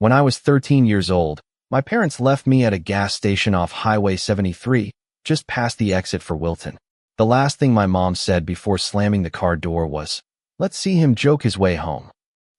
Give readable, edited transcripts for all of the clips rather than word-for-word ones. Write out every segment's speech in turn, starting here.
When I was 13 years old, my parents left me at a gas station off Highway 73, just past the exit for Wilton. The last thing my mom said before slamming the car door was, "Let's see him joke his way home."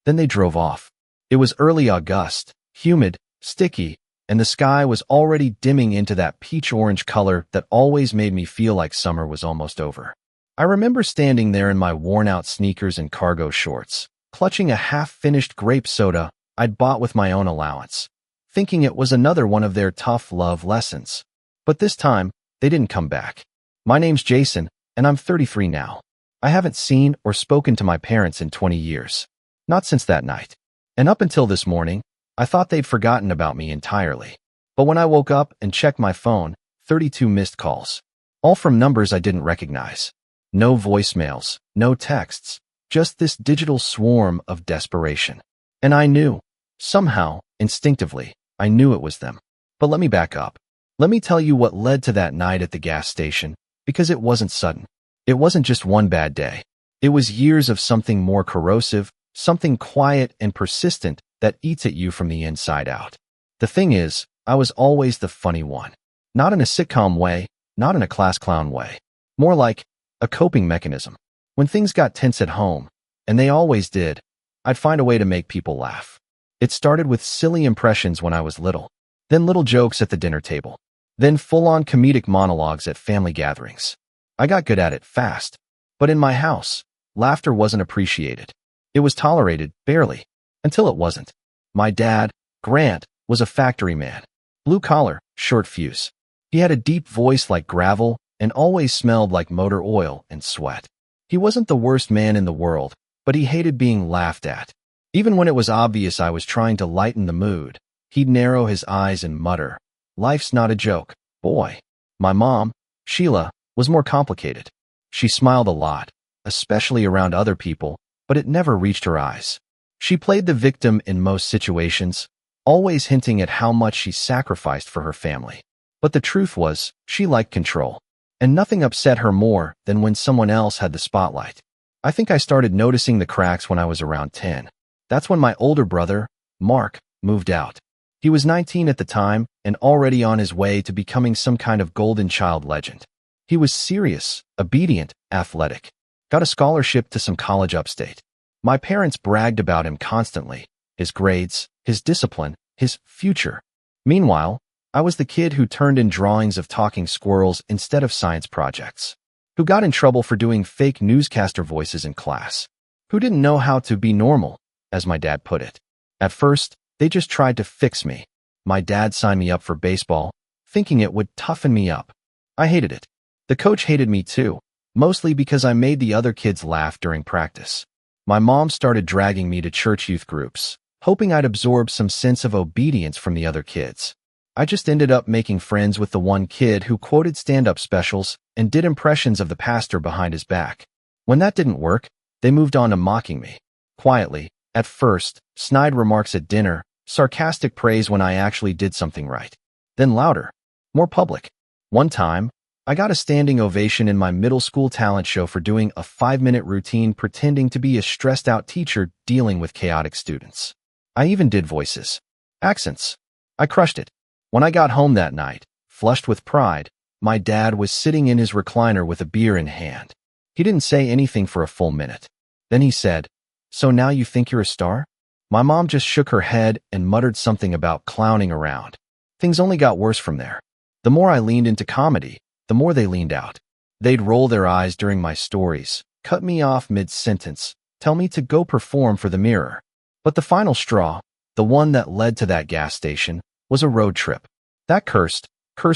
Then they drove off. It was early August, humid, sticky, and the sky was already dimming into that peach-orange color that always made me feel like summer was almost over. I remember standing there in my worn-out sneakers and cargo shorts, clutching a half-finished grape soda I'd bought with my own allowance, thinking it was another one of their tough love lessons. But this time, they didn't come back. My name's Jason, and I'm 33 now. I haven't seen or spoken to my parents in 20 years. Not since that night. And up until this morning, I thought they'd forgotten about me entirely. But when I woke up and checked my phone, 32 missed calls. All from numbers I didn't recognize. No voicemails, no texts, just this digital swarm of desperation. And I knew, somehow, instinctively, I knew it was them. But let me back up. Let me tell you what led to that night at the gas station, because it wasn't sudden. It wasn't just one bad day. It was years of something more corrosive, something quiet and persistent that eats at you from the inside out. The thing is, I was always the funny one. Not in a sitcom way, not in a class clown way. More like a coping mechanism. When things got tense at home, and they always did, I'd find a way to make people laugh. It started with silly impressions when I was little, then little jokes at the dinner table, then full-on comedic monologues at family gatherings. I got good at it fast, but in my house, laughter wasn't appreciated. It was tolerated, barely, until it wasn't. My dad, Grant, was a factory man. Blue collar, short fuse. He had a deep voice like gravel and always smelled like motor oil and sweat. He wasn't the worst man in the world, but he hated being laughed at. Even when it was obvious I was trying to lighten the mood, he'd narrow his eyes and mutter, "Life's not a joke, boy." My mom, Sheila, was more complicated. She smiled a lot, especially around other people, but it never reached her eyes. She played the victim in most situations, always hinting at how much she sacrificed for her family. But the truth was, she liked control, and nothing upset her more than when someone else had the spotlight. I think I started noticing the cracks when I was around 10. That's when my older brother, Mark, moved out. He was 19 at the time and already on his way to becoming some kind of golden child legend. He was serious, obedient, athletic. Got a scholarship to some college upstate. My parents bragged about him constantly, his grades, his discipline, his future. Meanwhile, I was the kid who turned in drawings of talking squirrels instead of science projects, who got in trouble for doing fake newscaster voices in class, who didn't know how to be normal, as my dad put it. At first, they just tried to fix me. My dad signed me up for baseball, thinking it would toughen me up. I hated it. The coach hated me too, mostly because I made the other kids laugh during practice. My mom started dragging me to church youth groups, hoping I'd absorb some sense of obedience from the other kids. I just ended up making friends with the one kid who quoted stand-up specials and did impressions of the pastor behind his back. When that didn't work, they moved on to mocking me. Quietly, at first, snide remarks at dinner, sarcastic praise when I actually did something right. Then louder, more public. One time, I got a standing ovation in my middle school talent show for doing a 5-minute routine pretending to be a stressed-out teacher dealing with chaotic students. I even did voices. Accents. I crushed it. When I got home that night, flushed with pride, my dad was sitting in his recliner with a beer in hand. He didn't say anything for a full minute. Then he said, "So now you think you're a star?" My mom just shook her head and muttered something about clowning around. Things only got worse from there. The more I leaned into comedy, the more they leaned out. They'd roll their eyes during my stories, cut me off mid-sentence, tell me to go perform for the Mirror. But the final straw, the one that led to that gas station, was a road trip. That cursed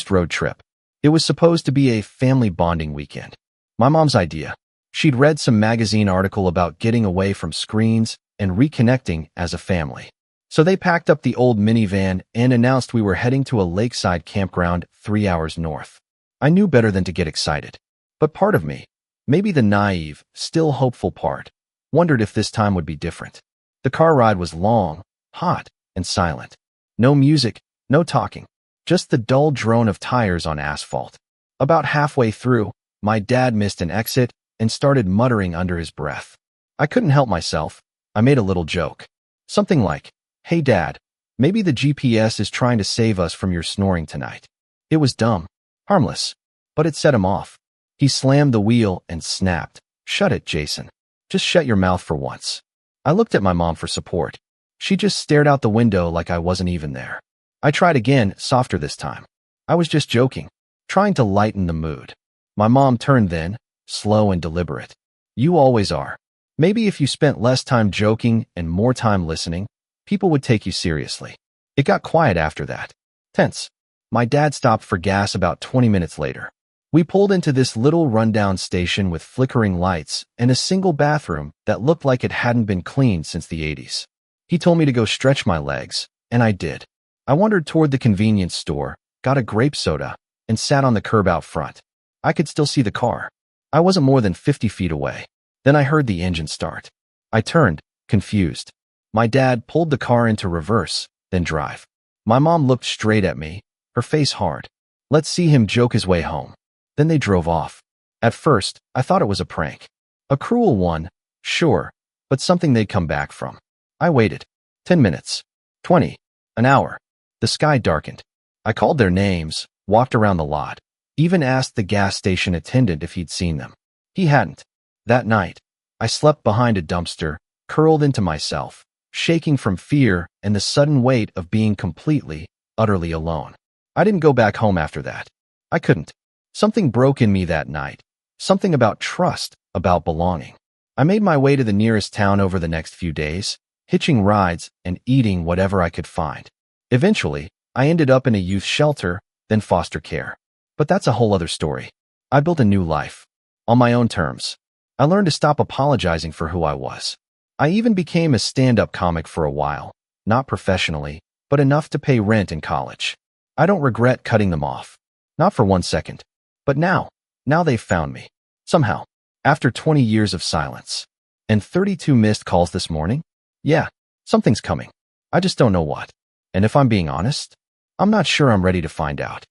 road trip. It was supposed to be a family bonding weekend. My mom's idea. She'd read some magazine article about getting away from screens and reconnecting as a family. So they packed up the old minivan and announced we were heading to a lakeside campground 3 hours north. I knew better than to get excited. But part of me, maybe the naive, still hopeful part, wondered if this time would be different. The car ride was long, hot, and silent. No music, no talking, just the dull drone of tires on asphalt. About halfway through, my dad missed an exit and started muttering under his breath. I couldn't help myself. I made a little joke. Something like, "Hey Dad, Maybe the GPS is trying to save us from your snoring tonight. It was dumb, harmless, but it set him off. He slammed the wheel and snapped. Shut it, Jason. Just shut your mouth for once. I looked at my mom for support. She just stared out the window like I wasn't even there. I tried again, softer this time. I was just joking, trying to lighten the mood. My mom turned then, slow and deliberate. You always are. Maybe if you spent less time joking and more time listening, people would take you seriously. It got quiet after that. Tense. My dad stopped for gas about 20 minutes later. We pulled into this little rundown station with flickering lights and a single bathroom that looked like it hadn't been cleaned since the 80s. He told me to go stretch my legs, and I did. I wandered toward the convenience store, got a grape soda, and sat on the curb out front. I could still see the car. I wasn't more than 50 feet away. Then I heard the engine start. I turned, confused. My dad pulled the car into reverse, then drive. My mom looked straight at me, her face hard. Let's see him joke his way home. Then they drove off. At first, I thought it was a prank. A cruel one, sure, but something they'd come back from. I waited. 10 minutes. 20. An hour. The sky darkened. I called their names, walked around the lot, even asked the gas station attendant if he'd seen them. He hadn't. That night, I slept behind a dumpster, curled into myself, shaking from fear and the sudden weight of being completely, utterly alone. I didn't go back home after that. I couldn't. Something broke in me that night. Something about trust, about belonging. I made my way to the nearest town over the next few days, hitching rides and eating whatever I could find. Eventually, I ended up in a youth shelter, then foster care. But that's a whole other story. I built a new life. On my own terms. I learned to stop apologizing for who I was. I even became a stand-up comic for a while, not professionally, but enough to pay rent in college. I don't regret cutting them off. Not for 1 second. But now they've found me. Somehow. After 20 years of silence. And 32 missed calls this morning? Yeah, something's coming. I just don't know what. And if I'm being honest, I'm not sure I'm ready to find out.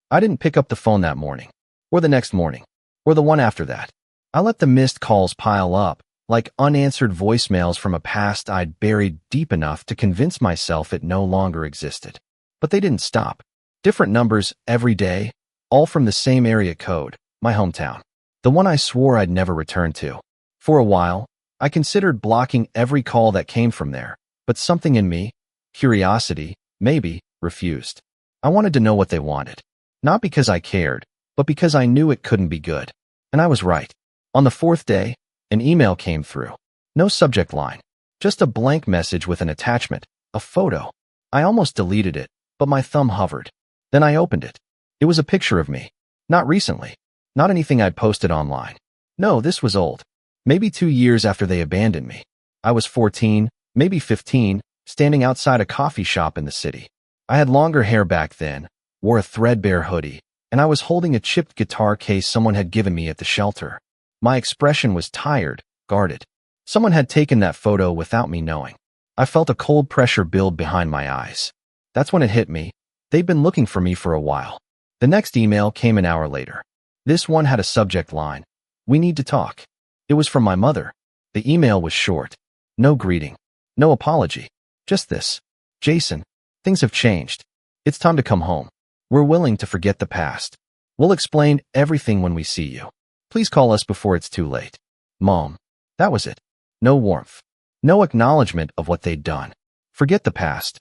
I didn't pick up the phone that morning. Or the next morning. Or the one after that. I let the missed calls pile up, like unanswered voicemails from a past I'd buried deep enough to convince myself it no longer existed. But they didn't stop. Different numbers every day, all from the same area code, my hometown. The one I swore I'd never return to. For a while, I considered blocking every call that came from there, but something in me, curiosity, maybe, refused. I wanted to know what they wanted. Not because I cared, but because I knew it couldn't be good. And I was right. On the 4th day, an email came through. No subject line. Just a blank message with an attachment, a photo. I almost deleted it, but my thumb hovered. Then I opened it. It was a picture of me. Not recently. Not anything I'd posted online. No, this was old. Maybe 2 years after they abandoned me. I was 14, maybe 15, standing outside a coffee shop in the city. I had longer hair back then, wore a threadbare hoodie, and I was holding a chipped guitar case someone had given me at the shelter. My expression was tired, guarded. Someone had taken that photo without me knowing. I felt a cold pressure build behind my eyes. That's when it hit me. They'd been looking for me for a while. The next email came an hour later. This one had a subject line. We need to talk. It was from my mother. The email was short. No greeting. No apology. Just this. Jason, things have changed. It's time to come home. We're willing to forget the past. We'll explain everything when we see you. Please call us before it's too late. Mom. That was it. No warmth. No acknowledgement of what they'd done. Forget the past.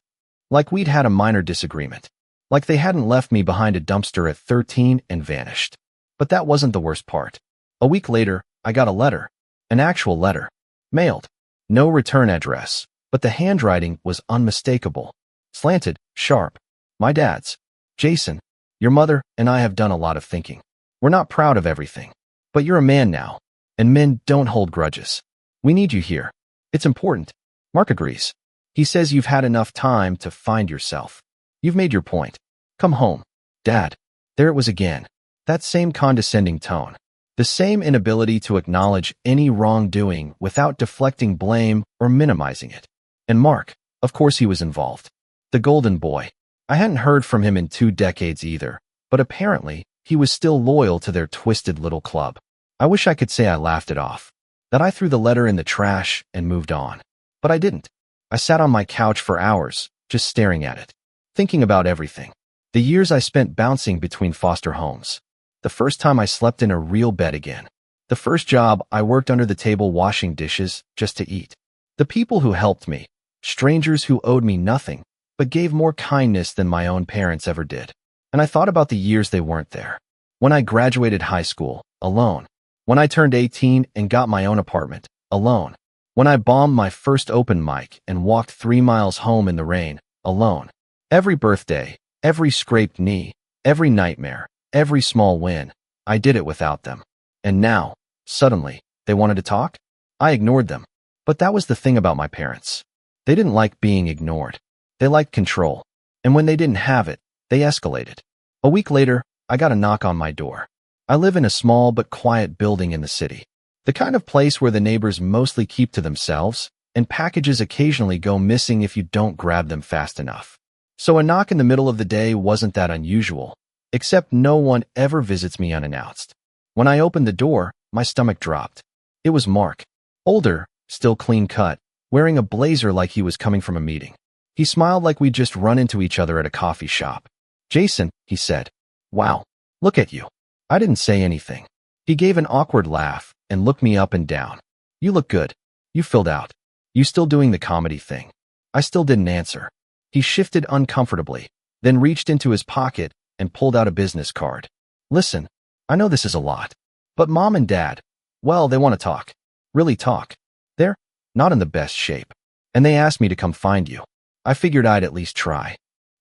Like we'd had a minor disagreement. Like they hadn't left me behind a dumpster at 13 and vanished. But that wasn't the worst part. A week later, I got a letter. An actual letter. Mailed. No return address. But the handwriting was unmistakable. Slanted, sharp. My dad's. Jason, your mother and I have done a lot of thinking. We're not proud of everything. But you're a man now. And men don't hold grudges. We need you here. It's important. Mark agrees. He says you've had enough time to find yourself. You've made your point. Come home. Dad. There it was again. That same condescending tone. The same inability to acknowledge any wrongdoing without deflecting blame or minimizing it. And Mark, of course he was involved. The golden boy. I hadn't heard from him in 2 decades either, but apparently he was still loyal to their twisted little club. I wish I could say I laughed it off. That I threw the letter in the trash and moved on. But I didn't. I sat on my couch for hours, just staring at it, thinking about everything. The years I spent bouncing between foster homes. The first time I slept in a real bed again. The first job I worked under the table washing dishes just to eat. The people who helped me, strangers who owed me nothing, but gave more kindness than my own parents ever did. And I thought about the years they weren't there. When I graduated high school, alone. When I turned 18 and got my own apartment, alone. When I bombed my first open mic and walked 3 miles home in the rain, alone. Every birthday, every scraped knee, every nightmare, every small win, I did it without them. And now, suddenly, they wanted to talk? I ignored them. But that was the thing about my parents. They didn't like being ignored. They liked control. And when they didn't have it, they escalated. A week later, I got a knock on my door. I live in a small but quiet building in the city. The kind of place where the neighbors mostly keep to themselves, and packages occasionally go missing if you don't grab them fast enough. So a knock in the middle of the day wasn't that unusual, except no one ever visits me unannounced. When I opened the door, my stomach dropped. It was Mark. Older, still clean-cut, wearing a blazer like he was coming from a meeting. He smiled like we'd just run into each other at a coffee shop. "Jason," he said. "Wow, look at you." I didn't say anything. He gave an awkward laugh and looked me up and down. "You look good. You filled out. You still doing the comedy thing?" I still didn't answer. He shifted uncomfortably, then reached into his pocket and pulled out a business card. "Listen, I know this is a lot, but Mom and Dad, well, they want to talk. Really talk. They're not in the best shape. And they asked me to come find you. I figured I'd at least try."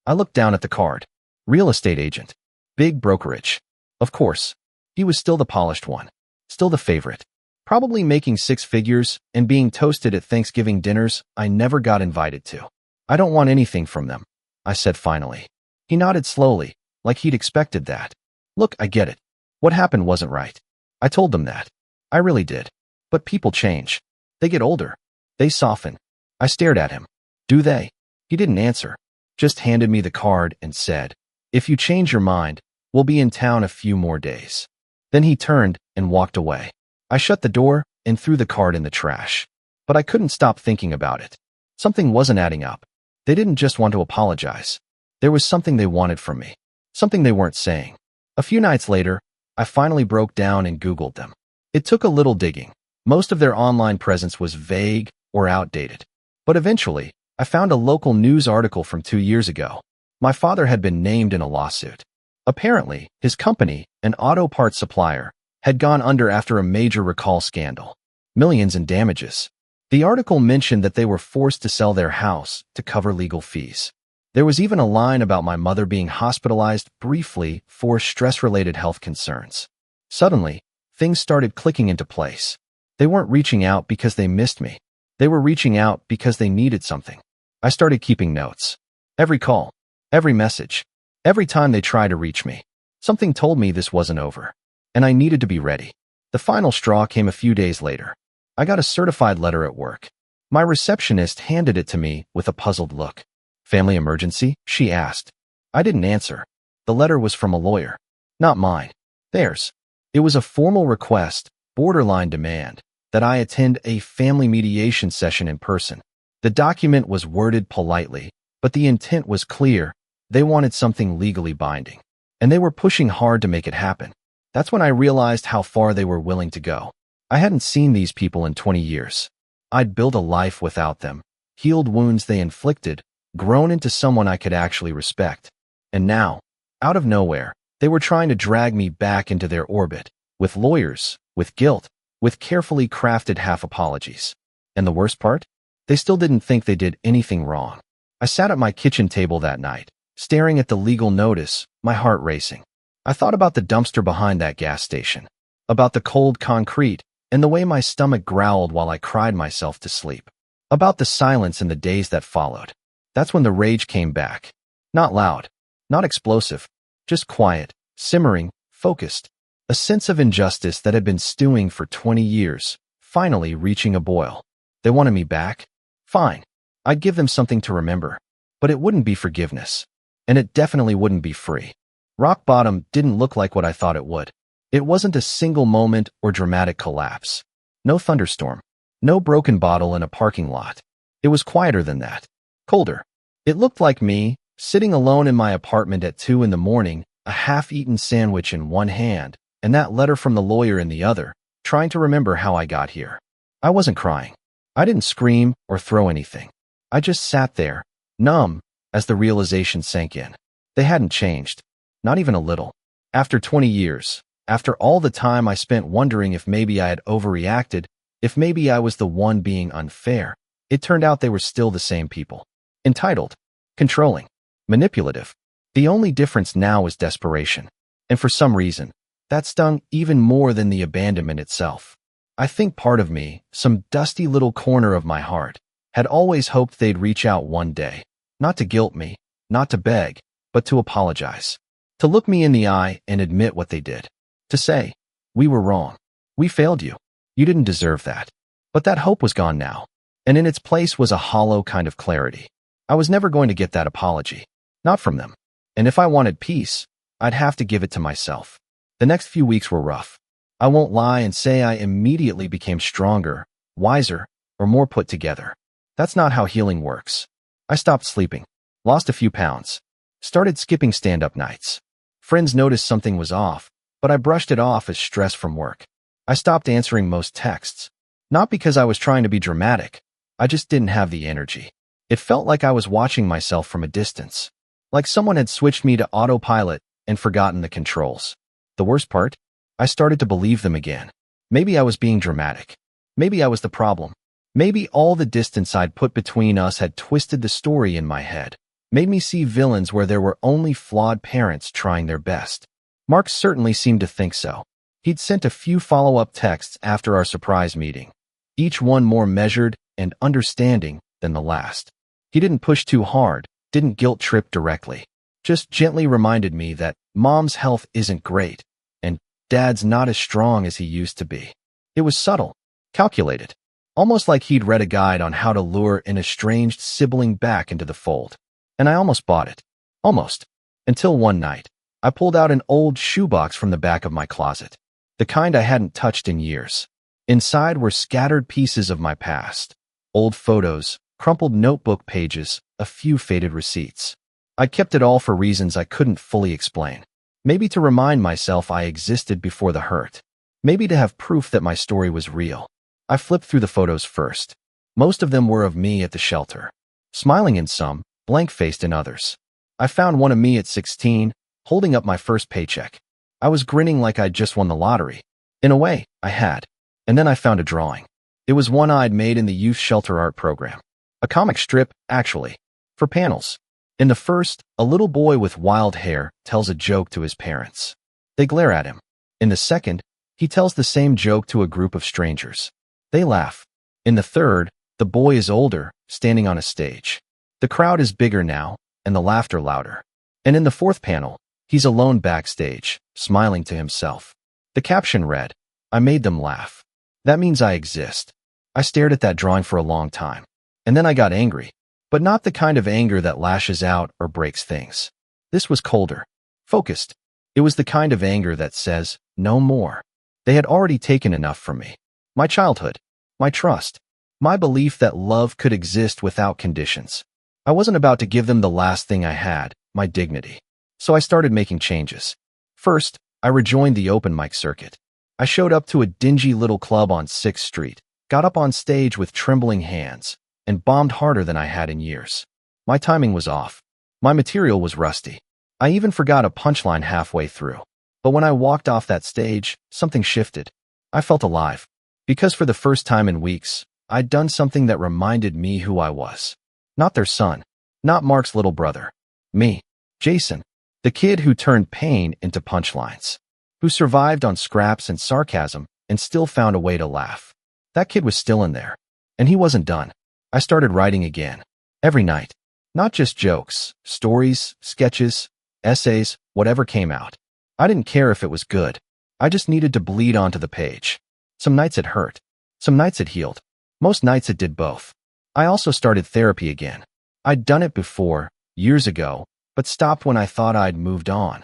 I looked down at the card. Real estate agent. Big brokerage. Of course. He was still the polished one. Still the favorite. Probably making 6 figures and being toasted at Thanksgiving dinners I never got invited to. "I don't want anything from them," I said finally. He nodded slowly, like he'd expected that. "Look, I get it. What happened wasn't right. I told them that. I really did. But people change. They get older. They soften." I stared at him. "Do they?" He didn't answer. Just handed me the card and said, "If you change your mind, we'll be in town a few more days." Then he turned and walked away. I shut the door and threw the card in the trash. But I couldn't stop thinking about it. Something wasn't adding up. They didn't just want to apologize. There was something they wanted from me. Something they weren't saying. A few nights later, I finally broke down and Googled them. It took a little digging. Most of their online presence was vague or outdated. But eventually, I found a local news article from 2 years ago. My father had been named in a lawsuit. Apparently, his company, an auto parts supplier, had gone under after a major recall scandal. Millions in damages. The article mentioned that they were forced to sell their house to cover legal fees. There was even a line about my mother being hospitalized briefly for stress-related health concerns. Suddenly, things started clicking into place. They weren't reaching out because they missed me. They were reaching out because they needed something. I started keeping notes. Every call, every message, every time they tried to reach me. Something told me this wasn't over, and I needed to be ready. The final straw came a few days later. I got a certified letter at work. My receptionist handed it to me with a puzzled look. "Family emergency?" she asked. I didn't answer. The letter was from a lawyer. Not mine. Theirs. It was a formal request, borderline demand, that I attend a family mediation session in person. The document was worded politely, but the intent was clear. They wanted something legally binding, and they were pushing hard to make it happen. That's when I realized how far they were willing to go. I hadn't seen these people in 20 years. I'd built a life without them, healed wounds they inflicted, grown into someone I could actually respect. And now, out of nowhere, they were trying to drag me back into their orbit, with lawyers, with guilt, with carefully crafted half-apologies. And the worst part? They still didn't think they did anything wrong. I sat at my kitchen table that night, staring at the legal notice, my heart racing. I thought about the dumpster behind that gas station, about the cold concrete, and the way my stomach growled while I cried myself to sleep, about the silence in the days that followed. That's when the rage came back. Not loud, not explosive, just quiet, simmering, focused. A sense of injustice that had been stewing for 20 years, finally reaching a boil. They wanted me back? Fine. I'd give them something to remember. But it wouldn't be forgiveness. And it definitely wouldn't be free. Rock bottom didn't look like what I thought it would. It wasn't a single moment or dramatic collapse. No thunderstorm. No broken bottle in a parking lot. It was quieter than that. Colder. It looked like me, sitting alone in my apartment at 2 in the morning, a half-eaten sandwich in one hand, and that letter from the lawyer in the other, trying to remember how I got here. I wasn't crying. I didn't scream or throw anything. I just sat there, numb, as the realization sank in. They hadn't changed. Not even a little. After 20 years, after all the time I spent wondering if maybe I had overreacted, if maybe I was the one being unfair, it turned out they were still the same people. Entitled, controlling, manipulative. The only difference now was desperation. And for some reason, that stung even more than the abandonment itself. I think part of me, some dusty little corner of my heart, had always hoped they'd reach out one day, not to guilt me, not to beg, but to apologize. To look me in the eye and admit what they did. To say, we were wrong. We failed you. You didn't deserve that. But that hope was gone now. And in its place was a hollow kind of clarity. I was never going to get that apology. Not from them. And if I wanted peace, I'd have to give it to myself. The next few weeks were rough. I won't lie and say I immediately became stronger, wiser, or more put together. That's not how healing works. I stopped sleeping, lost a few pounds, started skipping stand-up nights. Friends noticed something was off, but I brushed it off as stress from work. I stopped answering most texts. Not because I was trying to be dramatic. I just didn't have the energy. It felt like I was watching myself from a distance. Like someone had switched me to autopilot and forgotten the controls. The worst part? I started to believe them again. Maybe I was being dramatic. Maybe I was the problem. Maybe all the distance I'd put between us had twisted the story in my head, made me see villains where there were only flawed parents trying their best. Mark certainly seemed to think so. He'd sent a few follow-up texts after our surprise meeting, each one more measured and understanding than the last. He didn't push too hard, didn't guilt-trip directly, just gently reminded me that Mom's health isn't great, and Dad's not as strong as he used to be. It was subtle, calculated, almost like he'd read a guide on how to lure an estranged sibling back into the fold. And I almost bought it. Almost. Until one night, I pulled out an old shoebox from the back of my closet, the kind I hadn't touched in years. Inside were scattered pieces of my past, old photos, crumpled notebook pages, a few faded receipts. I kept it all for reasons I couldn't fully explain. Maybe to remind myself I existed before the hurt. Maybe to have proof that my story was real. I flipped through the photos first. Most of them were of me at the shelter. Smiling in some, blank-faced in others. I found one of me at 16, holding up my first paycheck. I was grinning like I'd just won the lottery. In a way, I had. And then I found a drawing. It was one I'd made in the youth shelter art program. A comic strip, actually, for panels. In the first, a little boy with wild hair tells a joke to his parents. They glare at him. In the second, he tells the same joke to a group of strangers. They laugh. In the third, the boy is older, standing on a stage. The crowd is bigger now, and the laughter louder. And in the fourth panel, he's alone backstage, smiling to himself. The caption read, "I made them laugh." That means I exist. I stared at that drawing for a long time. And then I got angry. But not the kind of anger that lashes out or breaks things. This was colder, focused. It was the kind of anger that says, no more. They had already taken enough from me. My childhood, my trust, my belief that love could exist without conditions. I wasn't about to give them the last thing I had, my dignity. So I started making changes. First, I rejoined the open mic circuit. I showed up to a dingy little club on 6th Street, got up on stage with trembling hands, and bombed harder than I had in years. My timing was off. My material was rusty. I even forgot a punchline halfway through. But when I walked off that stage, something shifted. I felt alive. Because for the first time in weeks, I'd done something that reminded me who I was. Not their son. Not Mark's little brother. Me. Jason. The kid who turned pain into punchlines. Who survived on scraps and sarcasm and still found a way to laugh. That kid was still in there. And he wasn't done. I started writing again. Every night. Not just jokes, stories, sketches, essays, whatever came out. I didn't care if it was good. I just needed to bleed onto the page. Some nights it hurt. Some nights it healed. Most nights it did both. I also started therapy again. I'd done it before, years ago, but stopped when I thought I'd moved on.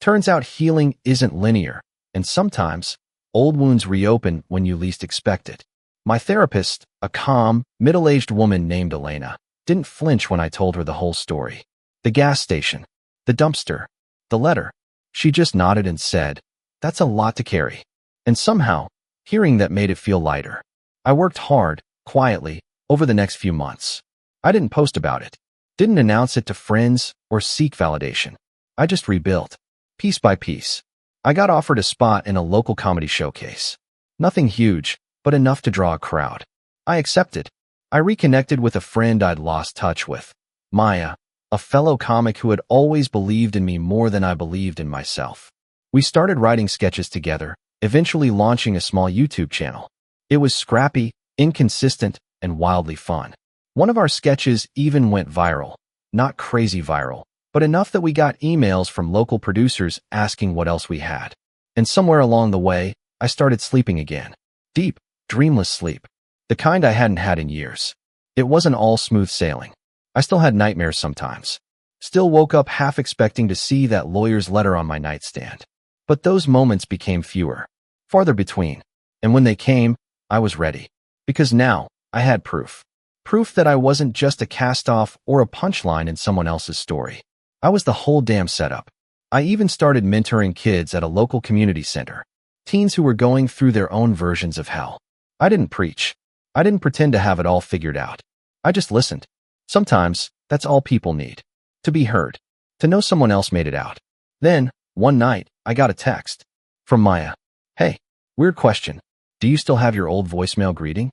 Turns out healing isn't linear, and sometimes, old wounds reopen when you least expect it. My therapist, a calm, middle-aged woman named Elena, didn't flinch when I told her the whole story. The gas station, the dumpster, the letter. She just nodded and said, "That's a lot to carry." And somehow, hearing that made it feel lighter. I worked hard, quietly, over the next few months. I didn't post about it, didn't announce it to friends or seek validation. I just rebuilt, piece by piece. I got offered a spot in a local comedy showcase. Nothing huge, but enough to draw a crowd. I accepted. I reconnected with a friend I'd lost touch with, Maya, a fellow comic who had always believed in me more than I believed in myself. We started writing sketches together, eventually launching a small YouTube channel. It was scrappy, inconsistent, and wildly fun. One of our sketches even went viral. Not crazy viral, but enough that we got emails from local producers asking what else we had. And somewhere along the way, I started sleeping again. Deep, dreamless sleep. The kind I hadn't had in years. It wasn't all smooth sailing. I still had nightmares sometimes. Still woke up half expecting to see that lawyer's letter on my nightstand. But those moments became fewer, farther between. And when they came, I was ready. Because now, I had proof. Proof that I wasn't just a cast-off or a punchline in someone else's story. I was the whole damn setup. I even started mentoring kids at a local community center. Teens who were going through their own versions of hell. I didn't preach. I didn't pretend to have it all figured out. I just listened. Sometimes, that's all people need. To be heard. To know someone else made it out. Then, one night, I got a text. From Maya. "Hey, weird question. Do you still have your old voicemail greeting?"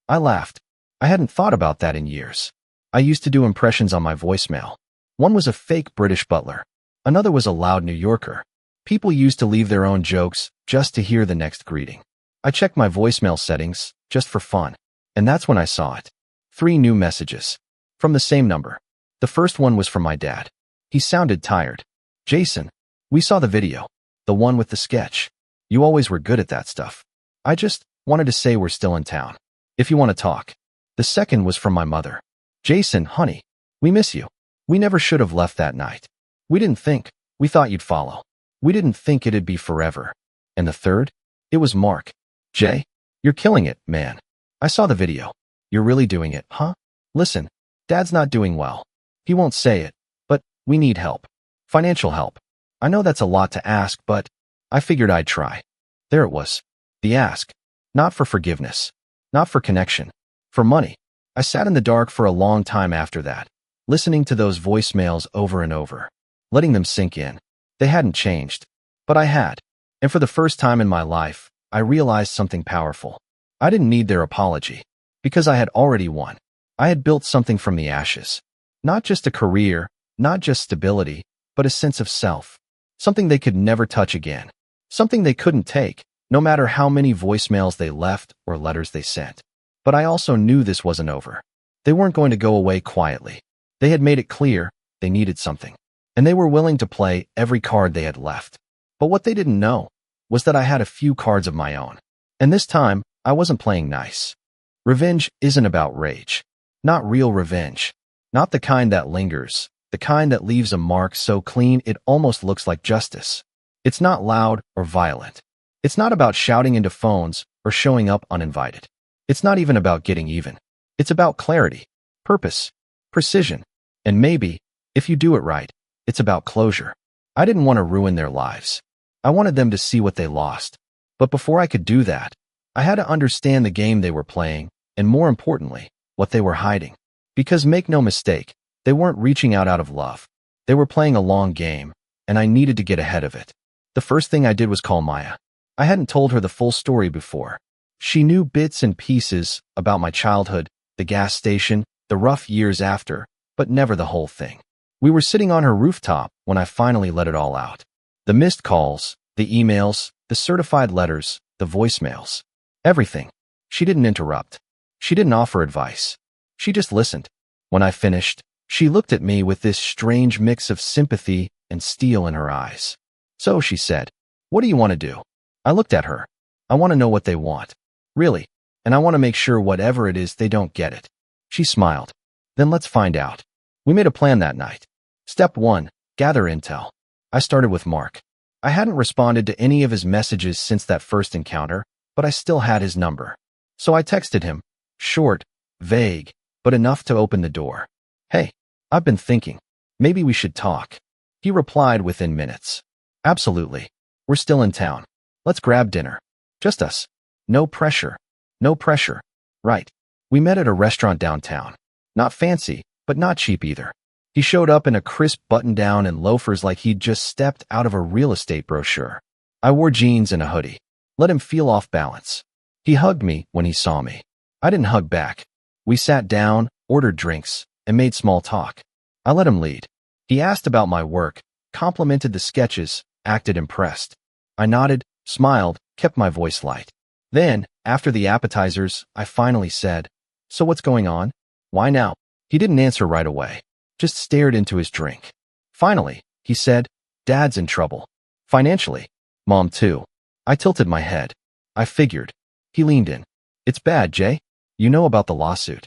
I laughed. I hadn't thought about that in years. I used to do impressions on my voicemail. One was a fake British butler. Another was a loud New Yorker. People used to leave their own jokes just to hear the next greeting. I checked my voicemail settings, just for fun. And that's when I saw it. 3 new messages. From the same number. The first one was from my dad. He sounded tired. "Jason, we saw the video. The one with the sketch. You always were good at that stuff. I just wanted to say we're still in town. If you want to talk." The second was from my mother. "Jason, honey, we miss you. We never should have left that night. We didn't think. We thought you'd follow. We didn't think it'd be forever." And the third? It was Mark. "Jay, you're killing it, man. I saw the video. You're really doing it, huh? Listen, Dad's not doing well. He won't say it, but we need help. Financial help. I know that's a lot to ask, but I figured I'd try." There it was. The ask. Not for forgiveness. Not for connection. For money. I sat in the dark for a long time after that, listening to those voicemails over and over, letting them sink in. They hadn't changed, but I had. And for the first time in my life, I realized something powerful. I didn't need their apology, because I had already won. I had built something from the ashes. Not just a career, not just stability, but a sense of self. Something they could never touch again. Something they couldn't take, no matter how many voicemails they left or letters they sent. But I also knew this wasn't over. They weren't going to go away quietly. They had made it clear they needed something, and they were willing to play every card they had left. But what they didn't know was that I had a few cards of my own. And this time, I wasn't playing nice. Revenge isn't about rage. Not real revenge. Not the kind that lingers. The kind that leaves a mark so clean it almost looks like justice. It's not loud or violent. It's not about shouting into phones or showing up uninvited. It's not even about getting even. It's about clarity, purpose, precision, and maybe, if you do it right, it's about closure. I didn't want to ruin their lives. I wanted them to see what they lost. But before I could do that, I had to understand the game they were playing, and more importantly, what they were hiding. Because make no mistake, they weren't reaching out of love. They were playing a long game, and I needed to get ahead of it. The first thing I did was call Maya. I hadn't told her the full story before. She knew bits and pieces about my childhood, the gas station, the rough years after, but never the whole thing. We were sitting on her rooftop when I finally let it all out. The missed calls, the emails, the certified letters, the voicemails. Everything. She didn't interrupt. She didn't offer advice. She just listened. When I finished, she looked at me with this strange mix of sympathy and steel in her eyes. "So," she said, "what do you want to do?" I looked at her. "I want to know what they want. Really. And I want to make sure whatever it is they don't get it." She smiled. "Then let's find out." We made a plan that night. Step 1. Gather intel. I started with Mark. I hadn't responded to any of his messages since that first encounter, but I still had his number. So I texted him. Short, vague, but enough to open the door. Hey, I've been thinking. Maybe we should talk. He replied within minutes. Absolutely. We're still in town. Let's grab dinner. Just us. No pressure. No pressure. Right. We met at a restaurant downtown. Not fancy, but not cheap either. He showed up in a crisp button-down and loafers like he'd just stepped out of a real estate brochure. I wore jeans and a hoodie. Let him feel off balance. He hugged me when he saw me. I didn't hug back. We sat down, ordered drinks, and made small talk. I let him lead. He asked about my work, complimented the sketches, acted impressed. I nodded, smiled, kept my voice light. Then, after the appetizers, I finally said, "So what's going on? Why now?" He didn't answer right away, just stared into his drink. Finally, he said, "Dad's in trouble. Financially. Mom too." I tilted my head. I figured. He leaned in. "It's bad, Jay. You know about the lawsuit."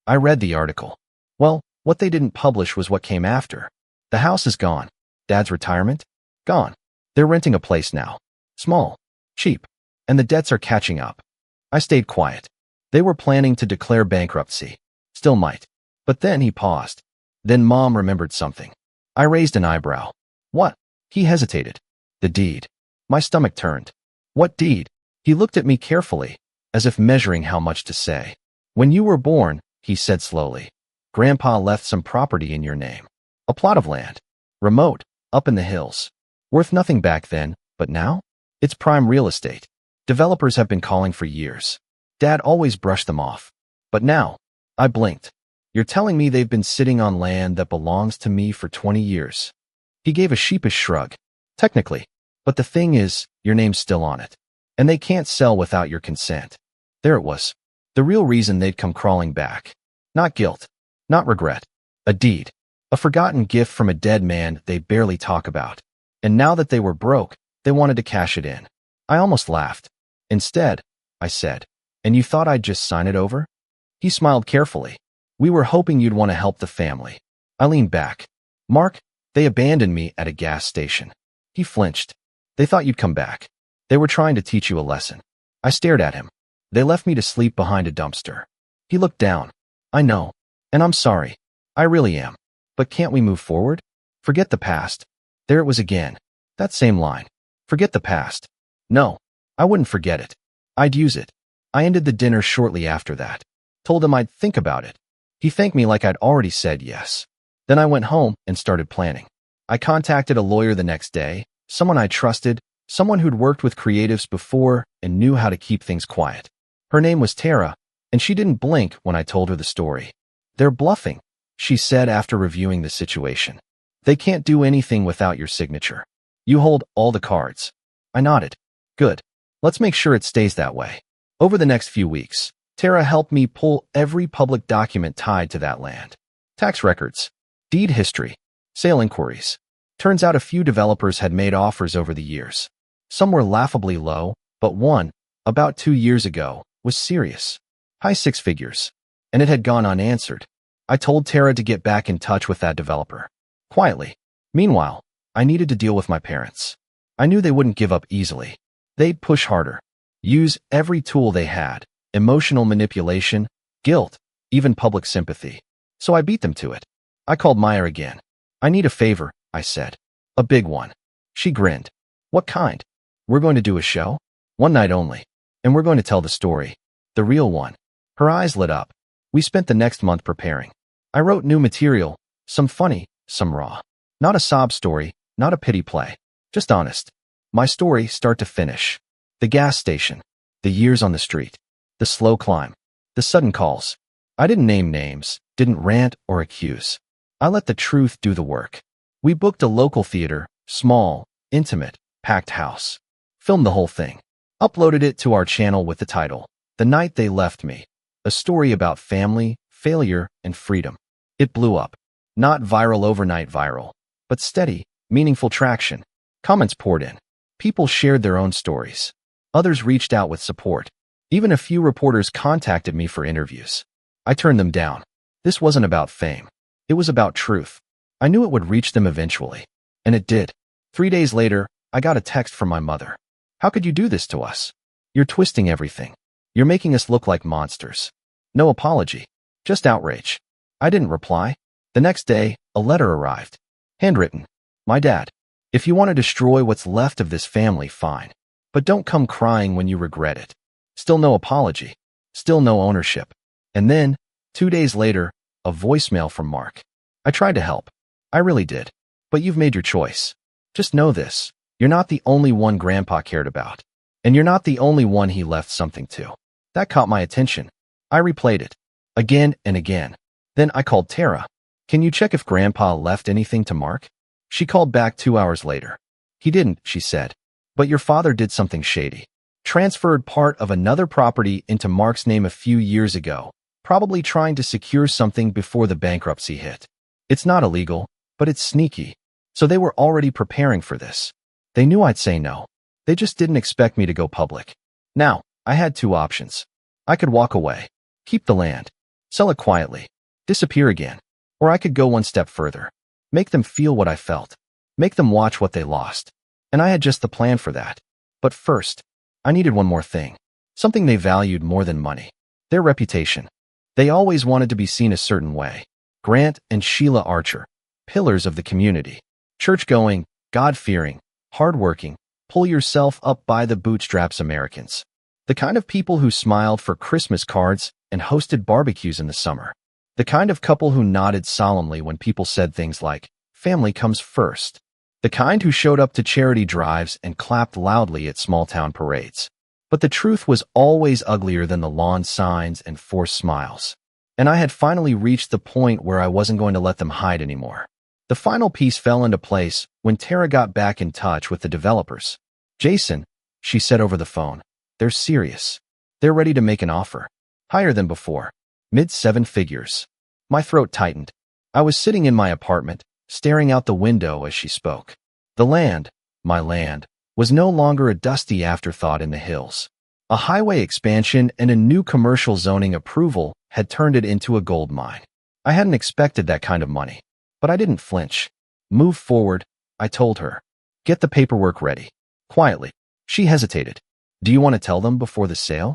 I read the article. Well, what they didn't publish was what came after. The house is gone. Dad's retirement? Gone. They're renting a place now. Small. Cheap. And the debts are catching up. I stayed quiet. They were planning to declare bankruptcy. Still might. But then he paused. Then Mom remembered something. I raised an eyebrow. What? He hesitated. The deed. My stomach turned. What deed? He looked at me carefully, as if measuring how much to say. When you were born, he said slowly, Grandpa left some property in your name. A plot of land. Remote, up in the hills. Worth nothing back then, but now? It's prime real estate. Developers have been calling for years. Dad always brushed them off. But now, I blinked. You're telling me they've been sitting on land that belongs to me for 20 years. He gave a sheepish shrug. Technically. But the thing is, your name's still on it. And they can't sell without your consent. There it was. The real reason they'd come crawling back. Not guilt. Not regret. A deed. A forgotten gift from a dead man they barely talk about. And now that they were broke, they wanted to cash it in. I almost laughed. Instead, I said, "And you thought I'd just sign it over?" He smiled carefully. "We were hoping you'd want to help the family." I leaned back. "Mark, they abandoned me at a gas station." He flinched. "They thought you'd come back. They were trying to teach you a lesson." I stared at him. "They left me to sleep behind a dumpster." He looked down. "I know. And I'm sorry. I really am. But can't we move forward? Forget the past." There it was again. That same line. Forget the past. No, I wouldn't forget it. I'd use it. I ended the dinner shortly after that. Told him I'd think about it. He thanked me like I'd already said yes. Then I went home and started planning. I contacted a lawyer the next day, someone I trusted, someone who'd worked with creatives before and knew how to keep things quiet. Her name was Tara, and she didn't blink when I told her the story. "They're bluffing," she said after reviewing the situation. "They can't do anything without your signature. You hold all the cards." I nodded. "Good. Let's make sure it stays that way." Over the next few weeks, Tara helped me pull every public document tied to that land. Tax records, deed history, sale inquiries. Turns out a few developers had made offers over the years. Some were laughably low, but one, about 2 years ago, was serious. High six figures. And it had gone unanswered. I told Tara to get back in touch with that developer. Quietly. Meanwhile, I needed to deal with my parents. I knew they wouldn't give up easily. They'd push harder. Use every tool they had. Emotional manipulation, guilt, even public sympathy. So I beat them to it. I called Maya again. "I need a favor," I said. "A big one." She grinned. "What kind?" "We're going to do a show. One night only. And we're going to tell the story. The real one." Her eyes lit up. We spent the next month preparing. I wrote new material, some funny, some raw. Not a sob story, not a pity play. Just honest. My story start to finish. The gas station. The years on the street. The slow climb. The sudden calls. I didn't name names, didn't rant or accuse. I let the truth do the work. We booked a local theater, small, intimate, packed house. Filmed the whole thing. Uploaded it to our channel with the title, The Night They Left Me. A story about family, failure, and freedom. It blew up. Not viral overnight viral, but steady, meaningful traction. Comments poured in. People shared their own stories. Others reached out with support. Even a few reporters contacted me for interviews. I turned them down. This wasn't about fame. It was about truth. I knew it would reach them eventually. And it did. 3 days later, I got a text from my mother. "How could you do this to us? You're twisting everything. You're making us look like monsters." No apology. Just outrage. I didn't reply. The next day, a letter arrived. Handwritten. My dad. If you want to destroy what's left of this family, fine. But don't come crying when you regret it. Still no apology. Still no ownership. And then, 2 days later, a voicemail from Mark. I tried to help. I really did. But you've made your choice. Just know this. You're not the only one Grandpa cared about. And you're not the only one he left something to. That caught my attention. I replayed it. Again and again. Then I called Tara. Can you check if Grandpa left anything to Mark? She called back 2 hours later. He didn't, she said. But your father did something shady. Transferred part of another property into Mark's name a few years ago, probably trying to secure something before the bankruptcy hit. It's not illegal, but it's sneaky. So they were already preparing for this. They knew I'd say no. They just didn't expect me to go public. Now, I had 2 options. I could walk away, keep the land, sell it quietly, disappear again. Or I could go one step further, make them feel what I felt, make them watch what they lost. And I had just the plan for that. But first, I needed one more thing, something they valued more than money, their reputation. They always wanted to be seen a certain way. Grant and Sheila Archer, pillars of the community, church-going, God-fearing, hard-working, pull yourself up by the bootstraps Americans. The kind of people who smiled for Christmas cards and hosted barbecues in the summer. The kind of couple who nodded solemnly when people said things like, family comes first. The kind who showed up to charity drives and clapped loudly at small-town parades. But the truth was always uglier than the lawn signs and forced smiles. And I had finally reached the point where I wasn't going to let them hide anymore. The final piece fell into place when Tara got back in touch with the developers. Jason, she said over the phone, they're serious. They're ready to make an offer. Higher than before. Mid-7 figures. My throat tightened. I was sitting in my apartment, staring out the window as she spoke. The land, my land, was no longer a dusty afterthought in the hills. A highway expansion and a new commercial zoning approval had turned it into a gold mine. I hadn't expected that kind of money, but I didn't flinch. Move forward, I told her. Get the paperwork ready. Quietly. She hesitated. Do you want to tell them before the sale?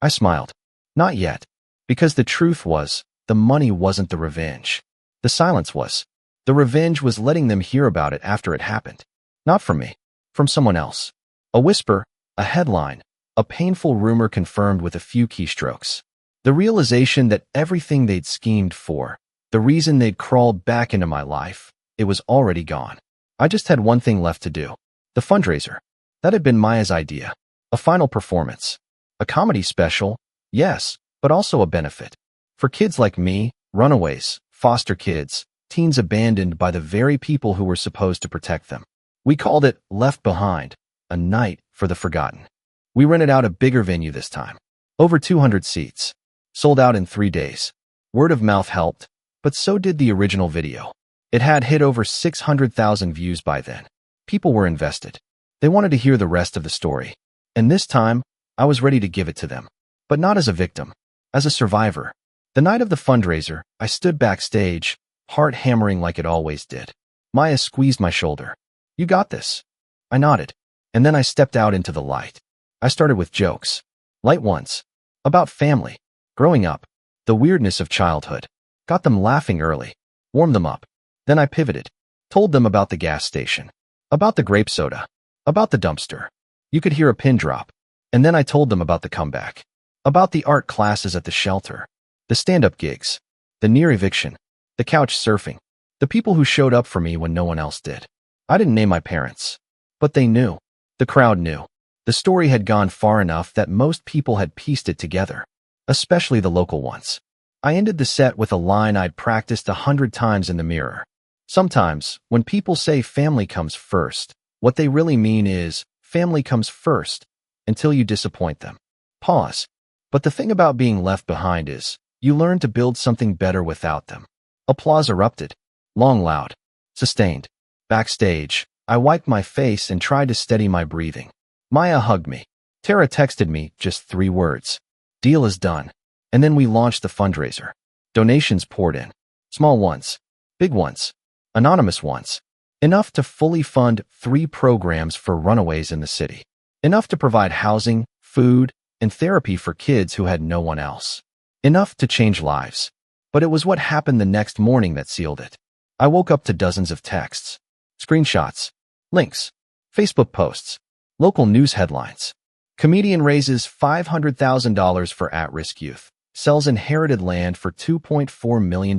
I smiled. Not yet. Because the truth was, the money wasn't the revenge. The silence was. The revenge was letting them hear about it after it happened. Not from me. From someone else. A whisper, a headline, a painful rumor confirmed with a few keystrokes. The realization that everything they'd schemed for, the reason they'd crawled back into my life, it was already gone. I just had one thing left to do. The fundraiser. That had been Maya's idea. A final performance. A comedy special, yes, but also a benefit. For kids like me, runaways, foster kids, teens abandoned by the very people who were supposed to protect them. We called it Left Behind, a night for the forgotten. We rented out a bigger venue this time. Over 200 seats. Sold out in 3 days. Word of mouth helped, but so did the original video. It had hit over 600,000 views by then. People were invested. They wanted to hear the rest of the story. And this time, I was ready to give it to them. But not as a victim. As a survivor. The night of the fundraiser, I stood backstage, heart hammering like it always did. Maya squeezed my shoulder. You got this. I nodded. And then I stepped out into the light. I started with jokes. Light ones. About family. Growing up. The weirdness of childhood. Got them laughing early. Warmed them up. Then I pivoted. Told them about the gas station. About the grape soda. About the dumpster. You could hear a pin drop. And then I told them about the comeback. About the art classes at the shelter. The stand-up gigs. The near eviction. The couch surfing. The people who showed up for me when no one else did. I didn't name my parents. But they knew. The crowd knew. The story had gone far enough that most people had pieced it together. Especially the local ones. I ended the set with a line I'd practiced 100 times in the mirror. Sometimes, when people say family comes first, what they really mean is, family comes first, until you disappoint them. Pause. But the thing about being left behind is, you learn to build something better without them. Applause erupted. Long, loud. Sustained. Backstage, I wiped my face and tried to steady my breathing. Maya hugged me. Tara texted me just 3 words. Deal is done. And then we launched the fundraiser. Donations poured in. Small ones. Big ones. Anonymous ones. Enough to fully fund 3 programs for runaways in the city. Enough to provide housing, food, and therapy for kids who had no one else. Enough to change lives. But it was what happened the next morning that sealed it. I woke up to dozens of texts, screenshots, links, Facebook posts, local news headlines. Comedian raises $500,000 for at-risk youth. Sells inherited land for $2.4 million.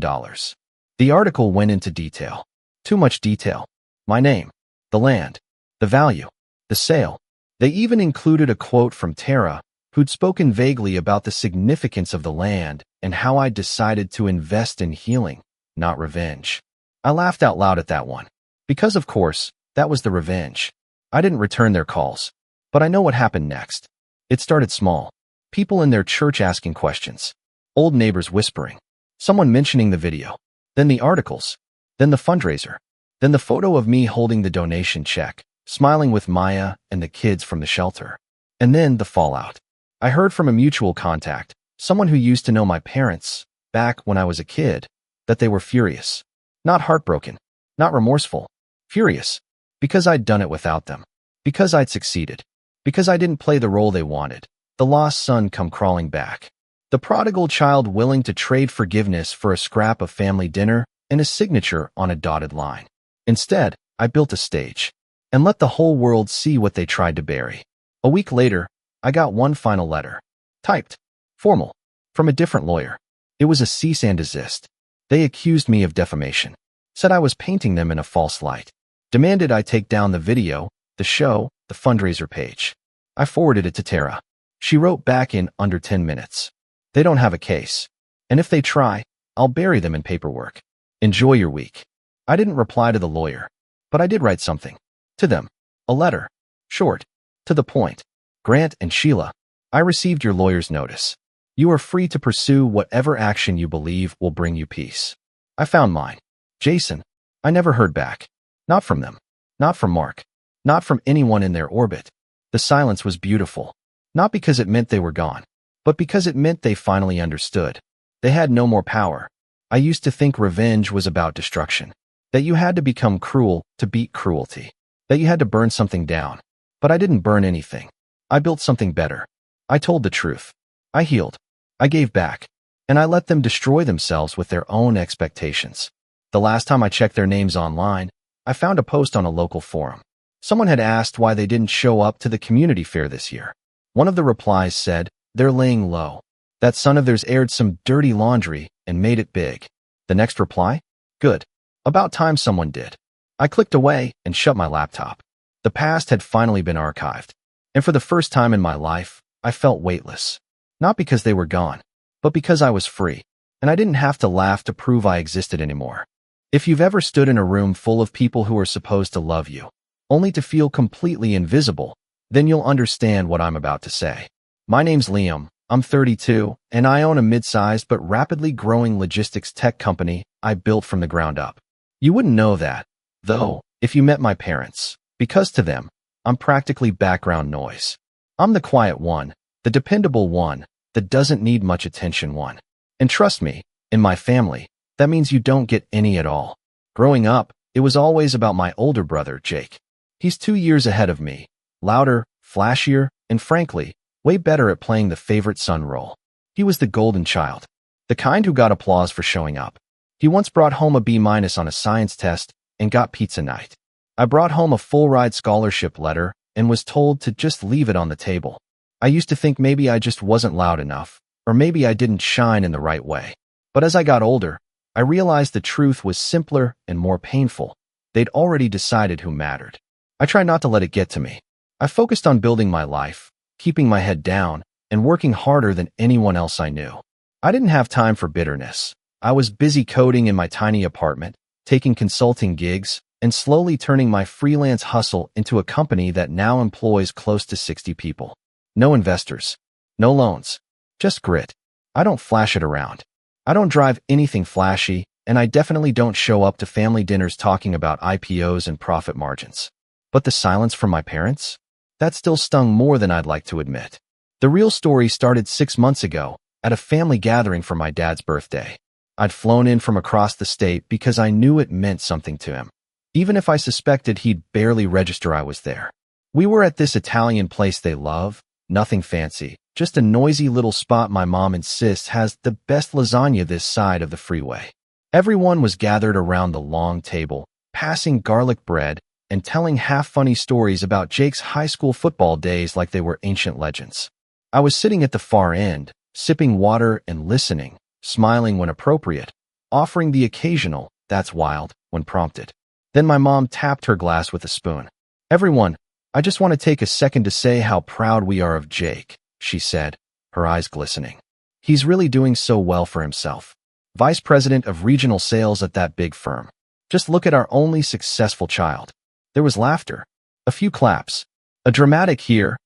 The article went into detail. Too much detail. My name, the land, the value, the sale. They even included a quote from Tara, who'd spoken vaguely about the significance of the land and how I decided to invest in healing, not revenge. I laughed out loud at that one. Because, of course, that was the revenge. I didn't return their calls. But I know what happened next. It started small. People in their church asking questions. Old neighbors whispering. Someone mentioning the video. Then the articles. Then the fundraiser. Then the photo of me holding the donation check, smiling with Maya and the kids from the shelter. And then the fallout. I heard from a mutual contact, someone who used to know my parents, back when I was a kid, that they were furious. Not heartbroken. Not remorseful. Furious. Because I'd done it without them. Because I'd succeeded. Because I didn't play the role they wanted. The lost son come crawling back. The prodigal child willing to trade forgiveness for a scrap of family dinner and a signature on a dotted line. Instead, I built a stage and let the whole world see what they tried to bury. A week later, I got one final letter. Typed. Formal. From a different lawyer. It was a cease and desist. They accused me of defamation. Said I was painting them in a false light. Demanded I take down the video, the show, the fundraiser page. I forwarded it to Tara. She wrote back in under 10 minutes. They don't have a case. And if they try, I'll bury them in paperwork. Enjoy your week. I didn't reply to the lawyer, but I did write something. To them. A letter. Short. To the point. Grant and Sheila, I received your lawyer's notice. You are free to pursue whatever action you believe will bring you peace. I found mine. Jason. I never heard back. Not from them. Not from Mark. Not from anyone in their orbit. The silence was beautiful. Not because it meant they were gone, but because it meant they finally understood. They had no more power. I used to think revenge was about destruction. That you had to become cruel to beat cruelty. That you had to burn something down. But I didn't burn anything. I built something better. I told the truth. I healed. I gave back. And I let them destroy themselves with their own expectations. The last time I checked their names online, I found a post on a local forum. Someone had asked why they didn't show up to the community fair this year. One of the replies said, they're laying low. That son of theirs aired some dirty laundry and made it big. The next reply? Good. About time someone did. I clicked away and shut my laptop. The past had finally been archived. And for the first time in my life, I felt weightless. Not because they were gone, but because I was free. And I didn't have to laugh to prove I existed anymore. If you've ever stood in a room full of people who are supposed to love you, only to feel completely invisible, then you'll understand what I'm about to say. My name's Liam, I'm 32, and I own a mid-sized but rapidly growing logistics tech company I built from the ground up. You wouldn't know that, though, if you met my parents, because to them, I'm practically background noise. I'm the quiet one, the dependable one, that doesn't need much attention one. And trust me, in my family, that means you don't get any at all. Growing up, it was always about my older brother, Jake. He's 2 years ahead of me. Louder, flashier, and frankly, way better at playing the favorite son role. He was the golden child, the kind who got applause for showing up. He once brought home a B- on a science test and got pizza night. I brought home a full-ride scholarship letter and was told to just leave it on the table. I used to think maybe I just wasn't loud enough, or maybe I didn't shine in the right way. But as I got older, I realized the truth was simpler and more painful. They'd already decided who mattered. I tried not to let it get to me. I focused on building my life, keeping my head down, and working harder than anyone else I knew. I didn't have time for bitterness. I was busy coding in my tiny apartment, taking consulting gigs, and slowly turning my freelance hustle into a company that now employs close to 60 people. No investors. No loans. Just grit. I don't flash it around. I don't drive anything flashy, and I definitely don't show up to family dinners talking about IPOs and profit margins. But the silence from my parents? That still stung more than I'd like to admit. The real story started 6 months ago, at a family gathering for my dad's birthday. I'd flown in from across the state because I knew it meant something to him, even if I suspected he'd barely register I was there. We were at this Italian place they love, nothing fancy, Just a noisy little spot my mom insists has the best lasagna this side of the freeway. Everyone was gathered around the long table, passing garlic bread and telling half-funny stories about Jake's high school football days like they were ancient legends. I was sitting at the far end, sipping water and listening, smiling when appropriate, offering the occasional, "That's wild," when prompted. Then my mom tapped her glass with a spoon. "Everyone, I just want to take a second to say how proud we are of Jake," she said, her eyes glistening. "He's really doing so well for himself. Vice president of regional sales at that big firm. Just look at our only successful child." There was laughter, a few claps, a dramatic here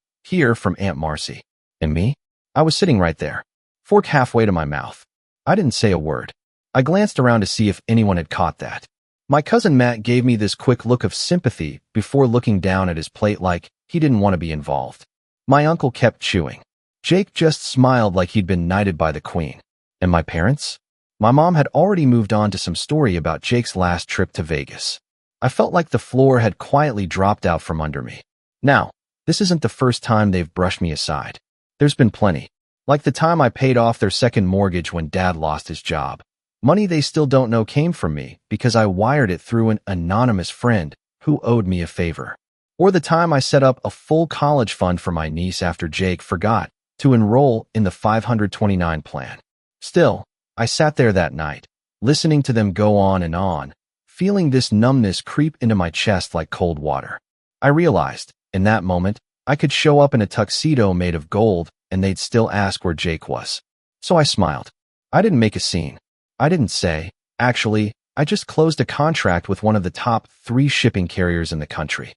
from Aunt Marcy. And me? I was sitting right there, fork halfway to my mouth. I didn't say a word. I glanced around to see if anyone had caught that. My cousin Matt gave me this quick look of sympathy before looking down at his plate like he didn't want to be involved. My uncle kept chewing. Jake just smiled like he'd been knighted by the queen. And my parents? My mom had already moved on to some story about Jake's last trip to Vegas. I felt like the floor had quietly dropped out from under me. Now, this isn't the first time they've brushed me aside. There's been plenty. Like the time I paid off their second mortgage when Dad lost his job. Money they still don't know came from me because I wired it through an anonymous friend who owed me a favor. Or the time I set up a full college fund for my niece after Jake forgot to enroll in the 529 plan. Still, I sat there that night, listening to them go on, feeling this numbness creep into my chest like cold water. I realized, in that moment, I could show up in a tuxedo made of gold and they'd still ask where Jake was. So I smiled. I didn't make a scene. I didn't say, "Actually, I just closed a contract with one of the top 3 shipping carriers in the country."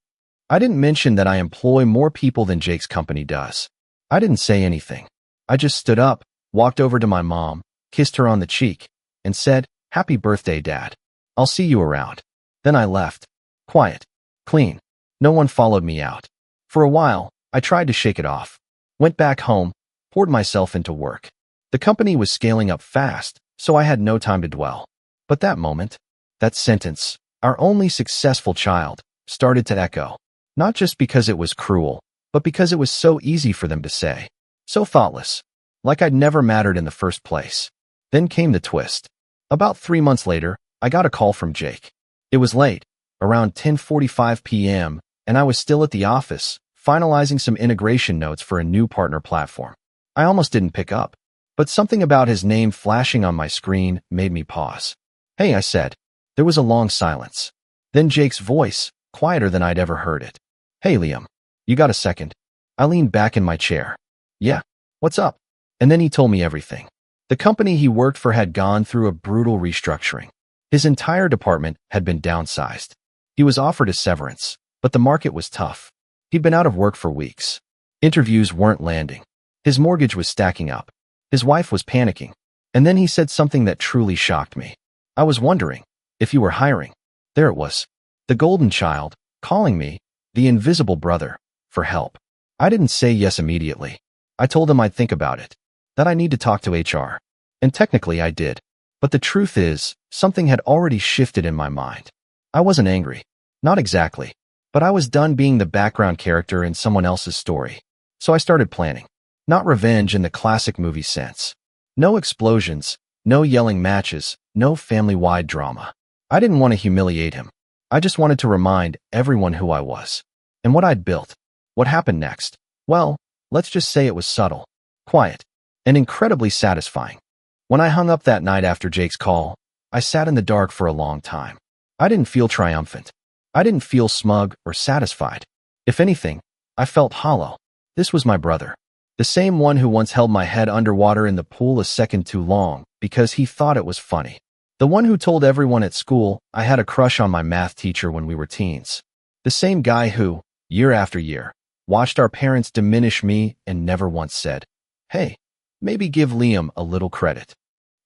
I didn't mention that I employ more people than Jake's company does. I didn't say anything. I just stood up, walked over to my mom, kissed her on the cheek, and said, "Happy birthday, Dad. I'll see you around." Then I left. Quiet. Clean. No one followed me out. For a while, I tried to shake it off. Went back home, poured myself into work. The company was scaling up fast, so I had no time to dwell. But that moment, that sentence, "our only successful child," started to echo. Not just because it was cruel, but because it was so easy for them to say. So thoughtless. Like I'd never mattered in the first place. Then came the twist. About 3 months later, I got a call from Jake. It was late, around 10:45 p.m., and I was still at the office, finalizing some integration notes for a new partner platform. I almost didn't pick up, but something about his name flashing on my screen made me pause. "Hey," I said. There was a long silence. Then Jake's voice, quieter than I'd ever heard it. "Hey, Liam, you got a second?" I leaned back in my chair. "Yeah, what's up?" And then he told me everything. The company he worked for had gone through a brutal restructuring. His entire department had been downsized. He was offered a severance, but the market was tough. He'd been out of work for weeks. Interviews weren't landing. His mortgage was stacking up. His wife was panicking. And then he said something that truly shocked me. "I was wondering if you were hiring." There it was. The golden child, calling me, the invisible brother, for help. I didn't say yes immediately. I told him I'd think about it, that I need to talk to HR. And technically I did. But the truth is, something had already shifted in my mind. I wasn't angry. Not exactly. But I was done being the background character in someone else's story. So I started planning. Not revenge in the classic movie sense. No explosions, no yelling matches, no family-wide drama. I didn't want to humiliate him. I just wanted to remind everyone who I was. And what I'd built. What happened next? Well, let's just say it was subtle, quiet, and incredibly satisfying. When I hung up that night after Jake's call, I sat in the dark for a long time. I didn't feel triumphant. I didn't feel smug or satisfied. If anything, I felt hollow. This was my brother. The same one who once held my head underwater in the pool a second too long because he thought it was funny. The one who told everyone at school I had a crush on my math teacher when we were teens. The same guy who, year after year, watched our parents diminish me and never once said, "Hey, maybe give Liam a little credit."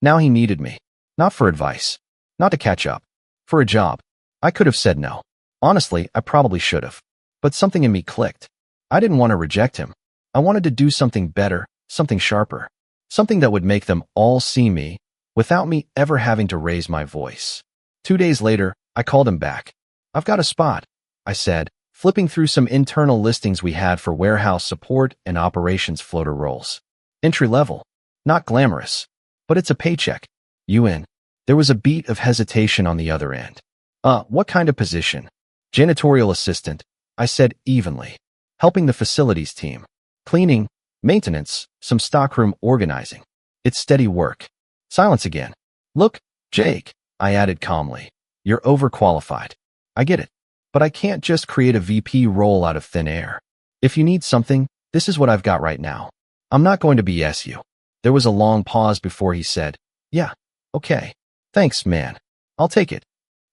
Now he needed me. Not for advice. Not to catch up. For a job. I could have said no. Honestly, I probably should have. But something in me clicked. I didn't want to reject him. I wanted to do something better, something sharper. Something that would make them all see me, without me ever having to raise my voice. 2 days later, I called him back. "I've got a spot," I said, flipping through some internal listings we had for warehouse support and operations floater roles. Entry level. Not glamorous. But it's a paycheck. You in. There was a beat of hesitation on the other end. What kind of position? Janitorial assistant, I said evenly. Helping the facilities team. Cleaning, maintenance, some stockroom organizing. It's steady work. Silence again. Look, Jake, I added calmly. You're overqualified. I get it. But I can't just create a VP role out of thin air. If you need something, this is what I've got right now. I'm not going to BS you. There was a long pause before he said, yeah, okay. Thanks, man. I'll take it.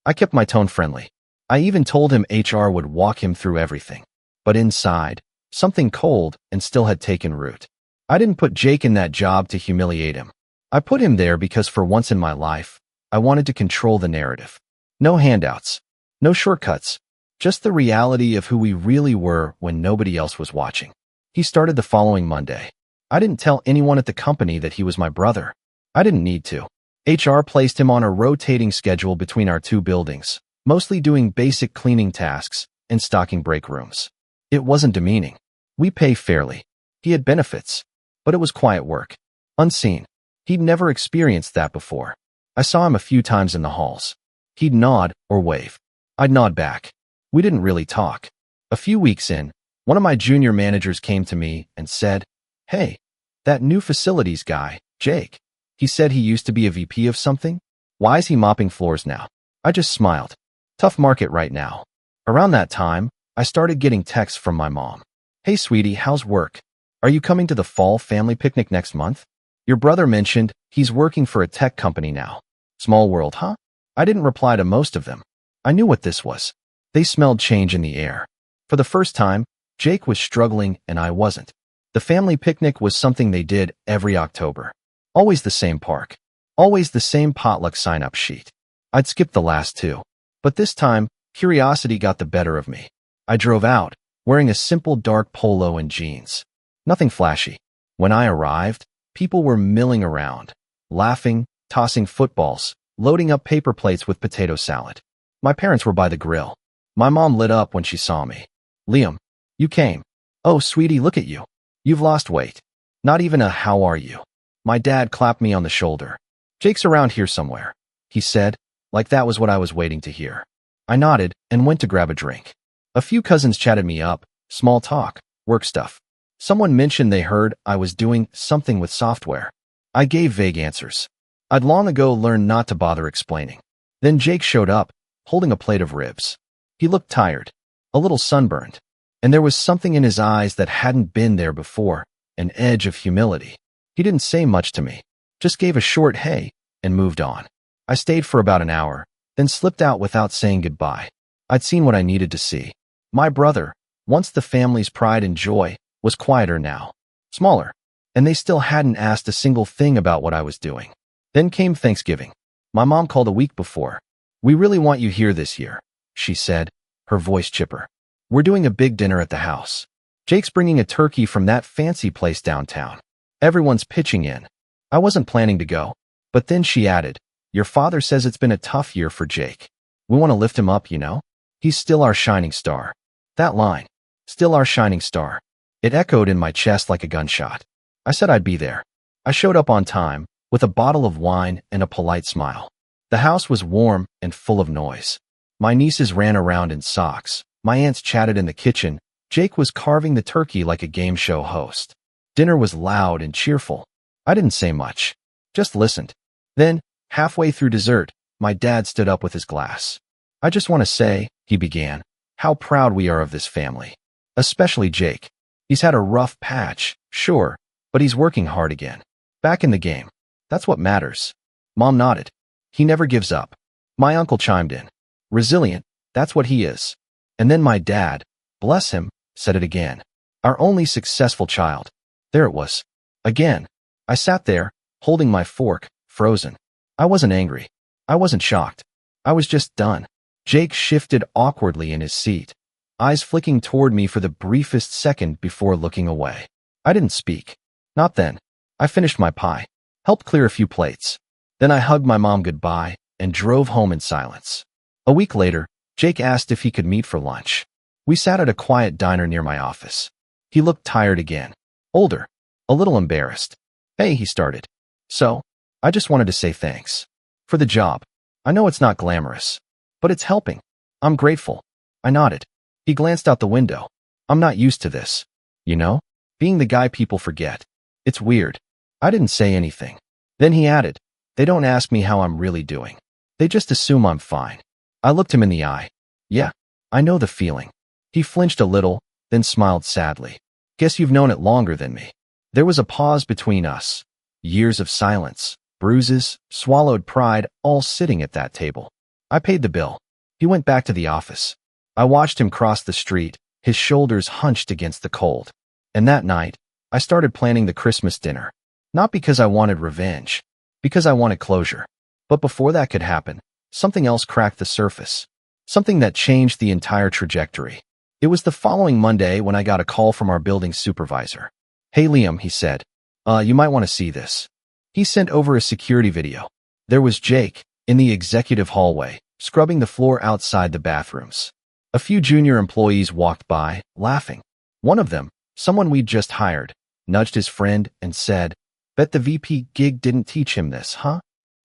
I kept my tone friendly. I even told him HR would walk him through everything. But inside, something cold and still had taken root. I didn't put Jake in that job to humiliate him. I put him there because for once in my life, I wanted to control the narrative. No handouts. No shortcuts. Just the reality of who we really were when nobody else was watching. He started the following Monday. I didn't tell anyone at the company that he was my brother. I didn't need to. HR placed him on a rotating schedule between our two buildings, mostly doing basic cleaning tasks and stocking break rooms. It wasn't demeaning. We pay fairly. He had benefits, but it was quiet work. Unseen. He'd never experienced that before. I saw him a few times in the halls. He'd nod or wave. I'd nod back. We didn't really talk. A few weeks in, one of my junior managers came to me and said, hey, that new facilities guy, Jake, he said he used to be a VP of something? Why is he mopping floors now? I just smiled. Tough market right now. Around that time, I started getting texts from my mom. Hey, sweetie, how's work? Are you coming to the fall family picnic next month? Your brother mentioned he's working for a tech company now. Small world, huh? I didn't reply to most of them. I knew what this was. They smelled change in the air. For the first time, Jake was struggling and I wasn't. The family picnic was something they did every October. Always the same park. Always the same potluck sign-up sheet. I'd skipped the last two. But this time, curiosity got the better of me. I drove out, wearing a simple dark polo and jeans. Nothing flashy. When I arrived, people were milling around, laughing, tossing footballs, loading up paper plates with potato salad. My parents were by the grill. My mom lit up when she saw me. Liam, you came. Oh, sweetie, look at you. You've lost weight. Not even a how are you. My dad clapped me on the shoulder. Jake's around here somewhere, he said, like that was what I was waiting to hear. I nodded and went to grab a drink. A few cousins chatted me up, small talk, work stuff. Someone mentioned they heard I was doing something with software. I gave vague answers. I'd long ago learned not to bother explaining. Then Jake showed up, holding a plate of ribs. He looked tired, a little sunburned, and there was something in his eyes that hadn't been there before, an edge of humility. He didn't say much to me, just gave a short hey and moved on. I stayed for about an hour, then slipped out without saying goodbye. I'd seen what I needed to see. My brother, once the family's pride and joy, was quieter now, smaller, and they still hadn't asked a single thing about what I was doing. Then came Thanksgiving. My mom called a week before. We really want you here this year, she said, her voice chipper. We're doing a big dinner at the house. Jake's bringing a turkey from that fancy place downtown. Everyone's pitching in. I wasn't planning to go, but then she added, your father says it's been a tough year for Jake. We want to lift him up, you know? He's still our shining star. That line, still our shining star. It echoed in my chest like a gunshot. I said I'd be there. I showed up on time, with a bottle of wine and a polite smile. The house was warm and full of noise. My nieces ran around in socks. My aunts chatted in the kitchen. Jake was carving the turkey like a game show host. Dinner was loud and cheerful. I didn't say much, just listened. Then, halfway through dessert, my dad stood up with his glass. I just want to say, he began, how proud we are of this family. Especially Jake. He's had a rough patch, sure, but he's working hard again. Back in the game. That's what matters. Mom nodded. He never gives up. My uncle chimed in. Resilient, that's what he is. And then my dad, bless him, said it again. Our only successful child. There it was. Again. I sat there, holding my fork, frozen. I wasn't angry. I wasn't shocked. I was just done. Jake shifted awkwardly in his seat, eyes flicking toward me for the briefest second before looking away. I didn't speak. Not then. I finished my pie, helped clear a few plates. Then I hugged my mom goodbye and drove home in silence. A week later, Jake asked if he could meet for lunch. We sat at a quiet diner near my office. He looked tired again. Older. A little embarrassed. Hey, he started. So, I just wanted to say thanks. For the job. I know it's not glamorous. But it's helping. I'm grateful. I nodded. He glanced out the window. I'm not used to this. You know? Being the guy people forget. It's weird. I didn't say anything. Then he added, they don't ask me how I'm really doing. They just assume I'm fine. I looked him in the eye. Yeah, I know the feeling. He flinched a little, then smiled sadly. Guess you've known it longer than me. There was a pause between us. Years of silence, bruises, swallowed pride, all sitting at that table. I paid the bill. He went back to the office. I watched him cross the street, his shoulders hunched against the cold. And that night, I started planning the Christmas dinner. Not because I wanted revenge, because I wanted closure. But before that could happen, something else cracked the surface. Something that changed the entire trajectory. It was the following Monday when I got a call from our building supervisor. Hey Liam, he said. You might want to see this. He sent over a security video. There was Jake, in the executive hallway, scrubbing the floor outside the bathrooms. A few junior employees walked by, laughing. One of them, someone we'd just hired, nudged his friend and said, Bet the VP gig didn't teach him this, huh?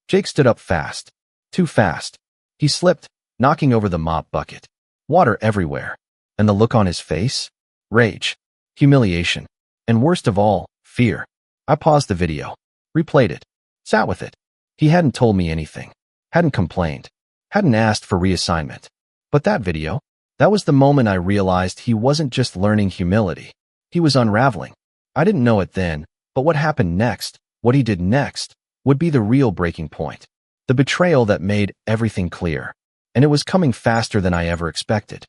Jake stood up fast. Too fast. He slipped, knocking over the mop bucket. Water everywhere. And the look on his face? Rage. Humiliation. And worst of all, fear. I paused the video. Replayed it. Sat with it. He hadn't told me anything. Hadn't complained. Hadn't asked for reassignment. But that video, that was the moment I realized he wasn't just learning humility. He was unraveling. I didn't know it then, but what happened next, what he did next, would be the real breaking point. The betrayal that made everything clear. And it was coming faster than I ever expected.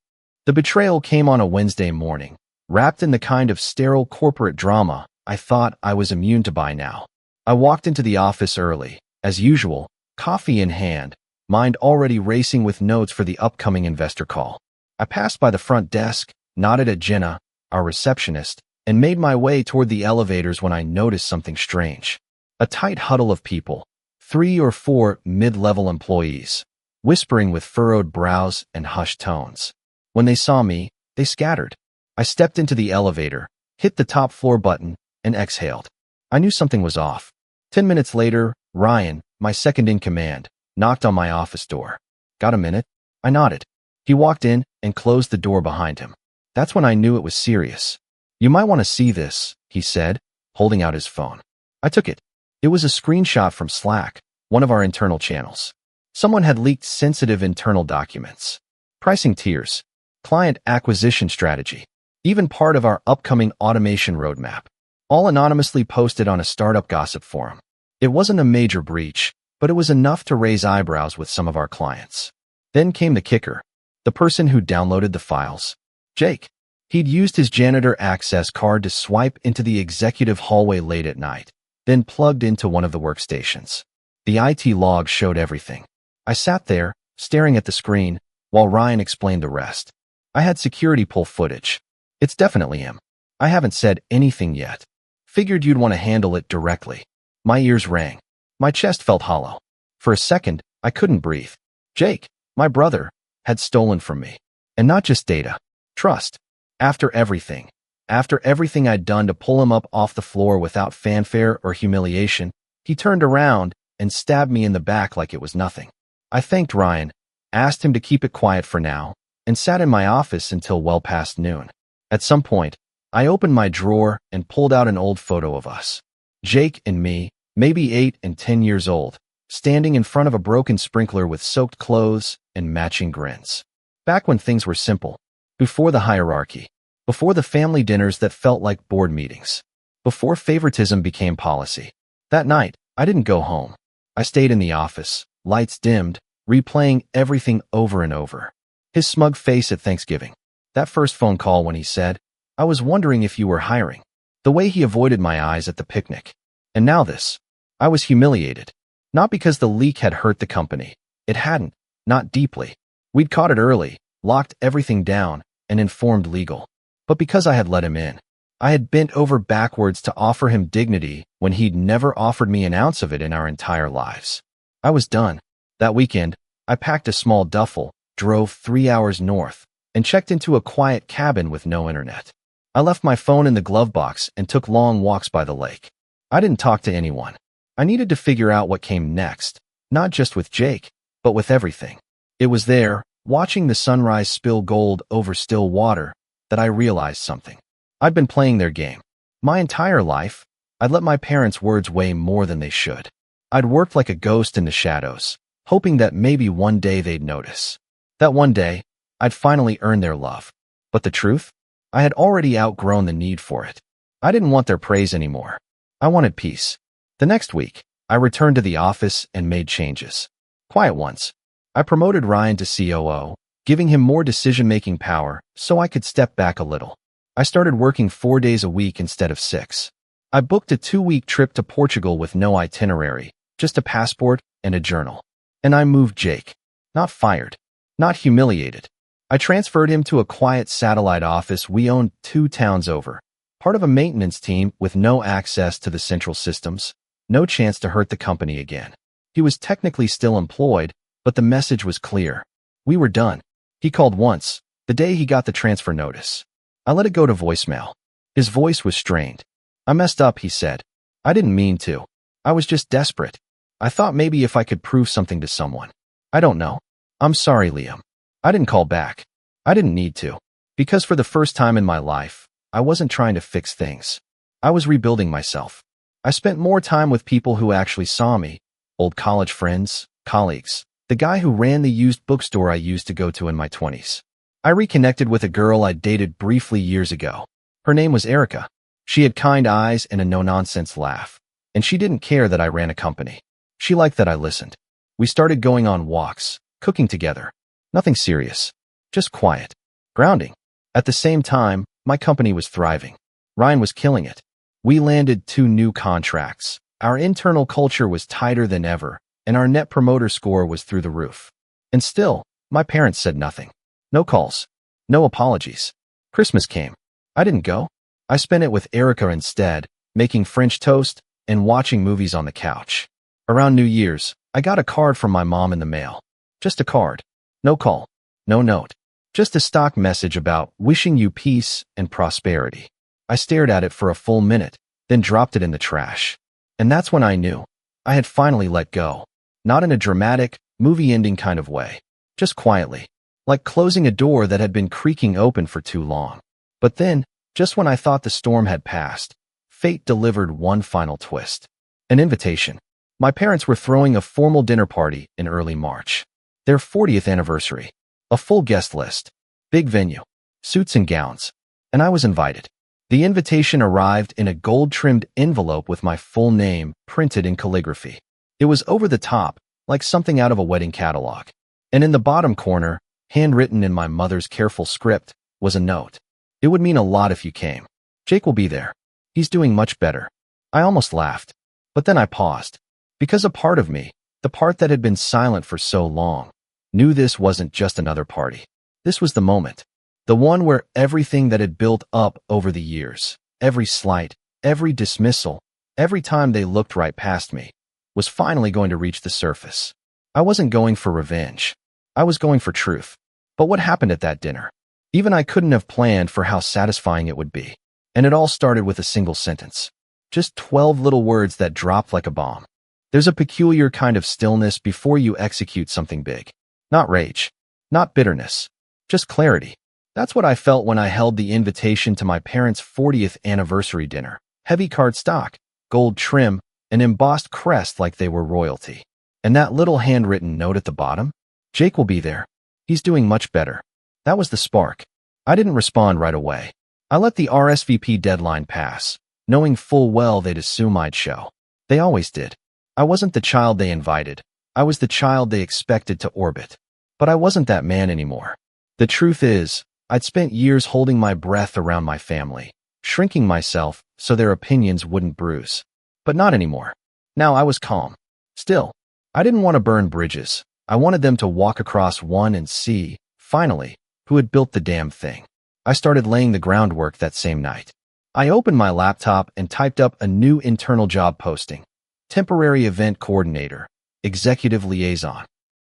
The betrayal came on a Wednesday morning, wrapped in the kind of sterile corporate drama I thought I was immune to by now. I walked into the office early, as usual, coffee in hand, mind already racing with notes for the upcoming investor call. I passed by the front desk, nodded at Jenna, our receptionist, and made my way toward the elevators when I noticed something strange. A tight huddle of people, 3 or 4 mid-level employees, whispering with furrowed brows and hushed tones. When they saw me, they scattered. I stepped into the elevator, hit the top floor button, and exhaled. I knew something was off. 10 minutes later, Ryan, my second in command, knocked on my office door. Got a minute? I nodded. He walked in and closed the door behind him. That's when I knew it was serious. You might want to see this, he said, holding out his phone. I took it. It was a screenshot from Slack, one of our internal channels. Someone had leaked sensitive internal documents. Pricing tiers, client acquisition strategy, even part of our upcoming automation roadmap, all anonymously posted on a startup gossip forum. It wasn't a major breach, but it was enough to raise eyebrows with some of our clients. Then came the kicker. The person who downloaded the files. Jake. He'd used his janitor access card to swipe into the executive hallway late at night, then plugged into one of the workstations. The IT log showed everything. I sat there, staring at the screen, while Ryan explained the rest. I had security pull footage. It's definitely him. I haven't said anything yet. Figured you'd want to handle it directly. My ears rang. My chest felt hollow. For a second, I couldn't breathe. Jake, my brother, had stolen from me. And not just data. Trust. After everything I'd done to pull him up off the floor without fanfare or humiliation, he turned around and stabbed me in the back like it was nothing. I thanked Ryan, asked him to keep it quiet for now, and sat in my office until well past noon. At some point, I opened my drawer and pulled out an old photo of us. Jake and me, maybe 8 and 10 years old, standing in front of a broken sprinkler with soaked clothes and matching grins. Back when things were simple. Before the hierarchy. Before the family dinners that felt like board meetings. Before favoritism became policy. That night, I didn't go home. I stayed in the office, lights dimmed, replaying everything over and over. His smug face at Thanksgiving. That first phone call when he said, I was wondering if you were hiring. The way he avoided my eyes at the picnic. And now this. I was humiliated. Not because the leak had hurt the company. It hadn't. Not deeply. We'd caught it early, locked everything down, and informed legal. But because I had let him in. I had bent over backwards to offer him dignity when he'd never offered me an ounce of it in our entire lives. I was done. That weekend, I packed a small duffel, drove 3 hours north, and checked into a quiet cabin with no internet. I left my phone in the glove box and took long walks by the lake. I didn't talk to anyone. I needed to figure out what came next, not just with Jake, but with everything. It was there, watching the sunrise spill gold over still water, that I realized something. I'd been playing their game. My entire life, I'd let my parents' words weigh more than they should. I'd worked like a ghost in the shadows, hoping that maybe one day they'd notice. That one day, I'd finally earn their love. But the truth? I had already outgrown the need for it. I didn't want their praise anymore. I wanted peace. The next week, I returned to the office and made changes. Quiet ones. I promoted Ryan to COO, giving him more decision-making power so I could step back a little. I started working 4 days a week instead of 6. I booked a 2-week trip to Portugal with no itinerary, just a passport and a journal. And I moved Jake. Not fired. Not humiliated. I transferred him to a quiet satellite office we owned 2 towns over, part of a maintenance team with no access to the central systems, no chance to hurt the company again. He was technically still employed, but the message was clear. We were done. He called once, the day he got the transfer notice. I let it go to voicemail. His voice was strained. I messed up, he said. I didn't mean to. I was just desperate. I thought maybe if I could prove something to someone. I don't know. I'm sorry, Liam. I didn't call back. I didn't need to. Because for the first time in my life, I wasn't trying to fix things. I was rebuilding myself. I spent more time with people who actually saw me. Old college friends, colleagues. The guy who ran the used bookstore I used to go to in my 20s. I reconnected with a girl I dated briefly years ago. Her name was Erica. She had kind eyes and a no-nonsense laugh. And she didn't care that I ran a company. She liked that I listened. We started going on walks, cooking together. Nothing serious. Just quiet. Grounding. At the same time, my company was thriving. Ryan was killing it. We landed 2 new contracts. Our internal culture was tighter than ever, and our net promoter score was through the roof. And still, my parents said nothing. No calls. No apologies. Christmas came. I didn't go. I spent it with Erica instead, making French toast and watching movies on the couch. Around New Year's, I got a card from my mom in the mail. Just a card. No call. No note. Just a stock message about wishing you peace and prosperity. I stared at it for a full minute, then dropped it in the trash. And that's when I knew. I had finally let go. Not in a dramatic, movie-ending kind of way. Just quietly. Like closing a door that had been creaking open for too long. But then, just when I thought the storm had passed, fate delivered one final twist. An invitation. My parents were throwing a formal dinner party in early March. Their 40th anniversary. A full guest list. Big venue. Suits and gowns. And I was invited. The invitation arrived in a gold-trimmed envelope with my full name printed in calligraphy. It was over the top, like something out of a wedding catalog. And in the bottom corner, handwritten in my mother's careful script, was a note. It would mean a lot if you came. Jake will be there. He's doing much better. I almost laughed. But then I paused. Because a part of me, the part that had been silent for so long, knew this wasn't just another party. This was the moment. The one where everything that had built up over the years, every slight, every dismissal, every time they looked right past me, was finally going to reach the surface. I wasn't going for revenge. I was going for truth. But what happened at that dinner? Even I couldn't have planned for how satisfying it would be. And it all started with a single sentence. Just 12 little words that dropped like a bomb. There's a peculiar kind of stillness before you execute something big. Not rage. Not bitterness. Just clarity. That's what I felt when I held the invitation to my parents' 40th anniversary dinner. Heavy cardstock, gold trim, an embossed crest like they were royalty. And that little handwritten note at the bottom? Jake will be there. He's doing much better. That was the spark. I didn't respond right away. I let the RSVP deadline pass, knowing full well they'd assume I'd show. They always did. I wasn't the child they invited. I was the child they expected to orbit. But I wasn't that man anymore. The truth is, I'd spent years holding my breath around my family, shrinking myself so their opinions wouldn't bruise. But not anymore. Now I was calm. Still, I didn't want to burn bridges. I wanted them to walk across one and see, finally, who had built the damn thing. I started laying the groundwork that same night. I opened my laptop and typed up a new internal job posting. Temporary event coordinator, executive liaison.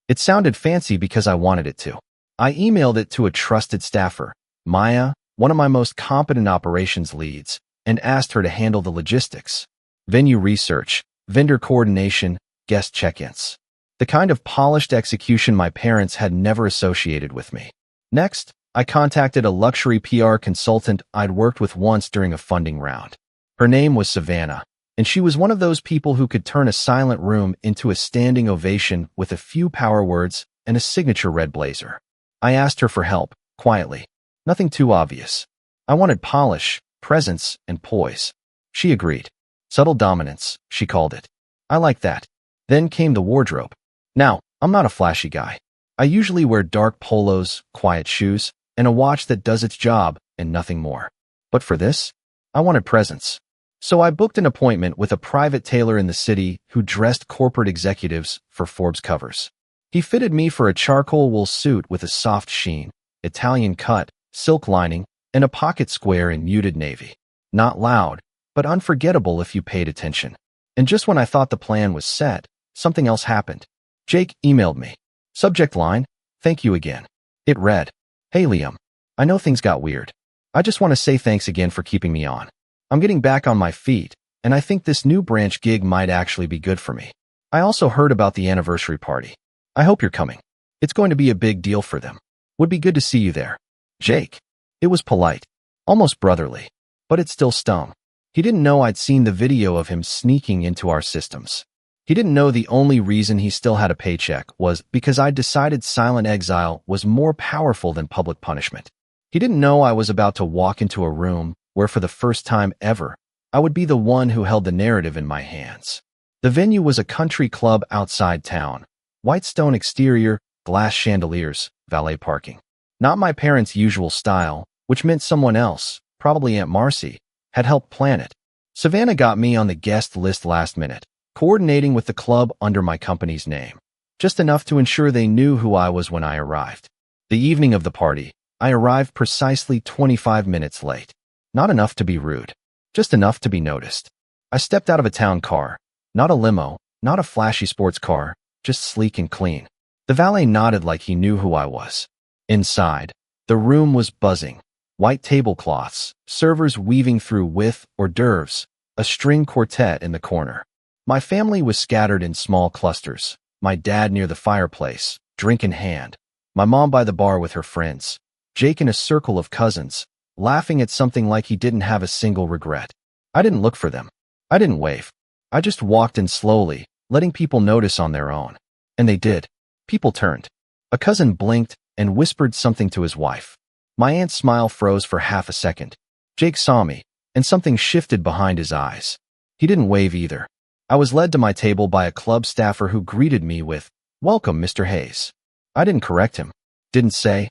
It sounded fancy because I wanted it to. I emailed it to a trusted staffer, Maya, one of my most competent operations leads, and asked her to handle the logistics. Venue research, vendor coordination, guest check-ins. The kind of polished execution my parents had never associated with me. Next, I contacted a luxury PR consultant I'd worked with once during a funding round. Her name was Savannah, and she was one of those people who could turn a silent room into a standing ovation with a few power words and a signature red blazer. I asked her for help, quietly. Nothing too obvious. I wanted polish, presence, and poise. She agreed. Subtle dominance, she called it. I liked that. Then came the wardrobe. Now, I'm not a flashy guy. I usually wear dark polos, quiet shoes, and a watch that does its job and nothing more. But for this, I wanted presence. So I booked an appointment with a private tailor in the city who dressed corporate executives for Forbes covers. He fitted me for a charcoal wool suit with a soft sheen, Italian cut, silk lining, and a pocket square in muted navy. Not loud, but unforgettable if you paid attention. And just when I thought the plan was set, something else happened. Jake emailed me. Subject line, thank you again. It read, Hey Liam, I know things got weird. I just want to say thanks again for keeping me on. I'm getting back on my feet, and I think this new branch gig might actually be good for me. I also heard about the anniversary party. I hope you're coming. It's going to be a big deal for them. Would be good to see you there. Jake. It was polite, almost brotherly, but it still stung. He didn't know I'd seen the video of him sneaking into our systems. He didn't know the only reason he still had a paycheck was because I'd decided silent exile was more powerful than public punishment. He didn't know I was about to walk into a room where for the first time ever, I would be the one who held the narrative in my hands. The venue was a country club outside town. White stone exterior, glass chandeliers, valet parking. Not my parents' usual style, which meant someone else, probably Aunt Marcy, had helped plan it. Savannah got me on the guest list last minute, coordinating with the club under my company's name, just enough to ensure they knew who I was when I arrived. The evening of the party, I arrived precisely 25 minutes late. Not enough to be rude, just enough to be noticed. I stepped out of a town car, not a limo, not a flashy sports car, just sleek and clean. The valet nodded like he knew who I was. Inside, the room was buzzing. White tablecloths, servers weaving through with hors d'oeuvres, a string quartet in the corner. My family was scattered in small clusters. My dad near the fireplace, drink in hand. My mom by the bar with her friends. Jake in a circle of cousins, laughing at something like he didn't have a single regret. I didn't look for them. I didn't wave. I just walked in slowly, letting people notice on their own. And they did. People turned. A cousin blinked and whispered something to his wife. My aunt's smile froze for half a second. Jake saw me, and something shifted behind his eyes. He didn't wave either. I was led to my table by a club staffer who greeted me with, Welcome, Mr. Hayes. I didn't correct him. Didn't say,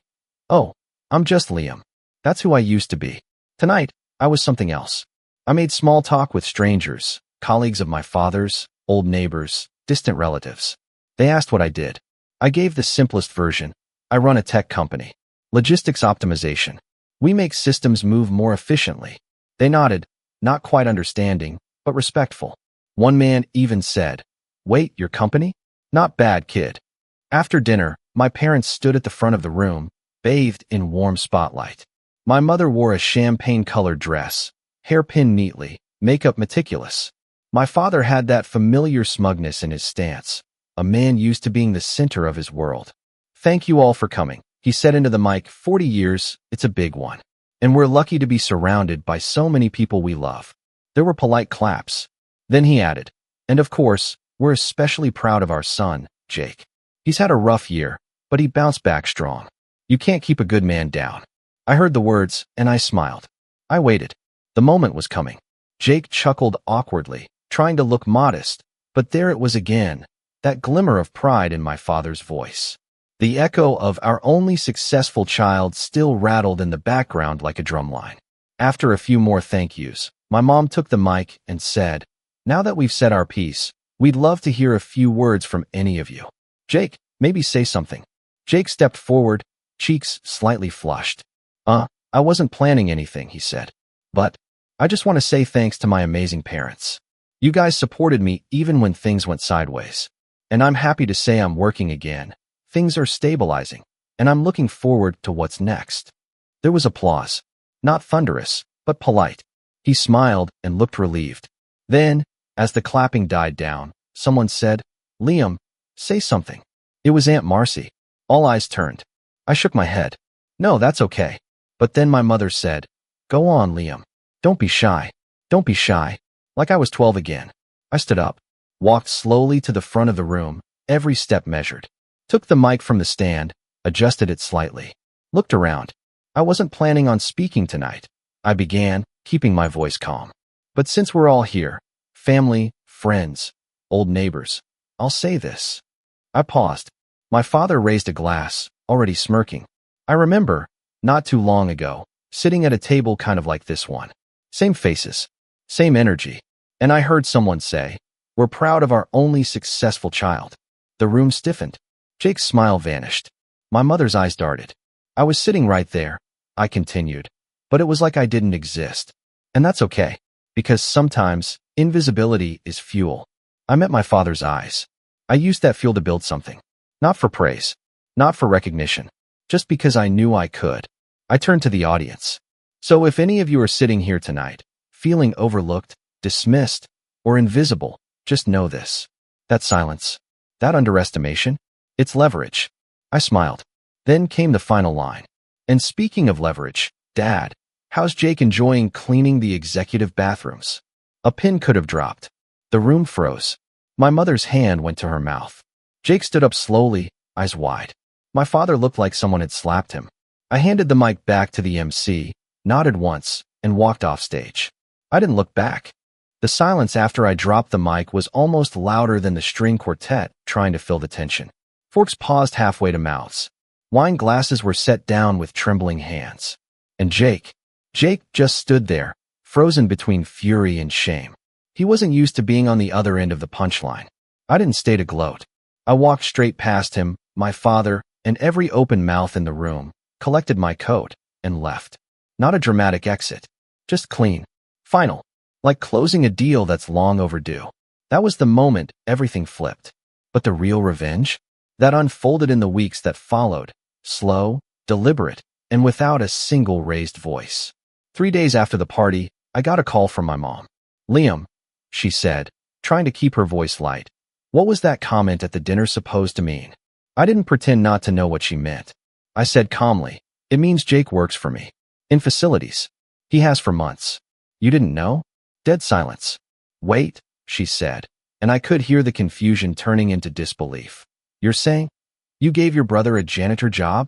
Oh, I'm just Liam. That's who I used to be. Tonight, I was something else. I made small talk with strangers, colleagues of my father's, old neighbors, distant relatives. They asked what I did. I gave the simplest version. I run a tech company. Logistics optimization. We make systems move more efficiently. They nodded, not quite understanding, but respectful. One man even said, Wait, your company? Not bad, kid. After dinner, my parents stood at the front of the room, bathed in warm spotlight. My mother wore a champagne-colored dress, hair pinned neatly, makeup meticulous. My father had that familiar smugness in his stance, a man used to being the center of his world. Thank you all for coming, he said into the mic. 40 years, it's a big one. And we're lucky to be surrounded by so many people we love. There were polite claps. Then he added, And of course, we're especially proud of our son, Jake. He's had a rough year, but he bounced back strong. You can't keep a good man down. I heard the words, and I smiled. I waited. The moment was coming. Jake chuckled awkwardly, trying to look modest, but there it was again, that glimmer of pride in my father's voice. The echo of our only successful child still rattled in the background like a drumline. After a few more thank yous, my mom took the mic and said, Now that we've said our piece, we'd love to hear a few words from any of you. Jake, maybe say something. Jake stepped forward, cheeks slightly flushed. I wasn't planning anything, he said. But I just want to say thanks to my amazing parents. You guys supported me even when things went sideways. And I'm happy to say I'm working again. Things are stabilizing. and I'm looking forward to what's next. There was applause. Not thunderous, but polite. He smiled and looked relieved. Then, as the clapping died down, someone said, "Liam, say something." It was Aunt Marcy. All eyes turned. I shook my head. "No, that's okay." But then my mother said, "Go on, Liam. Don't be shy. Don't be shy." Like I was 12 again. I stood up, walked slowly to the front of the room, every step measured. Took the mic from the stand, adjusted it slightly. Looked around. I wasn't planning on speaking tonight. I began, keeping my voice calm. But since we're all here, family, friends, old neighbors, I'll say this. I paused. My father raised a glass, already smirking. I remember, not too long ago, sitting at a table kind of like this one. Same faces, same energy. And I heard someone say, "We're proud of our only successful child." The room stiffened. Jake's smile vanished. My mother's eyes darted. I was sitting right there, I continued, but it was like I didn't exist. And that's okay, because sometimes invisibility is fuel. I met my father's eyes. I used that fuel to build something. Not for praise, not for recognition, just because I knew I could. I turned to the audience. So if any of you are sitting here tonight, feeling overlooked, dismissed, or invisible, just know this. That silence, that underestimation, it's leverage. I smiled. Then came the final line. And speaking of leverage, Dad, how's Jake enjoying cleaning the executive bathrooms? A pin could have dropped. The room froze. My mother's hand went to her mouth. Jake stood up slowly, eyes wide. My father looked like someone had slapped him. I handed the mic back to the MC, nodded once, and walked off stage. I didn't look back. The silence after I dropped the mic was almost louder than the string quartet trying to fill the tension. Forks paused halfway to mouths. Wine glasses were set down with trembling hands. And Jake just stood there, frozen between fury and shame. He wasn't used to being on the other end of the punchline. I didn't stay to gloat. I walked straight past him, my father, and every open mouth in the room, collected my coat, and left. Not a dramatic exit. Just clean. Final. Like closing a deal that's long overdue. That was the moment everything flipped. But the real revenge? That unfolded in the weeks that followed, slow, deliberate, and without a single raised voice. 3 days after the party, I got a call from my mom. "Liam," she said, trying to keep her voice light. "What was that comment at the dinner supposed to mean?" I didn't pretend not to know what she meant. I said calmly, "It means Jake works for me. In facilities. He has for months." "You didn't know?" Dead silence. "Wait," she said, and I could hear the confusion turning into disbelief. "You're saying you gave your brother a janitor job?"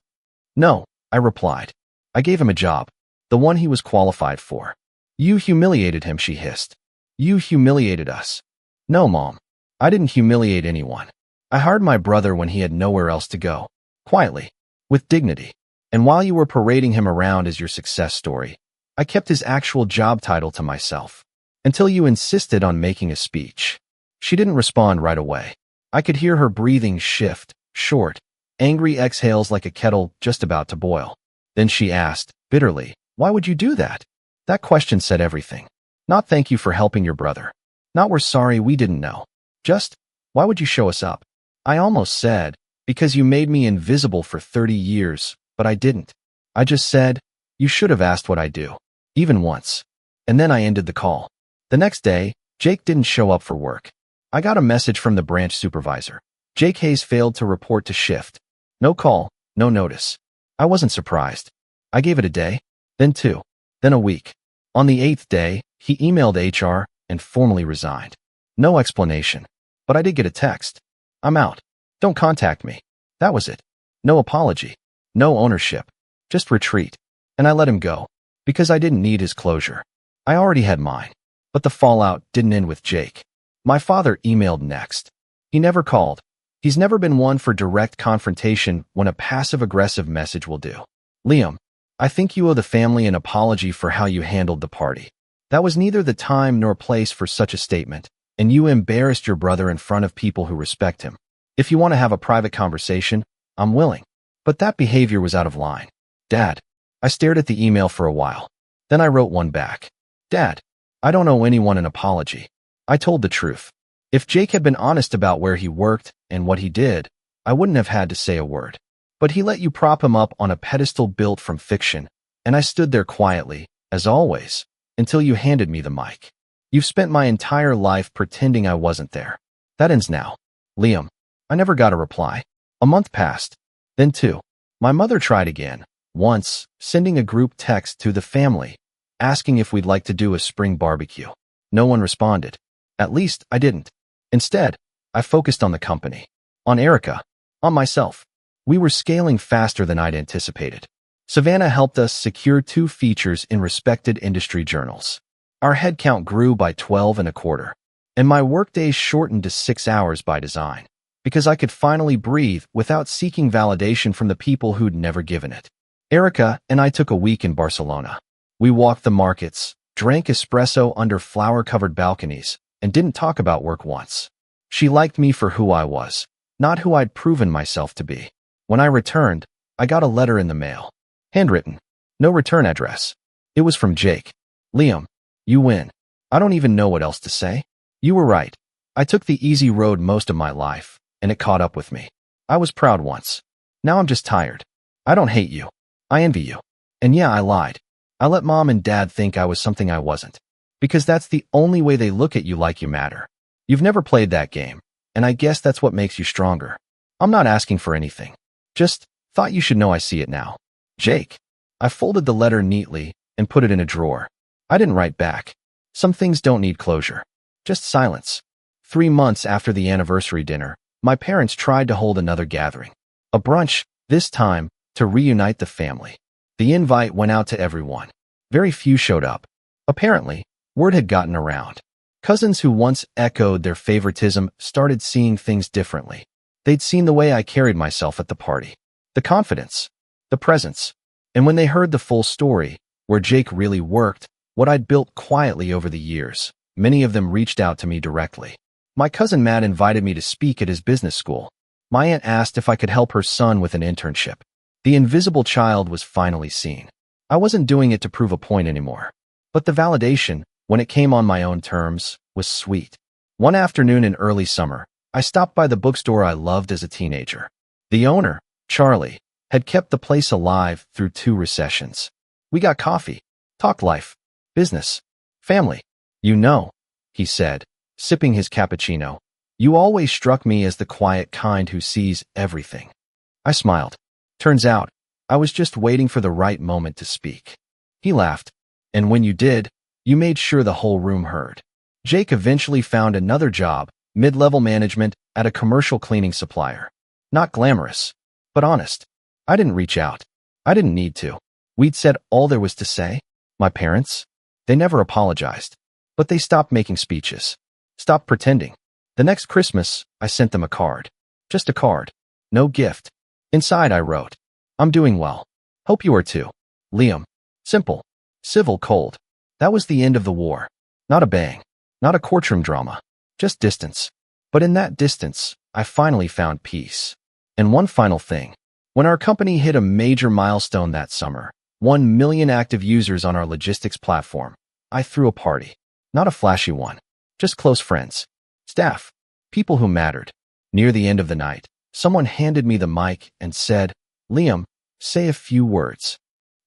"No," I replied. "I gave him a job. The one he was qualified for." "You humiliated him," she hissed. "You humiliated us." "No, Mom. I didn't humiliate anyone. I hired my brother when he had nowhere else to go. Quietly. With dignity. And while you were parading him around as your success story, I kept his actual job title to myself. Until you insisted on making a speech." She didn't respond right away. I could hear her breathing shift, short, angry exhales like a kettle just about to boil. Then she asked, bitterly, "Why would you do that?" That question said everything. Not "thank you for helping your brother." Not "we're sorry we didn't know." Just, "Why would you show us up?" I almost said, "Because you made me invisible for 30 years, but I didn't." I just said, "You should have asked what I do." Even once. And then I ended the call. The next day, Jake didn't show up for work. I got a message from the branch supervisor. Jake Hayes failed to report to shift. No call, no notice. I wasn't surprised. I gave it a day, then 2, then a week. On the 8th day, he emailed HR and formally resigned. No explanation. But I did get a text. "I'm out. Don't contact me." That was it. No apology. No ownership. Just retreat. And I let him go. Because I didn't need his closure. I already had mine. But the fallout didn't end with Jake. My father emailed next. He never called. He's never been one for direct confrontation when a passive-aggressive message will do. "Liam, I think you owe the family an apology for how you handled the party. That was neither the time nor place for such a statement, and you embarrassed your brother in front of people who respect him. If you want to have a private conversation, I'm willing." But that behavior was out of line. "Dad." I stared at the email for a while. Then I wrote one back. "Dad, I don't owe anyone an apology. I told the truth. If Jake had been honest about where he worked and what he did, I wouldn't have had to say a word." But he let you prop him up on a pedestal built from fiction, and I stood there quietly, as always, until you handed me the mic. You've spent my entire life pretending I wasn't there. That ends now. Liam. I never got a reply. A month passed. Then two. My mother tried again, once, sending a group text to the family, asking if we'd like to do a spring barbecue. No one responded. At least, I didn't. Instead, I focused on the company. On Erica. On myself. We were scaling faster than I'd anticipated. Savannah helped us secure 2 features in respected industry journals. Our headcount grew by 12 and a quarter, and my workdays shortened to 6 hours by design, because I could finally breathe without seeking validation from the people who'd never given it. Erica and I took a week in Barcelona. We walked the markets, drank espresso under flower-covered balconies, and didn't talk about work once. She liked me for who I was, not who I'd proven myself to be. When I returned, I got a letter in the mail. Handwritten. No return address. It was from Jake. Liam, you win. I don't even know what else to say. You were right. I took the easy road most of my life, and it caught up with me. I was proud once. Now I'm just tired. I don't hate you. I envy you. And yeah, I lied. I let mom and dad think I was something I wasn't. Because that's the only way they look at you like you matter. You've never played that game, and I guess that's what makes you stronger. I'm not asking for anything. Just thought you should know I see it now. Jake. I folded the letter neatly and put it in a drawer. I didn't write back. Some things don't need closure. Just silence. 3 months after the anniversary dinner, my parents tried to hold another gathering. A brunch, this time, to reunite the family. The invite went out to everyone. Very few showed up. Apparently, word had gotten around. Cousins who once echoed their favoritism started seeing things differently. They'd seen the way I carried myself at the party. The confidence. The presence. And when they heard the full story, where Jake really worked, what I'd built quietly over the years, many of them reached out to me directly. My cousin Matt invited me to speak at his business school. My aunt asked if I could help her son with an internship. The invisible child was finally seen. I wasn't doing it to prove a point anymore. But the validation, when it came on my own terms, was sweet. One afternoon in early summer, I stopped by the bookstore I loved as a teenager. The owner, Charlie, had kept the place alive through 2 recessions. We got coffee, talked life, business, family. You know, he said, sipping his cappuccino, you always struck me as the quiet kind who sees everything. I smiled. Turns out, I was just waiting for the right moment to speak. He laughed. And when you did, you made sure the whole room heard. Jake eventually found another job, mid-level management, at a commercial cleaning supplier. Not glamorous, but honest. I didn't reach out. I didn't need to. We'd said all there was to say. My parents, they never apologized. But they stopped making speeches. Stopped pretending. The next Christmas, I sent them a card. Just a card. No gift. Inside I wrote, I'm doing well. Hope you are too. Liam. Simple. Civil, cold. That was the end of the war. Not a bang. Not a courtroom drama. Just distance. But in that distance, I finally found peace. And one final thing. When our company hit a major milestone that summer, 1 million active users on our logistics platform, I threw a party. Not a flashy one. Just close friends. Staff. People who mattered. Near the end of the night, someone handed me the mic and said, Liam, say a few words.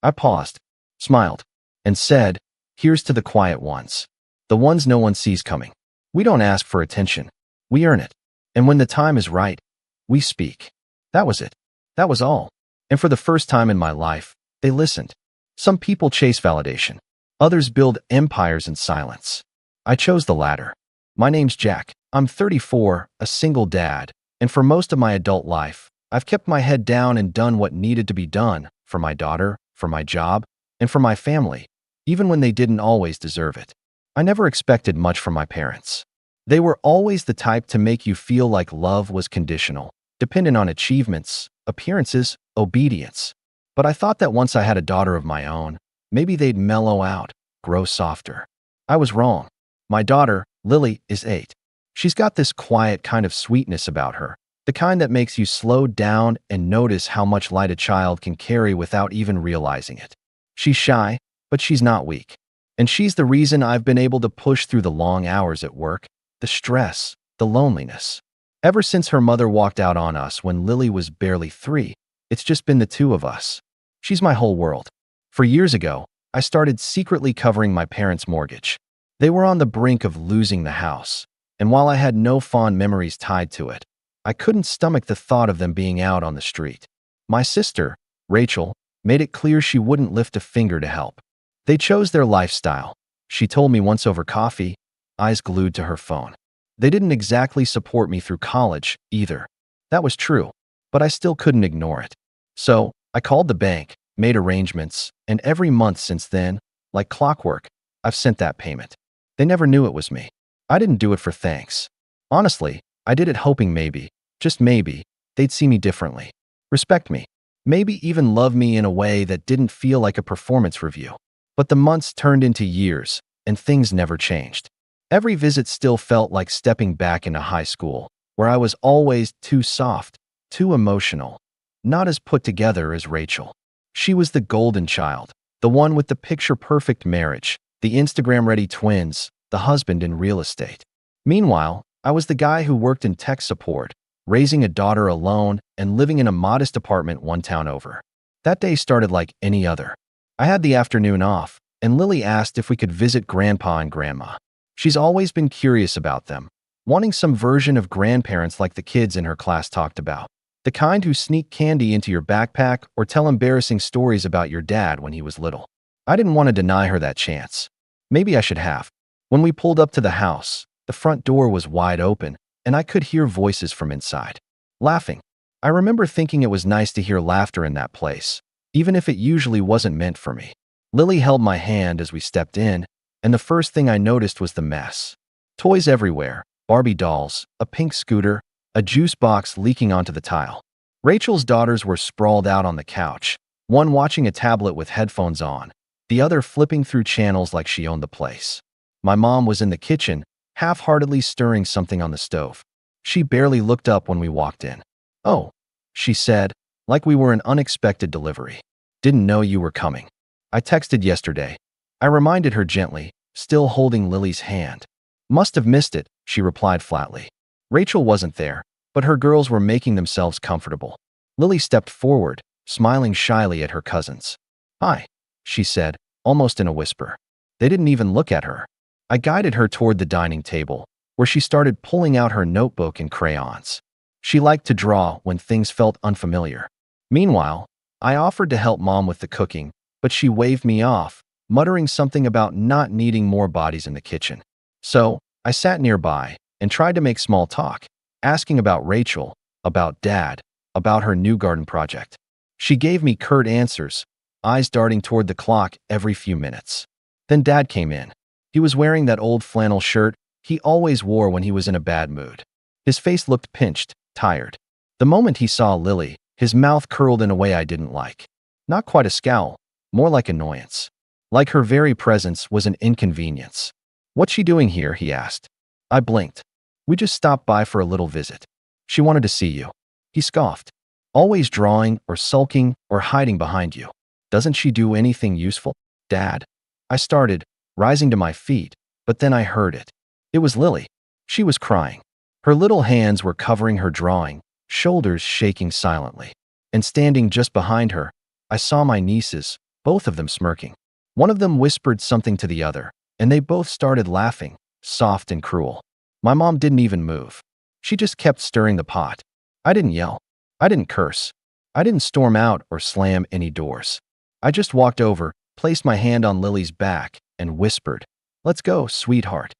I paused, smiled, and said, here's to the quiet ones. The ones no one sees coming. We don't ask for attention. We earn it. And when the time is right, we speak. That was it. That was all. And for the first time in my life, they listened. Some people chase validation. Others build empires in silence. I chose the latter. My name's Jack. I'm 34, a single dad, and for most of my adult life, I've kept my head down and done what needed to be done for my daughter, for my job, and for my family, even when they didn't always deserve it. I never expected much from my parents. They were always the type to make you feel like love was conditional, dependent on achievements, appearances, obedience. But I thought that once I had a daughter of my own, maybe they'd mellow out, grow softer. I was wrong. My daughter, Lily, is 8. She's got this quiet kind of sweetness about her, the kind that makes you slow down and notice how much light a child can carry without even realizing it. She's shy, but she's not weak. And she's the reason I've been able to push through the long hours at work, the stress, the loneliness. Ever since her mother walked out on us when Lily was barely 3, It's just been the two of us. She's my whole world. For years ago, I started secretly covering my parents' mortgage. They were on the brink of losing the house, and while I had no fond memories tied to it, I couldn't stomach the thought of them being out on the street. My sister, Rachel, made it clear she wouldn't lift a finger to help. They chose their lifestyle, she told me once over coffee, eyes glued to her phone. They didn't exactly support me through college, either. That was true, but I still couldn't ignore it. So, I called the bank, made arrangements, and every month since then, like clockwork, I've sent that payment. They never knew it was me. I didn't do it for thanks. Honestly, I did it hoping maybe, just maybe, they'd see me differently. Respect me. Maybe even love me in a way that didn't feel like a performance review. But the months turned into years, and things never changed. Every visit still felt like stepping back into high school, where I was always too soft, too emotional, not as put together as Rachel. She was the golden child, the one with the picture-perfect marriage, the Instagram-ready twins, the husband in real estate. Meanwhile, I was the guy who worked in tech support, raising a daughter alone and living in a modest apartment one town over. That day started like any other. I had the afternoon off, and Lily asked if we could visit Grandpa and Grandma. She's always been curious about them, wanting some version of grandparents like the kids in her class talked about. The kind who sneak candy into your backpack or tell embarrassing stories about your dad when he was little. I didn't want to deny her that chance. Maybe I should have. When we pulled up to the house, the front door was wide open, and I could hear voices from inside. Laughing. I remember thinking it was nice to hear laughter in that place, even if it usually wasn't meant for me. Lily held my hand as we stepped in, and the first thing I noticed was the mess. Toys everywhere, Barbie dolls, a pink scooter, a juice box leaking onto the tile. Rachel's daughters were sprawled out on the couch, one watching a tablet with headphones on, the other flipping through channels like she owned the place. My mom was in the kitchen, half-heartedly stirring something on the stove. She barely looked up when we walked in. "Oh," she said, like we were an unexpected delivery. "Didn't know you were coming. I texted yesterday." I reminded her gently, still holding Lily's hand. "Must have missed it," she replied flatly. Rachel wasn't there, but her girls were making themselves comfortable. Lily stepped forward, smiling shyly at her cousins. "Hi," she said, almost in a whisper. They didn't even look at her. I guided her toward the dining table, where she started pulling out her notebook and crayons. She liked to draw when things felt unfamiliar. Meanwhile, I offered to help Mom with the cooking, but she waved me off, muttering something about not needing more bodies in the kitchen. So, I sat nearby and tried to make small talk, asking about Rachel, about Dad, about her new garden project. She gave me curt answers, eyes darting toward the clock every few minutes. Then Dad came in. He was wearing that old flannel shirt he always wore when he was in a bad mood. His face looked pinched, tired. The moment he saw Lily, his mouth curled in a way I didn't like. Not quite a scowl, more like annoyance. Like her very presence was an inconvenience. "What's she doing here?" he asked. I blinked. "We just stopped by for a little visit. She wanted to see you." He scoffed. "Always drawing or sulking or hiding behind you. Doesn't she do anything useful?" "Dad." I started, rising to my feet, but then I heard it. It was Lily. She was crying. Her little hands were covering her drawing, shoulders shaking silently. And standing just behind her, I saw my nieces, both of them smirking. One of them whispered something to the other, and they both started laughing, soft and cruel. My mom didn't even move. She just kept stirring the pot. I didn't yell. I didn't curse. I didn't storm out or slam any doors. I just walked over, placed my hand on Lily's back, and whispered, "Let's go, sweetheart."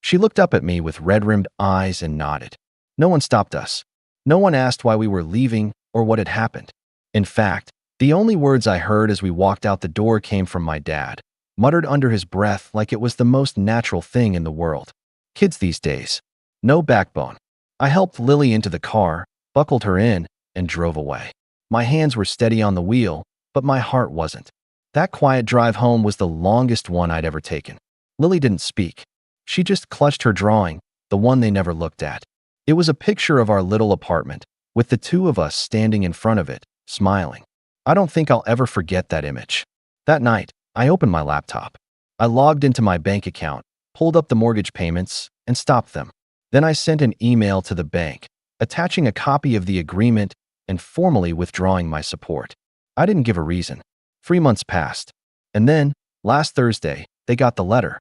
She looked up at me with red-rimmed eyes and nodded. No one stopped us. No one asked why we were leaving or what had happened. In fact, the only words I heard as we walked out the door came from my dad, muttered under his breath like it was the most natural thing in the world. Kids these days. No backbone. I helped Lily into the car, buckled her in, and drove away. My hands were steady on the wheel, but my heart wasn't. That quiet drive home was the longest one I'd ever taken. Lily didn't speak. She just clutched her drawing, the one they never looked at. It was a picture of our little apartment, with the two of us standing in front of it, smiling. I don't think I'll ever forget that image. That night, I opened my laptop. I logged into my bank account, pulled up the mortgage payments, and stopped them. Then I sent an email to the bank, attaching a copy of the agreement and formally withdrawing my support. I didn't give a reason. 3 months passed. And then, last Thursday, they got the letter.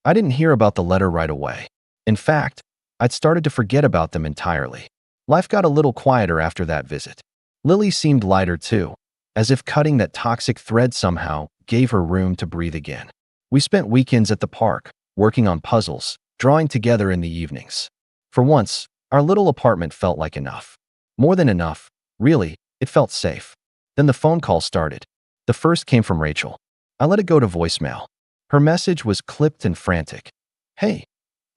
I didn't hear about the letter right away. In fact, I'd started to forget about them entirely. Life got a little quieter after that visit. Lily seemed lighter too, as if cutting that toxic thread somehow gave her room to breathe again. We spent weekends at the park, working on puzzles, drawing together in the evenings. For once, our little apartment felt like enough. More than enough, really, it felt safe. Then the phone call started. The first came from Rachel. I let it go to voicemail. Her message was clipped and frantic. "Hey,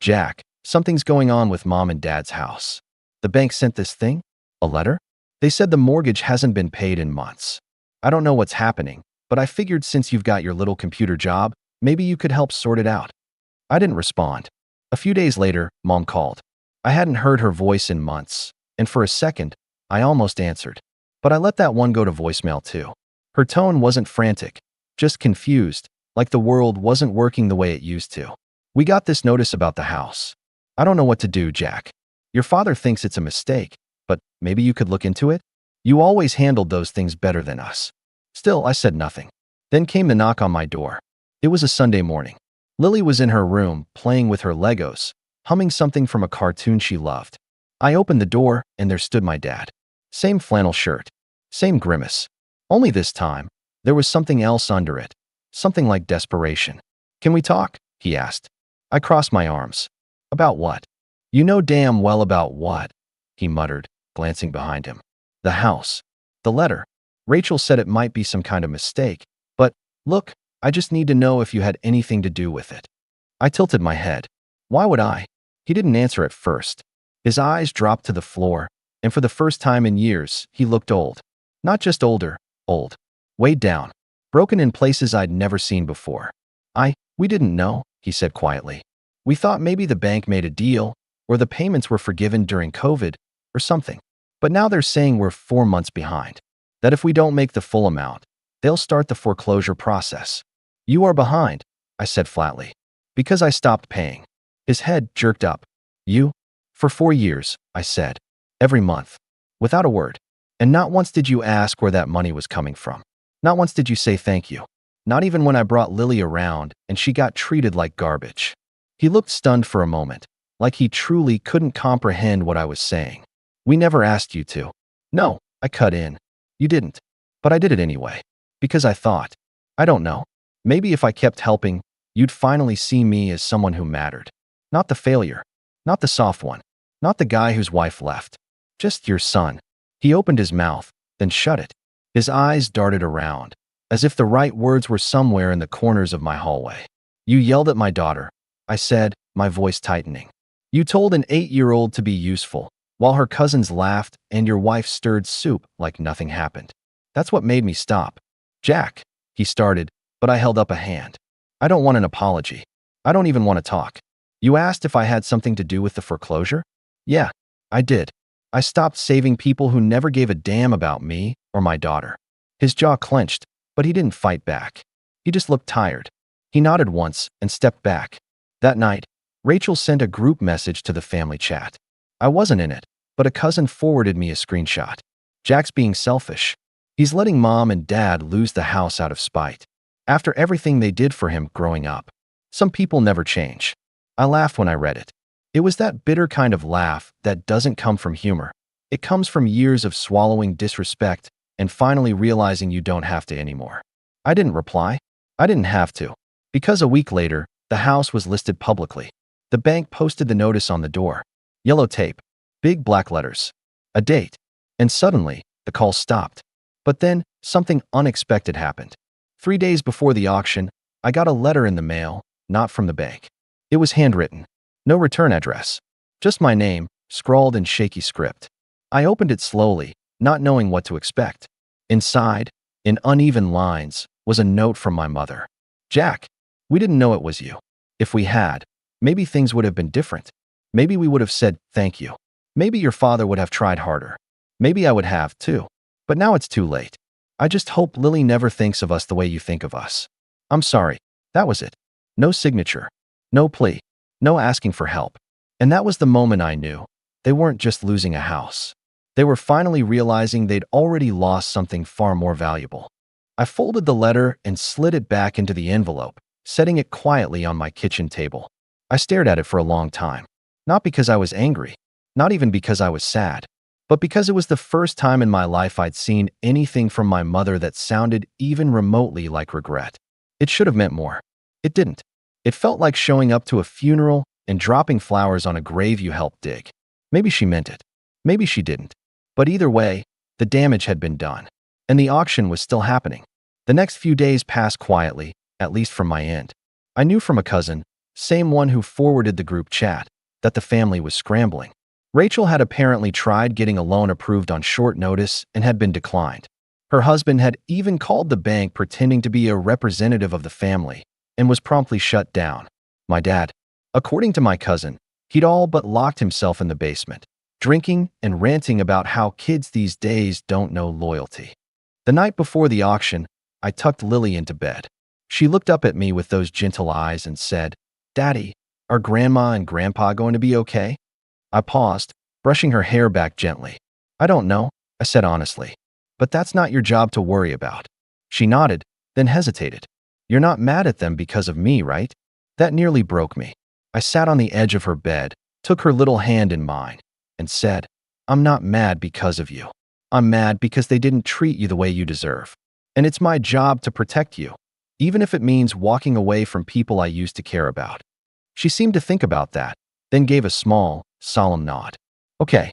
Jack, something's going on with Mom and Dad's house. The bank sent this thing? A letter? They said the mortgage hasn't been paid in months. I don't know what's happening, but I figured since you've got your little computer job, maybe you could help sort it out." I didn't respond. A few days later, Mom called. I hadn't heard her voice in months, and for a second, I almost answered. But I let that one go to voicemail too. Her tone wasn't frantic, just confused, like the world wasn't working the way it used to. "We got this notice about the house. I don't know what to do, Jack. Your father thinks it's a mistake, but maybe you could look into it? You always handled those things better than us." Still, I said nothing. Then came the knock on my door. It was a Sunday morning. Lily was in her room, playing with her Legos, humming something from a cartoon she loved. I opened the door, and there stood my dad. Same flannel shirt. Same grimace. Only this time, there was something else under it. Something like desperation. "Can we talk?" he asked. I crossed my arms. "About what?" "You know damn well about what," he muttered, glancing behind him. "The house. The letter. Rachel said it might be some kind of mistake, but, look, I just need to know if you had anything to do with it." I tilted my head. Why would I? He didn't answer at first. His eyes dropped to the floor, and for the first time in years, he looked old. Not just older, old. Weighed down. Broken in places I'd never seen before. We didn't know," he said quietly. "We thought maybe the bank made a deal, or the payments were forgiven during COVID, or something. But now they're saying we're 4 months behind. That if we don't make the full amount, they'll start the foreclosure process." "You are behind," I said flatly. "Because I stopped paying." His head jerked up. "You?" "For 4 years," I said. "Every month. Without a word. And not once did you ask where that money was coming from. Not once did you say thank you. Not even when I brought Lily around and she got treated like garbage." He looked stunned for a moment, like he truly couldn't comprehend what I was saying. "We never asked you to." "No," I cut in. "You didn't. But I did it anyway. Because I thought, I don't know, maybe if I kept helping, you'd finally see me as someone who mattered. Not the failure. Not the soft one. Not the guy whose wife left. Just your son." He opened his mouth, then shut it. His eyes darted around, as if the right words were somewhere in the corners of my hallway. "You yelled at my daughter," I said, my voice tightening. "You told an 8-year-old to be useful, while her cousins laughed and your wife stirred soup like nothing happened. That's what made me stop." "Jack," he started, but I held up a hand. "I don't want an apology. I don't even want to talk. You asked if I had something to do with the foreclosure? Yeah, I did. I stopped saving people who never gave a damn about me or my daughter." His jaw clenched, but he didn't fight back. He just looked tired. He nodded once and stepped back. That night, Rachel sent a group message to the family chat. I wasn't in it, but a cousin forwarded me a screenshot. "Jack's being selfish. He's letting Mom and Dad lose the house out of spite. After everything they did for him growing up. Some people never change." I laughed when I read it. It was that bitter kind of laugh that doesn't come from humor. It comes from years of swallowing disrespect and finally realizing you don't have to anymore. I didn't reply. I didn't have to. Because a week later, the house was listed publicly. The bank posted the notice on the door. Yellow tape. Big black letters. A date. And suddenly, the call stopped. But then, something unexpected happened. 3 days before the auction, I got a letter in the mail, not from the bank. It was handwritten. No return address. Just my name, scrawled in shaky script. I opened it slowly, not knowing what to expect. Inside, in uneven lines, was a note from my mother. "Jack, we didn't know it was you. If we had, maybe things would have been different. Maybe we would have said thank you. Maybe your father would have tried harder. Maybe I would have, too. But now it's too late. I just hope Lily never thinks of us the way you think of us. I'm sorry." That was it. No signature. No plea. No asking for help. And that was the moment I knew. They weren't just losing a house. They were finally realizing they'd already lost something far more valuable. I folded the letter and slid it back into the envelope, setting it quietly on my kitchen table. I stared at it for a long time. Not because I was angry, not even because I was sad, but because it was the first time in my life I'd seen anything from my mother that sounded even remotely like regret. It should have meant more. It didn't. It felt like showing up to a funeral and dropping flowers on a grave you helped dig. Maybe she meant it. Maybe she didn't. But either way, the damage had been done, and the auction was still happening. The next few days passed quietly, at least from my end. I knew from a cousin, same one who forwarded the group chat, that the family was scrambling. Rachel had apparently tried getting a loan approved on short notice and had been declined. Her husband had even called the bank pretending to be a representative of the family and was promptly shut down. My dad, according to my cousin, he'd all but locked himself in the basement, drinking and ranting about how kids these days don't know loyalty. The night before the auction, I tucked Lily into bed. She looked up at me with those gentle eyes and said, "Daddy, are Grandma and Grandpa going to be okay?" I paused, brushing her hair back gently. "I don't know," I said honestly. "But that's not your job to worry about." She nodded, then hesitated. "You're not mad at them because of me, right?" That nearly broke me. I sat on the edge of her bed, took her little hand in mine, and said, "I'm not mad because of you. I'm mad because they didn't treat you the way you deserve. And it's my job to protect you, even if it means walking away from people I used to care about." She seemed to think about that, then gave a small, solemn nod. Okay.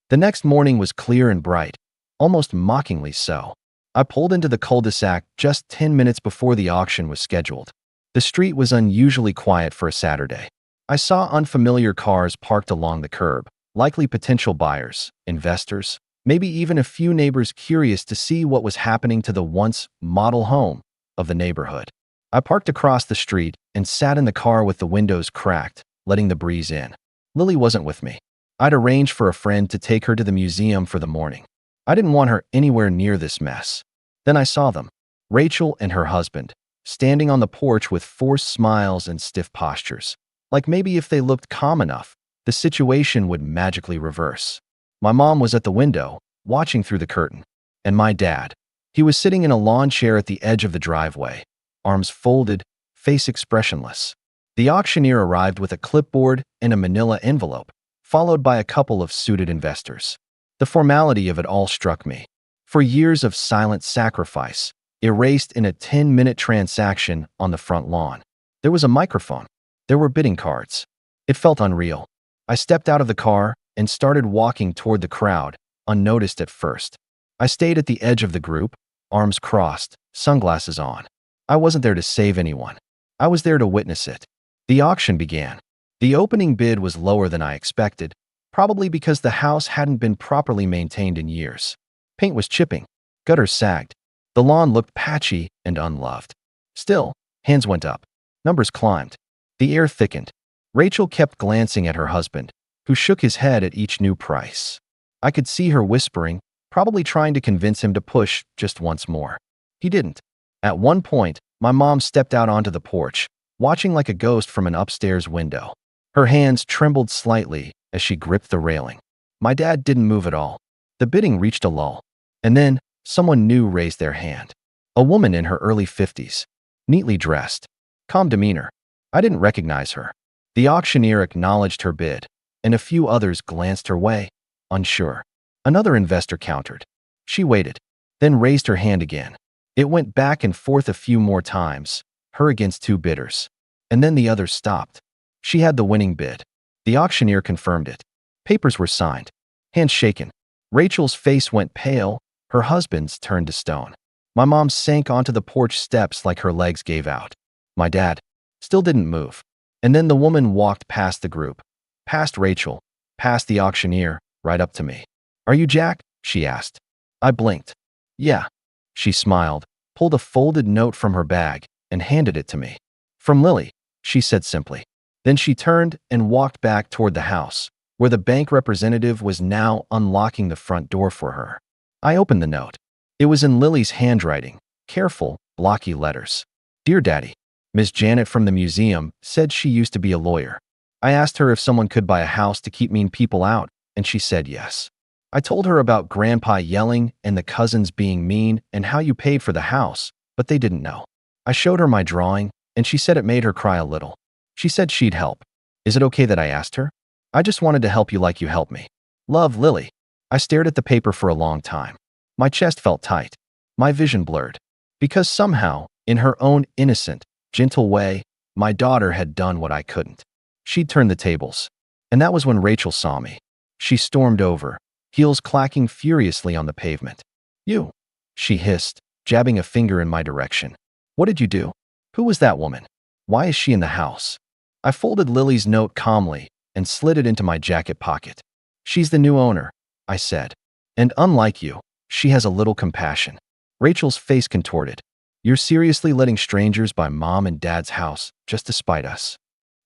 The next morning was clear and bright, almost mockingly so. I pulled into the cul-de-sac just 10 minutes before the auction was scheduled. The street was unusually quiet for a Saturday. I saw unfamiliar cars parked along the curb, likely potential buyers, investors, maybe even a few neighbors curious to see what was happening to the once model home of the neighborhood. I parked across the street and sat in the car with the windows cracked, letting the breeze in. Lily wasn't with me. I'd arranged for a friend to take her to the museum for the morning. I didn't want her anywhere near this mess. Then I saw them, Rachel and her husband, standing on the porch with forced smiles and stiff postures. Like maybe if they looked calm enough, the situation would magically reverse. My mom was at the window, watching through the curtain. And my dad. He was sitting in a lawn chair at the edge of the driveway, arms folded, face expressionless. The auctioneer arrived with a clipboard and a manila envelope, followed by a couple of suited investors. The formality of it all struck me. For years of silent sacrifice, erased in a 10-minute transaction on the front lawn. There was a microphone. There were bidding cards. It felt unreal. I stepped out of the car and started walking toward the crowd, unnoticed at first. I stayed at the edge of the group, arms crossed, sunglasses on. I wasn't there to save anyone. I was there to witness it. The auction began. The opening bid was lower than I expected, probably because the house hadn't been properly maintained in years. Paint was chipping. Gutters sagged. The lawn looked patchy and unloved. Still, hands went up. Numbers climbed. The air thickened. Rachel kept glancing at her husband, who shook his head at each new price. I could see her whispering, probably trying to convince him to push just once more. He didn't. At one point, my mom stepped out onto the porch, watching like a ghost from an upstairs window. Her hands trembled slightly as she gripped the railing. My dad didn't move at all. The bidding reached a lull. And then, someone new raised their hand. A woman in her early 50s, neatly dressed, calm demeanor. I didn't recognize her. The auctioneer acknowledged her bid, and a few others glanced her way, unsure. Another investor countered. She waited, then raised her hand again. It went back and forth a few more times, her against two bidders. And then the others stopped. She had the winning bid. The auctioneer confirmed it. Papers were signed. Hands shaken. Rachel's face went pale, her husband's turned to stone. My mom sank onto the porch steps like her legs gave out. My dad still didn't move. And then the woman walked past the group, past Rachel, past the auctioneer, right up to me. "Are you Jack?" she asked. I blinked. "Yeah." She smiled, pulled a folded note from her bag, and handed it to me. "From Lily," she said simply. Then she turned and walked back toward the house, where the bank representative was now unlocking the front door for her. I opened the note. It was in Lily's handwriting, careful, blocky letters. "Dear Daddy, Miss Janet from the museum said she used to be a lawyer. I asked her if someone could buy a house to keep mean people out, and she said yes. I told her about Grandpa yelling and the cousins being mean and how you paid for the house, but they didn't know. I showed her my drawing, and she said it made her cry a little. She said she'd help. Is it okay that I asked her? I just wanted to help you like you helped me. Love, Lily. I stared at the paper for a long time. My chest felt tight. My vision blurred. Because somehow, in her own innocent, gentle way, my daughter had done what I couldn't. She'd turned the tables. And that was when Rachel saw me. She stormed over, heels clacking furiously on the pavement. You, she hissed, jabbing a finger in my direction. What did you do? Who was that woman? Why is she in the house? I folded Lily's note calmly and slid it into my jacket pocket. She's the new owner, I said. And unlike you, she has a little compassion. Rachel's face contorted. You're seriously letting strangers buy Mom and Dad's house just to spite us?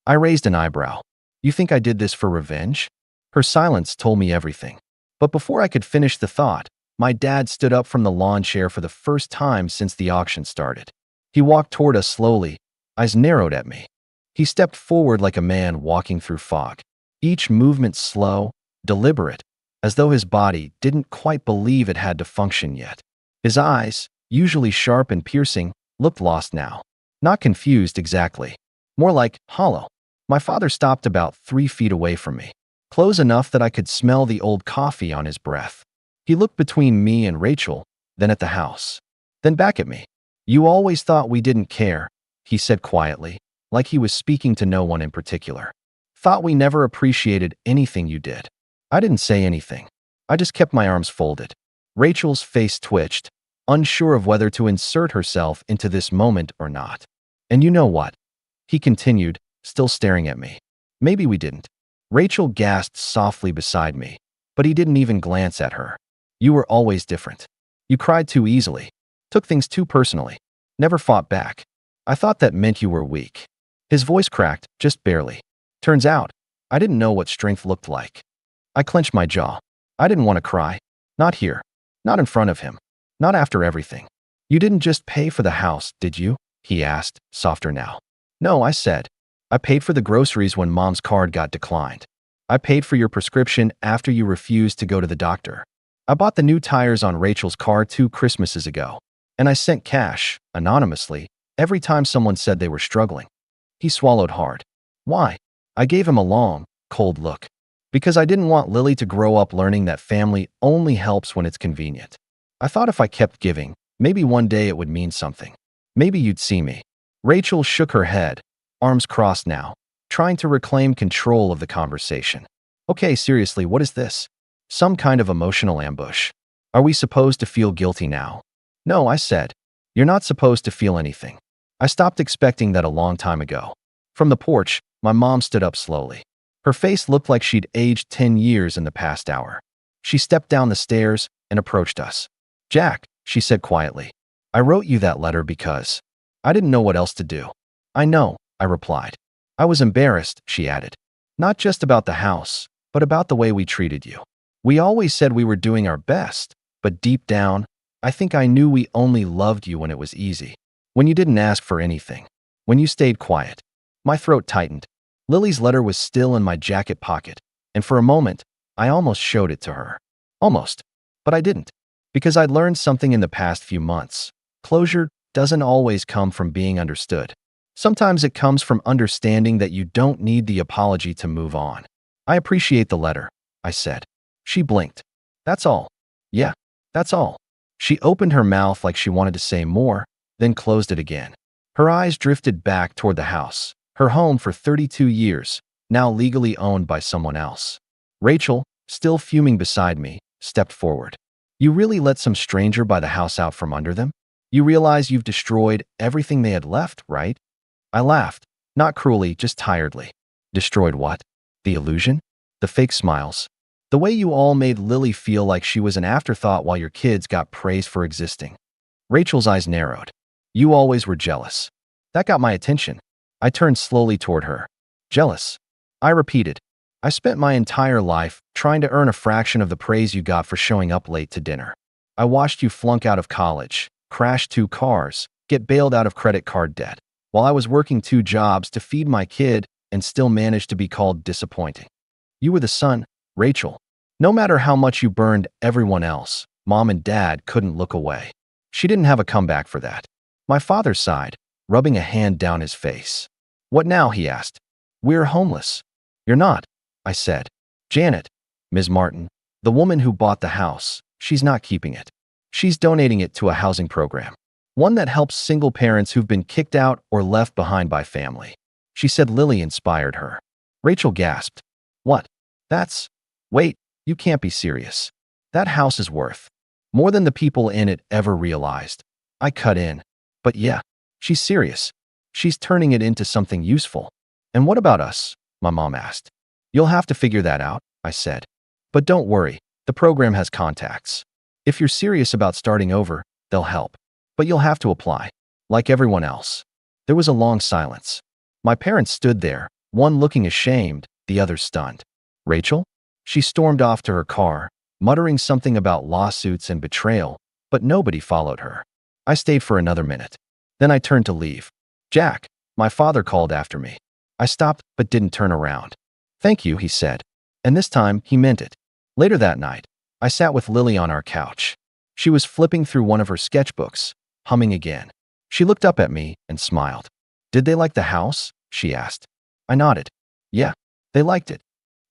I raised an eyebrow. You think I did this for revenge? Her silence told me everything. But before I could finish the thought, my dad stood up from the lawn chair for the first time since the auction started. He walked toward us slowly, eyes narrowed at me. He stepped forward like a man walking through fog, each movement slow, deliberate, as though his body didn't quite believe it had to function yet. His eyes, usually sharp and piercing, looked lost now. Not confused exactly. More like hollow. My father stopped about 3 feet away from me, close enough that I could smell the old coffee on his breath. He looked between me and Rachel, then at the house, then back at me. You always thought we didn't care, he said quietly, like he was speaking to no one in particular. Thought we never appreciated anything you did. I didn't say anything. I just kept my arms folded. Rachel's face twitched, unsure of whether to insert herself into this moment or not. And you know what? He continued, still staring at me. Maybe we didn't. Rachel gasped softly beside me, but he didn't even glance at her. You were always different. You cried too easily, took things too personally, never fought back. I thought that meant you were weak. His voice cracked, just barely. Turns out, I didn't know what strength looked like. I clenched my jaw. I didn't want to cry. Not here. Not in front of him. Not after everything. You didn't just pay for the house, did you? He asked, softer now. No, I said. I paid for the groceries when Mom's card got declined. I paid for your prescription after you refused to go to the doctor. I bought the new tires on Rachel's car 2 Christmases ago. And I sent cash, anonymously, every time someone said they were struggling. He swallowed hard. Why? I gave him a long, cold look. Because I didn't want Lily to grow up learning that family only helps when it's convenient. I thought if I kept giving, maybe one day it would mean something. Maybe you'd see me. Rachel shook her head, arms crossed now, trying to reclaim control of the conversation. Okay, seriously, what is this? Some kind of emotional ambush. Are we supposed to feel guilty now? No, I said. You're not supposed to feel anything. I stopped expecting that a long time ago. From the porch, my mom stood up slowly. Her face looked like she'd aged 10 years in the past hour. She stepped down the stairs and approached us. Jack, she said quietly, I wrote you that letter because I didn't know what else to do. I know, I replied. I was embarrassed, she added. Not just about the house, but about the way we treated you. We always said we were doing our best, but deep down, I think I knew we only loved you when it was easy. When you didn't ask for anything. When you stayed quiet. My throat tightened. Lily's letter was still in my jacket pocket, and for a moment, I almost showed it to her. Almost. But I didn't. Because I'd learned something in the past few months. Closure doesn't always come from being understood. Sometimes it comes from understanding that you don't need the apology to move on. I appreciate the letter, I said. She blinked. That's all. Yeah, that's all. She opened her mouth like she wanted to say more, then closed it again. Her eyes drifted back toward the house, her home for 32 years, now legally owned by someone else. Rachel, still fuming beside me, stepped forward. You really let some stranger buy the house out from under them? You realize you've destroyed everything they had left, right? I laughed, not cruelly, just tiredly. Destroyed what? The illusion? The fake smiles? The way you all made Lily feel like she was an afterthought while your kids got praised for existing. Rachel's eyes narrowed. You always were jealous. That got my attention. I turned slowly toward her. Jealous? I repeated. I spent my entire life trying to earn a fraction of the praise you got for showing up late to dinner. I watched you flunk out of college, crash 2 cars, get bailed out of credit card debt, while I was working 2 jobs to feed my kid and still managed to be called disappointing. You were the son, Rachel. No matter how much you burned everyone else, Mom and Dad couldn't look away. She didn't have a comeback for that. My father sighed, rubbing a hand down his face. What now? He asked. We're homeless. You're not, I said. Janet, Ms. Martin, the woman who bought the house, she's not keeping it. She's donating it to a housing program. One that helps single parents who've been kicked out or left behind by family. She said Lily inspired her. Rachel gasped. What? Wait, you can't be serious. That house is worth more than the people in it ever realized. I cut in. But yeah, she's serious. She's turning it into something useful. And what about us? My mom asked. You'll have to figure that out, I said. But don't worry, the program has contacts. If you're serious about starting over, they'll help. But you'll have to apply, like everyone else. There was a long silence. My parents stood there, one looking ashamed, the other stunned. Rachel? She stormed off to her car, muttering something about lawsuits and betrayal, but nobody followed her. I stayed for another minute. Then I turned to leave. Jack, my father called after me. I stopped but didn't turn around. Thank you, he said. And this time, he meant it. Later that night, I sat with Lily on our couch. She was flipping through one of her sketchbooks, humming again. She looked up at me and smiled. Did they like the house? She asked. I nodded. Yeah, they liked it.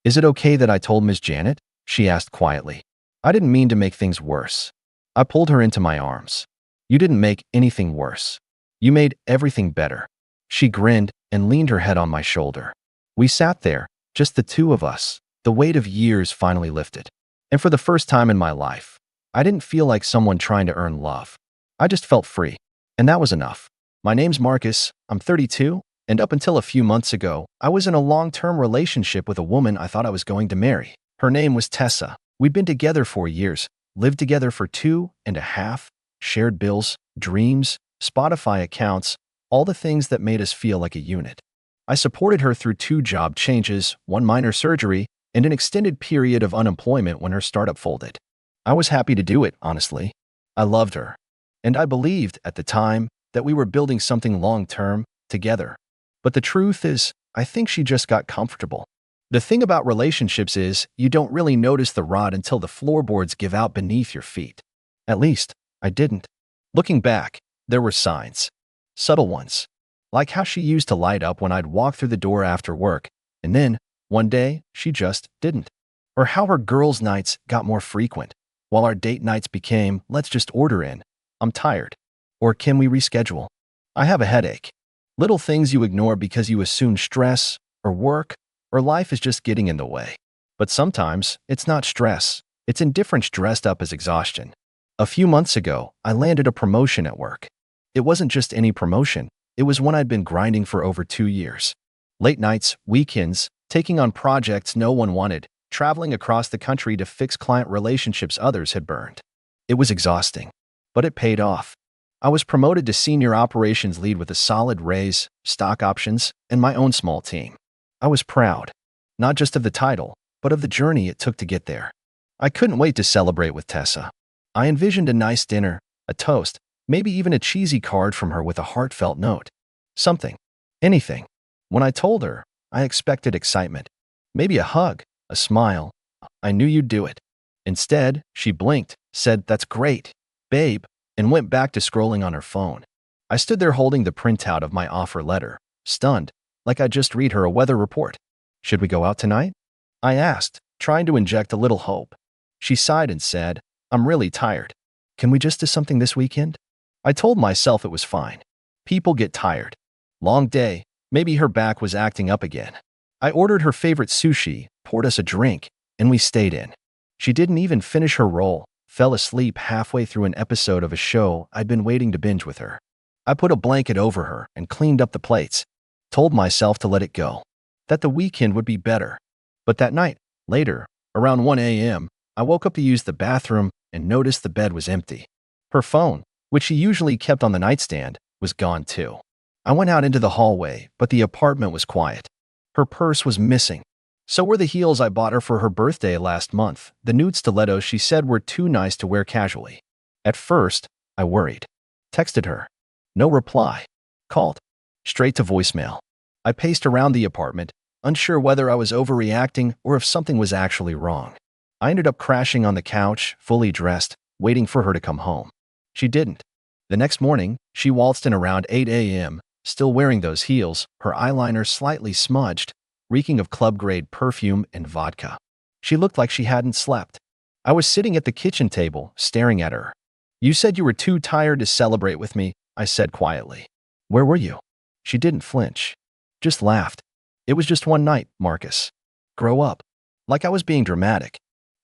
Is it okay that I told Miss Janet? She asked quietly. I didn't mean to make things worse. I pulled her into my arms. You didn't make anything worse. You made everything better. She grinned and leaned her head on my shoulder. We sat there, just the two of us. The weight of years finally lifted. And for the first time in my life, I didn't feel like someone trying to earn love. I just felt free. And that was enough. My name's Marcus. I'm 32. And up until a few months ago, I was in a long-term relationship with a woman I thought I was going to marry. Her name was Tessa. We'd been together 4 years, lived together for 2.5, shared bills, dreams, Spotify accounts, all the things that made us feel like a unit. I supported her through 2 job changes, 1 minor surgery, and an extended period of unemployment when her startup folded. I was happy to do it, honestly. I loved her. And I believed, at the time, that we were building something long-term, together. But the truth is, I think she just got comfortable. The thing about relationships is, you don't really notice the rot until the floorboards give out beneath your feet. At least, I didn't. Looking back, there were signs. Subtle ones. Like how she used to light up when I'd walk through the door after work, and then, one day, she just didn't. Or how her girls' nights got more frequent, while our date nights became, let's just order in. I'm tired. Or can we reschedule? I have a headache. Little things you ignore because you assume stress, or work, or life is just getting in the way. But sometimes, it's not stress. It's indifference dressed up as exhaustion. A few months ago, I landed a promotion at work. It wasn't just any promotion. It was one I'd been grinding for over 2 years. Late nights, weekends, taking on projects no one wanted, traveling across the country to fix client relationships others had burned. It was exhausting, but it paid off. I was promoted to senior operations lead with a solid raise, stock options, and my own small team. I was proud, not just of the title, but of the journey it took to get there. I couldn't wait to celebrate with Tessa. I envisioned a nice dinner, a toast, maybe even a cheesy card from her with a heartfelt note. Something. Anything. When I told her, I expected excitement. Maybe a hug, a smile. I knew you'd do it. Instead, she blinked, said, "That's great, babe," and went back to scrolling on her phone. I stood there holding the printout of my offer letter, stunned, like I'd just read her a weather report. "Should we go out tonight?" I asked, trying to inject a little hope. She sighed and said, "I'm really tired. Can we just do something this weekend?" I told myself it was fine. People get tired. Long day, maybe her back was acting up again. I ordered her favorite sushi, poured us a drink, and we stayed in. She didn't even finish her roll, fell asleep halfway through an episode of a show I'd been waiting to binge with her. I put a blanket over her and cleaned up the plates, told myself to let it go, that the weekend would be better. But that night, later, around 1 a.m., I woke up to use the bathroom and noticed the bed was empty. Her phone, which she usually kept on the nightstand, was gone too. I went out into the hallway, but the apartment was quiet. Her purse was missing. So were the heels I bought her for her birthday last month, the nude stilettos she said were too nice to wear casually. At first, I worried. Texted her. No reply. Called. Straight to voicemail. I paced around the apartment, unsure whether I was overreacting or if something was actually wrong. I ended up crashing on the couch, fully dressed, waiting for her to come home. She didn't. The next morning, she waltzed in around 8 a.m., still wearing those heels, her eyeliner slightly smudged, reeking of club-grade perfume and vodka. She looked like she hadn't slept. I was sitting at the kitchen table, staring at her. "You said you were too tired to celebrate with me," I said quietly. "Where were you?" She didn't flinch. Just laughed. "It was just one night, Marcus. Grow up." Like I was being dramatic.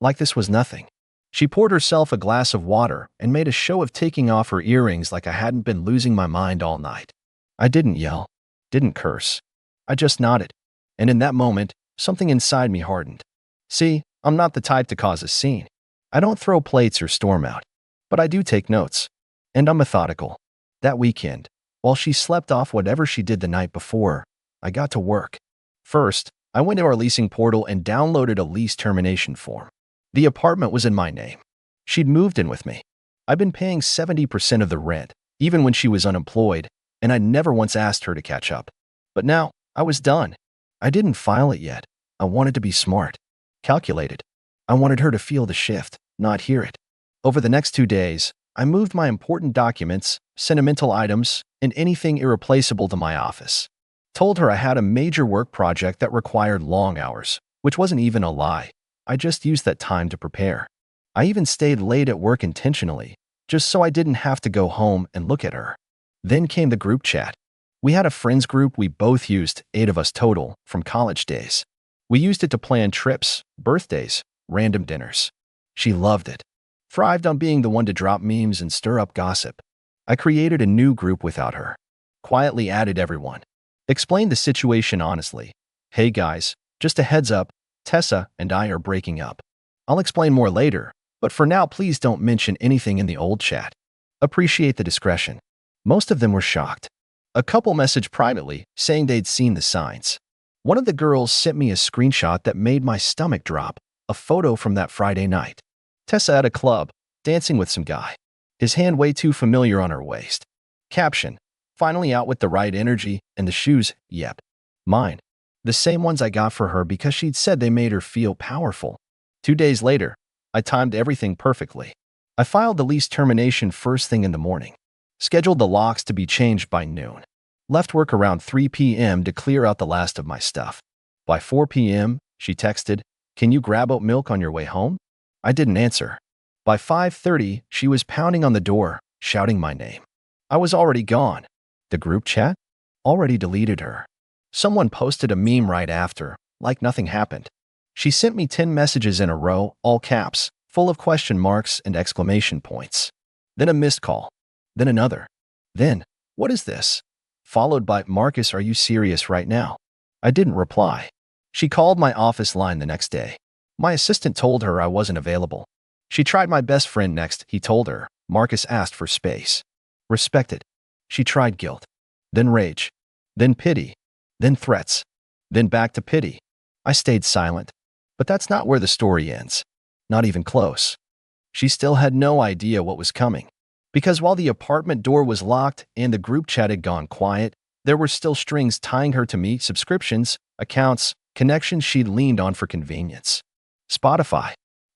Like this was nothing. She poured herself a glass of water and made a show of taking off her earrings like I hadn't been losing my mind all night. I didn't yell, didn't curse. I just nodded. And in that moment, something inside me hardened. See, I'm not the type to cause a scene. I don't throw plates or storm out. But I do take notes. And I'm methodical. That weekend, while she slept off whatever she did the night before, I got to work. First, I went to our leasing portal and downloaded a lease termination form. The apartment was in my name. She'd moved in with me. I'd been paying 70% of the rent, even when she was unemployed, and I'd never once asked her to catch up. But now, I was done. I didn't file it yet. I wanted to be smart, calculated. I wanted her to feel the shift, not hear it. Over the next 2 days, I moved my important documents, sentimental items, and anything irreplaceable to my office. Told her I had a major work project that required long hours, which wasn't even a lie. I just used that time to prepare. I even stayed late at work intentionally, just so I didn't have to go home and look at her. Then came the group chat. We had a friends group we both used, 8 of us total, from college days. We used it to plan trips, birthdays, random dinners. She loved it. Thrived on being the one to drop memes and stir up gossip. I created a new group without her. Quietly added everyone. Explained the situation honestly. "Hey guys, just a heads up, Tessa and I are breaking up. I'll explain more later, but for now please don't mention anything in the old chat. Appreciate the discretion." Most of them were shocked. A couple messaged privately, saying they'd seen the signs. One of the girls sent me a screenshot that made my stomach drop, a photo from that Friday night. Tessa at a club, dancing with some guy. His hand way too familiar on her waist. Caption: "Finally out with the right energy, and the shoes, yep. Mine. The same ones I got for her because she'd said they made her feel powerful." 2 days later, I timed everything perfectly. I filed the lease termination first thing in the morning. Scheduled the locks to be changed by noon. Left work around 3 p.m. to clear out the last of my stuff. By 4 p.m., she texted, "Can you grab oat milk on your way home?" I didn't answer. By 5:30, she was pounding on the door, shouting my name. I was already gone. The group chat? Already deleted her. Someone posted a meme right after, like nothing happened. She sent me 10 messages in a row, all caps, full of question marks and exclamation points. Then a missed call. Then another. Then, "What is this?" Followed by, "Marcus, are you serious right now?" I didn't reply. She called my office line the next day. My assistant told her I wasn't available. She tried my best friend next, he told her. Marcus asked for space. Respected. She tried guilt. Then rage. Then pity. Then threats. Then back to pity. I stayed silent. But that's not where the story ends. Not even close. She still had no idea what was coming. Because while the apartment door was locked and the group chat had gone quiet, there were still strings tying her to me, subscriptions, accounts, connections she'd leaned on for convenience. Spotify,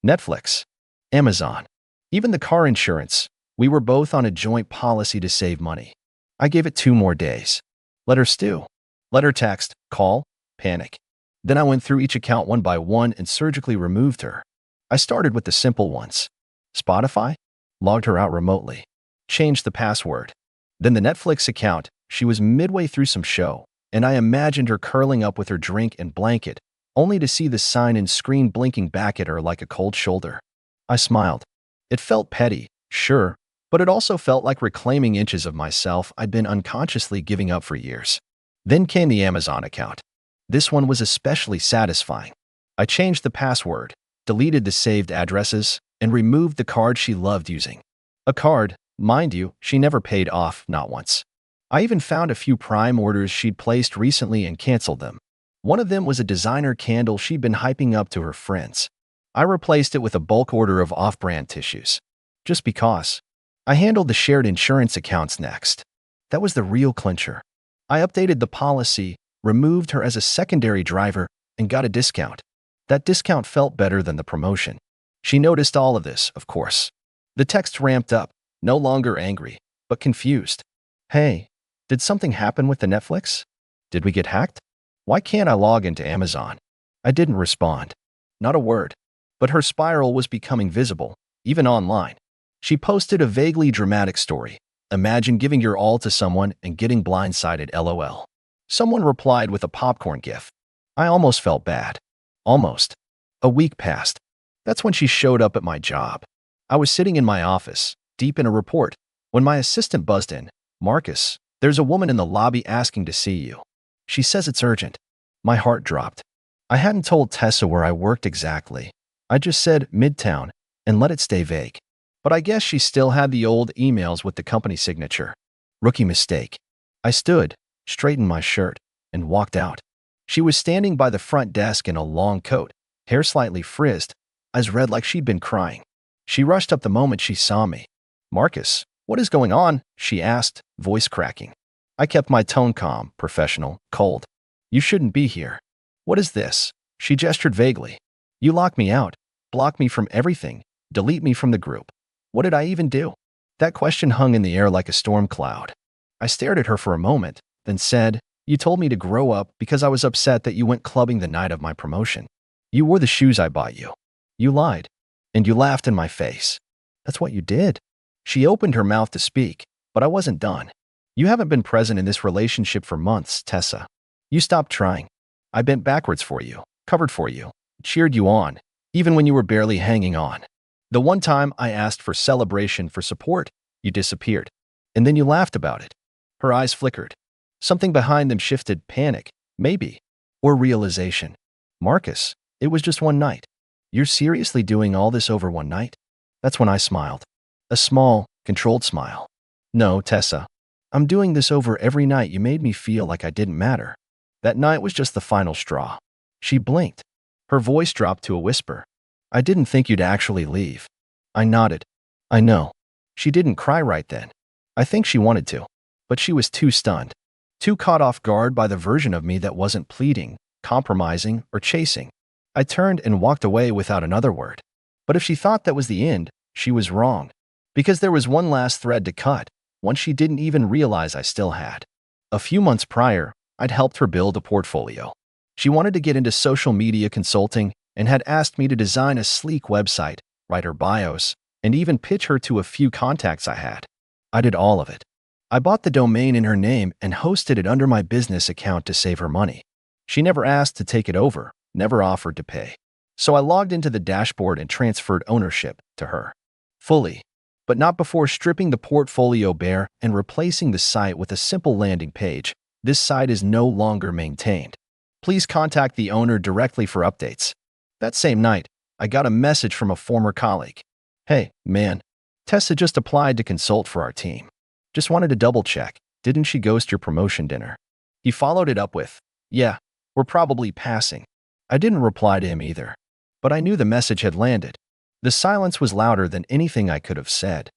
Netflix, Amazon, even the car insurance. We were both on a joint policy to save money. I gave it 2 more days. Let her stew. Let her text, call, panic. Then I went through each account one by one and surgically removed her. I started with the simple ones. Spotify? Logged her out remotely. Changed the password. Then the Netflix account. She was midway through some show, and I imagined her curling up with her drink and blanket, only to see the sign and screen blinking back at her like a cold shoulder. I smiled. It felt petty, sure, but it also felt like reclaiming inches of myself I'd been unconsciously giving up for years. Then came the Amazon account. This one was especially satisfying. I changed the password, deleted the saved addresses, and removed the card she loved using. A card, mind you, she never paid off, not once. I even found a few Prime orders she'd placed recently and canceled them. One of them was a designer candle she'd been hyping up to her friends. I replaced it with a bulk order of off-brand tissues. Just because. I handled the shared insurance accounts next. That was the real clincher. I updated the policy, removed her as a secondary driver, and got a discount. That discount felt better than the promotion. She noticed all of this, of course. The text ramped up, no longer angry, but confused. Hey, did something happen with the Netflix? Did we get hacked? Why can't I log into Amazon? I didn't respond. Not a word. But her spiral was becoming visible, even online. She posted a vaguely dramatic story. Imagine giving your all to someone and getting blindsided, LOL. Someone replied with a popcorn gif. I almost felt bad. Almost. A week passed. That's when she showed up at my job. I was sitting in my office, deep in a report, when my assistant buzzed in. Marcus, there's a woman in the lobby asking to see you. She says it's urgent. My heart dropped. I hadn't told Tessa where I worked exactly. I just said Midtown and let it stay vague. But I guess she still had the old emails with the company signature. Rookie mistake. I stood, straightened my shirt, and walked out. She was standing by the front desk in a long coat, hair slightly frizzed, eyes red like she'd been crying. She rushed up the moment she saw me. Marcus, what is going on? She asked, voice cracking. I kept my tone calm, professional, cold. You shouldn't be here. What is this? She gestured vaguely. You lock me out, block me from everything, delete me from the group. What did I even do? That question hung in the air like a storm cloud. I stared at her for a moment, then said, you told me to grow up because I was upset that you went clubbing the night of my promotion. You wore the shoes I bought you. You lied. And you laughed in my face. That's what you did. She opened her mouth to speak, but I wasn't done. You haven't been present in this relationship for months, Tessa. You stopped trying. I bent backwards for you, covered for you, cheered you on, even when you were barely hanging on. The one time I asked for celebration, for support, you disappeared. And then you laughed about it. Her eyes flickered. Something behind them shifted, panic, maybe, or realization. Marcus, it was just one night. You're seriously doing all this over one night? That's when I smiled. A small, controlled smile. No, Tessa. I'm doing this over every night. You made me feel like I didn't matter. That night was just the final straw. She blinked. Her voice dropped to a whisper. I didn't think you'd actually leave. I nodded. I know. She didn't cry right then. I think she wanted to. But she was too stunned. Too caught off guard by the version of me that wasn't pleading, compromising, or chasing. I turned and walked away without another word. But if she thought that was the end, she was wrong. Because there was one last thread to cut, one she didn't even realize I still had. A few months prior, I'd helped her build a portfolio. She wanted to get into social media consulting and had asked me to design a sleek website, write her bios, and even pitch her to a few contacts I had. I did all of it. I bought the domain in her name and hosted it under my business account to save her money. She never asked to take it over, never offered to pay. So I logged into the dashboard and transferred ownership to her. Fully. But not before stripping the portfolio bare and replacing the site with a simple landing page. This site is no longer maintained. Please contact the owner directly for updates. That same night, I got a message from a former colleague. Hey, man, Tessa just applied to consult for our team. Just wanted to double check. Didn't she ghost your promotion dinner? He followed it up with, yeah, we're probably passing. I didn't reply to him either. But I knew the message had landed. The silence was louder than anything I could have said.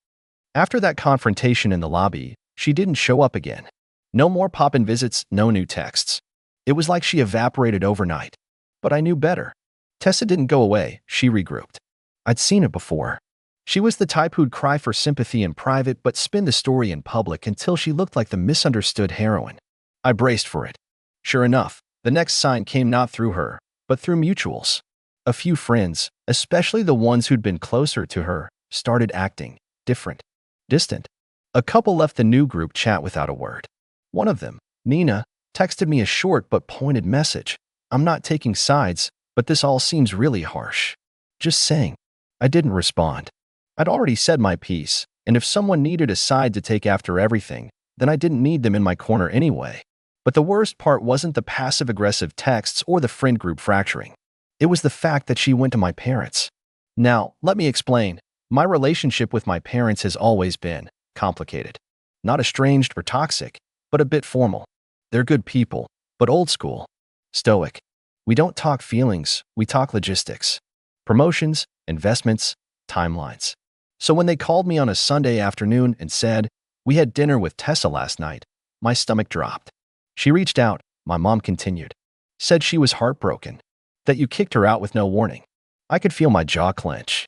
After that confrontation in the lobby, she didn't show up again. No more pop-in visits, no new texts. It was like she evaporated overnight. But I knew better. Tessa didn't go away, she regrouped. I'd seen it before. She was the type who'd cry for sympathy in private but spin the story in public until she looked like the misunderstood heroine. I braced for it. Sure enough, the next sign came not through her, but through mutuals. A few friends, especially the ones who'd been closer to her, started acting different, distant. A couple left the new group chat without a word. One of them, Nina, texted me a short but pointed message. I'm not taking sides, but this all seems really harsh. Just saying. I didn't respond. I'd already said my piece, and if someone needed a side to take after everything, then I didn't need them in my corner anyway. But the worst part wasn't the passive-aggressive texts or the friend group fracturing. It was the fact that she went to my parents. Now, let me explain. My relationship with my parents has always been complicated. Not estranged or toxic, but a bit formal. They're good people, but old school. Stoic. We don't talk feelings, we talk logistics. Promotions, investments, timelines. So when they called me on a Sunday afternoon and said, we had dinner with Tessa last night, my stomach dropped. She reached out, my mom continued. Said she was heartbroken. That you kicked her out with no warning. I could feel my jaw clench.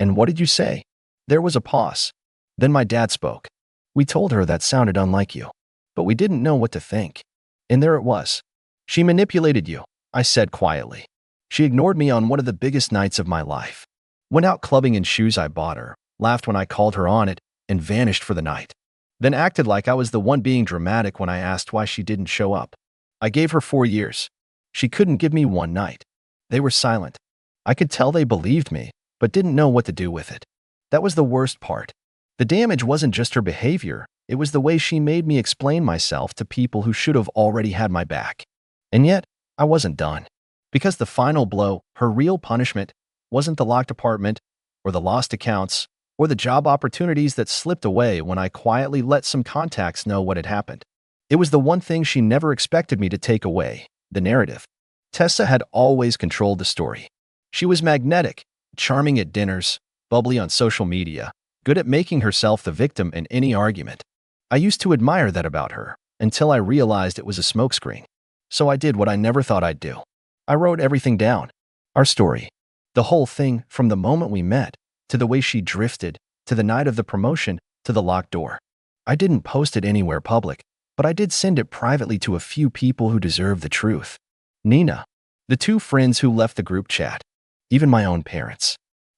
And what did you say? There was a pause. Then my dad spoke. We told her that sounded unlike you, but we didn't know what to think. And there it was. She manipulated you, I said quietly. She ignored me on one of the biggest nights of my life. Went out clubbing in shoes I bought her, laughed when I called her on it, and vanished for the night. Then acted like I was the one being dramatic when I asked why she didn't show up. I gave her 4 years. She couldn't give me one night. They were silent. I could tell they believed me, but didn't know what to do with it. That was the worst part. The damage wasn't just her behavior, it was the way she made me explain myself to people who should have already had my back. And yet, I wasn't done. Because the final blow, her real punishment, wasn't the locked apartment, or the lost accounts, or the job opportunities that slipped away when I quietly let some contacts know what had happened. It was the one thing she never expected me to take away, the narrative. Tessa had always controlled the story. She was magnetic, charming at dinners, bubbly on social media, good at making herself the victim in any argument. I used to admire that about her, until I realized it was a smokescreen. So I did what I never thought I'd do. I wrote everything down. Our story. The whole thing, from the moment we met, to the way she drifted, to the night of the promotion, to the locked door. I didn't post it anywhere public, but I did send it privately to a few people who deserve the truth. Nina, the 2 friends who left the group chat, even my own parents.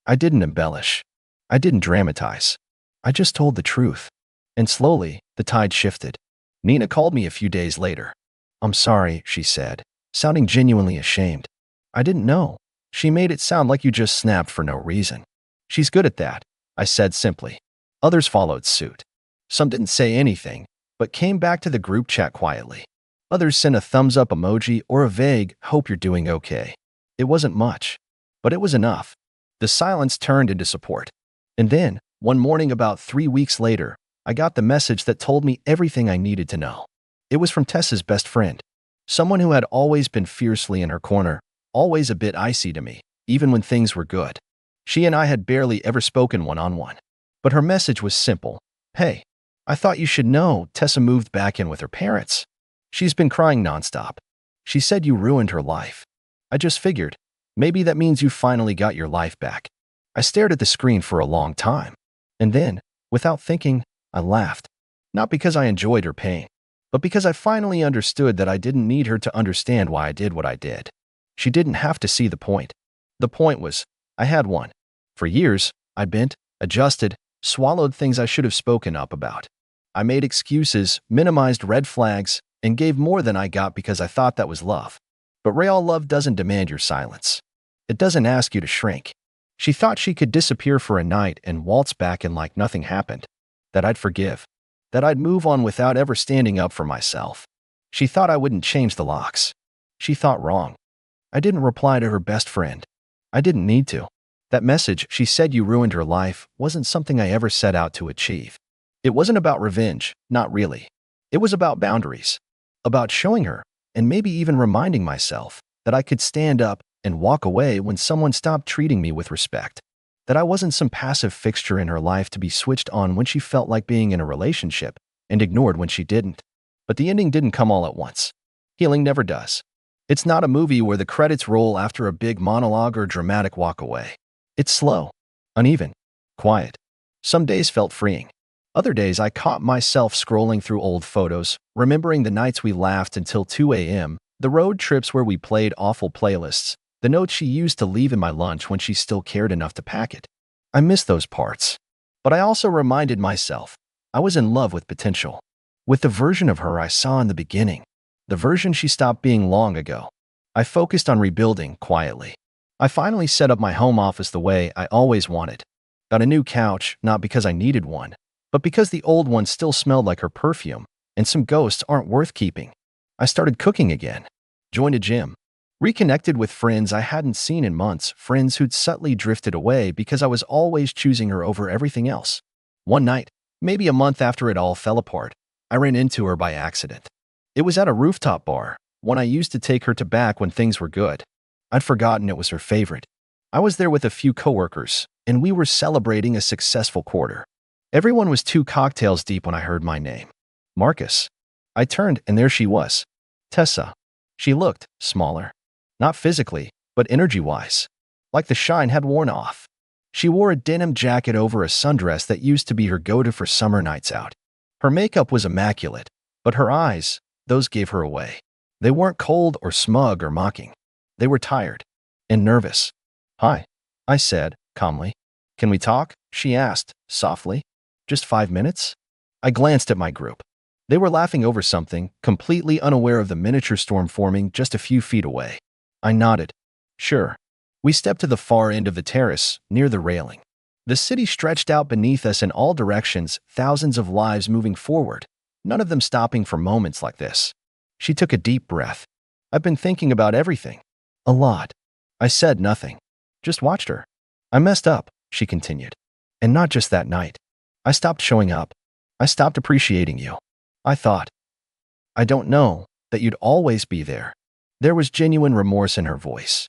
I didn't embellish. I didn't dramatize. I just told the truth. And slowly, the tide shifted. Nina called me a few days later. I'm sorry, she said, sounding genuinely ashamed. I didn't know. She made it sound like you just snapped for no reason. She's good at that, I said simply. Others followed suit. Some didn't say anything, but came back to the group chat quietly. Others sent a thumbs up emoji or a vague, hope you're doing okay. It wasn't much, but it was enough. The silence turned into support. And then, one morning about 3 weeks later, I got the message that told me everything I needed to know. It was from Tessa's best friend, someone who had always been fiercely in her corner, always a bit icy to me, even when things were good. She and I had barely ever spoken one-on-one. But her message was simple. Hey, I thought you should know Tessa moved back in with her parents. She's been crying nonstop. She said you ruined her life. I just figured, maybe that means you finally got your life back. I stared at the screen for a long time. And then, without thinking, I laughed. Not because I enjoyed her pain, but because I finally understood that I didn't need her to understand why I did what I did. She didn't have to see the point. The point was, I had one. For years, I bent, adjusted, swallowed things I should have spoken up about. I made excuses, minimized red flags, and gave more than I got because I thought that was love. But real love doesn't demand your silence. It doesn't ask you to shrink. She thought she could disappear for a night and waltz back in like nothing happened. That I'd forgive. That I'd move on without ever standing up for myself. She thought I wouldn't change the locks. She thought wrong. I didn't reply to her best friend. I didn't need to. That message, she said you ruined her life, wasn't something I ever set out to achieve. It wasn't about revenge, not really. It was about boundaries. About showing her, and maybe even reminding myself, that I could stand up and walk away when someone stopped treating me with respect. That I wasn't some passive fixture in her life to be switched on when she felt like being in a relationship and ignored when she didn't. But the ending didn't come all at once. Healing never does. It's not a movie where the credits roll after a big monologue or dramatic walk away. It's slow, uneven, quiet. Some days felt freeing. Other days I caught myself scrolling through old photos, remembering the nights we laughed until 2 a.m., the road trips where we played awful playlists, the notes she used to leave in my lunch when she still cared enough to pack it. I miss those parts. But I also reminded myself, I was in love with potential. With the version of her I saw in the beginning. The version she stopped being long ago. I focused on rebuilding quietly. I finally set up my home office the way I always wanted. Got a new couch, not because I needed one, but because the old one still smelled like her perfume, and some ghosts aren't worth keeping. I started cooking again. Joined a gym. Reconnected with friends I hadn't seen in months, friends who'd subtly drifted away because I was always choosing her over everything else. One night, maybe a month after it all fell apart, I ran into her by accident. It was at a rooftop bar, one I used to take her to back when things were good. I'd forgotten it was her favorite. I was there with a few coworkers, and we were celebrating a successful quarter. Everyone was 2 cocktails deep when I heard my name. Marcus. I turned, and there she was. Tessa. She looked smaller. Not physically, but energy-wise. Like the shine had worn off. She wore a denim jacket over a sundress that used to be her go-to for summer nights out. Her makeup was immaculate, but her eyes, those gave her away. They weren't cold or smug or mocking. They were tired and nervous. "Hi," I said, calmly. "Can we talk?" she asked, softly. "Just 5 minutes?" I glanced at my group. They were laughing over something, completely unaware of the miniature storm forming just a few feet away. I nodded. "Sure." We stepped to the far end of the terrace, near the railing. The city stretched out beneath us in all directions, thousands of lives moving forward, none of them stopping for moments like this. She took a deep breath. "I've been thinking about everything. A lot." I said nothing. Just watched her. "I messed up," she continued. "And not just that night. I stopped showing up. I stopped appreciating you. I thought, I don't know, that you'd always be there." There was genuine remorse in her voice.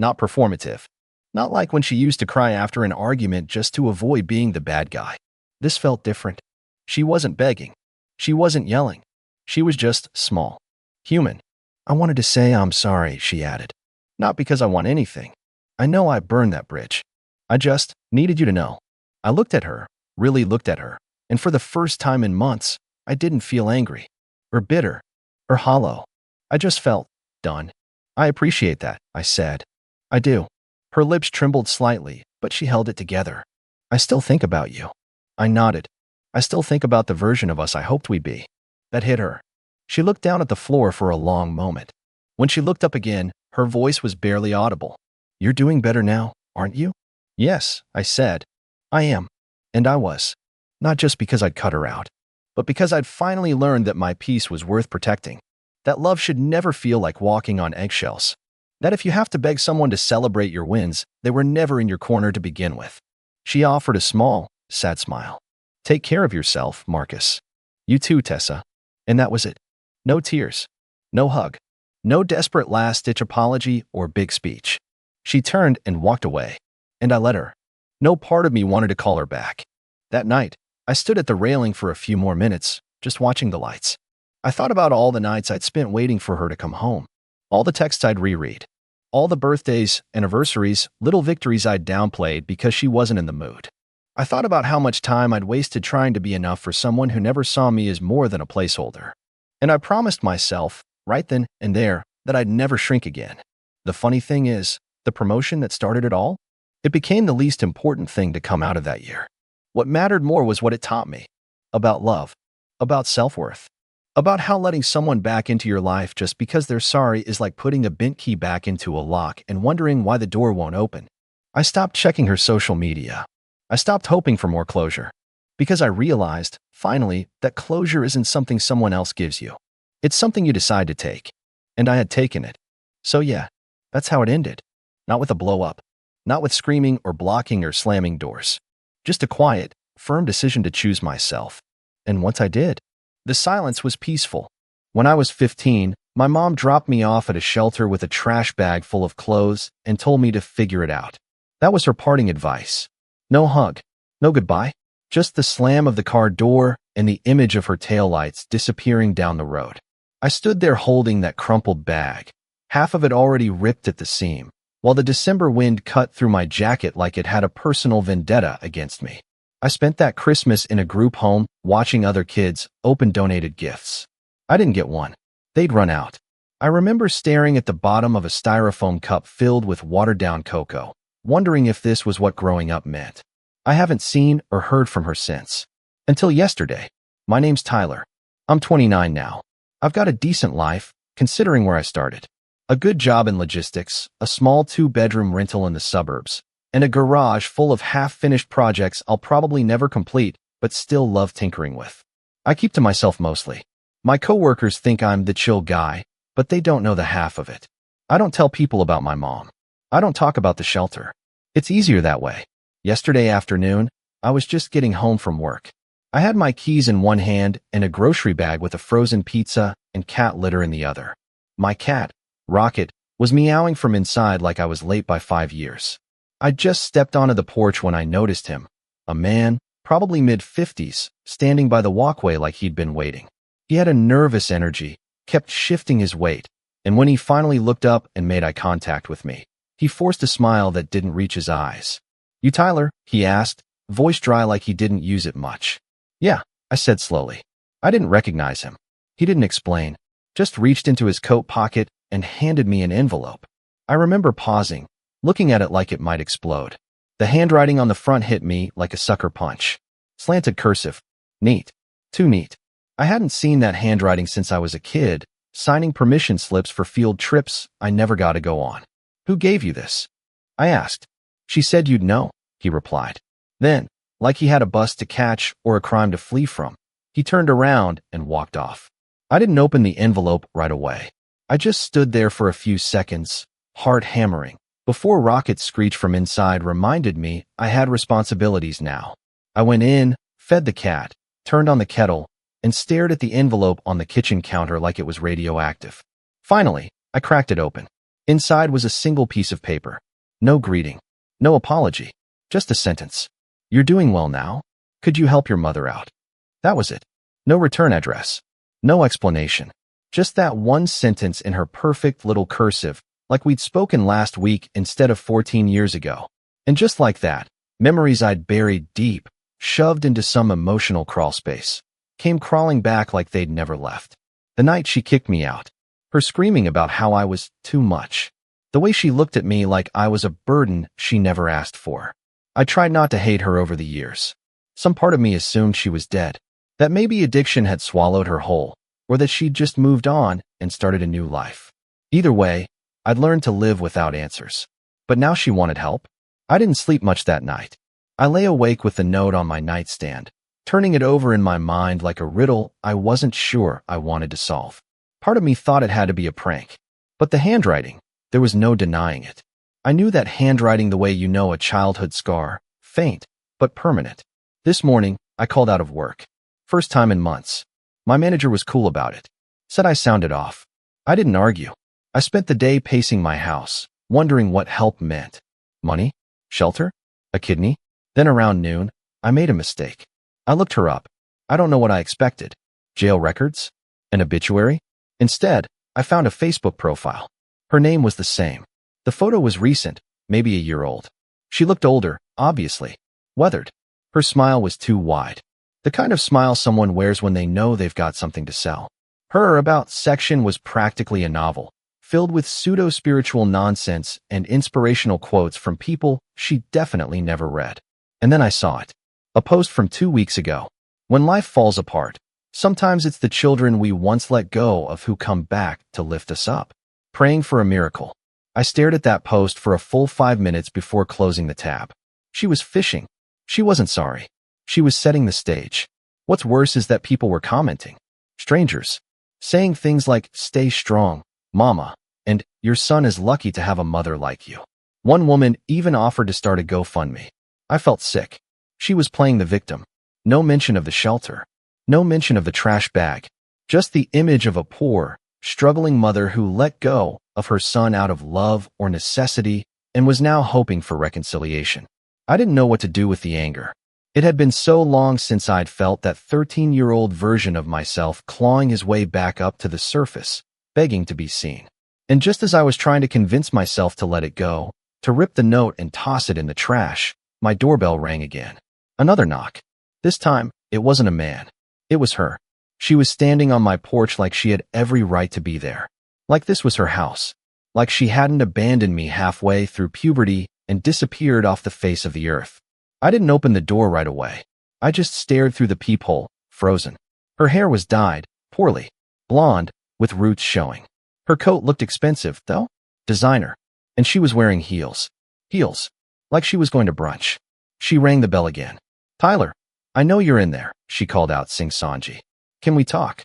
Not performative. Not like when she used to cry after an argument just to avoid being the bad guy. This felt different. She wasn't begging. She wasn't yelling. She was just small. Human. "I wanted to say I'm sorry," she added. "Not because I want anything. I know I burned that bridge. I just needed you to know." I looked at her, really looked at her, and for the first time in months, I didn't feel angry, or bitter, or hollow. I just felt done. "I appreciate that," I said. "I do." Her lips trembled slightly, but she held it together. "I still think about you." I nodded. "I still think about the version of us I hoped we'd be." That hit her. She looked down at the floor for a long moment. When she looked up again, her voice was barely audible. "You're doing better now, aren't you?" "Yes," I said. "I am." And I was. Not just because I'd cut her out, but because I'd finally learned that my peace was worth protecting. That love should never feel like walking on eggshells. That if you have to beg someone to celebrate your wins, they were never in your corner to begin with. She offered a small, sad smile. "Take care of yourself, Marcus. You too, Tessa." And that was it. No tears. No hug. No desperate last-ditch apology or big speech. She turned and walked away. And I let her. No part of me wanted to call her back. That night, I stood at the railing for a few more minutes, just watching the lights. I thought about all the nights I'd spent waiting for her to come home. All the texts I'd reread. All the birthdays, anniversaries, little victories I'd downplayed because she wasn't in the mood. I thought about how much time I'd wasted trying to be enough for someone who never saw me as more than a placeholder. And I promised myself, right then and there, that I'd never shrink again. The funny thing is, the promotion that started it all? It became the least important thing to come out of that year. What mattered more was what it taught me. About love. About self-worth. About how letting someone back into your life just because they're sorry is like putting a bent key back into a lock and wondering why the door won't open. I stopped checking her social media. I stopped hoping for more closure. Because I realized, finally, that closure isn't something someone else gives you. It's something you decide to take. And I had taken it. So yeah, that's how it ended. Not with a blow-up. Not with screaming or blocking or slamming doors. Just a quiet, firm decision to choose myself. And once I did, the silence was peaceful. When I was 15, my mom dropped me off at a shelter with a trash bag full of clothes and told me to figure it out. That was her parting advice. No hug. No goodbye. Just the slam of the car door and the image of her taillights disappearing down the road. I stood there holding that crumpled bag, half of it already ripped at the seam, while the December wind cut through my jacket like it had a personal vendetta against me. I spent that Christmas in a group home, watching other kids open donated gifts. I didn't get one. They'd run out. I remember staring at the bottom of a styrofoam cup filled with watered-down cocoa, wondering if this was what growing up meant. I haven't seen or heard from her since. Until yesterday. My name's Tyler. I'm 29 now. I've got a decent life, considering where I started. A good job in logistics, a small 2-bedroom rental in the suburbs, and a garage full of half-finished projects I'll probably never complete, but still love tinkering with. I keep to myself mostly. My coworkers think I'm the chill guy, but they don't know the half of it. I don't tell people about my mom. I don't talk about the shelter. It's easier that way. Yesterday afternoon, I was just getting home from work. I had my keys in one hand and a grocery bag with a frozen pizza and cat litter in the other. My cat, Rocket, was meowing from inside like I was late by 5 years. I just stepped onto the porch when I noticed him, a man, probably mid-50s, standing by the walkway like he'd been waiting. He had a nervous energy, kept shifting his weight, and when he finally looked up and made eye contact with me, he forced a smile that didn't reach his eyes. You Tyler? He asked, voice dry like he didn't use it much. Yeah, I said slowly. I didn't recognize him. He didn't explain, just reached into his coat pocket and handed me an envelope. I remember pausing, looking at it like it might explode. The handwriting on the front hit me like a sucker punch. Slanted cursive. Neat. Too neat. I hadn't seen that handwriting since I was a kid, signing permission slips for field trips I never got to go on. Who gave you this? I asked. She said you'd know, he replied. Then, like he had a bus to catch or a crime to flee from, he turned around and walked off. I didn't open the envelope right away. I just stood there for a few seconds, heart hammering, before rockets screech from inside reminded me I had responsibilities now. I went in, fed the cat, turned on the kettle, and stared at the envelope on the kitchen counter like it was radioactive. Finally, I cracked it open. Inside was a single piece of paper. No greeting. No apology. Just a sentence. You're doing well now? Could you help your mother out? That was it. No return address. No explanation. Just that one sentence in her perfect little cursive, like we'd spoken last week instead of 14 years ago. And just like that, memories I'd buried deep, shoved into some emotional crawlspace, came crawling back like they'd never left. The night she kicked me out. Her screaming about how I was too much. The way she looked at me like I was a burden she never asked for. I tried not to hate her over the years. Some part of me assumed she was dead, that maybe addiction had swallowed her whole, or that she'd just moved on and started a new life. Either way, I'd learned to live without answers. But now she wanted help. I didn't sleep much that night. I lay awake with the note on my nightstand, turning it over in my mind like a riddle I wasn't sure I wanted to solve. Part of me thought it had to be a prank. But the handwriting, there was no denying it. I knew that handwriting the way you know a childhood scar, faint, but permanent. This morning, I called out of work. First time in months. My manager was cool about it. Said I sounded off. I didn't argue. I spent the day pacing my house, wondering what help meant. Money? Shelter? A kidney? Then around noon, I made a mistake. I looked her up. I don't know what I expected. Jail records? An obituary? Instead, I found a Facebook profile. Her name was the same. The photo was recent, maybe a year old. She looked older, obviously. Weathered. Her smile was too wide. The kind of smile someone wears when they know they've got something to sell. Her about section was practically a novel, filled with pseudo-spiritual nonsense and inspirational quotes from people she definitely never read. And then I saw it. A post from 2 weeks ago. When life falls apart, sometimes it's the children we once let go of who come back to lift us up. Praying for a miracle. I stared at that post for a full 5 minutes before closing the tab. She was fishing. She wasn't sorry. She was setting the stage. What's worse is that people were commenting. Strangers. Saying things like, stay strong, mama, and your son is lucky to have a mother like you. One woman even offered to start a GoFundMe. I felt sick. She was playing the victim. No mention of the shelter. No mention of the trash bag. Just the image of a poor, struggling mother who let go of her son out of love or necessity and was now hoping for reconciliation. I didn't know what to do with the anger. It had been so long since I'd felt that 13-year-old version of myself clawing his way back up to the surface, begging to be seen. And just as I was trying to convince myself to let it go, to rip the note and toss it in the trash, my doorbell rang again. Another knock. This time, it wasn't a man. It was her. She was standing on my porch like she had every right to be there. Like this was her house. Like she hadn't abandoned me halfway through puberty and disappeared off the face of the earth. I didn't open the door right away. I just stared through the peephole, frozen. Her hair was dyed, poorly, blonde, with roots showing. Her coat looked expensive, though. Designer. And she was wearing heels. Heels. Like she was going to brunch. She rang the bell again. Tyler, I know you're in there, she called out sing-songy. Can we talk?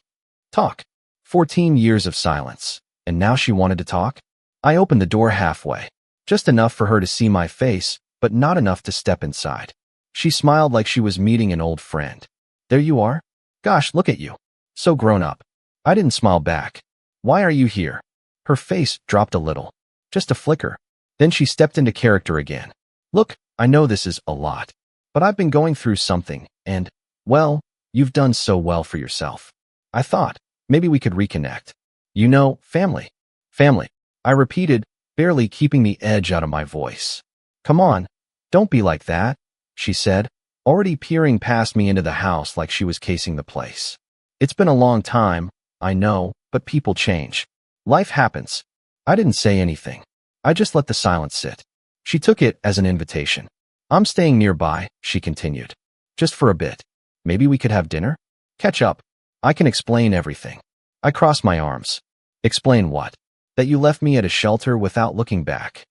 Talk. 14 years of silence. And now she wanted to talk? I opened the door halfway. Just enough for her to see my face, but not enough to step inside. She smiled like she was meeting an old friend. There you are? Gosh, look at you. So grown up. I didn't smile back. Why are you here? Her face dropped a little. Just a flicker. Then she stepped into character again. Look, I know this is a lot, but I've been going through something, and, well, you've done so well for yourself. I thought, maybe we could reconnect. You know, family. Family. I repeated, barely keeping the edge out of my voice. Come on. Don't be like that, she said, already peering past me into the house like she was casing the place. It's been a long time, I know, but people change. Life happens. I didn't say anything. I just let the silence sit. She took it as an invitation. I'm staying nearby, she continued. Just for a bit. Maybe we could have dinner? Catch up. I can explain everything. I crossed my arms. Explain what? That you left me at a shelter without looking back.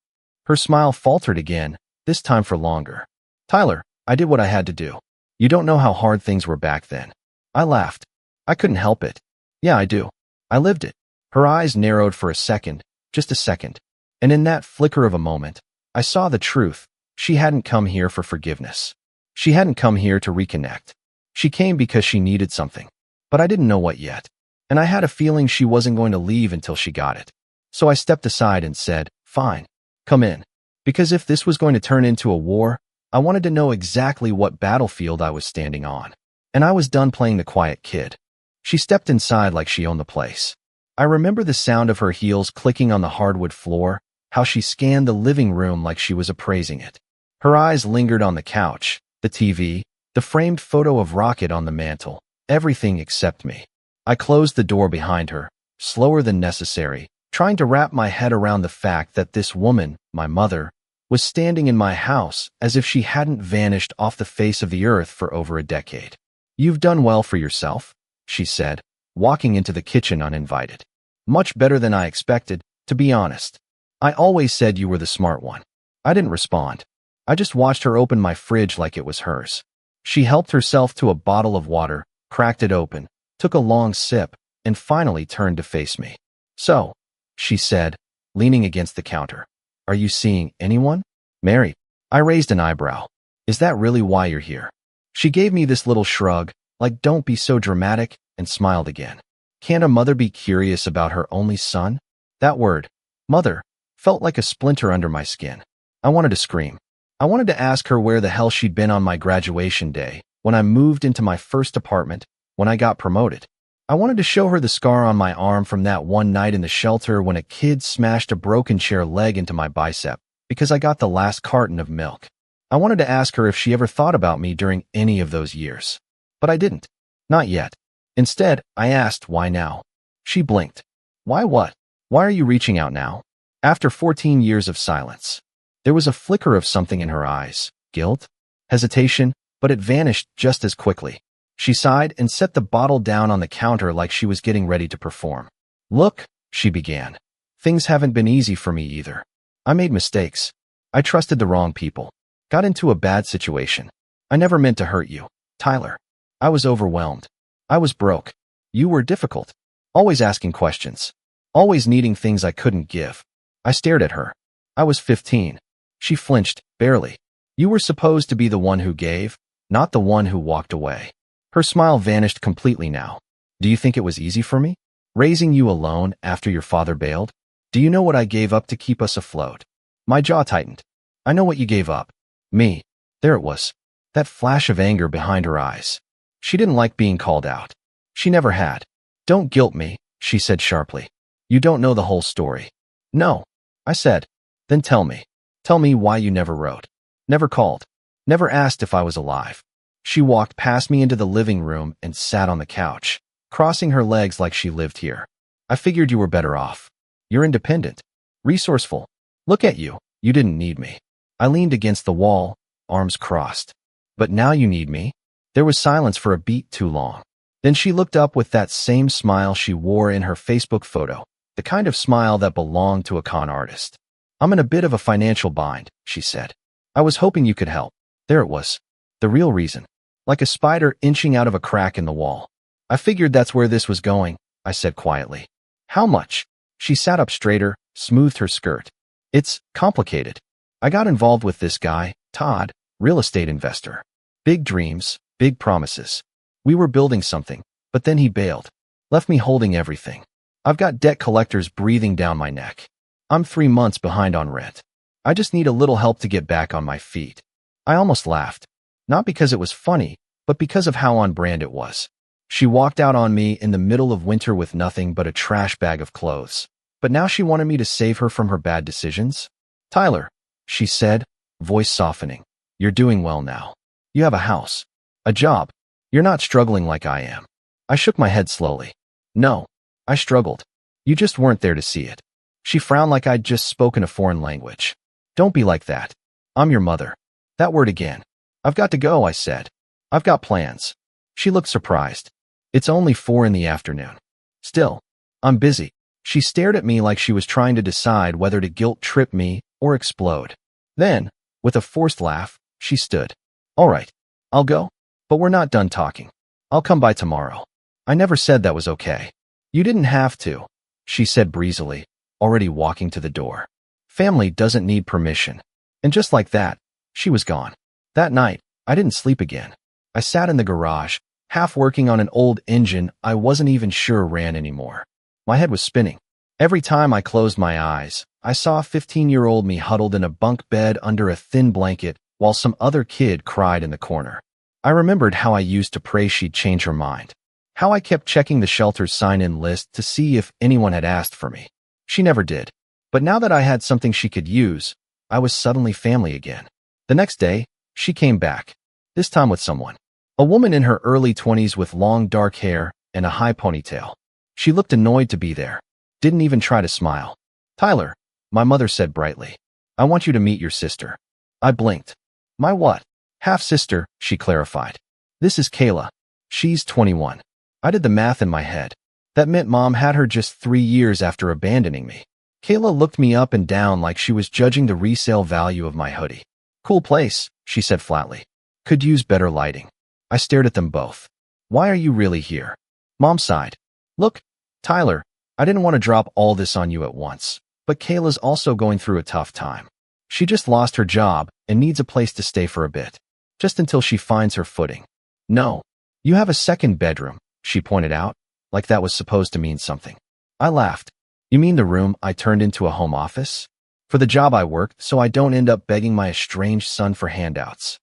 Her smile faltered again, this time for longer. Tyler, I did what I had to do. You don't know how hard things were back then. I laughed. I couldn't help it. Yeah, I do. I lived it. Her eyes narrowed for a second, just a second. And in that flicker of a moment, I saw the truth. She hadn't come here for forgiveness. She hadn't come here to reconnect. She came because she needed something. But I didn't know what yet. And I had a feeling she wasn't going to leave until she got it. So I stepped aside and said, fine, come in. Because if this was going to turn into a war, I wanted to know exactly what battlefield I was standing on. And I was done playing the quiet kid. She stepped inside like she owned the place. I remember the sound of her heels clicking on the hardwood floor, how she scanned the living room like she was appraising it. Her eyes lingered on the couch, the TV, the framed photo of Rocket on the mantel, everything except me. I closed the door behind her, slower than necessary, trying to wrap my head around the fact that this woman, my mother, was standing in my house as if she hadn't vanished off the face of the earth for over a decade. You've done well for yourself, she said, walking into the kitchen uninvited. Much better than I expected, to be honest. I always said you were the smart one. I didn't respond. I just watched her open my fridge like it was hers. She helped herself to a bottle of water, cracked it open, took a long sip, and finally turned to face me. So, she said, leaning against the counter. Are you seeing anyone? Married. I raised an eyebrow. Is that really why you're here? She gave me this little shrug, like don't be so dramatic, and smiled again. Can't a mother be curious about her only son? That word, mother, felt like a splinter under my skin. I wanted to scream. I wanted to ask her where the hell she'd been on my graduation day, when I moved into my first apartment, when I got promoted. I wanted to show her the scar on my arm from that one night in the shelter when a kid smashed a broken chair leg into my bicep because I got the last carton of milk. I wanted to ask her if she ever thought about me during any of those years. But I didn't. Not yet. Instead, I asked why now. She blinked. Why what? Why are you reaching out now? After 14 years of silence. There was a flicker of something in her eyes. Guilt? Hesitation? But it vanished just as quickly. She sighed and set the bottle down on the counter like she was getting ready to perform. Look, she began. Things haven't been easy for me either. I made mistakes. I trusted the wrong people. Got into a bad situation. I never meant to hurt you, Tyler. I was overwhelmed. I was broke. You were difficult. Always asking questions. Always needing things I couldn't give. I stared at her. I was 15. She flinched, barely. You were supposed to be the one who gave, not the one who walked away. Her smile vanished completely now. Do you think it was easy for me? Raising you alone after your father bailed? Do you know what I gave up to keep us afloat? My jaw tightened. I know what you gave up. Me. There it was. That flash of anger behind her eyes. She didn't like being called out. She never had. Don't guilt me, she said sharply. You don't know the whole story. No, I said. Then tell me. Tell me why you never wrote. Never called. Never asked if I was alive. She walked past me into the living room and sat on the couch, crossing her legs like she lived here. I figured you were better off. You're independent. Resourceful. Look at you. You didn't need me. I leaned against the wall, arms crossed. But now you need me? There was silence for a beat too long. Then she looked up with that same smile she wore in her Facebook photo, the kind of smile that belonged to a con artist. I'm in a bit of a financial bind, she said. I was hoping you could help. There it was. The real reason. Like a spider inching out of a crack in the wall. I figured that's where this was going, I said quietly. How much? She sat up straighter, smoothed her skirt. It's complicated. I got involved with this guy, Todd, real estate investor. Big dreams, big promises. We were building something, but then he bailed. Left me holding everything. I've got debt collectors breathing down my neck. I'm 3 months behind on rent. I just need a little help to get back on my feet. I almost laughed. Not because it was funny, but because of how on brand it was. She walked out on me in the middle of winter with nothing but a trash bag of clothes. But now she wanted me to save her from her bad decisions? Tyler, she said, voice softening. You're doing well now. You have a house, a job. You're not struggling like I am. I shook my head slowly. No, I struggled. You just weren't there to see it. She frowned like I'd just spoken a foreign language. Don't be like that. I'm your mother. That word again. I've got to go, I said. I've got plans. She looked surprised. It's only 4 in the afternoon. Still, I'm busy. She stared at me like she was trying to decide whether to guilt trip me or explode. Then, with a forced laugh, she stood. All right, I'll go, but we're not done talking. I'll come by tomorrow. I never said that was okay. You didn't have to, she said breezily, already walking to the door. Family doesn't need permission. And just like that, she was gone. That night, I didn't sleep again. I sat in the garage, half working on an old engine I wasn't even sure ran anymore. My head was spinning. Every time I closed my eyes, I saw 15-year-old me huddled in a bunk bed under a thin blanket while some other kid cried in the corner. I remembered how I used to pray she'd change her mind. How I kept checking the shelter's sign-in list to see if anyone had asked for me. She never did. But now that I had something she could use, I was suddenly family again. The next day, she came back. This time with someone. A woman in her early 20s with long dark hair and a high ponytail. She looked annoyed to be there. Didn't even try to smile. Tyler, my mother said brightly. I want you to meet your sister. I blinked. My what? Half-sister, she clarified. This is Kayla. She's 21. I did the math in my head. That meant Mom had her just 3 years after abandoning me. Kayla looked me up and down like she was judging the resale value of my hoodie. Cool place, she said flatly. Could use better lighting. I stared at them both. Why are you really here? Mom sighed. Look, Tyler, I didn't want to drop all this on you at once, but Kayla's also going through a tough time. She just lost her job and needs a place to stay for a bit, just until she finds her footing. No, you have a second bedroom, she pointed out, like that was supposed to mean something. I laughed. You mean the room I turned into a home office? For the job I worked, so I don't end up begging my estranged son for handouts.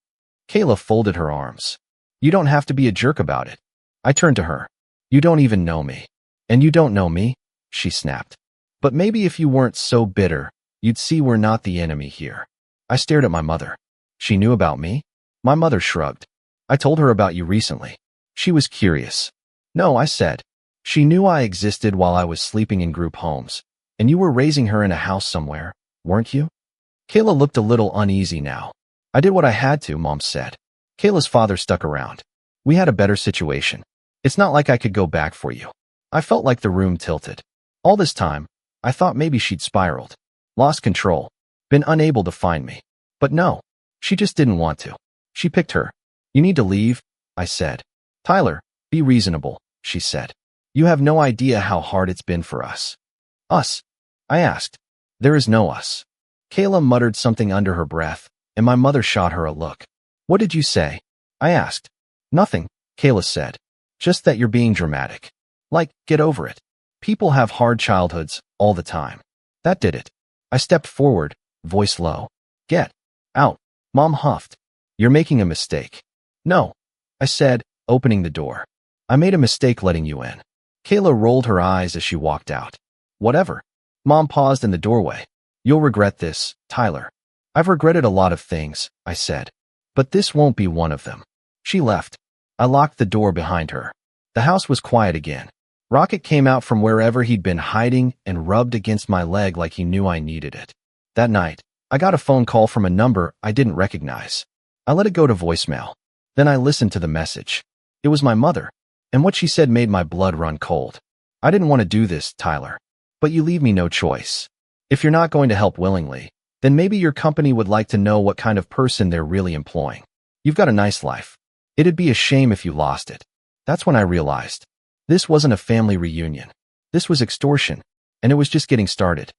Kayla folded her arms. You don't have to be a jerk about it. I turned to her. You don't even know me. And you don't know me, she snapped. But maybe if you weren't so bitter, you'd see we're not the enemy here. I stared at my mother. She knew about me? My mother shrugged. I told her about you recently. She was curious. No, I said. She knew I existed while I was sleeping in group homes, and you were raising her in a house somewhere, weren't you? Kayla looked a little uneasy now. I did what I had to, Mom said. Kayla's father stuck around. We had a better situation. It's not like I could go back for you. I felt like the room tilted. All this time, I thought maybe she'd spiraled, lost control, been unable to find me. But no, she just didn't want to. She picked her. You need to leave, I said. Tyler, be reasonable, she said. You have no idea how hard it's been for us. Us? I asked. There is no us. Kayla muttered something under her breath, and my mother shot her a look. What did you say? I asked. Nothing, Kayla said. Just that you're being dramatic. Like, get over it. People have hard childhoods all the time. That did it. I stepped forward, voice low. Get out. Mom huffed. You're making a mistake. No, I said, opening the door. I made a mistake letting you in. Kayla rolled her eyes as she walked out. Whatever. Mom paused in the doorway. You'll regret this, Tyler. I've regretted a lot of things, I said. But this won't be one of them. She left. I locked the door behind her. The house was quiet again. Rocket came out from wherever he'd been hiding and rubbed against my leg like he knew I needed it. That night, I got a phone call from a number I didn't recognize. I let it go to voicemail. Then I listened to the message. It was my mother, and what she said made my blood run cold. I didn't want to do this, Tyler. But you leave me no choice. If you're not going to help willingly, then maybe your company would like to know what kind of person they're really employing. You've got a nice life. It'd be a shame if you lost it. That's when I realized. This wasn't a family reunion. This was extortion, and it was just getting started.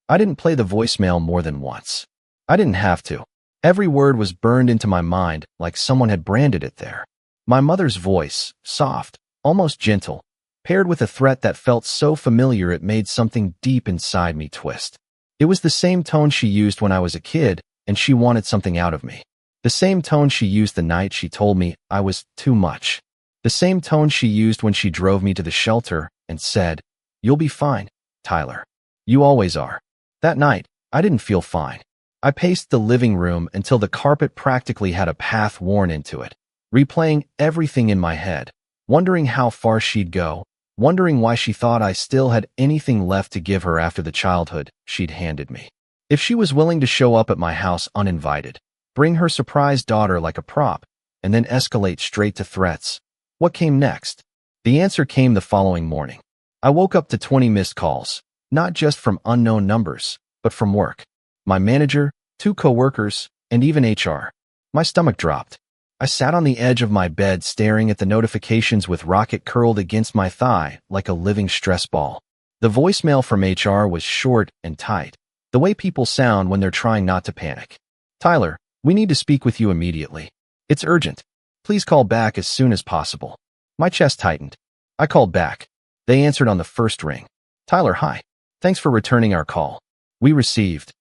I didn't play the voicemail more than once. I didn't have to. Every word was burned into my mind like someone had branded it there. My mother's voice, soft, almost gentle, paired with a threat that felt so familiar it made something deep inside me twist. It was the same tone she used when I was a kid and she wanted something out of me. The same tone she used the night she told me I was too much. The same tone she used when she drove me to the shelter and said, "You'll be fine, Tyler. You always are." That night, I didn't feel fine. I paced the living room until the carpet practically had a path worn into it, replaying everything in my head, wondering how far she'd go, wondering why she thought I still had anything left to give her after the childhood she'd handed me. If she was willing to show up at my house uninvited, bring her surprise daughter like a prop, and then escalate straight to threats, what came next? The answer came the following morning. I woke up to 20 missed calls, not just from unknown numbers, but from work. My manager, 2 coworkers, and even HR. My stomach dropped. I sat on the edge of my bed staring at the notifications with rocket curled against my thigh like a living stress ball. The voicemail from HR was short and tight, the way people sound when they're trying not to panic. Tyler, we need to speak with you immediately. It's urgent. Please call back as soon as possible. My chest tightened. I called back. They answered on the first ring. Tyler, hi. Thanks for returning our call. We received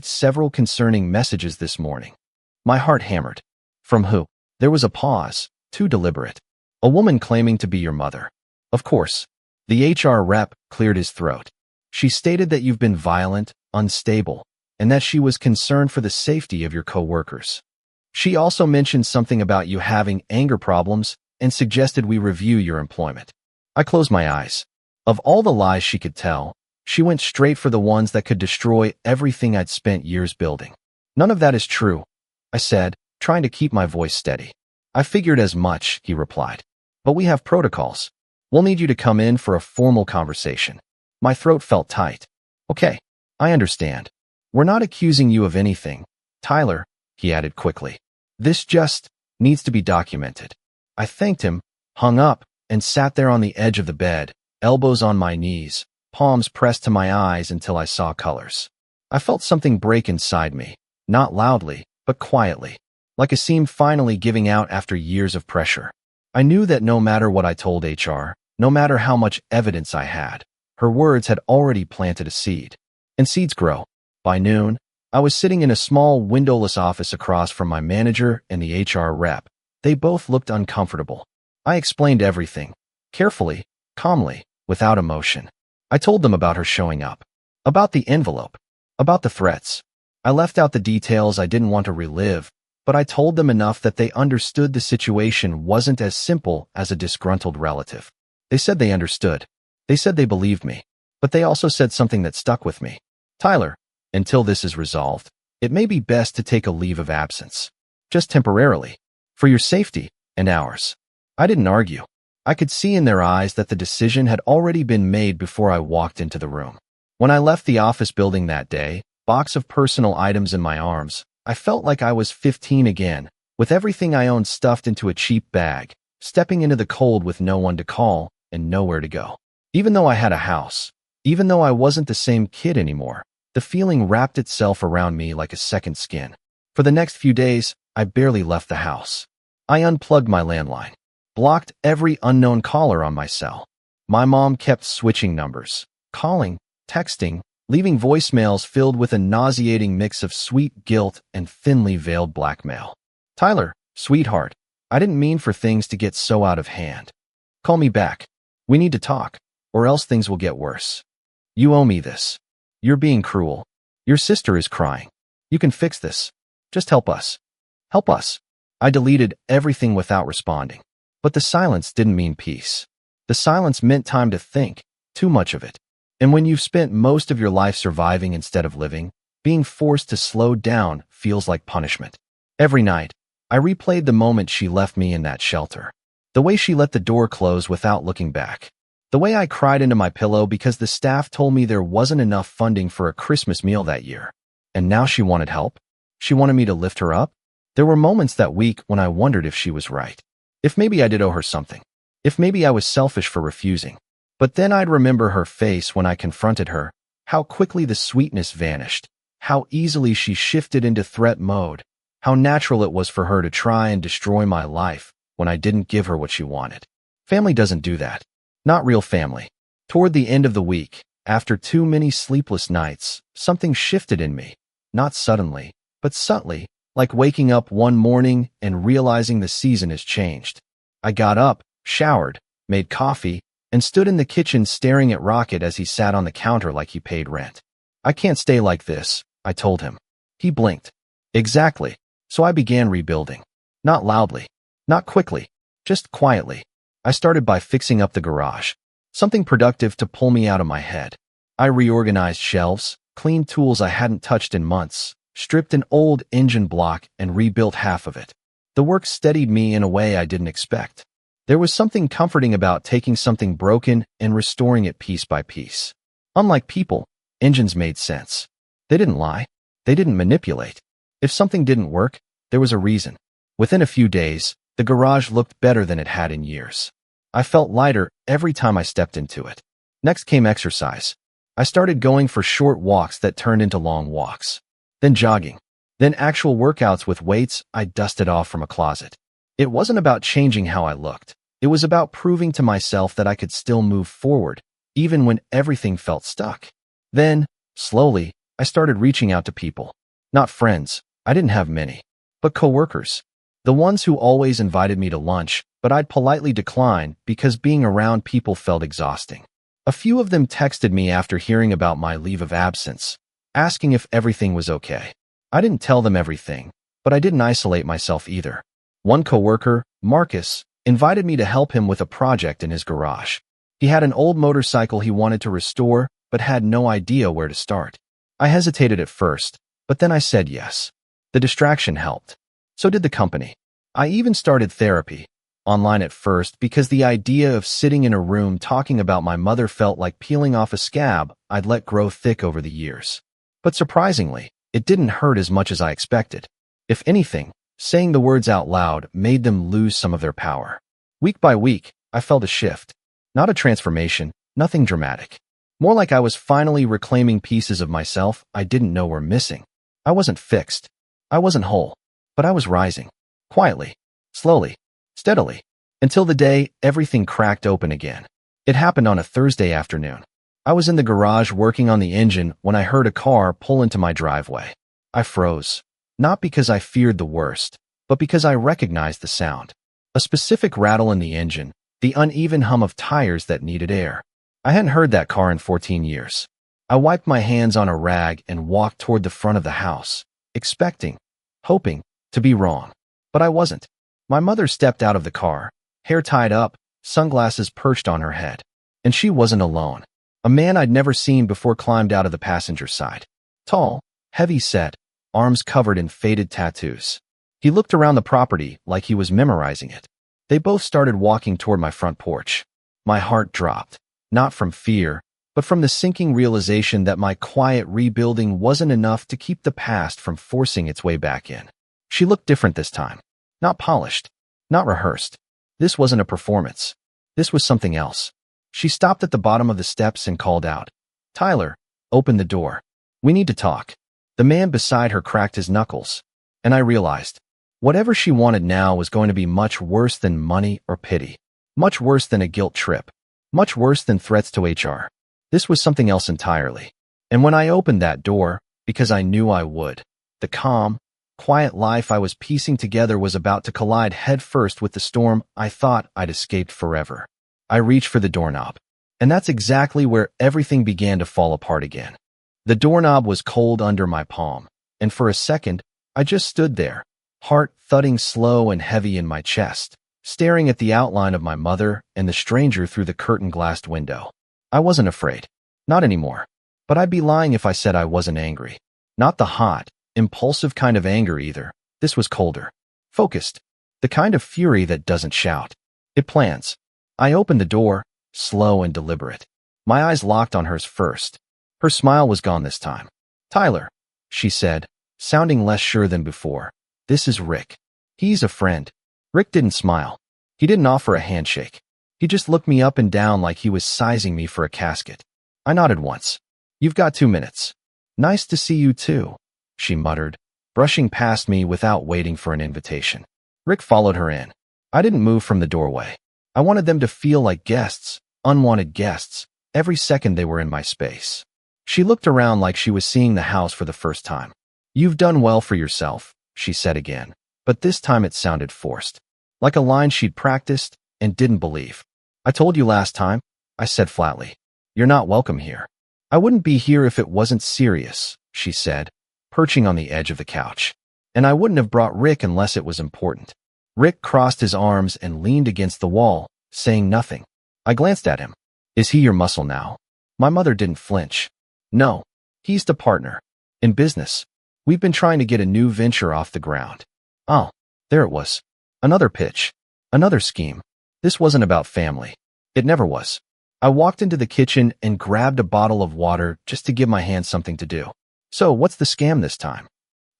several concerning messages this morning. My heart hammered. From who? There was a pause, too deliberate. A woman claiming to be your mother. Of course. The HR rep cleared his throat. She stated that you've been violent, unstable, and that she was concerned for the safety of your coworkers. She also mentioned something about you having anger problems and suggested we review your employment. I closed my eyes. Of all the lies she could tell, she went straight for the ones that could destroy everything I'd spent years building. None of that is true, I said, trying to keep my voice steady. I figured as much, he replied. But we have protocols. We'll need you to come in for a formal conversation. My throat felt tight. Okay, I understand. We're not accusing you of anything, Tyler, he added quickly. This just needs to be documented. I thanked him, hung up, and sat there on the edge of the bed, elbows on my knees, palms pressed to my eyes until I saw colors. I felt something break inside me, not loudly, but quietly, like a seam finally giving out after years of pressure. I knew that no matter what I told HR, no matter how much evidence I had, her words had already planted a seed. And seeds grow. By noon, I was sitting in a small, windowless office across from my manager and the HR rep. They both looked uncomfortable. I explained everything, carefully, calmly, without emotion. I told them about her showing up, about the envelope, about the threats. I left out the details I didn't want to relive, but I told them enough that they understood the situation wasn't as simple as a disgruntled relative. They said they understood. They said they believed me. But they also said something that stuck with me. Tyler, until this is resolved, it may be best to take a leave of absence. Just temporarily. For your safety and ours. I didn't argue. I could see in their eyes that the decision had already been made before I walked into the room. When I left the office building that day, box of personal items in my arms, I felt like I was 15 again, with everything I owned stuffed into a cheap bag, stepping into the cold with no one to call and nowhere to go. Even though I had a house, even though I wasn't the same kid anymore, the feeling wrapped itself around me like a second skin. For the next few days, I barely left the house. I unplugged my landline, blocked every unknown caller on my cell. My mom kept switching numbers, calling, texting, leaving voicemails filled with a nauseating mix of sweet guilt and thinly veiled blackmail. Tyler, sweetheart, I didn't mean for things to get so out of hand. Call me back. We need to talk, or else things will get worse. You owe me this. You're being cruel. Your sister is crying. You can fix this. Just help us. Help us. I deleted everything without responding. But the silence didn't mean peace. The silence meant time to think, too much of it. And when you've spent most of your life surviving instead of living, being forced to slow down feels like punishment. Every night, I replayed the moment she left me in that shelter. The way she let the door close without looking back. The way I cried into my pillow because the staff told me there wasn't enough funding for a Christmas meal that year. And now she wanted help? She wanted me to lift her up? There were moments that week when I wondered if she was right. If maybe I did owe her something. If maybe I was selfish for refusing. But then I'd remember her face when I confronted her, how quickly the sweetness vanished, how easily she shifted into threat mode, how natural it was for her to try and destroy my life when I didn't give her what she wanted. Family doesn't do that. Not real family. Toward the end of the week, after too many sleepless nights, something shifted in me. Not suddenly, but subtly, like waking up one morning and realizing the season has changed. I got up, showered, made coffee, and stood in the kitchen staring at Rocket as he sat on the counter like he paid rent. I can't stay like this, I told him. He blinked. Exactly. So I began rebuilding. Not loudly. Not quickly. Just quietly. I started by fixing up the garage. Something productive to pull me out of my head. I reorganized shelves, cleaned tools I hadn't touched in months, stripped an old engine block and rebuilt half of it. The work steadied me in a way I didn't expect. There was something comforting about taking something broken and restoring it piece by piece. Unlike people, engines made sense. They didn't lie. They didn't manipulate. If something didn't work, there was a reason. Within a few days, the garage looked better than it had in years. I felt lighter every time I stepped into it. Next came exercise. I started going for short walks that turned into long walks. Then jogging. Then actual workouts with weights I dusted off from a closet. It wasn't about changing how I looked. It was about proving to myself that I could still move forward, even when everything felt stuck. Then, slowly, I started reaching out to people. Not friends. I didn't have many. But coworkers. The ones who always invited me to lunch, but I'd politely decline because being around people felt exhausting. A few of them texted me after hearing about my leave of absence, asking if everything was okay. I didn't tell them everything, but I didn't isolate myself either. One coworker, Marcus, invited me to help him with a project in his garage. He had an old motorcycle he wanted to restore, but had no idea where to start. I hesitated at first, but then I said yes. The distraction helped. So did the company. I even started therapy, online at first, because the idea of sitting in a room talking about my mother felt like peeling off a scab I'd let grow thick over the years. But surprisingly, it didn't hurt as much as I expected. If anything, saying the words out loud made them lose some of their power. Week by week, I felt a shift. Not a transformation, nothing dramatic. More like I was finally reclaiming pieces of myself I didn't know were missing. I wasn't fixed. I wasn't whole. But I was rising. Quietly. Slowly. Steadily. Until the day everything cracked open again. It happened on a Thursday afternoon. I was in the garage working on the engine when I heard a car pull into my driveway. I froze. Not because I feared the worst, but because I recognized the sound. A specific rattle in the engine, the uneven hum of tires that needed air. I hadn't heard that car in 14 years. I wiped my hands on a rag and walked toward the front of the house, expecting, hoping, to be wrong. But I wasn't. My mother stepped out of the car, hair tied up, sunglasses perched on her head. And she wasn't alone. A man I'd never seen before climbed out of the passenger side. Tall, heavy-set, arms covered in faded tattoos. He looked around the property like he was memorizing it. They both started walking toward my front porch. My heart dropped, not from fear, but from the sinking realization that my quiet rebuilding wasn't enough to keep the past from forcing its way back in. She looked different this time. Not polished. Not rehearsed. This wasn't a performance. This was something else. She stopped at the bottom of the steps and called out, "Tyler, open the door. We need to talk." The man beside her cracked his knuckles, and I realized, whatever she wanted now was going to be much worse than money or pity. Much worse than a guilt trip. Much worse than threats to HR. This was something else entirely. And when I opened that door, because I knew I would, the calm, quiet life I was piecing together was about to collide headfirst with the storm I thought I'd escaped forever. I reached for the doorknob. And that's exactly where everything began to fall apart again. The doorknob was cold under my palm, and for a second, I just stood there, heart thudding slow and heavy in my chest, staring at the outline of my mother and the stranger through the curtain-glassed window. I wasn't afraid. Not anymore. But I'd be lying if I said I wasn't angry. Not the hot, impulsive kind of anger either. This was colder. Focused. The kind of fury that doesn't shout. It plans. I opened the door, slow and deliberate. My eyes locked on hers first. Her smile was gone this time. "Tyler," she said, sounding less sure than before. "This is Rick. He's a friend." Rick didn't smile. He didn't offer a handshake. He just looked me up and down like he was sizing me for a casket. I nodded once. "You've got 2 minutes." "Nice to see you too," she muttered, brushing past me without waiting for an invitation. Rick followed her in. I didn't move from the doorway. I wanted them to feel like guests, unwanted guests, every second they were in my space. She looked around like she was seeing the house for the first time. "You've done well for yourself," she said again, but this time it sounded forced. Like a line she'd practiced and didn't believe. "I told you last time," I said flatly. "You're not welcome here." "I wouldn't be here if it wasn't serious," she said, perching on the edge of the couch. And I wouldn't have brought Rick unless it was important. Rick crossed his arms and leaned against the wall, saying nothing. I glanced at him. Is he your muscle now? My mother didn't flinch. No. He's the partner. In business. We've been trying to get a new venture off the ground. Oh, there it was. Another pitch. Another scheme. This wasn't about family. It never was. I walked into the kitchen and grabbed a bottle of water just to give my hands something to do. So, what's the scam this time?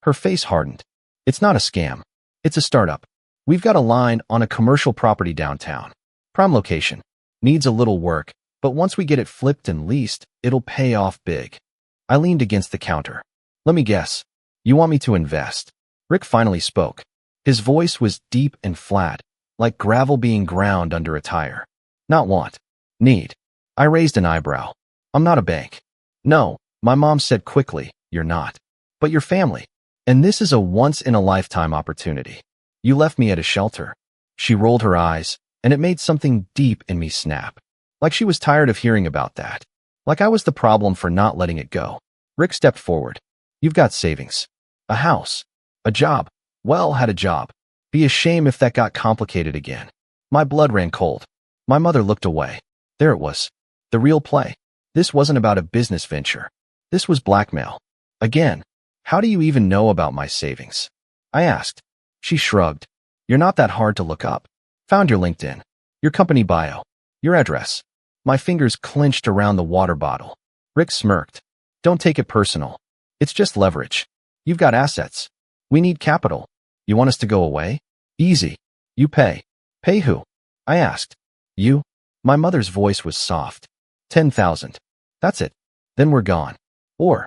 Her face hardened. It's not a scam. It's a startup. We've got a line on a commercial property downtown. Prime location. Needs a little work, but once we get it flipped and leased, it'll pay off big. I leaned against the counter. Let me guess. You want me to invest? Rick finally spoke. His voice was deep and flat, like gravel being ground under a tire. Not want. Need. I raised an eyebrow. I'm not a bank. No, my mom said quickly, you're not. But your family. And this is a once-in-a-lifetime opportunity. You left me at a shelter. She rolled her eyes, and it made something deep in me snap. Like she was tired of hearing about that. Like I was the problem for not letting it go. Rick stepped forward. You've got savings. A house. A job. Well, had a job. Be a shame if that got complicated again. My blood ran cold. My mother looked away. There it was. The real play. This wasn't about a business venture. This was blackmail. Again. How do you even know about my savings? I asked. She shrugged. You're not that hard to look up. Found your LinkedIn. Your company bio. Your address. My fingers clenched around the water bottle. Rick smirked. Don't take it personal. It's just leverage. You've got assets. We need capital. You want us to go away? Easy. You pay. Pay who? I asked. You? My mother's voice was soft. 10,000. That's it. Then we're gone. Or?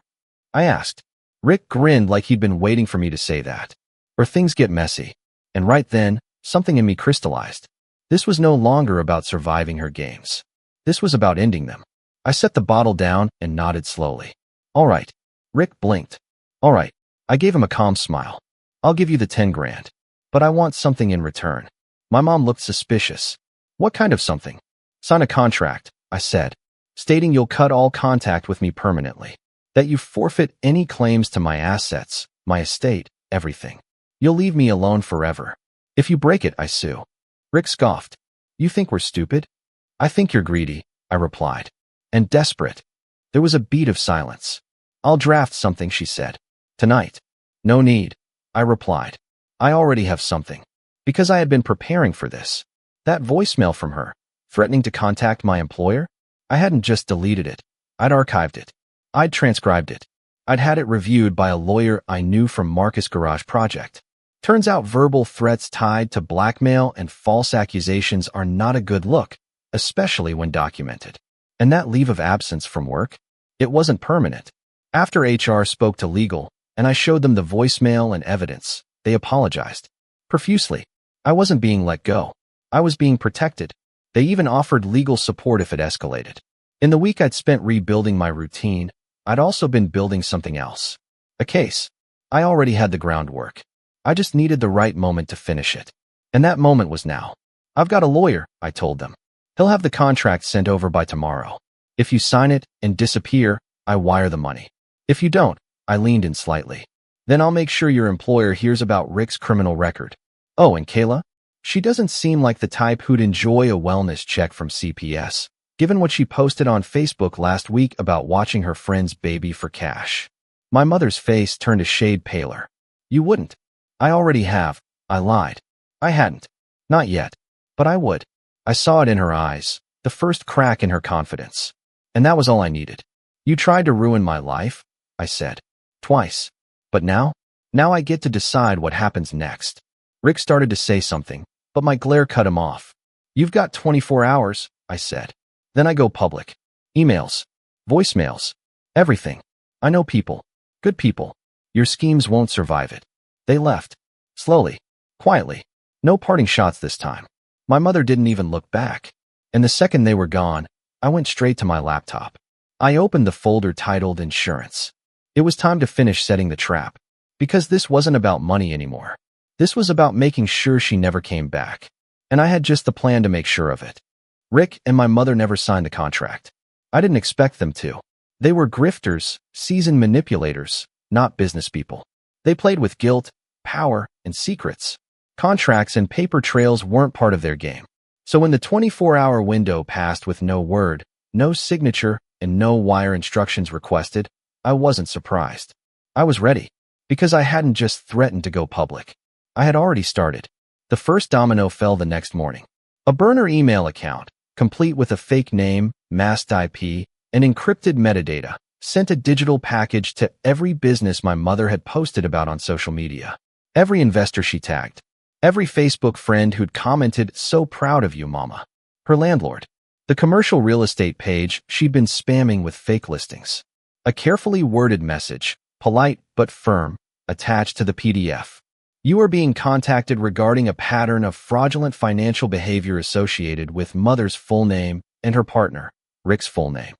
I asked. Rick grinned like he'd been waiting for me to say that. Or things get messy. And right then, something in me crystallized. This was no longer about surviving her games. This was about ending them. I set the bottle down and nodded slowly. All right. Rick blinked. All right. I gave him a calm smile. I'll give you the 10 grand. But I want something in return. My mom looked suspicious. What kind of something? Sign a contract, I said, stating you'll cut all contact with me permanently. That you forfeit any claims to my assets, my estate, everything. You'll leave me alone forever. If you break it, I sue. Rick scoffed. You think we're stupid? I think you're greedy, I replied. And desperate. There was a beat of silence. I'll draft something, she said. Tonight. No need, I replied. I already have something. Because I had been preparing for this. That voicemail from her, threatening to contact my employer? I hadn't just deleted it. I'd archived it. I'd transcribed it. I'd had it reviewed by a lawyer I knew from Marcus' garage project. Turns out verbal threats tied to blackmail and false accusations are not a good look, especially when documented. And that leave of absence from work? It wasn't permanent. After HR spoke to legal, and I showed them the voicemail and evidence, they apologized. Profusely. I wasn't being let go. I was being protected. They even offered legal support if it escalated. In the week I'd spent rebuilding my routine, I'd also been building something else. A case. I already had the groundwork. I just needed the right moment to finish it. And that moment was now. I've got a lawyer, I told them. He'll have the contract sent over by tomorrow. If you sign it and disappear, I wire the money. If you don't, I leaned in slightly. Then I'll make sure your employer hears about Rick's criminal record. Oh, and Kayla? She doesn't seem like the type who'd enjoy a wellness check from CPS, given what she posted on Facebook last week about watching her friend's baby for cash. My mother's face turned a shade paler. You wouldn't. I already have. I lied. I hadn't. Not yet. But I would. I saw it in her eyes, the first crack in her confidence. And that was all I needed. You tried to ruin my life, I said. Twice. But now? Now I get to decide what happens next. Rick started to say something, but my glare cut him off. You've got 24 hours, I said. Then I go public. Emails. Voicemails. Everything. I know people. Good people. Your schemes won't survive it. They left. Slowly. Quietly. No parting shots this time. My mother didn't even look back. And the second they were gone, I went straight to my laptop. I opened the folder titled Insurance. It was time to finish setting the trap. Because this wasn't about money anymore. This was about making sure she never came back. And I had just the plan to make sure of it. Rick and my mother never signed the contract. I didn't expect them to. They were grifters, seasoned manipulators, not business people. They played with guilt, power, and secrets. Contracts and paper trails weren't part of their game. So when the 24-hour window passed with no word, no signature, and no wire instructions requested, I wasn't surprised. I was ready, because I hadn't just threatened to go public. I had already started. The first domino fell the next morning. A burner email account, complete with a fake name, masked IP, and encrypted metadata, sent a digital package to every business my mother had posted about on social media. Every investor she tagged. Every Facebook friend who'd commented, "So proud of you, Mama." Her landlord. The commercial real estate page she'd been spamming with fake listings. A carefully worded message, polite but firm, attached to the PDF. You are being contacted regarding a pattern of fraudulent financial behavior associated with Mother's full name and her partner, Rick's full name.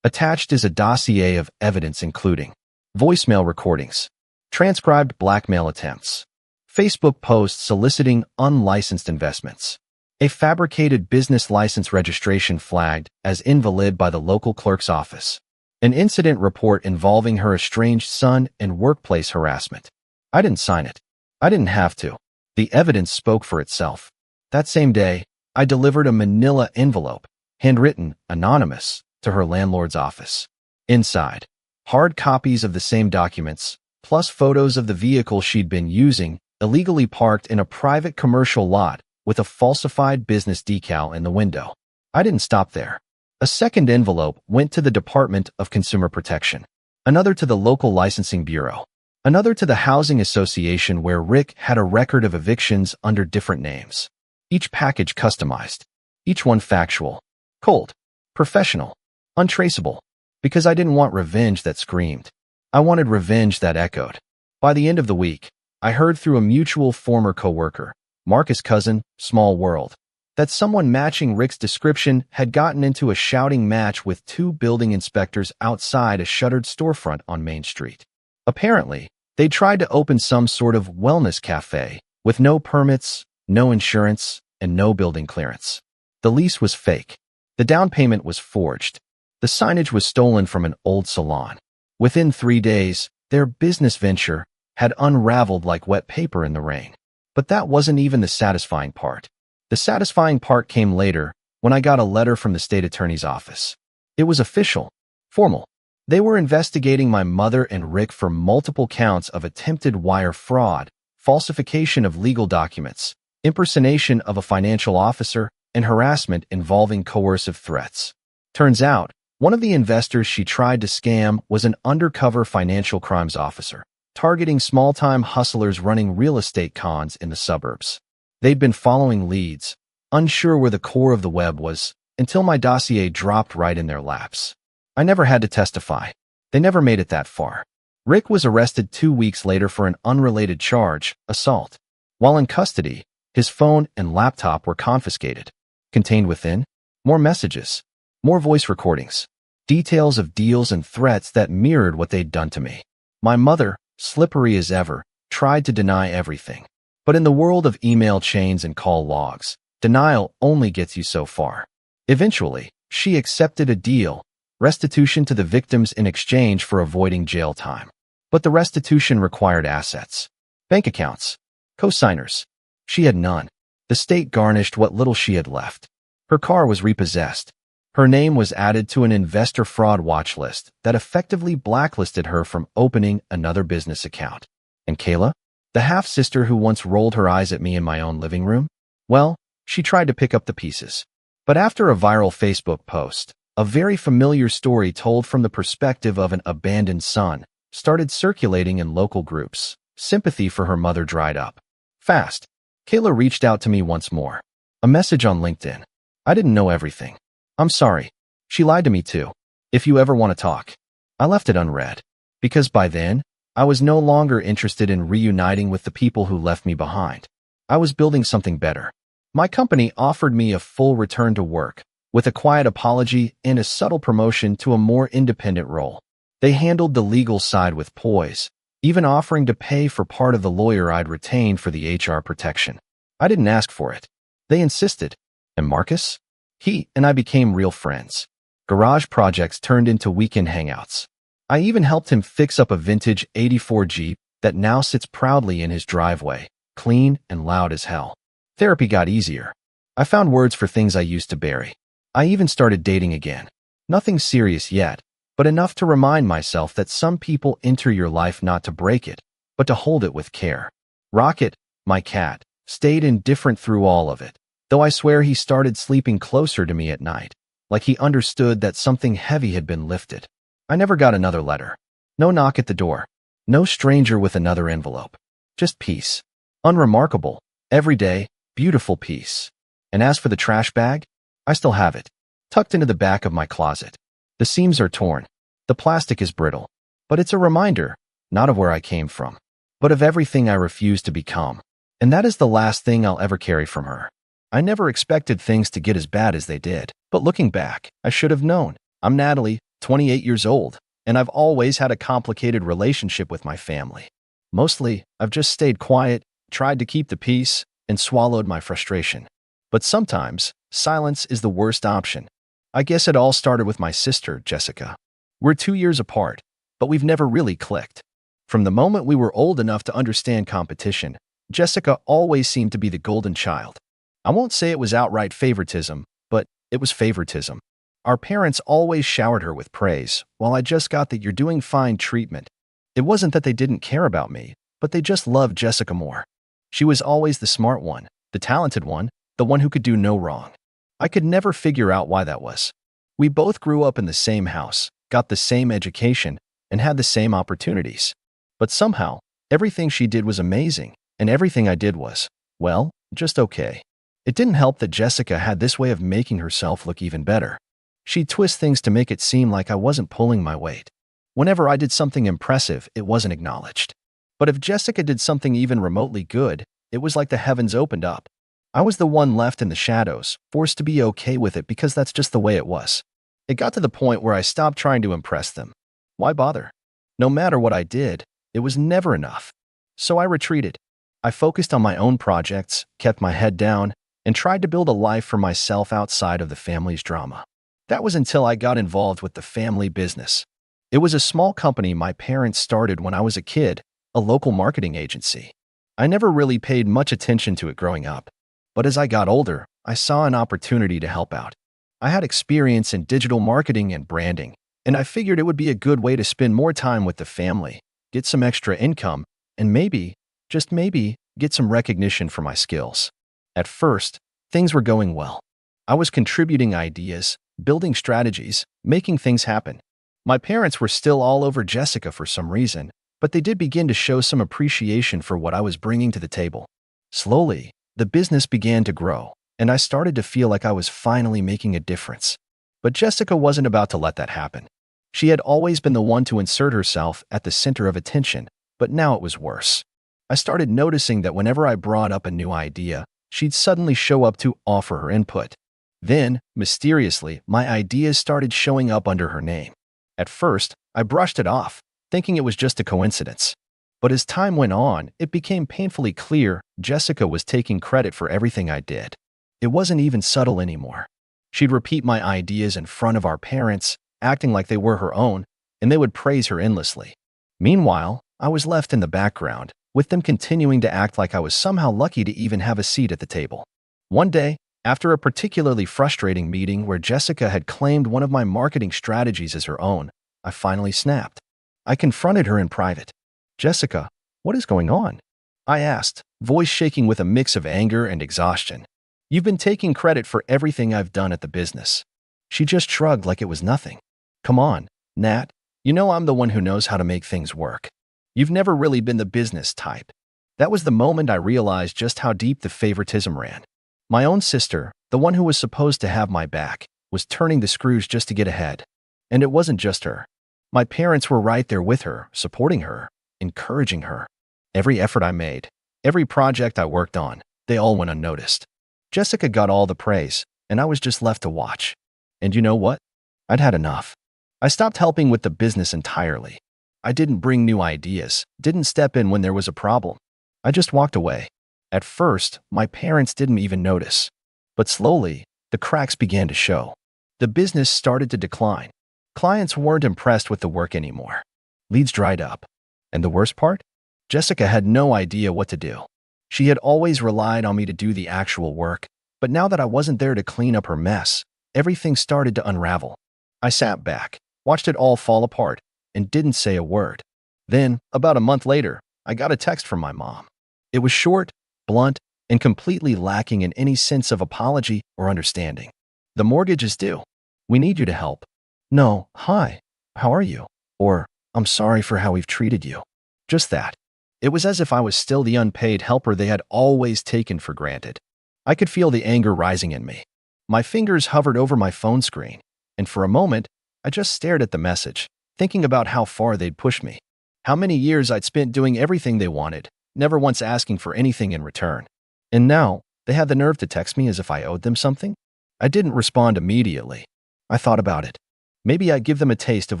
Attached is a dossier of evidence including voicemail recordings, transcribed blackmail attempts, Facebook posts soliciting unlicensed investments, a fabricated business license registration flagged as invalid by the local clerk's office, an incident report involving her estranged son and workplace harassment. I didn't sign it. I didn't have to. The evidence spoke for itself. That same day, I delivered a manila envelope, handwritten, anonymous, to her landlord's office. Inside, hard copies of the same documents, plus photos of the vehicle she'd been using, illegally parked in a private commercial lot with a falsified business decal in the window. I didn't stop there. A second envelope went to the Department of Consumer Protection, another to the local licensing bureau, another to the housing association where Rick had a record of evictions under different names. Each package customized, each one factual, cold, professional, untraceable, because I didn't want revenge that screamed. I wanted revenge that echoed. By the end of the week, I heard through a mutual former coworker, Marcus' cousin, small world, that someone matching Rick's description had gotten into a shouting match with two building inspectors outside a shuttered storefront on Main Street. Apparently, they tried to open some sort of wellness cafe with no permits, no insurance, and no building clearance. The lease was fake. The down payment was forged. The signage was stolen from an old salon. Within 3 days, their business venture had unraveled like wet paper in the rain. But that wasn't even the satisfying part. The satisfying part came later when I got a letter from the state attorney's office. It was official, formal. They were investigating my mother and Rick for multiple counts of attempted wire fraud, falsification of legal documents, impersonation of a financial officer, and harassment involving coercive threats. Turns out, one of the investors she tried to scam was an undercover financial crimes officer, targeting small-time hustlers running real estate cons in the suburbs. They'd been following leads, unsure where the core of the web was, until my dossier dropped right in their laps. I never had to testify. They never made it that far. Rick was arrested 2 weeks later for an unrelated charge, assault. While in custody, his phone and laptop were confiscated. Contained within, more messages, more voice recordings, details of deals and threats that mirrored what they'd done to me. My mother, slippery as ever, tried to deny everything. But in the world of email chains and call logs, denial only gets you so far. Eventually, she accepted a deal, restitution to the victims in exchange for avoiding jail time. But the restitution required assets, bank accounts, co-signers. She had none. The state garnished what little she had left. Her car was repossessed. Her name was added to an investor fraud watch list that effectively blacklisted her from opening another business account. And Kayla, the half-sister who once rolled her eyes at me in my own living room? Well, she tried to pick up the pieces. But after a viral Facebook post, a very familiar story told from the perspective of an abandoned son started circulating in local groups. Sympathy for her mother dried up. Fast. Kayla reached out to me once more. A message on LinkedIn. I didn't know everything. I'm sorry. She lied to me too. If you ever want to talk. I left it unread. Because by then, I was no longer interested in reuniting with the people who left me behind. I was building something better. My company offered me a full return to work, with a quiet apology and a subtle promotion to a more independent role. They handled the legal side with poise, even offering to pay for part of the lawyer I'd retained for the HR protection. I didn't ask for it. They insisted. And Marcus? He and I became real friends. Garage projects turned into weekend hangouts. I even helped him fix up a vintage '84 Jeep that now sits proudly in his driveway, clean and loud as hell. Therapy got easier. I found words for things I used to bury. I even started dating again. Nothing serious yet, but enough to remind myself that some people enter your life not to break it, but to hold it with care. Rocket, my cat, stayed indifferent through all of it, though I swear he started sleeping closer to me at night, like he understood that something heavy had been lifted. I never got another letter. No knock at the door. No stranger with another envelope. Just peace. Unremarkable, everyday, beautiful peace. And as for the trash bag, I still have it, tucked into the back of my closet. The seams are torn. The plastic is brittle. But it's a reminder, not of where I came from, but of everything I refused to become. And that is the last thing I'll ever carry from her. I never expected things to get as bad as they did, but looking back, I should have known. I'm Natalie, 28 years old, and I've always had a complicated relationship with my family. Mostly, I've just stayed quiet, tried to keep the peace, and swallowed my frustration. But sometimes, silence is the worst option. I guess it all started with my sister, Jessica. We're 2 years apart, but we've never really clicked. From the moment we were old enough to understand competition, Jessica always seemed to be the golden child. I won't say it was outright favoritism, but it was favoritism. Our parents always showered her with praise, while I just got the "you're doing fine" treatment. It wasn't that they didn't care about me, but they just loved Jessica more. She was always the smart one, the talented one, the one who could do no wrong. I could never figure out why that was. We both grew up in the same house, got the same education, and had the same opportunities. But somehow, everything she did was amazing, and everything I did was, well, just okay. It didn't help that Jessica had this way of making herself look even better. She'd twist things to make it seem like I wasn't pulling my weight. Whenever I did something impressive, it wasn't acknowledged. But if Jessica did something even remotely good, it was like the heavens opened up. I was the one left in the shadows, forced to be okay with it because that's just the way it was. It got to the point where I stopped trying to impress them. Why bother? No matter what I did, it was never enough. So I retreated. I focused on my own projects, kept my head down, and tried to build a life for myself outside of the family's drama. That was until I got involved with the family business. It was a small company my parents started when I was a kid, a local marketing agency. I never really paid much attention to it growing up. But as I got older, I saw an opportunity to help out. I had experience in digital marketing and branding, and I figured it would be a good way to spend more time with the family, get some extra income, and maybe, just maybe, get some recognition for my skills. At first, things were going well. I was contributing ideas, building strategies, making things happen. My parents were still all over Jessica for some reason, but they did begin to show some appreciation for what I was bringing to the table. Slowly, the business began to grow, and I started to feel like I was finally making a difference. But Jessica wasn't about to let that happen. She had always been the one to insert herself at the center of attention, but now it was worse. I started noticing that whenever I brought up a new idea, she'd suddenly show up to offer her input. Then, mysteriously, my ideas started showing up under her name. At first, I brushed it off, thinking it was just a coincidence. But as time went on, it became painfully clear Jessica was taking credit for everything I did. It wasn't even subtle anymore. She'd repeat my ideas in front of our parents, acting like they were her own, and they would praise her endlessly. Meanwhile, I was left in the background, with them continuing to act like I was somehow lucky to even have a seat at the table. One day, after a particularly frustrating meeting where Jessica had claimed one of my marketing strategies as her own, I finally snapped. I confronted her in private. "Jessica, what is going on?" I asked, voice shaking with a mix of anger and exhaustion. "You've been taking credit for everything I've done at the business." She just shrugged like it was nothing. "Come on, Nat, you know I'm the one who knows how to make things work. You've never really been the business type." That was the moment I realized just how deep the favoritism ran. My own sister, the one who was supposed to have my back, was turning the screws just to get ahead. And it wasn't just her. My parents were right there with her, supporting her, encouraging her. Every effort I made, every project I worked on, they all went unnoticed. Jessica got all the praise, and I was just left to watch. And you know what? I'd had enough. I stopped helping with the business entirely. I didn't bring new ideas, didn't step in when there was a problem. I just walked away. At first, my parents didn't even notice. But slowly, the cracks began to show. The business started to decline. Clients weren't impressed with the work anymore. Leads dried up. And the worst part? Jessica had no idea what to do. She had always relied on me to do the actual work, but now that I wasn't there to clean up her mess, everything started to unravel. I sat back, watched it all fall apart, and didn't say a word. Then, about a month later, I got a text from my mom. It was short, blunt, and completely lacking in any sense of apology or understanding. The mortgage is due. We need you to help. No, hi, how are you? Or, I'm sorry for how we've treated you. Just that. It was as if I was still the unpaid helper they had always taken for granted. I could feel the anger rising in me. My fingers hovered over my phone screen, and for a moment, I just stared at the message, thinking about how far they'd pushed me. How many years I'd spent doing everything they wanted, never once asking for anything in return. And now, they had the nerve to text me as if I owed them something? I didn't respond immediately. I thought about it. Maybe I'd give them a taste of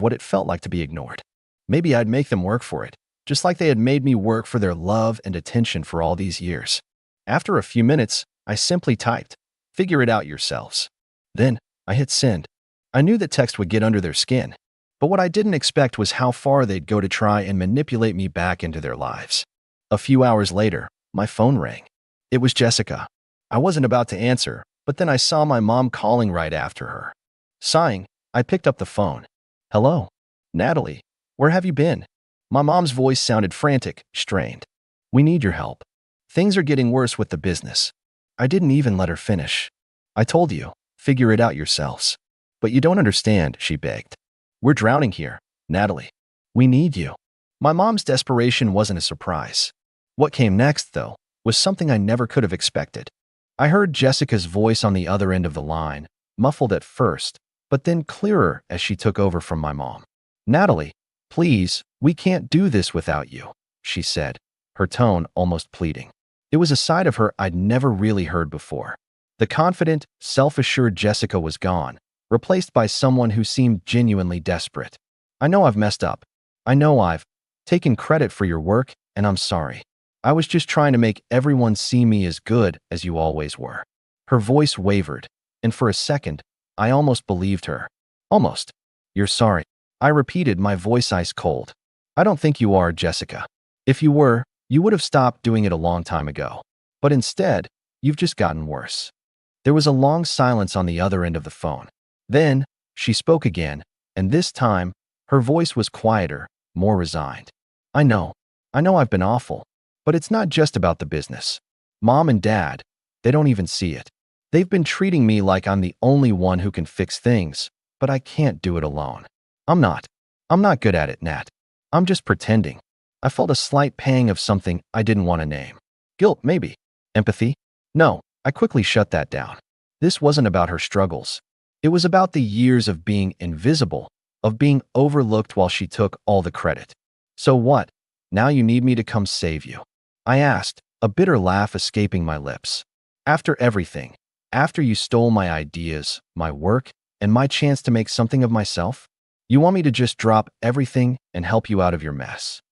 what it felt like to be ignored. Maybe I'd make them work for it, just like they had made me work for their love and attention for all these years. After a few minutes, I simply typed, "Figure it out yourselves." Then, I hit send. I knew that text would get under their skin, but what I didn't expect was how far they'd go to try and manipulate me back into their lives. A few hours later, my phone rang. It was Jessica. I wasn't about to answer, but then I saw my mom calling right after her. Sighing, I picked up the phone. "Hello, Natalie, where have you been?" My mom's voice sounded frantic, strained. "We need your help. Things are getting worse with the business." I didn't even let her finish. "I told you, figure it out yourselves." "But you don't understand," she begged. "We're drowning here, Natalie. We need you." My mom's desperation wasn't a surprise. What came next, though, was something I never could have expected. I heard Jessica's voice on the other end of the line, muffled at first, but then clearer as she took over from my mom. "Natalie, please, we can't do this without you," she said, her tone almost pleading. It was a side of her I'd never really heard before. The confident, self-assured Jessica was gone, replaced by someone who seemed genuinely desperate. "I know I've messed up. I know I've taken credit for your work, and I'm sorry. I was just trying to make everyone see me as good as you always were." Her voice wavered, and for a second, I almost believed her. Almost. "You're sorry," I repeated, my voice ice cold. "I don't think you are, Jessica. If you were, you would have stopped doing it a long time ago. But instead, you've just gotten worse." There was a long silence on the other end of the phone. Then, she spoke again, and this time, her voice was quieter, more resigned. I know I've been awful, but it's not just about the business. Mom and Dad, they don't even see it. They've been treating me like I'm the only one who can fix things, but I can't do it alone. I'm not good at it, Nat. I'm just pretending." I felt a slight pang of something I didn't want to name. Guilt, maybe. Empathy? No, I quickly shut that down. This wasn't about her struggles. It was about the years of being invisible, of being overlooked while she took all the credit. "So what? Now you need me to come save you?" I asked, a bitter laugh escaping my lips. "After everything, after you stole my ideas, my work, and my chance to make something of myself, you want me to just drop everything and help you out of your mess?"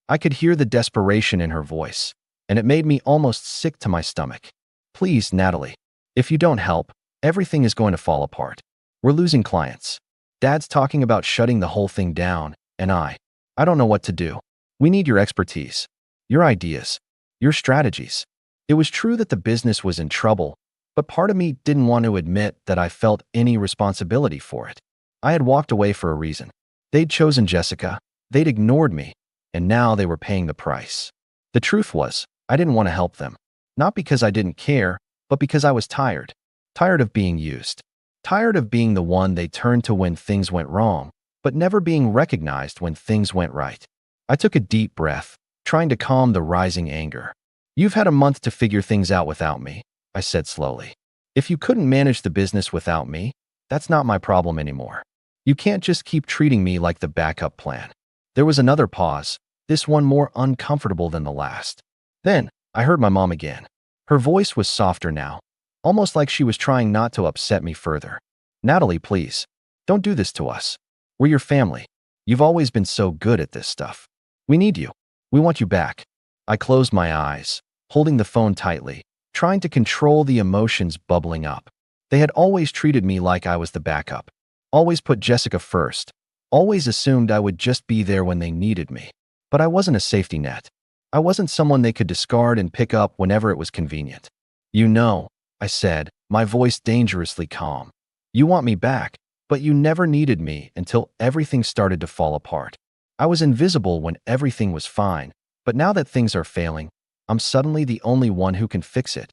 I could hear the desperation in her voice, and it made me almost sick to my stomach. "Please, Natalie, if you don't help, everything is going to fall apart. We're losing clients. Dad's talking about shutting the whole thing down, and I don't know what to do. We need your expertise, your ideas, your strategies." It was true that the business was in trouble, but part of me didn't want to admit that I felt any responsibility for it. I had walked away for a reason. They'd chosen Jessica, they'd ignored me, and now they were paying the price. The truth was, I didn't want to help them. Not because I didn't care, but because I was tired. Tired of being used. Tired of being the one they turned to when things went wrong, but never being recognized when things went right. I took a deep breath, trying to calm the rising anger. "You've had a month to figure things out without me," I said slowly. "If you couldn't manage the business without me, that's not my problem anymore. You can't just keep treating me like the backup plan." There was another pause, this one more uncomfortable than the last. Then, I heard my mom again. Her voice was softer now, almost like she was trying not to upset me further. "Natalie, please, don't do this to us. We're your family. You've always been so good at this stuff. We need you. We want you back." I closed my eyes, holding the phone tightly, trying to control the emotions bubbling up. They had always treated me like I was the backup. Always put Jessica first, always assumed I would just be there when they needed me. But I wasn't a safety net. I wasn't someone they could discard and pick up whenever it was convenient. You know, I said, my voice dangerously calm. You want me back, but you never needed me until everything started to fall apart. I was invisible when everything was fine, but now that things are failing, I'm suddenly the only one who can fix it.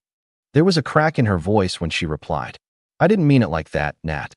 There was a crack in her voice when she replied. I didn't mean it like that, Nat.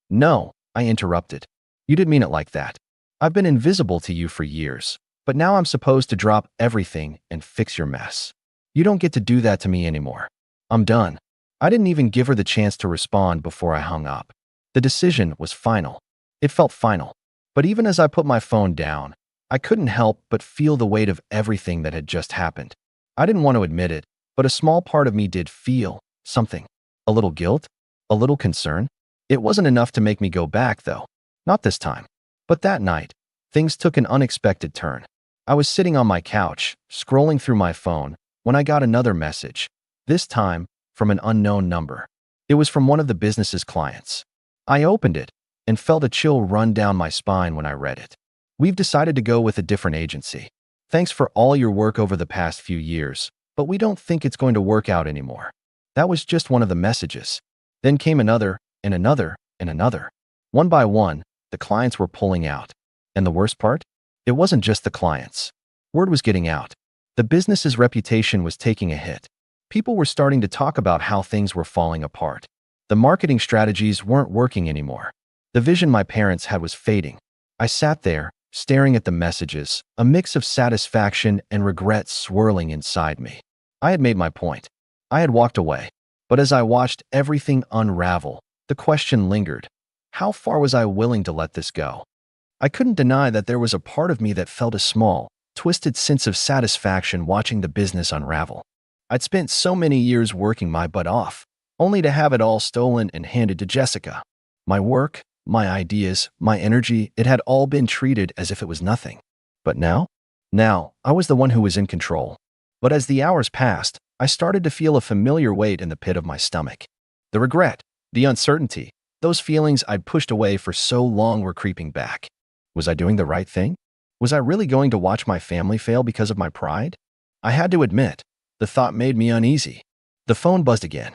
No, I interrupted. You didn't mean it like that. I've been invisible to you for years, but now I'm supposed to drop everything and fix your mess. You don't get to do that to me anymore. I'm done. I didn't even give her the chance to respond before I hung up. The decision was final. It felt final. But even as I put my phone down, I couldn't help but feel the weight of everything that had just happened. I didn't want to admit it, but a small part of me did feel something. A little guilt? A little concern? It wasn't enough to make me go back, though. Not this time. But that night, things took an unexpected turn. I was sitting on my couch, scrolling through my phone, when I got another message, this time from an unknown number. It was from one of the business's clients. I opened it and felt a chill run down my spine when I read it. We've decided to go with a different agency. Thanks for all your work over the past few years, but we don't think it's going to work out anymore. That was just one of the messages. Then came another, and another, and another. One by one, the clients were pulling out. And the worst part? It wasn't just the clients. Word was getting out. The business's reputation was taking a hit. People were starting to talk about how things were falling apart. The marketing strategies weren't working anymore. The vision my parents had was fading. I sat there, staring at the messages, a mix of satisfaction and regret swirling inside me. I had made my point. I had walked away. But as I watched everything unravel, the question lingered. How far was I willing to let this go? I couldn't deny that there was a part of me that felt a small, twisted sense of satisfaction watching the business unravel. I'd spent so many years working my butt off, only to have it all stolen and handed to Jessica. My work, my ideas, my energy, it had all been treated as if it was nothing. But now? Now, I was the one who was in control. But as the hours passed, I started to feel a familiar weight in the pit of my stomach. The regret, the uncertainty, those feelings I'd pushed away for so long were creeping back. Was I doing the right thing? Was I really going to watch my family fail because of my pride? I had to admit, the thought made me uneasy. The phone buzzed again.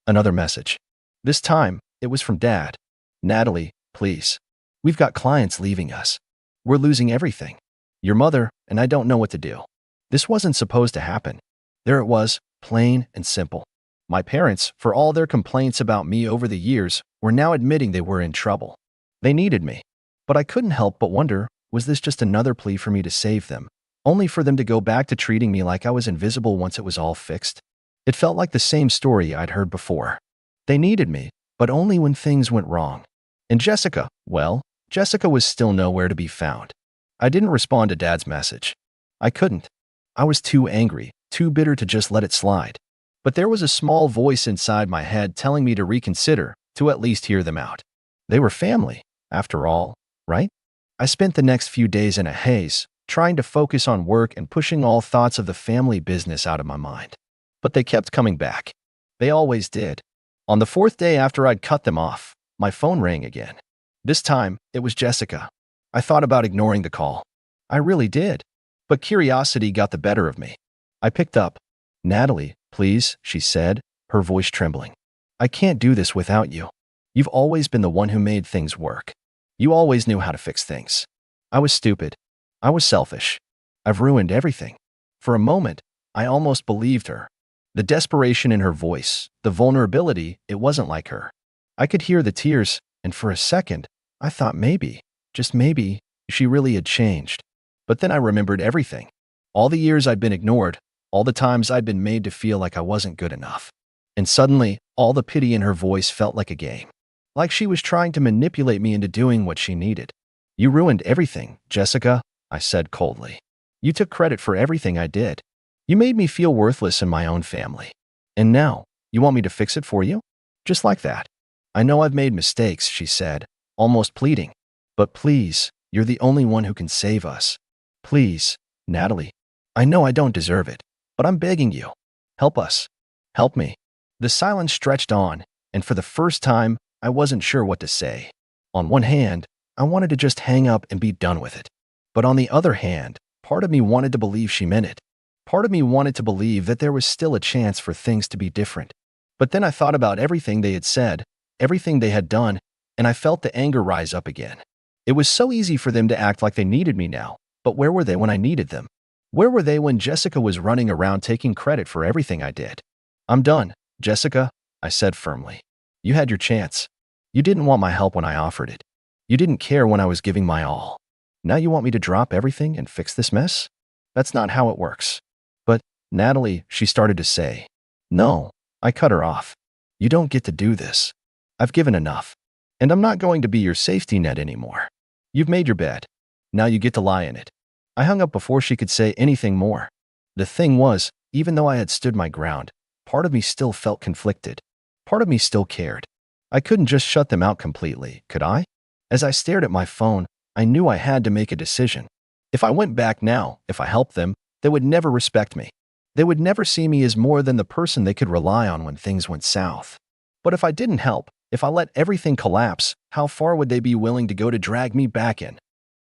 Another message. This time, it was from Dad. Natalie, please. We've got clients leaving us. We're losing everything. Your mother and I don't know what to do. This wasn't supposed to happen. There it was, plain and simple. My parents, for all their complaints about me over the years, were now admitting they were in trouble. They needed me. But I couldn't help but wonder, was this just another plea for me to save them, only for them to go back to treating me like I was invisible once it was all fixed? It felt like the same story I'd heard before. They needed me, but only when things went wrong. And Jessica, well, Jessica was still nowhere to be found. I didn't respond to Dad's message. I couldn't. I was too angry, too bitter to just let it slide. But there was a small voice inside my head telling me to reconsider, to at least hear them out. They were family, after all, right? I spent the next few days in a haze, trying to focus on work and pushing all thoughts of the family business out of my mind. But they kept coming back. They always did. On the fourth day after I'd cut them off, my phone rang again. This time, it was Jessica. I thought about ignoring the call. I really did. But curiosity got the better of me. I picked up. Natalie, please, she said, her voice trembling. I can't do this without you. You've always been the one who made things work. You always knew how to fix things. I was stupid. I was selfish. I've ruined everything. For a moment, I almost believed her. The desperation in her voice, the vulnerability, it wasn't like her. I could hear the tears, and for a second, I thought maybe, just maybe, she really had changed. But then I remembered everything. All the years I'd been ignored, all the times I'd been made to feel like I wasn't good enough. And suddenly, all the pity in her voice felt like a game. Like she was trying to manipulate me into doing what she needed. You ruined everything, Jessica, I said coldly. You took credit for everything I did. You made me feel worthless in my own family. And now, you want me to fix it for you? Just like that. I know I've made mistakes, she said, almost pleading. But please, you're the only one who can save us. Please, Natalie. I know I don't deserve it, but I'm begging you. Help us. Help me. The silence stretched on, and for the first time, I wasn't sure what to say. On one hand, I wanted to just hang up and be done with it. But on the other hand, part of me wanted to believe she meant it. Part of me wanted to believe that there was still a chance for things to be different. But then I thought about everything they had said, everything they had done, and I felt the anger rise up again. It was so easy for them to act like they needed me now, but where were they when I needed them? Where were they when Jessica was running around taking credit for everything I did? I'm done, Jessica, I said firmly. You had your chance. You didn't want my help when I offered it. You didn't care when I was giving my all. Now you want me to drop everything and fix this mess? That's not how it works. But, Natalie, she started to say. No, I cut her off. You don't get to do this. I've given enough. And I'm not going to be your safety net anymore. You've made your bed. Now you get to lie in it. I hung up before she could say anything more. The thing was, even though I had stood my ground, part of me still felt conflicted. Part of me still cared. I couldn't just shut them out completely, could I? As I stared at my phone, I knew I had to make a decision. If I went back now, if I helped them, they would never respect me. They would never see me as more than the person they could rely on when things went south. But if I didn't help, if I let everything collapse, how far would they be willing to go to drag me back in?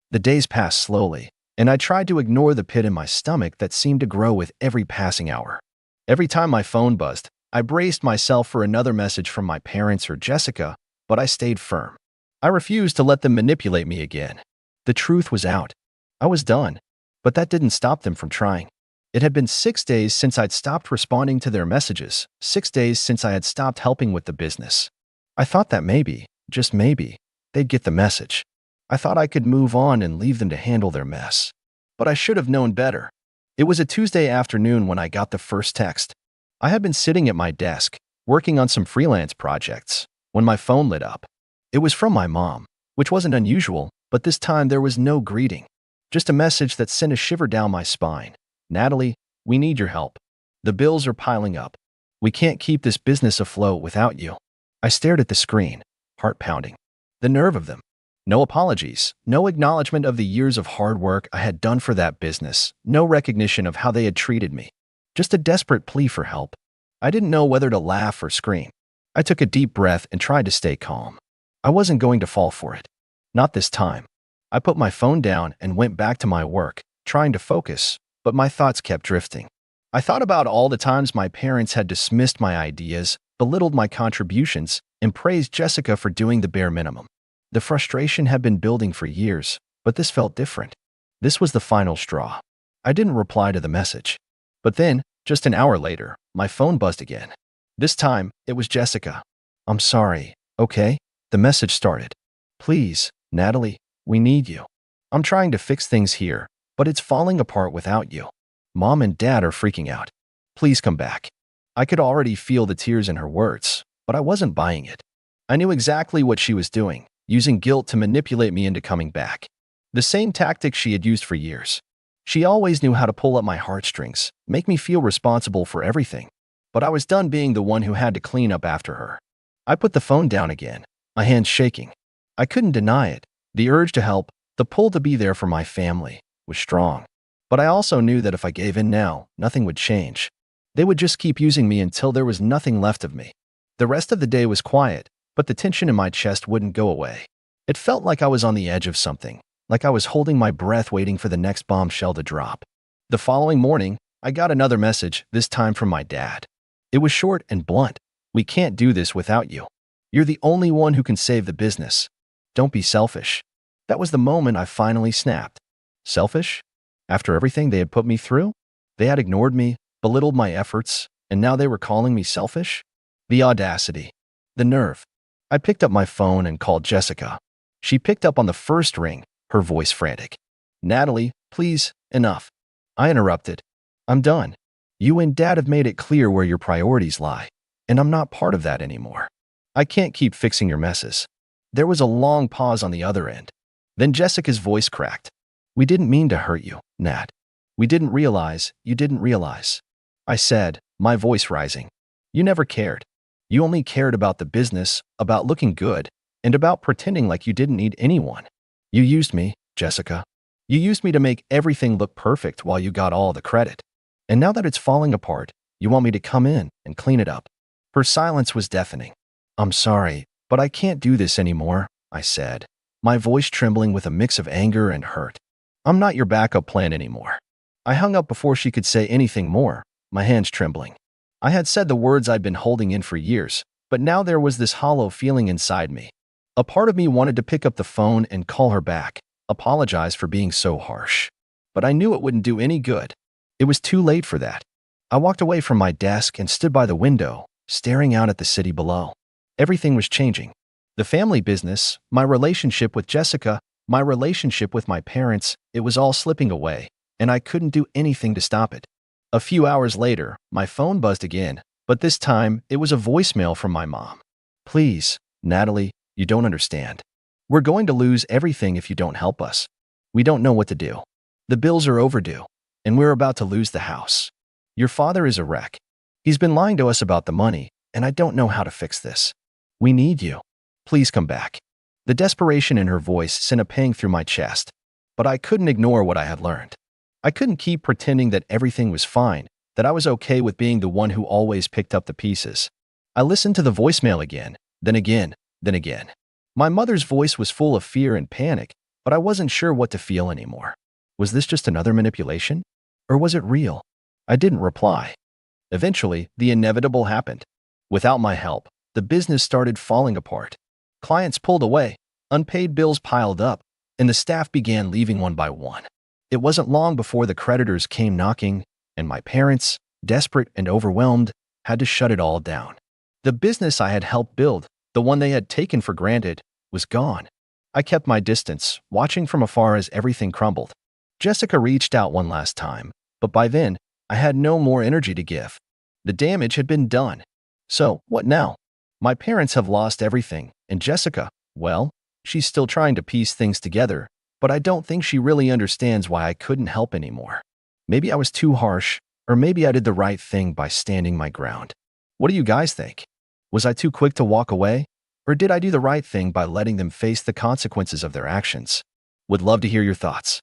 The days passed slowly, and I tried to ignore the pit in my stomach that seemed to grow with every passing hour. Every time my phone buzzed, I braced myself for another message from my parents or Jessica, but I stayed firm. I refused to let them manipulate me again. The truth was out. I was done, but that didn't stop them from trying. It had been 6 days since I'd stopped responding to their messages, 6 days since I had stopped helping with the business. I thought that maybe, just maybe, they'd get the message. I thought I could move on and leave them to handle their mess. But I should have known better. It was a Tuesday afternoon when I got the first text. I had been sitting at my desk, working on some freelance projects, when my phone lit up. It was from my mom, which wasn't unusual, but this time there was no greeting. Just a message that sent a shiver down my spine. Natalie, we need your help. The bills are piling up. We can't keep this business afloat without you. I stared at the screen, heart pounding. The nerve of them. No apologies, no acknowledgement of the years of hard work I had done for that business, no recognition of how they had treated me. Just a desperate plea for help. I didn't know whether to laugh or scream. I took a deep breath and tried to stay calm. I wasn't going to fall for it. Not this time. I put my phone down and went back to my work, trying to focus, but my thoughts kept drifting. I thought about all the times my parents had dismissed my ideas, belittled my contributions, and praised Jessica for doing the bare minimum. The frustration had been building for years, but this felt different. This was the final straw. I didn't reply to the message. But then, just an hour later, my phone buzzed again. This time, it was Jessica. I'm sorry, okay? The message started. Please, Natalie, we need you. I'm trying to fix things here, but it's falling apart without you. Mom and Dad are freaking out. Please come back. I could already feel the tears in her words, but I wasn't buying it. I knew exactly what she was doing, using guilt to manipulate me into coming back. The same tactic she had used for years. She always knew how to pull at my heartstrings, make me feel responsible for everything. But I was done being the one who had to clean up after her. I put the phone down again, my hands shaking. I couldn't deny it. The urge to help, the pull to be there for my family, was strong. But I also knew that if I gave in now, nothing would change. They would just keep using me until there was nothing left of me. The rest of the day was quiet, but the tension in my chest wouldn't go away. It felt like I was on the edge of something, like I was holding my breath waiting for the next bombshell to drop. The following morning, I got another message, this time from my dad. It was short and blunt. We can't do this without you. You're the only one who can save the business. Don't be selfish. That was the moment I finally snapped. Selfish? After everything they had put me through? They had ignored me, belittled my efforts, and now they were calling me selfish? The audacity. The nerve. I picked up my phone and called Jessica. She picked up on the first ring, her voice frantic. Natalie, please, enough. I interrupted. I'm done. You and Dad have made it clear where your priorities lie, and I'm not part of that anymore. I can't keep fixing your messes. There was a long pause on the other end. Then Jessica's voice cracked. We didn't mean to hurt you, Nat. We didn't realize, you didn't realize. I said, my voice rising. You never cared. You only cared about the business, about looking good, and about pretending like you didn't need anyone. You used me, Jessica. You used me to make everything look perfect while you got all the credit. And now that it's falling apart, you want me to come in and clean it up. Her silence was deafening. I'm sorry, but I can't do this anymore, I said. my voice trembling with a mix of anger and hurt. I'm not your backup plan anymore. I hung up before she could say anything more, my hands trembling. I had said the words I'd been holding in for years, but now there was this hollow feeling inside me. A part of me wanted to pick up the phone and call her back, apologize for being so harsh. But I knew it wouldn't do any good. It was too late for that. I walked away from my desk and stood by the window, staring out at the city below. Everything was changing. The family business, my relationship with Jessica, my relationship with my parents, it was all slipping away, and I couldn't do anything to stop it. A few hours later, my phone buzzed again, but this time it was a voicemail from my mom. Please, Natalie, you don't understand. We're going to lose everything if you don't help us. We don't know what to do. The bills are overdue, and we're about to lose the house. Your father is a wreck. He's been lying to us about the money, and I don't know how to fix this. We need you. Please come back. The desperation in her voice sent a pang through my chest, but I couldn't ignore what I had learned. I couldn't keep pretending that everything was fine, that I was okay with being the one who always picked up the pieces. I listened to the voicemail again, then again, then again. My mother's voice was full of fear and panic, but I wasn't sure what to feel anymore. Was this just another manipulation? Or was it real? I didn't reply. Eventually, the inevitable happened. Without my help, the business started falling apart. Clients pulled away, unpaid bills piled up, and the staff began leaving one by one. It wasn't long before the creditors came knocking, and my parents, desperate and overwhelmed, had to shut it all down. The business I had helped build, the one they had taken for granted, was gone. I kept my distance, watching from afar as everything crumbled. Jessica reached out one last time, but by then, I had no more energy to give. The damage had been done. So, what now? My parents have lost everything, and Jessica, well, she's still trying to piece things together, but I don't think she really understands why I couldn't help anymore. Maybe I was too harsh, or maybe I did the right thing by standing my ground. What do you guys think? Was I too quick to walk away, or did I do the right thing by letting them face the consequences of their actions? Would love to hear your thoughts.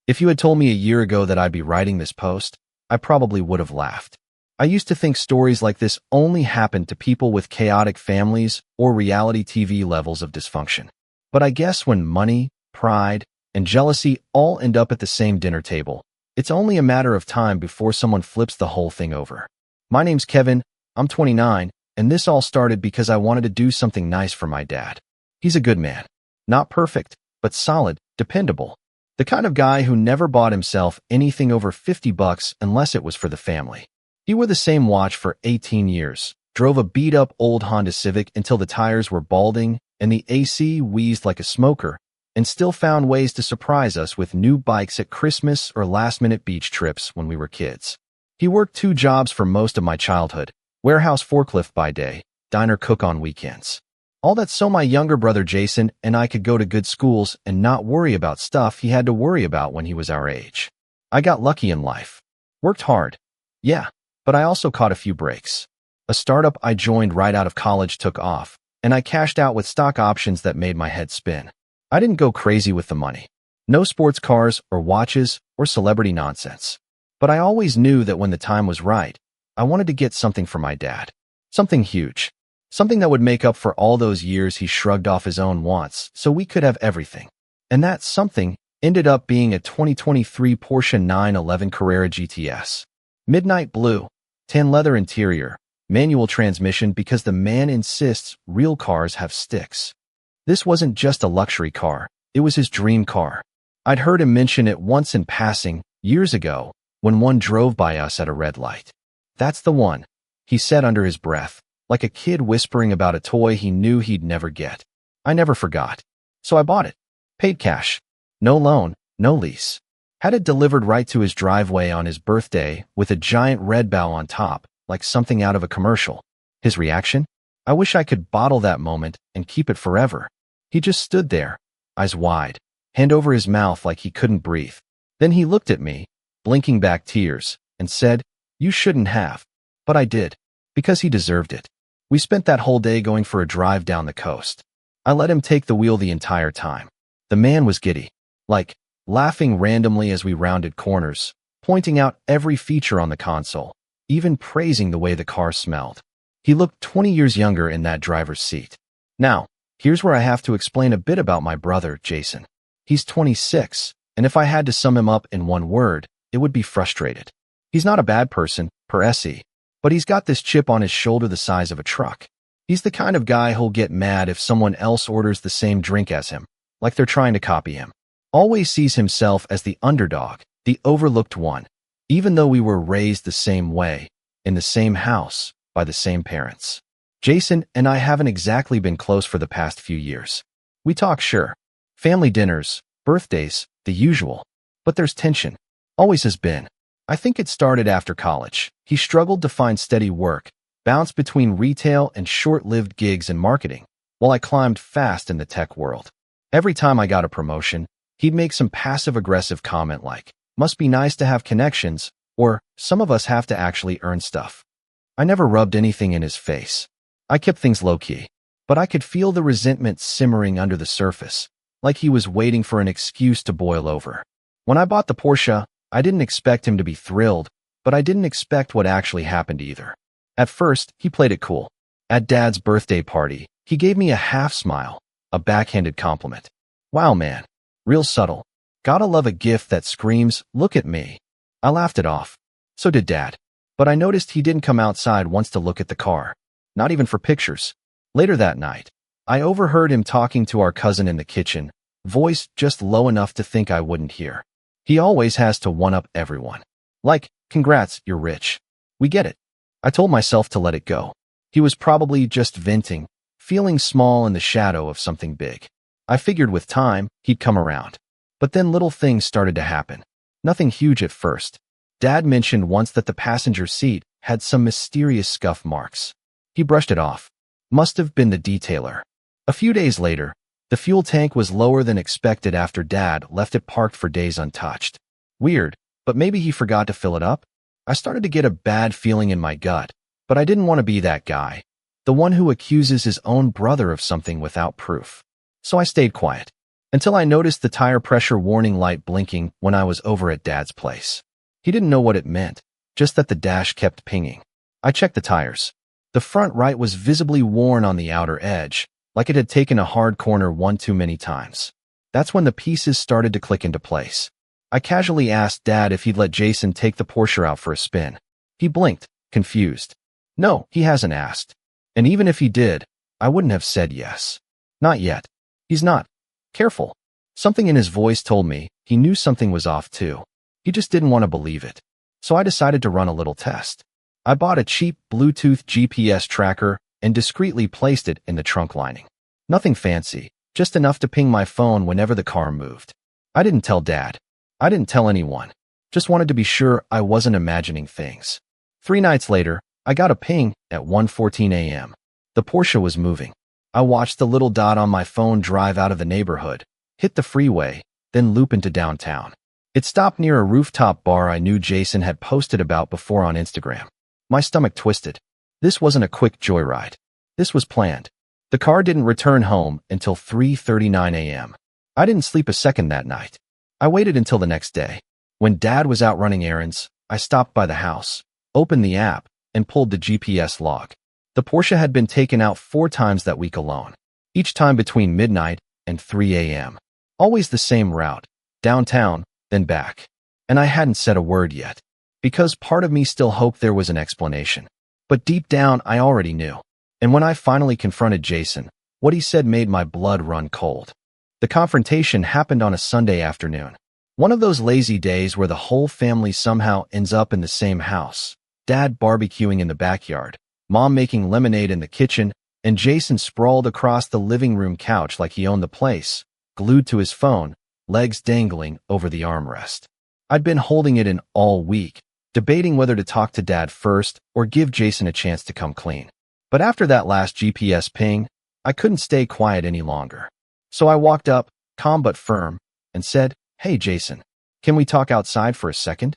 If you had told me a year ago that I'd be writing this post, I probably would have laughed. I used to think stories like this only happened to people with chaotic families or reality TV levels of dysfunction. But I guess when money, pride, and jealousy all end up at the same dinner table, it's only a matter of time before someone flips the whole thing over. My name's Kevin, I'm 29, and this all started because I wanted to do something nice for my dad. He's a good man. Not perfect, but solid, dependable. The kind of guy who never bought himself anything over $50 unless it was for the family. He wore the same watch for 18 years, drove a beat-up old Honda Civic until the tires were balding and the AC wheezed like a smoker, and still found ways to surprise us with new bikes at Christmas or last-minute beach trips when we were kids. He worked 2 jobs for most of my childhood, warehouse forklift by day, diner cook on weekends. All that so my younger brother Jason and I could go to good schools and not worry about stuff he had to worry about when he was our age. I got lucky in life. Worked hard. Yeah, but I also caught a few breaks. A startup I joined right out of college took off, and I cashed out with stock options that made my head spin. I didn't go crazy with the money. No sports cars or watches or celebrity nonsense. But I always knew that when the time was right, I wanted to get something for my dad. Something huge. Something that would make up for all those years he shrugged off his own wants so we could have everything. And that something ended up being a 2023 Porsche 911 Carrera GTS. Midnight blue, tan leather interior, manual transmission because the man insists real cars have sticks. This wasn't just a luxury car, it was his dream car. I'd heard him mention it once in passing, years ago, when one drove by us at a red light. That's the one, he said under his breath, like a kid whispering about a toy he knew he'd never get. I never forgot. So I bought it. Paid cash. No loan, no lease. Had it delivered right to his driveway on his birthday with a giant red bow on top, like something out of a commercial. His reaction? I wish I could bottle that moment and keep it forever. He just stood there, eyes wide, hand over his mouth like he couldn't breathe. Then he looked at me, blinking back tears, and said, "You shouldn't have." But I did, because he deserved it. We spent that whole day going for a drive down the coast. I let him take the wheel the entire time. The man was giddy, like, laughing randomly as we rounded corners, pointing out every feature on the console, even praising the way the car smelled. He looked 20 years younger in that driver's seat. Now, Here's where I have to explain a bit about my brother, Jason. He's 26, and if I had to sum him up in one word, it would be frustrated. He's not a bad person, per se, but he's got this chip on his shoulder the size of a truck. He's the kind of guy who'll get mad if someone else orders the same drink as him, like they're trying to copy him. Always sees himself as the underdog, the overlooked one, even though we were raised the same way, in the same house, by the same parents. Jason and I haven't exactly been close for the past few years. We talk, sure. Family dinners, birthdays, the usual. But there's tension. Always has been. I think it started after college. He struggled to find steady work, bounced between retail and short-lived gigs in marketing, while I climbed fast in the tech world. Every time I got a promotion, he'd make some passive-aggressive comment like, "Must be nice to have connections," or "Some of us have to actually earn stuff." I never rubbed anything in his face. I kept things low-key, but I could feel the resentment simmering under the surface, like he was waiting for an excuse to boil over. When I bought the Porsche, I didn't expect him to be thrilled, but I didn't expect what actually happened either. At first, he played it cool. At Dad's birthday party, he gave me a half smile, a backhanded compliment. "Wow, man. Real subtle. Gotta love a gift that screams, 'Look at me.'" I laughed it off. So did Dad. But I noticed he didn't come outside once to look at the car. Not even for pictures. Later that night, I overheard him talking to our cousin in the kitchen, voice just low enough to think I wouldn't hear. He always has to one-up everyone. Like, "Congrats, you're rich." We get it. I told myself to let it go. He was probably just venting, feeling small in the shadow of something big. I figured with time, he'd come around. But then little things started to happen. Nothing huge at first. Dad mentioned once that the passenger seat had some mysterious scuff marks. He brushed it off. Must have been the detailer. A few days later, the fuel tank was lower than expected after Dad left it parked for days untouched. Weird, but maybe he forgot to fill it up? I started to get a bad feeling in my gut, but I didn't want to be that guy, the one who accuses his own brother of something without proof. So I stayed quiet, until I noticed the tire pressure warning light blinking when I was over at Dad's place. He didn't know what it meant, just that the dash kept pinging. I checked the tires. The front right was visibly worn on the outer edge, like it had taken a hard corner one too many times. That's when the pieces started to click into place. I casually asked Dad if he'd let Jason take the Porsche out for a spin. He blinked, confused. No, he hasn't asked. And even if he did, I wouldn't have said yes. Not yet. He's not. Careful. Something in his voice told me he knew something was off too. He just didn't want to believe it. So I decided to run a little test. I bought a cheap Bluetooth GPS tracker and discreetly placed it in the trunk lining. Nothing fancy, just enough to ping my phone whenever the car moved. I didn't tell Dad. I didn't tell anyone. Just wanted to be sure I wasn't imagining things. 3 nights later, I got a ping at 1:14 a.m. The Porsche was moving. I watched the little dot on my phone drive out of the neighborhood, hit the freeway, then loop into downtown. It stopped near a rooftop bar I knew Jason had posted about before on Instagram. My stomach twisted. This wasn't a quick joyride. This was planned. The car didn't return home until 3:39 a.m. I didn't sleep a second that night. I waited until the next day. When Dad was out running errands, I stopped by the house, opened the app, and pulled the GPS log. The Porsche had been taken out 4 times that week alone, each time between midnight and 3 a.m. Always the same route, downtown, then back. And I hadn't said a word yet, because part of me still hoped there was an explanation. But deep down, I already knew. And when I finally confronted Jason, what he said made my blood run cold. The confrontation happened on a Sunday afternoon. One of those lazy days where the whole family somehow ends up in the same house. Dad barbecuing in the backyard, Mom making lemonade in the kitchen, and Jason sprawled across the living room couch like he owned the place, glued to his phone, legs dangling over the armrest. I'd been holding it in all week, debating whether to talk to Dad first or give Jason a chance to come clean. But after that last GPS ping, I couldn't stay quiet any longer. So I walked up, calm but firm, and said, "Hey, Jason, can we talk outside for a second?"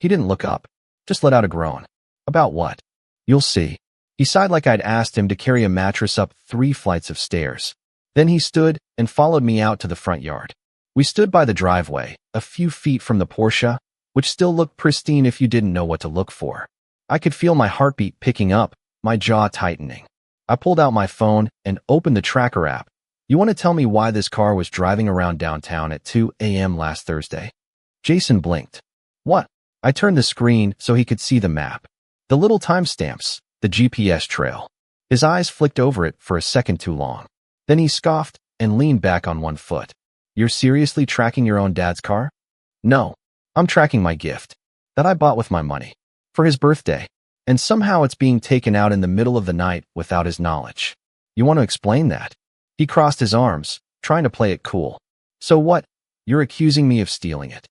He didn't look up, just let out a groan. "About what?" "You'll see." He sighed like I'd asked him to carry a mattress up 3 flights of stairs. Then he stood and followed me out to the front yard. We stood by the driveway, a few feet from the Porsche, which still looked pristine if you didn't know what to look for. I could feel my heartbeat picking up, my jaw tightening. I pulled out my phone and opened the tracker app, You want to tell me why this car was driving around downtown at 2 a.m. last Thursday? Jason blinked. What? I turned the screen so he could see the map. The little timestamps, the GPS trail. His eyes flicked over it for a second too long. Then he scoffed and leaned back on one foot. You're seriously tracking your own dad's car? No. I'm tracking my gift. That I bought with my money. For his birthday. And somehow it's being taken out in the middle of the night without his knowledge. You want to explain that? He crossed his arms, trying to play it cool. So what? You're accusing me of stealing it.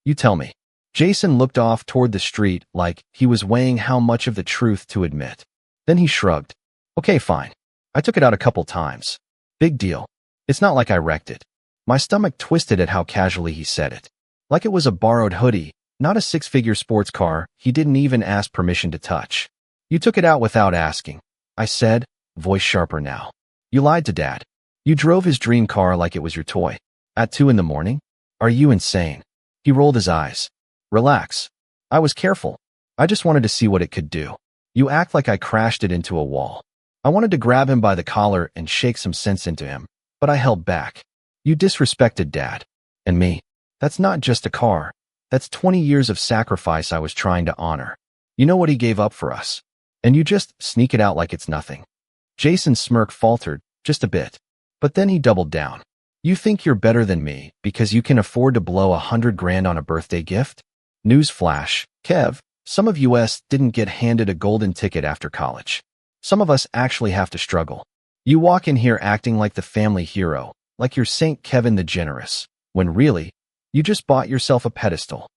You tell me. Jason looked off toward the street like he was weighing how much of the truth to admit. Then he shrugged. Okay, fine. I took it out a couple times. Big deal. It's not like I wrecked it. My stomach twisted at how casually he said it. Like it was a borrowed hoodie, not a six-figure sports car he didn't even ask permission to touch. You took it out without asking, I said, voice sharper now. You lied to Dad. You drove his dream car like it was your toy. At 2 in the morning? Are you insane? He rolled his eyes. Relax. I was careful. I just wanted to see what it could do. You act like I crashed it into a wall. I wanted to grab him by the collar and shake some sense into him, but I held back. You disrespected Dad. And me. That's not just a car. That's 20 years of sacrifice I was trying to honor. You know what he gave up for us. And you just sneak it out like it's nothing. Jason's smirk faltered, just a bit. But then he doubled down. You think you're better than me because you can afford to blow $100,000 on a birthday gift? Newsflash, Kev, some of us didn't get handed a golden ticket after college. Some of us actually have to struggle. You walk in here acting like the family hero, like you're Saint Kevin the Generous, when really, you just bought yourself a pedestal.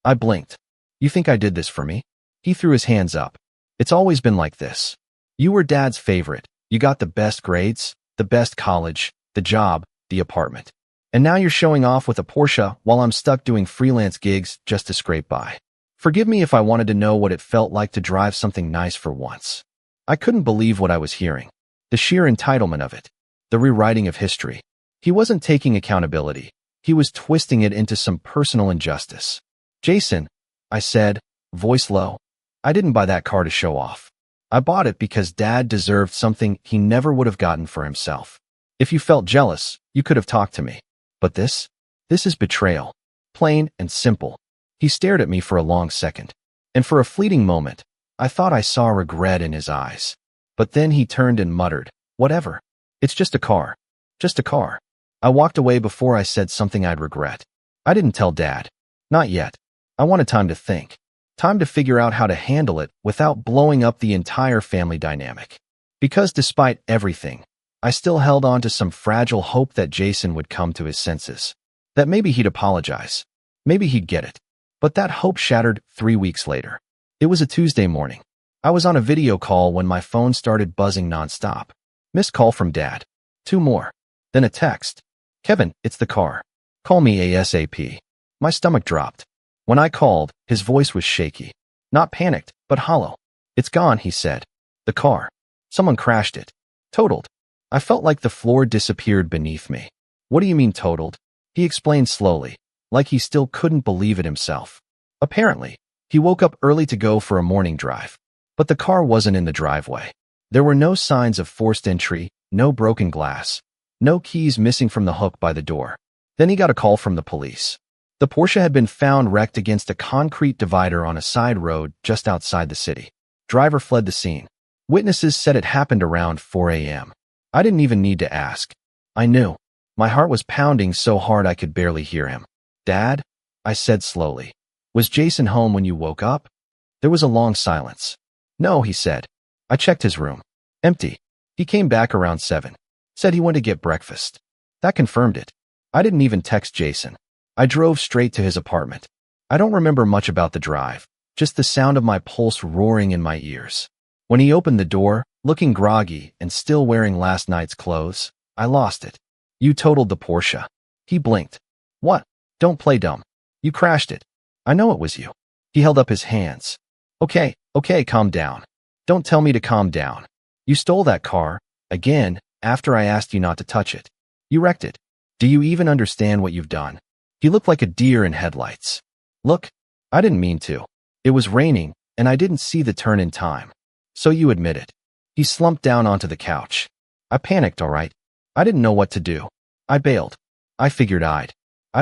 I blinked. You think I did this for me? He threw his hands up. It's always been like this. You were Dad's favorite. You got the best grades, the best college, the job, the apartment. And now you're showing off with a Porsche while I'm stuck doing freelance gigs just to scrape by. Forgive me if I wanted to know what it felt like to drive something nice for once. I couldn't believe what I was hearing. The sheer entitlement of it. The rewriting of history. He wasn't taking accountability. He was twisting it into some personal injustice. Jason, I said, voice low, I didn't buy that car to show off. I bought it because Dad deserved something he never would have gotten for himself. If you felt jealous, you could have talked to me. But this is betrayal. Plain and simple. He stared at me for a long second. And for a fleeting moment, I thought I saw regret in his eyes. But then he turned and muttered, whatever. It's just a car. Just a car. I walked away before I said something I'd regret. I didn't tell Dad. Not yet. I wanted time to think. Time to figure out how to handle it without blowing up the entire family dynamic. Because despite everything, I still held on to some fragile hope that Jason would come to his senses. That maybe he'd apologize. Maybe he'd get it. But that hope shattered 3 weeks later. It was a Tuesday morning. I was on a video call when my phone started buzzing nonstop. Missed call from Dad. 2 more. Then a text. Kevin, it's the car. Call me ASAP. My stomach dropped. When I called, his voice was shaky. Not panicked, but hollow. It's gone, he said. The car. Someone crashed it. Totaled. I felt like the floor disappeared beneath me. What do you mean totaled? He explained slowly, like he still couldn't believe it himself. Apparently, he woke up early to go for a morning drive. But the car wasn't in the driveway. There were no signs of forced entry, no broken glass, no keys missing from the hook by the door. Then he got a call from the police. The Porsche had been found wrecked against a concrete divider on a side road just outside the city. Driver fled the scene. Witnesses said it happened around 4 a.m. I didn't even need to ask. I knew. My heart was pounding so hard I could barely hear him. Dad? I said slowly. Was Jason home when you woke up? There was a long silence. No, he said. I checked his room. Empty. He came back around 7. Said he went to get breakfast. That confirmed it. I didn't even text Jason. I drove straight to his apartment. I don't remember much about the drive, just the sound of my pulse roaring in my ears. When he opened the door, looking groggy and still wearing last night's clothes, I lost it. You totaled the Porsche. He blinked. What? Don't play dumb. You crashed it. I know it was you. He held up his hands. Okay, calm down. Don't tell me to calm down. You stole that car, again, after I asked you not to touch it. You wrecked it. Do you even understand what you've done? He looked like a deer in headlights. Look, I didn't mean to. It was raining, and I didn't see the turn in time. So you admit it. He slumped down onto the couch. I panicked, all right. I didn't know what to do. I bailed. I figured I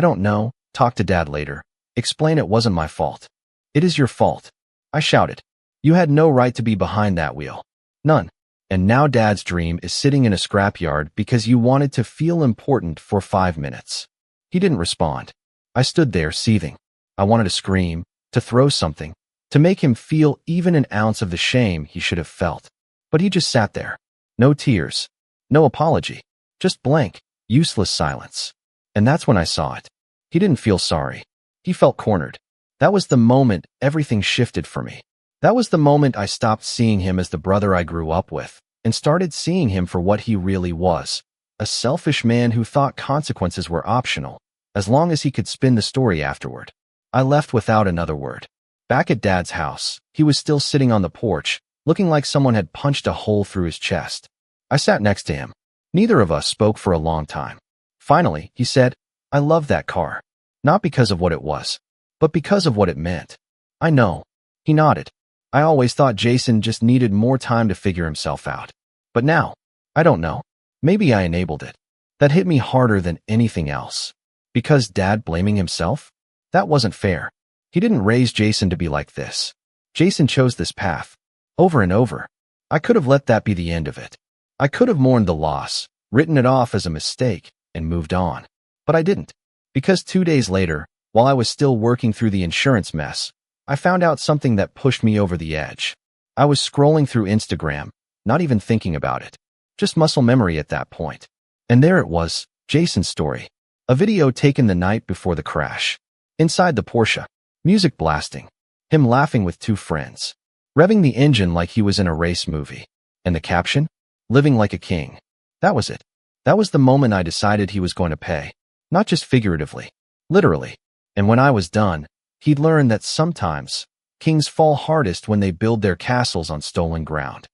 don't know, talk to Dad later. Explain it wasn't my fault. It is your fault. I shouted. You had no right to be behind that wheel. None. And now Dad's dream is sitting in a scrapyard because you wanted to feel important for 5 minutes. He didn't respond. I stood there seething. I wanted to scream, to throw something, to make him feel even an ounce of the shame he should have felt. But he just sat there. No tears. No apology. Just blank, useless silence. And that's when I saw it. He didn't feel sorry. He felt cornered. That was the moment everything shifted for me. That was the moment I stopped seeing him as the brother I grew up with and started seeing him for what he really was. A selfish man who thought consequences were optional, as long as he could spin the story afterward. I left without another word. Back at Dad's house, he was still sitting on the porch, looking like someone had punched a hole through his chest. I sat next to him. Neither of us spoke for a long time. Finally, he said, I love that car. Not because of what it was, but because of what it meant. I know. He nodded. I always thought Jason just needed more time to figure himself out. But now, I don't know. Maybe I enabled it. That hit me harder than anything else. Because Dad blaming himself? That wasn't fair. He didn't raise Jason to be like this. Jason chose this path. Over and over. I could have let that be the end of it. I could have mourned the loss, written it off as a mistake, and moved on. But I didn't. Because 2 days later, while I was still working through the insurance mess, I found out something that pushed me over the edge. I was scrolling through Instagram, not even thinking about it. Just muscle memory at that point. And there it was, Jason's story. A video taken the night before the crash. Inside the Porsche. Music blasting. Him laughing with 2 friends. Revving the engine like he was in a race movie. And the caption? Living like a king. That was it. That was the moment I decided he was going to pay. Not just figuratively. Literally. And when I was done, he'd learned that sometimes, kings fall hardest when they build their castles on stolen ground.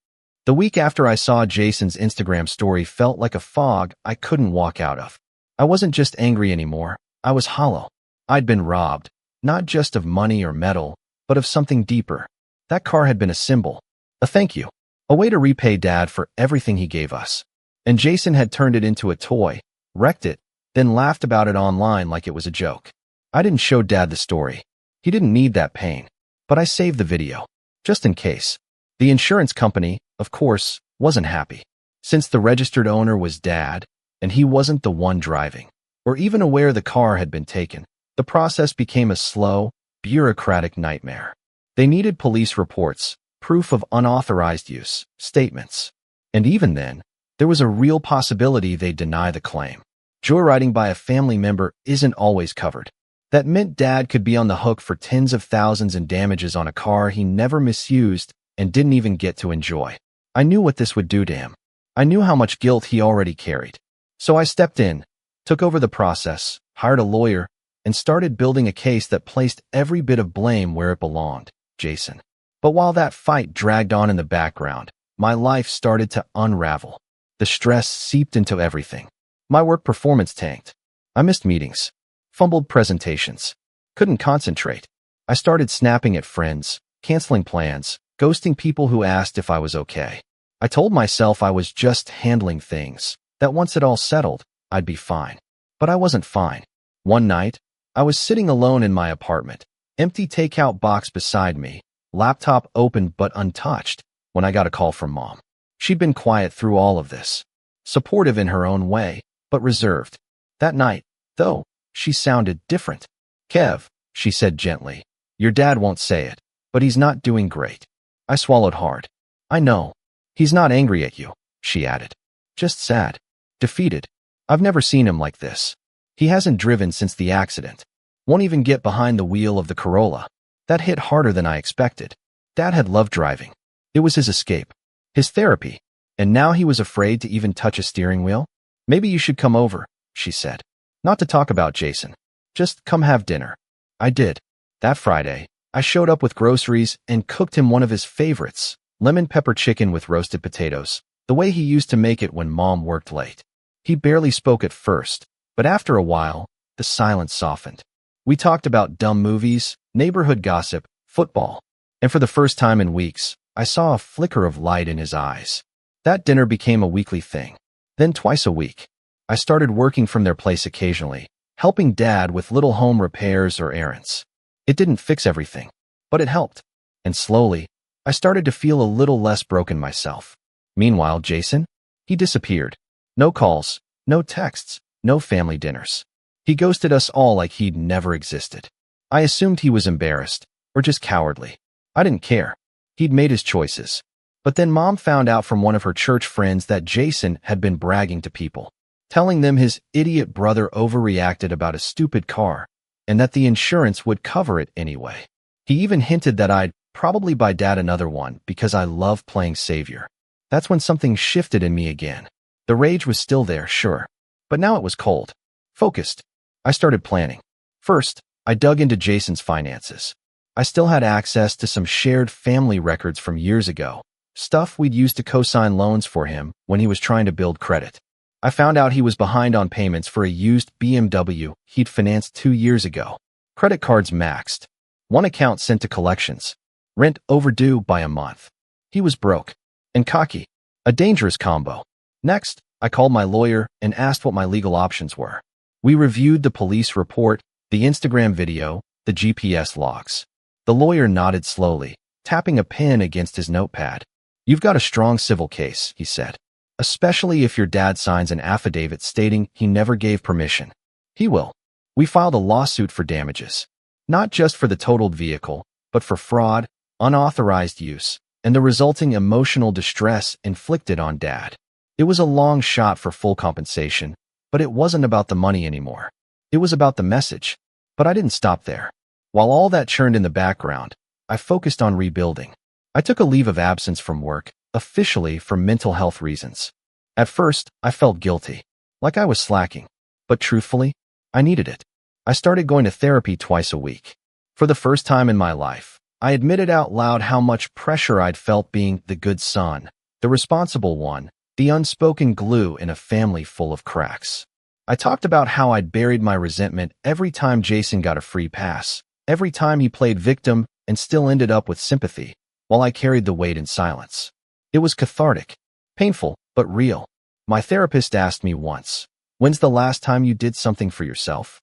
The week after I saw Jason's Instagram story felt like a fog I couldn't walk out of. I wasn't just angry anymore. I was hollow. I'd been robbed, not just of money or metal, but of something deeper. That car had been a symbol. A thank you. A way to repay Dad for everything he gave us. And Jason had turned it into a toy, wrecked it, then laughed about it online like it was a joke. I didn't show Dad the story. He didn't need that pain. But I saved the video. Just in case. The insurance company, of course, wasn't happy. Since the registered owner was Dad, and he wasn't the one driving, or even aware the car had been taken, the process became a slow, bureaucratic nightmare. They needed police reports, proof of unauthorized use, statements. And even then, there was a real possibility they'd deny the claim. Joyriding by a family member isn't always covered. That meant Dad could be on the hook for tens of thousands in damages on a car he never misused and didn't even get to enjoy. I knew what this would do to him. I knew how much guilt he already carried. So I stepped in, took over the process, hired a lawyer, and started building a case that placed every bit of blame where it belonged, Jason. But while that fight dragged on in the background, my life started to unravel. The stress seeped into everything. My work performance tanked. I missed meetings, fumbled presentations, couldn't concentrate. I started snapping at friends, canceling plans, ghosting people who asked if I was okay. I told myself I was just handling things, that once it all settled, I'd be fine. But I wasn't fine. One night, I was sitting alone in my apartment, empty takeout box beside me, laptop open but untouched, when I got a call from Mom. She'd been quiet through all of this, supportive in her own way, but reserved. That night, though, she sounded different. Kev, she said gently, your dad won't say it, but he's not doing great. I swallowed hard. I know. He's not angry at you, she added. Just sad. Defeated. I've never seen him like this. He hasn't driven since the accident. Won't even get behind the wheel of the Corolla. That hit harder than I expected. Dad had loved driving. It was his escape. His therapy. And now he was afraid to even touch a steering wheel? Maybe you should come over, she said. Not to talk about Jason. Just come have dinner. I did. That Friday, I showed up with groceries and cooked him one of his favorites, lemon pepper chicken with roasted potatoes, the way he used to make it when Mom worked late. He barely spoke at first, but after a while, the silence softened. We talked about dumb movies, neighborhood gossip, football, and for the first time in weeks, I saw a flicker of light in his eyes. That dinner became a weekly thing. then twice a week. I started working from their place occasionally, helping Dad with little home repairs or errands. It didn't fix everything, but it helped. And slowly, I started to feel a little less broken myself. Meanwhile, Jason? He disappeared. No calls, no texts, no family dinners. He ghosted us all like he'd never existed. I assumed he was embarrassed, or just cowardly. I didn't care. He'd made his choices. But then Mom found out from one of her church friends that Jason had been bragging to people, telling them his idiot brother overreacted about a stupid car, and that the insurance would cover it anyway. He even hinted that I'd probably buy Dad another one because I love playing savior. That's when something shifted in me again. The rage was still there, sure, but now it was cold, focused. I started planning. First, I dug into Jason's finances. I still had access to some shared family records from years ago, stuff we'd used to co-sign loans for him when he was trying to build credit. I found out he was behind on payments for a used BMW he'd financed 2 years ago. Credit cards maxed. One account sent to collections. Rent overdue by a month. He was broke. And cocky. A dangerous combo. Next, I called my lawyer and asked what my legal options were. We reviewed the police report, the Instagram video, the GPS logs. The lawyer nodded slowly, tapping a pen against his notepad. "You've got a strong civil case," he said. "Especially if your dad signs an affidavit stating he never gave permission." "He will." We filed a lawsuit for damages. Not just for the totaled vehicle, but for fraud, unauthorized use, and the resulting emotional distress inflicted on Dad. It was a long shot for full compensation, but it wasn't about the money anymore. It was about the message. But I didn't stop there. While all that churned in the background, I focused on rebuilding. I took a leave of absence from work, officially for mental health reasons. At first, I felt guilty, like I was slacking. But truthfully, I needed it. I started going to therapy twice a week. For the first time in my life, I admitted out loud how much pressure I'd felt being the good son, the responsible one, the unspoken glue in a family full of cracks. I talked about how I'd buried my resentment every time Jason got a free pass, every time he played victim and still ended up with sympathy, while I carried the weight in silence. It was cathartic, painful, but real. My therapist asked me once, "When's the last time you did something for yourself?"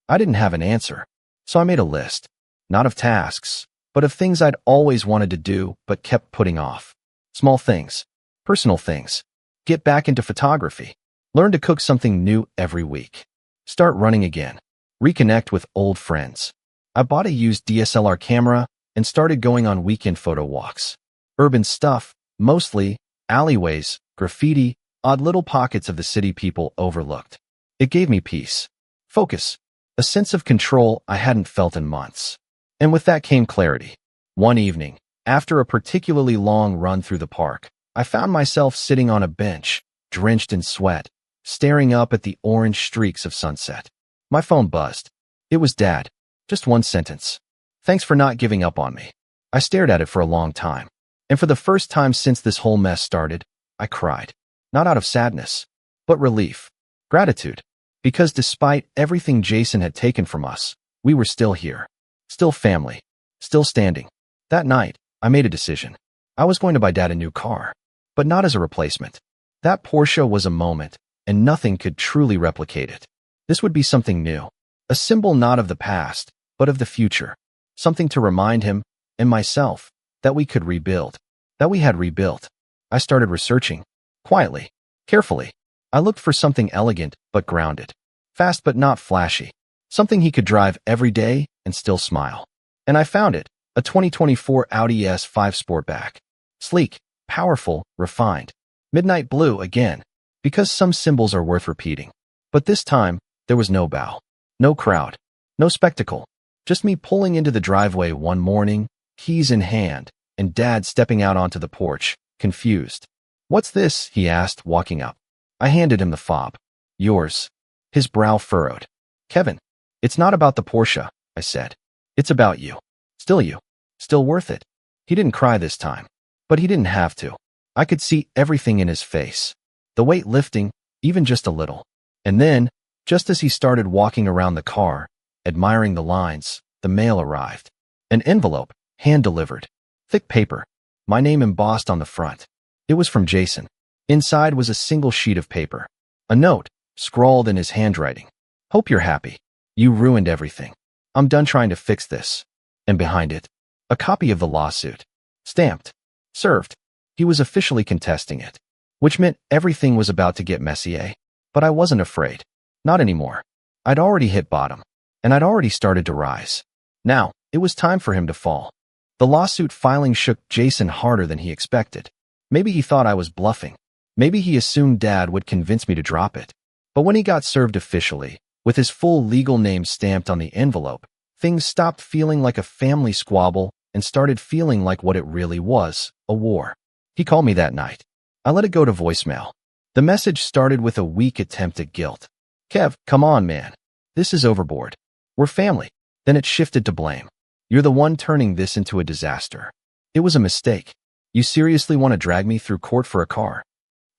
I didn't have an answer, so I made a list, not of tasks, but of things I'd always wanted to do but kept putting off. Small things, personal things. Get back into photography. Learn to cook something new every week. Start running again. Reconnect with old friends. I bought a used DSLR camera and started going on weekend photo walks. Urban stuff, mostly, alleyways, graffiti, odd little pockets of the city people overlooked. It gave me peace, focus, a sense of control I hadn't felt in months. And with that came clarity. One evening, after a particularly long run through the park, I found myself sitting on a bench, drenched in sweat, staring up at the orange streaks of sunset. My phone buzzed. It was Dad. Just one sentence. "Thanks for not giving up on me." I stared at it for a long time. And for the first time since this whole mess started, I cried. Not out of sadness, but relief. Gratitude. Because despite everything Jason had taken from us, we were still here. Still family. Still standing. That night, I made a decision. I was going to buy Dad a new car. But not as a replacement. That Porsche was a moment, and nothing could truly replicate it. This would be something new. A symbol not of the past, but of the future. Something to remind him, and myself, that we could rebuild. That we had rebuilt. I started researching. Quietly. Carefully. I looked for something elegant, but grounded. Fast but not flashy. Something he could drive every day and still smile. And I found it. A 2024 Audi S5 Sportback. Sleek, powerful, refined. Midnight blue again. Because some symbols are worth repeating. But this time, there was no bow. No crowd. No spectacle. Just me pulling into the driveway one morning, keys in hand, and Dad stepping out onto the porch, confused. "What's this?" he asked, walking up. I handed him the fob. "Yours." His brow furrowed. "Kevin, it's not about the Porsche," I said. "It's about you. Still you. Still worth it." He didn't cry this time. But he didn't have to. I could see everything in his face. The weight lifting, even just a little. And then, just as he started walking around the car, admiring the lines, the mail arrived. An envelope, hand-delivered. Thick paper. My name embossed on the front. It was from Jason. Inside was a single sheet of paper. A note, scrawled in his handwriting. Hope you're happy. You ruined everything. I'm done trying to fix this. And behind it, a copy of the lawsuit. Stamped. Served. He was officially contesting it. Which meant everything was about to get messy, eh? But I wasn't afraid. Not anymore. I'd already hit bottom. And I'd already started to rise. Now, it was time for him to fall. The lawsuit filing shook Jason harder than he expected. Maybe he thought I was bluffing. Maybe he assumed Dad would convince me to drop it. But when he got served officially, with his full legal name stamped on the envelope, things stopped feeling like a family squabble and started feeling like what it really was, a war. He called me that night. I let it go to voicemail. The message started with a weak attempt at guilt. Kev, come on, man. This is overboard. We're family. Then it shifted to blame. You're the one turning this into a disaster. It was a mistake. You seriously want to drag me through court for a car?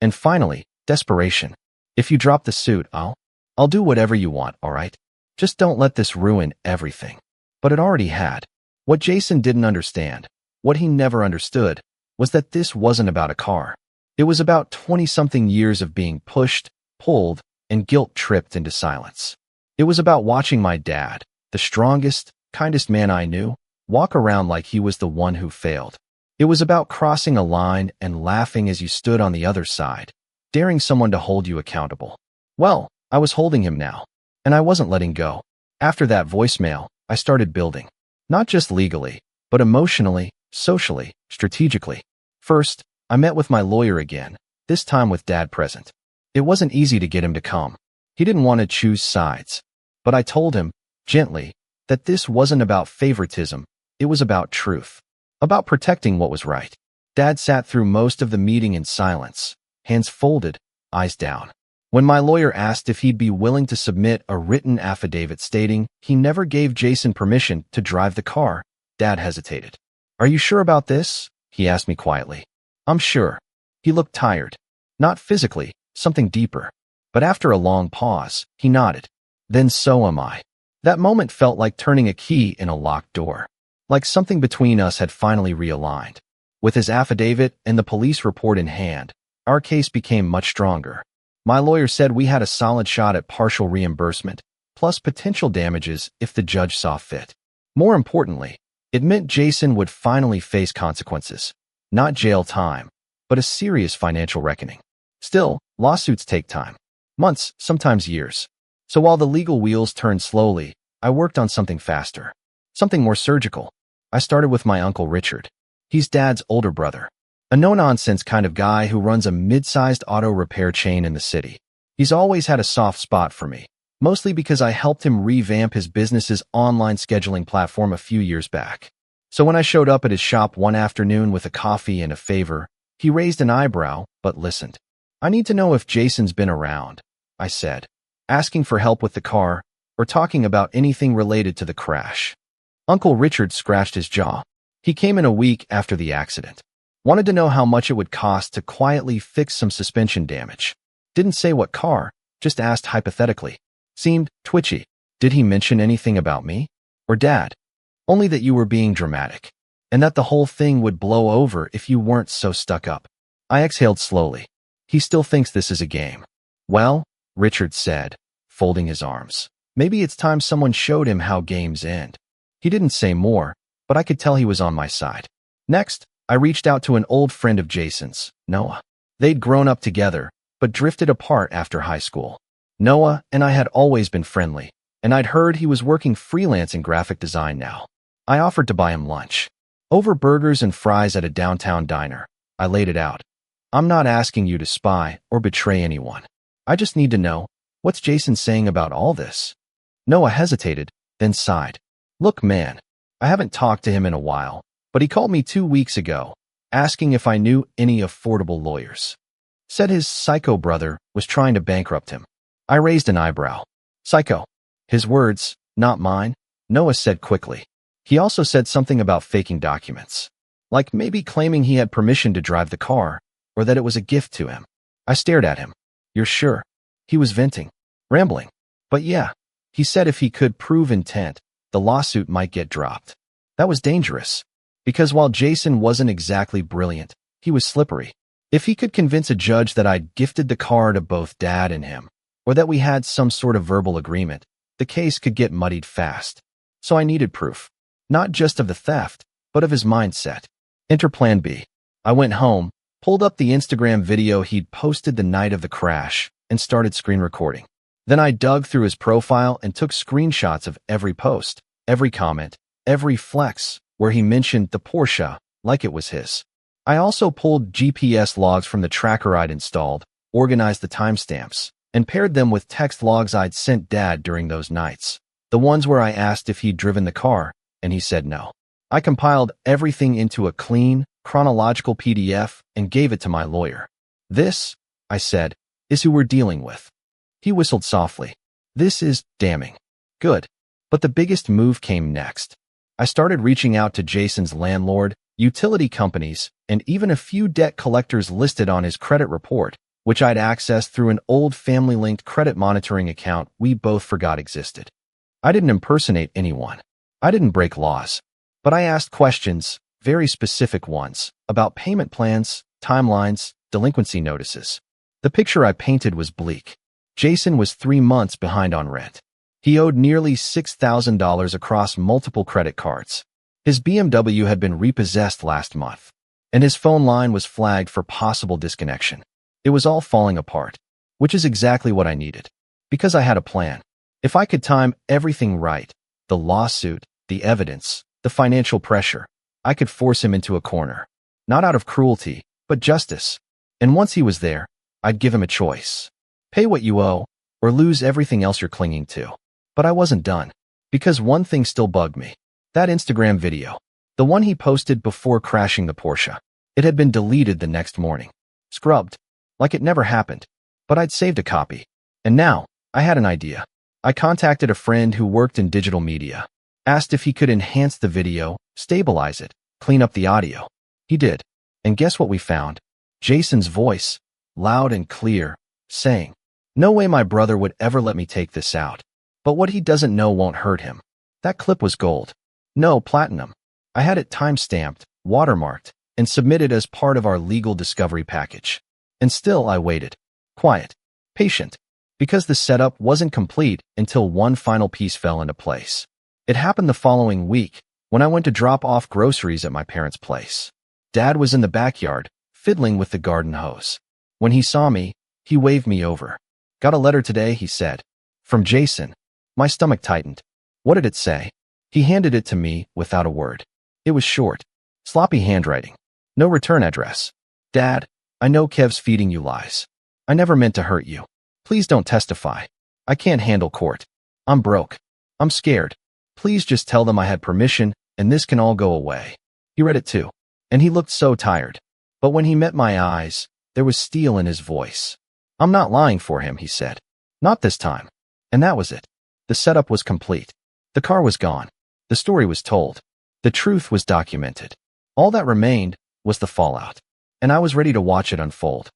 And finally, desperation. If you drop the suit, I'll do whatever you want, all right? Just don't let this ruin everything. But it already had. What Jason didn't understand, what he never understood, was that this wasn't about a car. It was about 20-something years of being pushed, pulled, and guilt-tripped into silence. It was about watching my dad, the strongest, kindest man I knew, walk around like he was the one who failed. It was about crossing a line and laughing as you stood on the other side, daring someone to hold you accountable. Well, I was holding him now, and I wasn't letting go. After that voicemail, I started building. Not just legally, but emotionally, socially, strategically. First, I met with my lawyer again, this time with Dad present. It wasn't easy to get him to come. He didn't want to choose sides. But I told him, gently, that this wasn't about favoritism, it was about truth. About protecting what was right. Dad sat through most of the meeting in silence, hands folded, eyes down. When my lawyer asked if he'd be willing to submit a written affidavit stating he never gave Jason permission to drive the car, Dad hesitated. Are you sure about this? He asked me quietly. I'm sure. He looked tired. Not physically, something deeper. But after a long pause, he nodded. Then so am I. That moment felt like turning a key in a locked door. Like something between us had finally realigned. With his affidavit and the police report in hand, our case became much stronger. My lawyer said we had a solid shot at partial reimbursement, plus potential damages if the judge saw fit. More importantly, it meant Jason would finally face consequences. Not jail time, but a serious financial reckoning. Still, lawsuits take time. Months, sometimes years. So while the legal wheels turned slowly, I worked on something faster. Something more surgical. I started with my Uncle Richard. He's Dad's older brother. A no-nonsense kind of guy who runs a mid-sized auto repair chain in the city. He's always had a soft spot for me, mostly because I helped him revamp his business's online scheduling platform a few years back. So when I showed up at his shop one afternoon with a coffee and a favor, he raised an eyebrow, but listened. I need to know if Jason's been around, I said, asking for help with the car or talking about anything related to the crash. Uncle Richard scratched his jaw. He came in a week after the accident. Wanted to know how much it would cost to quietly fix some suspension damage. Didn't say what car, just asked hypothetically. Seemed twitchy. Did he mention anything about me? Or Dad? Only that you were being dramatic. And that the whole thing would blow over if you weren't so stuck up. I exhaled slowly. He still thinks this is a game. Well, Richard said, folding his arms. Maybe it's time someone showed him how games end. He didn't say more, but I could tell he was on my side. Next, I reached out to an old friend of Jason's, Noah. They'd grown up together, but drifted apart after high school. Noah and I had always been friendly, and I'd heard he was working freelance in graphic design now. I offered to buy him lunch. Over burgers and fries at a downtown diner, I laid it out. I'm not asking you to spy or betray anyone. I just need to know, what's Jason saying about all this? Noah hesitated, then sighed. Look, man, I haven't talked to him in a while, but he called me 2 weeks ago, asking if I knew any affordable lawyers. Said his psycho brother was trying to bankrupt him. I raised an eyebrow. Psycho. His words, not mine, Noah said quickly. He also said something about faking documents. Like maybe claiming he had permission to drive the car, or that it was a gift to him. I stared at him. You're sure? He was venting, rambling. But yeah, he said if he could prove intent, the lawsuit might get dropped. That was dangerous. Because while Jason wasn't exactly brilliant, he was slippery. If he could convince a judge that I'd gifted the car to both Dad and him, or that we had some sort of verbal agreement, the case could get muddied fast. So I needed proof, not just of the theft, but of his mindset. Enter Plan B. I went home, pulled up the Instagram video he'd posted the night of the crash, and started screen recording. Then I dug through his profile and took screenshots of every post, every comment, every flex, where he mentioned the Porsche like it was his. I also pulled GPS logs from the tracker I'd installed, organized the timestamps, and paired them with text logs I'd sent Dad during those nights. The ones where I asked if he'd driven the car, and he said no. I compiled everything into a clean, chronological PDF and gave it to my lawyer. This, I said, is who we're dealing with. He whistled softly. This is damning. Good. But the biggest move came next. I started reaching out to Jason's landlord, utility companies, and even a few debt collectors listed on his credit report, which I'd accessed through an old family-linked credit monitoring account we both forgot existed. I didn't impersonate anyone. I didn't break laws. But I asked questions, very specific ones, about payment plans, timelines, delinquency notices. The picture I painted was bleak. Jason was 3 months behind on rent. He owed nearly $6,000 across multiple credit cards. His BMW had been repossessed last month, and his phone line was flagged for possible disconnection. It was all falling apart, which is exactly what I needed, because I had a plan. If I could time everything right, the lawsuit, the evidence, the financial pressure, I could force him into a corner. Not out of cruelty, but justice. And once he was there, I'd give him a choice. Pay what you owe, or lose everything else you're clinging to. But I wasn't done, because one thing still bugged me. That Instagram video, the one he posted before crashing the Porsche. It had been deleted the next morning. Scrubbed, like it never happened. But I'd saved a copy. And now, I had an idea. I contacted a friend who worked in digital media, asked if he could enhance the video, stabilize it, clean up the audio. He did. And guess what we found? Jason's voice, loud and clear, saying, "No way my brother would ever let me take this out. But what he doesn't know won't hurt him." That clip was gold. No, platinum. I had it time-stamped, watermarked, and submitted as part of our legal discovery package. And still I waited. Quiet. Patient. Because the setup wasn't complete until one final piece fell into place. It happened the following week, when I went to drop off groceries at my parents' place. Dad was in the backyard, fiddling with the garden hose. When he saw me, he waved me over. "Got a letter today," he said. "From Jason." My stomach tightened. What did it say? He handed it to me without a word. It was short. Sloppy handwriting. No return address. "Dad, I know Kev's feeding you lies. I never meant to hurt you. Please don't testify. I can't handle court. I'm broke. I'm scared. Please just tell them I had permission and this can all go away." He read it too, and he looked so tired. But when he met my eyes, there was steel in his voice. "I'm not lying for him," he said. "Not this time." And that was it. The setup was complete. The car was gone. The story was told. The truth was documented. All that remained was the fallout. And I was ready to watch it unfold.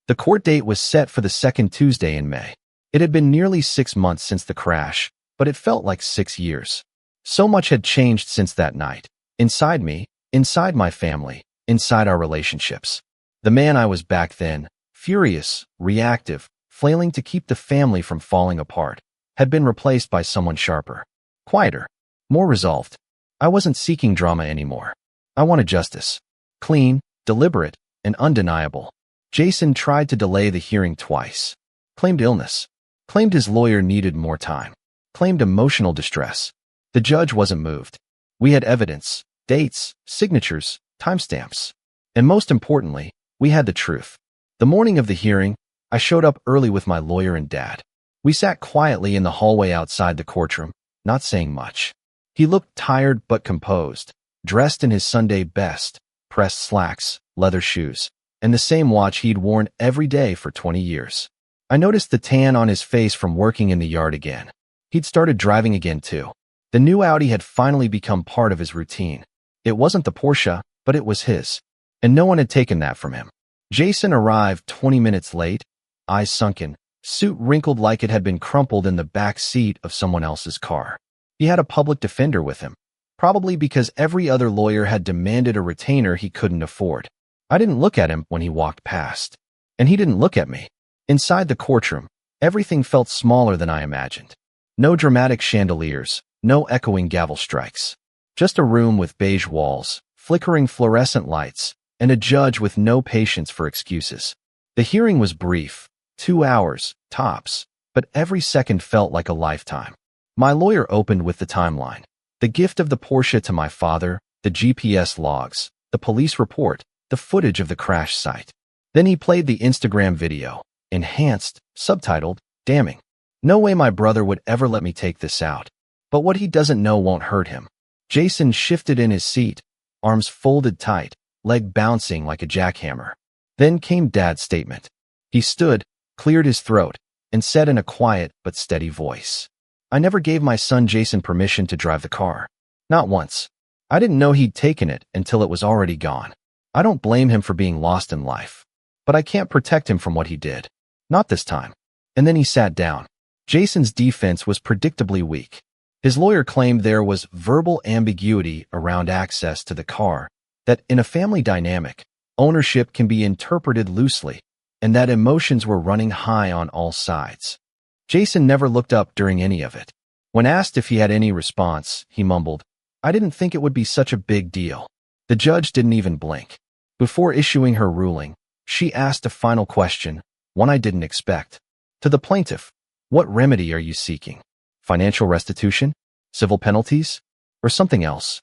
The court date was set for the second Tuesday in May. It had been nearly 6 months since the crash, but it felt like 6 years. So much had changed since that night. Inside me, inside my family, inside our relationships. The man I was back then, furious, reactive, flailing to keep the family from falling apart, had been replaced by someone sharper, quieter, more resolved. I wasn't seeking drama anymore. I wanted justice. Clean, deliberate, and undeniable. Jason tried to delay the hearing twice. Claimed illness. Claimed his lawyer needed more time. Claimed emotional distress. The judge wasn't moved. We had evidence, dates, signatures, timestamps. And most importantly, we had the truth. The morning of the hearing, I showed up early with my lawyer and Dad. We sat quietly in the hallway outside the courtroom, not saying much. He looked tired but composed, dressed in his Sunday best, pressed slacks, leather shoes, and the same watch he'd worn every day for 20 years. I noticed the tan on his face from working in the yard again. He'd started driving again too. The new Audi had finally become part of his routine. It wasn't the Porsche, but it was his. And no one had taken that from him. Jason arrived 20 minutes late, eyes sunken, suit wrinkled like it had been crumpled in the back seat of someone else's car. He had a public defender with him, probably because every other lawyer had demanded a retainer he couldn't afford. I didn't look at him when he walked past. And he didn't look at me. Inside the courtroom, everything felt smaller than I imagined. No dramatic chandeliers, no echoing gavel strikes. Just a room with beige walls, flickering fluorescent lights, and a judge with no patience for excuses. The hearing was brief, 2 hours, tops, but every second felt like a lifetime. My lawyer opened with the timeline. The gift of the Porsche to my father, the GPS logs, the police report, the footage of the crash site. Then he played the Instagram video, enhanced, subtitled, damning. No way my brother would ever let me take this out. But what he doesn't know won't hurt him. Jason shifted in his seat, arms folded tight, leg bouncing like a jackhammer. Then came Dad's statement. He stood, cleared his throat, and said in a quiet but steady voice, "I never gave my son Jason permission to drive the car. Not once. I didn't know he'd taken it until it was already gone. I don't blame him for being lost in life. But I can't protect him from what he did. Not this time." And then he sat down. Jason's defense was predictably weak. His lawyer claimed there was verbal ambiguity around access to the car, that in a family dynamic, ownership can be interpreted loosely, and that emotions were running high on all sides. Jason never looked up during any of it. When asked if he had any response, he mumbled, "I didn't think it would be such a big deal." The judge didn't even blink. Before issuing her ruling, she asked a final question, one I didn't expect. To the plaintiff, "What remedy are you seeking? Financial restitution? Civil penalties? Or something else?"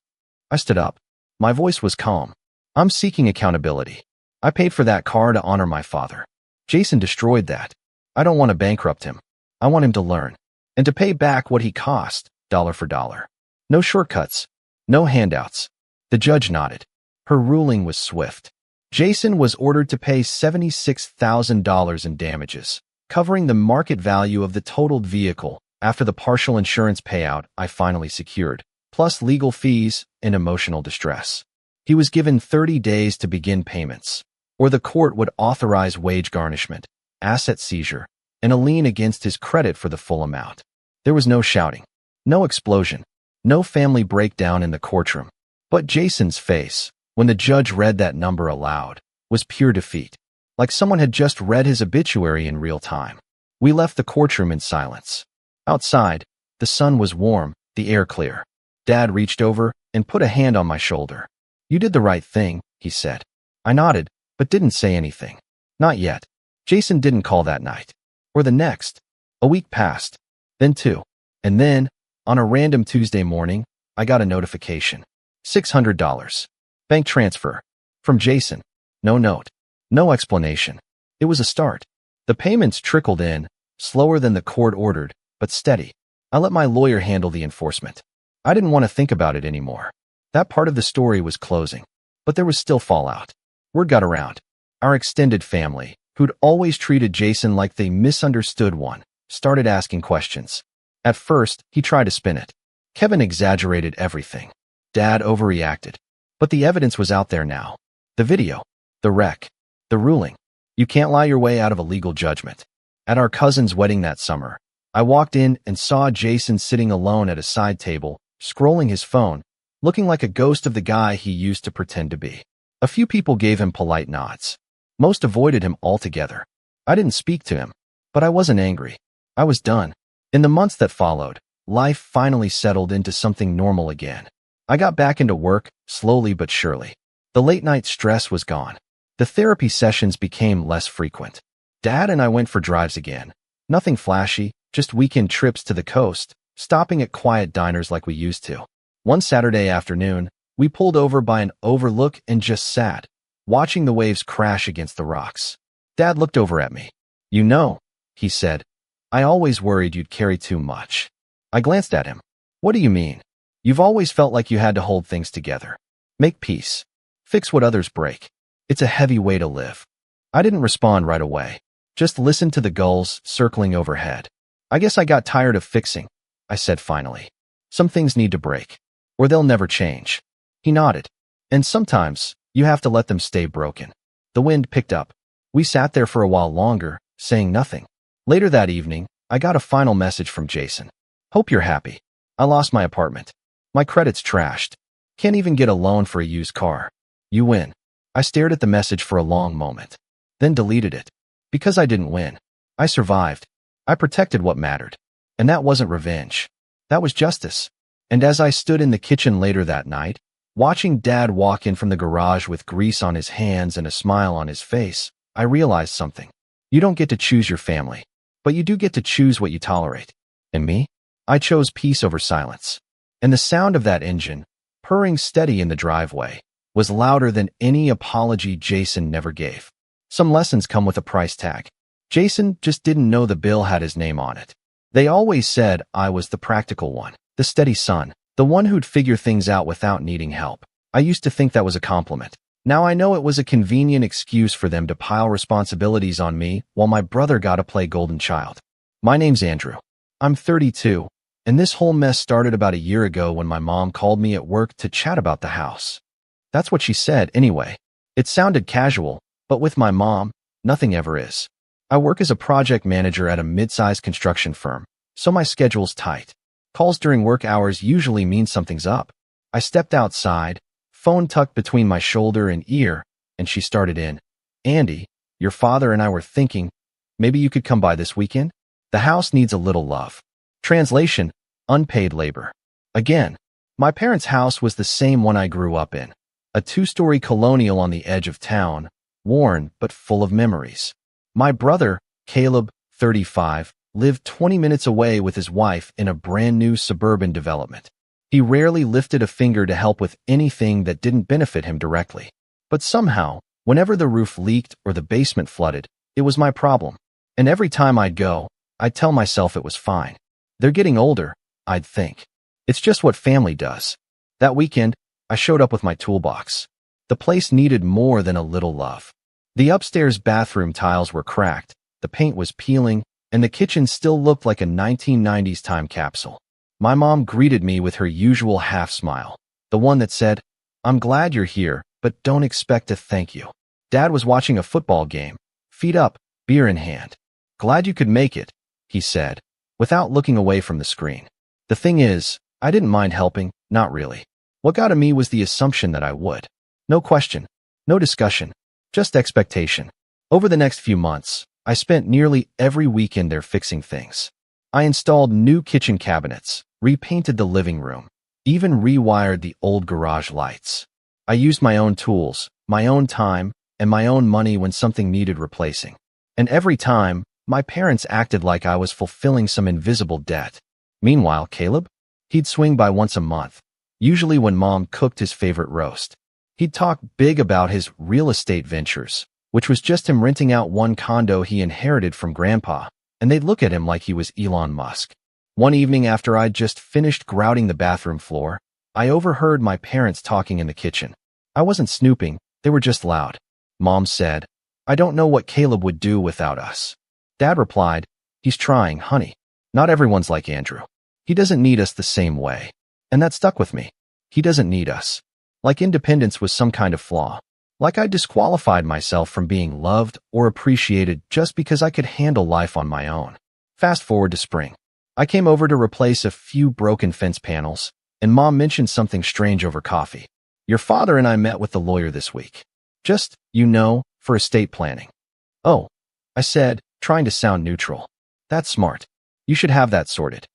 I stood up. My voice was calm. "I'm seeking accountability. I paid for that car to honor my father. Jason destroyed that. I don't want to bankrupt him. I want him to learn. And to pay back what he cost, dollar for dollar. No shortcuts. No handouts." The judge nodded. Her ruling was swift. Jason was ordered to pay $76,000 in damages, covering the market value of the totaled vehicle after the partial insurance payout I finally secured, plus legal fees and emotional distress. He was given 30 days to begin payments, or the court would authorize wage garnishment, asset seizure, and a lien against his credit for the full amount. There was no shouting, no explosion, no family breakdown in the courtroom. But Jason's face, when the judge read that number aloud, was pure defeat, like someone had just read his obituary in real time. We left the courtroom in silence. Outside, the sun was warm, the air clear. Dad reached over and put a hand on my shoulder. "You did the right thing," he said. I nodded, but didn't say anything. Not yet. Jason didn't call that night. Or the next. A week passed. Then 2. And then, on a random Tuesday morning, I got a notification. $600. Bank transfer. From Jason. No note. No explanation. It was a start. The payments trickled in, slower than the court ordered, but steady. I let my lawyer handle the enforcement. I didn't want to think about it anymore. That part of the story was closing. But there was still fallout. Word got around. Our extended family, who'd always treated Jason like they misunderstood one, started asking questions. At first, he tried to spin it. Kevin exaggerated everything. Dad overreacted. But the evidence was out there now. The video. The wreck. The ruling. You can't lie your way out of a legal judgment. At our cousin's wedding that summer, I walked in and saw Jason sitting alone at a side table, scrolling his phone, looking like a ghost of the guy he used to pretend to be. A few people gave him polite nods. Most avoided him altogether. I didn't speak to him, but I wasn't angry. I was done. In the months that followed, life finally settled into something normal again. I got back into work, slowly but surely. The late-night stress was gone. The therapy sessions became less frequent. Dad and I went for drives again. Nothing flashy, just weekend trips to the coast, stopping at quiet diners like we used to. One Saturday afternoon, we pulled over by an overlook and just sat, watching the waves crash against the rocks. Dad looked over at me. "You know," he said, "I always worried you'd carry too much." I glanced at him. "What do you mean?" "You've always felt like you had to hold things together. Make peace. Fix what others break. It's a heavy way to live." I didn't respond right away. Just listened to the gulls circling overhead. "I guess I got tired of fixing," I said finally. "Some things need to break, or they'll never change." He nodded. "And sometimes, you have to let them stay broken." The wind picked up. We sat there for a while longer, saying nothing. Later that evening, I got a final message from Jason. "Hope you're happy. I lost my apartment. My credit's trashed. Can't even get a loan for a used car. You win." I stared at the message for a long moment, then deleted it. Because I didn't win. I survived. I protected what mattered. And that wasn't revenge. That was justice. And as I stood in the kitchen later that night, watching Dad walk in from the garage with grease on his hands and a smile on his face, I realized something. You don't get to choose your family, but you do get to choose what you tolerate. And me? I chose peace over silence. And the sound of that engine, purring steady in the driveway, was louder than any apology Jason never gave. Some lessons come with a price tag. Jason just didn't know the bill had his name on it. They always said I was the practical one, the steady son, the one who'd figure things out without needing help. I used to think that was a compliment. Now I know it was a convenient excuse for them to pile responsibilities on me while my brother got to play golden child. My name's Andrew. I'm 32, and this whole mess started about a year ago when my mom called me at work to chat about the house. That's what she said anyway. It sounded casual, but with my mom, nothing ever is. I work as a project manager at a mid-sized construction firm, so my schedule's tight. Calls during work hours usually mean something's up. I stepped outside, phone tucked between my shoulder and ear, and she started in. Andy, your father and I were thinking, maybe you could come by this weekend? The house needs a little love. Translation, unpaid labor. Again, my parents' house was the same one I grew up in. A two-story colonial on the edge of town, worn but full of memories. My brother, Caleb, 35, lived 20 minutes away with his wife in a brand new suburban development. He rarely lifted a finger to help with anything that didn't benefit him directly. But somehow, whenever the roof leaked or the basement flooded, it was my problem. And every time I'd go, I'd tell myself it was fine. They're getting older, I'd think. It's just what family does. That weekend, I showed up with my toolbox. The place needed more than a little love. The upstairs bathroom tiles were cracked, the paint was peeling, and the kitchen still looked like a 1990s time capsule. My mom greeted me with her usual half smile, the one that said, "I'm glad you're here, but don't expect a thank you." Dad was watching a football game, feet up, beer in hand. "Glad you could make it," he said, without looking away from the screen. The thing is, I didn't mind helping, not really. What got to me was the assumption that I would. No question, no discussion, just expectation. Over the next few months, I spent nearly every weekend there fixing things. I installed new kitchen cabinets, repainted the living room, even rewired the old garage lights. I used my own tools, my own time, and my own money when something needed replacing. And every time, my parents acted like I was fulfilling some invisible debt. Meanwhile, Caleb? He'd swing by once a month, usually when Mom cooked his favorite roast. He'd talk big about his real estate ventures, which was just him renting out one condo he inherited from Grandpa, and they'd look at him like he was Elon Musk. One evening after I'd just finished grouting the bathroom floor, I overheard my parents talking in the kitchen. I wasn't snooping, they were just loud. Mom said, "I don't know what Caleb would do without us." Dad replied, "He's trying, honey. Not everyone's like Andrew. He doesn't need us the same way." And that stuck with me. He doesn't need us. Like independence was some kind of flaw. Like I disqualified myself from being loved or appreciated just because I could handle life on my own. Fast forward to spring. I came over to replace a few broken fence panels, and Mom mentioned something strange over coffee. "Your father and I met with the lawyer this week. Just, for estate planning." "Oh," I said, trying to sound neutral. "That's smart. You should have that sorted."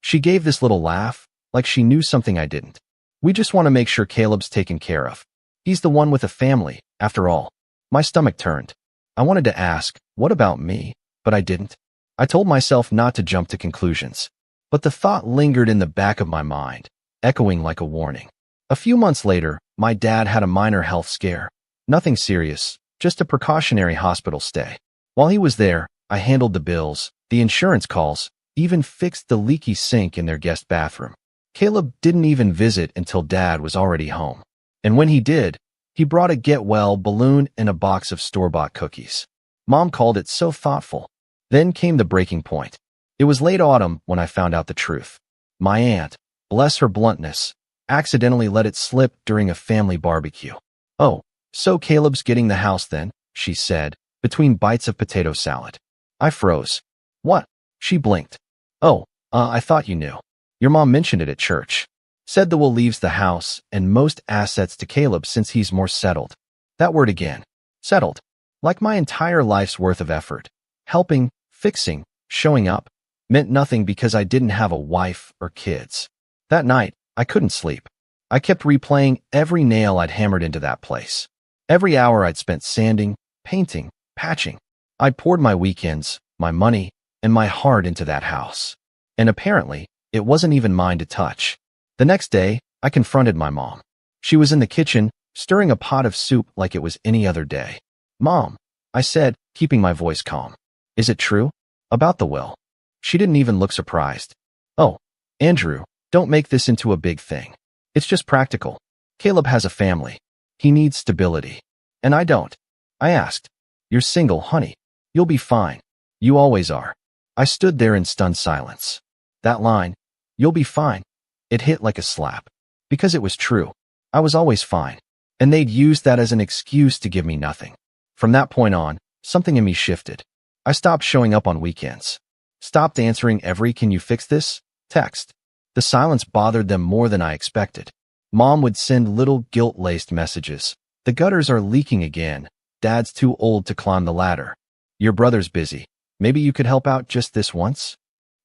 She gave this little laugh, like she knew something I didn't. "We just want to make sure Caleb's taken care of. He's the one with a family, after all." My stomach turned. I wanted to ask, what about me? But I didn't. I told myself not to jump to conclusions. But the thought lingered in the back of my mind, echoing like a warning. A few months later, my dad had a minor health scare. Nothing serious, just a precautionary hospital stay. While he was there, I handled the bills, the insurance calls, even fixed the leaky sink in their guest bathroom. Caleb didn't even visit until Dad was already home. And when he did, he brought a get-well balloon and a box of store-bought cookies. Mom called it so thoughtful. Then came the breaking point. It was late autumn when I found out the truth. My aunt, bless her bluntness, accidentally let it slip during a family barbecue. "Oh, so Caleb's getting the house then," she said, between bites of potato salad. I froze. "What?" She blinked. "Oh, I thought you knew. Your mom mentioned it at church. Said the will leaves the house and most assets to Caleb since he's more settled." That word again. Settled. Like my entire life's worth of effort. Helping, fixing, showing up, meant nothing because I didn't have a wife or kids. That night, I couldn't sleep. I kept replaying every nail I'd hammered into that place. Every hour I'd spent sanding, painting, patching. I'd poured my weekends, my money, and my heart into that house. And apparently, it wasn't even mine to touch. The next day, I confronted my mom. She was in the kitchen, stirring a pot of soup like it was any other day. "Mom," I said, keeping my voice calm. "Is it true? About the will?" She didn't even look surprised. "Oh, Andrew, don't make this into a big thing. It's just practical. Caleb has a family. He needs stability. And I don't." I asked, "You're single, honey. You'll be fine. You always are." I stood there in stunned silence. That line, "You'll be fine," it hit like a slap. Because it was true. I was always fine. And they'd used that as an excuse to give me nothing. From that point on, something in me shifted. I stopped showing up on weekends. Stopped answering every "can you fix this?" text. The silence bothered them more than I expected. Mom would send little guilt-laced messages. "The gutters are leaking again. Dad's too old to climb the ladder. Your brother's busy. Maybe you could help out just this once?"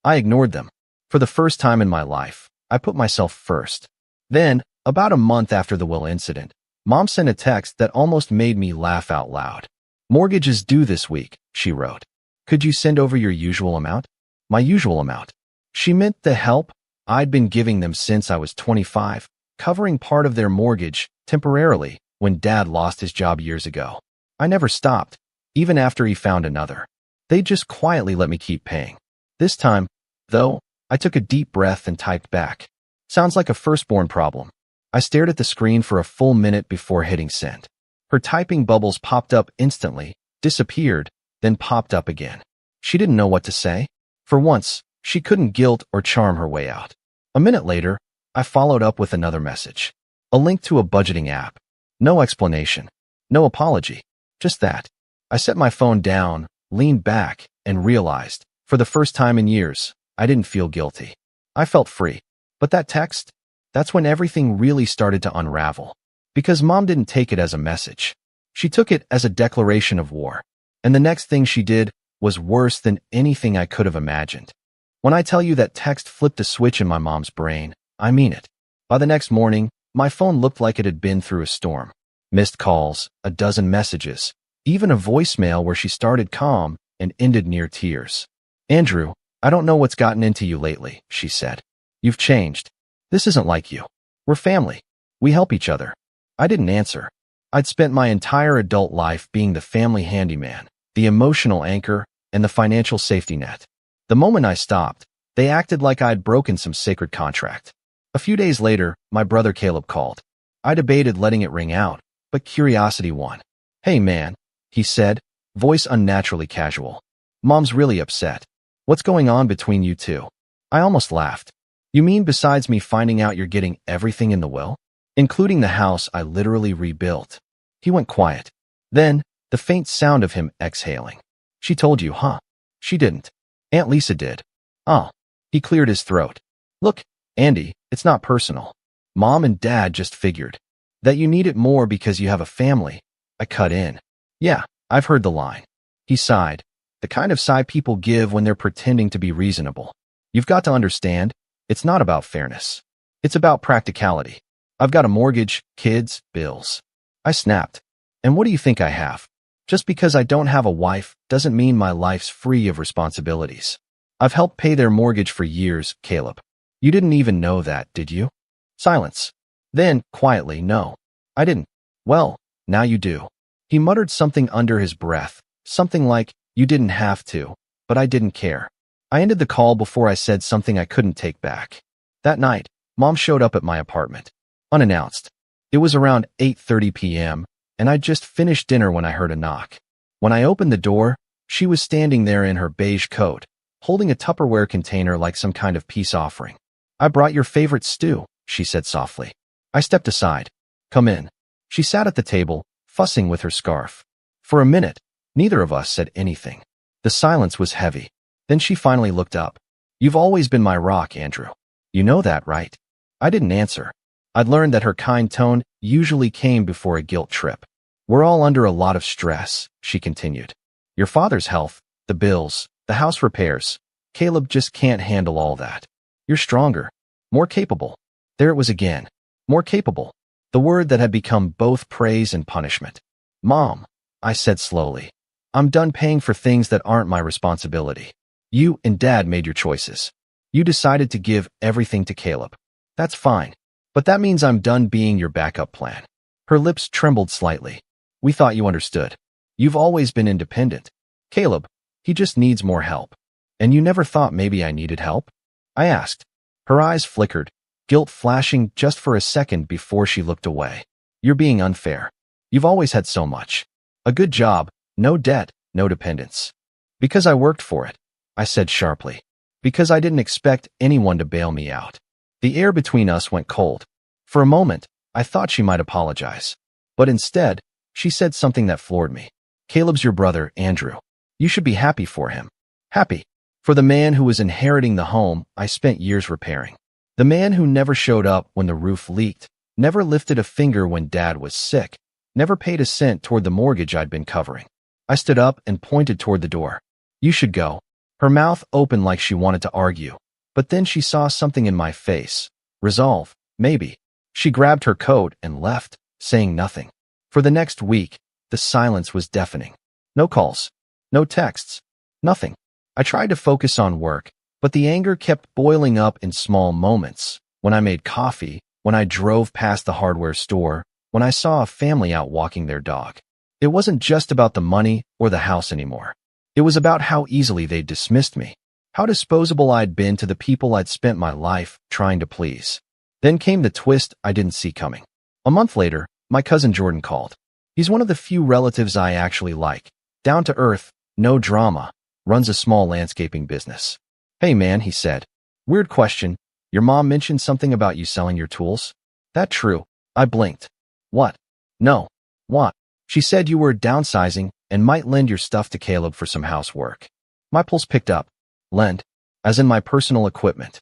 I ignored them. For the first time in my life, I put myself first. Then, about a month after the will incident, Mom sent a text that almost made me laugh out loud. "Mortgage is due this week," she wrote. "Could you send over your usual amount?" My usual amount. She meant the help I'd been giving them since I was 25, covering part of their mortgage, temporarily, when Dad lost his job years ago. I never stopped, even after he found another. They just quietly let me keep paying. This time, though, I took a deep breath and typed back. "Sounds like a firstborn problem." I stared at the screen for a full minute before hitting send. Her typing bubbles popped up instantly, disappeared, then popped up again. She didn't know what to say. For once, she couldn't guilt or charm her way out. A minute later, I followed up with another message. A link to a budgeting app. No explanation. No apology. Just that. I set my phone down, leaned back, and realized, for the first time in years, I didn't feel guilty. I felt free. But that text? That's when everything really started to unravel. Because Mom didn't take it as a message. She took it as a declaration of war. And the next thing she did was worse than anything I could have imagined. When I tell you that text flipped a switch in my mom's brain, I mean it. By the next morning, my phone looked like it had been through a storm. Missed calls, a dozen messages, even a voicemail where she started calm and ended near tears. "Andrew, I don't know what's gotten into you lately," she said. "You've changed. This isn't like you. We're family. We help each other." I didn't answer. I'd spent my entire adult life being the family handyman, the emotional anchor, and the financial safety net. The moment I stopped, they acted like I'd broken some sacred contract. A few days later, my brother Caleb called. I debated letting it ring out, but curiosity won. "Hey man," he said, voice unnaturally casual. "Mom's really upset. What's going on between you two?" I almost laughed. "You mean besides me finding out you're getting everything in the will? Including the house I literally rebuilt?" He went quiet. Then, the faint sound of him exhaling. "She told you, huh?" "She didn't. Aunt Lisa did." "Oh." He cleared his throat. "Look, Andy, it's not personal. Mom and Dad just figured that you need it more because you have a family." I cut in. "Yeah, I've heard the line." He sighed. The kind of sigh people give when they're pretending to be reasonable. "You've got to understand, it's not about fairness. It's about practicality. I've got a mortgage, kids, bills." I snapped. "And what do you think I have? Just because I don't have a wife doesn't mean my life's free of responsibilities. I've helped pay their mortgage for years, Caleb. You didn't even know that, did you?" Silence. Then, quietly, "No, I didn't." "Well, now you do." He muttered something under his breath, something like, "You didn't have to, but I didn't care." I ended the call before I said something I couldn't take back. That night, Mom showed up at my apartment. Unannounced. It was around 8:30 p.m., and I'd just finished dinner when I heard a knock. When I opened the door, she was standing there in her beige coat, holding a Tupperware container like some kind of peace offering. "I brought your favorite stew," she said softly. I stepped aside. "Come in." She sat at the table, fussing with her scarf. For a minute, neither of us said anything. The silence was heavy. Then she finally looked up. "You've always been my rock, Andrew. You know that, right?" I didn't answer. I'd learned that her kind tone usually came before a guilt trip. We're all under a lot of stress, she continued. Your father's health, the bills, the house repairs. Caleb just can't handle all that. You're stronger, more capable. There it was again. More capable. The word that had become both praise and punishment. Mom, I said slowly, I'm done paying for things that aren't my responsibility. You and Dad made your choices. You decided to give everything to Caleb. That's fine. But that means I'm done being your backup plan. Her lips trembled slightly. We thought you understood. You've always been independent. Caleb, he just needs more help. And you never thought maybe I needed help? I asked. Her eyes flickered, guilt flashing just for a second before she looked away. You're being unfair. You've always had so much. A good job, no debt, no dependence. Because I worked for it, I said sharply. Because I didn't expect anyone to bail me out. The air between us went cold. For a moment, I thought she might apologize. But instead, she said something that floored me. Caleb's your brother, Andrew. You should be happy for him. Happy. For the man who was inheriting the home I spent years repairing. The man who never showed up when the roof leaked, never lifted a finger when Dad was sick, never paid a cent toward the mortgage I'd been covering. I stood up and pointed toward the door. You should go. Her mouth opened like she wanted to argue, but then she saw something in my face. Resolve, maybe. She grabbed her coat and left, saying nothing. For the next week, the silence was deafening. No calls, no texts, nothing. I tried to focus on work, but the anger kept boiling up in small moments. When I made coffee, when I drove past the hardware store, when I saw a family out walking their dog. It wasn't just about the money or the house anymore. It was about how easily they'd dismissed me, how disposable I'd been to the people I'd spent my life trying to please. Then came the twist I didn't see coming. A month later, my cousin Jordan called. He's one of the few relatives I actually like. Down to earth, no drama, runs a small landscaping business. Hey man, he said. Weird question. Your mom mentioned something about you selling your tools? That true? I blinked. What? No. What? She said you were downsizing and might lend your stuff to Caleb for some housework. My pulse picked up. Lend? As in my personal equipment?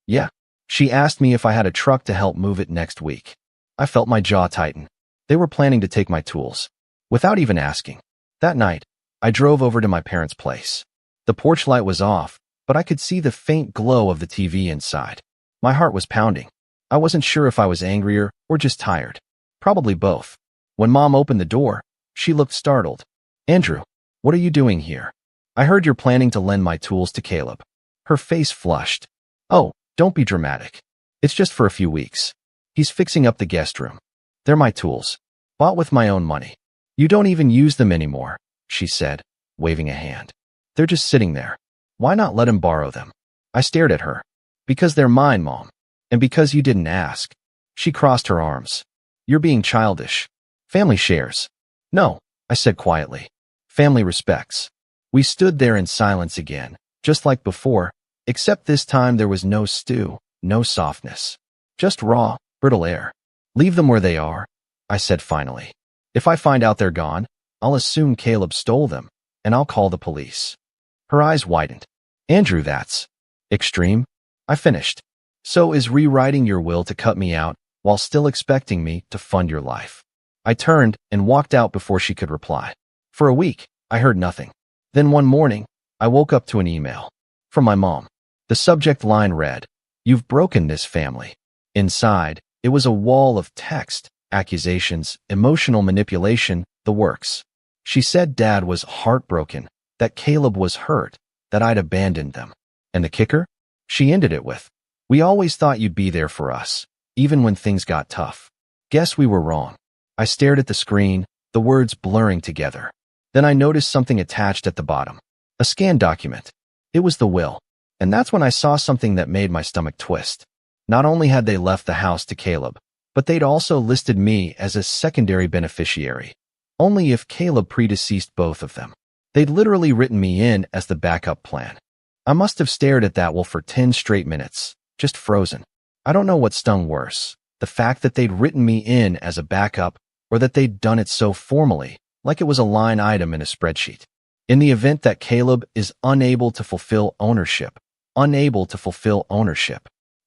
Yeah. She asked me if I had a truck to help move it next week. I felt my jaw tighten. They were planning to take my tools. Without even asking. That night, I drove over to my parents' place. The porch light was off, but I could see the faint glow of the TV inside. My heart was pounding. I wasn't sure if I was angrier or just tired. Probably both. When Mom opened the door, she looked startled. Andrew, what are you doing here? I heard you're planning to lend my tools to Caleb. Her face flushed. Oh, don't be dramatic. It's just for a few weeks. He's fixing up the guest room. They're my tools. Bought with my own money. You don't even use them anymore, she said, waving a hand. They're just sitting there. Why not let him borrow them? I stared at her. Because they're mine, Mom. And because you didn't ask. She crossed her arms. You're being childish. Family shares. No, I said quietly. Family respects. We stood there in silence again, just like before, except this time there was no stew, no softness. Just raw, brittle air. Leave them where they are, I said finally. If I find out they're gone, I'll assume Caleb stole them, and I'll call the police. Her eyes widened. Andrew, that's extreme. I finished. So is rewriting your will to cut me out while still expecting me to fund your life. I turned and walked out before she could reply. For a week, I heard nothing. Then one morning, I woke up to an email. From my mom. The subject line read, You've broken this family. Inside, it was a wall of text, accusations, emotional manipulation, the works. She said Dad was heartbroken, that Caleb was hurt, that I'd abandoned them. And the kicker? She ended it with, We always thought you'd be there for us, even when things got tough. Guess we were wrong. I stared at the screen, the words blurring together. Then I noticed something attached at the bottom. A scanned document. It was the will. And that's when I saw something that made my stomach twist. Not only had they left the house to Caleb, but they'd also listed me as a secondary beneficiary. Only if Caleb predeceased both of them. They'd literally written me in as the backup plan. I must have stared at that will for 10 straight minutes, just frozen. I don't know what stung worse, the fact that they'd written me in as a backup, or that they'd done it so formally, like it was a line item in a spreadsheet. In the event that Caleb is unable to fulfill ownership,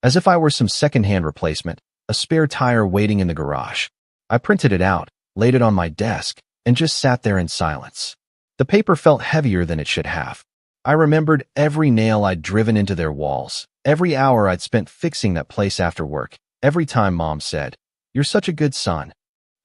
as if I were some secondhand replacement, a spare tire waiting in the garage. I printed it out, laid it on my desk, and just sat there in silence. The paper felt heavier than it should have. I remembered every nail I'd driven into their walls, every hour I'd spent fixing that place after work, every time Mom said, "You're such a good son."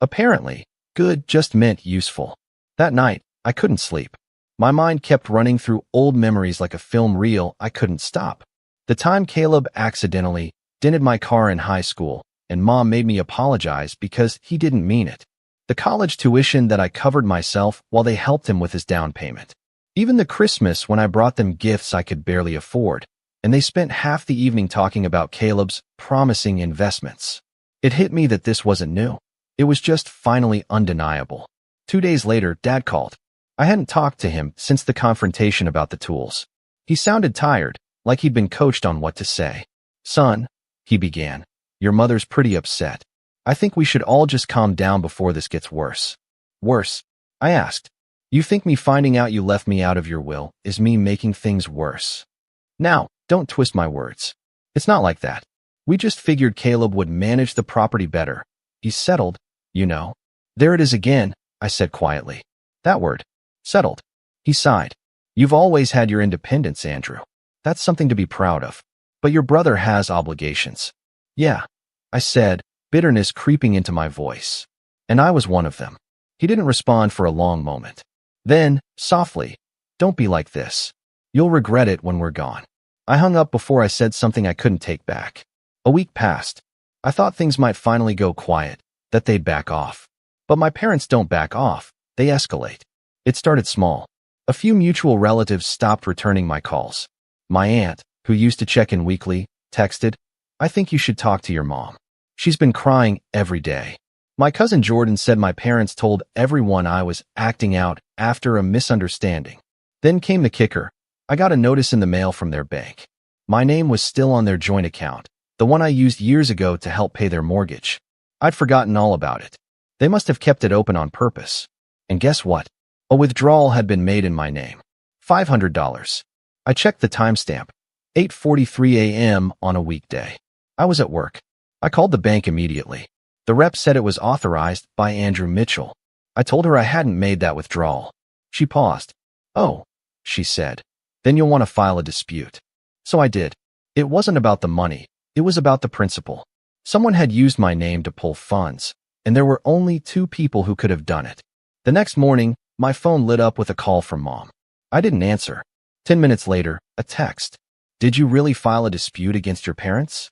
Apparently, good just meant useful. That night, I couldn't sleep. My mind kept running through old memories like a film reel I couldn't stop. The time Caleb accidentally dented my car in high school, and Mom made me apologize because he didn't mean it. The college tuition that I covered myself while they helped him with his down payment. Even the Christmas when I brought them gifts I could barely afford, and they spent half the evening talking about Caleb's promising investments. It hit me that this wasn't new. It was just finally undeniable. 2 days later, Dad called. I hadn't talked to him since the confrontation about the tools. He sounded tired, like he'd been coached on what to say. "Son," he began, "your mother's pretty upset. I think we should all just calm down before this gets worse." "Worse?" I asked. "You think me finding out you left me out of your will is me making things worse?" "Now, don't twist my words. It's not like that. We just figured Caleb would manage the property better. He's settled, you know." "There it is again," I said quietly. "That word. Settled." He sighed. "You've always had your independence, Andrew. That's something to be proud of. But your brother has obligations." "Yeah," I said, bitterness creeping into my voice. "And I was one of them." He didn't respond for a long moment. Then, softly, "Don't be like this. You'll regret it when we're gone." I hung up before I said something I couldn't take back. A week passed. I thought things might finally go quiet, that they'd back off. But my parents don't back off, they escalate. It started small. A few mutual relatives stopped returning my calls. My aunt, who used to check in weekly, texted, "I think you should talk to your mom. She's been crying every day." My cousin Jordan said my parents told everyone I was acting out after a misunderstanding. Then came the kicker. I got a notice in the mail from their bank. My name was still on their joint account, the one I used years ago to help pay their mortgage. I'd forgotten all about it. They must have kept it open on purpose. And guess what? A withdrawal had been made in my name. $500. I checked the timestamp. 8:43 a.m. on a weekday. I was at work. I called the bank immediately. The rep said it was authorized by Andrew Mitchell. I told her I hadn't made that withdrawal. She paused. "Oh," she said, "then you'll want to file a dispute." So I did. It wasn't about the money. It was about the principle. Someone had used my name to pull funds, and there were only 2 people who could have done it. The next morning, my phone lit up with a call from Mom. I didn't answer. 10 minutes later, a text. "Did you really file a dispute against your parents?"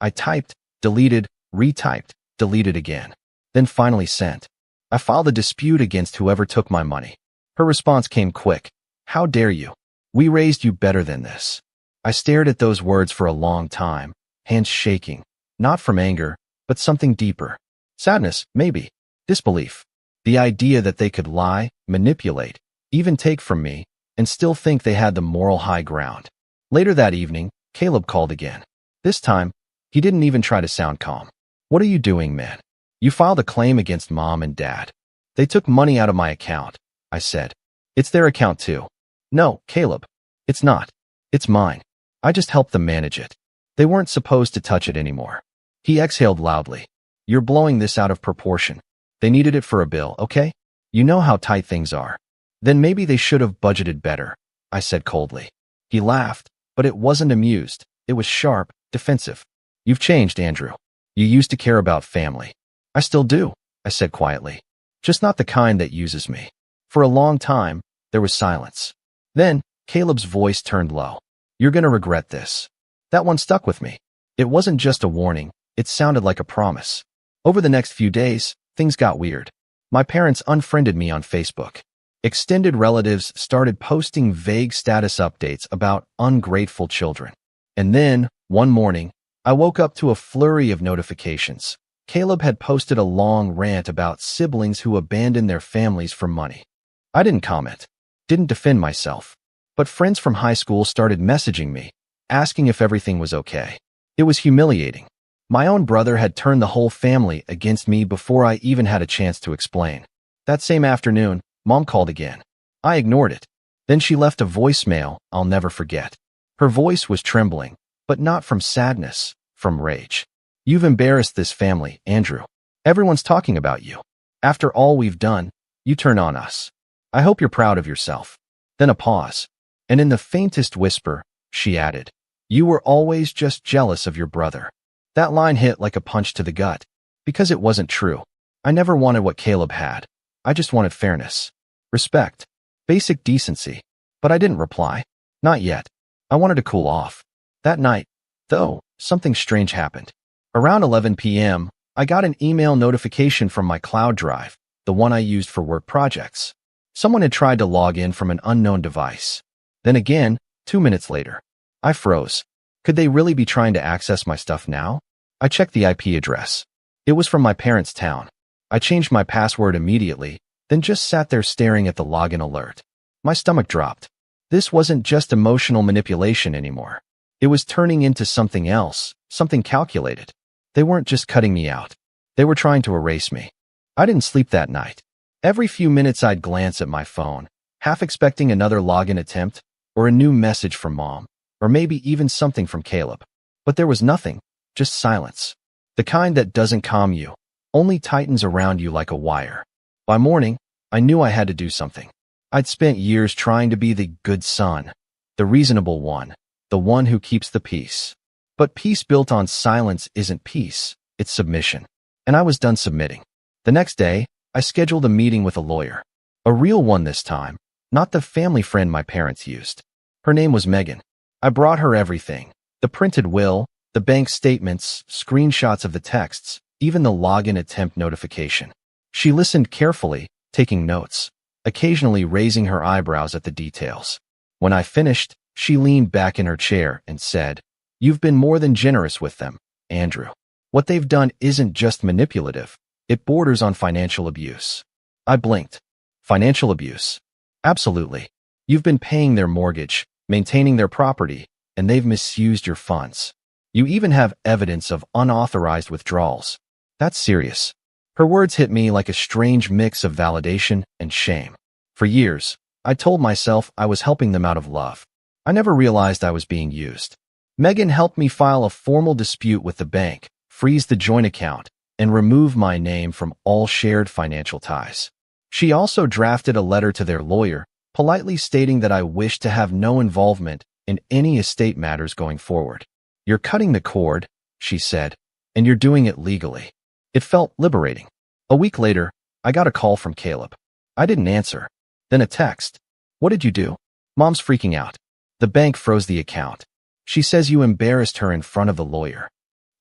I typed, deleted, retyped, deleted again. Then finally sent. "I filed a dispute against whoever took my money." Her response came quick. "How dare you? We raised you better than this." I stared at those words for a long time, hands shaking, not from anger, but something deeper. Sadness, maybe. Disbelief. The idea that they could lie, manipulate, even take from me, and still think they had the moral high ground. Later that evening, Caleb called again. This time, he didn't even try to sound calm. "What are you doing, man? You filed a claim against Mom and Dad." "They took money out of my account," I said. "It's their account too." "No, Caleb. It's not. It's mine. I just helped them manage it. They weren't supposed to touch it anymore." He exhaled loudly. "You're blowing this out of proportion. They needed it for a bill, okay? You know how tight things are." "Then maybe they should have budgeted better," I said coldly. He laughed, but it wasn't amused. It was sharp, defensive. "You've changed, Andrew. You used to care about family." "I still do," I said quietly. "Just not the kind that uses me." For a long time, there was silence. Then, Caleb's voice turned low. "You're gonna regret this." That one stuck with me. It wasn't just a warning, it sounded like a promise. Over the next few days, things got weird. My parents unfriended me on Facebook. Extended relatives started posting vague status updates about ungrateful children. And then, one morning, I woke up to a flurry of notifications. Caleb had posted a long rant about siblings who abandoned their families for money. I didn't comment, didn't defend myself. But friends from high school started messaging me, asking if everything was okay. It was humiliating. My own brother had turned the whole family against me before I even had a chance to explain. That same afternoon, Mom called again. I ignored it. Then she left a voicemail I'll never forget. Her voice was trembling, but not from sadness, from rage. "You've embarrassed this family, Andrew. Everyone's talking about you. After all we've done, you turn on us. I hope you're proud of yourself." Then a pause. And in the faintest whisper, she added, "You were always just jealous of your brother." That line hit like a punch to the gut. Because it wasn't true. I never wanted what Caleb had. I just wanted fairness. Respect. Basic decency. But I didn't reply. Not yet. I wanted to cool off. That night, though, something strange happened. Around 11 p.m., I got an email notification from my cloud drive, the one I used for work projects. Someone had tried to log in from an unknown device. Then again, 2 minutes later. I froze. Could they really be trying to access my stuff now? I checked the IP address. It was from my parents' town. I changed my password immediately, then just sat there staring at the login alert. My stomach dropped. This wasn't just emotional manipulation anymore. It was turning into something else, something calculated. They weren't just cutting me out. They were trying to erase me. I didn't sleep that night. Every few minutes I'd glance at my phone, half expecting another login attempt, or a new message from Mom, or maybe even something from Caleb. But there was nothing, just silence. The kind that doesn't calm you, only tightens around you like a wire. By morning, I knew I had to do something. I'd spent years trying to be the good son, the reasonable one, the one who keeps the peace. But peace built on silence isn't peace, it's submission. And I was done submitting. The next day, I scheduled a meeting with a lawyer. A real one this time, not the family friend my parents used. Her name was Megan. I brought her everything. The printed will, the bank statements, screenshots of the texts, even the login attempt notification. She listened carefully, taking notes, occasionally raising her eyebrows at the details. When I finished, she leaned back in her chair and said, "You've been more than generous with them, Andrew. What they've done isn't just manipulative. It borders on financial abuse." I blinked. Financial abuse? Absolutely. You've been paying their mortgage, maintaining their property, and they've misused your funds. You even have evidence of unauthorized withdrawals. That's serious. Her words hit me like a strange mix of validation and shame. For years, I told myself I was helping them out of love. I never realized I was being used. Megan helped me file a formal dispute with the bank, freeze the joint account, and remove my name from all shared financial ties. She also drafted a letter to their lawyer, politely stating that I wished to have no involvement in any estate matters going forward. "You're cutting the cord," she said, "and you're doing it legally." It felt liberating. A week later, I got a call from Caleb. I didn't answer. Then a text. "What did you do?" "Mom's freaking out. The bank froze the account. She says you embarrassed her in front of the lawyer."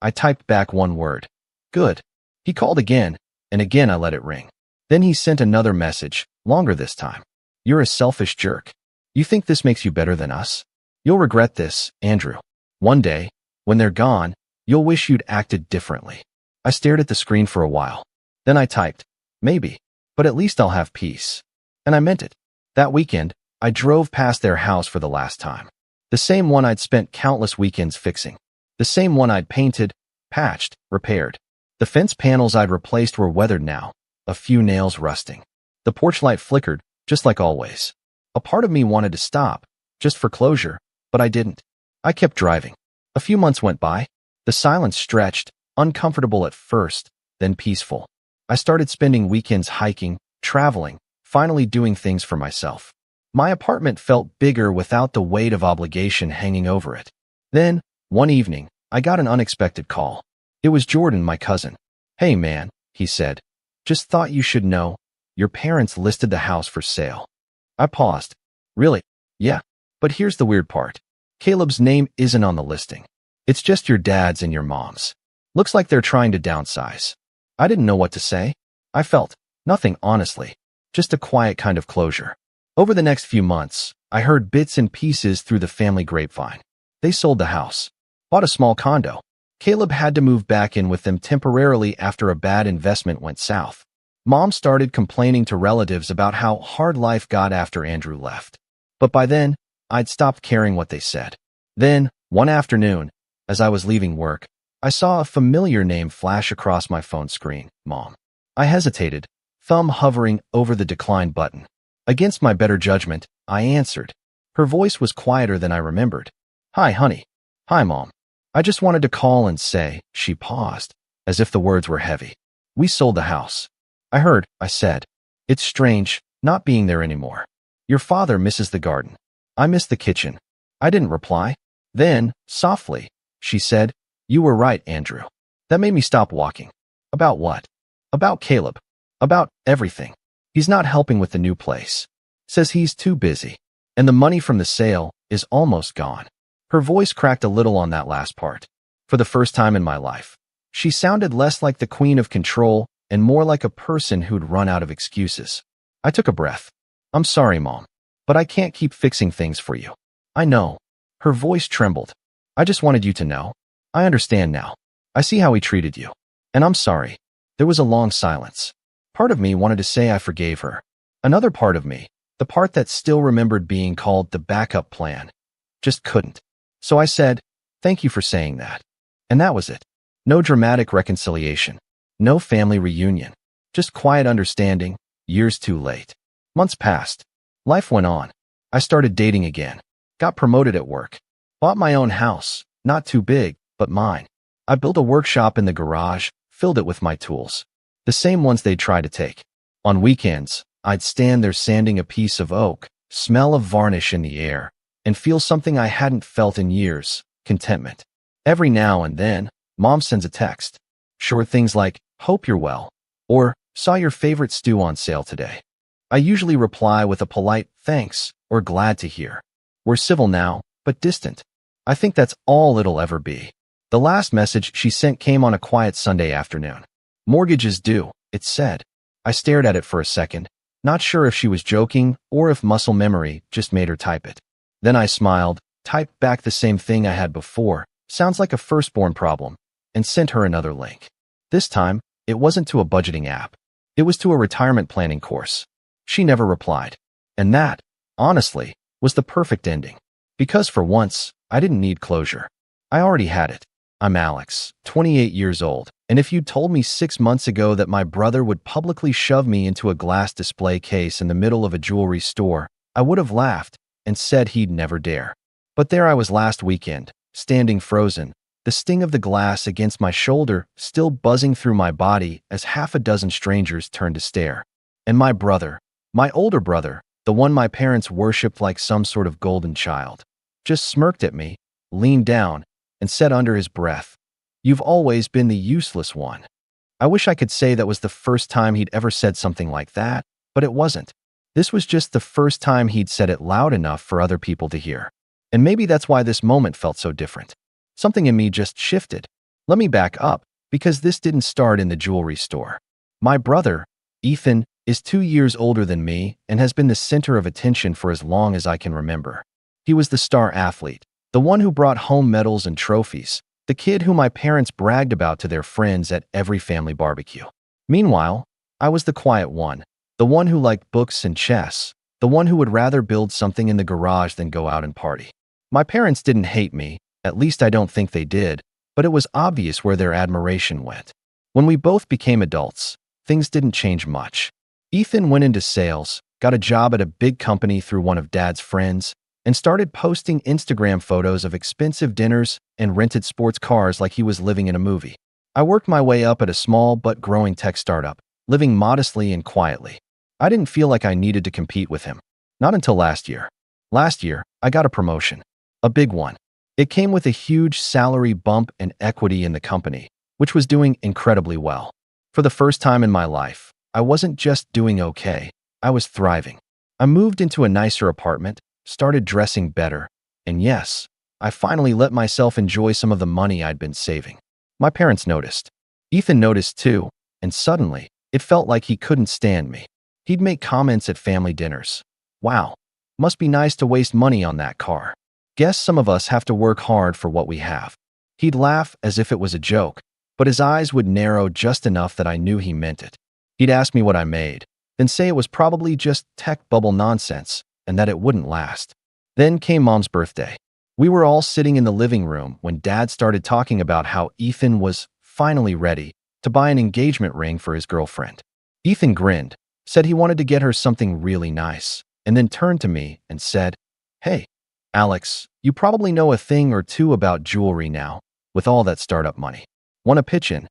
I typed back one word. "Good." He called again, and again I let it ring. Then he sent another message, longer this time. "You're a selfish jerk. You think this makes you better than us? You'll regret this, Andrew. One day, when they're gone, you'll wish you'd acted differently." I stared at the screen for a while. Then I typed, "Maybe, but at least I'll have peace." And I meant it. That weekend, I drove past their house for the last time. The same one I'd spent countless weekends fixing. The same one I'd painted, patched, repaired. The fence panels I'd replaced were weathered now, a few nails rusting. The porch light flickered, just like always. A part of me wanted to stop, just for closure, but I didn't. I kept driving. A few months went by. The silence stretched, uncomfortable at first, then peaceful. I started spending weekends hiking, traveling, finally doing things for myself. My apartment felt bigger without the weight of obligation hanging over it. Then, one evening, I got an unexpected call. It was Jordan, my cousin. "Hey man," he said. "Just thought you should know, your parents listed the house for sale." I paused. "Really?" "Yeah. But here's the weird part. Caleb's name isn't on the listing. It's just your dad's and your mom's. Looks like they're trying to downsize." I didn't know what to say. I felt nothing, honestly. Just a quiet kind of closure. Over the next few months, I heard bits and pieces through the family grapevine. They sold the house, bought a small condo. Caleb had to move back in with them temporarily after a bad investment went south. Mom started complaining to relatives about how hard life got after Andrew left. But by then, I'd stopped caring what they said. Then, one afternoon, as I was leaving work, I saw a familiar name flash across my phone screen, Mom. I hesitated, thumb hovering over the decline button. Against my better judgment, I answered. Her voice was quieter than I remembered. "Hi, honey." "Hi, Mom. I just wanted to call and say," she paused, as if the words were heavy. "We sold the house." I heard, I said. It's strange, not being there anymore. Your father misses the garden. I miss the kitchen. I didn't reply. Then, softly, she said, you were right, Andrew. That made me stop walking. About what? About Caleb. About everything. He's not helping with the new place. Says he's too busy. And the money from the sale is almost gone. Her voice cracked a little on that last part. For the first time in my life, she sounded less like the queen of control and more like a person who'd run out of excuses. I took a breath. I'm sorry, Mom, but I can't keep fixing things for you. I know. Her voice trembled. I just wanted you to know. I understand now. I see how he treated you. And I'm sorry. There was a long silence. Part of me wanted to say I forgave her. Another part of me, the part that still remembered being called the backup plan, just couldn't. So I said, thank you for saying that. And that was it. No dramatic reconciliation. No family reunion. Just quiet understanding, years too late. Months passed. Life went on. I started dating again. Got promoted at work. Bought my own house. Not too big, but mine. I built a workshop in the garage, filled it with my tools. The same ones they'd try to take. On weekends, I'd stand there sanding a piece of oak, smell of varnish in the air, and feel something I hadn't felt in years, contentment. Every now and then, Mom sends a text. Short things like, hope you're well, or saw your favorite stew on sale today. I usually reply with a polite thanks or glad to hear. We're civil now, but distant. I think that's all it'll ever be. The last message she sent came on a quiet Sunday afternoon. Mortgage is due, it said. I stared at it for a second, not sure if she was joking or if muscle memory just made her type it. Then I smiled, typed back the same thing I had before, sounds like a firstborn problem, and sent her another link. This time, it wasn't to a budgeting app. It was to a retirement planning course. She never replied. And that, honestly, was the perfect ending. Because for once, I didn't need closure. I already had it. I'm Alex, 28 years old, and if you'd told me 6 months ago that my brother would publicly shove me into a glass display case in the middle of a jewelry store, I would have laughed and said he'd never dare. But there I was last weekend, standing frozen, the sting of the glass against my shoulder still buzzing through my body as half a dozen strangers turned to stare. And my brother, my older brother, the one my parents worshipped like some sort of golden child, just smirked at me, leaned down, and said under his breath, "You've always been the useless one." I wish I could say that was the first time he'd ever said something like that, but it wasn't. This was just the first time he'd said it loud enough for other people to hear. And maybe that's why this moment felt so different. Something in me just shifted. Let me back up, because this didn't start in the jewelry store. My brother, Ethan, is 2 years older than me and has been the center of attention for as long as I can remember. He was the star athlete, the one who brought home medals and trophies, the kid who my parents bragged about to their friends at every family barbecue. Meanwhile, I was the quiet one, the one who liked books and chess, the one who would rather build something in the garage than go out and party. My parents didn't hate me, at least I don't think they did, but it was obvious where their admiration went. When we both became adults, things didn't change much. Ethan went into sales, got a job at a big company through one of Dad's friends, and started posting Instagram photos of expensive dinners and rented sports cars like he was living in a movie. I worked my way up at a small but growing tech startup, living modestly and quietly. I didn't feel like I needed to compete with him. Not until last year. Last year, I got a promotion. A big one. It came with a huge salary bump and equity in the company, which was doing incredibly well. For the first time in my life, I wasn't just doing okay, I was thriving. I moved into a nicer apartment, started dressing better, and yes, I finally let myself enjoy some of the money I'd been saving. My parents noticed. Ethan noticed too, and suddenly, it felt like he couldn't stand me. He'd make comments at family dinners. "Wow, must be nice to waste money on that car. Guess some of us have to work hard for what we have." He'd laugh as if it was a joke, but his eyes would narrow just enough that I knew he meant it. He'd ask me what I made, then say it was probably just tech bubble nonsense and that it wouldn't last. Then came Mom's birthday. We were all sitting in the living room when Dad started talking about how Ethan was finally ready to buy an engagement ring for his girlfriend. Ethan grinned, said he wanted to get her something really nice, and then turned to me and said, "Hey, Alex, you probably know a thing or two about jewelry now, with all that startup money. Want to pitch in?"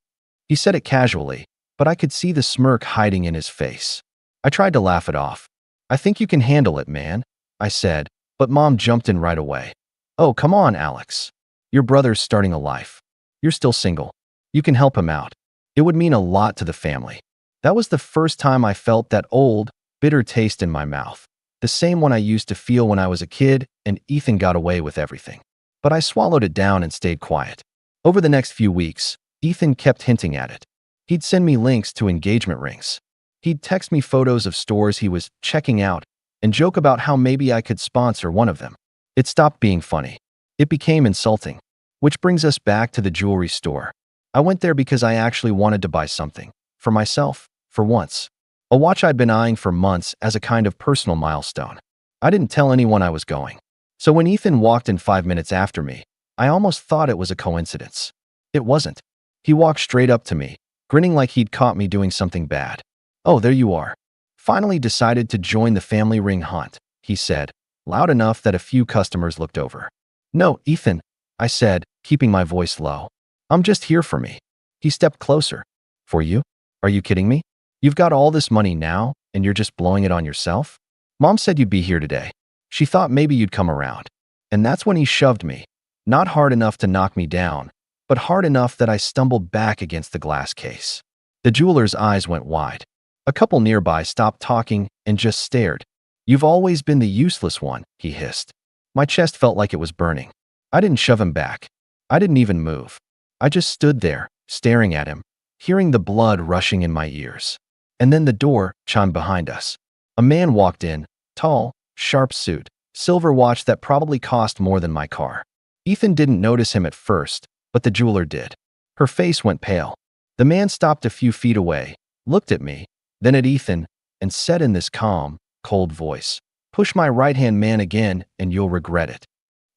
He said it casually, but I could see the smirk hiding in his face. I tried to laugh it off. "I think you can handle it, man," I said, but Mom jumped in right away. "Oh, come on, Alex. Your brother's starting a life. You're still single. You can help him out. It would mean a lot to the family." That was the first time I felt that old, bitter taste in my mouth. The same one I used to feel when I was a kid and Ethan got away with everything. But I swallowed it down and stayed quiet. Over the next few weeks, Ethan kept hinting at it. He'd send me links to engagement rings. He'd text me photos of stores he was checking out and joke about how maybe I could sponsor one of them. It stopped being funny. It became insulting. Which brings us back to the jewelry store. I went there because I actually wanted to buy something. For myself, for once. A watch I'd been eyeing for months as a kind of personal milestone. I didn't tell anyone I was going. So when Ethan walked in 5 minutes after me, I almost thought it was a coincidence. It wasn't. He walked straight up to me, grinning like he'd caught me doing something bad. "Oh, there you are. Finally decided to join the family ring hunt," he said, loud enough that a few customers looked over. "No, Ethan," I said, keeping my voice low. "I'm just here for me." He stepped closer. "For you? Are you kidding me? You've got all this money now, and you're just blowing it on yourself? Mom said you'd be here today. She thought maybe you'd come around." And that's when he shoved me. Not hard enough to knock me down, but hard enough that I stumbled back against the glass case. The jeweler's eyes went wide. A couple nearby stopped talking and just stared. "You've always been the useless one," he hissed. My chest felt like it was burning. I didn't shove him back. I didn't even move. I just stood there, staring at him, hearing the blood rushing in my ears. And then the door chimed behind us. A man walked in, tall, sharp suit, silver watch that probably cost more than my car. Ethan didn't notice him at first, but the jeweler did. Her face went pale. The man stopped a few feet away, looked at me, then at Ethan, and said in this calm, cold voice, "Push my right-hand man again and you'll regret it."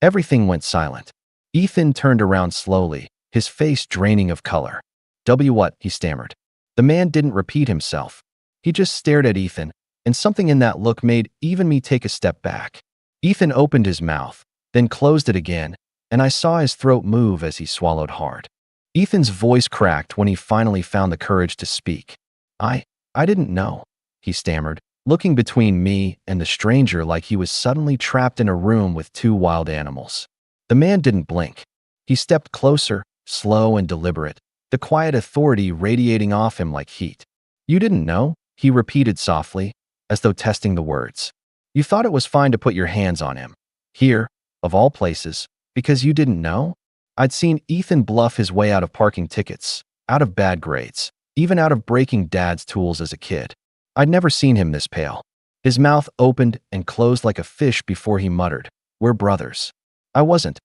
Everything went silent. Ethan turned around slowly, his face draining of color. What?" he stammered. The man didn't repeat himself. He just stared at Ethan, and something in that look made even me take a step back. Ethan opened his mouth, then closed it again, and I saw his throat move as he swallowed hard. Ethan's voice cracked when he finally found the courage to speak. I didn't know," he stammered, looking between me and the stranger like he was suddenly trapped in a room with two wild animals. The man didn't blink. He stepped closer, slow and deliberate, the quiet authority radiating off him like heat. "You didn't know?" he repeated softly, as though testing the words. "You thought it was fine to put your hands on him. Here, of all places, because you didn't know?" I'd seen Ethan bluff his way out of parking tickets, out of bad grades, even out of breaking Dad's tools as a kid. I'd never seen him this pale. His mouth opened and closed like a fish before he muttered, "We're brothers." I wasn't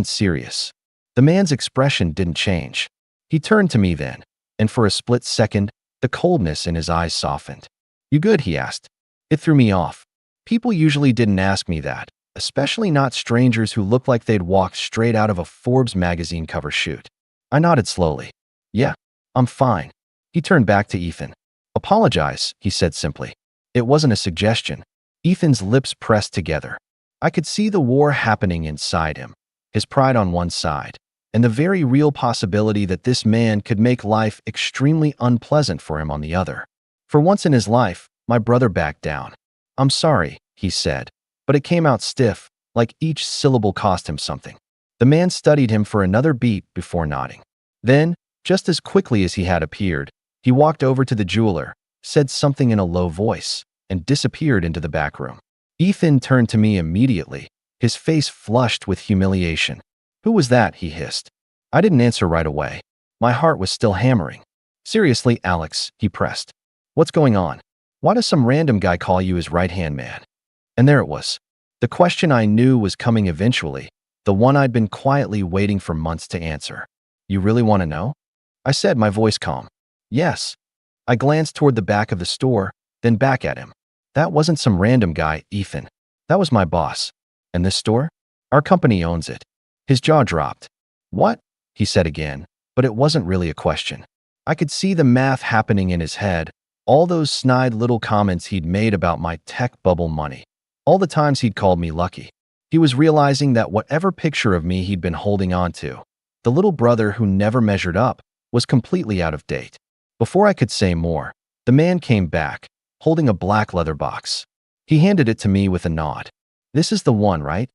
serious. The man's expression didn't change. He turned to me then, and for a split second, the coldness in his eyes softened. "You good?" he asked. It threw me off. People usually didn't ask me that, especially not strangers who looked like they'd walked straight out of a Forbes magazine cover shoot. I nodded slowly. "Yeah, I'm fine." He turned back to Ethan. "Apologize," he said simply. It wasn't a suggestion. Ethan's lips pressed together. I could see the war happening inside him, his pride on one side, and the very real possibility that this man could make life extremely unpleasant for him on the other. For once in his life, my brother backed down. "I'm sorry," he said, but it came out stiff, like each syllable cost him something. The man studied him for another beat before nodding. Then, just as quickly as he had appeared, he walked over to the jeweler, said something in a low voice, and disappeared into the back room. Ethan turned to me immediately, his face flushed with humiliation. "Who was that?" he hissed. I didn't answer right away. My heart was still hammering. "Seriously, Alex," he pressed. "What's going on? Why does some random guy call you his right-hand man?" And there it was. The question I knew was coming eventually, the one I'd been quietly waiting for months to answer. "You really want to know?" I said, my voice calm. "Yes." I glanced toward the back of the store, then back at him. "That wasn't some random guy, Ethan. That was my boss. And this store? Our company owns it." His jaw dropped. "What?" he said again, but it wasn't really a question. I could see the math happening in his head, all those snide little comments he'd made about my tech bubble money, all the times he'd called me lucky. He was realizing that whatever picture of me he'd been holding on to, the little brother who never measured up, was completely out of date. Before I could say more, the man came back, holding a black leather box. He handed it to me with a nod. This is the one, right?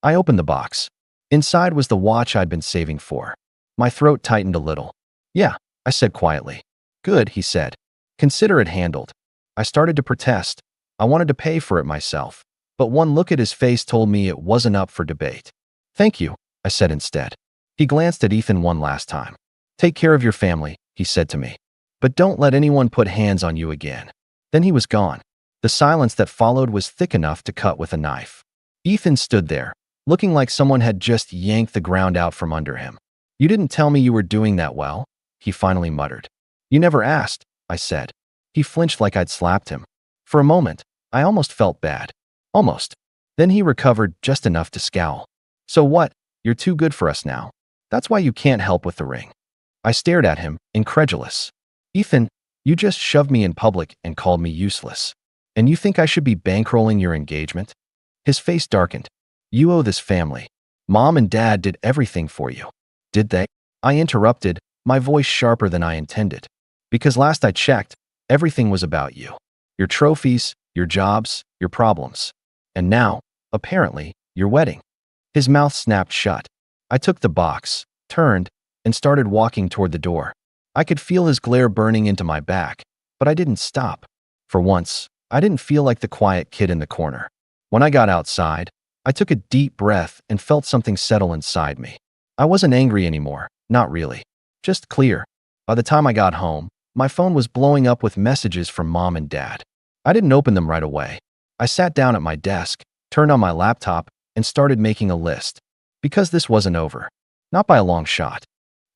I opened the box. Inside was the watch I'd been saving for. My throat tightened a little. Yeah, I said quietly. Good, he said. Consider it handled. I started to protest. I wanted to pay for it myself, but one look at his face told me it wasn't up for debate. Thank you, I said instead. He glanced at Ethan one last time. Take care of your family, he said to me. But don't let anyone put hands on you again. Then he was gone. The silence that followed was thick enough to cut with a knife. Ethan stood there, looking like someone had just yanked the ground out from under him. You didn't tell me you were doing that well, he finally muttered. You never asked, I said. He flinched like I'd slapped him. For a moment, I almost felt bad. Almost. Then he recovered just enough to scowl. So what? You're too good for us now. That's why you can't help with the ring. I stared at him, incredulous. Ethan, you just shoved me in public and called me useless. And you think I should be bankrolling your engagement? His face darkened. You owe this family. Mom and Dad did everything for you. Did they? I interrupted, my voice sharper than I intended. Because last I checked, everything was about you. Your trophies, your jobs, your problems. And now, apparently, your wedding. His mouth snapped shut. I took the box, turned, and started walking toward the door. I could feel his glare burning into my back, but I didn't stop. For once, I didn't feel like the quiet kid in the corner. When I got outside, I took a deep breath and felt something settle inside me. I wasn't angry anymore, not really. Just clear. By the time I got home, my phone was blowing up with messages from Mom and Dad. I didn't open them right away. I sat down at my desk, turned on my laptop, and started making a list. Because this wasn't over. Not by a long shot.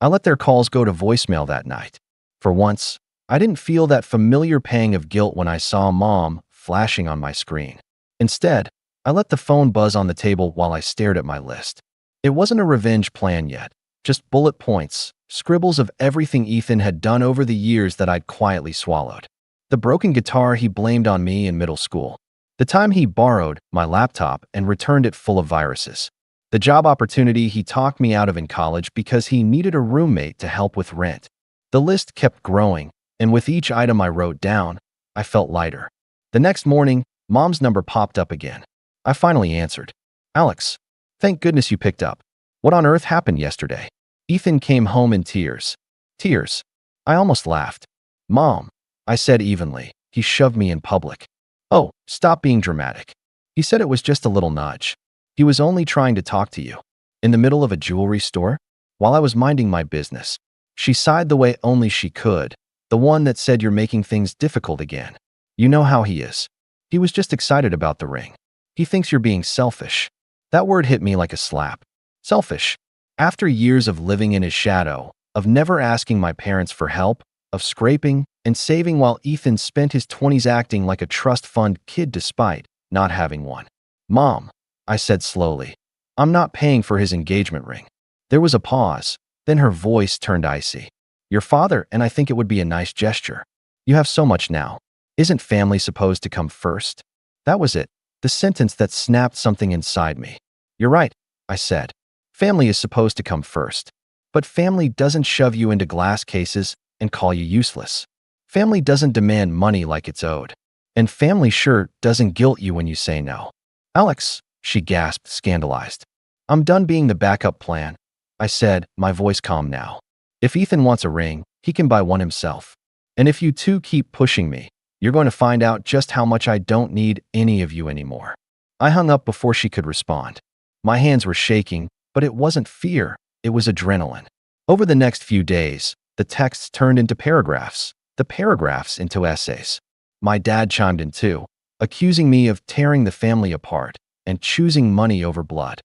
I let their calls go to voicemail that night. For once, I didn't feel that familiar pang of guilt when I saw Mom flashing on my screen. Instead, I let the phone buzz on the table while I stared at my list. It wasn't a revenge plan yet, just bullet points, scribbles of everything Ethan had done over the years that I'd quietly swallowed. The broken guitar he blamed on me in middle school. The time he borrowed my laptop and returned it full of viruses. The job opportunity he talked me out of in college because he needed a roommate to help with rent. The list kept growing, and with each item I wrote down, I felt lighter. The next morning, Mom's number popped up again. I finally answered. Alex, thank goodness you picked up. What on earth happened yesterday? Ethan came home in tears. Tears. I almost laughed. Mom, I said evenly. He shoved me in public. Oh, stop being dramatic. He said it was just a little nudge. He was only trying to talk to you. In the middle of a jewelry store? While I was minding my business. She sighed the way only she could, the one that said you're making things difficult again. You know how he is. He was just excited about the ring. He thinks you're being selfish. That word hit me like a slap. Selfish. After years of living in his shadow, of never asking my parents for help, of scraping and saving while Ethan spent his 20s acting like a trust fund kid despite not having one. Mom, I said slowly, I'm not paying for his engagement ring. There was a pause, then her voice turned icy. Your father and I think it would be a nice gesture. You have so much now. Isn't family supposed to come first? That was it, the sentence that snapped something inside me. You're right, I said. Family is supposed to come first. But family doesn't shove you into glass cases and call you useless. Family doesn't demand money like it's owed. And family sure doesn't guilt you when you say no. Alex, she gasped, scandalized. I'm done being the backup plan, I said, my voice calm now. If Ethan wants a ring, he can buy one himself. And if you two keep pushing me, you're going to find out just how much I don't need any of you anymore. I hung up before she could respond. My hands were shaking, but it wasn't fear, it was adrenaline. Over the next few days, the texts turned into paragraphs, the paragraphs into essays. My dad chimed in too, accusing me of tearing the family apart and choosing money over blood.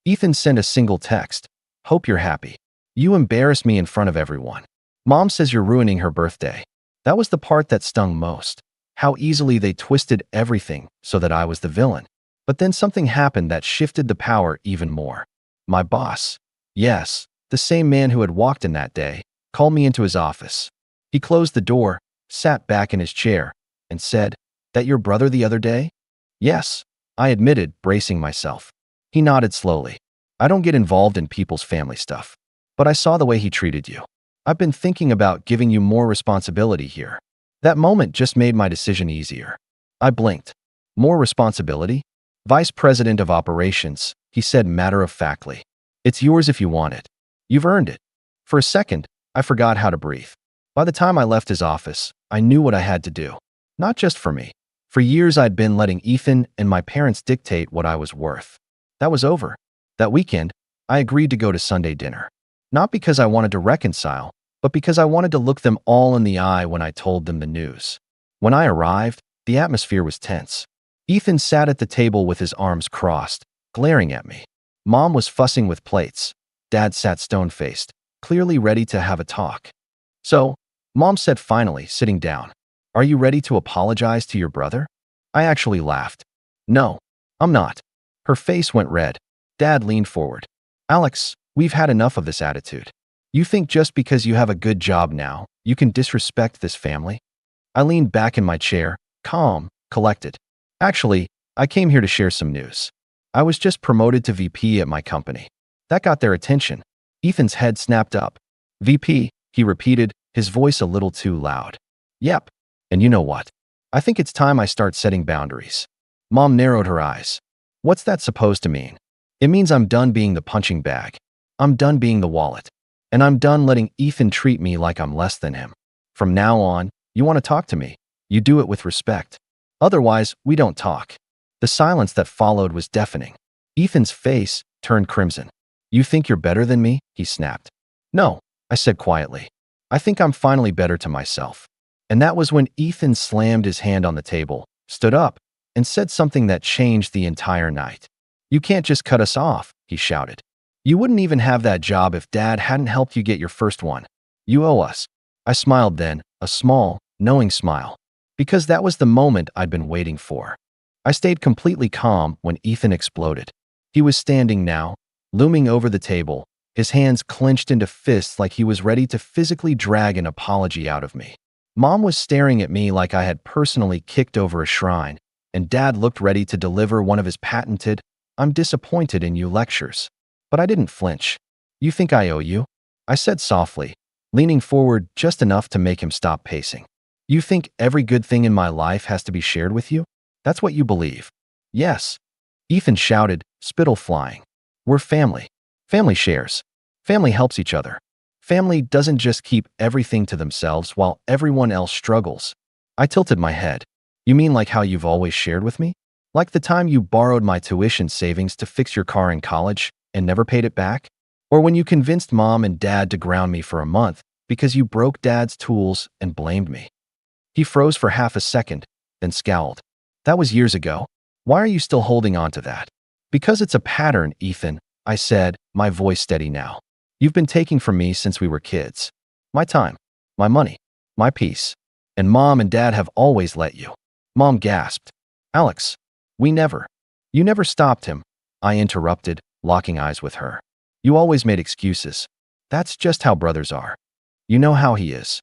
Ethan sent a single text. Hope you're happy. You embarrassed me in front of everyone. Mom says you're ruining her birthday. That was the part that stung most. How easily they twisted everything so that I was the villain. But then something happened that shifted the power even more. My boss, yes, the same man who had walked in that day, called me into his office. He closed the door, sat back in his chair, and said, That your brother the other day? Yes, I admitted, bracing myself. He nodded slowly. I don't get involved in people's family stuff. But I saw the way he treated you. I've been thinking about giving you more responsibility here. That moment just made my decision easier. I blinked. More responsibility? Vice President of Operations, he said matter-of-factly. It's yours if you want it. You've earned it. For a second, I forgot how to breathe. By the time I left his office, I knew what I had to do. Not just for me. For years I'd been letting Ethan and my parents dictate what I was worth. That was over. That weekend, I agreed to go to Sunday dinner. Not because I wanted to reconcile, but because I wanted to look them all in the eye when I told them the news. When I arrived, the atmosphere was tense. Ethan sat at the table with his arms crossed, glaring at me. Mom was fussing with plates. Dad sat stone-faced, clearly ready to have a talk. So, Mom said finally, sitting down, "Are you ready to apologize to your brother?" I actually laughed. "No, I'm not." Her face went red. Dad leaned forward. "Alex, we've had enough of this attitude. You think just because you have a good job now, you can disrespect this family?" I leaned back in my chair, calm, collected. "Actually, I came here to share some news. I was just promoted to VP at my company." That got their attention. Ethan's head snapped up. "VP," he repeated, his voice a little too loud. "Yep. And you know what? I think it's time I start setting boundaries." Mom narrowed her eyes. "What's that supposed to mean?" "It means I'm done being the punching bag. I'm done being the wallet. And I'm done letting Ethan treat me like I'm less than him. From now on, you want to talk to me, you do it with respect. Otherwise, we don't talk." The silence that followed was deafening. Ethan's face turned crimson. "You think you're better than me?" he snapped. "No," I said quietly. "I think I'm finally better to myself." And that was when Ethan slammed his hand on the table, stood up, and said something that changed the entire night. "You can't just cut us off," he shouted. "You wouldn't even have that job if Dad hadn't helped you get your first one. You owe us." I smiled then, a small, knowing smile, because that was the moment I'd been waiting for. I stayed completely calm when Ethan exploded. He was standing now, looming over the table, his hands clenched into fists like he was ready to physically drag an apology out of me. Mom was staring at me like I had personally kicked over a shrine, and Dad looked ready to deliver one of his patented, "I'm disappointed in you" lectures. But I didn't flinch. "You think I owe you?" I said softly, leaning forward just enough to make him stop pacing. "You think every good thing in my life has to be shared with you? That's what you believe." "Yes." Ethan shouted, spittle flying. "We're family. Family shares. Family helps each other. Family doesn't just keep everything to themselves while everyone else struggles." I tilted my head. "You mean like how you've always shared with me? Like the time you borrowed my tuition savings to fix your car in college and never paid it back? Or when you convinced Mom and Dad to ground me for a month because you broke Dad's tools and blamed me?" He froze for half a second, then scowled. "That was years ago. Why are you still holding on to that?" "Because it's a pattern, Ethan," I said, my voice steady now. "You've been taking from me since we were kids. My time, my money, my peace. And Mom and Dad have always let you." Mom gasped. "Alex, we never." "You never stopped him," I interrupted, locking eyes with her. "You always made excuses. That's just how brothers are. You know how he is."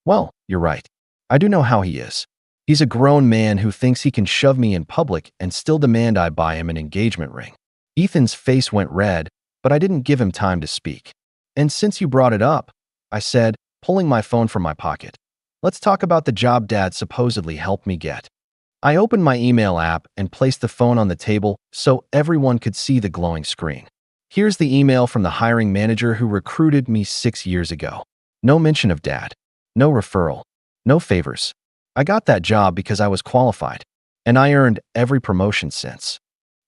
"Well, you're right. I do know how he is. He's a grown man who thinks he can shove me in public and still demand I buy him an engagement ring." Ethan's face went red, but I didn't give him time to speak. "And since you brought it up," I said, pulling my phone from my pocket, "let's talk about the job Dad supposedly helped me get." I opened my email app and placed the phone on the table so everyone could see the glowing screen. Here's the email from the hiring manager who recruited me 6 years ago. No mention of Dad. No referral. No favors. I got that job because I was qualified, and I earned every promotion since.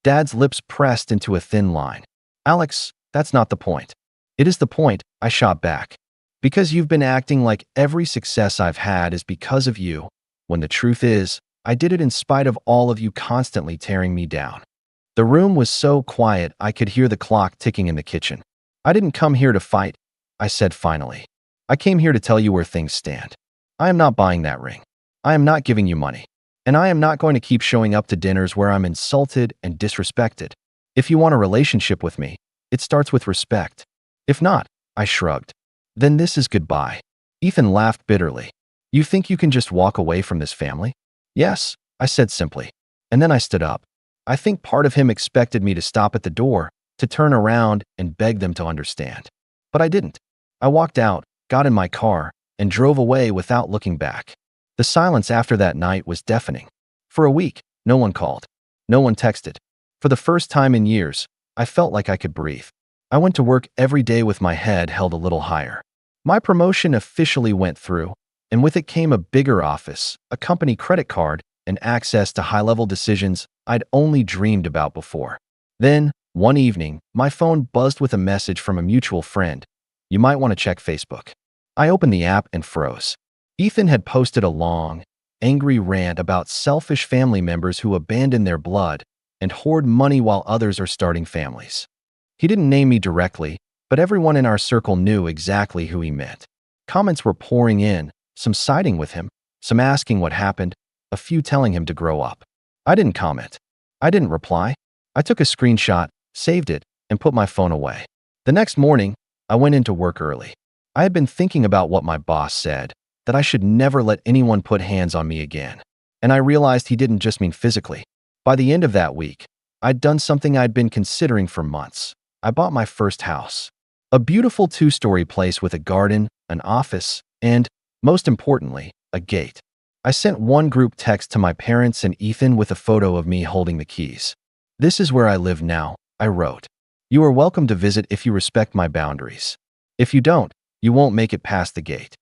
Dad's lips pressed into a thin line. "Alex, that's not the point." "It is the point," I shot back. "Because you've been acting like every success I've had is because of you, when the truth is, I did it in spite of all of you constantly tearing me down." The room was so quiet I could hear the clock ticking in the kitchen. "I didn't come here to fight," I said finally. "I came here to tell you where things stand. I am not buying that ring. I am not giving you money. And I am not going to keep showing up to dinners where I'm insulted and disrespected. If you want a relationship with me, it starts with respect. If not," I shrugged, "then this is goodbye." Ethan laughed bitterly. "You think you can just walk away from this family?" "Yes," I said simply. And then I stood up. I think part of him expected me to stop at the door, to turn around and beg them to understand. But I didn't. I walked out, got in my car, and drove away without looking back. The silence after that night was deafening. For a week, no one called. No one texted. For the first time in years, I felt like I could breathe. I went to work every day with my head held a little higher. My promotion officially went through, and with it came a bigger office, a company credit card, and access to high-level decisions I'd only dreamed about before. Then, one evening, my phone buzzed with a message from a mutual friend. You might want to check Facebook. I opened the app and froze. Ethan had posted a long, angry rant about selfish family members who abandon their blood and hoard money while others are starting families. He didn't name me directly, but everyone in our circle knew exactly who he meant. Comments were pouring in, some siding with him, some asking what happened, a few telling him to grow up. I didn't comment. I didn't reply. I took a screenshot, saved it, and put my phone away. The next morning, I went into work early. I had been thinking about what my boss said, that I should never let anyone put hands on me again. And I realized he didn't just mean physically. By the end of that week, I'd done something I'd been considering for months. I bought my first house. A beautiful 2-story place with a garden, an office, and, most importantly, a gate. I sent one group text to my parents and Ethan with a photo of me holding the keys. This is where I live now, I wrote. You are welcome to visit if you respect my boundaries. If you don't, you won't make it past the gate.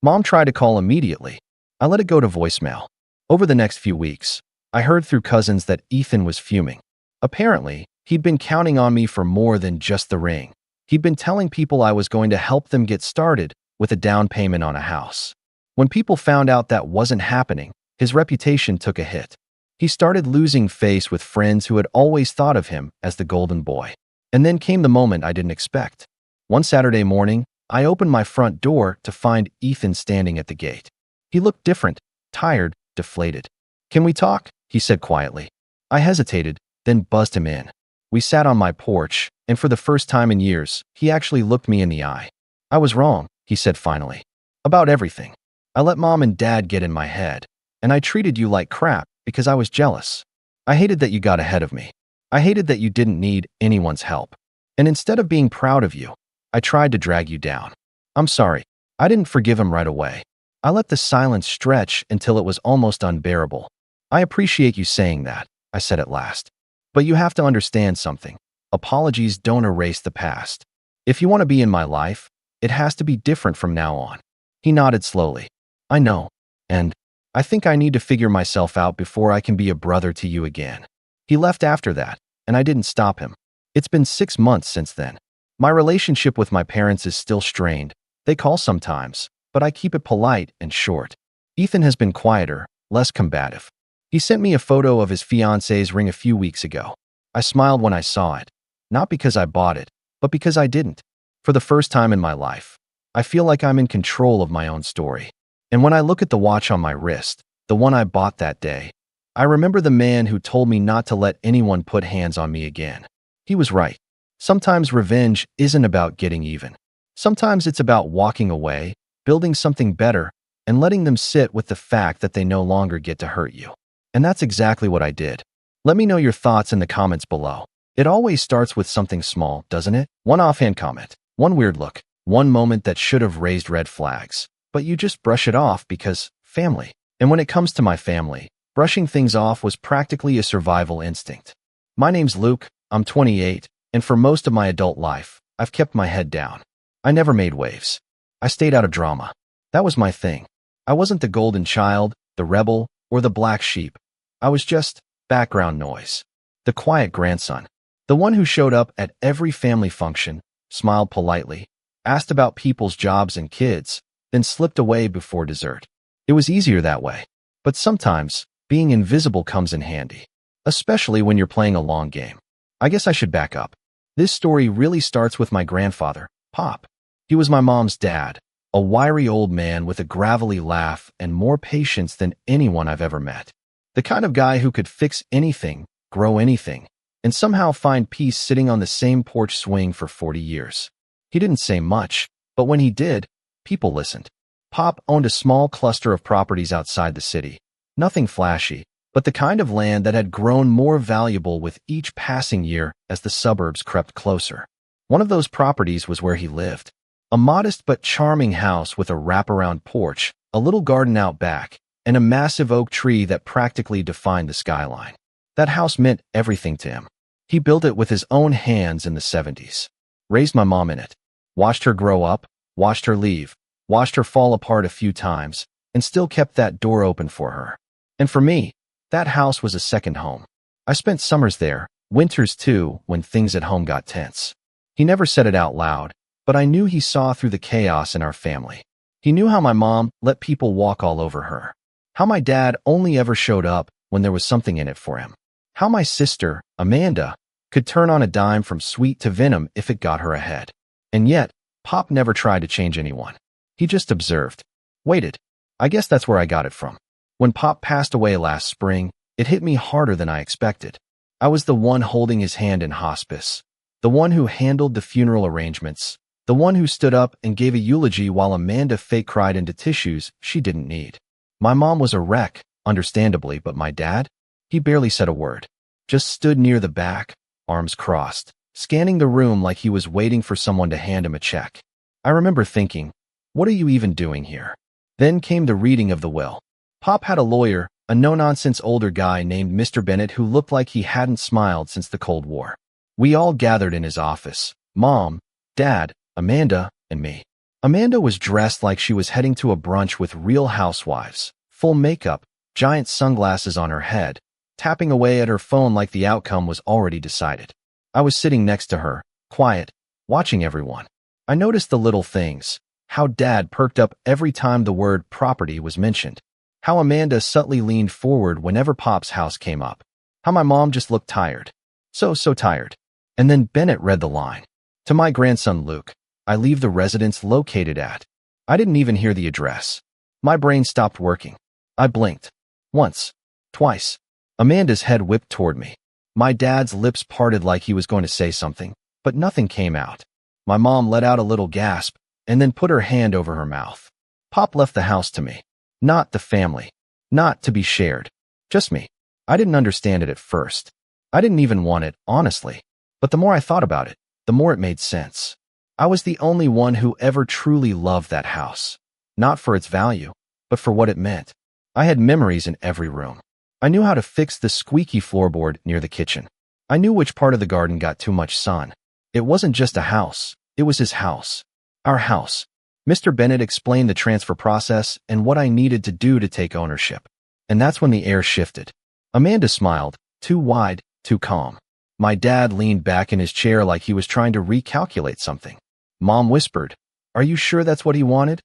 Mom tried to call immediately. I let it go to voicemail. Over the next few weeks, I heard through cousins that Ethan was fuming. Apparently, he'd been counting on me for more than just the ring. He'd been telling people I was going to help them get started with a down payment on a house. When people found out that wasn't happening, his reputation took a hit. He started losing face with friends who had always thought of him as the golden boy. And then came the moment I didn't expect. One Saturday morning, I opened my front door to find Ethan standing at the gate. He looked different, tired, deflated. Can we talk? He said quietly. I hesitated, then buzzed him in. We sat on my porch, and for the first time in years, he actually looked me in the eye. I was wrong, he said finally. About everything. I let Mom and Dad get in my head, and I treated you like crap because I was jealous. I hated that you got ahead of me. I hated that you didn't need anyone's help. And instead of being proud of you, I tried to drag you down. I'm sorry. I didn't forgive him right away. I let the silence stretch until it was almost unbearable. I appreciate you saying that, I said at last. But you have to understand something. Apologies don't erase the past. If you want to be in my life, it has to be different from now on. He nodded slowly. I know. And I think I need to figure myself out before I can be a brother to you again. He left after that, and I didn't stop him. It's been 6 months since then. My relationship with my parents is still strained. They call sometimes, but I keep it polite and short. Ethan has been quieter, less combative. He sent me a photo of his fiancée's ring a few weeks ago. I smiled when I saw it, not because I bought it, but because I didn't. For the first time in my life, I feel like I'm in control of my own story. And when I look at the watch on my wrist, the one I bought that day, I remember the man who told me not to let anyone put hands on me again. He was right. Sometimes revenge isn't about getting even. Sometimes it's about walking away, building something better, and letting them sit with the fact that they no longer get to hurt you. And that's exactly what I did. Let me know your thoughts in the comments below. It always starts with something small, doesn't it? One offhand comment, one weird look, one moment that should have raised red flags. But you just brush it off because family. And when it comes to my family, brushing things off was practically a survival instinct. My name's Luke, I'm 28, and for most of my adult life, I've kept my head down. I never made waves. I stayed out of drama. That was my thing. I wasn't the golden child, the rebel, or the black sheep. I was just background noise. The quiet grandson. The one who showed up at every family function, smiled politely, asked about people's jobs and kids, then slipped away before dessert. It was easier that way. But sometimes, being invisible comes in handy. Especially when you're playing a long game. I guess I should back up. This story really starts with my grandfather, Pop. He was my mom's dad, a wiry old man with a gravelly laugh and more patience than anyone I've ever met. The kind of guy who could fix anything, grow anything, and somehow find peace sitting on the same porch swing for 40 years. He didn't say much, but when he did, people listened. Pop owned a small cluster of properties outside the city. Nothing flashy, but the kind of land that had grown more valuable with each passing year as the suburbs crept closer. One of those properties was where he lived. A modest but charming house with a wraparound porch, a little garden out back, and a massive oak tree that practically defined the skyline. That house meant everything to him. He built it with his own hands in the 70s. Raised my mom in it. Watched her grow up, watched her leave, watched her fall apart a few times, and still kept that door open for her. And for me, that house was a second home. I spent summers there, winters too, when things at home got tense. He never said it out loud, but I knew he saw through the chaos in our family. He knew how my mom let people walk all over her. How my dad only ever showed up when there was something in it for him. How my sister, Amanda, could turn on a dime from sweet to venom if it got her ahead. And yet, Pop never tried to change anyone. He just observed. Waited. I guess that's where I got it from. When Pop passed away last spring, it hit me harder than I expected. I was the one holding his hand in hospice. The one who handled the funeral arrangements. The one who stood up and gave a eulogy while Amanda fake cried into tissues she didn't need. My mom was a wreck, understandably, but my dad? He barely said a word. Just stood near the back, arms crossed, scanning the room like he was waiting for someone to hand him a check. I remember thinking, what are you even doing here? Then came the reading of the will. Pop had a lawyer, a no-nonsense older guy named Mr. Bennett who looked like he hadn't smiled since the Cold War. We all gathered in his office. Mom, Dad, Amanda, and me. Amanda was dressed like she was heading to a brunch with Real Housewives, full makeup, giant sunglasses on her head, tapping away at her phone like the outcome was already decided. I was sitting next to her, quiet, watching everyone. I noticed the little things, how Dad perked up every time the word property was mentioned, how Amanda subtly leaned forward whenever Pop's house came up, how my mom just looked tired. So tired. And then Bennett read the line. To my grandson Luke, I leave the residence located at. I didn't even hear the address. My brain stopped working. I blinked. Once. Twice. Amanda's head whipped toward me. My dad's lips parted like he was going to say something, but nothing came out. My mom let out a little gasp and then put her hand over her mouth. Pop left the house to me. Not the family. Not to be shared. Just me. I didn't understand it at first. I didn't even want it, honestly. But the more I thought about it, the more it made sense. I was the only one who ever truly loved that house. Not for its value, but for what it meant. I had memories in every room. I knew how to fix the squeaky floorboard near the kitchen. I knew which part of the garden got too much sun. It wasn't just a house. It was his house. Our house. Mr. Bennett explained the transfer process and what I needed to do to take ownership. And that's when the air shifted. Amanda smiled, too wide, too calm. My dad leaned back in his chair like he was trying to recalculate something. Mom whispered, "Are you sure that's what he wanted?"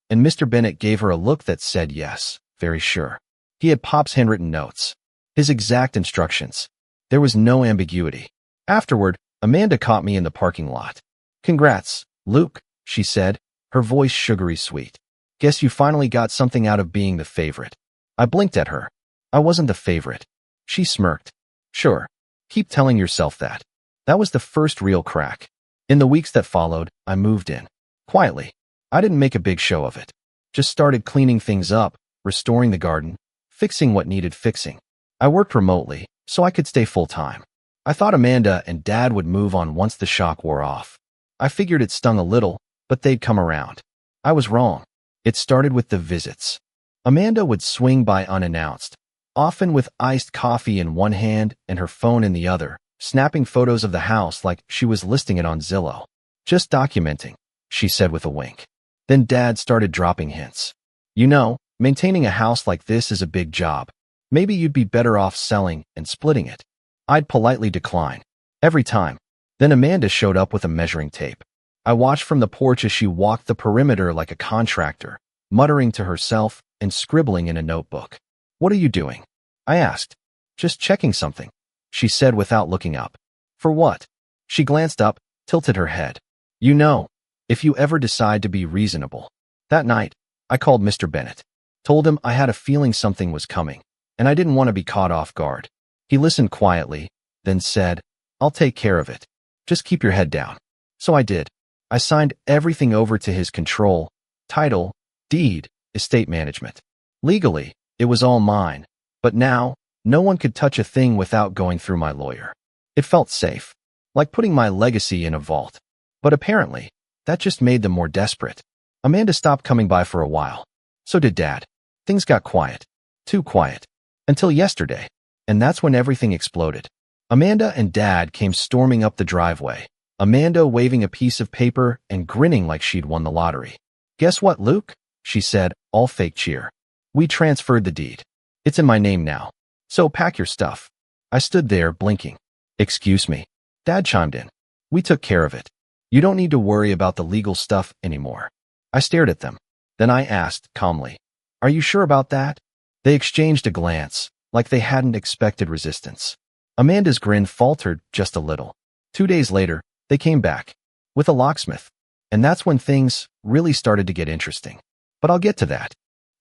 And Mr. Bennett gave her a look that said yes, very sure. He had Pop's handwritten notes. His exact instructions. There was no ambiguity. Afterward, Amanda caught me in the parking lot. "Congrats, Luke," she said, her voice sugary sweet. "Guess you finally got something out of being the favorite." I blinked at her. I wasn't the favorite. She smirked. "Sure. Keep telling yourself that." That was the first real crack. In the weeks that followed, I moved in. Quietly. I didn't make a big show of it. Just started cleaning things up, restoring the garden, fixing what needed fixing. I worked remotely, so I could stay full-time. I thought Amanda and Dad would move on once the shock wore off. I figured it stung a little, but they'd come around. I was wrong. It started with the visits. Amanda would swing by unannounced, often with iced coffee in one hand and her phone in the other, snapping photos of the house like she was listing it on Zillow. "Just documenting," she said with a wink. Then Dad started dropping hints. "You know, maintaining a house like this is a big job. Maybe you'd be better off selling and splitting it." I'd politely decline. Every time. Then Amanda showed up with a measuring tape. I watched from the porch as she walked the perimeter like a contractor, muttering to herself and scribbling in a notebook. "What are you doing?" I asked. "Just checking something," she said without looking up. "For what?" She glanced up, tilted her head. "You know, if you ever decide to be reasonable." That night, I called Mr. Bennett. Told him I had a feeling something was coming, and I didn't want to be caught off guard. He listened quietly, then said, "I'll take care of it. Just keep your head down." So I did. I signed everything over to his control, title, deed, estate management. Legally, it was all mine, but now, no one could touch a thing without going through my lawyer. It felt safe, like putting my legacy in a vault. But apparently, That just made them more desperate. Amanda stopped coming by for a while. So did Dad. Things got quiet. Too quiet. Until yesterday. And that's when everything exploded. Amanda and Dad came storming up the driveway. Amanda waving a piece of paper and grinning like she'd won the lottery. "Guess what, Luke?" she said, all fake cheer. "We transferred the deed. It's in my name now. So pack your stuff." I stood there, blinking. "Excuse me." Dad chimed in. "We took care of it. You don't need to worry about the legal stuff anymore." I stared at them. Then I asked, calmly, "Are you sure about that?" They exchanged a glance, like they hadn't expected resistance. Amanda's grin faltered just a little. 2 days later, they came back. With a locksmith. And that's when things really started to get interesting. But I'll get to that.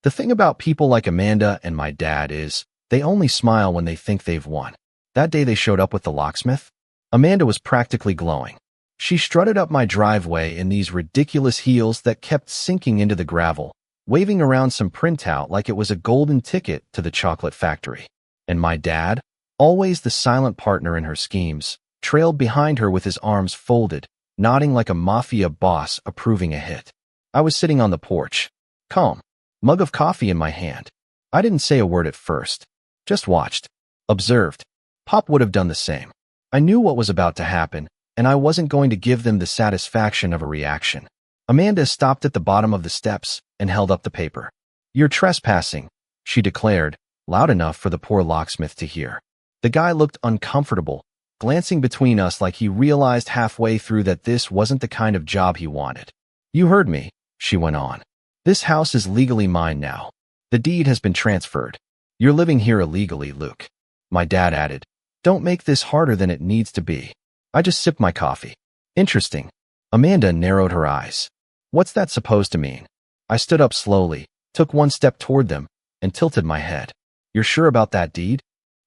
The thing about people like Amanda and my dad is, they only smile when they think they've won. That day they showed up with the locksmith, Amanda was practically glowing. She strutted up my driveway in these ridiculous heels that kept sinking into the gravel, waving around some printout like it was a golden ticket to the chocolate factory. And my dad, always the silent partner in her schemes, trailed behind her with his arms folded, nodding like a mafia boss approving a hit. I was sitting on the porch, calm, mug of coffee in my hand. I didn't say a word at first, just watched, observed. Pop would have done the same. I knew what was about to happen, and I wasn't going to give them the satisfaction of a reaction. Amanda stopped at the bottom of the steps and held up the paper. "You're trespassing," she declared, loud enough for the poor locksmith to hear. The guy looked uncomfortable, glancing between us like he realized halfway through that this wasn't the kind of job he wanted. "You heard me," she went on. "This house is legally mine now. The deed has been transferred. You're living here illegally, Luke." My dad added, "Don't make this harder than it needs to be." I just sipped my coffee. "Interesting." Amanda narrowed her eyes. "What's that supposed to mean?" I stood up slowly, took one step toward them, and tilted my head. "You're sure about that deed?"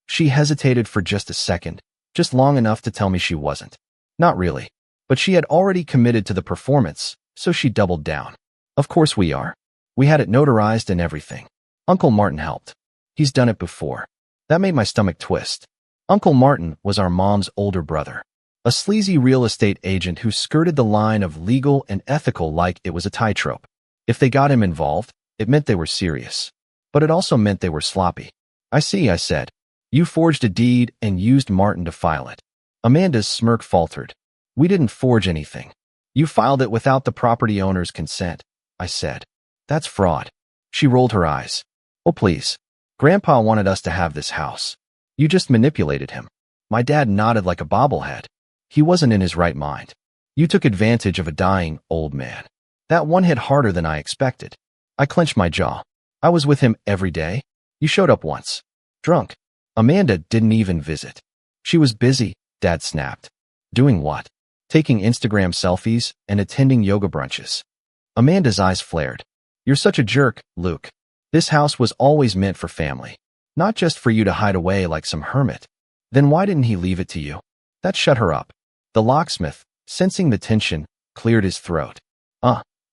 She hesitated for just a second, just long enough to tell me she wasn't. Not really. But she had already committed to the performance, so she doubled down. "Of course we are. We had it notarized and everything. Uncle Martin helped. He's done it before." That made my stomach twist. Uncle Martin was our mom's older brother. A sleazy real estate agent who skirted the line of legal and ethical like it was a tightrope. If they got him involved, it meant they were serious. But it also meant they were sloppy. "I see," I said. "You forged a deed and used Martin to file it." Amanda's smirk faltered. "We didn't forge anything. You filed it without the property owner's consent," I said. "That's fraud." She rolled her eyes. "Oh, please. Grandpa wanted us to have this house. You just manipulated him." My dad nodded like a bobblehead. He wasn't in his right mind. "You took advantage of a dying old man." That one hit harder than I expected. I clenched my jaw. "I was with him every day. You showed up once. Drunk." Amanda didn't even visit. "She was busy," Dad snapped. "Doing what?" "Taking Instagram selfies and attending yoga brunches." Amanda's eyes flared. "You're such a jerk, Luke. This house was always meant for family, not just for you to hide away like some hermit." "Then why didn't he leave it to you?" That shut her up. The locksmith, sensing the tension, cleared his throat.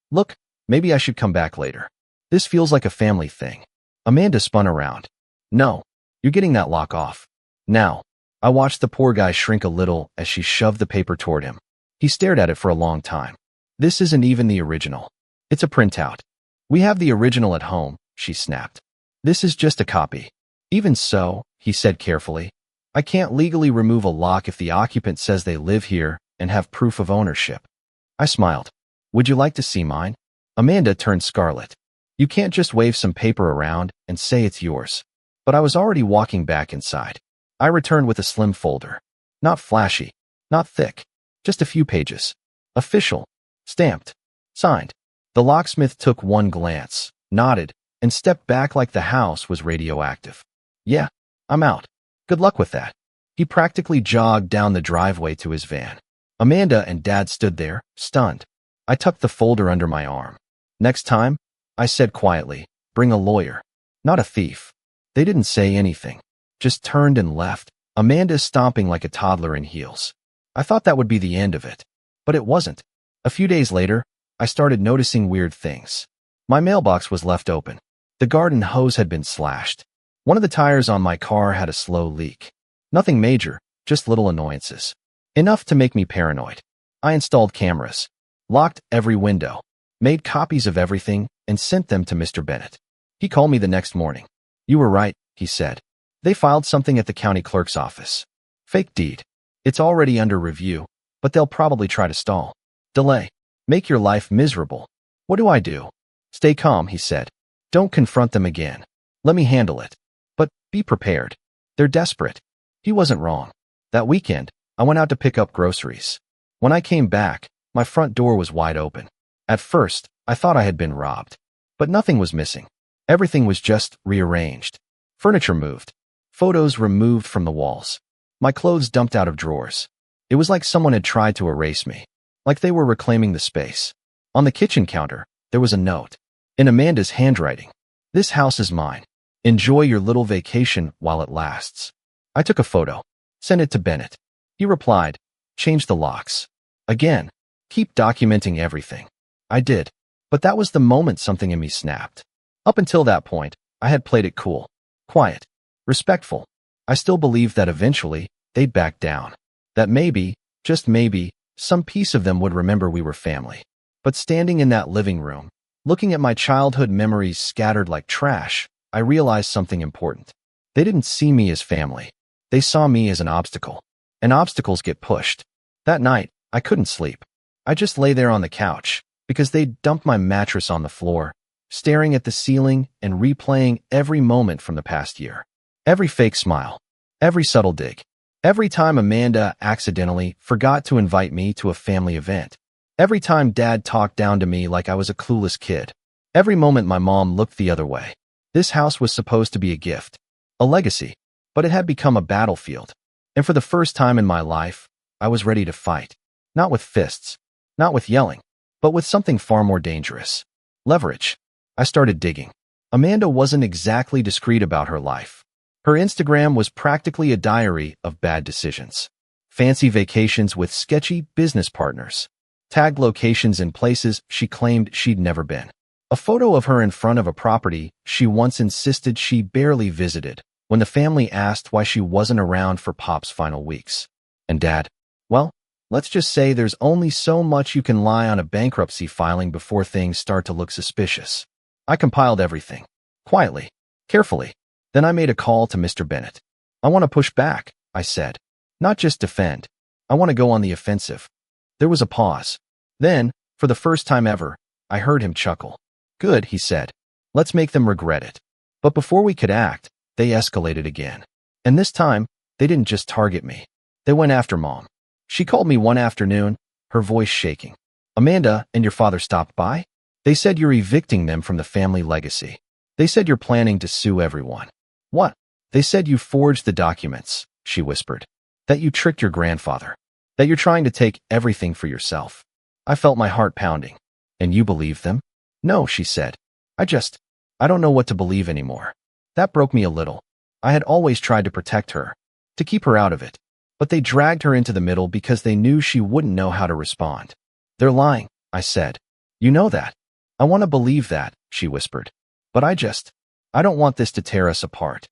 Look, maybe I should come back later. This feels like a family thing." Amanda spun around. "No, you're getting that lock off. Now." I watched the poor guy shrink a little as she shoved the paper toward him. He stared at it for a long time. "This isn't even the original. It's a printout." "We have the original at home," she snapped. "This is just a copy." "Even so," he said carefully, "I can't legally remove a lock if the occupant says they live here and have proof of ownership." I smiled. "Would you like to see mine?" Amanda turned scarlet. "You can't just wave some paper around and say it's yours." But I was already walking back inside. I returned with a slim folder. Not flashy, not thick, just a few pages. Official, stamped, signed. The locksmith took one glance, nodded, and stepped back like the house was radioactive. "Yeah, I'm out. Good luck with that." He practically jogged down the driveway to his van. Amanda and Dad stood there, stunned. I tucked the folder under my arm. "Next time," I said quietly, "bring a lawyer, not a thief." They didn't say anything, just turned and left, Amanda stomping like a toddler in heels. I thought that would be the end of it, but it wasn't. A few days later, I started noticing weird things. My mailbox was left open. The garden hose had been slashed. One of the tires on my car had a slow leak. Nothing major, just little annoyances. Enough to make me paranoid. I installed cameras. locked every window, made copies of everything, and sent them to Mr. Bennett. He called me the next morning. "You were right," he said. "They filed something at the county clerk's office. Fake deed. It's already under review, but they'll probably try to stall. Delay. Make your life miserable." "What do I do?" "Stay calm," he said. "Don't confront them again. Let me handle it. But be prepared. They're desperate." He wasn't wrong. That weekend, I went out to pick up groceries. When I came back, my front door was wide open. At first, I thought I had been robbed. But nothing was missing. Everything was just rearranged. Furniture moved. Photos removed from the walls. My clothes dumped out of drawers. It was like someone had tried to erase me. Like they were reclaiming the space. On the kitchen counter, there was a note. In Amanda's handwriting. "This house is mine. Enjoy your little vacation while it lasts." I took a photo. Sent it to Bennett. He replied, "Change the locks. Again. Keep documenting everything." I did. But that was the moment something in me snapped. Up until that point, I had played it cool, quiet, respectful. I still believed that eventually, they'd back down. That maybe, just maybe, some piece of them would remember we were family. But standing in that living room, looking at my childhood memories scattered like trash, I realized something important. They didn't see me as family. They saw me as an obstacle. And obstacles get pushed. That night, I couldn't sleep. I just lay there on the couch, because they'd dumped my mattress on the floor, staring at the ceiling and replaying every moment from the past year. Every fake smile. Every subtle dig. Every time Amanda accidentally forgot to invite me to a family event. Every time Dad talked down to me like I was a clueless kid. Every moment my mom looked the other way. This house was supposed to be a gift. A legacy. But it had become a battlefield. And for the first time in my life, I was ready to fight. Not with fists. Not with yelling. But with something far more dangerous. Leverage. I started digging. Amanda wasn't exactly discreet about her life. Her Instagram was practically a diary of bad decisions. Fancy vacations with sketchy business partners. Tagged locations in places she claimed she'd never been. A photo of her in front of a property she once insisted she barely visited when the family asked why she wasn't around for Pop's final weeks. And Dad, well, let's just say there's only so much you can lie on a bankruptcy filing before things start to look suspicious. I compiled everything. Quietly. Carefully. Then I made a call to Mr. Bennett. "I want to push back," I said. "Not just defend. I want to go on the offensive." There was a pause. Then, for the first time ever, I heard him chuckle. "Good," he said. "Let's make them regret it." But before we could act, they escalated again. And this time, they didn't just target me. They went after Mom. She called me one afternoon, her voice shaking. "Amanda and your father stopped by? They said you're evicting them from the family legacy. They said you're planning to sue everyone." "What?" "They said you forged the documents," she whispered. "That you tricked your grandfather. That you're trying to take everything for yourself." I felt my heart pounding. "And you believe them?" "No," she said. I don't know what to believe anymore." That broke me a little. I had always tried to protect her, to keep her out of it. But they dragged her into the middle because they knew she wouldn't know how to respond. "They're lying," I said. "You know that." "I want to believe that," she whispered. "But I don't want this to tear us apart."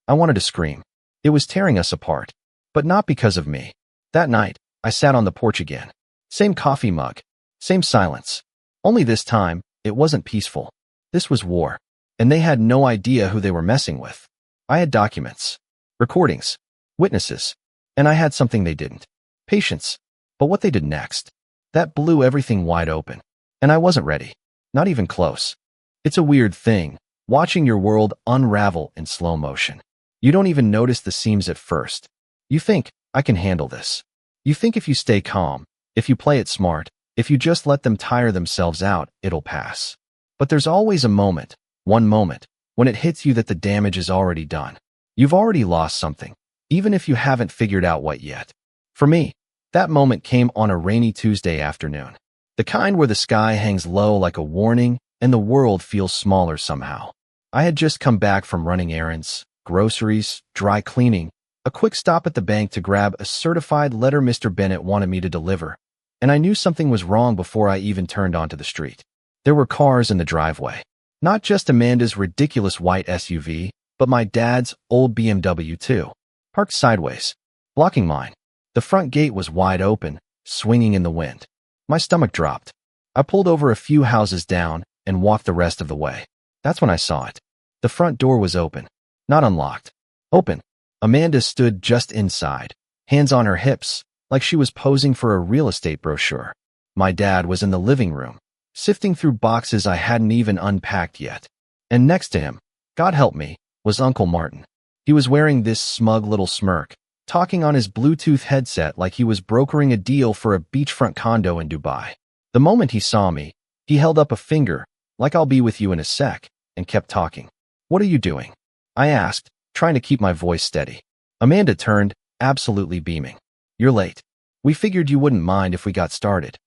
I wanted to scream. It was tearing us apart. But not because of me. That night, I sat on the porch again. Same coffee mug. Same silence. Only this time, it wasn't peaceful. This was war. And they had no idea who they were messing with. I had documents. Recordings. Witnesses. And I had something they didn't. Patience. But what they did next, that blew everything wide open. And I wasn't ready. Not even close. It's a weird thing, watching your world unravel in slow motion. You don't even notice the seams at first. You think, "I can handle this." You think if you stay calm, if you play it smart, if you just let them tire themselves out, it'll pass. But there's always a moment, one moment, when it hits you that the damage is already done. You've already lost something, even if you haven't figured out what yet. For me, that moment came on a rainy Tuesday afternoon. The kind where the sky hangs low like a warning and the world feels smaller somehow. I had just come back from running errands, groceries, dry cleaning, a quick stop at the bank to grab a certified letter Mr. Bennett wanted me to deliver, and I knew something was wrong before I even turned onto the street. There were cars in the driveway. Not just Amanda's ridiculous white SUV, but my dad's old BMW too, parked sideways, blocking mine. The front gate was wide open, swinging in the wind. My stomach dropped. I pulled over a few houses down and walked the rest of the way. That's when I saw it. The front door was open. Not unlocked. Open. Amanda stood just inside, hands on her hips, like she was posing for a real estate brochure. My dad was in the living room, sifting through boxes I hadn't even unpacked yet. And next to him, God help me, was Uncle Martin. He was wearing this smug little smirk, talking on his Bluetooth headset like he was brokering a deal for a beachfront condo in Dubai. The moment he saw me, he held up a finger, like I'll be with you in a sec, and kept talking. What are you doing? I asked, trying to keep my voice steady. Amanda turned, absolutely beaming. You're late. We figured you wouldn't mind if we got started.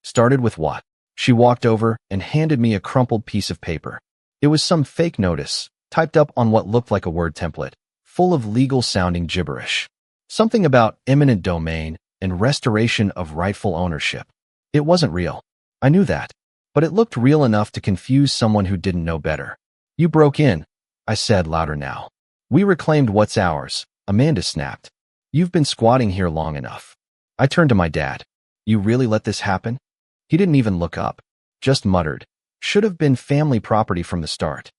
Started with what? She walked over and handed me a crumpled piece of paper. It was some fake notice, typed up on what looked like a word template, full of legal-sounding gibberish. Something about eminent domain and restoration of rightful ownership. It wasn't real. I knew that. But it looked real enough to confuse someone who didn't know better. You broke in, I said louder now. We reclaimed what's ours, Amanda snapped. You've been squatting here long enough. I turned to my dad. You really let this happen? He didn't even look up, just muttered. Should have been family property from the start.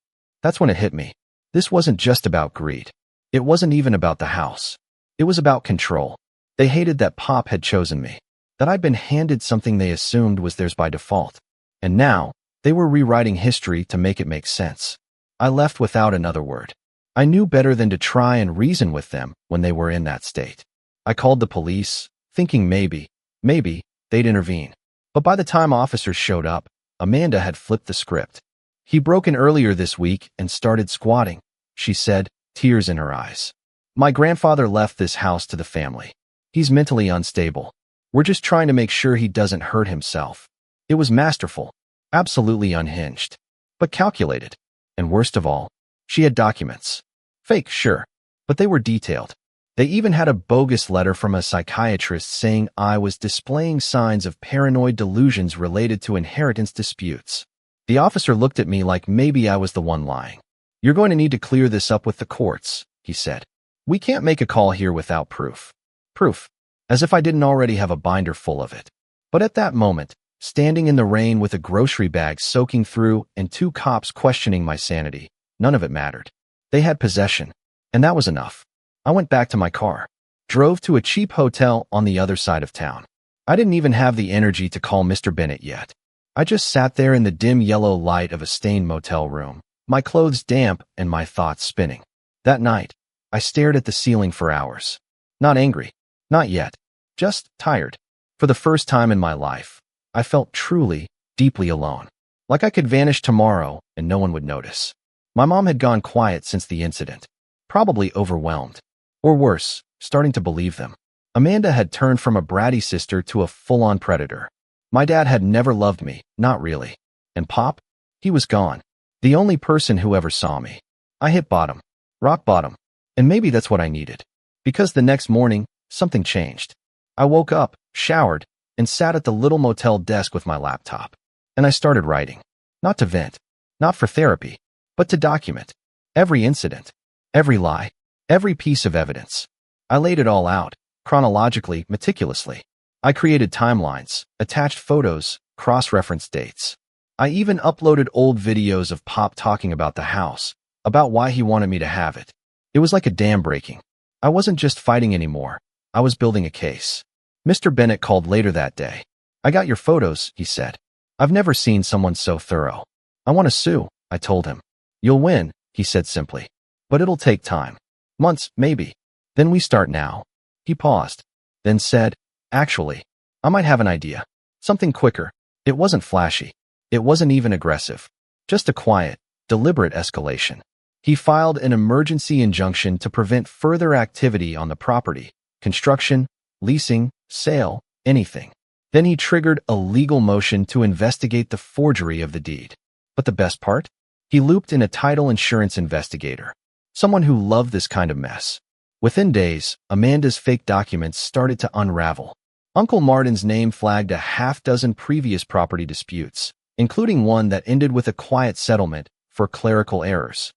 That's when it hit me. This wasn't just about greed. It wasn't even about the house. It was about control. They hated that Pop had chosen me, that I'd been handed something they assumed was theirs by default. And now, they were rewriting history to make it make sense. I left without another word. I knew better than to try and reason with them when they were in that state. I called the police, thinking maybe they'd intervene. But by the time officers showed up, Amanda had flipped the script. He broke in earlier this week and started squatting, she said, tears in her eyes. My grandfather left this house to the family. He's mentally unstable. We're just trying to make sure he doesn't hurt himself. It was masterful, absolutely unhinged, but calculated. And worst of all, she had documents. Fake, sure, but they were detailed. They even had a bogus letter from a psychiatrist saying I was displaying signs of paranoid delusions related to inheritance disputes. The officer looked at me like maybe I was the one lying. You're going to need to clear this up with the courts, he said. We can't make a call here without proof. Proof, as if I didn't already have a binder full of it. But at that moment, standing in the rain with a grocery bag soaking through and 2 cops questioning my sanity, none of it mattered. They had possession, and that was enough. I went back to my car, drove to a cheap hotel on the other side of town. I didn't even have the energy to call Mr. Bennett yet. I just sat there in the dim yellow light of a stained motel room, my clothes damp and my thoughts spinning. That night, I stared at the ceiling for hours. Not angry, not yet, just tired. For the first time in my life, I felt truly, deeply alone. Like I could vanish tomorrow and no one would notice. My mom had gone quiet since the incident, probably overwhelmed. Or worse, starting to believe them. Amanda had turned from a bratty sister to a full-on predator. My dad had never loved me, not really. And Pop? He was gone. The only person who ever saw me. I hit bottom. Rock bottom. And maybe that's what I needed. Because the next morning, something changed. I woke up, showered, and sat at the little motel desk with my laptop. And I started writing. Not to vent. Not for therapy. But to document. Every incident. Every lie. Every piece of evidence. I laid it all out, chronologically, meticulously. I created timelines, attached photos, cross-referenced dates. I even uploaded old videos of Pop talking about the house, about why he wanted me to have it. It was like a dam breaking. I wasn't just fighting anymore. I was building a case. Mr. Bennett called later that day. I got your photos, he said. I've never seen someone so thorough. I want to sue, I told him. You'll win, he said simply. But it'll take time. Months, maybe. Then we start now. He paused, then said, actually, I might have an idea. Something quicker. It wasn't flashy. It wasn't even aggressive. Just a quiet, deliberate escalation. He filed an emergency injunction to prevent further activity on the property, construction, leasing, sale, anything. Then he triggered a legal motion to investigate the forgery of the deed. But the best part? He looped in a title insurance investigator. Someone who loved this kind of mess. Within days, Amanda's fake documents started to unravel. Uncle Martin's name flagged a half-dozen previous property disputes, including one that ended with a quiet settlement for clerical errors.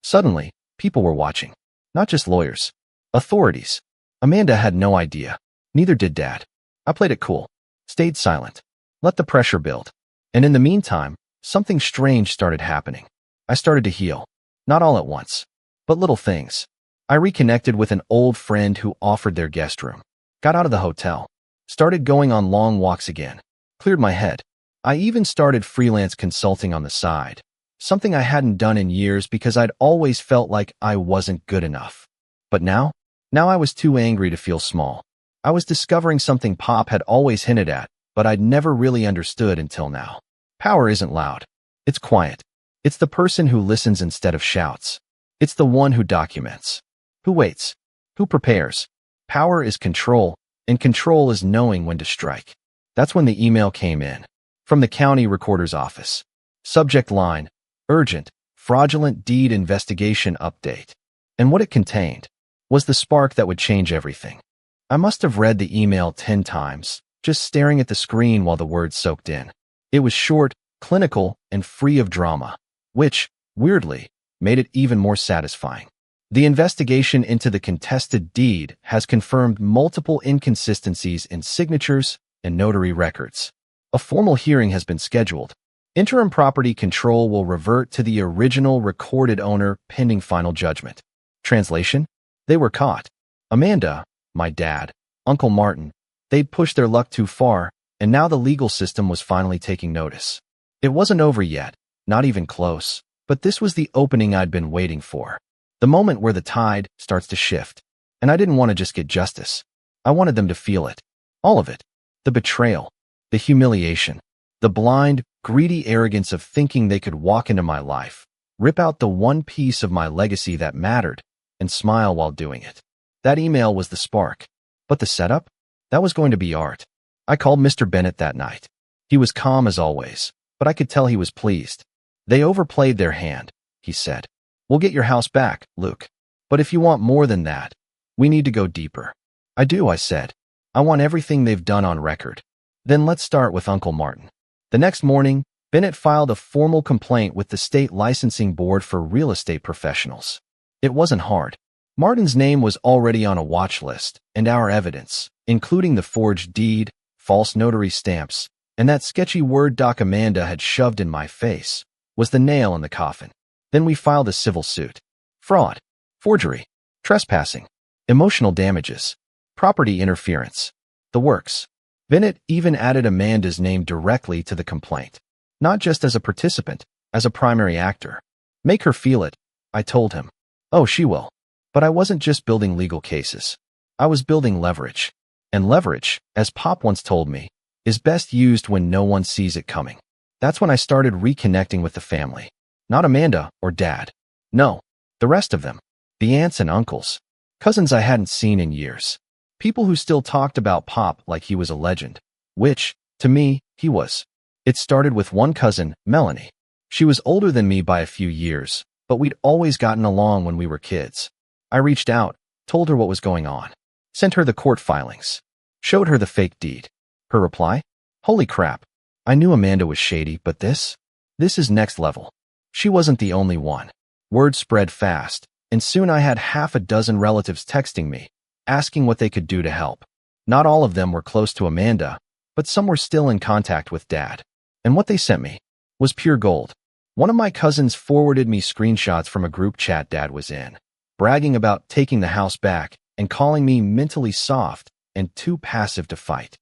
Suddenly, people were watching. Not just lawyers. Authorities. Amanda had no idea. Neither did Dad. I played it cool. Stayed silent. Let the pressure build. And in the meantime, something strange started happening. I started to heal. Not all at once, but little things. I reconnected with an old friend who offered their guest room. Got out of the hotel. Started going on long walks again. Cleared my head. I even started freelance consulting on the side. Something I hadn't done in years because I'd always felt like I wasn't good enough. But now I was too angry to feel small. I was discovering something Pop had always hinted at, but I'd never really understood until now. Power isn't loud. It's quiet. It's the person who listens instead of shouts. It's the one who documents, who waits, who prepares. Power is control, and control is knowing when to strike. That's when the email came in. From the county recorder's office. Subject line, urgent, fraudulent deed investigation update. And what it contained was the spark that would change everything. I must have read the email 10 times, just staring at the screen while the words soaked in. It was short, clinical, and free of drama, which, weirdly, made it even more satisfying. The investigation into the contested deed has confirmed multiple inconsistencies in signatures and notary records. A formal hearing has been scheduled. Interim property control will revert to the original recorded owner pending final judgment. Translation? They were caught. Amanda, my dad, Uncle Martin, they'd pushed their luck too far, and now the legal system was finally taking notice. It wasn't over yet, not even close, but this was the opening I'd been waiting for. The moment where the tide starts to shift. And I didn't want to just get justice. I wanted them to feel it. All of it. The betrayal. The humiliation. The blind, greedy arrogance of thinking they could walk into my life, rip out the one piece of my legacy that mattered, and smile while doing it. That email was the spark. But the setup? That was going to be art. I called Mr. Bennett that night. He was calm as always, but I could tell he was pleased. They overplayed their hand, he said. We'll get your house back, Luke. But if you want more than that, we need to go deeper. I do, I said. I want everything they've done on record. Then let's start with Uncle Martin. The next morning, Bennett filed a formal complaint with the state licensing board for real estate professionals. It wasn't hard. Martin's name was already on a watch list, and our evidence, including the forged deed, false notary stamps, and that sketchy Word doc Amanda had shoved in my face, was the nail in the coffin. Then we filed a civil suit. Fraud, forgery, trespassing, emotional damages, property interference, the works. Bennett even added Amanda's name directly to the complaint, not just as a participant, as a primary actor. Make her feel it, I told him. Oh, she will. But I wasn't just building legal cases. I was building leverage. And leverage, as Pop once told me, is best used when no one sees it coming. That's when I started reconnecting with the family. Not Amanda or Dad. No, the rest of them. The aunts and uncles. Cousins I hadn't seen in years. People who still talked about Pop like he was a legend. Which, to me, he was. It started with one cousin, Melanie. She was older than me by a few years, but we'd always gotten along when we were kids. I reached out, told her what was going on. Sent her the court filings. Showed her the fake deed. Her reply? Holy crap. I knew Amanda was shady, but this is next level. She wasn't the only one. Word spread fast, and soon I had half a dozen relatives texting me, asking what they could do to help. Not all of them were close to Amanda, but some were still in contact with Dad. And what they sent me was pure gold. One of my cousins forwarded me screenshots from a group chat Dad was in, bragging about taking the house back and calling me mentally soft and too passive to fight.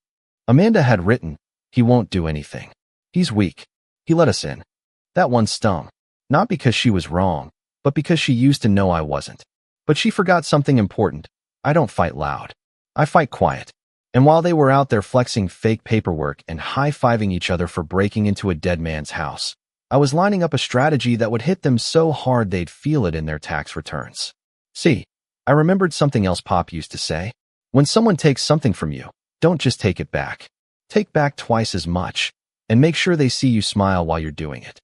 Amanda had written, he won't do anything. He's weak. He let us in. That one stung. Not because she was wrong, but because she used to know I wasn't. But she forgot something important. I don't fight loud. I fight quiet. And while they were out there flexing fake paperwork and high-fiving each other for breaking into a dead man's house, I was lining up a strategy that would hit them so hard they'd feel it in their tax returns. See, I remembered something else Pop used to say. When someone takes something from you, don't just take it back. Take back twice as much, and make sure they see you smile while you're doing it.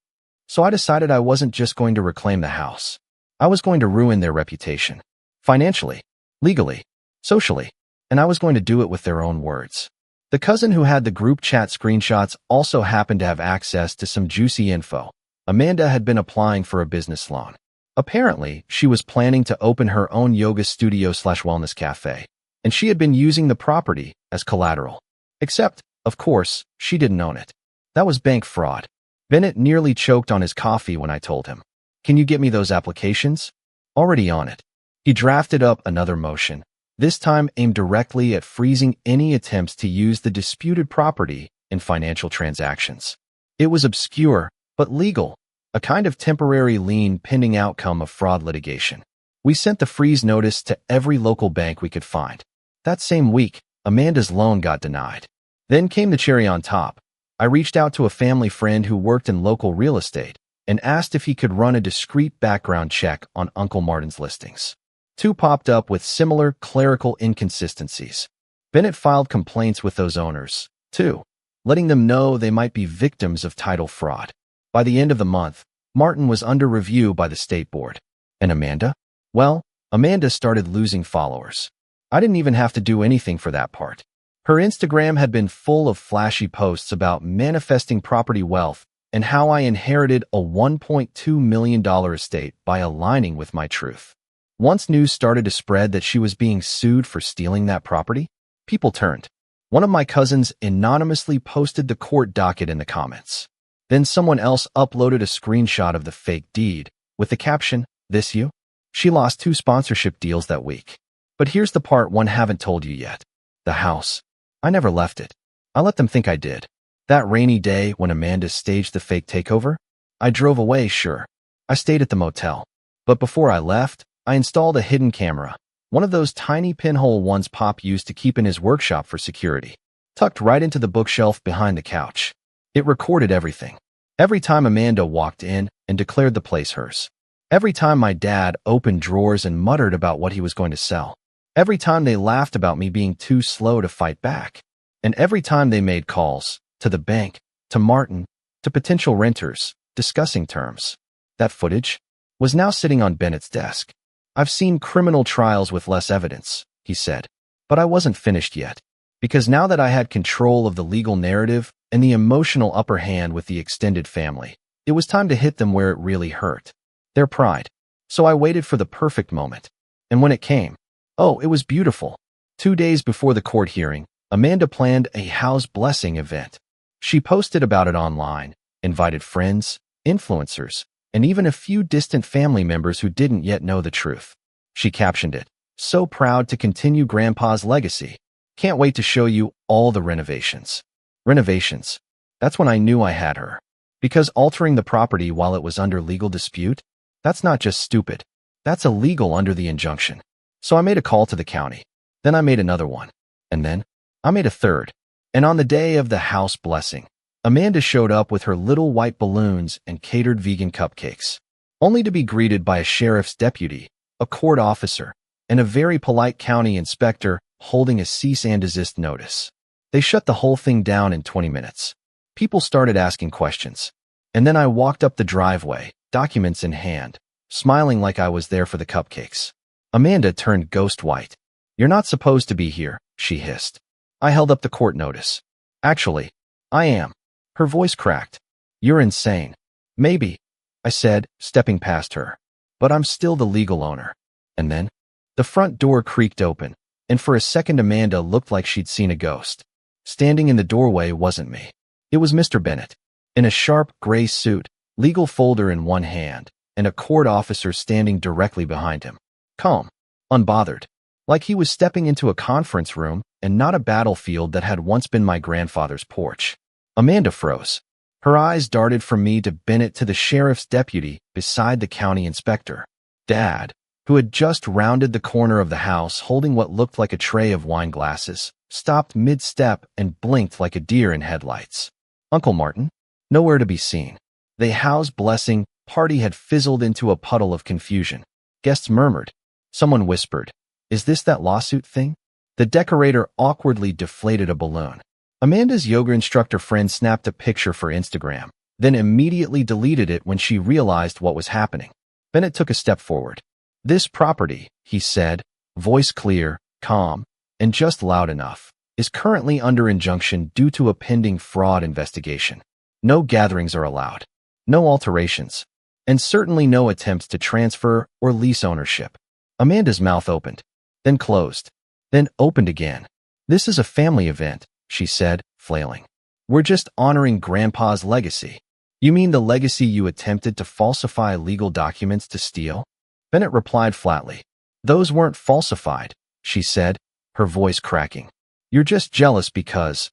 So I decided I wasn't just going to reclaim the house. I was going to ruin their reputation. Financially, legally, socially, and I was going to do it with their own words. The cousin who had the group chat screenshots also happened to have access to some juicy info. Amanda had been applying for a business loan. Apparently, she was planning to open her own yoga studio/wellness cafe, and she had been using the property as collateral. Except, of course, she didn't own it. That was bank fraud. Bennett nearly choked on his coffee when I told him. Can you get me those applications? Already on it. He drafted up another motion, this time aimed directly at freezing any attempts to use the disputed property in financial transactions. It was obscure, but legal, a kind of temporary lien pending outcome of fraud litigation. We sent the freeze notice to every local bank we could find. That same week, Amanda's loan got denied. Then came the cherry on top. I reached out to a family friend who worked in local real estate and asked if he could run a discreet background check on Uncle Martin's listings. 2 popped up with similar clerical inconsistencies. Bennett filed complaints with those owners, too, letting them know they might be victims of title fraud. By the end of the month, Martin was under review by the state board. And Amanda? Well, Amanda started losing followers. I didn't even have to do anything for that part. Her Instagram had been full of flashy posts about manifesting property wealth and how I inherited a $1.2 million estate by aligning with my truth. Once news started to spread that she was being sued for stealing that property, people turned. One of my cousins anonymously posted the court docket in the comments. Then someone else uploaded a screenshot of the fake deed with the caption, "This you?" She lost 2 sponsorship deals that week. But here's the part one haven't told you yet. The house. I never left it. I let them think I did. That rainy day when Amanda staged the fake takeover, I drove away, sure. I stayed at the motel. But before I left, I installed a hidden camera, one of those tiny pinhole ones Pop used to keep in his workshop for security, tucked right into the bookshelf behind the couch. It recorded everything. Every time Amanda walked in and declared the place hers. Every time my dad opened drawers and muttered about what he was going to sell. Every time they laughed about me being too slow to fight back. And every time they made calls, to the bank, to Martin, to potential renters, discussing terms. That footage was now sitting on Bennett's desk. I've seen criminal trials with less evidence, he said. But I wasn't finished yet. Because now that I had control of the legal narrative and the emotional upper hand with the extended family, it was time to hit them where it really hurt. Their pride. So I waited for the perfect moment. And when it came, oh, it was beautiful. 2 days before the court hearing, Amanda planned a house blessing event. She posted about it online, invited friends, influencers, and even a few distant family members who didn't yet know the truth. She captioned it, "So proud to continue Grandpa's legacy. Can't wait to show you all the renovations." Renovations. That's when I knew I had her. Because altering the property while it was under legal dispute, that's not just stupid. That's illegal under the injunction. So I made a call to the county. Then I made another one. And then I made a third. And on the day of the house blessing, Amanda showed up with her little white balloons and catered vegan cupcakes, only to be greeted by a sheriff's deputy, a court officer, and a very polite county inspector holding a cease and desist notice. They shut the whole thing down in 20 minutes. People started asking questions. And then I walked up the driveway, documents in hand, smiling like I was there for the cupcakes. Amanda turned ghost white. "You're not supposed to be here," she hissed. I held up the court notice. "Actually, I am." Her voice cracked. "You're insane." "Maybe," I said, stepping past her. "But I'm still the legal owner." And then, the front door creaked open, and for a second Amanda looked like she'd seen a ghost. Standing in the doorway wasn't me. It was Mr. Bennett, in a sharp gray suit, legal folder in one hand, and a court officer standing directly behind him. Calm, unbothered, like he was stepping into a conference room and not a battlefield that had once been my grandfather's porch. Amanda froze. Her eyes darted from me to Bennett to the sheriff's deputy beside the county inspector. Dad, who had just rounded the corner of the house holding what looked like a tray of wine glasses, stopped mid-step and blinked like a deer in headlights. Uncle Martin? Nowhere to be seen. The house blessing party had fizzled into a puddle of confusion. Guests murmured. Someone whispered, "Is this that lawsuit thing?" The decorator awkwardly deflated a balloon. Amanda's yoga instructor friend snapped a picture for Instagram, then immediately deleted it when she realized what was happening. Bennett took a step forward. "This property," he said, voice clear, calm, and just loud enough, "is currently under injunction due to a pending fraud investigation. No gatherings are allowed. No alterations. And certainly no attempts to transfer or lease ownership." Amanda's mouth opened, then closed, then opened again. "This is a family event," she said, flailing. We're just honoring Grandpa's legacy. You mean the legacy you attempted to falsify legal documents to steal? Bennett replied flatly. Those weren't falsified, she said, her voice cracking. You're just jealous because,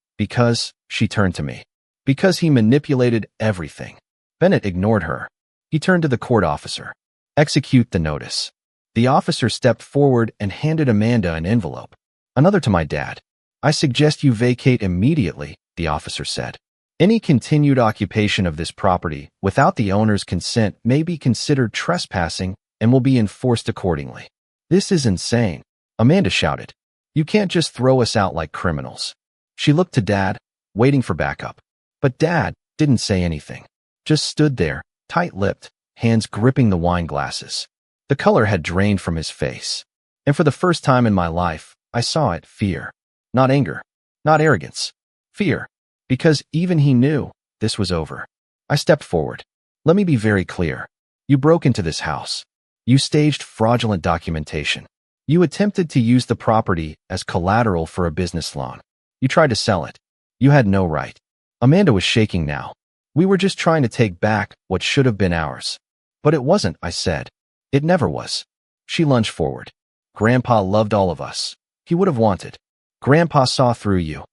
she turned to me. Because he manipulated everything. Bennett ignored her. He turned to the court officer. Execute the notice. The officer stepped forward and handed Amanda an envelope. Another to my dad. I suggest you vacate immediately, the officer said. Any continued occupation of this property without the owner's consent may be considered trespassing and will be enforced accordingly. This is insane, Amanda shouted. You can't just throw us out like criminals. She looked to Dad, waiting for backup. But Dad didn't say anything. Just stood there, tight-lipped, hands gripping the wine glasses. The color had drained from his face. And for the first time in my life, I saw it, fear. Not anger. Not arrogance. Fear. Because even he knew this was over. I stepped forward. Let me be very clear. You broke into this house. You staged fraudulent documentation. You attempted to use the property as collateral for a business loan. You tried to sell it. You had no right. Amanda was shaking now. We were just trying to take back what should have been ours. But it wasn't, I said. It never was. She lunged forward. Grandpa loved all of us. He would have wanted. Grandpa saw through you.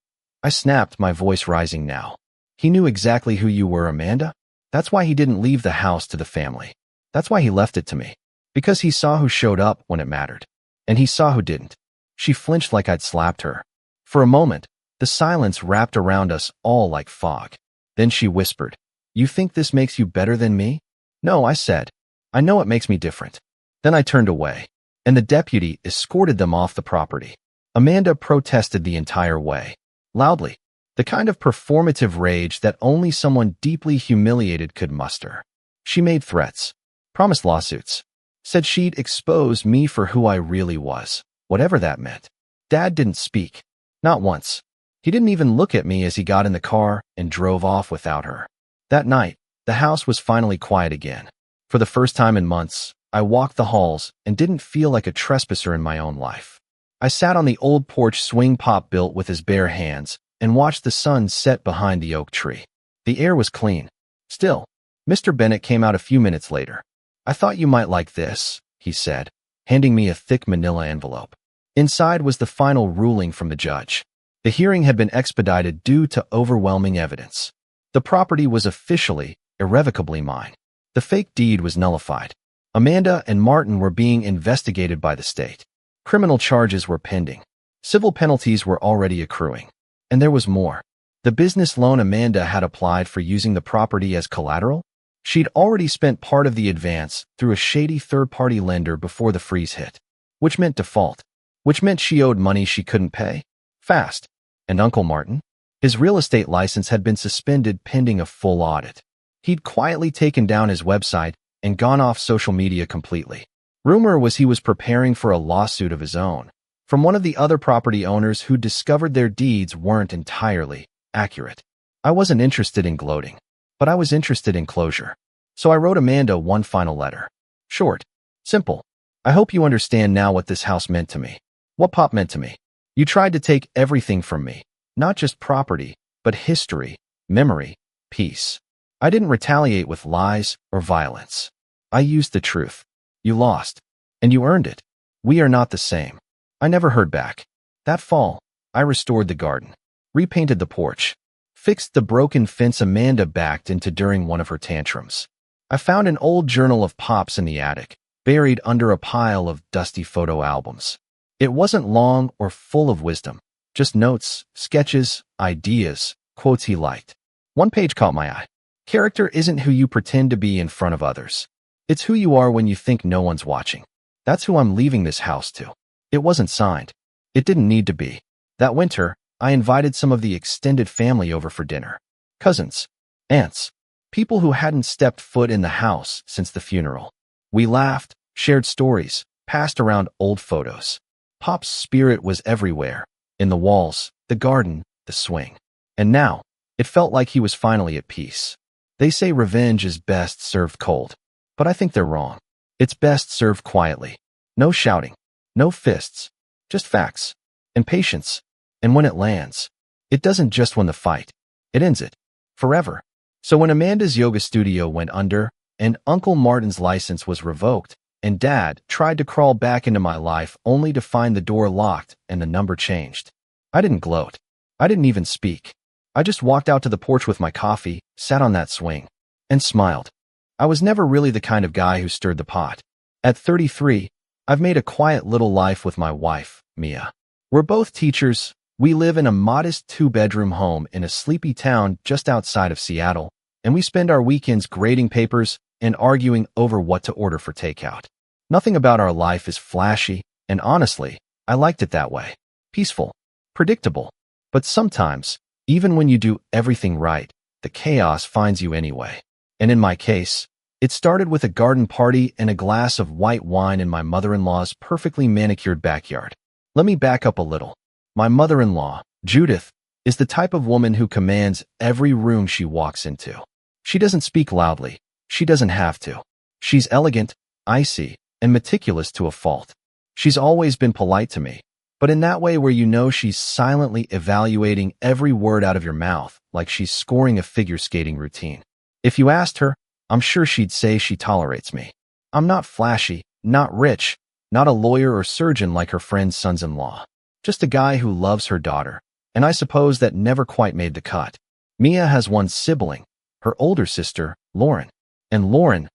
I snapped, my voice rising now. He knew exactly who you were, Amanda. That's why he didn't leave the house to the family. That's why he left it to me. Because he saw who showed up when it mattered. And he saw who didn't. She flinched like I'd slapped her. For a moment, the silence wrapped around us all like fog. Then she whispered, You think this makes you better than me? No, I said. I know it makes me different. Then I turned away, and the deputy escorted them off the property. Amanda protested the entire way. Loudly. The kind of performative rage that only someone deeply humiliated could muster. She made threats. Promised lawsuits. Said she'd expose me for who I really was, whatever that meant. Dad didn't speak. Not once. He didn't even look at me as he got in the car and drove off without her. That night, the house was finally quiet again. For the first time in months, I walked the halls and didn't feel like a trespasser in my own life. I sat on the old porch swing Pop built with his bare hands and watched the sun set behind the oak tree. The air was clean. Still, Mr. Bennett came out a few minutes later. I thought you might like this, he said, handing me a thick manila envelope. Inside was the final ruling from the judge. The hearing had been expedited due to overwhelming evidence. The property was officially, irrevocably mine. The fake deed was nullified. Amanda and Martin were being investigated by the state. Criminal charges were pending. Civil penalties were already accruing. And there was more. The business loan Amanda had applied for using the property as collateral? She'd already spent part of the advance through a shady third-party lender before the freeze hit. Which meant default. Which meant she owed money she couldn't pay. Fast. And Uncle Martin? His real estate license had been suspended pending a full audit. He'd quietly taken down his website and gone off social media completely. Rumor was he was preparing for a lawsuit of his own from one of the other property owners who discovered their deeds weren't entirely accurate. I wasn't interested in gloating, but I was interested in closure. So I wrote Amanda one final letter. Short. Simple. I hope you understand now what this house meant to me. What Pop meant to me. You tried to take everything from me. Not just property, but history, memory, peace. I didn't retaliate with lies or violence. I used the truth. You lost. And you earned it. We are not the same. I never heard back. That fall, I restored the garden, repainted the porch, fixed the broken fence Amanda backed into during one of her tantrums. I found an old journal of Pop's in the attic, buried under a pile of dusty photo albums. It wasn't long or full of wisdom, just notes, sketches, ideas, quotes he liked. One page caught my eye. Character isn't who you pretend to be in front of others. It's who you are when you think no one's watching. That's who I'm leaving this house to. It wasn't signed. It didn't need to be. That winter, I invited some of the extended family over for dinner. Cousins, aunts, people who hadn't stepped foot in the house since the funeral. We laughed, shared stories, passed around old photos. Pop's spirit was everywhere, in the walls, the garden, the swing. And now, it felt like he was finally at peace. They say revenge is best served cold, but I think they're wrong. It's best served quietly. No shouting, no fists, just facts, and patience. And when it lands, it doesn't just win the fight. It ends it. Forever. So when Amanda's yoga studio went under, and Uncle Martin's license was revoked, and Dad tried to crawl back into my life only to find the door locked and the number changed, I didn't gloat. I didn't even speak. I just walked out to the porch with my coffee, sat on that swing, and smiled. I was never really the kind of guy who stirred the pot. At 33, I've made a quiet little life with my wife, Mia. We're both teachers. We live in a modest 2-bedroom home in a sleepy town just outside of Seattle, and we spend our weekends grading papers and arguing over what to order for takeout. Nothing about our life is flashy, and honestly, I liked it that way. Peaceful, predictable. But sometimes, even when you do everything right, the chaos finds you anyway. And in my case, it started with a garden party and a glass of white wine in my mother-in-law's perfectly manicured backyard. Let me back up a little. My mother-in-law, Judith, is the type of woman who commands every room she walks into. She doesn't speak loudly. She doesn't have to. She's elegant, icy, and meticulous to a fault. She's always been polite to me, but in that way where you know she's silently evaluating every word out of your mouth, like she's scoring a figure skating routine. If you asked her, I'm sure she'd say she tolerates me. I'm not flashy, not rich, not a lawyer or surgeon like her friend's sons-in-law. Just a guy who loves her daughter, and I suppose that never quite made the cut. Mia has one sibling, her older sister, Lauren. And Lauren,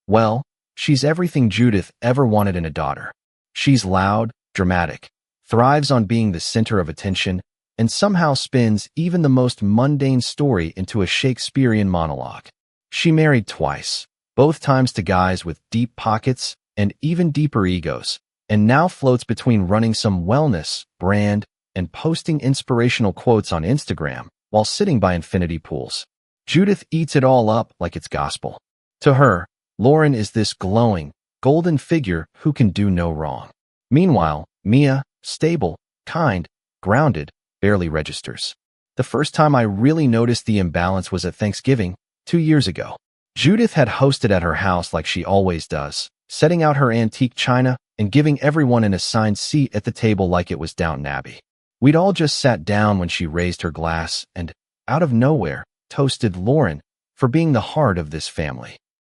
well, she's everything Judith ever wanted in a daughter. She's loud, dramatic, thrives on being the center of attention, and somehow spins even the most mundane story into a Shakespearean monologue. She married twice, both times to guys with deep pockets and even deeper egos, and now floats between running some wellness brand and posting inspirational quotes on Instagram while sitting by infinity pools. Judith eats it all up like it's gospel. To her, Lauren is this glowing, golden figure who can do no wrong. Meanwhile, Mia, stable, kind, grounded, barely registers. The first time I really noticed the imbalance was at Thanksgiving, 2 years ago. Judith had hosted at her house like she always does, setting out her antique china and giving everyone an assigned seat at the table like it was Downton Abbey. We'd all just sat down when she raised her glass and, out of nowhere, toasted Lauren for being the heart of this family.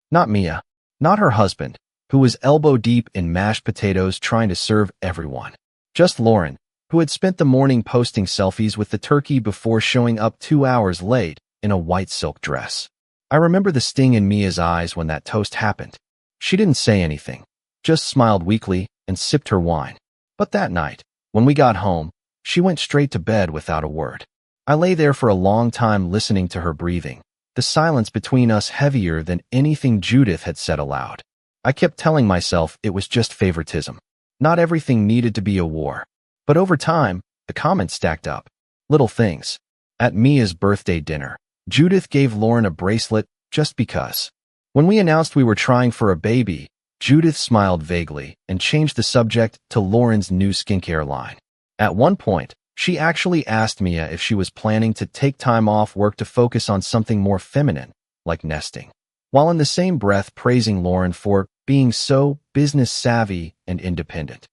Not Mia, not her husband, who was elbow-deep in mashed potatoes trying to serve everyone. Just Lauren, who had spent the morning posting selfies with the turkey before showing up 2 hours late in a white silk dress. I remember the sting in Mia's eyes when that toast happened. She didn't say anything, just smiled weakly and sipped her wine. But that night, when we got home, she went straight to bed without a word. I lay there for a long time listening to her breathing, the silence between us heavier than anything Judith had said aloud. I kept telling myself it was just favoritism. Not everything needed to be a war. But over time, the comments stacked up. Little things. At Mia's birthday dinner, Judith gave Lauren a bracelet just because. When we announced we were trying for a baby, Judith smiled vaguely and changed the subject to Lauren's new skincare line. At one point, she actually asked Mia if she was planning to take time off work to focus on something more feminine, like nesting, while in the same breath praising Lauren for being so business-savvy and independent.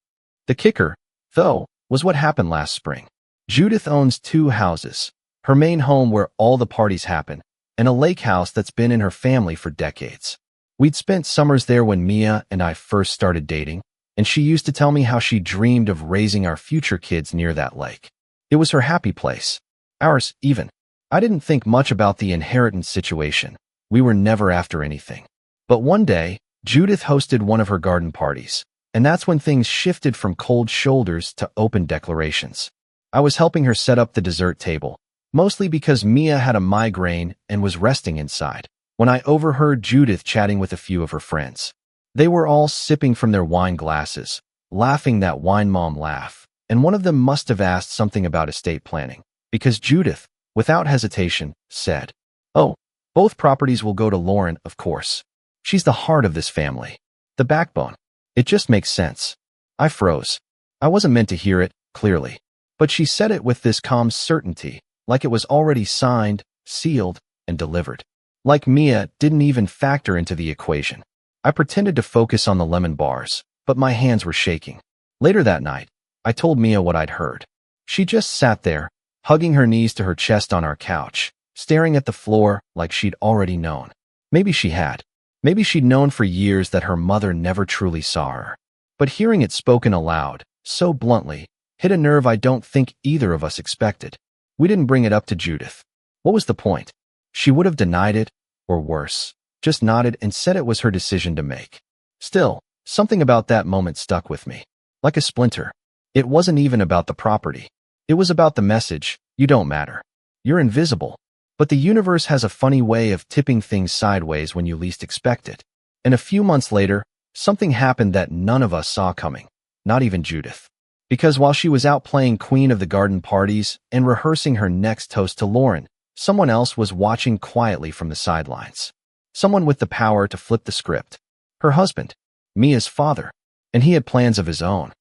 The kicker, though, was what happened last spring. Judith owns 2 houses, her main home where all the parties happen, and a lake house that's been in her family for decades. We'd spent summers there when Mia and I first started dating, and she used to tell me how she dreamed of raising our future kids near that lake. It was her happy place. Ours, even. I didn't think much about the inheritance situation. We were never after anything. But one day, Judith hosted one of her garden parties, and that's when things shifted from cold shoulders to open declarations. I was helping her set up the dessert table, mostly because Mia had a migraine and was resting inside, when I overheard Judith chatting with a few of her friends. They were all sipping from their wine glasses, laughing that wine mom laugh, and one of them must have asked something about estate planning, because Judith, without hesitation, said, "Oh, both properties will go to Lauren, of course. She's the heart of this family. The backbone. It just makes sense." I froze. I wasn't meant to hear it, clearly. But she said it with this calm certainty, like it was already signed, sealed, and delivered. Like Mia didn't even factor into the equation. I pretended to focus on the lemon bars, but my hands were shaking. Later that night, I told Mia what I'd heard. She just sat there, hugging her knees to her chest on our couch, staring at the floor like she'd already known. Maybe she had. Maybe she'd known for years that her mother never truly saw her. But hearing it spoken aloud, so bluntly, hit a nerve I don't think either of us expected. We didn't bring it up to Judith. What was the point? She would have denied it, or worse, just nodded and said it was her decision to make. Still, something about that moment stuck with me. Like a splinter. It wasn't even about the property. It was about the message, you don't matter. You're invisible. But the universe has a funny way of tipping things sideways when you least expect it. And a few months later, something happened that none of us saw coming. Not even Judith. Because while she was out playing Queen of the Garden parties and rehearsing her next toast to Lauren, someone else was watching quietly from the sidelines. Someone with the power to flip the script. Her husband. Mia's father. And he had plans of his own.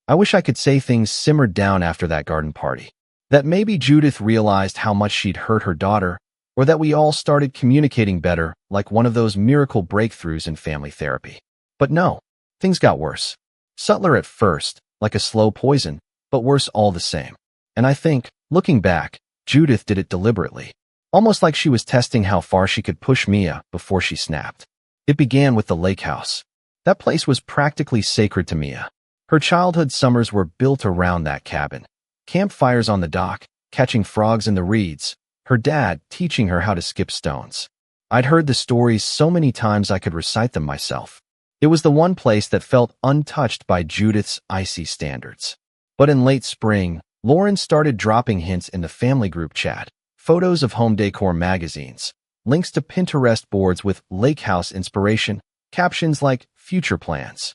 I wish I could say things simmered down after that garden party. That maybe Judith realized how much she'd hurt her daughter, or that we all started communicating better, like one of those miracle breakthroughs in family therapy. But no, things got worse. Subtler at first, like a slow poison, but worse all the same. And I think, looking back, Judith did it deliberately. Almost like she was testing how far she could push Mia before she snapped. It began with the lake house. That place was practically sacred to Mia. Her childhood summers were built around that cabin. Campfires on the dock, catching frogs in the reeds, her dad teaching her how to skip stones. I'd heard the stories so many times I could recite them myself. It was the one place that felt untouched by Judith's icy standards. But in late spring, Lauren started dropping hints in the family group chat, photos of home decor magazines, links to Pinterest boards with lake house inspiration, captions like future plans.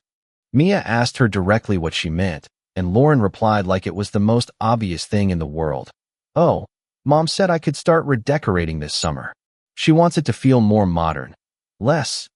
Mia asked her directly what she meant, and Lauren replied like it was the most obvious thing in the world. Oh, Mom said I could start redecorating this summer. She wants it to feel more modern. Less,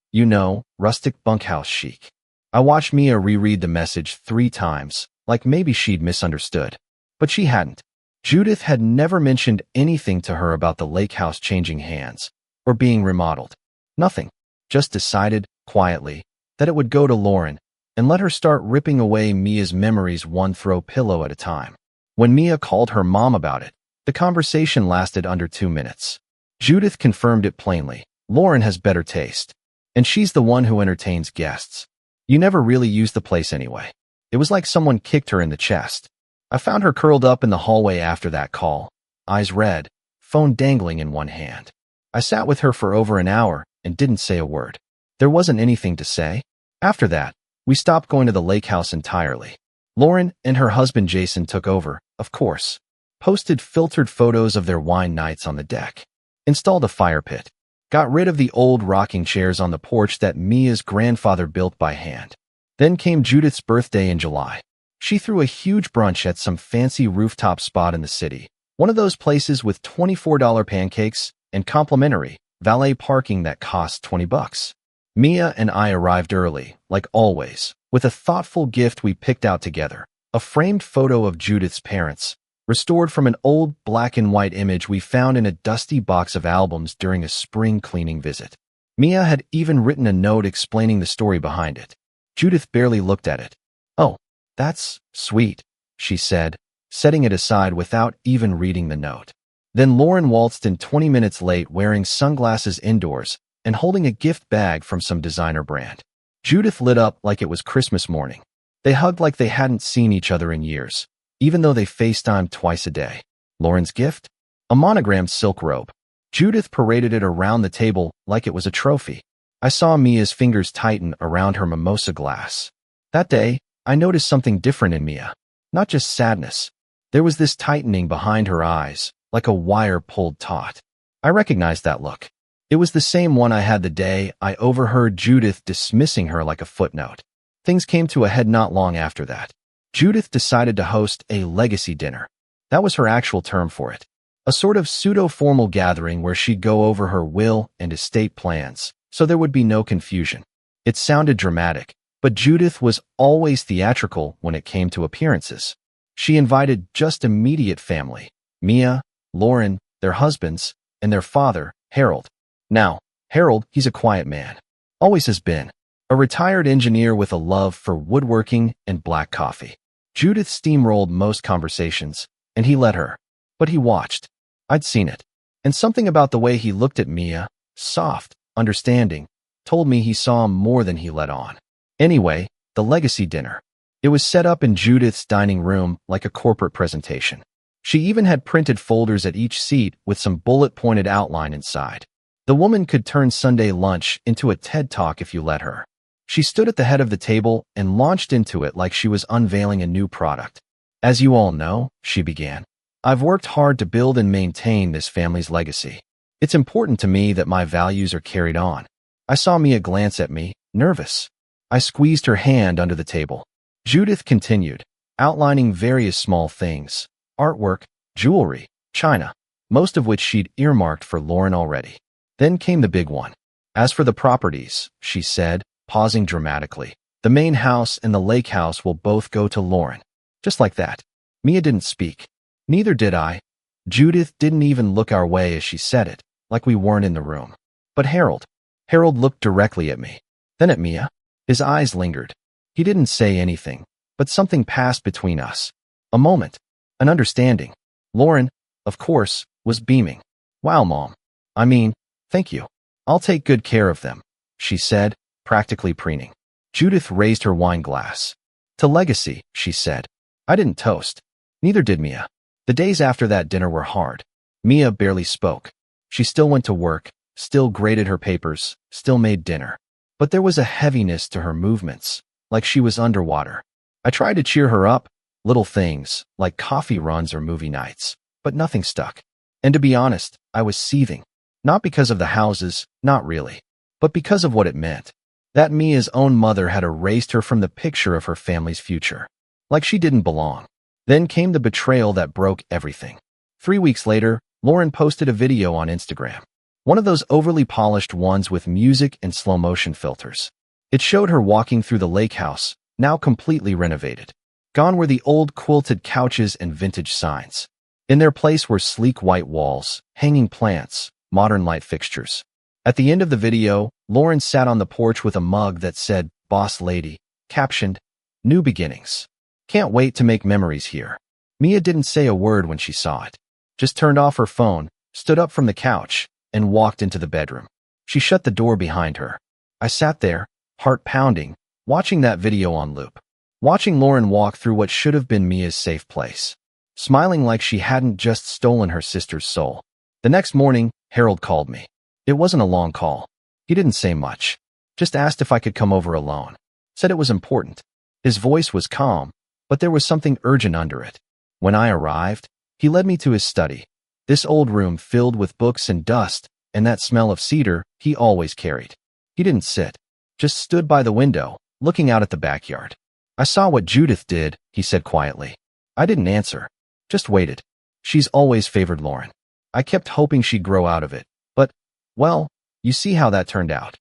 rustic bunkhouse chic. I watched Mia reread the message 3 times, like maybe she'd misunderstood. But she hadn't. Judith had never mentioned anything to her about the lake house changing hands, or being remodeled. Nothing. Just decided, quietly, that it would go to Lauren, and let her start ripping away Mia's memories one throw pillow at a time. When Mia called her mom about it, the conversation lasted under 2 minutes. Judith confirmed it plainly. Lauren has better taste. And she's the one who entertains guests. You never really use the place anyway. It was like someone kicked her in the chest. I found her curled up in the hallway after that call, eyes red, phone dangling in one hand. I sat with her for over an hour and didn't say a word. There wasn't anything to say. After that, we stopped going to the lake house entirely. Lauren and her husband Jason took over, of course. Posted filtered photos of their wine nights on the deck. Installed a fire pit. Got rid of the old rocking chairs on the porch that Mia's grandfather built by hand. Then came Judith's birthday in July. She threw a huge brunch at some fancy rooftop spot in the city. One of those places with $24 pancakes and complimentary valet parking that cost $20. Mia and I arrived early, like always, with a thoughtful gift we picked out together. A framed photo of Judith's parents, restored from an old black and white image we found in a dusty box of albums during a spring cleaning visit. Mia had even written a note explaining the story behind it. Judith barely looked at it. "Oh, that's sweet," she said, setting it aside without even reading the note. Then Lauren waltzed in 20 minutes late wearing sunglasses indoors and holding a gift bag from some designer brand. Judith lit up like it was Christmas morning. They hugged like they hadn't seen each other in years, even though they FaceTimed twice a day. Lauren's gift? A monogrammed silk robe. Judith paraded it around the table like it was a trophy. I saw Mia's fingers tighten around her mimosa glass. That day, I noticed something different in Mia. Not just sadness. There was this tightening behind her eyes, like a wire pulled taut. I recognized that look. It was the same one I had the day I overheard Judith dismissing her like a footnote. Things came to a head not long after that. Judith decided to host a legacy dinner. That was her actual term for it. A sort of pseudo-formal gathering where she'd go over her will and estate plans, so there would be no confusion. It sounded dramatic, but Judith was always theatrical when it came to appearances. She invited just immediate family, Mia, Lauren, their husbands, and their father, Harold. Now, Harold, he's a quiet man. Always has been. A retired engineer with a love for woodworking and black coffee. Judith steamrolled most conversations, and he let her. But he watched. I'd seen it. And something about the way he looked at Mia, soft, understanding, told me he saw more than he let on. Anyway, the legacy dinner. It was set up in Judith's dining room like a corporate presentation. She even had printed folders at each seat with some bullet-pointed outline inside. The woman could turn Sunday lunch into a TED Talk if you let her. She stood at the head of the table and launched into it like she was unveiling a new product. As you all know, she began, I've worked hard to build and maintain this family's legacy. It's important to me that my values are carried on. I saw Mia glance at me, nervous. I squeezed her hand under the table. Judith continued, outlining various small things, artwork, jewelry, china, most of which she'd earmarked for Lauren already. Then came the big one. As for the properties, she said, pausing dramatically, the main house and the lake house will both go to Lauren. Just like that. Mia didn't speak. Neither did I. Judith didn't even look our way as she said it, like we weren't in the room. But Harold looked directly at me, then at Mia. His eyes lingered. He didn't say anything, but something passed between us. A moment. An understanding. Lauren, of course, was beaming. Wow, Mom. I mean, thank you. I'll take good care of them, she said, practically preening. Judith raised her wine glass. To legacy, she said. I didn't toast. Neither did Mia. The days after that dinner were hard. Mia barely spoke. She still went to work, still graded her papers, still made dinner. But there was a heaviness to her movements, like she was underwater. I tried to cheer her up, little things, like coffee runs or movie nights, but nothing stuck. And to be honest, I was seething. Not because of the houses, not really, but because of what it meant. That Mia's own mother had erased her from the picture of her family's future. Like she didn't belong. Then came the betrayal that broke everything. 3 weeks later, Lauren posted a video on Instagram. One of those overly polished ones with music and slow-motion filters. It showed her walking through the lake house, now completely renovated. Gone were the old quilted couches and vintage signs. In their place were sleek white walls, hanging plants, modern light fixtures. At the end of the video, Lauren sat on the porch with a mug that said, Boss Lady, captioned, New Beginnings. Can't wait to make memories here. Mia didn't say a word when she saw it. Just turned off her phone, stood up from the couch, and walked into the bedroom. She shut the door behind her. I sat there, heart pounding, watching that video on loop. Watching Lauren walk through what should have been Mia's safe place. Smiling like she hadn't just stolen her sister's soul. The next morning, Harold called me. It wasn't a long call. He didn't say much. Just asked if I could come over alone. Said it was important. His voice was calm, but there was something urgent under it. When I arrived, he led me to his study. This old room filled with books and dust, and that smell of cedar he always carried. He didn't sit. Just stood by the window, looking out at the backyard. I saw what Judith did, he said quietly. I didn't answer. Just waited. She's always favored Lauren. I kept hoping she'd grow out of it. But, well, you see how that turned out.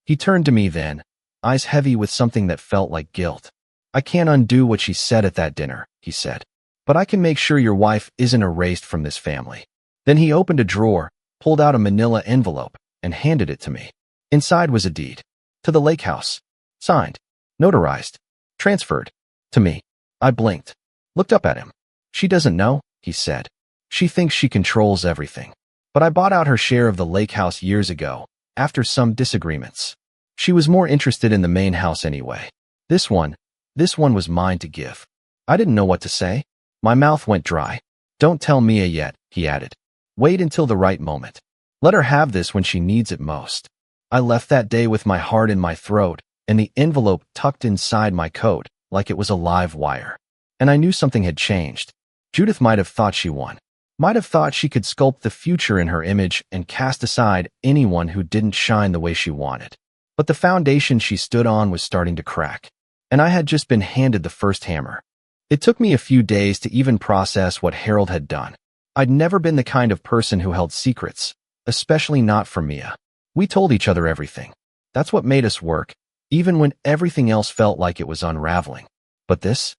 He turned to me then, eyes heavy with something that felt like guilt. I can't undo what she said at that dinner, he said. But I can make sure your wife isn't erased from this family. Then he opened a drawer, pulled out a manila envelope, and handed it to me. Inside was a deed. To the lake house. Signed. Notarized. Transferred. To me. I blinked. Looked up at him. She doesn't know, he said. She thinks she controls everything. But I bought out her share of the lake house years ago, after some disagreements. She was more interested in the main house anyway. This one was mine to give. I didn't know what to say. My mouth went dry. Don't tell Mia yet, he added. Wait until the right moment. Let her have this when she needs it most. I left that day with my heart in my throat and the envelope tucked inside my coat like it was a live wire. And I knew something had changed. Judith might have thought she won. Might have thought she could sculpt the future in her image and cast aside anyone who didn't shine the way she wanted. But the foundation she stood on was starting to crack. And I had just been handed the first hammer. It took me a few days to even process what Harold had done. I'd never been the kind of person who held secrets, especially not from Mia. We told each other everything. That's what made us work, even when everything else felt like it was unraveling. But this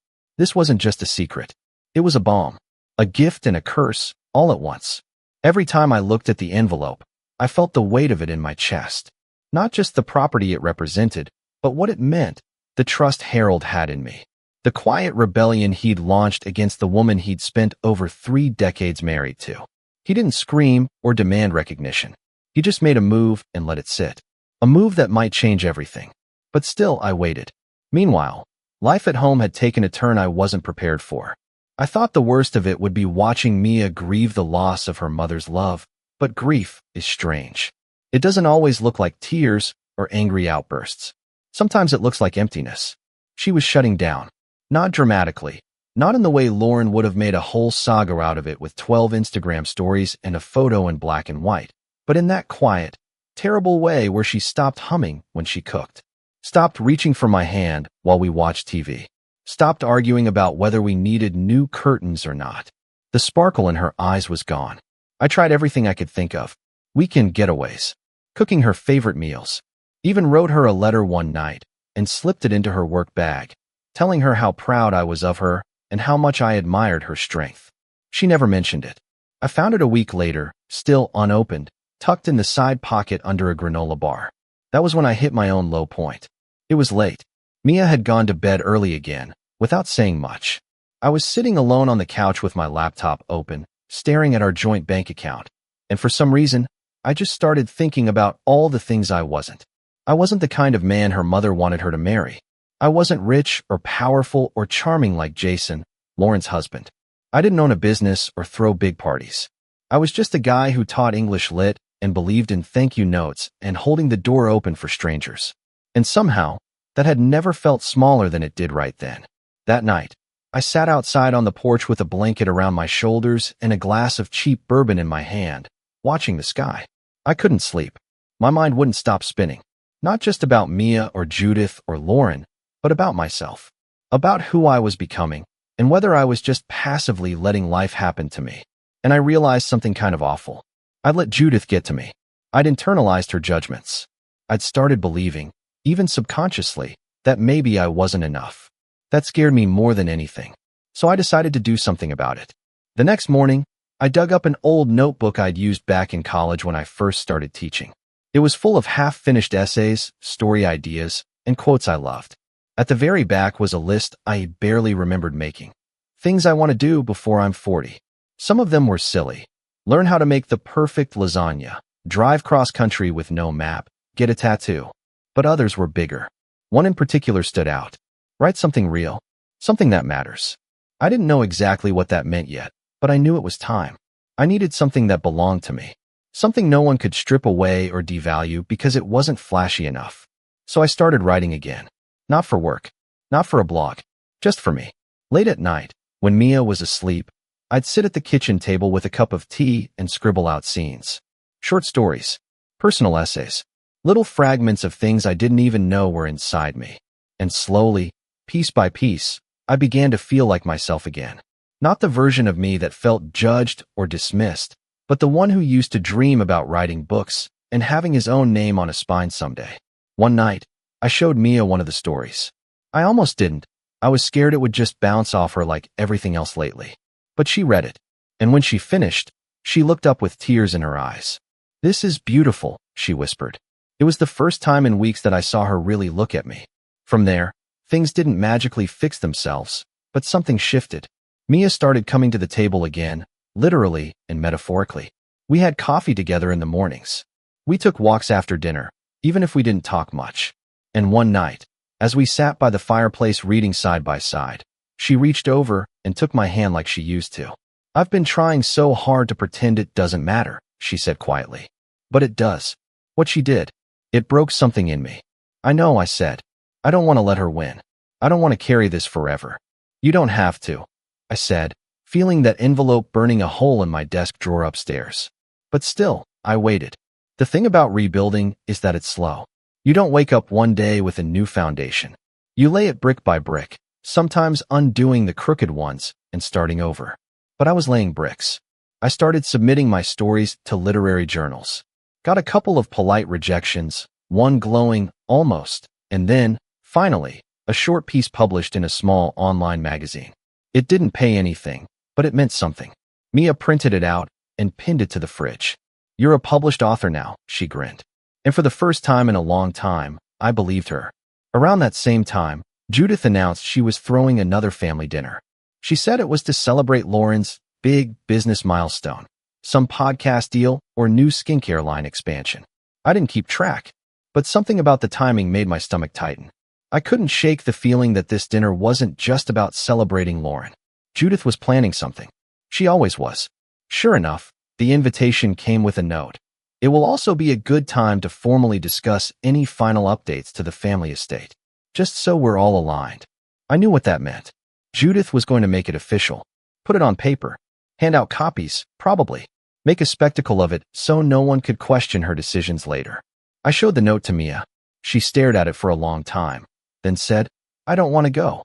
wasn't just a secret. It was a bomb, a gift and a curse, all at once. Every time I looked at the envelope, I felt the weight of it in my chest. Not just the property it represented, but what it meant, the trust Harold had in me. The quiet rebellion he'd launched against the woman he'd spent over 3 decades married to. He didn't scream or demand recognition. He just made a move and let it sit. A move that might change everything. But still, I waited. Meanwhile, life at home had taken a turn I wasn't prepared for. I thought the worst of it would be watching Mia grieve the loss of her mother's love, but grief is strange. It doesn't always look like tears or angry outbursts. Sometimes it looks like emptiness. She was shutting down. Not dramatically. Not in the way Lauren would have made a whole saga out of it with 12 Instagram stories and a photo in black and white, but in that quiet, terrible way where she stopped humming when she cooked. Stopped reaching for my hand while we watched TV. Stopped arguing about whether we needed new curtains or not. The sparkle in her eyes was gone. I tried everything I could think of. Weekend getaways. Cooking her favorite meals. Even wrote her a letter one night and slipped it into her work bag, telling her how proud I was of her and how much I admired her strength. She never mentioned it. I found it a week later, still unopened, tucked in the side pocket under a granola bar. That was when I hit my own low point. It was late. Mia had gone to bed early again, without saying much. I was sitting alone on the couch with my laptop open, staring at our joint bank account, and for some reason, I just started thinking about all the things I wasn't. I wasn't the kind of man her mother wanted her to marry. I wasn't rich or powerful or charming like Jason, Lauren's husband. I didn't own a business or throw big parties. I was just a guy who taught English lit and believed in thank you notes and holding the door open for strangers. And somehow, that had never felt smaller than it did right then. That night, I sat outside on the porch with a blanket around my shoulders and a glass of cheap bourbon in my hand, watching the sky. I couldn't sleep. My mind wouldn't stop spinning. Not just about Mia or Judith or Lauren, but about myself. About who I was becoming, and whether I was just passively letting life happen to me. And I realized something kind of awful. I'd let Judith get to me. I'd internalized her judgments. I'd started believing, even subconsciously, that maybe I wasn't enough. That scared me more than anything. So I decided to do something about it. The next morning, I dug up an old notebook I'd used back in college when I first started teaching. It was full of half-finished essays, story ideas, and quotes I loved. At the very back was a list I barely remembered making. Things I want to do before I'm 40. Some of them were silly. Learn how to make the perfect lasagna, drive cross-country with no map, get a tattoo. But others were bigger. One in particular stood out. Write something real, something that matters. I didn't know exactly what that meant yet, but I knew it was time. I needed something that belonged to me. Something no one could strip away or devalue because it wasn't flashy enough. So I started writing again. Not for work, not for a blog, just for me. Late at night, when Mia was asleep, I'd sit at the kitchen table with a cup of tea and scribble out scenes. Short stories, personal essays, little fragments of things I didn't even know were inside me. And slowly, piece by piece, I began to feel like myself again. Not the version of me that felt judged or dismissed, but the one who used to dream about writing books and having his own name on a spine someday. One night, I showed Mia one of the stories. I almost didn't. I was scared it would just bounce off her like everything else lately. But she read it, and when she finished, she looked up with tears in her eyes. "This is beautiful," she whispered. It was the first time in weeks that I saw her really look at me. From there, things didn't magically fix themselves, but something shifted. Mia started coming to the table again, literally and metaphorically. We had coffee together in the mornings. We took walks after dinner, even if we didn't talk much. And one night, as we sat by the fireplace reading side by side, she reached over and took my hand like she used to. "I've been trying so hard to pretend it doesn't matter," she said quietly. "But it does." What she did, it broke something in me. "I know," I said. "I don't want to let her win. I don't want to carry this forever." "You don't have to," I said, feeling that envelope burning a hole in my desk drawer upstairs. But still, I waited. The thing about rebuilding is that it's slow. You don't wake up one day with a new foundation. You lay it brick by brick, sometimes undoing the crooked ones and starting over. But I was laying bricks. I started submitting my stories to literary journals. Got a couple of polite rejections, one glowing, almost, and then, finally, a short piece published in a small online magazine. It didn't pay anything, but it meant something. Mia printed it out and pinned it to the fridge. "You're a published author now," she grinned. And for the first time in a long time, I believed her. Around that same time, Judith announced she was throwing another family dinner. She said it was to celebrate Lauren's big business milestone. Some podcast deal, or new skincare line expansion. I didn't keep track, but something about the timing made my stomach tighten. I couldn't shake the feeling that this dinner wasn't just about celebrating Lauren. Judith was planning something. She always was. Sure enough, the invitation came with a note. It will also be a good time to formally discuss any final updates to the family estate. Just so we're all aligned. I knew what that meant. Judith was going to make it official. Put it on paper. Hand out copies, probably. Make a spectacle of it so no one could question her decisions later. I showed the note to Mia. She stared at it for a long time, then said, "I don't want to go."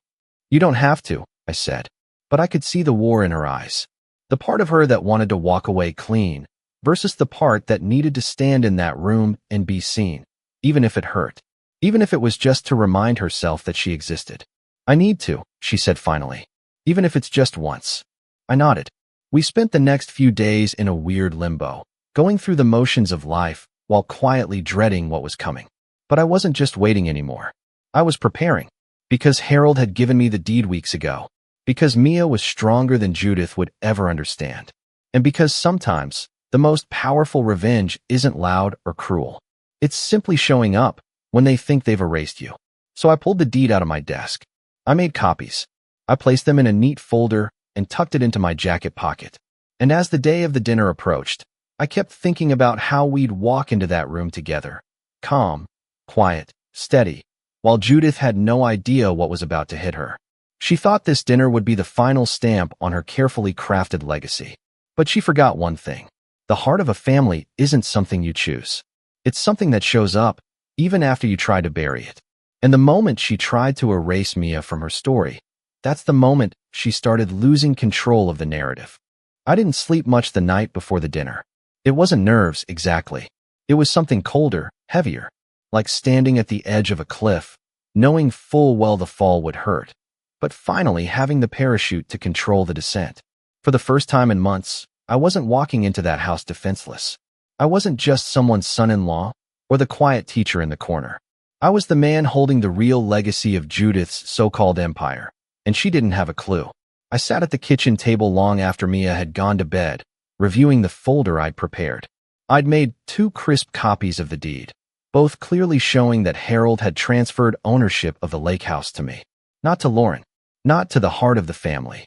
"You don't have to," I said. But I could see the war in her eyes. The part of her that wanted to walk away clean versus the part that needed to stand in that room and be seen, even if it hurt. Even if it was just to remind herself that she existed. "I need to," she said finally. "Even if it's just once." I nodded. We spent the next few days in a weird limbo, going through the motions of life while quietly dreading what was coming. But I wasn't just waiting anymore. I was preparing. Because Harold had given me the deed weeks ago. Because Mia was stronger than Judith would ever understand. And because sometimes, the most powerful revenge isn't loud or cruel. It's simply showing up when they think they've erased you. So I pulled the deed out of my desk. I made copies. I placed them in a neat folder and tucked it into my jacket pocket. And as the day of the dinner approached, I kept thinking about how we'd walk into that room together. Calm, quiet, steady, while Judith had no idea what was about to hit her. She thought this dinner would be the final stamp on her carefully crafted legacy. But she forgot one thing. The heart of a family isn't something you choose. It's something that shows up, even after you try to bury it. And the moment she tried to erase Mia from her story, that's the moment she started losing control of the narrative. I didn't sleep much the night before the dinner. It wasn't nerves, exactly. It was something colder, heavier, like standing at the edge of a cliff, knowing full well the fall would hurt, but finally having the parachute to control the descent. For the first time in months, I wasn't walking into that house defenseless. I wasn't just someone's son-in-law or the quiet teacher in the corner. I was the man holding the real legacy of Judith's so-called empire, and she didn't have a clue. I sat at the kitchen table long after Mia had gone to bed, reviewing the folder I'd prepared. I'd made 2 crisp copies of the deed, both clearly showing that Harold had transferred ownership of the lake house to me. Not to Lauren, not to the heart of the family.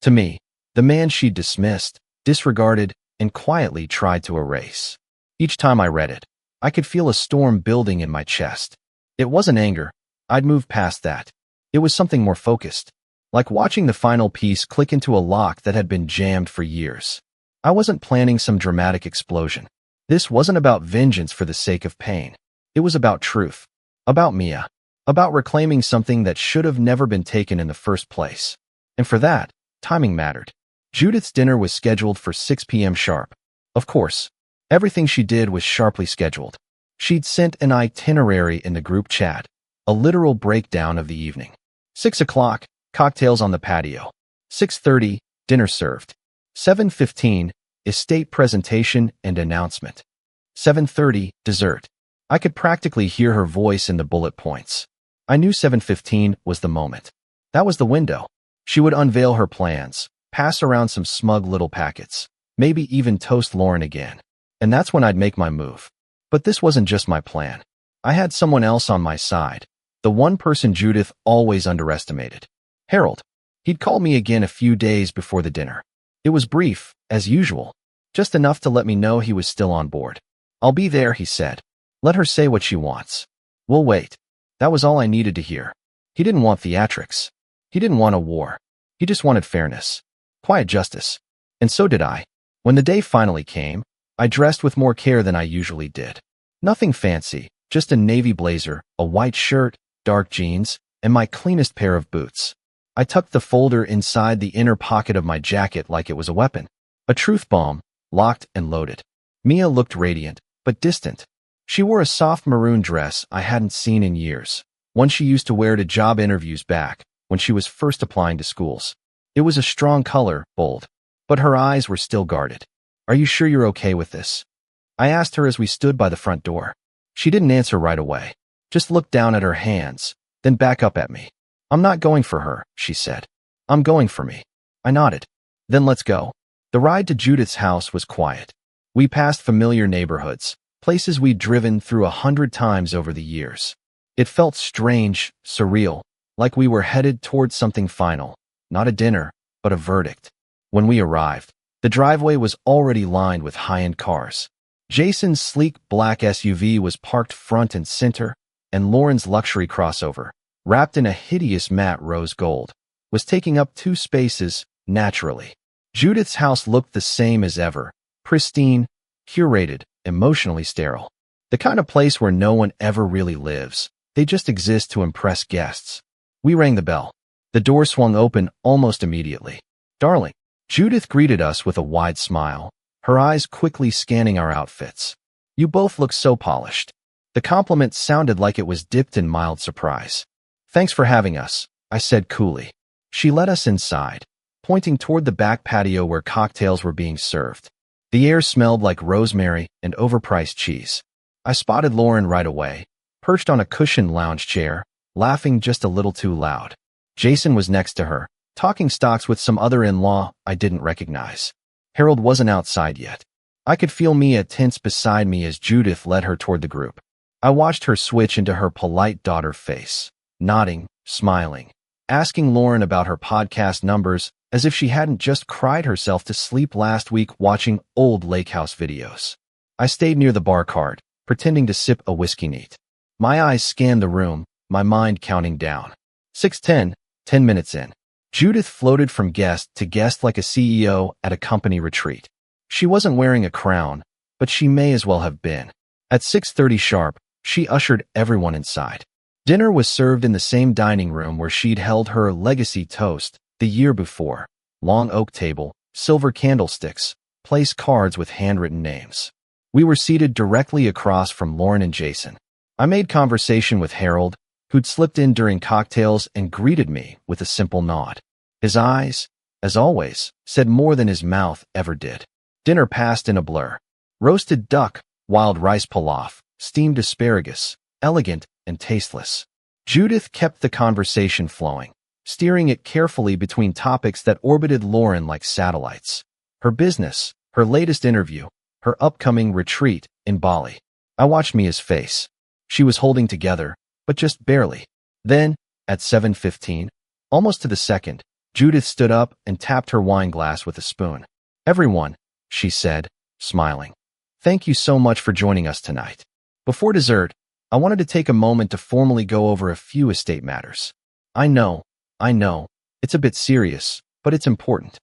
To me, the man she'd dismissed, disregarded, and quietly tried to erase. Each time I read it, I could feel a storm building in my chest. It wasn't anger. I'd moved past that. It was something more focused, like watching the final piece click into a lock that had been jammed for years. I wasn't planning some dramatic explosion. This wasn't about vengeance for the sake of pain. It was about truth. About Mia. About reclaiming something that should have never been taken in the first place. And for that, timing mattered. Judith's dinner was scheduled for 6 p.m. sharp. Of course, everything she did was sharply scheduled. She'd sent an itinerary in the group chat, a literal breakdown of the evening. 6 o'clock, cocktails on the patio. 6:30, dinner served. 7:15, estate presentation and announcement. 7:30, dessert. I could practically hear her voice in the bullet points. I knew 7:15 was the moment. That was the window. She would unveil her plans, pass around some smug little packets, maybe even toast Lauren again. And that's when I'd make my move. But this wasn't just my plan. I had someone else on my side, the one person Judith always underestimated. Harold. He'd called me again a few days before the dinner. It was brief, as usual, just enough to let me know he was still on board. "I'll be there," he said. "Let her say what she wants. We'll wait." That was all I needed to hear. He didn't want theatrics. He didn't want a war. He just wanted fairness. Quiet justice. And so did I. When the day finally came, I dressed with more care than I usually did. Nothing fancy, just a navy blazer, a white shirt, dark jeans, and my cleanest pair of boots. I tucked the folder inside the inner pocket of my jacket like it was a weapon. A truth bomb, locked and loaded. Mia looked radiant, but distant. She wore a soft maroon dress I hadn't seen in years, one she used to wear to job interviews back when she was first applying to schools. It was a strong color, bold, but her eyes were still guarded. "Are you sure you're okay with this?" I asked her as we stood by the front door. She didn't answer right away, just looked down at her hands, then back up at me. "I'm not going for her," she said. "I'm going for me." I nodded. "Then let's go." The ride to Judith's house was quiet. We passed familiar neighborhoods, places we'd driven through 100 times over the years. It felt strange, surreal, like we were headed towards something final, not a dinner, but a verdict. When we arrived, the driveway was already lined with high-end cars. Jason's sleek black SUV was parked front and center, and Lauren's luxury crossover, wrapped in a hideous matte rose gold, was taking up 2 spaces naturally. Judith's house looked the same as ever, pristine, curated, emotionally sterile. The kind of place where no one ever really lives. They just exist to impress guests. We rang the bell. The door swung open almost immediately. "Darling," Judith greeted us with a wide smile, her eyes quickly scanning our outfits. "You both look so polished." The compliment sounded like it was dipped in mild surprise. "Thanks for having us," I said coolly. She led us inside, pointing toward the back patio where cocktails were being served. The air smelled like rosemary and overpriced cheese. I spotted Lauren right away, perched on a cushioned lounge chair, laughing just a little too loud. Jason was next to her, talking stocks with some other in-law I didn't recognize. Harold wasn't outside yet. I could feel Mia tense beside me as Judith led her toward the group. I watched her switch into her polite daughter face, nodding, smiling, asking Lauren about her podcast numbers as if she hadn't just cried herself to sleep last week watching old lake house videos. I stayed near the bar cart, pretending to sip a whiskey neat. My eyes scanned the room, my mind counting down. 6:10, 10 minutes in. Judith floated from guest to guest like a CEO at a company retreat. She wasn't wearing a crown, but she may as well have been. At 6:30 sharp, she ushered everyone inside. Dinner was served in the same dining room where she'd held her legacy toast the year before. Long oak table, silver candlesticks, place cards with handwritten names. We were seated directly across from Lauren and Jason. I made conversation with Harold, who'd slipped in during cocktails and greeted me with a simple nod. His eyes, as always, said more than his mouth ever did. Dinner passed in a blur. Roasted duck, wild rice pilaf, steamed asparagus, elegant and tasteless. Judith kept the conversation flowing, steering it carefully between topics that orbited Lauren like satellites. Her business, her latest interview, her upcoming retreat in Bali. I watched Mia's face. She was holding together, but just barely. Then, at 7:15, almost to the second, Judith stood up and tapped her wine glass with a spoon. "Everyone," she said, smiling. "Thank you so much for joining us tonight. Before dessert, I wanted to take a moment to formally go over a few estate matters. I know, it's a bit serious, but it's important."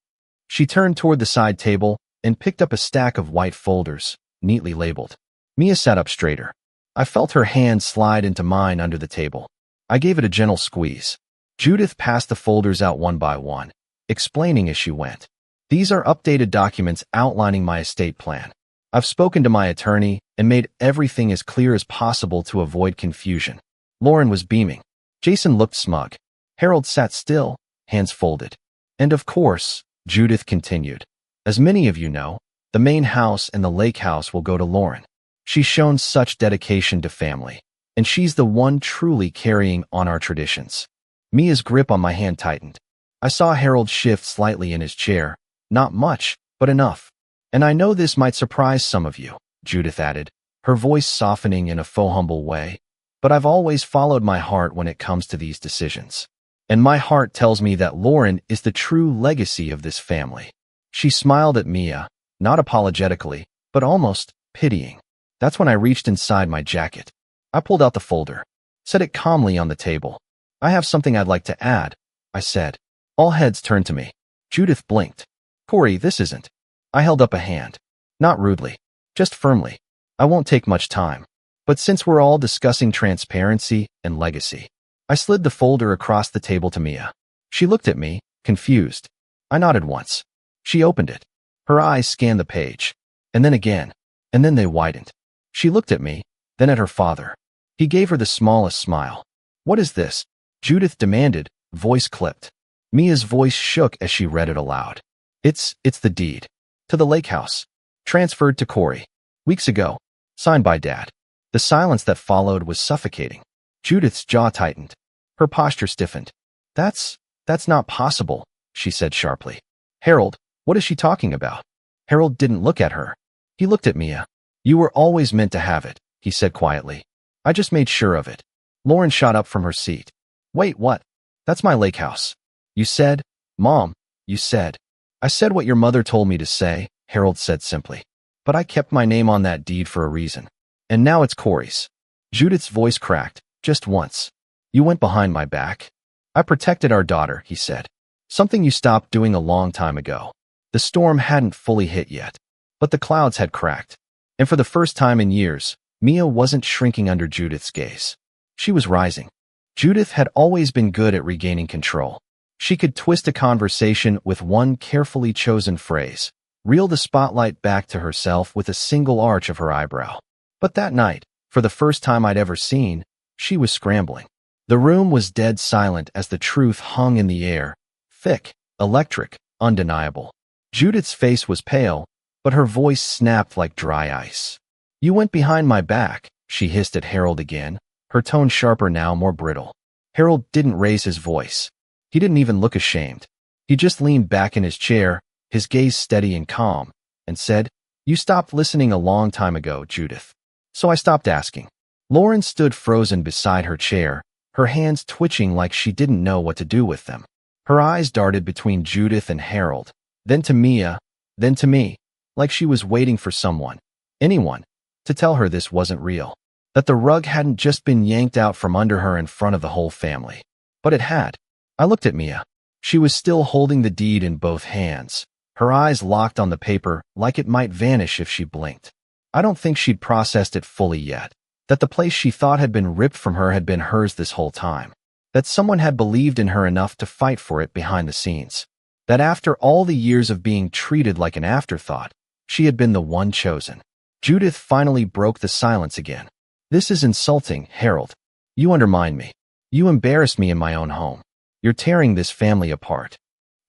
She turned toward the side table and picked up a stack of white folders, neatly labeled. Mia sat up straighter. I felt her hand slide into mine under the table. I gave it a gentle squeeze. Judith passed the folders out one by one, explaining as she went. "These are updated documents outlining my estate plan. I've spoken to my attorney and made everything as clear as possible to avoid confusion." Lauren was beaming. Jason looked smug. Harold sat still, hands folded. "And of course," Judith continued, "as many of you know, the main house and the lake house will go to Lauren. She's shown such dedication to family, and she's the one truly carrying on our traditions." Mia's grip on my hand tightened. I saw Harold shift slightly in his chair. Not much, but enough. "And I know this might surprise some of you," Judith added, her voice softening in a faux humble way, "but I've always followed my heart when it comes to these decisions. And my heart tells me that Lauren is the true legacy of this family." She smiled at Mia, not apologetically, but almost pitying. That's when I reached inside my jacket. I pulled out the folder, set it calmly on the table. "I have something I'd like to add," I said. All heads turned to me. Judith blinked. "Corey, this isn't." I held up a hand. Not rudely, just firmly. "I won't take much time. But since we're all discussing transparency and legacy." I slid the folder across the table to Mia. She looked at me, confused. I nodded once. She opened it. Her eyes scanned the page. And then again. And then they widened. She looked at me, then at her father. He gave her the smallest smile. "What is this?" Judith demanded, voice clipped. Mia's voice shook as she read it aloud. It's the deed. To the lake house. Transferred to Corey. Weeks ago. Signed by Dad." The silence that followed was suffocating. Judith's jaw tightened. Her posture stiffened. That's not possible," she said sharply. "Harold, What is she talking about? Harold didn't look at her. He looked at Mia. You were always meant to have it, he said quietly. I just made sure of it. Lauren shot up from her seat. Wait, what? That's my lake house. You said, Mom, you said. I said what your mother told me to say, Harold said simply. But I kept my name on that deed for a reason. And now it's Corey's. Judith's voice cracked, just once. You went behind my back. I protected our daughter, he said. Something you stopped doing a long time ago. The storm hadn't fully hit yet, but the clouds had cracked. And for the first time in years, Mia wasn't shrinking under Judith's gaze. She was rising. Judith had always been good at regaining control. She could twist a conversation with one carefully chosen phrase, reel the spotlight back to herself with a single arch of her eyebrow. But that night, for the first time I'd ever seen, she was scrambling. The room was dead silent as the truth hung in the air, thick, electric, undeniable. Judith's face was pale, but her voice snapped like dry ice. You went behind my back, she hissed at Harold again, her tone sharper now, more brittle. Harold didn't raise his voice. He didn't even look ashamed. He just leaned back in his chair, his gaze steady and calm, and said, You stopped listening a long time ago, Judith. So I stopped asking. Lauren stood frozen beside her chair, her hands twitching like she didn't know what to do with them. Her eyes darted between Judith and Harold, then to Mia, then to me, like she was waiting for someone, anyone, to tell her this wasn't real, that the rug hadn't just been yanked out from under her in front of the whole family. But it had. I looked at Mia. She was still holding the deed in both hands, her eyes locked on the paper like it might vanish if she blinked. I don't think she'd processed it fully yet, that the place she thought had been ripped from her had been hers this whole time, that someone had believed in her enough to fight for it behind the scenes, that after all the years of being treated like an afterthought, she had been the one chosen. Judith finally broke the silence again. This is insulting, Harold. You undermine me. You embarrass me in my own home. You're tearing this family apart.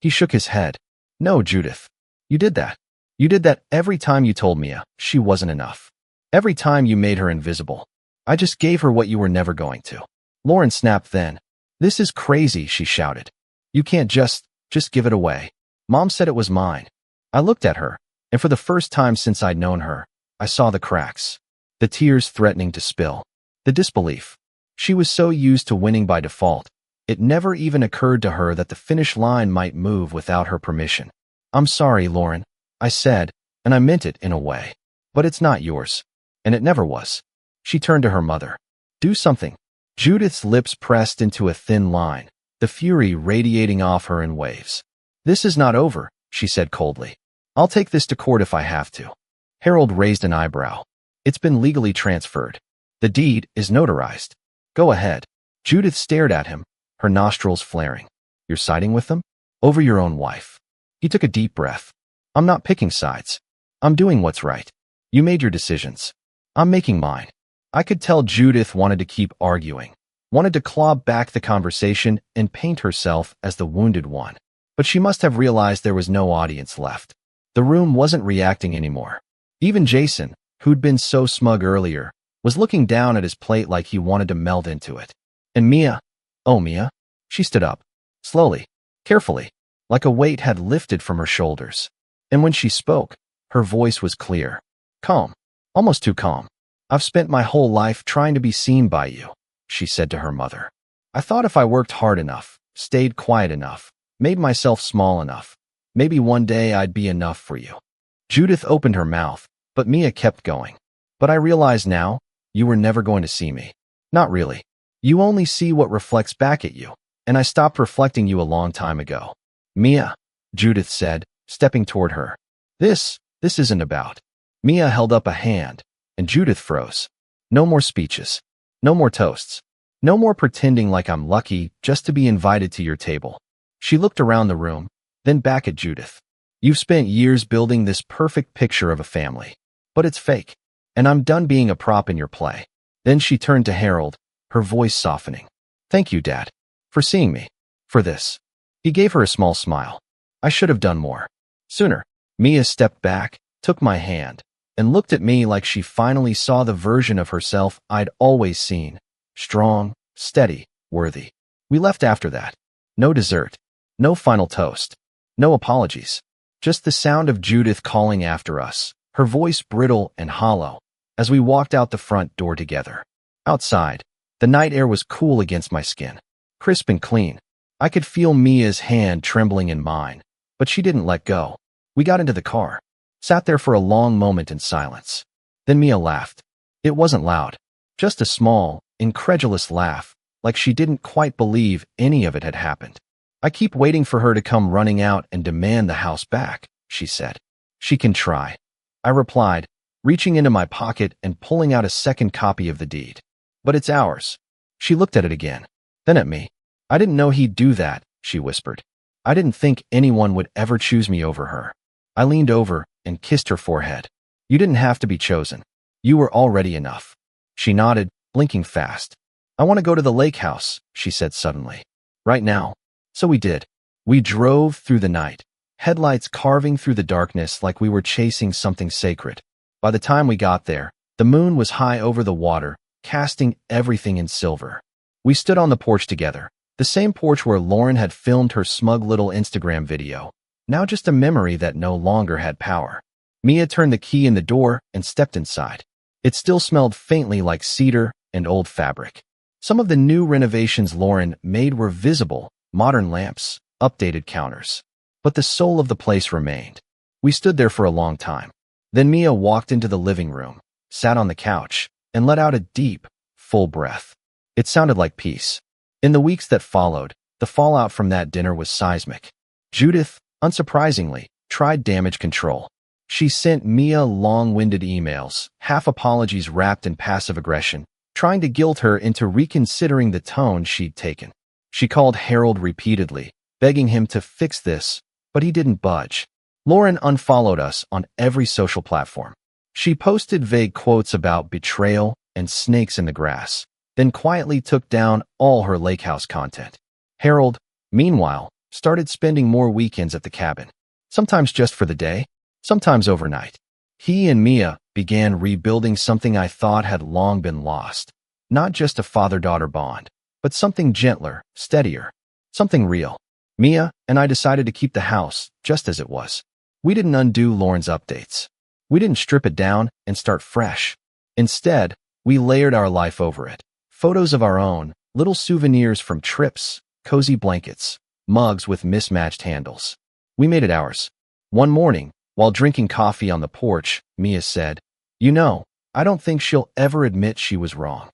He shook his head. No, Judith. You did that. You did that every time you told Mia she wasn't enough. Every time you made her invisible. I just gave her what you were never going to. Lauren snapped then. This is crazy, she shouted. You can't just give it away. Mom said it was mine. I looked at her, and for the first time since I'd known her, I saw the cracks. The tears threatening to spill. The disbelief. She was so used to winning by default, it never even occurred to her that the finish line might move without her permission. I'm sorry, Lauren, I said, and I meant it in a way. But it's not yours. And it never was. She turned to her mother. Do something. Judith's lips pressed into a thin line, the fury radiating off her in waves. This is not over, she said coldly. I'll take this to court if I have to. Harold raised an eyebrow. It's been legally transferred. The deed is notarized. Go ahead. Judith stared at him, her nostrils flaring. You're siding with them? Over your own wife. He took a deep breath. I'm not picking sides. I'm doing what's right. You made your decisions. I'm making mine. I could tell Judith wanted to keep arguing, wanted to claw back the conversation and paint herself as the wounded one. But she must have realized there was no audience left. The room wasn't reacting anymore. Even Jason, who'd been so smug earlier, was looking down at his plate like he wanted to meld into it. And Mia, oh Mia, she stood up, slowly, carefully, like a weight had lifted from her shoulders. And when she spoke, her voice was clear, calm, almost too calm. I've spent my whole life trying to be seen by you, she said to her mother. I thought if I worked hard enough, stayed quiet enough, made myself small enough, maybe one day I'd be enough for you. Judith opened her mouth, but Mia kept going. But I realize now, you were never going to see me. Not really. You only see what reflects back at you, and I stopped reflecting you a long time ago. Mia, Judith said, stepping toward her. This isn't about. Mia held up a hand, and Judith froze. No more speeches. No more toasts. No more pretending like I'm lucky just to be invited to your table. She looked around the room, then back at Judith. You've spent years building this perfect picture of a family, but it's fake, and I'm done being a prop in your play. Then she turned to Harold, her voice softening. Thank you, Dad, for seeing me, for this. He gave her a small smile. I should have done more. Sooner. Mia stepped back, took my hand, and looked at me like she finally saw the version of herself I'd always seen. Strong, steady, worthy. We left after that. No dessert. No final toast. No apologies. Just the sound of Judith calling after us, her voice brittle and hollow, as we walked out the front door together. Outside, the night air was cool against my skin, crisp and clean. I could feel Mia's hand trembling in mine, but she didn't let go. We got into the car, sat there for a long moment in silence. Then Mia laughed. It wasn't loud, just a small, incredulous laugh, like she didn't quite believe any of it had happened. I keep waiting for her to come running out and demand the house back, she said. She can try, I replied, reaching into my pocket and pulling out a second copy of the deed. But it's ours. She looked at it again, then at me. I didn't know he'd do that, she whispered. I didn't think anyone would ever choose me over her. I leaned over and kissed her forehead. You didn't have to be chosen. You were already enough. She nodded, blinking fast. I want to go to the lake house, she said suddenly. Right now. So we did. We drove through the night, headlights carving through the darkness like we were chasing something sacred. By the time we got there, the moon was high over the water, casting everything in silver. We stood on the porch together, the same porch where Lauren had filmed her smug little Instagram video, now just a memory that no longer had power. Mia turned the key in the door and stepped inside. It still smelled faintly like cedar and old fabric. Some of the new renovations Lauren made were visible, modern lamps, updated counters. But the soul of the place remained. We stood there for a long time. Then Mia walked into the living room, sat on the couch, and let out a deep, full breath. It sounded like peace. In the weeks that followed, the fallout from that dinner was seismic. Judith, unsurprisingly, tried damage control. She sent Mia long-winded emails, half apologies wrapped in passive aggression, trying to guilt her into reconsidering the tone she'd taken. She called Harold repeatedly, begging him to fix this, but he didn't budge. Lauren unfollowed us on every social platform. She posted vague quotes about betrayal and snakes in the grass, then quietly took down all her lake house content. Harold, meanwhile, started spending more weekends at the cabin, sometimes just for the day, sometimes overnight. He and Mia began rebuilding something I thought had long been lost, not just a father-daughter bond, but something gentler, steadier, something real. Mia and I decided to keep the house just as it was. We didn't undo Lauren's updates. We didn't strip it down and start fresh. Instead, we layered our life over it. Photos of our own, little souvenirs from trips, cozy blankets, mugs with mismatched handles. We made it ours. One morning, while drinking coffee on the porch, Mia said, "You know, I don't think she'll ever admit she was wrong."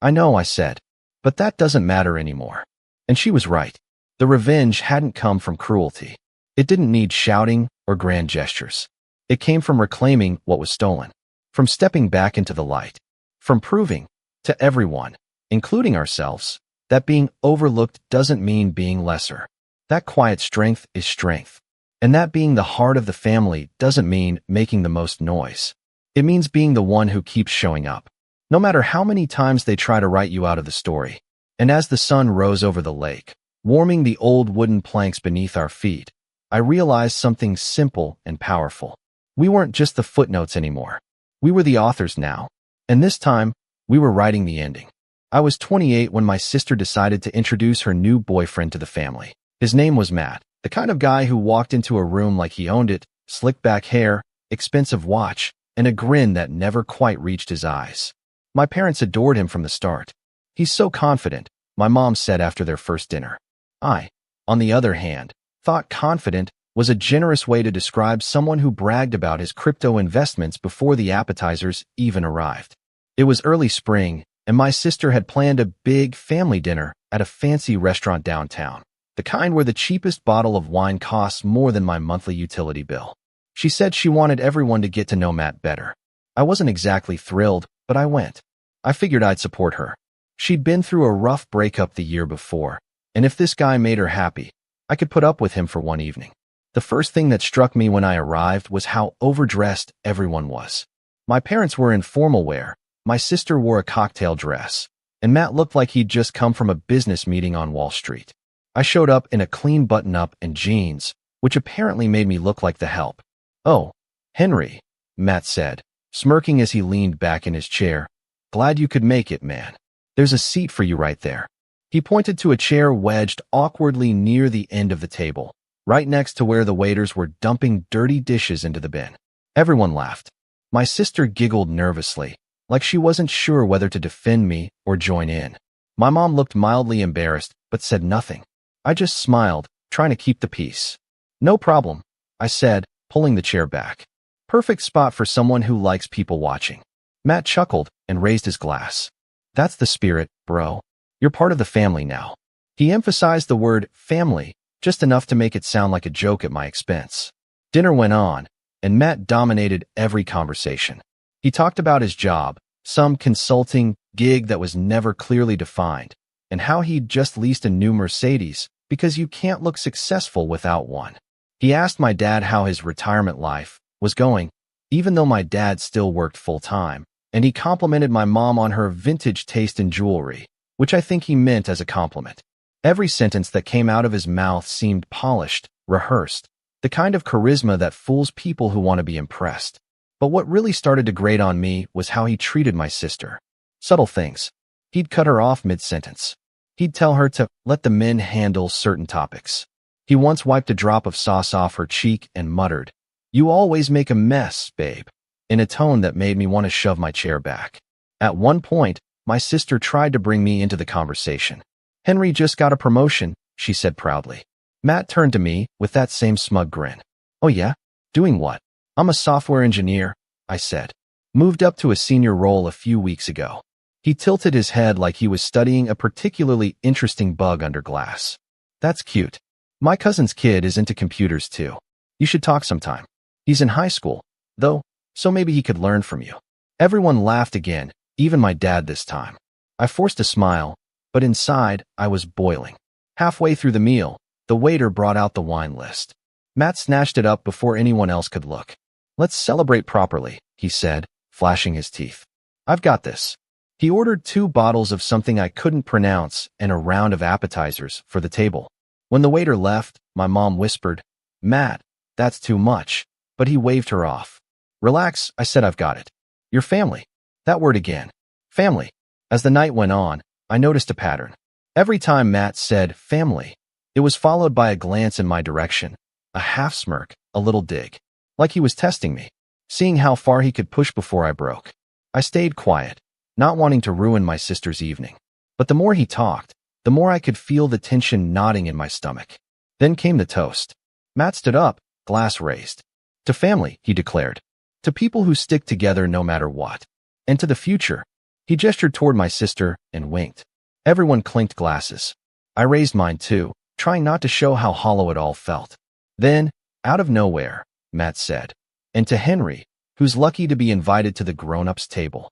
"I know," I said, "but that doesn't matter anymore." And she was right. The revenge hadn't come from cruelty. It didn't need shouting or grand gestures. It came from reclaiming what was stolen, from stepping back into the light, from proving to everyone, including ourselves, that being overlooked doesn't mean being lesser. That quiet strength is strength. And that being the heart of the family doesn't mean making the most noise. It means being the one who keeps showing up, no matter how many times they try to write you out of the story. And as the sun rose over the lake, warming the old wooden planks beneath our feet, I realized something simple and powerful. We weren't just the footnotes anymore. We were the authors now. And this time, we were writing the ending. I was 28 when my sister decided to introduce her new boyfriend to the family. His name was Matt, the kind of guy who walked into a room like he owned it, slick back hair, expensive watch, and a grin that never quite reached his eyes. My parents adored him from the start. "He's so confident," my mom said after their first dinner. I, on the other hand, thought confident was a generous way to describe someone who bragged about his crypto investments before the appetizers even arrived. It was early spring, and my sister had planned a big family dinner at a fancy restaurant downtown, the kind where the cheapest bottle of wine costs more than my monthly utility bill. She said she wanted everyone to get to know Matt better. I wasn't exactly thrilled, but I went. I figured I'd support her. She'd been through a rough breakup the year before, and if this guy made her happy, I could put up with him for one evening. The first thing that struck me when I arrived was how overdressed everyone was. My parents were in formal wear, my sister wore a cocktail dress, and Matt looked like he'd just come from a business meeting on Wall Street. I showed up in a clean button-up and jeans, which apparently made me look like the help. "Oh, Henry," Matt said, smirking as he leaned back in his chair. "Glad you could make it, man. There's a seat for you right there." He pointed to a chair wedged awkwardly near the end of the table, right next to where the waiters were dumping dirty dishes into the bin. Everyone laughed. My sister giggled nervously, like she wasn't sure whether to defend me or join in. My mom looked mildly embarrassed, but said nothing. I just smiled, trying to keep the peace. No problem, I said, pulling the chair back. Perfect spot for someone who likes people watching. Matt chuckled and raised his glass. That's the spirit, bro. You're part of the family now. He emphasized the word family, just enough to make it sound like a joke at my expense. Dinner went on, and Matt dominated every conversation. He talked about his job, some consulting gig that was never clearly defined, and how he'd just leased a new Mercedes because you can't look successful without one. He asked my dad how his retirement life was going, even though my dad still worked full-time, and he complimented my mom on her vintage taste in jewelry, which I think he meant as a compliment. Every sentence that came out of his mouth seemed polished, rehearsed, the kind of charisma that fools people who want to be impressed. But what really started to grate on me was how he treated my sister. Subtle things. He'd cut her off mid-sentence. He'd tell her to let the men handle certain topics. He once wiped a drop of sauce off her cheek and muttered, "You always make a mess, babe," in a tone that made me want to shove my chair back. At one point, my sister tried to bring me into the conversation. "Henry just got a promotion," she said proudly. Matt turned to me with that same smug grin. "Oh yeah? Doing what?" "I'm a software engineer," I said. "Moved up to a senior role a few weeks ago." He tilted his head like he was studying a particularly interesting bug under glass. "That's cute. My cousin's kid is into computers too. You should talk sometime. He's in high school, though, so maybe he could learn from you." Everyone laughed again, even my dad this time. I forced a smile, but inside, I was boiling. Halfway through the meal, the waiter brought out the wine list. Matt snatched it up before anyone else could look. "Let's celebrate properly," he said, flashing his teeth. "I've got this." He ordered 2 bottles of something I couldn't pronounce and a round of appetizers for the table. When the waiter left, my mom whispered, "Matt, that's too much," but he waved her off. "Relax," I said, "I've got it." "Your family." That word again. Family. As the night went on, I noticed a pattern. Every time Matt said family, it was followed by a glance in my direction, a half smirk, a little dig. Like he was testing me, seeing how far he could push before I broke. I stayed quiet, not wanting to ruin my sister's evening. But the more he talked, the more I could feel the tension knotting in my stomach. Then came the toast. Matt stood up, glass raised. "To family," he declared. "To people who stick together no matter what. And to the future." He gestured toward my sister and winked. Everyone clinked glasses. I raised mine too, trying not to show how hollow it all felt. Then, out of nowhere, Matt said, "And to Henry, who's lucky to be invited to the grown-ups table."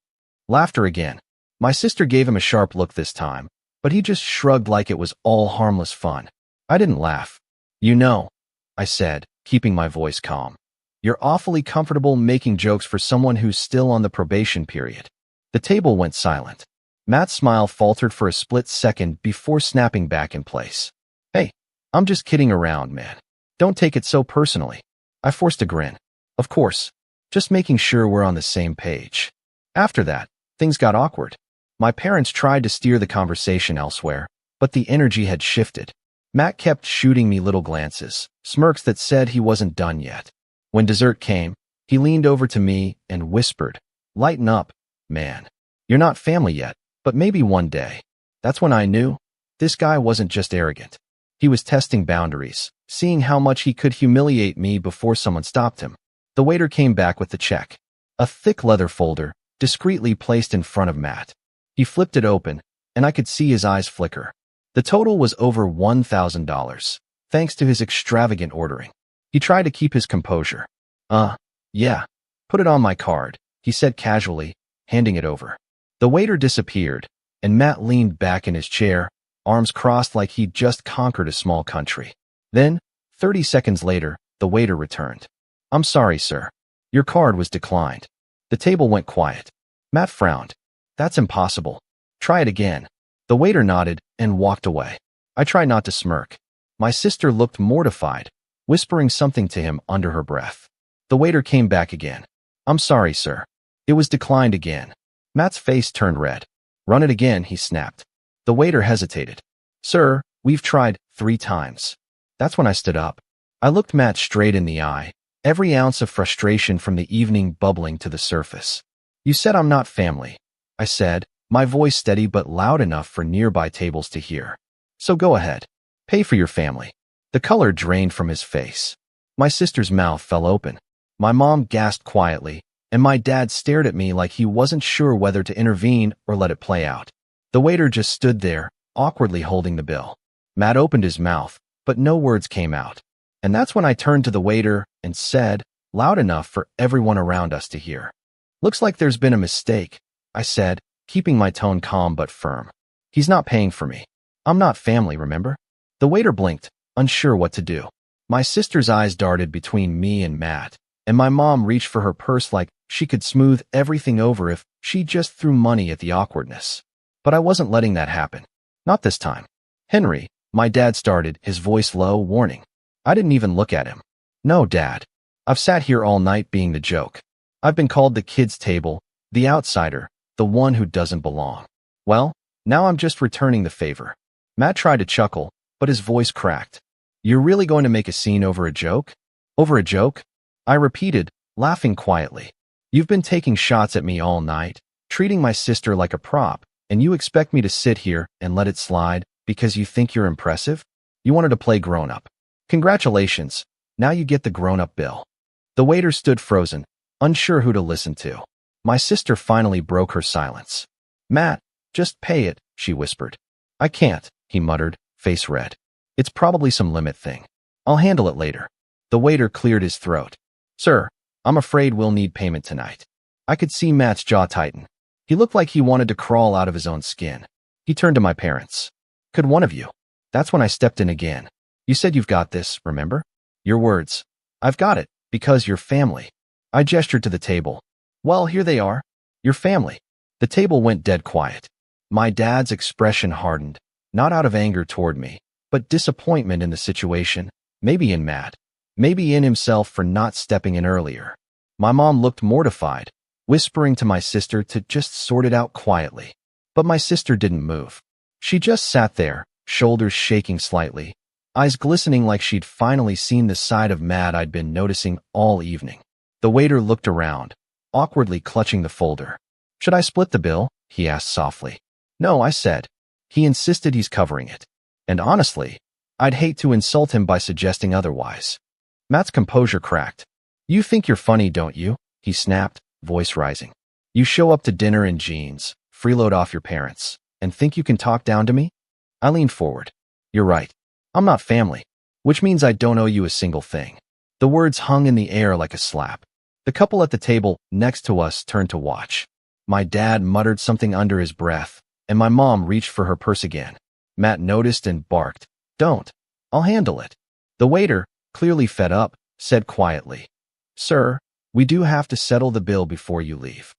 Laughter again. My sister gave him a sharp look this time, but he just shrugged like it was all harmless fun. I didn't laugh. "You know," I said, keeping my voice calm, "you're awfully comfortable making jokes for someone who's still on the probation period." The table went silent. Matt's smile faltered for a split second before snapping back in place. "Hey, I'm just kidding around, man. Don't take it so personally." I forced a grin. "Of course. Just making sure we're on the same page." After that, things got awkward. My parents tried to steer the conversation elsewhere, but the energy had shifted. Matt kept shooting me little glances, smirks that said he wasn't done yet. When dessert came, he leaned over to me and whispered, "Lighten up, man. You're not family yet, but maybe one day." That's when I knew this guy wasn't just arrogant. He was testing boundaries, seeing how much he could humiliate me before someone stopped him. The waiter came back with the check, a thick leather folder, discreetly placed in front of Matt. He flipped it open, and I could see his eyes flicker. The total was over $1,000, thanks to his extravagant ordering. He tried to keep his composure. Yeah, put it on my card," he said casually, handing it over. The waiter disappeared, and Matt leaned back in his chair, arms crossed like he'd just conquered a small country. Then, 30 seconds later, the waiter returned. "I'm sorry, sir. Your card was declined." The table went quiet. Matt frowned. "That's impossible. Try it again." The waiter nodded and walked away. I tried not to smirk. My sister looked mortified, whispering something to him under her breath. The waiter came back again. "I'm sorry, sir. It was declined again." Matt's face turned red. "Run it again," he snapped. The waiter hesitated. "Sir, we've tried 3 times." That's when I stood up. I looked Matt straight in the eye, every ounce of frustration from the evening bubbling to the surface. You said I'm not family, I said, my voice steady but loud enough for nearby tables to hear. So go ahead. Pay for your family. The color drained from his face. My sister's mouth fell open. My mom gasped quietly, and my dad stared at me like he wasn't sure whether to intervene or let it play out. The waiter just stood there, awkwardly holding the bill. Matt opened his mouth, but no words came out. And that's when I turned to the waiter and said, loud enough for everyone around us to hear. Looks like there's been a mistake, I said, keeping my tone calm but firm. He's not paying for me. I'm not family, remember? The waiter blinked, unsure what to do. My sister's eyes darted between me and Matt, and my mom reached for her purse like she could smooth everything over if she just threw money at the awkwardness. But I wasn't letting that happen. Not this time. Henry, my dad started, his voice low, warning. I didn't even look at him. No, Dad. I've sat here all night being the joke. I've been called the kids' table, the outsider, the one who doesn't belong. Well, now I'm just returning the favor. Matt tried to chuckle, but his voice cracked. You're really going to make a scene over a joke? Over a joke? I repeated, laughing quietly. You've been taking shots at me all night, treating my sister like a prop, and you expect me to sit here and let it slide because you think you're impressive? You wanted to play grown-up. Congratulations, now you get the grown-up bill. The waiter stood frozen, unsure who to listen to. My sister finally broke her silence. Matt, just pay it, she whispered. I can't, he muttered, face red. It's probably some limit thing. I'll handle it later. The waiter cleared his throat. Sir, I'm afraid we'll need payment tonight. I could see Matt's jaw tighten. He looked like he wanted to crawl out of his own skin. He turned to my parents. Could one of you? That's when I stepped in again. You said you've got this, remember? Your words. I've got it, because you're family. I gestured to the table. Well, here they are. Your family. The table went dead quiet. My dad's expression hardened, not out of anger toward me, but disappointment in the situation, maybe in Matt, maybe in himself for not stepping in earlier. My mom looked mortified, whispering to my sister to just sort it out quietly. But my sister didn't move. She just sat there, shoulders shaking slightly, eyes glistening like she'd finally seen the side of Matt I'd been noticing all evening. The waiter looked around, awkwardly clutching the folder. Should I split the bill? He asked softly. No, I said. He insisted he's covering it. And honestly, I'd hate to insult him by suggesting otherwise. Matt's composure cracked. You think you're funny, don't you? He snapped, voice rising. You show up to dinner in jeans, freeload off your parents, and think you can talk down to me? I leaned forward. You're right. I'm not family, which means I don't owe you a single thing. The words hung in the air like a slap. The couple at the table next to us turned to watch. My dad muttered something under his breath, and my mom reached for her purse again. Matt noticed and barked, Don't. I'll handle it. The waiter, clearly fed up, said quietly, Sir, we do have to settle the bill before you leave.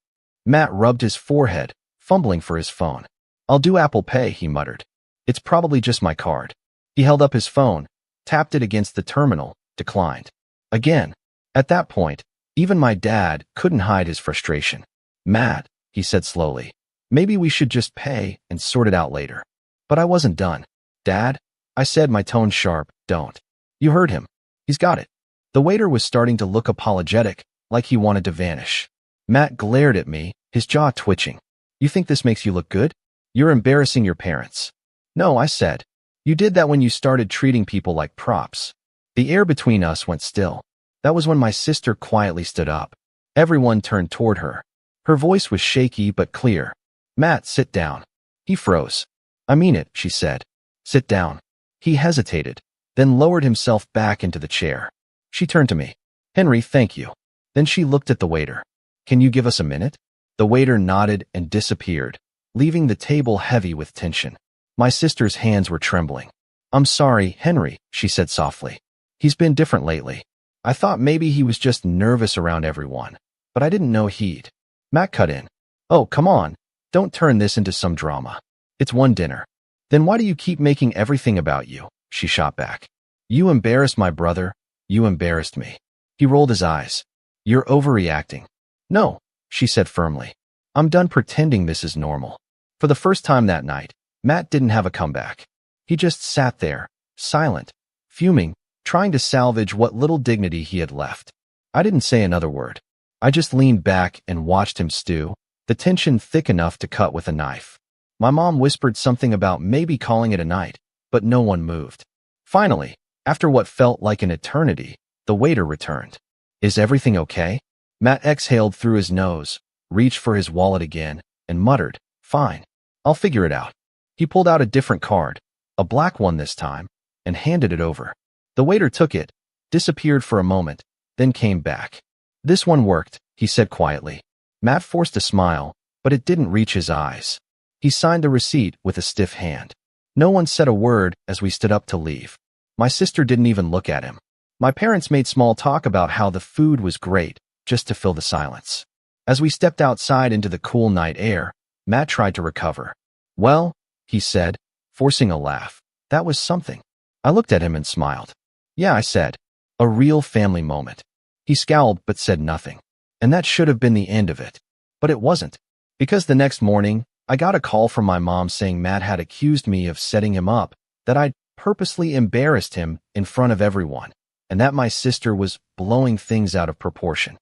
Matt rubbed his forehead, fumbling for his phone. I'll do Apple Pay, he muttered. It's probably just my card. He held up his phone, tapped it against the terminal, declined. Again. At that point, even my dad couldn't hide his frustration. Matt, he said slowly, maybe we should just pay and sort it out later. But I wasn't done. Dad, I said, my tone sharp, don't. You heard him. He's got it. The waiter was starting to look apologetic, like he wanted to vanish. Matt glared at me, his jaw twitching. You think this makes you look good? You're embarrassing your parents. No, I said. You did that when you started treating people like props. The air between us went still. That was when my sister quietly stood up. Everyone turned toward her. Her voice was shaky but clear. Matt, sit down. He froze. I mean it, she said. Sit down. He hesitated, then lowered himself back into the chair. She turned to me. Henry, thank you. Then she looked at the waiter. Can you give us a minute? The waiter nodded and disappeared, leaving the table heavy with tension. My sister's hands were trembling. I'm sorry, Henry, she said softly. He's been different lately. I thought maybe he was just nervous around everyone, but I didn't know he'd. Matt cut in. Oh, come on. Don't turn this into some drama. It's one dinner. Then why do you keep making everything about you? She shot back. You embarrassed my brother. You embarrassed me. He rolled his eyes. You're overreacting. No, she said firmly. I'm done pretending this is normal. For the first time that night, Matt didn't have a comeback. He just sat there, silent, fuming, trying to salvage what little dignity he had left. I didn't say another word. I just leaned back and watched him stew, the tension thick enough to cut with a knife. My mom whispered something about maybe calling it a night, but no one moved. Finally, after what felt like an eternity, the waiter returned. "Is everything okay?" Matt exhaled through his nose, reached for his wallet again, and muttered, "Fine. I'll figure it out." He pulled out a different card, a black one this time, and handed it over. The waiter took it, disappeared for a moment, then came back. "This one worked," he said quietly. Matt forced a smile, but it didn't reach his eyes. He signed the receipt with a stiff hand. No one said a word as we stood up to leave. My sister didn't even look at him. My parents made small talk about how the food was great, just to fill the silence. As we stepped outside into the cool night air, Matt tried to recover. "Well," he said, forcing a laugh, "that was something." I looked at him and smiled. "Yeah," I said. "A real family moment." He scowled but said nothing. And that should have been the end of it. But it wasn't. Because the next morning, I got a call from my mom saying Matt had accused me of setting him up, that I'd purposely embarrassed him in front of everyone, and that my sister was blowing things out of proportion.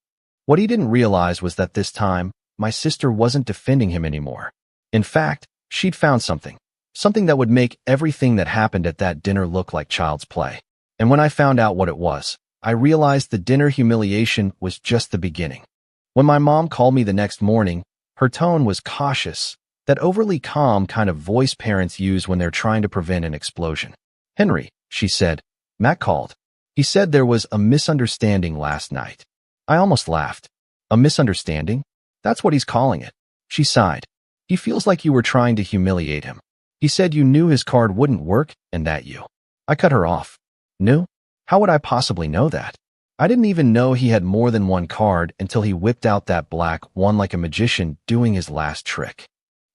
What he didn't realize was that this time, my sister wasn't defending him anymore. In fact, she'd found something that would make everything that happened at that dinner look like child's play. And when I found out what it was, I realized the dinner humiliation was just the beginning. When my mom called me the next morning, her tone was cautious, that overly calm kind of voice parents use when they're trying to prevent an explosion. "Henry," she said, "Matt called. He said there was a misunderstanding last night." I almost laughed. "A misunderstanding? That's what he's calling it." She sighed. "He feels like you were trying to humiliate him. He said you knew his card wouldn't work and that you—" I cut her off. "Knew? How would I possibly know that? I didn't even know he had more than one card until he whipped out that black one like a magician doing his last trick."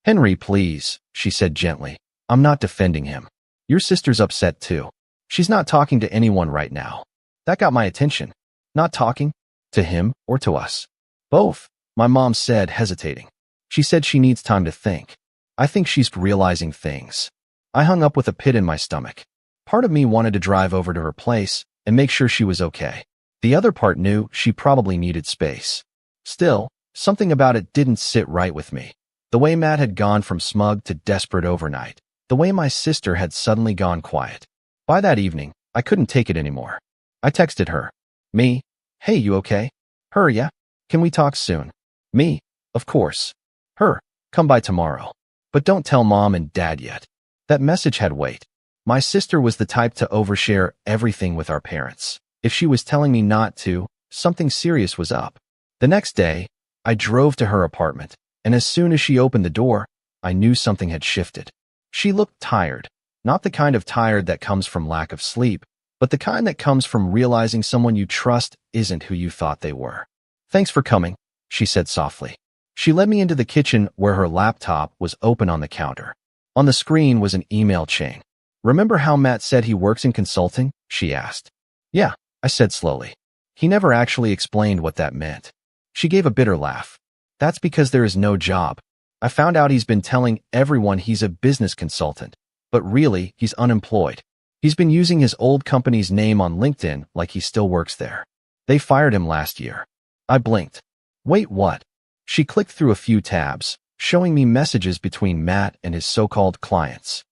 "Henry, please," she said gently. "I'm not defending him. Your sister's upset too. She's not talking to anyone right now." That got my attention. "Not talking? To him or to us?" "Both," my mom said, hesitating. "She said she needs time to think. I think she's realizing things." I hung up with a pit in my stomach. Part of me wanted to drive over to her place and make sure she was okay. The other part knew she probably needed space. Still, something about it didn't sit right with me. The way Matt had gone from smug to desperate overnight. The way my sister had suddenly gone quiet. By that evening, I couldn't take it anymore. I texted her. Me, "Hey, you okay?" Her, "Yeah. Can we talk soon?" Me, "Of course." Her, "Come by tomorrow. But don't tell mom and dad yet." That message had weight. My sister was the type to overshare everything with our parents. If she was telling me not to, something serious was up. The next day, I drove to her apartment, and as soon as she opened the door, I knew something had shifted. She looked tired, not the kind of tired that comes from lack of sleep, but the kind that comes from realizing someone you trust isn't who you thought they were. "Thanks for coming," she said softly. She led me into the kitchen where her laptop was open on the counter. On the screen was an email chain. "Remember how Matt said he works in consulting?" she asked. "Yeah," I said slowly. "He never actually explained what that meant." She gave a bitter laugh. "That's because there is no job. I found out he's been telling everyone he's a business consultant, but really he's unemployed. He's been using his old company's name on LinkedIn like he still works there. They fired him last year." I blinked. "Wait, what?" She clicked through a few tabs, showing me messages between Matt and his so-called clients.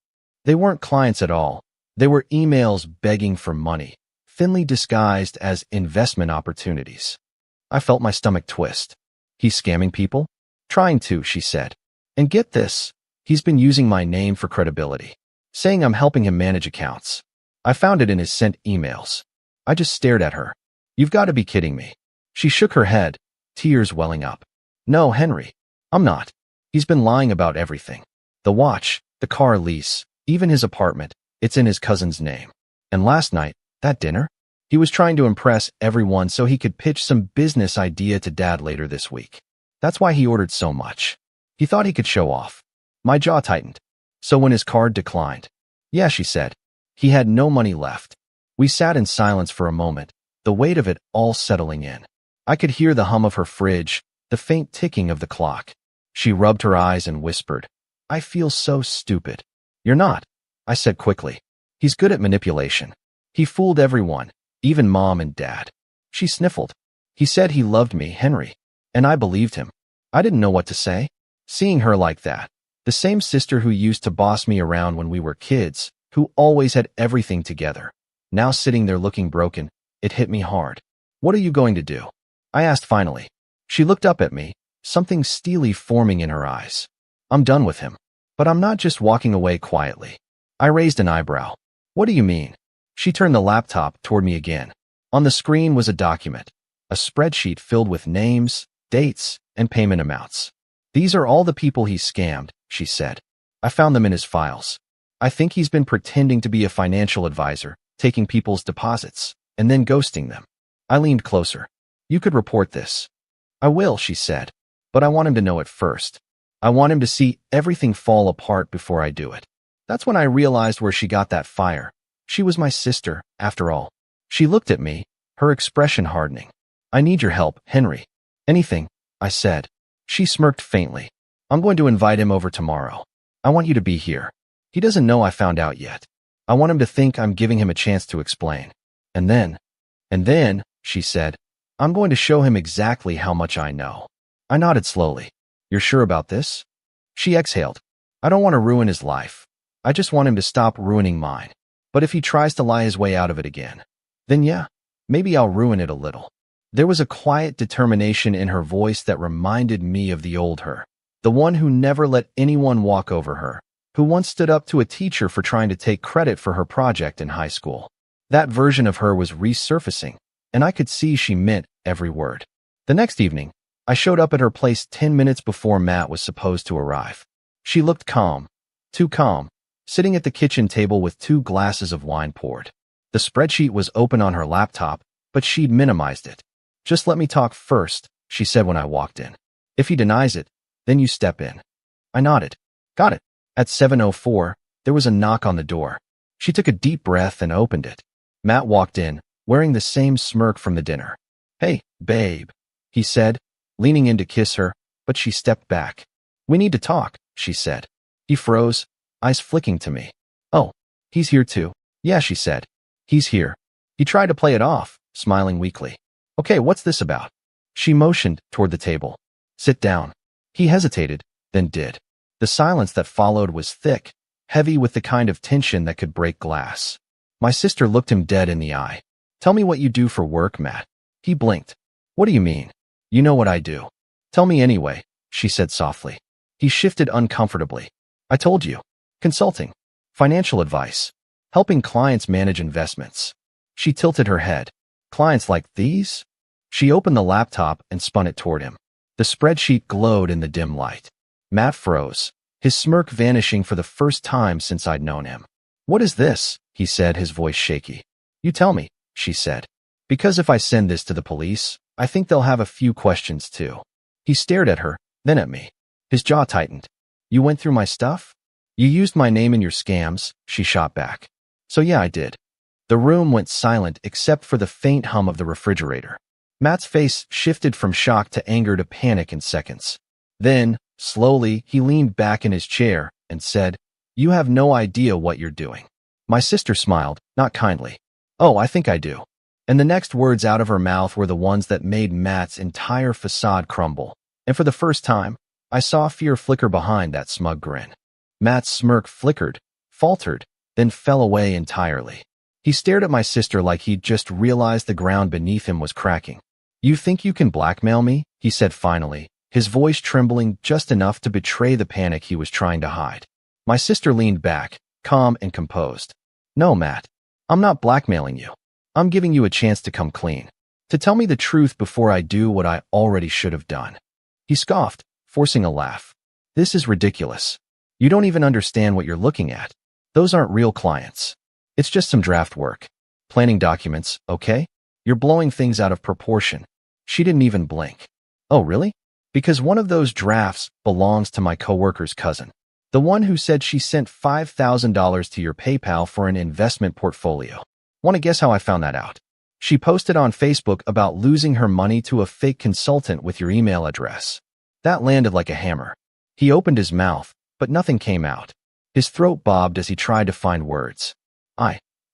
They weren't clients at all. They were emails begging for money, thinly disguised as investment opportunities. I felt my stomach twist. "He's scamming people?" "Trying to," she said. "And get this, he's been using my name for credibility, saying I'm helping him manage accounts." I found it in his sent emails. I just stared at her. "You've got to be kidding me." She shook her head, tears welling up. "No, Henry, I'm not. He's been lying about everything. The watch, the car lease, even his apartment, it's in his cousin's name. And last night, that dinner? He was trying to impress everyone so he could pitch some business idea to dad later this week. That's why he ordered so much. He thought he could show off." My jaw tightened. "So when his card declined?" "Yeah," she said. "He had no money left." We sat in silence for a moment, the weight of it all settling in. I could hear the hum of her fridge, the faint ticking of the clock. She rubbed her eyes and whispered, "I feel so stupid." "You're not," I said quickly. "He's good at manipulation. He fooled everyone, even Mom and Dad. She sniffled. He said he loved me, Henry. And I believed him. I didn't know what to say. Seeing her like that, the same sister who used to boss me around when we were kids, who always had everything together, now sitting there looking broken, it hit me hard. What are you going to do? I asked finally. She looked up at me, something steely forming in her eyes. I'm done with him. But I'm not just walking away quietly. I raised an eyebrow. What do you mean? She turned the laptop toward me again. On the screen was a document, a spreadsheet filled with names, dates, and payment amounts. These are all the people he scammed, she said. I found them in his files. I think he's been pretending to be a financial advisor, taking people's deposits, and then ghosting them. I leaned closer. You could report this. I will, she said. But I want him to know it first. I want him to see everything fall apart before I do it. That's when I realized where she got that fire. She was my sister, after all. She looked at me, her expression hardening. I need your help, Henry. Anything, I said. She smirked faintly. I'm going to invite him over tomorrow. I want you to be here. He doesn't know I found out yet. I want him to think I'm giving him a chance to explain. And then, she said, I'm going to show him exactly how much I know. I nodded slowly. You're sure about this? She exhaled. I don't want to ruin his life. I just want him to stop ruining mine. But if he tries to lie his way out of it again, then yeah, maybe I'll ruin it a little. There was a quiet determination in her voice that reminded me of the old her, the one who never let anyone walk over her, who once stood up to a teacher for trying to take credit for her project in high school. That version of her was resurfacing, and I could see she meant every word. The next evening, I showed up at her place 10 minutes before Matt was supposed to arrive. She looked calm, too calm, sitting at the kitchen table with 2 glasses of wine poured. The spreadsheet was open on her laptop, but she'd minimized it. Just let me talk first, she said when I walked in. If he denies it, then you step in. I nodded. Got it. At 7:04, there was a knock on the door. She took a deep breath and opened it. Matt walked in, wearing the same smirk from the dinner. Hey, babe, he said, leaning in to kiss her, but she stepped back. We need to talk, she said. He froze, eyes flicking to me. Oh, he's here too. Yeah, she said. He's here. He tried to play it off, smiling weakly. Okay, what's this about? She motioned toward the table. Sit down. He hesitated, then did. The silence that followed was thick, heavy with the kind of tension that could break glass. My sister looked him dead in the eye. Tell me what you do for work, Matt. He blinked. What do you mean? You know what I do. Tell me anyway, she said softly. He shifted uncomfortably. I told you. Consulting. Financial advice. Helping clients manage investments. She tilted her head. Clients like these? She opened the laptop and spun it toward him. The spreadsheet glowed in the dim light. Matt froze, his smirk vanishing for the first time since I'd known him. What is this? He said, his voice shaky. You tell me, she said. Because if I send this to the police, I think they'll have a few questions too. He stared at her, then at me. His jaw tightened. You went through my stuff? You used my name in your scams, she shot back. So yeah, I did. The room went silent except for the faint hum of the refrigerator. Matt's face shifted from shock to anger to panic in seconds. Then, slowly, he leaned back in his chair and said, You have no idea what you're doing. My sister smiled, not kindly. Oh, I think I do. And the next words out of her mouth were the ones that made Matt's entire facade crumble. And for the first time, I saw fear flicker behind that smug grin. Matt's smirk flickered, faltered, then fell away entirely. He stared at my sister like he'd just realized the ground beneath him was cracking. You think you can blackmail me? He said finally, his voice trembling just enough to betray the panic he was trying to hide. My sister leaned back, calm and composed. No, Matt. I'm not blackmailing you. I'm giving you a chance to come clean. To tell me the truth before I do what I already should have done. He scoffed, forcing a laugh. This is ridiculous. You don't even understand what you're looking at. Those aren't real clients. It's just some draft work. Planning documents, okay? You're blowing things out of proportion. She didn't even blink. Oh, really? Because one of those drafts belongs to my coworker's cousin. The one who said she sent $5,000 to your PayPal for an investment portfolio. Want to guess how I found that out? She posted on Facebook about losing her money to a fake consultant with your email address. That landed like a hammer. He opened his mouth, but nothing came out. His throat bobbed as he tried to find words.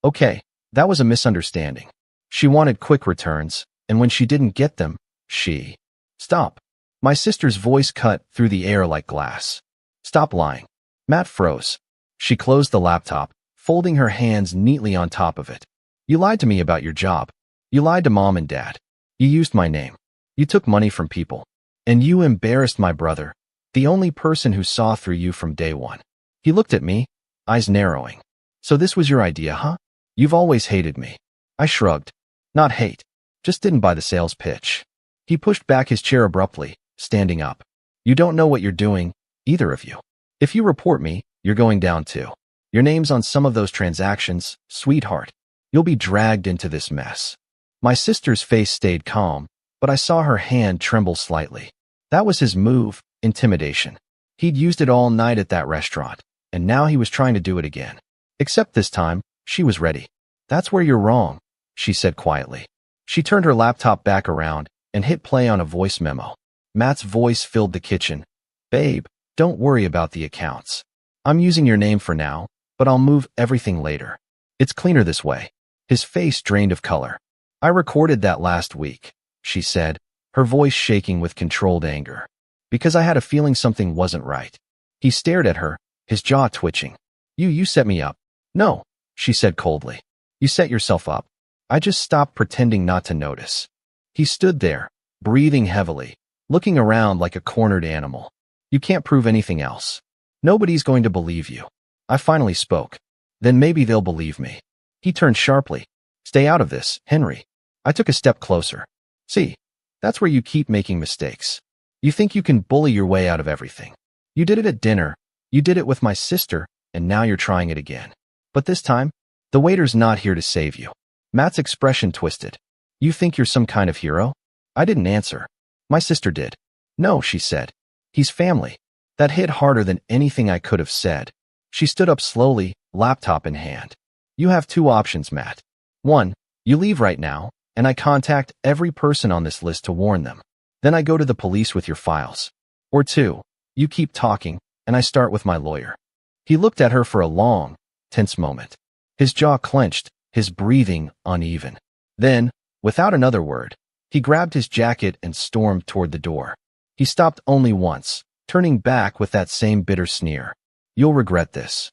Okay, That was a misunderstanding. She wanted quick returns, and when she didn't get them, she... Stop. My sister's voice cut through the air like glass. Stop lying. Matt froze. She closed the laptop, folding her hands neatly on top of it. You lied to me about your job. You lied to Mom and Dad. You used my name. You took money from people. And you embarrassed my brother, the only person who saw through you from day one. He looked at me, eyes narrowing. So this was your idea, huh? You've always hated me. I shrugged. Not hate. Just didn't buy the sales pitch. He pushed back his chair abruptly, standing up. You don't know what you're doing, either of you. If you report me, you're going down too. Your name's on some of those transactions, sweetheart. You'll be dragged into this mess. My sister's face stayed calm, but I saw her hand tremble slightly. That was his move, intimidation. He'd used it all night at that restaurant, and now he was trying to do it again. Except this time, she was ready. That's where you're wrong, she said quietly. She turned her laptop back around and hit play on a voice memo. Matt's voice filled the kitchen. Babe, don't worry about the accounts. I'm using your name for now, but I'll move everything later. It's cleaner this way. His face drained of color. I recorded that last week, she said, her voice shaking with controlled anger. Because I had a feeling something wasn't right. He stared at her, his jaw twitching. You set me up. No, she said coldly. You set yourself up. I just stopped pretending not to notice. He stood there, breathing heavily, looking around like a cornered animal. You can't prove anything else. Nobody's going to believe you. I finally spoke. Then maybe they'll believe me. He turned sharply. Stay out of this, Henry. I took a step closer. See, that's where you keep making mistakes. You think you can bully your way out of everything. You did it at dinner. You did it with my sister, and now you're trying it again. But this time, the waiter's not here to save you. Matt's expression twisted. You think you're some kind of hero? I didn't answer. My sister did. No, she said. He's family. That hit harder than anything I could have said. She stood up slowly, laptop in hand. You have two options, Matt. One, you leave right now, and I contact every person on this list to warn them. Then I go to the police with your files. Or two, you keep talking, and I start with my lawyer. He looked at her for a long, tense moment. His jaw clenched, his breathing uneven. Then, without another word, he grabbed his jacket and stormed toward the door. He stopped only once, turning back with that same bitter sneer. You'll regret this.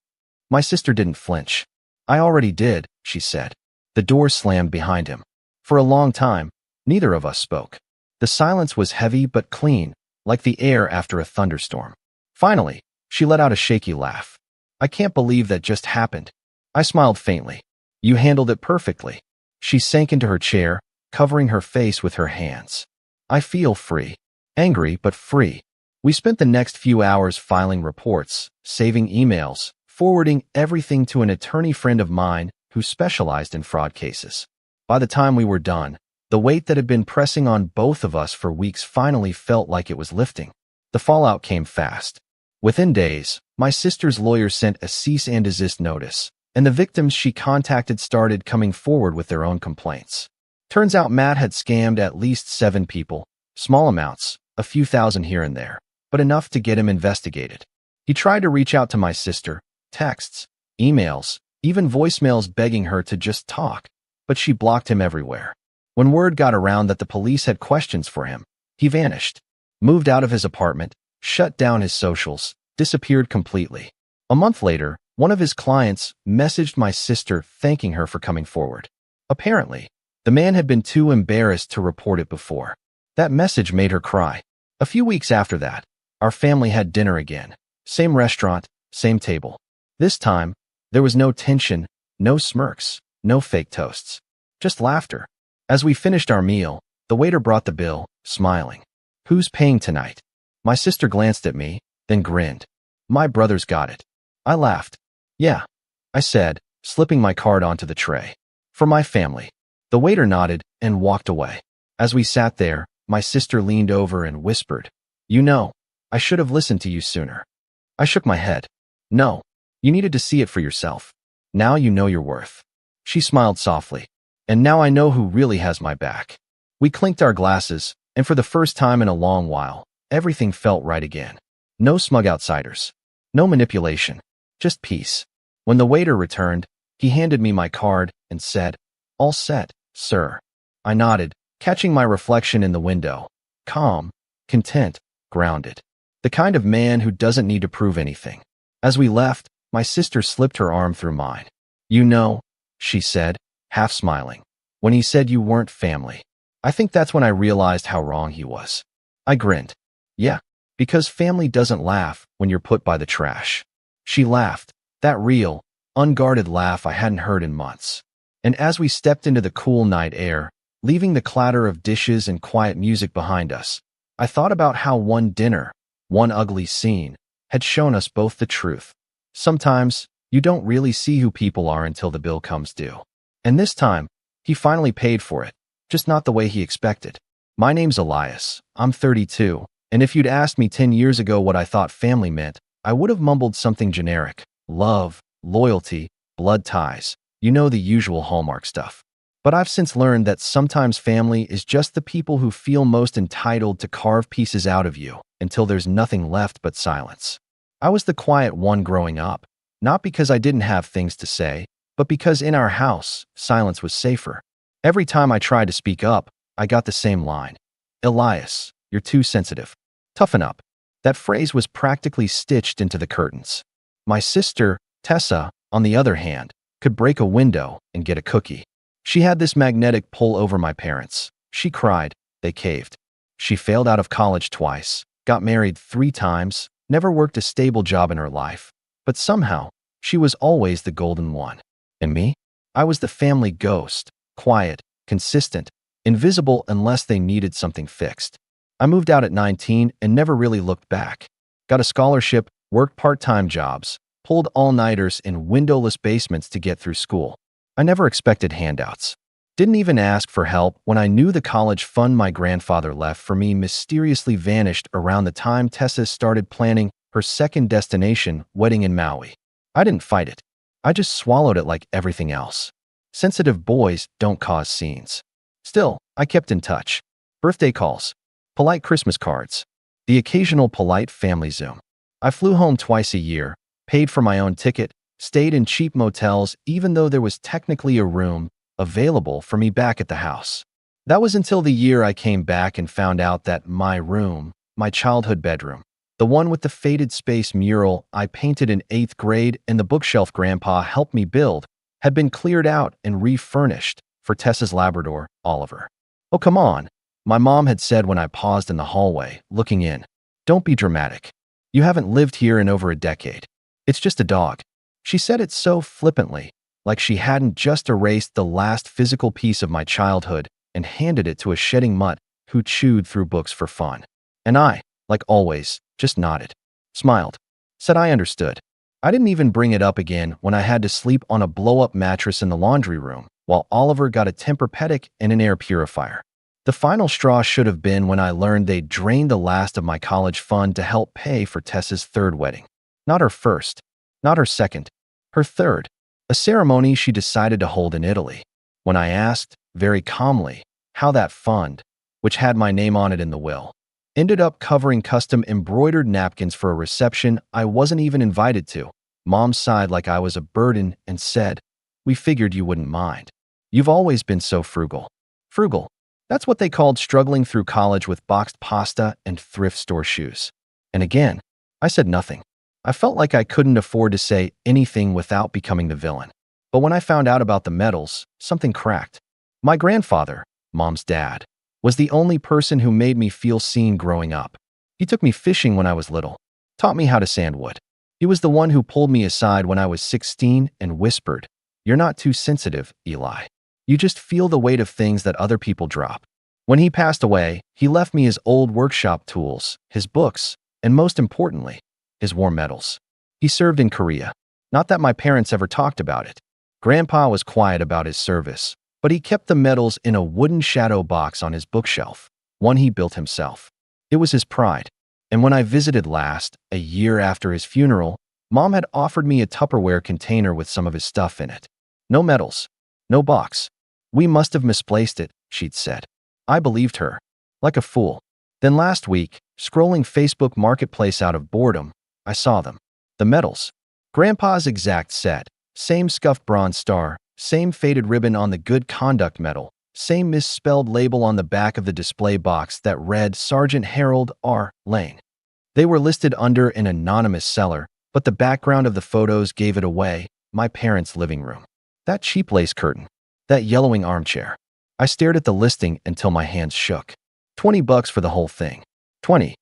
My sister didn't flinch. I already did, she said. The door slammed behind him. For a long time, neither of us spoke. The silence was heavy but clean, like the air after a thunderstorm. Finally, she let out a shaky laugh. I can't believe that just happened. I smiled faintly. You handled it perfectly. She sank into her chair, covering her face with her hands. I feel free. Angry, but free. We spent the next few hours filing reports, saving emails, forwarding everything to an attorney friend of mine who specialized in fraud cases. By the time we were done, the weight that had been pressing on both of us for weeks finally felt like it was lifting. The fallout came fast. Within days, my sister's lawyer sent a cease and desist notice, and the victims she contacted started coming forward with their own complaints. Turns out Matt had scammed at least 7 people, small amounts, a few thousand here and there, but enough to get him investigated. He tried to reach out to my sister, texts, emails, even voicemails begging her to just talk, but she blocked him everywhere. When word got around that the police had questions for him, he vanished, moved out of his apartment, shut down his socials, disappeared completely. A month later, one of his clients messaged my sister thanking her for coming forward. Apparently, the man had been too embarrassed to report it before. That message made her cry. A few weeks after that, our family had dinner again. Same restaurant, same table. This time, there was no tension, no smirks, no fake toasts. Just laughter. As we finished our meal, the waiter brought the bill, smiling. Who's paying tonight? My sister glanced at me, then grinned. My brother's got it. I laughed. Yeah, I said, slipping my card onto the tray. For my family. The waiter nodded and walked away. As we sat there, my sister leaned over and whispered, You know, I should have listened to you sooner. I shook my head. No, you needed to see it for yourself. Now you know your worth. She smiled softly. And now I know who really has my back. We clinked our glasses, and for the first time in a long while, everything felt right again. No smug outsiders. No manipulation. Just peace. When the waiter returned, He handed me my card and said, "All set, sir." I nodded, catching my reflection in the window. Calm, content, grounded. The kind of man who doesn't need to prove anything. As we left, my sister slipped her arm through mine. "You know," she said, half smiling, "when he said you weren't family." I think that's when I realized how wrong he was. I grinned. "Yeah, because family doesn't laugh when you're put by the trash." She laughed, that real, unguarded laugh I hadn't heard in months. And as we stepped into the cool night air, leaving the clatter of dishes and quiet music behind us, I thought about how one dinner, one ugly scene, had shown us both the truth. Sometimes, you don't really see who people are until the bill comes due. And this time, he finally paid for it, just not the way he expected. My name's Elias, I'm 32, and if you'd asked me 10 years ago what I thought family meant, I would have mumbled something generic. Love, loyalty, blood ties, you know, the usual Hallmark stuff. But I've since learned that sometimes family is just the people who feel most entitled to carve pieces out of you until there's nothing left but silence. I was the quiet one growing up, not because I didn't have things to say, but because in our house, silence was safer. Every time I tried to speak up, I got the same line. "Elias, you're too sensitive. Toughen up." That phrase was practically stitched into the curtains. My sister, Tessa, on the other hand, could break a window and get a cookie. She had this magnetic pull over my parents. She cried, they caved. She failed out of college twice, got married 3 times, never worked a stable job in her life. But somehow, she was always the golden one. And me? I was the family ghost, quiet, consistent, invisible unless they needed something fixed. I moved out at 19 and never really looked back. Got a scholarship, worked part-time jobs, pulled all-nighters in windowless basements to get through school. I never expected handouts. Didn't even ask for help when I knew the college fund my grandfather left for me mysteriously vanished around the time Tessa started planning her second destination wedding in Maui. I didn't fight it. I just swallowed it like everything else. Sensitive boys don't cause scenes. Still, I kept in touch. Birthday calls, polite Christmas cards, the occasional polite family Zoom. I flew home twice a year, paid for my own ticket, stayed in cheap motels even though there was technically a room available for me back at the house. That was until the year I came back and found out that my room, my childhood bedroom, the one with the faded space mural I painted in 8th grade and the bookshelf Grandpa helped me build, had been cleared out and refurnished for Tessa's Labrador, Oliver. "Oh, come on," my mom had said when I paused in the hallway, looking in. "Don't be dramatic. You haven't lived here in over a decade. It's just a dog." She said it so flippantly, like she hadn't just erased the last physical piece of my childhood and handed it to a shedding mutt who chewed through books for fun. And I, like always, just nodded, smiled, said I understood. I didn't even bring it up again when I had to sleep on a blow-up mattress in the laundry room, while Oliver got a Tempur-Pedic and an air purifier. The final straw should have been when I learned they'd drained the last of my college fund to help pay for Tessa's 3rd wedding. Not her first, not her second, her 3rd, a ceremony she decided to hold in Italy. When I asked, very calmly, how that fund, which had my name on it in the will, ended up covering custom embroidered napkins for a reception I wasn't even invited to, Mom sighed like I was a burden and said, "We figured you wouldn't mind. You've always been so frugal." Frugal. That's what they called struggling through college with boxed pasta and thrift store shoes. And again, I said nothing. I felt like I couldn't afford to say anything without becoming the villain. But when I found out about the medals, something cracked. My grandfather, Mom's dad, was the only person who made me feel seen growing up. He took me fishing when I was little, taught me how to sand wood. He was the one who pulled me aside when I was 16 and whispered, "You're not too sensitive, Eli. You just feel the weight of things that other people drop." When he passed away, he left me his old workshop tools, his books, and most importantly, his war medals. He served in Korea. Not that my parents ever talked about it. Grandpa was quiet about his service, but he kept the medals in a wooden shadow box on his bookshelf, one he built himself. It was his pride. And when I visited last, a year after his funeral, Mom had offered me a Tupperware container with some of his stuff in it. No medals. No box. "We must have misplaced it," she'd said. I believed her. Like a fool. Then last week, scrolling Facebook Marketplace out of boredom, I saw them. The medals. Grandpa's exact set, Same scuffed bronze star, same faded ribbon on the good conduct medal, same misspelled label on the back of the display box that read Sergeant Harold R. Lane. They were listed under an anonymous seller, but the background of the photos gave it away: my parents' living room. That cheap lace curtain. That yellowing armchair. I stared at the listing until my hands shook. $20 for the whole thing. $20.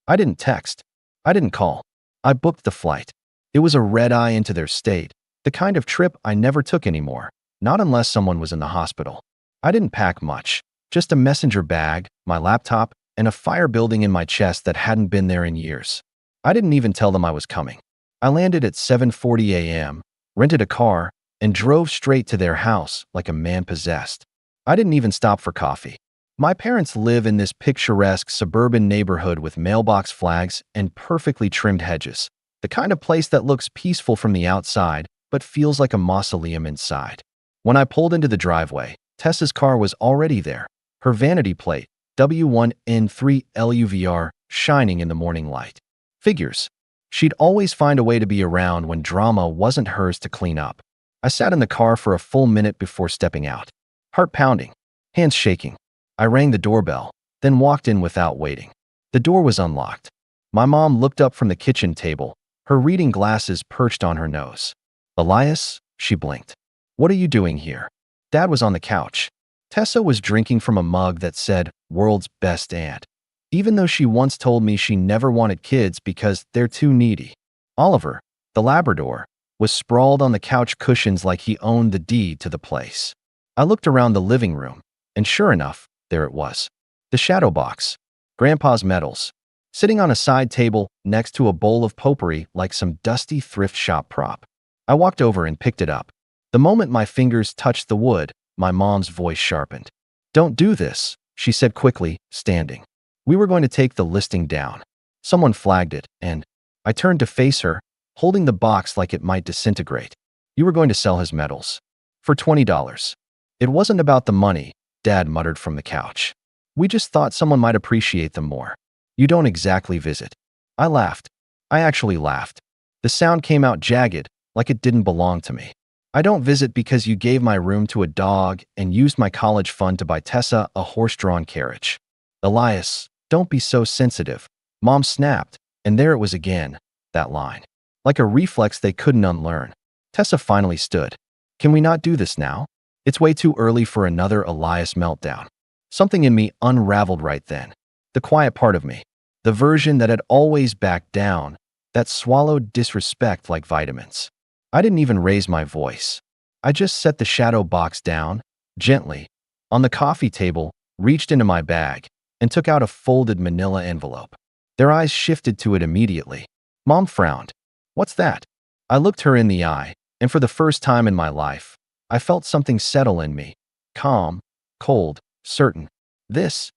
I didn't text. I didn't call. I booked the flight. It was a red-eye into their state, the kind of trip I never took anymore, not unless someone was in the hospital. I didn't pack much, just a messenger bag, my laptop, and a fire building in my chest that hadn't been there in years. I didn't even tell them I was coming. I landed at 7:40 a.m., rented a car, and drove straight to their house like a man possessed. I didn't even stop for coffee. My parents live in this picturesque suburban neighborhood with mailbox flags and perfectly trimmed hedges, the kind of place that looks peaceful from the outside but feels like a mausoleum inside. When I pulled into the driveway, Tessa's car was already there, her vanity plate, W1N3LUVR, shining in the morning light. Figures. She'd always find a way to be around when drama wasn't hers to clean up. I sat in the car for a full minute before stepping out. Heart pounding, hands shaking. I rang the doorbell, then walked in without waiting. The door was unlocked. My mom looked up from the kitchen table, her reading glasses perched on her nose. "Elias?" She blinked. "What are you doing here?" Dad was on the couch. Tessa was drinking from a mug that said, "World's Best Aunt," even though she once told me she never wanted kids because they're too needy. Oliver, the Labrador, was sprawled on the couch cushions like he owned the deed to the place. I looked around the living room, and sure enough, there it was. The shadow box. Grandpa's medals. Sitting on a side table next to a bowl of potpourri like some dusty thrift shop prop. I walked over and picked it up. The moment my fingers touched the wood, my mom's voice sharpened. "Don't do this," she said quickly, standing. We were going to take the listing down. Someone flagged it, and I turned to face her, holding the box like it might disintegrate. "You were going to sell his medals. For $20. It wasn't about the money," Dad muttered from the couch. "We just thought someone might appreciate them more. You don't exactly visit." I laughed. I actually laughed. The sound came out jagged, like it didn't belong to me. "I don't visit because you gave my room to a dog and used my college fund to buy Tessa a horse-drawn carriage." "Elias, don't be so sensitive," Mom snapped, and there it was again, that line. Like a reflex they couldn't unlearn. Tessa finally stood. "Can we not do this now? It's way too early for another Elias meltdown." Something in me unraveled right then. The quiet part of me. The version that had always backed down, that swallowed disrespect like vitamins. I didn't even raise my voice. I just set the shadow box down, gently, on the coffee table, reached into my bag, and took out a folded manila envelope. Their eyes shifted to it immediately. Mom frowned. "What's that?" I looked her in the eye, and for the first time in my life, I felt something settle in me. Calm, cold, certain. "This,"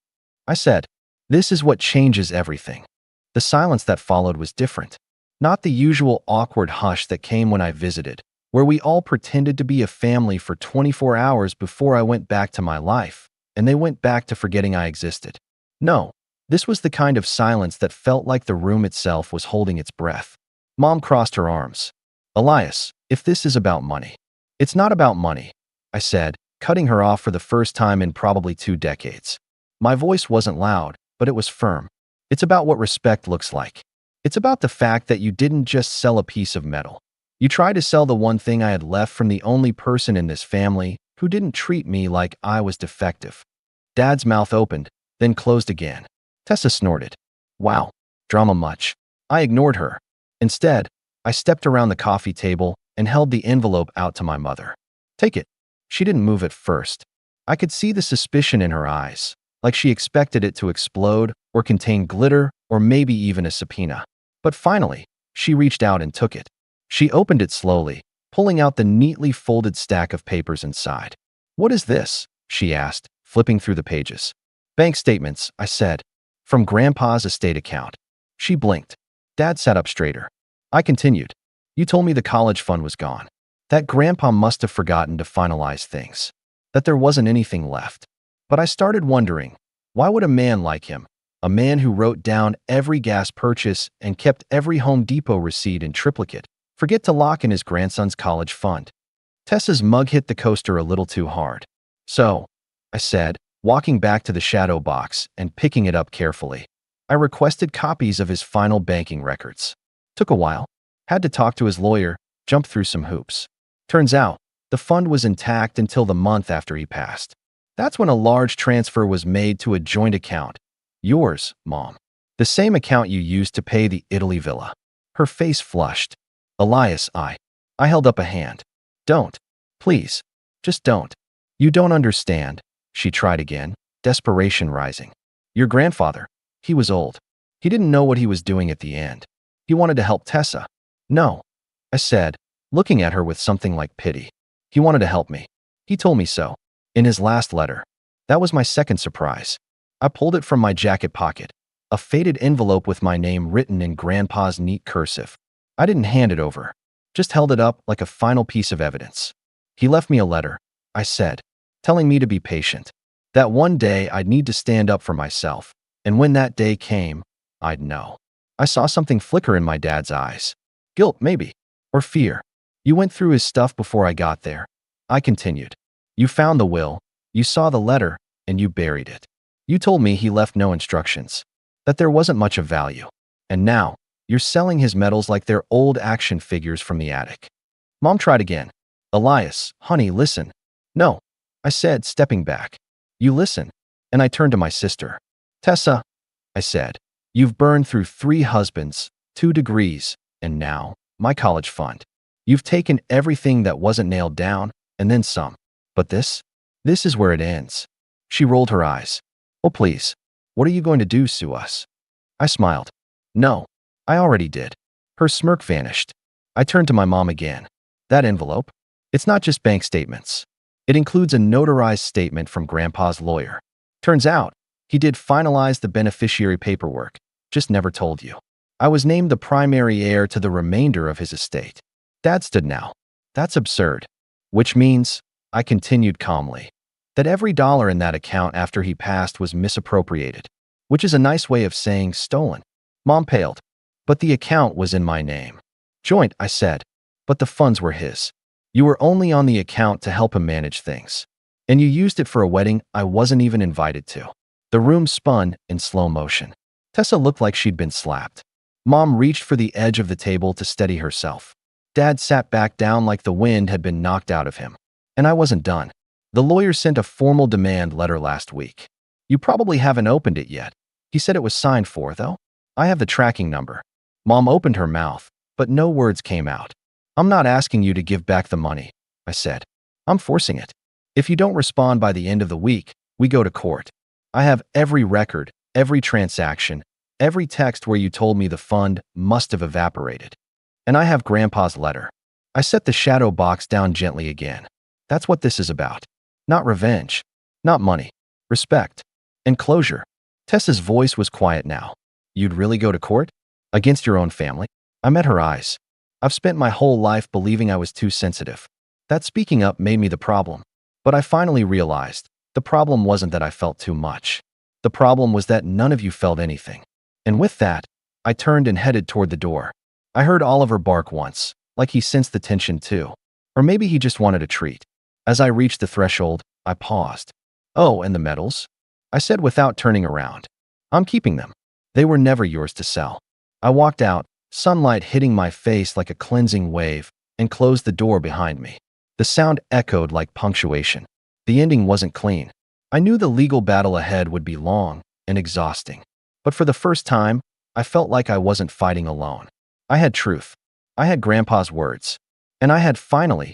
I said. "This is what changes everything." The silence that followed was different. Not the usual awkward hush that came when I visited, where we all pretended to be a family for 24 hours before I went back to my life, and they went back to forgetting I existed. No, this was the kind of silence that felt like the room itself was holding its breath. Mom crossed her arms. "Elias, if this is about money." "It's not about money," I said, cutting her off for the first time in probably 2 decades. My voice wasn't loud, but it was firm. "It's about what respect looks like. It's about the fact that you didn't just sell a piece of metal. You tried to sell the one thing I had left from the only person in this family who didn't treat me like I was defective." Dad's mouth opened, then closed again. Tessa snorted. "Wow, drama much." I ignored her. Instead, I stepped around the coffee table and held the envelope out to my mother. "Take it." She didn't move at first. I could see the suspicion in her eyes, like she expected it to explode or contain glitter or maybe even a subpoena. But finally, she reached out and took it. She opened it slowly, pulling out the neatly folded stack of papers inside. "What is this?" she asked, flipping through the pages. "Bank statements," I said. "From Grandpa's estate account." She blinked. Dad sat up straighter. I continued. "You told me the college fund was gone. That Grandpa must have forgotten to finalize things. That there wasn't anything left." But I started wondering, why would a man like him, a man who wrote down every gas purchase and kept every Home Depot receipt in triplicate, Forget to lock in his grandson's college fund. Tessa's mug hit the coaster a little too hard. So, I said, walking back to the shadow box and picking it up carefully. I requested copies of his final banking records. Took a while. Had to talk to his lawyer, jump through some hoops. Turns out, the fund was intact until the month after he passed. That's when a large transfer was made to a joint account. Yours, Mom. The same account you used to pay the Italy villa. Her face flushed. Elias, I held up a hand. Don't. Please. Just don't. You don't understand. She tried again, desperation rising. Your grandfather. He was old. He didn't know what he was doing at the end. He wanted to help Tessa. No, I said, looking at her with something like pity. He wanted to help me. He told me so. In his last letter. That was my second surprise. I pulled it from my jacket pocket. A faded envelope with my name written in Grandpa's neat cursive. I didn't hand it over. Just held it up like a final piece of evidence. He left me a letter, I said, telling me to be patient. That one day I'd need to stand up for myself. And when that day came, I'd know. I saw something flicker in my dad's eyes. Guilt, maybe. Or fear. You went through his stuff before I got there. I continued. You found the will, you saw the letter, and you buried it. You told me he left no instructions. That there wasn't much of value. And now, you're selling his medals like they're old action figures from the attic. Mom tried again. Elias, honey, listen. No, I said, stepping back. You listen. And I turned to my sister. Tessa, I said, you've burned through 3 husbands, 2 degrees, and now, my college fund. You've taken everything that wasn't nailed down, and then some. But this is where it ends. She rolled her eyes. Oh, please. What are you going to do, sue us? I smiled. No, I already did. Her smirk vanished. I turned to my mom again. That envelope? It's not just bank statements. It includes a notarized statement from Grandpa's lawyer. Turns out, he did finalize the beneficiary paperwork, just never told you. I was named the primary heir to the remainder of his estate. Dad stood now. That's absurd. Which means, I continued calmly, that every dollar in that account after he passed was misappropriated, which is a nice way of saying stolen. Mom paled. But the account was in my name. Joint, I said. But the funds were his. You were only on the account to help him manage things. And you used it for a wedding I wasn't even invited to. The room spun in slow motion. Tessa looked like she'd been slapped. Mom reached for the edge of the table to steady herself. Dad sat back down like the wind had been knocked out of him. And I wasn't done. The lawyer sent a formal demand letter last week. You probably haven't opened it yet. He said it was signed for, though. I have the tracking number. Mom opened her mouth, but no words came out. I'm not asking you to give back the money, I said. I'm forcing it. If you don't respond by the end of the week, we go to court. I have every record, every transaction, every text where you told me the fund must have evaporated. And I have Grandpa's letter. I set the shadow box down gently again. That's what this is about. Not revenge. Not money. Respect. And closure. Tessa's voice was quiet now. You'd really go to court? Against your own family? I met her eyes. I've spent my whole life believing I was too sensitive. That speaking up made me the problem. But I finally realized the problem wasn't that I felt too much. The problem was that none of you felt anything. And with that, I turned and headed toward the door. I heard Oliver bark once, like he sensed the tension too. Or maybe he just wanted a treat. As I reached the threshold, I paused. Oh, and the medals? I said without turning around. I'm keeping them. They were never yours to sell. I walked out, sunlight hitting my face like a cleansing wave, and closed the door behind me. The sound echoed like punctuation. The ending wasn't clean. I knew the legal battle ahead would be long and exhausting. But for the first time, I felt like I wasn't fighting alone. I had truth. I had Grandpa's words. And I had finally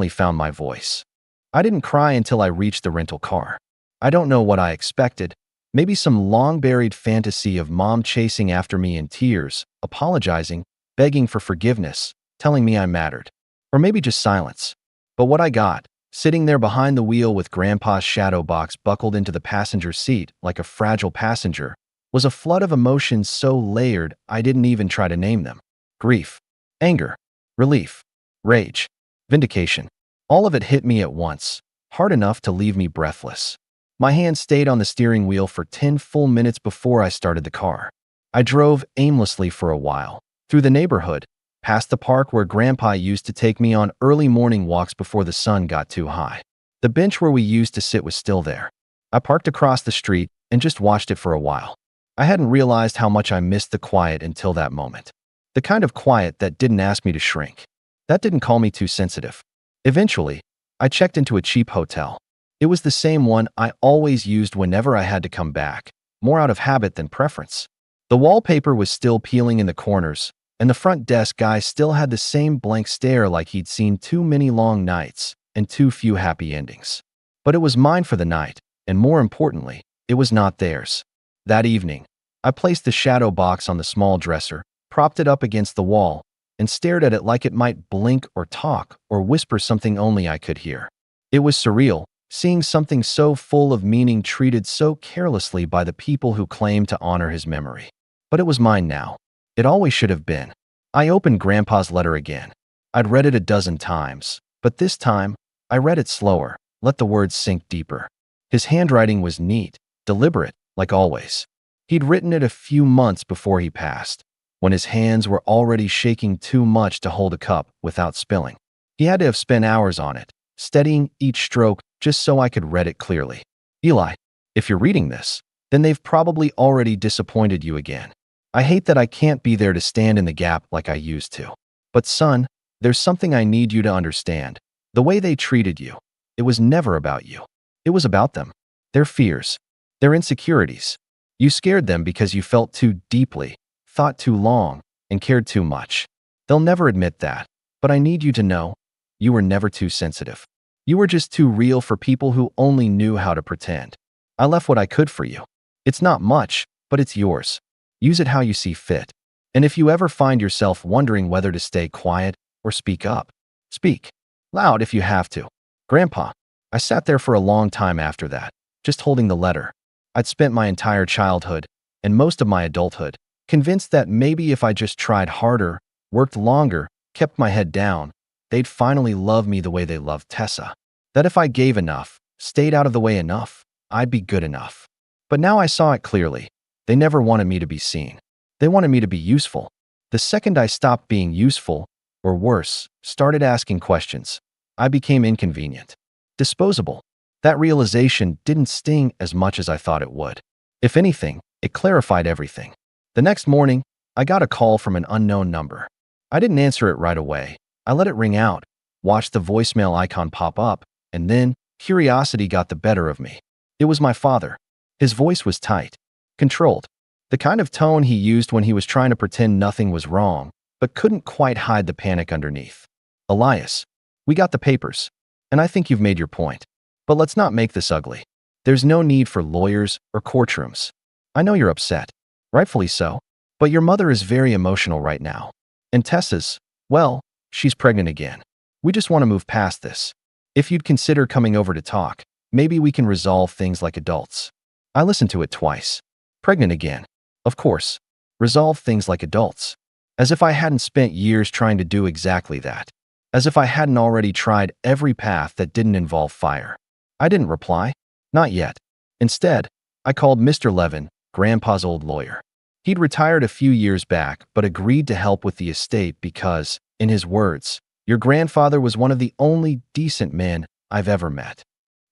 found my voice. I didn't cry until I reached the rental car. I don't know what I expected. Maybe some long-buried fantasy of Mom chasing after me in tears, apologizing, begging for forgiveness, telling me I mattered. Or maybe just silence. But what I got, sitting there behind the wheel with Grandpa's shadow box buckled into the passenger seat like a fragile passenger, was a flood of emotions so layered I didn't even try to name them. Grief, anger, relief, rage, vindication. All of it hit me at once, hard enough to leave me breathless. My hand stayed on the steering wheel for 10 full minutes before I started the car. I drove aimlessly for a while, through the neighborhood, past the park where Grandpa used to take me on early morning walks before the sun got too high. The bench where we used to sit was still there. I parked across the street and just watched it for a while. I hadn't realized how much I missed the quiet until that moment. The kind of quiet that didn't ask me to shrink. That didn't call me too sensitive. Eventually, I checked into a cheap hotel. It was the same one I always used whenever I had to come back, more out of habit than preference. The wallpaper was still peeling in the corners, and the front desk guy still had the same blank stare like he'd seen too many long nights and too few happy endings. But it was mine for the night, and more importantly, it was not theirs. That evening, I placed the shadow box on the small dresser, propped it up against the wall, and stared at it like it might blink or talk or whisper something only I could hear. It was surreal, seeing something so full of meaning treated so carelessly by the people who claimed to honor his memory. But it was mine now. It always should have been. I opened Grandpa's letter again. I'd read it a dozen times, but this time, I read it slower, let the words sink deeper. His handwriting was neat, deliberate, like always. He'd written it a few months before he passed, when his hands were already shaking too much to hold a cup without spilling. He had to have spent hours on it, steadying each stroke just so I could read it clearly. Eli, if you're reading this, then they've probably already disappointed you again. I hate that I can't be there to stand in the gap like I used to. But son, there's something I need you to understand. The way they treated you, it was never about you. It was about them. Their fears, their insecurities. You scared them because you felt too deeply, thought too long, and cared too much. They'll never admit that, but I need you to know, you were never too sensitive. You were just too real for people who only knew how to pretend. I left what I could for you. It's not much, but it's yours. Use it how you see fit. And if you ever find yourself wondering whether to stay quiet or speak up, speak. Loud if you have to. Grandpa. I sat there for a long time after that, just holding the letter. I'd spent my entire childhood, and most of my adulthood, convinced that maybe if I just tried harder, worked longer, kept my head down, they'd finally love me the way they loved Tessa. That if I gave enough, stayed out of the way enough, I'd be good enough. But now I saw it clearly. They never wanted me to be seen. They wanted me to be useful. The second I stopped being useful, or worse, started asking questions, I became inconvenient. Disposable. That realization didn't sting as much as I thought it would. If anything, it clarified everything. The next morning, I got a call from an unknown number. I didn't answer it right away. I let it ring out, watched the voicemail icon pop up, and then curiosity got the better of me. It was my father. His voice was tight, controlled. The kind of tone he used when he was trying to pretend nothing was wrong, but couldn't quite hide the panic underneath. Elias, we got the papers, and I think you've made your point. But let's not make this ugly. There's no need for lawyers or courtrooms. I know you're upset, rightfully so, but your mother is very emotional right now. And Tessa's, well, she's pregnant again. We just want to move past this. If you'd consider coming over to talk, maybe we can resolve things like adults. I listened to it twice. Pregnant again. Of course. Resolve things like adults. As if I hadn't spent years trying to do exactly that. As if I hadn't already tried every path that didn't involve fire. I didn't reply. Not yet. Instead, I called Mr. Levin, Grandpa's old lawyer. He'd retired a few years back, but agreed to help with the estate because, in his words, your grandfather was one of the only decent men I've ever met.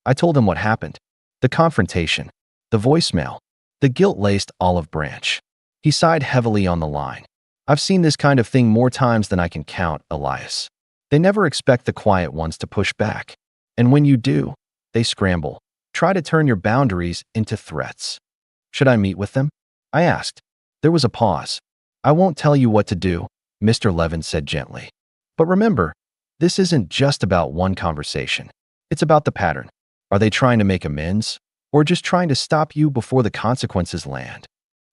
I told him what happened. The confrontation. The voicemail. The guilt-laced olive branch. He sighed heavily on the line. I've seen this kind of thing more times than I can count, Elias. They never expect the quiet ones to push back. And when you do, they scramble. Try to turn your boundaries into threats. Should I meet with them? I asked. There was a pause. I won't tell you what to do, Mr. Levin said gently. But remember, this isn't just about one conversation. It's about the pattern. Are they trying to make amends? Or just trying to stop you before the consequences land?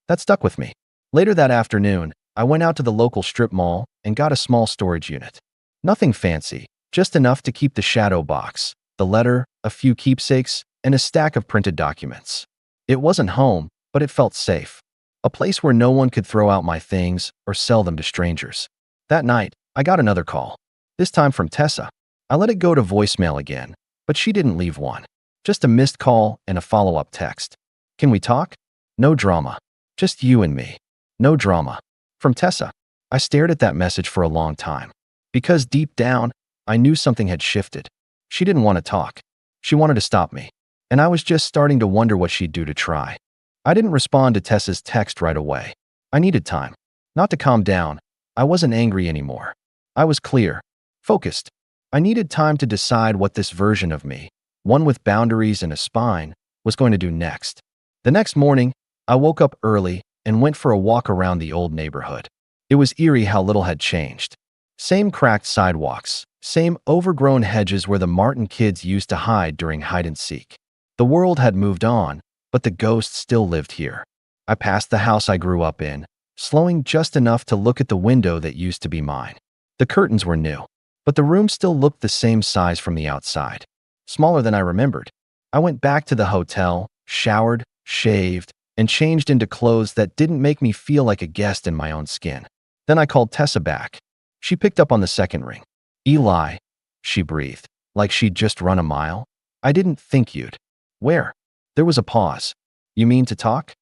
That stuck with me. Later that afternoon, I went out to the local strip mall and got a small storage unit. Nothing fancy, just enough to keep the shadow box, the letter, a few keepsakes, and a stack of printed documents. It wasn't home, but it felt safe. A place where no one could throw out my things or sell them to strangers. That night, I got another call. This time from Tessa. I let it go to voicemail again, but she didn't leave one. Just a missed call and a follow-up text. Can we talk? No drama. Just you and me. No drama. From Tessa. I stared at that message for a long time. Because deep down, I knew something had shifted. She didn't want to talk. She wanted to stop me. And I was just starting to wonder what she'd do to try. I didn't respond to Tessa's text right away. I needed time. Not to calm down. I wasn't angry anymore. I was clear. Focused. I needed time to decide what this version of me, one with boundaries and a spine, was going to do next. The next morning, I woke up early and went for a walk around the old neighborhood. It was eerie how little had changed. Same cracked sidewalks, same overgrown hedges where the Martin kids used to hide during hide and seek. The world had moved on, but the ghost still lived here. I passed the house I grew up in, slowing just enough to look at the window that used to be mine. The curtains were new, but the room still looked the same size from the outside. Smaller than I remembered. I went back to the hotel, showered, shaved, and changed into clothes that didn't make me feel like a guest in my own skin. Then I called Tessa back. She picked up on the second ring. Eli, she breathed, like she'd just run a mile. I didn't think you'd. Where? There was a pause. You mean to talk?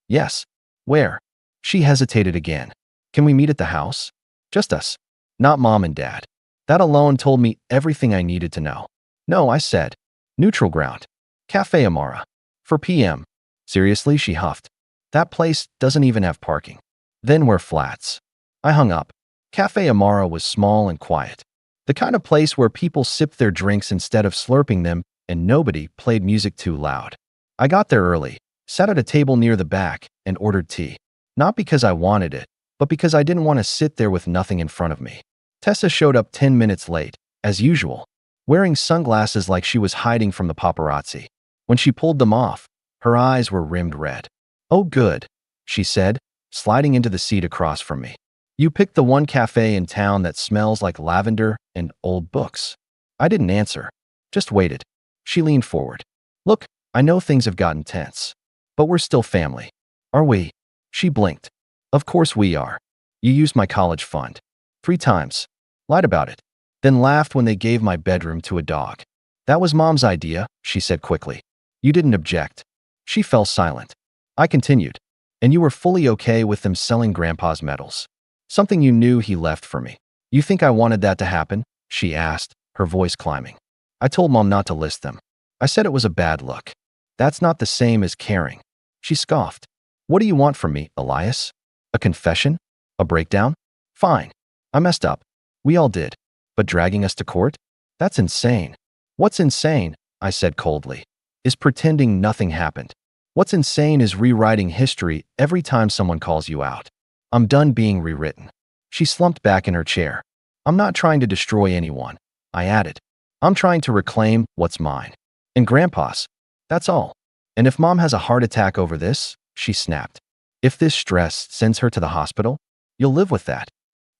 Yes. Where? She hesitated again. Can we meet at the house? Just us. Not mom and dad. That alone told me everything I needed to know. No, I said. Neutral ground. Cafe Amara. For PM. Seriously, she huffed. That place doesn't even have parking. Then we're flats. I hung up. Cafe Amara was small and quiet. The kind of place where people sipped their drinks instead of slurping them, and nobody played music too loud. I got there early, sat at a table near the back, and ordered tea. Not because I wanted it, but because I didn't want to sit there with nothing in front of me. Tessa showed up 10 minutes late, as usual, wearing sunglasses like she was hiding from the paparazzi. When she pulled them off, her eyes were rimmed red. Oh good, she said, sliding into the seat across from me. You picked the one cafe in town that smells like lavender and old books. I didn't answer, just waited. She leaned forward. Look, I know things have gotten tense, but we're still family. Are we? She blinked. Of course we are. You used my college fund. 3 times. Lied about it. Then laughed when they gave my bedroom to a dog. That was mom's idea, she said quickly. You didn't object. She fell silent. I continued. And you were fully okay with them selling Grandpa's medals. Something you knew he left for me. You think I wanted that to happen? She asked, her voice climbing. I told Mom not to list them. I said it was a bad look. That's not the same as caring. She scoffed. What do you want from me, Elias? A confession? A breakdown? Fine. I messed up. We all did. But dragging us to court? That's insane. What's insane, I said coldly, is pretending nothing happened. What's insane is rewriting history every time someone calls you out. I'm done being rewritten. She slumped back in her chair. I'm not trying to destroy anyone, I added. I'm trying to reclaim what's mine. And Grandpa's. That's all. And if Mom has a heart attack over this, she snapped. If this stress sends her to the hospital, you'll live with that.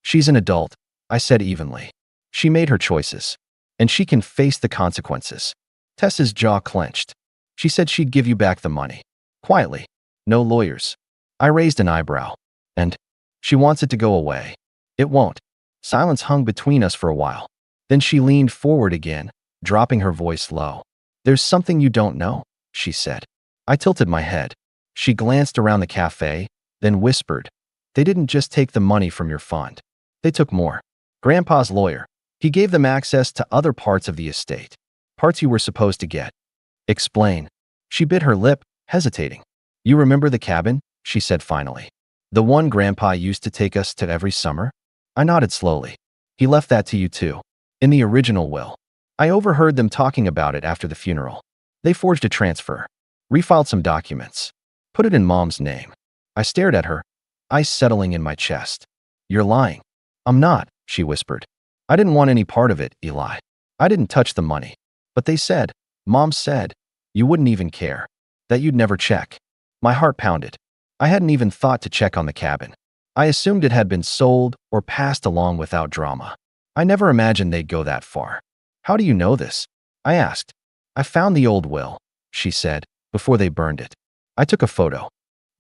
She's an adult, I said evenly. She made her choices. And she can face the consequences. Tessa's jaw clenched. She said she'd give you back the money. Quietly. No lawyers. I raised an eyebrow. And she wants it to go away. It won't. Silence hung between us for a while. Then she leaned forward again, dropping her voice low. There's something you don't know, she said. I tilted my head. She glanced around the cafe, then whispered, they didn't just take the money from your fund. They took more. Grandpa's lawyer. He gave them access to other parts of the estate. Parts you were supposed to get. Explain. She bit her lip, hesitating. You remember the cabin? She said finally. The one Grandpa used to take us to every summer? I nodded slowly. He left that to you too. In the original will. I overheard them talking about it after the funeral. They forged a transfer. Refiled some documents. Put it in Mom's name. I stared at her, ice settling in my chest. You're lying. I'm not, she whispered. I didn't want any part of it, Eli. I didn't touch the money. But they said, Mom said, you wouldn't even care. That you'd never check. My heart pounded. I hadn't even thought to check on the cabin. I assumed it had been sold or passed along without drama. I never imagined they'd go that far. How do you know this? I asked. I found the old will, she said, before they burned it. I took a photo.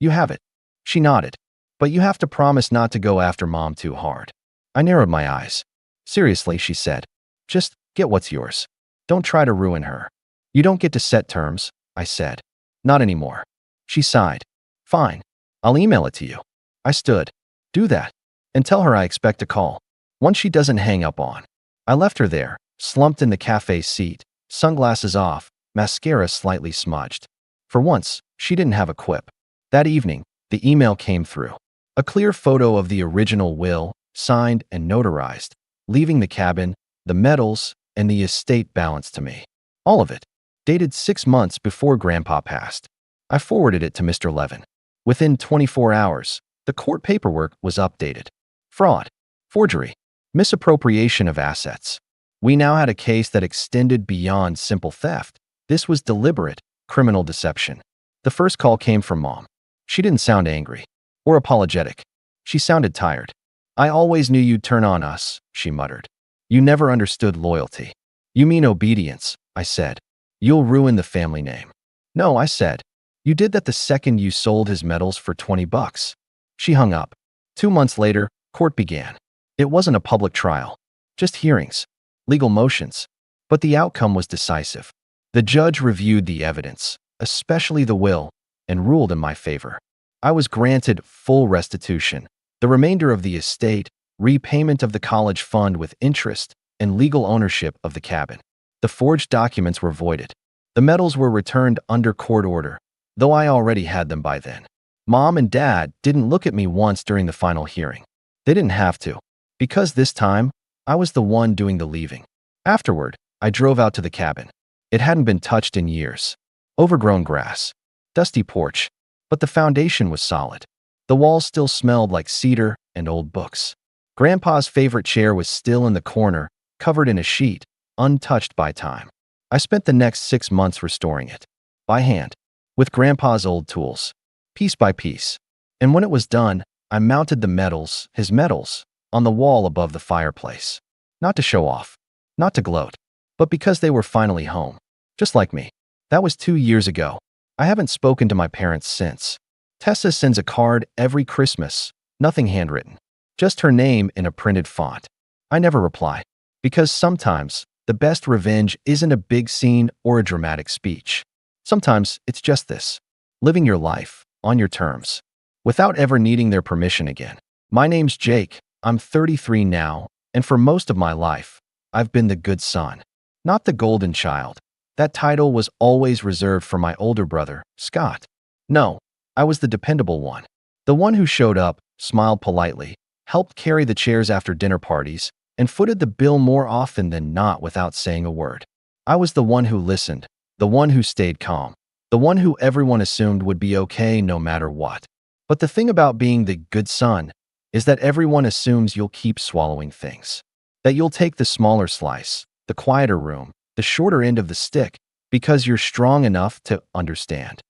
You have it. She nodded. But you have to promise not to go after Mom too hard. I narrowed my eyes. Seriously, she said. Just get what's yours. Don't try to ruin her. You don't get to set terms, I said. Not anymore. She sighed. Fine. I'll email it to you. I stood. Do that. and tell her I expect a call. Once she doesn't hang up on. I left her there, slumped in the cafe seat, sunglasses off, mascara slightly smudged. For once, she didn't have a quip. That evening, the email came through. A clear photo of the original will, signed and notarized, leaving the cabin, the medals, and the estate balance to me. All of it. Dated 6 months before Grandpa passed. I forwarded it to Mr. Levin. Within 24 hours, the court paperwork was updated. Fraud, forgery, misappropriation of assets. We now had a case that extended beyond simple theft. This was deliberate, criminal deception. The first call came from Mom. She didn't sound angry or apologetic. She sounded tired. "I always knew you'd turn on us," she muttered. "You never understood loyalty." "You mean obedience," I said. "You'll ruin the family name." "No," I said. "You did that the second you sold his medals for $20. She hung up. 2 months later, court began. It wasn't a public trial, just hearings, legal motions. But the outcome was decisive. The judge reviewed the evidence, especially the will, and ruled in my favor. I was granted full restitution, the remainder of the estate, repayment of the college fund with interest, and legal ownership of the cabin. The forged documents were voided. The medals were returned under court order, though I already had them by then. Mom and Dad didn't look at me once during the final hearing. They didn't have to, because this time, I was the one doing the leaving. Afterward, I drove out to the cabin. It hadn't been touched in years. Overgrown grass, dusty porch, but the foundation was solid. The walls still smelled like cedar and old books. Grandpa's favorite chair was still in the corner, covered in a sheet, untouched by time. I spent the next 6 months restoring it, by hand, with Grandpa's old tools, piece by piece. And when it was done, I mounted the medals, his medals, on the wall above the fireplace. Not to show off, not to gloat, but because they were finally home, just like me. That was 2 years ago. I haven't spoken to my parents since. Tessa sends a card every Christmas, nothing handwritten, just her name in a printed font. I never reply, because sometimes the best revenge isn't a big scene or a dramatic speech. Sometimes it's just this: living your life on your terms, without ever needing their permission again. My name's Jake. I'm 33 now, and for most of my life, I've been the good son, not the golden child. That title was always reserved for my older brother, Scott. No, I was the dependable one. The one who showed up, smiled politely, helped carry the chairs after dinner parties, and footed the bill more often than not without saying a word. I was the one who listened, the one who stayed calm, the one who everyone assumed would be okay no matter what. But the thing about being the good son is that everyone assumes you'll keep swallowing things, that you'll take the smaller slice, the quieter room, the shorter end of the stick, because you're strong enough to understand.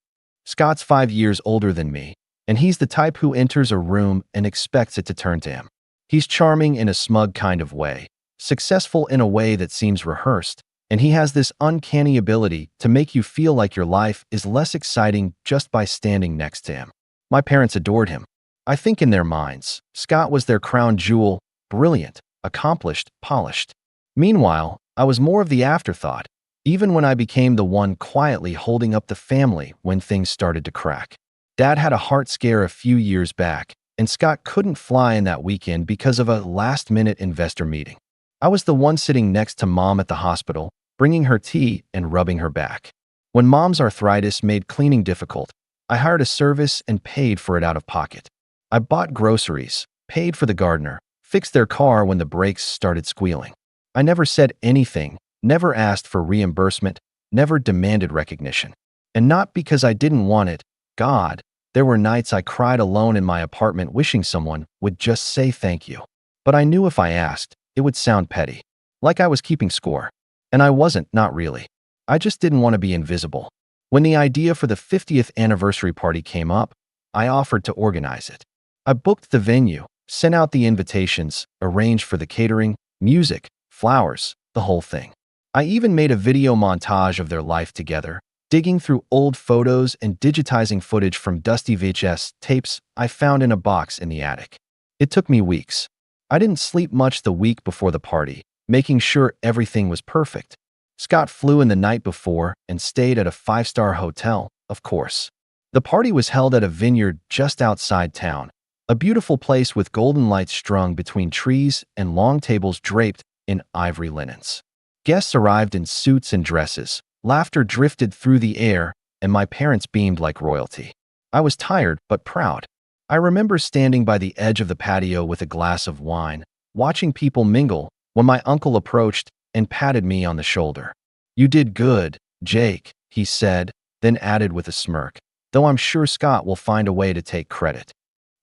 Scott's 5 years older than me, and he's the type who enters a room and expects it to turn to him. He's charming in a smug kind of way, successful in a way that seems rehearsed, and he has this uncanny ability to make you feel like your life is less exciting just by standing next to him. My parents adored him. I think in their minds, Scott was their crown jewel, brilliant, accomplished, polished. Meanwhile, I was more of the afterthought, even when I became the one quietly holding up the family when things started to crack. Dad had a heart scare a few years back, and Scott couldn't fly in that weekend because of a last-minute investor meeting. I was the one sitting next to Mom at the hospital, bringing her tea and rubbing her back. When Mom's arthritis made cleaning difficult, I hired a service and paid for it out of pocket. I bought groceries, paid for the gardener, fixed their car when the brakes started squealing. I never said anything, never asked for reimbursement, never demanded recognition. And not because I didn't want it. God, there were nights I cried alone in my apartment wishing someone would just say thank you. But I knew if I asked, it would sound petty, like I was keeping score. And I wasn't, not really. I just didn't want to be invisible. When the idea for the 50th anniversary party came up, I offered to organize it. I booked the venue, sent out the invitations, arranged for the catering, music, flowers, the whole thing. I even made a video montage of their life together, digging through old photos and digitizing footage from dusty VHS tapes I found in a box in the attic. It took me weeks. I didn't sleep much the week before the party, making sure everything was perfect. Scott flew in the night before and stayed at a 5-star hotel, of course. The party was held at a vineyard just outside town, A beautiful place with golden lights strung between trees and long tables draped in ivory linens. Guests arrived in suits and dresses. Laughter drifted through the air, and my parents beamed like royalty. I was tired but proud. I remember standing by the edge of the patio with a glass of wine, watching people mingle, when my uncle approached and patted me on the shoulder. "You did good, Jake," he said, then added with a smirk, "though I'm sure Scott will find a way to take credit."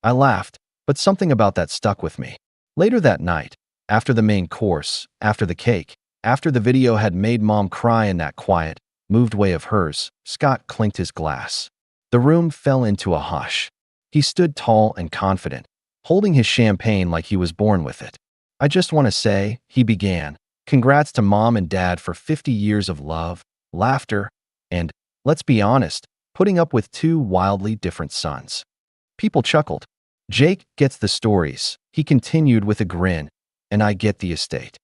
I laughed, but something about that stuck with me. Later that night, after the main course, after the cake, after the video had made Mom cry in that quiet, moved way of hers, Scott clinked his glass. The room fell into a hush. He stood tall and confident, holding his champagne like he was born with it. "I just want to say," he began, "congrats to Mom and Dad for 50 years of love, laughter, and, let's be honest, putting up with two wildly different sons." People chuckled. "Jake gets the stories," he continued with a grin, "and I get the estate."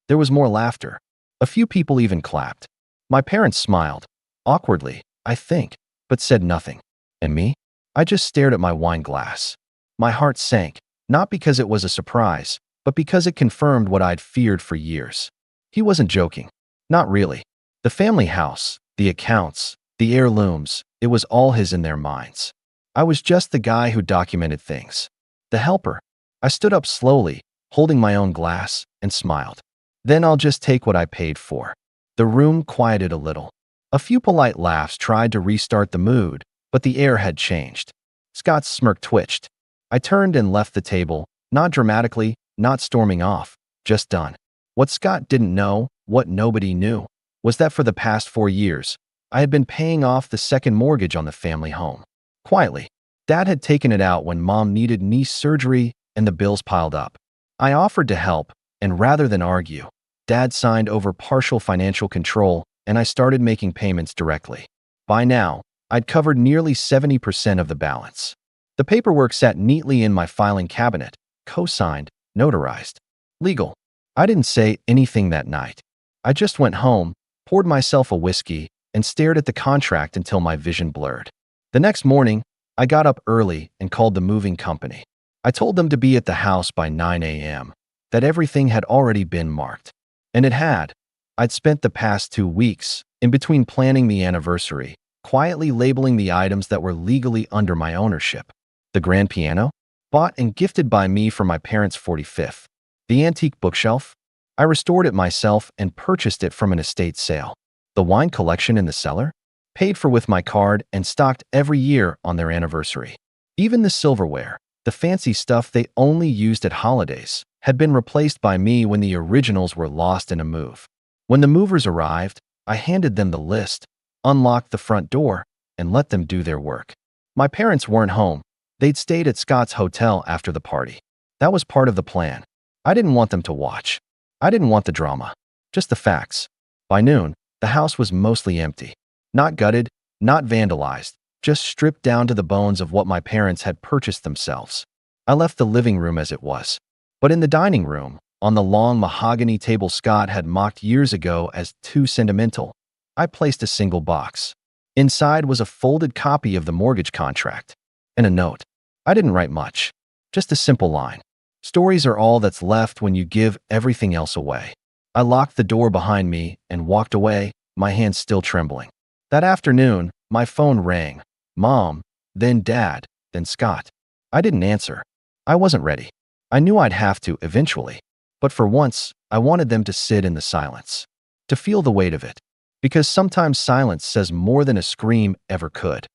There was more laughter. A few people even clapped. My parents smiled, awkwardly, I think, but said nothing. And me? I just stared at my wine glass. My heart sank, not because it was a surprise, but because it confirmed what I'd feared for years. He wasn't joking. Not really. The family house, the accounts, the heirlooms, it was all his in their minds. I was just the guy who documented things. The helper. I stood up slowly, holding my own glass, and smiled. "Then I'll just take what I paid for." The room quieted a little. A few polite laughs tried to restart the mood, but the air had changed. Scott's smirk twitched. I turned and left the table, not dramatically, not storming off, just done. What Scott didn't know, what nobody knew, was that for the past 4 years, I had been paying off the second mortgage on the family home. Quietly. Dad had taken it out when Mom needed knee surgery and the bills piled up. I offered to help, and rather than argue, Dad signed over partial financial control, and I started making payments directly. By now, I'd covered nearly 70% of the balance. The paperwork sat neatly in my filing cabinet, co-signed, notarized. Legal. I didn't say anything that night. I just went home, poured myself a whiskey, and stared at the contract until my vision blurred. The next morning, I got up early and called the moving company. I told them to be at the house by 9 a.m., that everything had already been marked. And it had. I'd spent the past 2 weeks, in between planning the anniversary, quietly labeling the items that were legally under my ownership. The grand piano? Bought and gifted by me for my parents' 45th. The antique bookshelf? I restored it myself and purchased it from an estate sale. The wine collection in the cellar? Paid for with my card and stocked every year on their anniversary. Even the silverware, the fancy stuff they only used at holidays, had been replaced by me when the originals were lost in a move. When the movers arrived, I handed them the list, unlocked the front door, and let them do their work. My parents weren't home. They'd stayed at Scott's hotel after the party. That was part of the plan. I didn't want them to watch. I didn't want the drama. Just the facts. By noon, the house was mostly empty. Not gutted, not vandalized, just stripped down to the bones of what my parents had purchased themselves. I left the living room as it was. But in the dining room, on the long mahogany table Scott had mocked years ago as too sentimental, I placed a single box. Inside was a folded copy of the mortgage contract and a note. I didn't write much, just a simple line. Stories are all that's left when you give everything else away. I locked the door behind me and walked away, my hands still trembling. That afternoon, my phone rang. Mom, then Dad, then Scott. I didn't answer. I wasn't ready. I knew I'd have to eventually. But for once, I wanted them to sit in the silence. To feel the weight of it. Because sometimes silence says more than a scream ever could.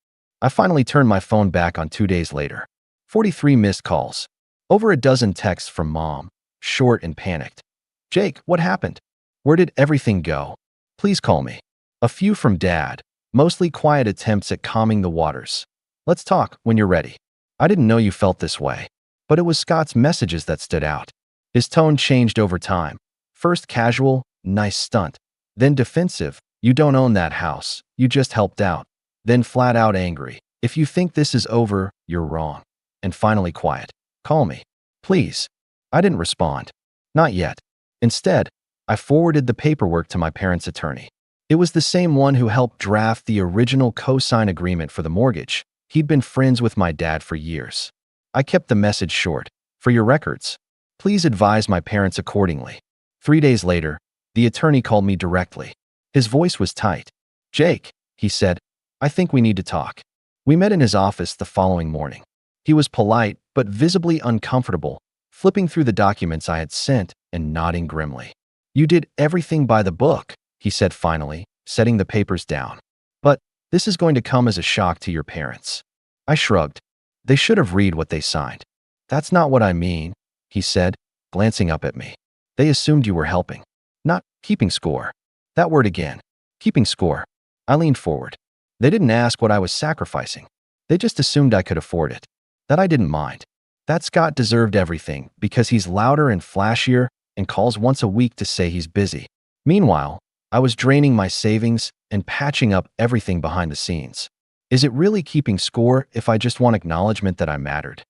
I finally turned my phone back on 2 days later. 43 missed calls. Over a dozen texts from Mom, short and panicked. "Jake, what happened? Where did everything go? Please call me." A few from Dad, mostly quiet attempts at calming the waters. "Let's talk when you're ready." I didn't know you felt this way. But it was Scott's messages that stood out. His tone changed over time. First casual, "Nice stunt." Then defensive, "You don't own that house, you just helped out." Then flat out angry, "If you think this is over, you're wrong." And finally quiet, "Call me, please." I didn't respond. Not yet. Instead, I forwarded the paperwork to my parents' attorney. It was the same one who helped draft the original co-sign agreement for the mortgage. He'd been friends with my dad for years. I kept the message short. For your records, please advise my parents accordingly. 3 days later, the attorney called me directly. His voice was tight. Jake, he said, I think we need to talk. We met in his office the following morning. He was polite, but visibly uncomfortable, flipping through the documents I had sent and nodding grimly. You did everything by the book, he said finally, setting the papers down. But this is going to come as a shock to your parents. I shrugged. They should have read what they signed. That's not what I mean, he said, glancing up at me. They assumed you were helping, not keeping score. That word again, keeping score. I leaned forward. They didn't ask what I was sacrificing. They just assumed I could afford it. That I didn't mind. That Scott deserved everything because he's louder and flashier and calls once a week to say he's busy. Meanwhile, I was draining my savings and patching up everything behind the scenes. Is it really keeping score if I just want acknowledgement that I mattered?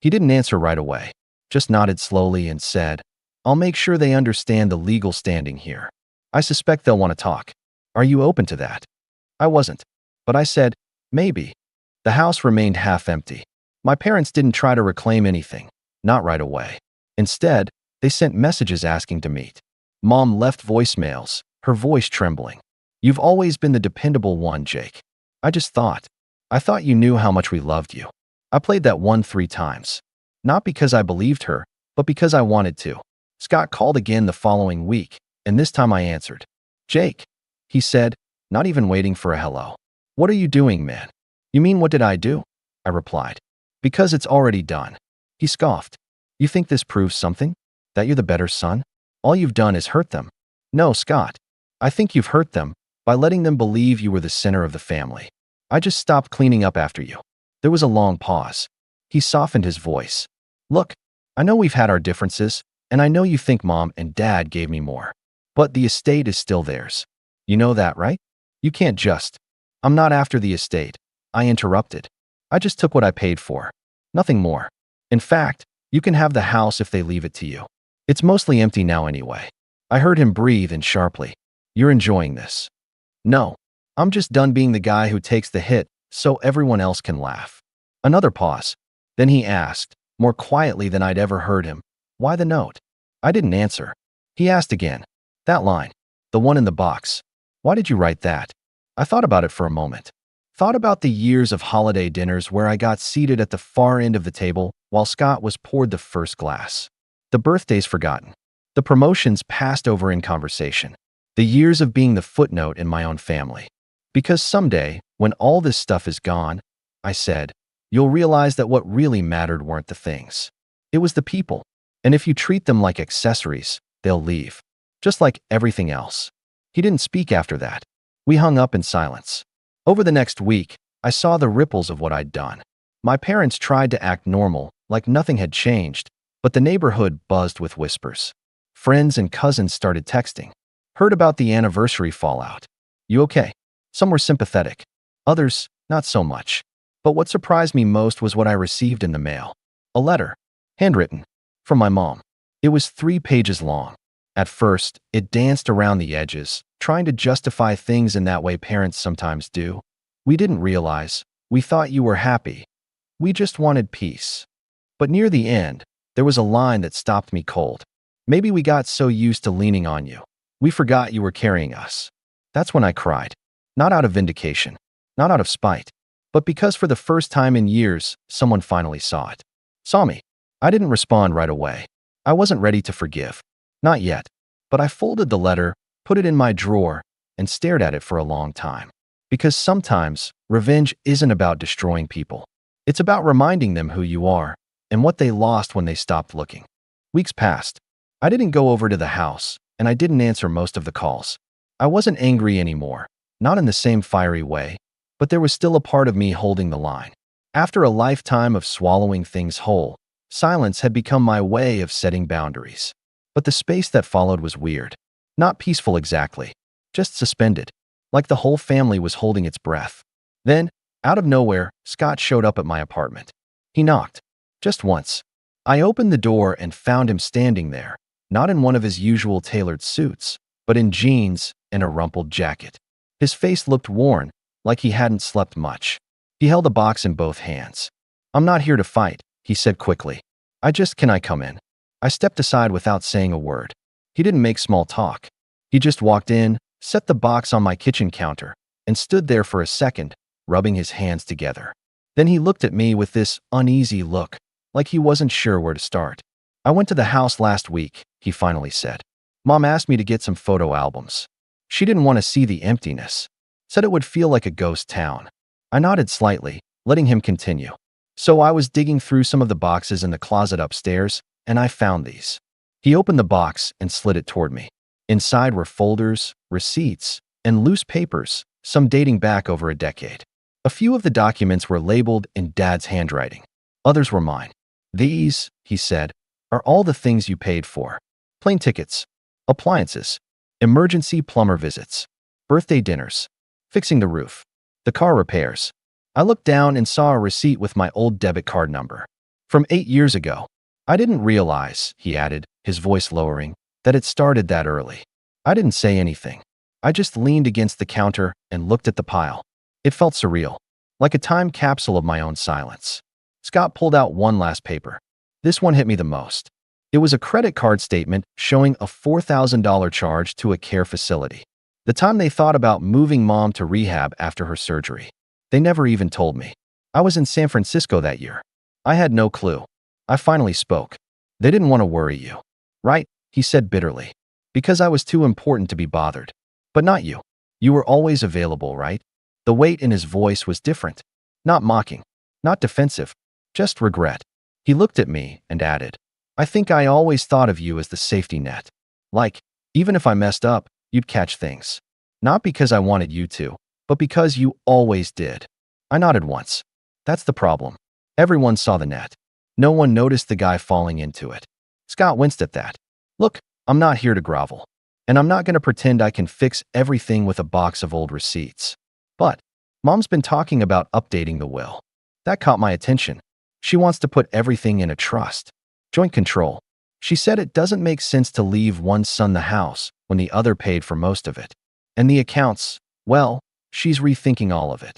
He didn't answer right away, just nodded slowly and said, I'll make sure they understand the legal standing here. I suspect they'll want to talk. Are you open to that? I wasn't, but I said, maybe. The house remained half empty. My parents didn't try to reclaim anything, not right away. Instead, they sent messages asking to meet. Mom left voicemails, her voice trembling. You've always been the dependable one, Jake. I thought you knew how much we loved you. I played that 3 times. Not because I believed her, but because I wanted to. Scott called again the following week, and this time I answered. Jake, he said, not even waiting for a hello. What are you doing, man? You mean what did I do? I replied. Because it's already done. He scoffed. You think this proves something? That you're the better son? All you've done is hurt them. No, Scott. I think you've hurt them by letting them believe you were the center of the family. I just stopped cleaning up after you. There was a long pause. He softened his voice. Look, I know we've had our differences, and I know you think Mom and Dad gave me more. But the estate is still theirs. You know that, right? You can't just. I'm not after the estate. I interrupted. I just took what I paid for. Nothing more. In fact, you can have the house if they leave it to you. It's mostly empty now anyway. I heard him breathe in sharply. You're enjoying this. No, I'm just done being the guy who takes the hit so everyone else can laugh. Another pause. Then he asked, more quietly than I'd ever heard him, why the note? I didn't answer. He asked again. That line. The one in the box. Why did you write that? I thought about it for a moment. Thought about the years of holiday dinners where I got seated at the far end of the table while Scott was poured the first glass. The birthdays forgotten. The promotions passed over in conversation. The years of being the footnote in my own family. Because someday, when all this stuff is gone, I said, you'll realize that what really mattered weren't the things. It was the people. And if you treat them like accessories, they'll leave. Just like everything else. He didn't speak after that. We hung up in silence. Over the next week, I saw the ripples of what I'd done. My parents tried to act normal, like nothing had changed, but the neighborhood buzzed with whispers. Friends and cousins started texting. Heard about the anniversary fallout. You okay? Some were sympathetic. Others, not so much. But what surprised me most was what I received in the mail. A letter. Handwritten. From my mom. It was 3 pages long. At first, it danced around the edges, trying to justify things in that way parents sometimes do. We didn't realize. We thought you were happy. We just wanted peace. But near the end, there was a line that stopped me cold. Maybe we got so used to leaning on you. We forgot you were carrying us. That's when I cried. Not out of vindication. Not out of spite. But because for the first time in years, someone finally saw it. Saw me. I didn't respond right away. I wasn't ready to forgive. Not yet. But I folded the letter, put it in my drawer, and stared at it for a long time. Because sometimes, revenge isn't about destroying people. It's about reminding them who you are and what they lost when they stopped looking. Weeks passed. I didn't go over to the house, and I didn't answer most of the calls. I wasn't angry anymore, not in the same fiery way, but there was still a part of me holding the line. After a lifetime of swallowing things whole, silence had become my way of setting boundaries. But the space that followed was weird. Not peaceful exactly, just suspended, like the whole family was holding its breath. Then, out of nowhere, Scott showed up at my apartment. He knocked. Just once. I opened the door and found him standing there, not in one of his usual tailored suits, but in jeans and a rumpled jacket. His face looked worn, like he hadn't slept much. He held a box in both hands. I'm not here to fight, he said quickly. Can I come in? I stepped aside without saying a word. He didn't make small talk. He just walked in, set the box on my kitchen counter, and stood there for a second, rubbing his hands together. Then he looked at me with this uneasy look, like he wasn't sure where to start. I went to the house last week, he finally said. Mom asked me to get some photo albums. She didn't want to see the emptiness. Said it would feel like a ghost town. I nodded slightly, letting him continue. So I was digging through some of the boxes in the closet upstairs, and I found these. He opened the box and slid it toward me. Inside were folders, receipts, and loose papers, some dating back over a decade. A few of the documents were labeled in Dad's handwriting. Others were mine. These, he said, are all the things you paid for. Plane tickets, appliances, emergency plumber visits, birthday dinners, fixing the roof, the car repairs. I looked down and saw a receipt with my old debit card number. From 8 years ago. I didn't realize, he added, his voice lowering, that it started that early. I didn't say anything. I just leaned against the counter and looked at the pile. It felt surreal, like a time capsule of my own silence. Scott pulled out one last paper. This one hit me the most. It was a credit card statement showing a $4,000 charge to a care facility. The time they thought about moving Mom to rehab after her surgery. They never even told me. I was in San Francisco that year. I had no clue. I finally spoke. They didn't want to worry you. Right? He said bitterly. Because I was too important to be bothered. But not you. You were always available, right? The weight in his voice was different. Not mocking. Not defensive. Just regret. He looked at me and added, I think I always thought of you as the safety net. Like, even if I messed up, you'd catch things. Not because I wanted you to, but because you always did. I nodded once. That's the problem. Everyone saw the net. No one noticed the guy falling into it. Scott winced at that. Look, I'm not here to grovel. And I'm not going to pretend I can fix everything with a box of old receipts. But Mom's been talking about updating the will. That caught my attention. She wants to put everything in a trust. Joint control. She said it doesn't make sense to leave one son the house when the other paid for most of it. And the accounts, well, she's rethinking all of it.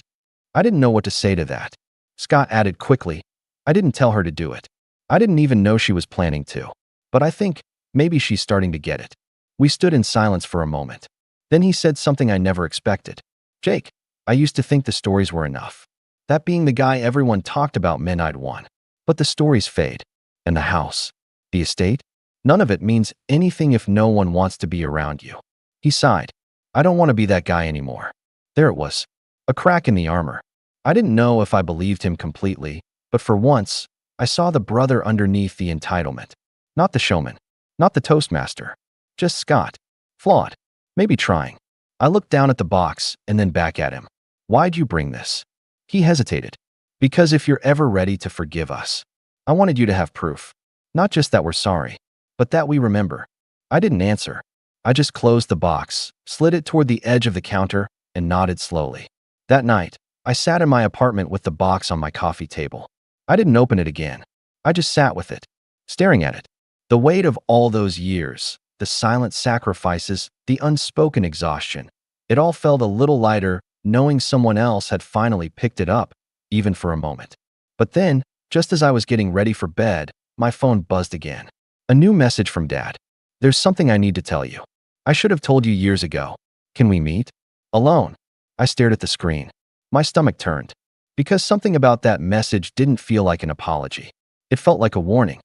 I didn't know what to say to that. Scott added quickly, I didn't tell her to do it. I didn't even know she was planning to. But I think maybe she's starting to get it. We stood in silence for a moment. Then he said something I never expected. Jake, I used to think the stories were enough. That being the guy everyone talked about meant I'd won. But the stories fade. And the house, the estate, none of it means anything if no one wants to be around you. He sighed. I don't want to be that guy anymore. There it was. A crack in the armor. I didn't know if I believed him completely, but for once, I saw the brother underneath the entitlement. Not the showman. Not the toastmaster. Just Scott. Flawed. Maybe trying. I looked down at the box and then back at him. Why'd you bring this? He hesitated. Because if you're ever ready to forgive us, I wanted you to have proof. Not just that we're sorry, but that we remember. I didn't answer. I just closed the box, slid it toward the edge of the counter, and nodded slowly. That night, I sat in my apartment with the box on my coffee table. I didn't open it again. I just sat with it, staring at it. The weight of all those years, the silent sacrifices, the unspoken exhaustion. It all felt a little lighter knowing someone else had finally picked it up, even for a moment. But then, just as I was getting ready for bed, my phone buzzed again. A new message from Dad. There's something I need to tell you. I should have told you years ago. Can we meet? Alone. I stared at the screen. My stomach turned. Because something about that message didn't feel like an apology. It felt like a warning.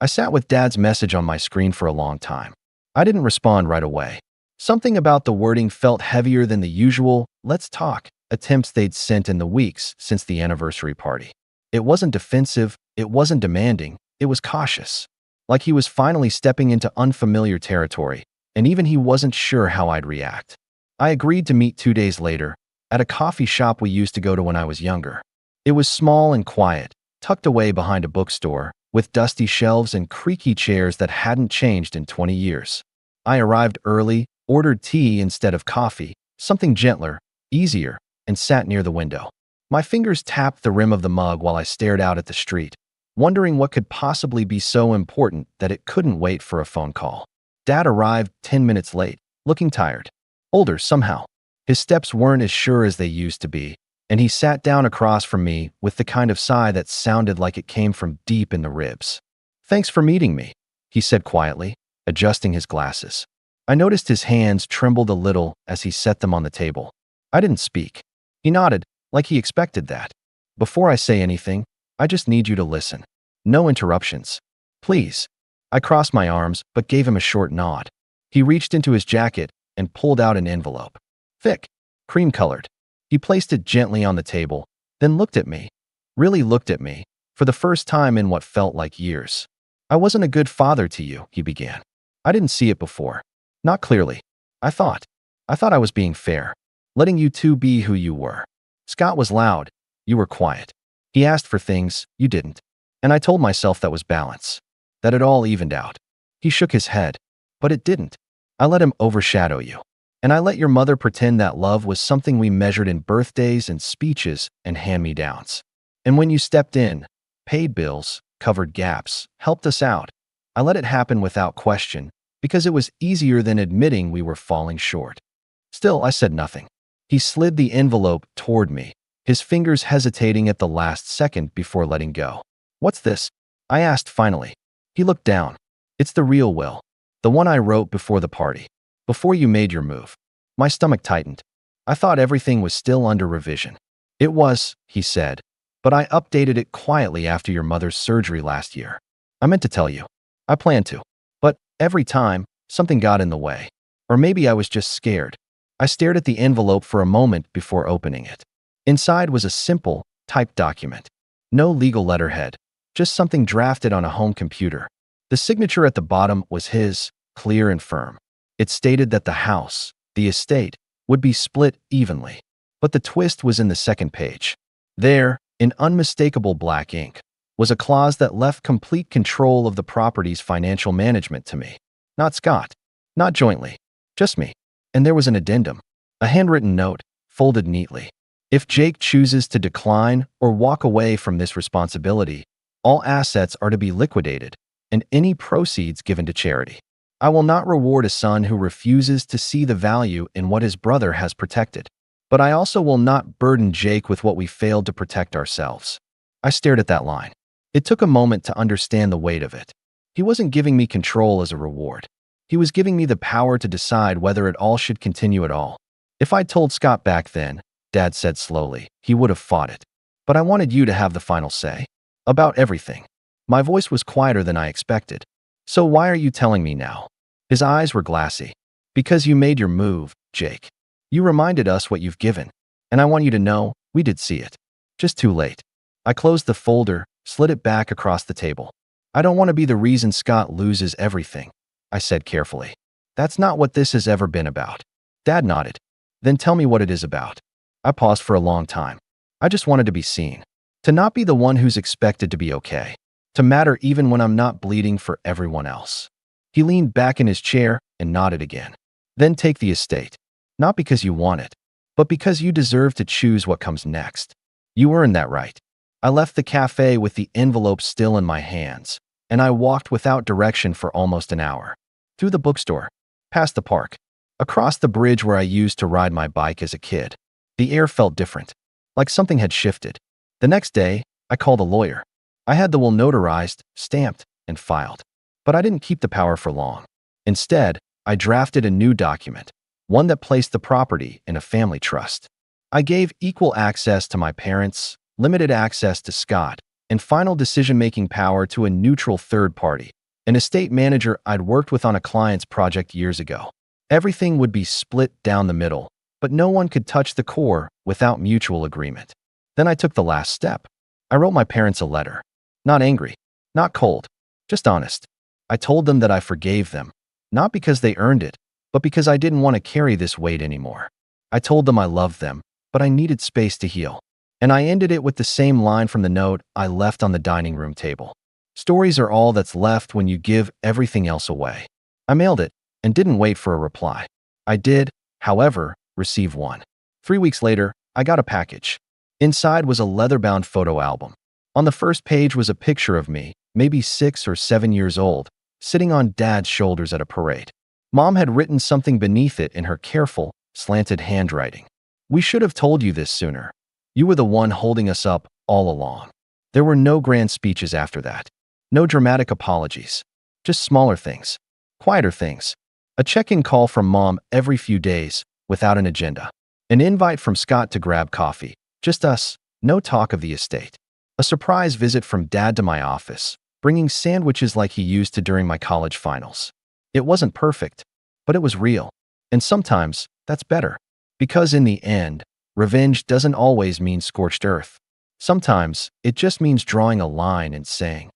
I sat with Dad's message on my screen for a long time. I didn't respond right away. Something about the wording felt heavier than the usual, let's talk, attempts they'd sent in the weeks since the anniversary party. It wasn't defensive, it wasn't demanding, it was cautious. Like he was finally stepping into unfamiliar territory, and even he wasn't sure how I'd react. I agreed to meet 2 days later, at a coffee shop we used to go to when I was younger. It was small and quiet, tucked away behind a bookstore, with dusty shelves and creaky chairs that hadn't changed in 20 years. I arrived early, ordered tea instead of coffee, something gentler, easier, and sat near the window. My fingers tapped the rim of the mug while I stared out at the street, wondering what could possibly be so important that it couldn't wait for a phone call. Dad arrived 10 minutes late, looking tired. Older somehow. His steps weren't as sure as they used to be, and he sat down across from me with the kind of sigh that sounded like it came from deep in the ribs. "Thanks for meeting me," he said quietly, adjusting his glasses. I noticed his hands trembled a little as he set them on the table. I didn't speak. He nodded, like he expected that. "Before I say anything, I just need you to listen. No interruptions. Please." I crossed my arms, but gave him a short nod. He reached into his jacket and pulled out an envelope. Thick, cream-colored. He placed it gently on the table, then looked at me. Really looked at me, for the first time in what felt like years. "I wasn't a good father to you," he began. "I didn't see it before. Not clearly. I thought I was being fair, letting you two be who you were. Scott was loud. You were quiet. He asked for things, you didn't. And I told myself that was balance, that it all evened out." He shook his head. "But it didn't. I let him overshadow you. And I let your mother pretend that love was something we measured in birthdays and speeches and hand-me-downs. And when you stepped in, paid bills, covered gaps, helped us out, I let it happen without question, because it was easier than admitting we were falling short." Still, I said nothing. He slid the envelope toward me, his fingers hesitating at the last second before letting go. "What's this?" I asked finally. He looked down. "It's the real will. The one I wrote before the party. Before you made your move." My stomach tightened. I thought everything was still under revision. "It was," he said, "but I updated it quietly after your mother's surgery last year. I meant to tell you. I planned to. But every time, something got in the way. Or maybe I was just scared." I stared at the envelope for a moment before opening it. Inside was a simple, typed document. No legal letterhead, just something drafted on a home computer. The signature at the bottom was his, clear and firm. It stated that the house, the estate, would be split evenly. But the twist was in the second page. There, in unmistakable black ink, was a clause that left complete control of the property's financial management to me. Not Scott. Not jointly. Just me. And there was an addendum. A handwritten note, folded neatly. "If Jake chooses to decline or walk away from this responsibility, all assets are to be liquidated, and any proceeds given to charity. I will not reward a son who refuses to see the value in what his brother has protected. But I also will not burden Jake with what we failed to protect ourselves." I stared at that line. It took a moment to understand the weight of it. He wasn't giving me control as a reward. He was giving me the power to decide whether it all should continue at all. "If I'd told Scott back then," Dad said slowly, "he would have fought it. But I wanted you to have the final say. About everything." My voice was quieter than I expected. "So why are you telling me now?" His eyes were glassy. "Because you made your move, Jake. You reminded us what you've given. And I want you to know, we did see it. Just too late." I closed the folder, slid it back across the table. "I don't want to be the reason Scott loses everything," I said carefully. "That's not what this has ever been about." Dad nodded. "Then tell me what it is about." I paused for a long time. I just wanted to be seen. To not be the one who's expected to be okay. To matter even when I'm not bleeding for everyone else. He leaned back in his chair and nodded again. "Then take the estate. Not because you want it, but because you deserve to choose what comes next. You earned that right." I left the cafe with the envelope still in my hands, and I walked without direction for almost an hour. Through the bookstore, past the park, across the bridge where I used to ride my bike as a kid. The air felt different, like something had shifted. The next day, I called a lawyer. I had the will notarized, stamped, and filed. But I didn't keep the power for long. Instead, I drafted a new document, one that placed the property in a family trust. I gave equal access to my parents, limited access to Scott, and final decision-making power to a neutral third party, an estate manager I'd worked with on a client's project years ago. Everything would be split down the middle, but no one could touch the core without mutual agreement. Then I took the last step. I wrote my parents a letter. Not angry, not cold, just honest. I told them that I forgave them, not because they earned it, but because I didn't want to carry this weight anymore. I told them I loved them, but I needed space to heal. And I ended it with the same line from the note I left on the dining room table. "Stories are all that's left when you give everything else away." I mailed it and didn't wait for a reply. I did, however, receive one. 3 weeks later, I got a package. Inside was a leather-bound photo album. On the first page was a picture of me, maybe 6 or 7 years old, sitting on Dad's shoulders at a parade. Mom had written something beneath it in her careful, slanted handwriting. "We should have told you this sooner. You were the one holding us up all along. There were no grand speeches after that. No dramatic apologies. Just smaller things. Quieter things. A check-in call from Mom every few days, without an agenda. An invite from Scott to grab coffee. Just us. No talk of the estate. A surprise visit from Dad to my office, bringing sandwiches like he used to during my college finals. It wasn't perfect, but it was real. And sometimes, that's better. Because in the end, revenge doesn't always mean scorched earth. Sometimes, it just means drawing a line and saying,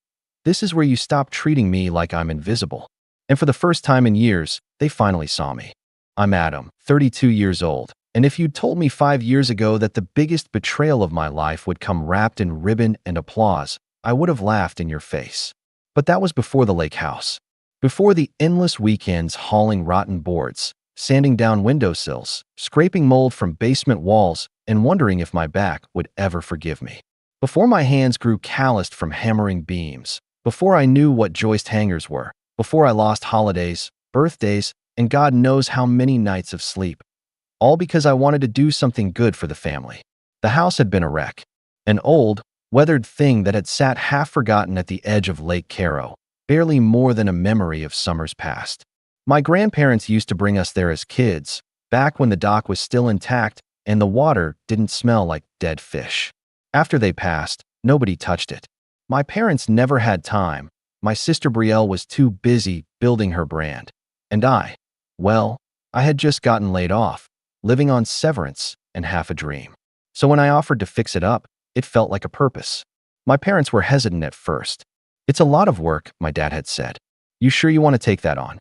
"This is where you stop treating me like I'm invisible." And for the first time in years, they finally saw me. I'm Adam, 32 years old, and if you'd told me 5 years ago that the biggest betrayal of my life would come wrapped in ribbon and applause, I would have laughed in your face. But that was before the lake house. Before the endless weekends hauling rotten boards, sanding down windowsills, scraping mold from basement walls, and wondering if my back would ever forgive me. Before my hands grew calloused from hammering beams, before I knew what joist hangers were, before I lost holidays, birthdays, and God knows how many nights of sleep. All because I wanted to do something good for the family. The house had been a wreck. An old, weathered thing that had sat half forgotten at the edge of Lake Caro, barely more than a memory of summers past. My grandparents used to bring us there as kids, back when the dock was still intact and the water didn't smell like dead fish. After they passed, nobody touched it. My parents never had time. My sister Brielle was too busy building her brand. And well, I had just gotten laid off, living on severance and half a dream. So when I offered to fix it up, it felt like a purpose. My parents were hesitant at first. "It's a lot of work," my dad had said. "You sure you want to take that on?"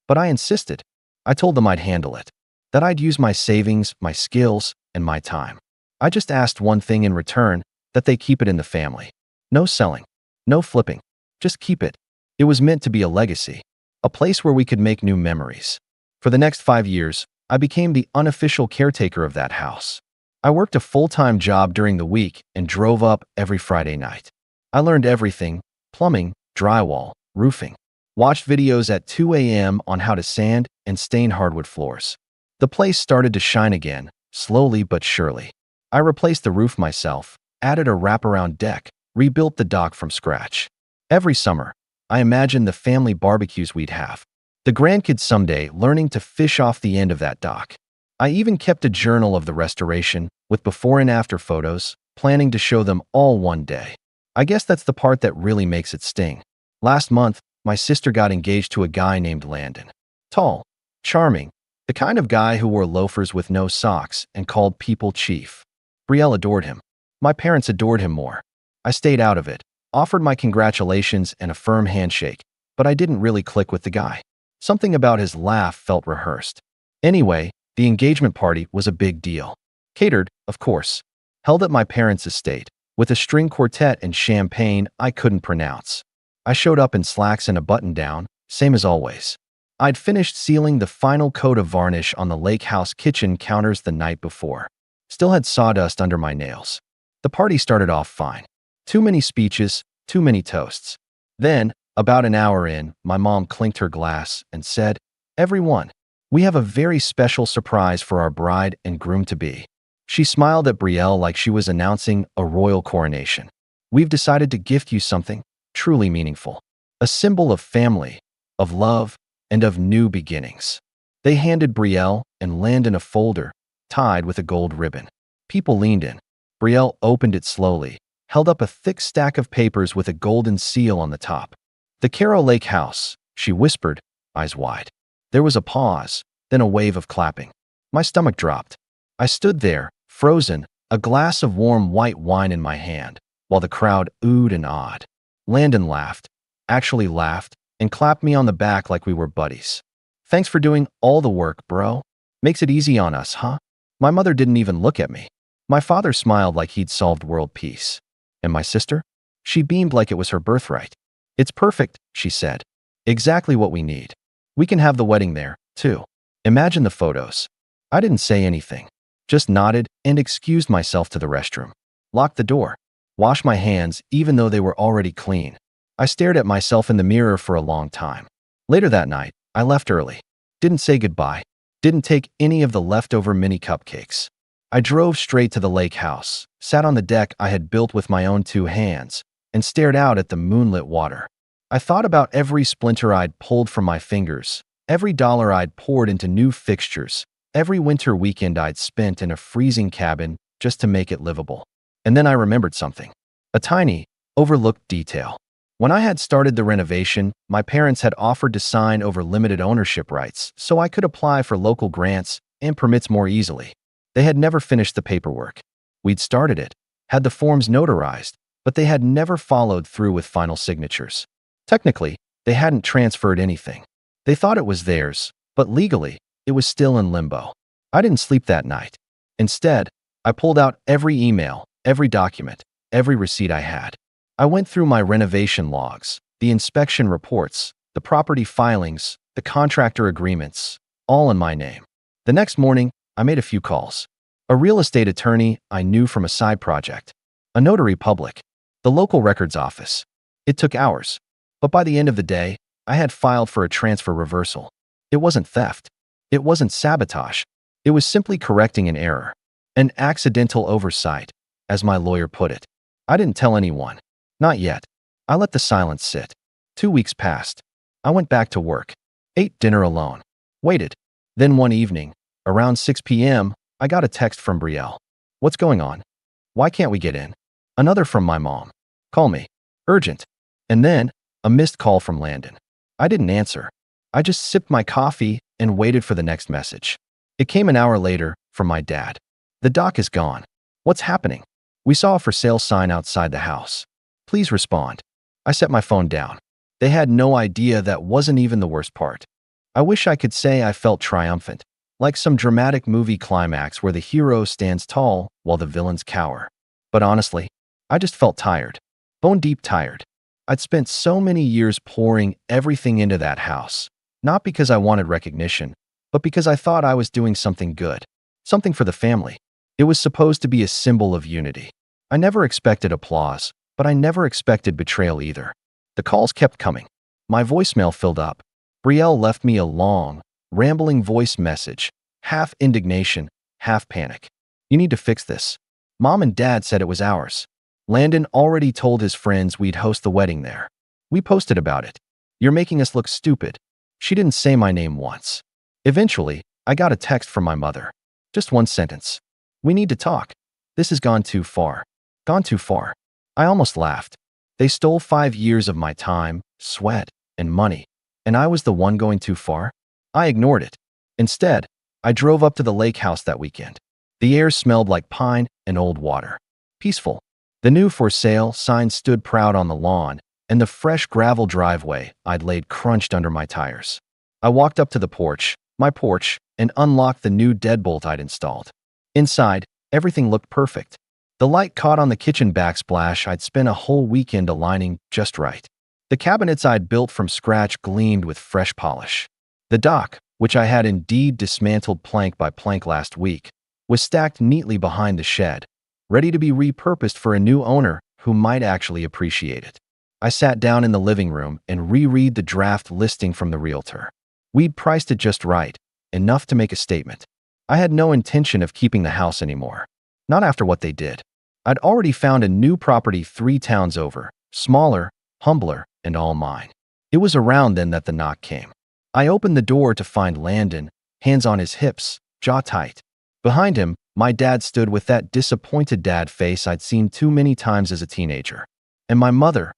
But I insisted. I told them I'd handle it, that I'd use my savings, my skills, and my time. I just asked one thing in return, that they keep it in the family. No selling, no flipping, just keep it. It was meant to be a legacy, a place where we could make new memories. For the next 5 years, I became the unofficial caretaker of that house. I worked a full-time job during the week and drove up every Friday night. I learned everything: plumbing, drywall, roofing. Watched videos at 2 a.m. on how to sand and stain hardwood floors. The place started to shine again, slowly but surely. I replaced the roof myself, added a wraparound deck, rebuilt the dock from scratch. Every summer, I imagined the family barbecues we'd have. The grandkids someday learning to fish off the end of that dock. I even kept a journal of the restoration, with before and after photos, planning to show them all one day. I guess that's the part that really makes it sting. Last month, my sister got engaged to a guy named Landon. Tall, charming, the kind of guy who wore loafers with no socks and called people chief. Brielle adored him. My parents adored him more. I stayed out of it, offered my congratulations and a firm handshake, but I didn't really click with the guy. Something about his laugh felt rehearsed. Anyway, the engagement party was a big deal. Catered, of course. Held at my parents' estate, with a string quartet and champagne I couldn't pronounce. I showed up in slacks and a button-down, same as always. I'd finished sealing the final coat of varnish on the lake house kitchen counters the night before. Still had sawdust under my nails. The party started off fine. Too many speeches, too many toasts. Then, about an hour in, my mom clinked her glass and said, "Everyone, we have a very special surprise for our bride and groom-to-be." She smiled at Brielle like she was announcing a royal coronation. "We've decided to gift you something truly meaningful. A symbol of family, of love, and of new beginnings." They handed Brielle and Landon a folder, tied with a gold ribbon. People leaned in. Brielle opened it slowly, held up a thick stack of papers with a golden seal on the top. "The Caro Lake House," she whispered, eyes wide. There was a pause, then a wave of clapping. My stomach dropped. I stood there, frozen, a glass of warm white wine in my hand, while the crowd oohed and awed. Landon laughed, actually laughed, and clapped me on the back like we were buddies. "Thanks for doing all the work, bro. Makes it easy on us, huh?" My mother didn't even look at me. My father smiled like he'd solved world peace. And my sister? She beamed like it was her birthright. "It's perfect," she said. "Exactly what we need. We can have the wedding there, too. Imagine the photos." I didn't say anything, just nodded and excused myself to the restroom. Locked the door. Washed my hands even though they were already clean. I stared at myself in the mirror for a long time. Later that night, I left early. Didn't say goodbye. Didn't take any of the leftover mini cupcakes. I drove straight to the lake house, sat on the deck I had built with my own 2 hands, and stared out at the moonlit water. I thought about every splinter I'd pulled from my fingers, every dollar I'd poured into new fixtures, every winter weekend I'd spent in a freezing cabin just to make it livable. And then I remembered something. A tiny, overlooked detail. When I had started the renovation, my parents had offered to sign over limited ownership rights so I could apply for local grants and permits more easily. They had never finished the paperwork. We'd started it, had the forms notarized, but they had never followed through with final signatures. Technically, they hadn't transferred anything. They thought it was theirs, but legally, it was still in limbo. I didn't sleep that night. Instead, I pulled out every email, every document, every receipt I had. I went through my renovation logs, the inspection reports, the property filings, the contractor agreements, all in my name. The next morning, I made a few calls. A real estate attorney I knew from a side project, a notary public, the local records office. It took hours, but by the end of the day, I had filed for a transfer reversal. It wasn't theft. It wasn't sabotage. It was simply correcting an error. An accidental oversight, as my lawyer put it. I didn't tell anyone. Not yet. I let the silence sit. 2 weeks passed. I went back to work. Ate dinner alone. Waited. Then one evening, around 6 p.m., I got a text from Brielle. What's going on? Why can't we get in? Another from my mom. Call me. Urgent. And then, a missed call from Landon. I didn't answer. I just sipped my coffee and waited for the next message. It came an hour later from my dad. The dock is gone. What's happening? We saw a for sale sign outside the house. Please respond. I set my phone down. They had no idea that wasn't even the worst part. I wish I could say I felt triumphant, like some dramatic movie climax where the hero stands tall while the villains cower. But honestly, I just felt tired. Bone deep tired. I'd spent so many years pouring everything into that house, not because I wanted recognition, but because I thought I was doing something good, something for the family. It was supposed to be a symbol of unity. I never expected applause, but I never expected betrayal either. The calls kept coming. My voicemail filled up. Brielle left me a long, rambling voice message, half indignation, half panic. You need to fix this. Mom and Dad said it was ours. Landon already told his friends we'd host the wedding there. We posted about it. You're making us look stupid. She didn't say my name once. Eventually, I got a text from my mother. Just one sentence. We need to talk. This has gone too far. Gone too far. I almost laughed. They stole 5 years of my time, sweat, and money, and I was the one going too far? I ignored it. Instead, I drove up to the lake house that weekend. The air smelled like pine and old water. Peaceful. The new for sale sign stood proud on the lawn, and the fresh gravel driveway I'd laid crunched under my tires. I walked up to the porch, my porch, and unlocked the new deadbolt I'd installed. Inside, everything looked perfect. The light caught on the kitchen backsplash I'd spent a whole weekend aligning just right. The cabinets I'd built from scratch gleamed with fresh polish. The dock, which I had indeed dismantled plank by plank last week, was stacked neatly behind the shed, ready to be repurposed for a new owner who might actually appreciate it. I sat down in the living room and reread the draft listing from the realtor. We'd priced it just right, enough to make a statement. I had no intention of keeping the house anymore. Not after what they did. I'd already found a new property 3 towns over, smaller, humbler, and all mine. It was around then that the knock came. I opened the door to find Landon, hands on his hips, jaw tight. Behind him, my dad stood with that disappointed dad face I'd seen too many times as a teenager. And my mother,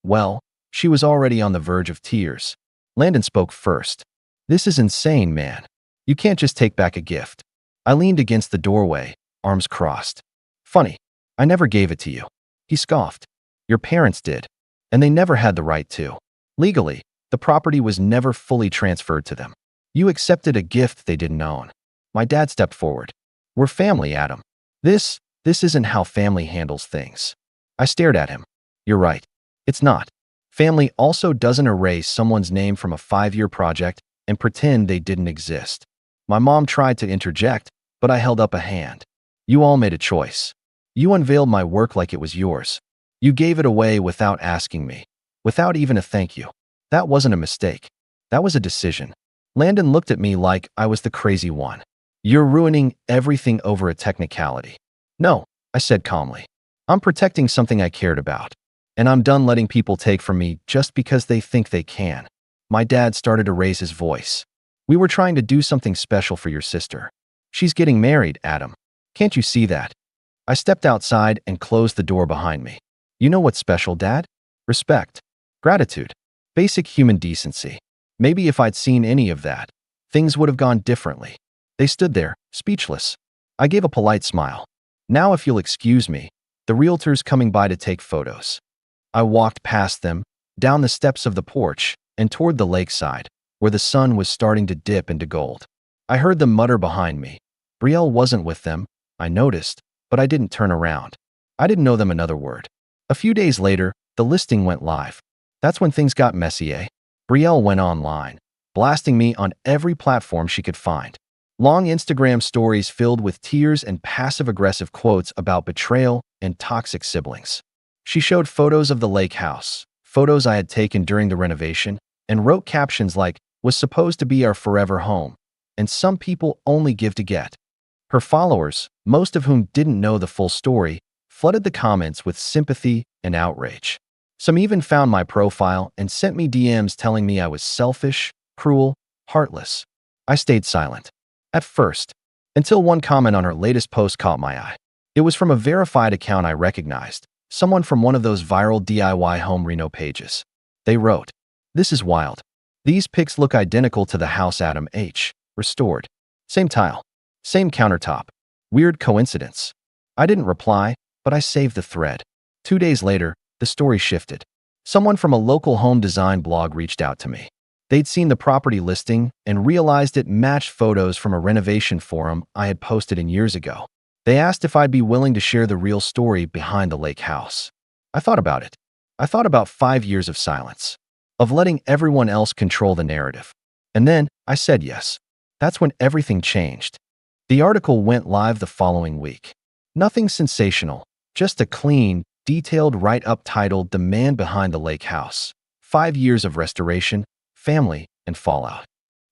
well, she was already on the verge of tears. Landon spoke first. This is insane, man. You can't just take back a gift. I leaned against the doorway, arms crossed. Funny. I never gave it to you. He scoffed. Your parents did. And they never had the right to. Legally, the property was never fully transferred to them. You accepted a gift they didn't own. My dad stepped forward. We're family, Adam. This isn't how family handles things. I stared at him. You're right. It's not. Family also doesn't erase someone's name from a 5-year project and pretend they didn't exist. My mom tried to interject, but I held up a hand. You all made a choice. You unveiled my work like it was yours. You gave it away without asking me, without even a thank you. That wasn't a mistake. That was a decision. Landon looked at me like I was the crazy one. You're ruining everything over a technicality. No, I said calmly. I'm protecting something I cared about. And I'm done letting people take from me just because they think they can. My dad started to raise his voice. We were trying to do something special for your sister. She's getting married, Adam. Can't you see that? I stepped outside and closed the door behind me. You know what's special, Dad? Respect. Gratitude. Basic human decency. Maybe if I'd seen any of that, things would have gone differently. They stood there, speechless. I gave a polite smile. Now if you'll excuse me, the realtor's coming by to take photos. I walked past them, down the steps of the porch, and toward the lakeside, where the sun was starting to dip into gold. I heard them mutter behind me. Brielle wasn't with them, I noticed, but I didn't turn around. I didn't know them another word. A few days later, the listing went live. That's when things got messy, eh? Brielle went online, blasting me on every platform she could find. Long Instagram stories filled with tears and passive-aggressive quotes about betrayal and toxic siblings. She showed photos of the lake house, photos I had taken during the renovation, and wrote captions like, "Was supposed to be our forever home, and some people only give to get." Her followers, most of whom didn't know the full story, flooded the comments with sympathy and outrage. Some even found my profile and sent me DMs telling me I was selfish, cruel, heartless. I stayed silent. At first, until one comment on her latest post caught my eye. It was from a verified account I recognized, someone from one of those viral DIY home reno pages. They wrote, "This is wild. These pics look identical to the house Adam H. restored. Same tile. Same countertop. Weird coincidence." I didn't reply, but I saved the thread. 2 days later, the story shifted. Someone from a local home design blog reached out to me. They'd seen the property listing and realized it matched photos from a renovation forum I had posted in years ago. They asked if I'd be willing to share the real story behind the lake house. I thought about it. I thought about 5 years of silence, of letting everyone else control the narrative. And then I said yes. That's when everything changed. The article went live the following week. Nothing sensational, just a clean, detailed write-up titled "The Man Behind the Lake House: 5 Years of Restoration, Family, and Fallout."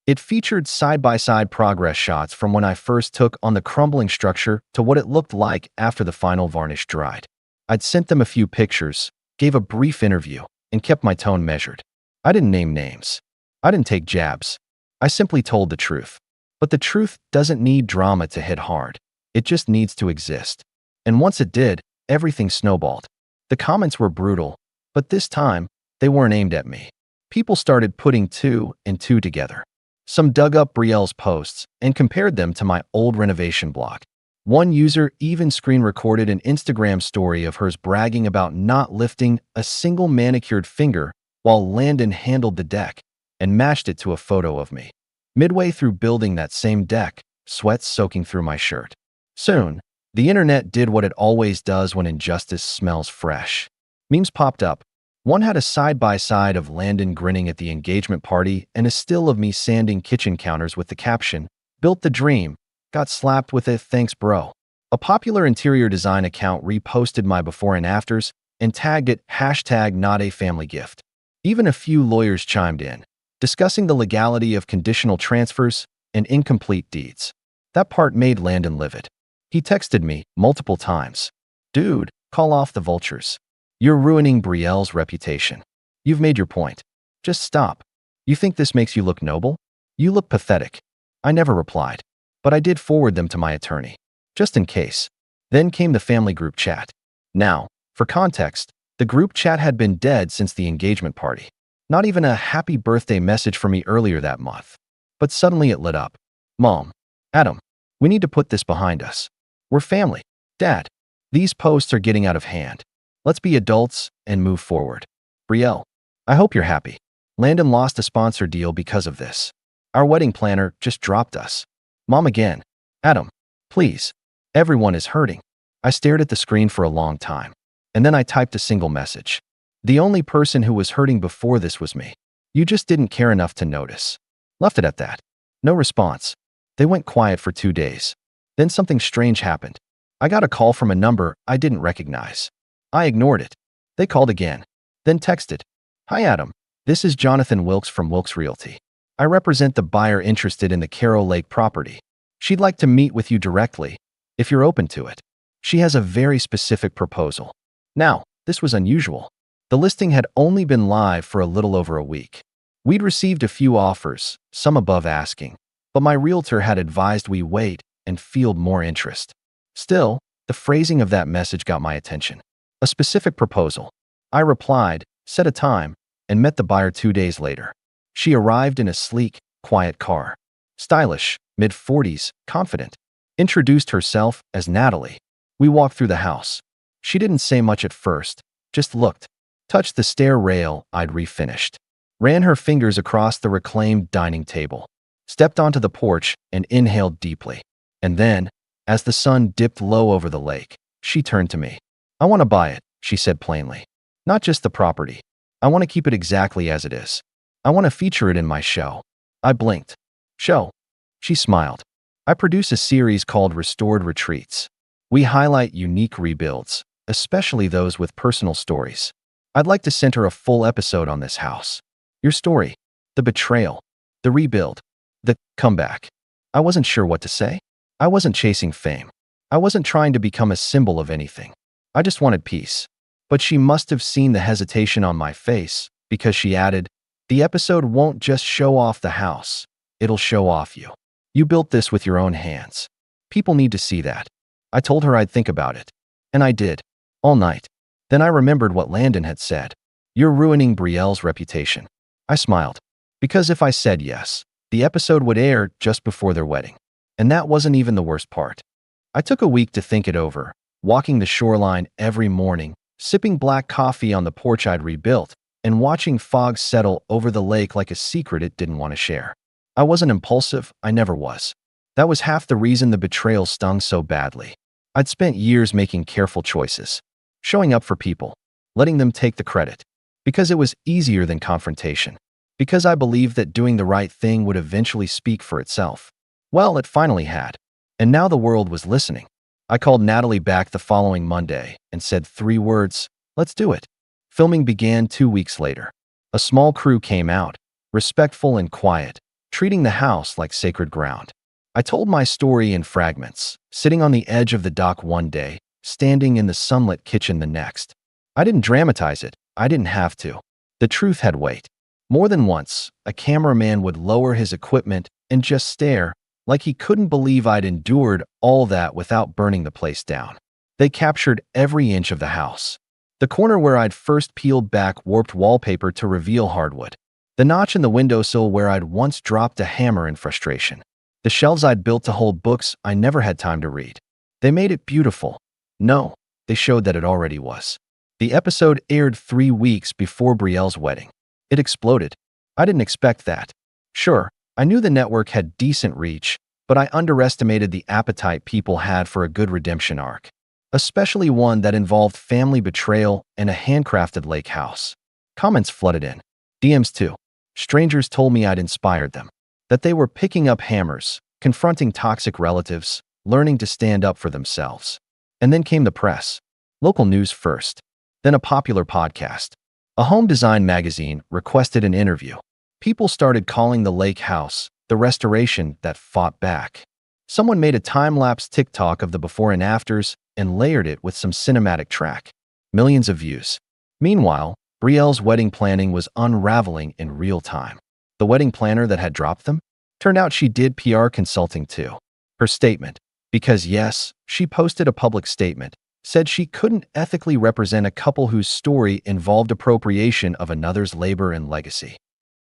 It featured side-by-side progress shots from when I first took on the crumbling structure to what it looked like after the final varnish dried. I'd sent them a few pictures, gave a brief interview, and kept my tone measured. I didn't name names. I didn't take jabs. I simply told the truth. But the truth doesn't need drama to hit hard. It just needs to exist. And once it did, everything snowballed. The comments were brutal, but this time, they weren't aimed at me. People started putting 2 and 2 together. Some dug up Brielle's posts and compared them to my old renovation blog. One user even screen recorded an Instagram story of hers bragging about not lifting a single manicured finger while Landon handled the deck, and matched it to a photo of me. Midway through building that same deck, sweat soaking through my shirt. Soon, the internet did what it always does when injustice smells fresh. Memes popped up. One had a side-by-side of Landon grinning at the engagement party and a still of me sanding kitchen counters with the caption, "Built the dream, got slapped with it, thanks bro." A popular interior design account reposted my before and afters and tagged it #NotAFamilyGift. Even a few lawyers chimed in, discussing the legality of conditional transfers and incomplete deeds. That part made Landon livid. He texted me multiple times. "Dude, call off the vultures. You're ruining Brielle's reputation. You've made your point. Just stop. You think this makes you look noble? You look pathetic." I never replied, but I did forward them to my attorney, just in case. Then came the family group chat. Now, for context, the group chat had been dead since the engagement party. Not even a happy birthday message from me earlier that month. But suddenly it lit up. "Mom, Adam, we need to put this behind us. We're family. Dad, these posts are getting out of hand. Let's be adults and move forward. Brielle, I hope you're happy. Landon lost a sponsor deal because of this. Our wedding planner just dropped us. Mom again. Adam, please. Everyone is hurting." I stared at the screen for a long time, and then I typed a single message. "The only person who was hurting before this was me. You just didn't care enough to notice." Left it at that. No response. They went quiet for 2 days. Then something strange happened. I got a call from a number I didn't recognize. I ignored it. They called again, then texted, "Hi Adam, this is Jonathan Wilkes from Wilkes Realty. I represent the buyer interested in the Carroll Lake property. She'd like to meet with you directly, if you're open to it. She has a very specific proposal. Now, this was unusual. The listing had only been live for a little over a week. We'd received a few offers, some above asking, but my realtor had advised we wait and field more interest. Still, the phrasing of that message got my attention. A specific proposal. I replied, set a time, and met the buyer 2 days later. She arrived in a sleek, quiet car. Stylish, mid-40s, confident. Introduced herself as Natalie. We walked through the house. She didn't say much at first, just looked. Touched the stair rail I'd refinished. Ran her fingers across the reclaimed dining table. Stepped onto the porch and inhaled deeply. And then, as the sun dipped low over the lake, she turned to me. I want to buy it, she said plainly. Not just the property. I want to keep it exactly as it is. I want to feature it in my show. I blinked. Show. She smiled. I produce a series called Restored Retreats. We highlight unique rebuilds, especially those with personal stories. I'd like to center a full episode on this house. Your story. The betrayal. The rebuild. The comeback. I wasn't sure what to say. I wasn't chasing fame. I wasn't trying to become a symbol of anything. I just wanted peace. But she must have seen the hesitation on my face, because she added, the episode won't just show off the house. It'll show off you. You built this with your own hands. People need to see that. I told her I'd think about it. And I did. All night. Then I remembered what Landon had said. You're ruining Brielle's reputation. I smiled. Because if I said yes, the episode would air just before their wedding. And that wasn't even the worst part. I took a week to think it over, walking the shoreline every morning, sipping black coffee on the porch I'd rebuilt, and watching fog settle over the lake like a secret it didn't want to share. I wasn't impulsive, I never was. That was half the reason the betrayal stung so badly. I'd spent years making careful choices. Showing up for people, letting them take the credit. Because it was easier than confrontation. Because I believed that doing the right thing would eventually speak for itself. Well, it finally had. And now the world was listening. I called Natalie back the following Monday and said 3 words, let's do it. Filming began 2 weeks later. A small crew came out, respectful and quiet, treating the house like sacred ground. I told my story in fragments, sitting on the edge of the dock one day, standing in the sunlit kitchen the next. I didn't dramatize it. I didn't have to. The truth had weight. More than once, a cameraman would lower his equipment and just stare, like he couldn't believe I'd endured all that without burning the place down. They captured every inch of the house. The corner where I'd first peeled back warped wallpaper to reveal hardwood. The notch in the windowsill where I'd once dropped a hammer in frustration. The shelves I'd built to hold books I never had time to read. They made it beautiful. No, they showed that it already was. The episode aired 3 weeks before Brielle's wedding. It exploded. I didn't expect that. Sure, I knew the network had decent reach, but I underestimated the appetite people had for a good redemption arc. Especially one that involved family betrayal and a handcrafted lake house. Comments flooded in. DMs too. Strangers told me I'd inspired them. That they were picking up hammers, confronting toxic relatives, learning to stand up for themselves. And then came the press. Local news first. Then a popular podcast. A home design magazine requested an interview. People started calling the lake house the restoration that fought back. Someone made a time-lapse TikTok of the before and afters and layered it with some cinematic track. Millions of views. Meanwhile, Brielle's wedding planning was unraveling in real time. The wedding planner that had dropped them? Turned out she did PR consulting too. Her statement, because yes, she posted a public statement, said she couldn't ethically represent a couple whose story involved appropriation of another's labor and legacy.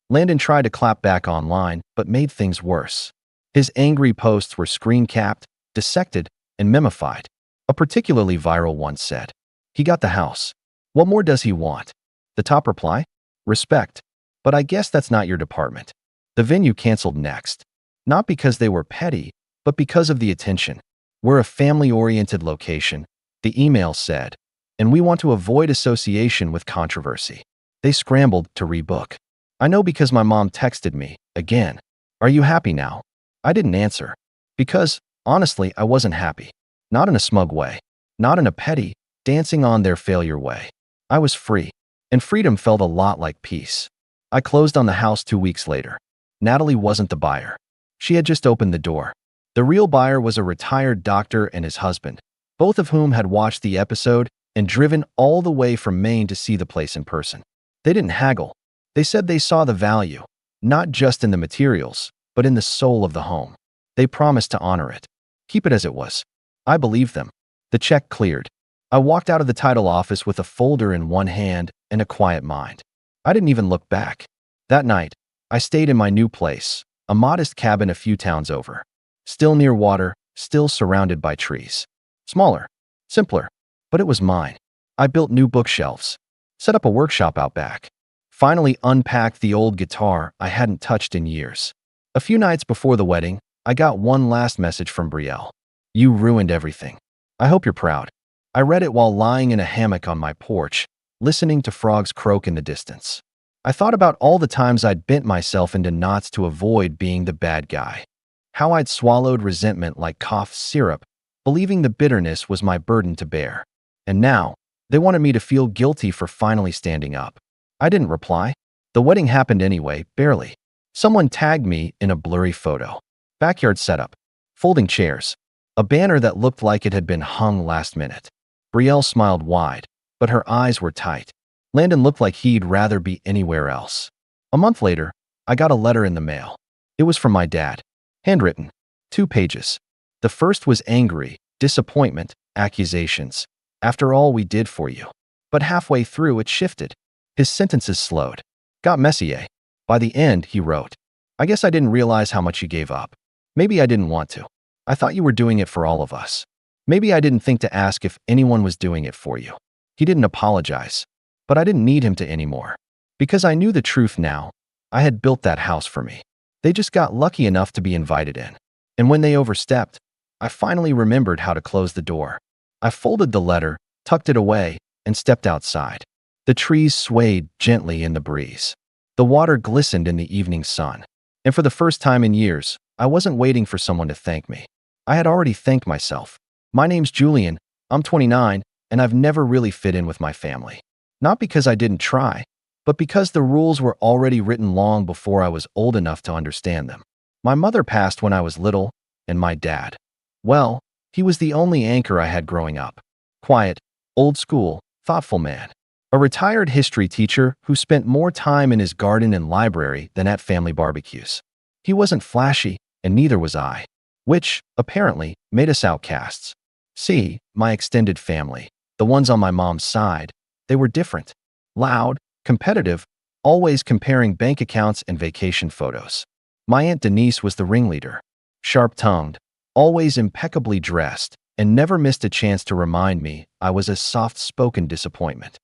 Landon tried to clap back online, but made things worse. His angry posts were screen-capped, dissected, and memified. A particularly viral one said, "He got the house. What more does he want?" The top reply? "Respect. But I guess that's not your department." The venue canceled next. Not because they were petty, but because of the attention. "We're a family-oriented location," the email said, "and we want to avoid association with controversy." They scrambled to rebook. I know because my mom texted me, again, "Are you happy now?" I didn't answer. Because, honestly, I wasn't happy. Not in a smug way. Not in a petty, dancing on their failure way. I was free. And freedom felt a lot like peace. I closed on the house 2 weeks later. Natalie wasn't the buyer. She had just opened the door. The real buyer was a retired doctor and his husband, both of whom had watched the episode and driven all the way from Maine to see the place in person. They didn't haggle. They said they saw the value, not just in the materials, but in the soul of the home. They promised to honor it, keep it as it was. I believed them. The check cleared. I walked out of the title office with a folder in one hand and a quiet mind. I didn't even look back. That night, I stayed in my new place, a modest cabin a few towns over. Still near water, still surrounded by trees. Smaller, simpler, but it was mine. I built new bookshelves, set up a workshop out back, finally unpacked the old guitar I hadn't touched in years. A few nights before the wedding, I got one last message from Brielle. "You ruined everything. I hope you're proud." I read it while lying in a hammock on my porch, listening to frogs croak in the distance. I thought about all the times I'd bent myself into knots to avoid being the bad guy. How I'd swallowed resentment like cough syrup, believing the bitterness was my burden to bear. And now, they wanted me to feel guilty for finally standing up. I didn't reply. The wedding happened anyway, barely. Someone tagged me in a blurry photo. Backyard setup. Folding chairs. A banner that looked like it had been hung last minute. Brielle smiled wide, but her eyes were tight. Landon looked like he'd rather be anywhere else. A month later, I got a letter in the mail. It was from my dad. Handwritten. 2 pages. The first was angry, disappointment, accusations. "After all we did for you." But halfway through it shifted. His sentences slowed. "Got messy, eh?" By the end, he wrote, "I guess I didn't realize how much you gave up. Maybe I didn't want to. I thought you were doing it for all of us. Maybe I didn't think to ask if anyone was doing it for you." He didn't apologize, but I didn't need him to anymore. Because I knew the truth now. I had built that house for me. They just got lucky enough to be invited in. And when they overstepped, I finally remembered how to close the door. I folded the letter, tucked it away, and stepped outside. The trees swayed gently in the breeze. The water glistened in the evening sun. And for the first time in years, I wasn't waiting for someone to thank me. I had already thanked myself. "My name's Julian, I'm 29, and I've never really fit in with my family. Not because I didn't try, but because the rules were already written long before I was old enough to understand them. My mother passed when I was little, and my dad, well, he was the only anchor I had growing up. Quiet, old school, thoughtful man. A retired history teacher who spent more time in his garden and library than at family barbecues. He wasn't flashy, and neither was I, which, apparently, made us outcasts. See, my extended family, the ones on my mom's side, they were different. Loud, competitive, always comparing bank accounts and vacation photos. My Aunt Denise was the ringleader. Sharp-tongued, always impeccably dressed, and never missed a chance to remind me I was a soft-spoken disappointment.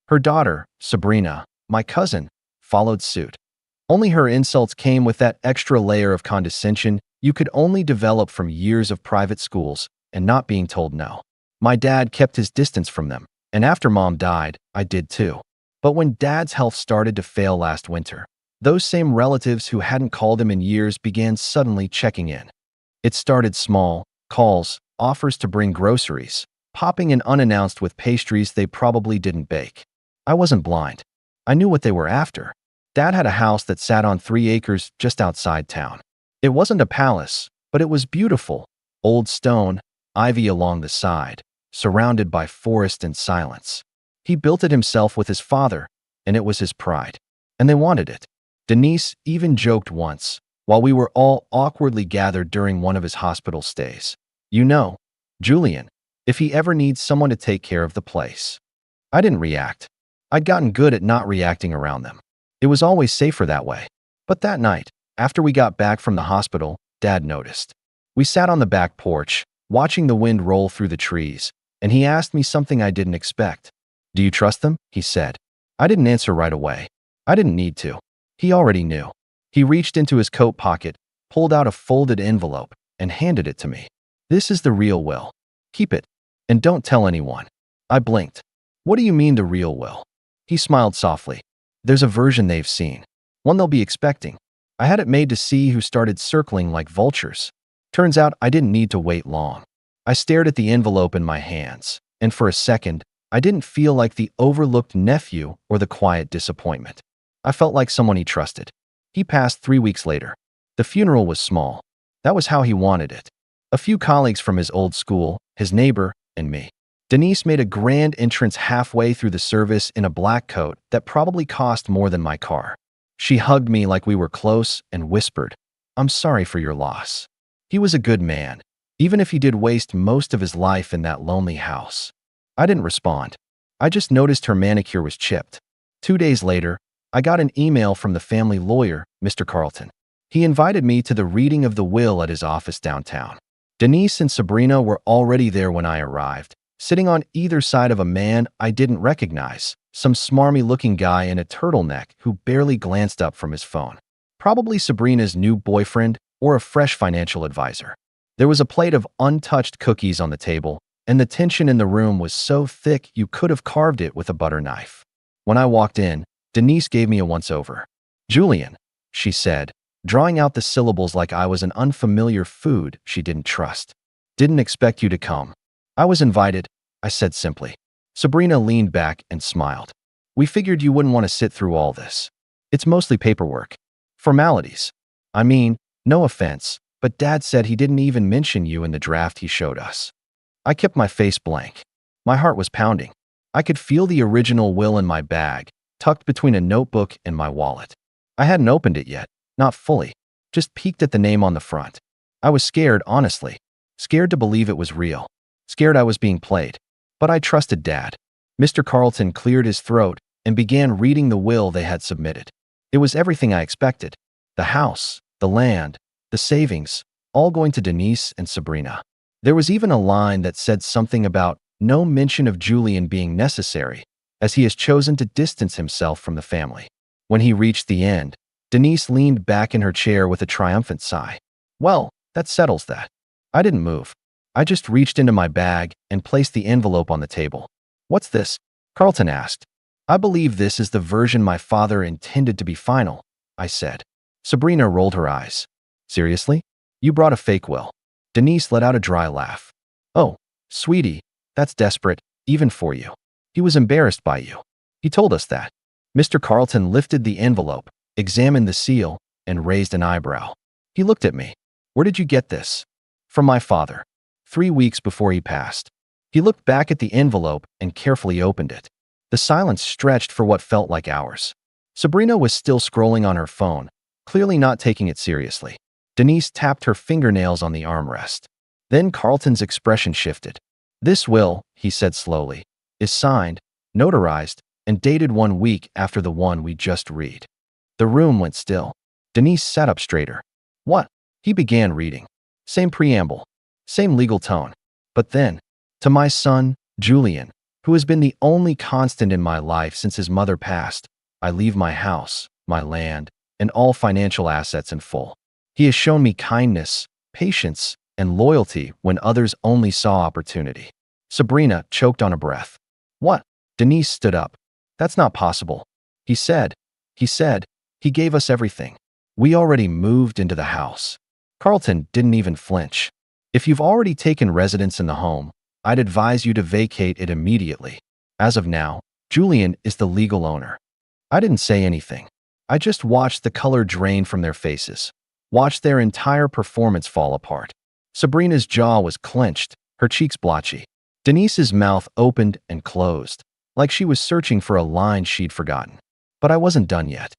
Her daughter, Sabrina, my cousin, followed suit. Only her insults came with that extra layer of condescension you could only develop from years of private schools and not being told no. My dad kept his distance from them, and after Mom died, I did too. But when Dad's health started to fail last winter, those same relatives who hadn't called him in years began suddenly checking in. It started small, calls, offers to bring groceries, popping in unannounced with pastries they probably didn't bake. I wasn't blind. I knew what they were after. Dad had a house that sat on 3 acres just outside town. It wasn't a palace, but it was beautiful. Old stone, ivy along the side, surrounded by forest and silence. He built it himself with his father, and it was his pride. And they wanted it. Denise even joked once, while we were all awkwardly gathered during one of his hospital stays. "You know, Julian, if he ever needs someone to take care of the place." I didn't react. I'd gotten good at not reacting around them. It was always safer that way. But that night, after we got back from the hospital, Dad noticed. We sat on the back porch, watching the wind roll through the trees, and he asked me something I didn't expect. "Do you trust them?" he said. I didn't answer right away. I didn't need to. He already knew. He reached into his coat pocket, pulled out a folded envelope, and handed it to me. "This is the real will. Keep it, and don't tell anyone." I blinked. "What do you mean the real will?" He smiled softly. "There's a version they've seen. One they'll be expecting. I had it made to see who started circling like vultures." Turns out I didn't need to wait long. I stared at the envelope in my hands, and for a second, I didn't feel like the overlooked nephew or the quiet disappointment. I felt like someone he trusted. He passed 3 weeks later. The funeral was small. That was how he wanted it. A few colleagues from his old school, his neighbor, and me. Denise made a grand entrance halfway through the service in a black coat that probably cost more than my car. She hugged me like we were close and whispered, "I'm sorry for your loss." He was a good man, even if he did waste most of his life in that lonely house. I didn't respond. I just noticed her manicure was chipped. 2 days later, I got an email from the family lawyer, Mr. Carlton. He invited me to the reading of the will at his office downtown. Denise and Sabrina were already there when I arrived, sitting on either side of a man I didn't recognize, some smarmy-looking guy in a turtleneck who barely glanced up from his phone. Probably Sabrina's new boyfriend or a fresh financial advisor. There was a plate of untouched cookies on the table, and the tension in the room was so thick you could have carved it with a butter knife. When I walked in, Denise gave me a once-over. "Julian," she said, drawing out the syllables like I was an unfamiliar food she didn't trust. "Didn't expect you to come." "I was invited," I said simply. Sabrina leaned back and smiled. "We figured you wouldn't want to sit through all this. It's mostly paperwork. Formalities. I mean, no offense, but Dad said he didn't even mention you in the draft he showed us." I kept my face blank. My heart was pounding. I could feel the original will in my bag, tucked between a notebook and my wallet. I hadn't opened it yet, not fully, just peeked at the name on the front. I was scared, honestly. Scared to believe it was real. Scared I was being played. But I trusted Dad. Mr. Carlton cleared his throat and began reading the will they had submitted. It was everything I expected. The house, the land, the savings, all going to Denise and Sabrina. There was even a line that said something about no mention of Julian being necessary, as he has chosen to distance himself from the family. When he reached the end, Denise leaned back in her chair with a triumphant sigh. "Well, that settles that." I didn't move. I just reached into my bag and placed the envelope on the table. "What's this?" Carlton asked. "I believe this is the version my father intended to be final," I said. Sabrina rolled her eyes. "Seriously? You brought a fake will?" Denise let out a dry laugh. "Oh, sweetie, that's desperate, even for you. He was embarrassed by you. He told us that." Mr. Carlton lifted the envelope, examined the seal, and raised an eyebrow. He looked at me. "Where did you get this?" "From my father. 3 weeks before he passed." He looked back at the envelope and carefully opened it. The silence stretched for what felt like hours. Sabrina was still scrolling on her phone, clearly not taking it seriously. Denise tapped her fingernails on the armrest. Then Carlton's expression shifted. "This will," he said slowly, "is signed, notarized, and dated 1 week after the one we just read." The room went still. Denise sat up straighter. "What?" He began reading. Same preamble, same legal tone. But then, "To my son, Julian, who has been the only constant in my life since his mother passed, I leave my house, my land, and all financial assets in full. He has shown me kindness, patience, and loyalty when others only saw opportunity." Sabrina choked on a breath. "What?" Denise stood up. "That's not possible." He said, he gave us everything. We already moved into the house." Carlton didn't even flinch. "If you've already taken residence in the home, I'd advise you to vacate it immediately. As of now, Julian is the legal owner." I didn't say anything. I just watched the color drain from their faces, watched their entire performance fall apart. Sabrina's jaw was clenched, her cheeks blotchy. Denise's mouth opened and closed, like she was searching for a line she'd forgotten. But I wasn't done yet.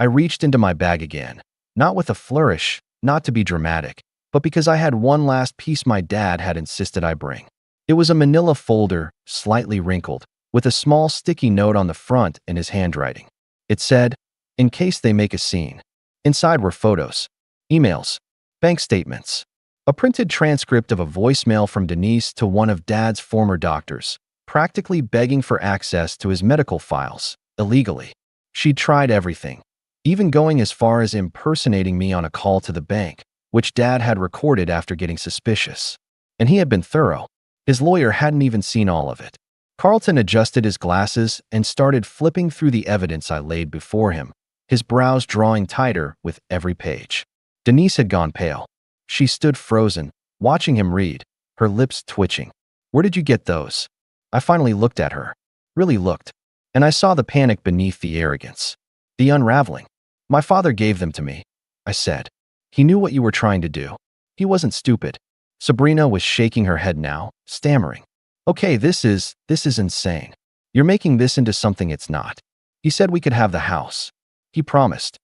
I reached into my bag again, not with a flourish, not to be dramatic, but because I had one last piece my dad had insisted I bring. It was a manila folder, slightly wrinkled, with a small sticky note on the front in his handwriting. It said, "In case they make a scene." Inside were photos, emails, bank statements, a printed transcript of a voicemail from Denise to one of Dad's former doctors, practically begging for access to his medical files, illegally. She'd tried everything, even going as far as impersonating me on a call to the bank, which Dad had recorded after getting suspicious. And he had been thorough. His lawyer hadn't even seen all of it. Carlton adjusted his glasses and started flipping through the evidence I laid before him, his brows drawing tighter with every page. Denise had gone pale. She stood frozen, watching him read, her lips twitching. "Where did you get those?" I finally looked at her. Really looked. And I saw the panic beneath the arrogance. The unraveling. "My father gave them to me," I said. "He knew what you were trying to do. He wasn't stupid." Sabrina was shaking her head now, stammering. Okay, this is insane. You're making this into something it's not. He said we could have the house. He promised.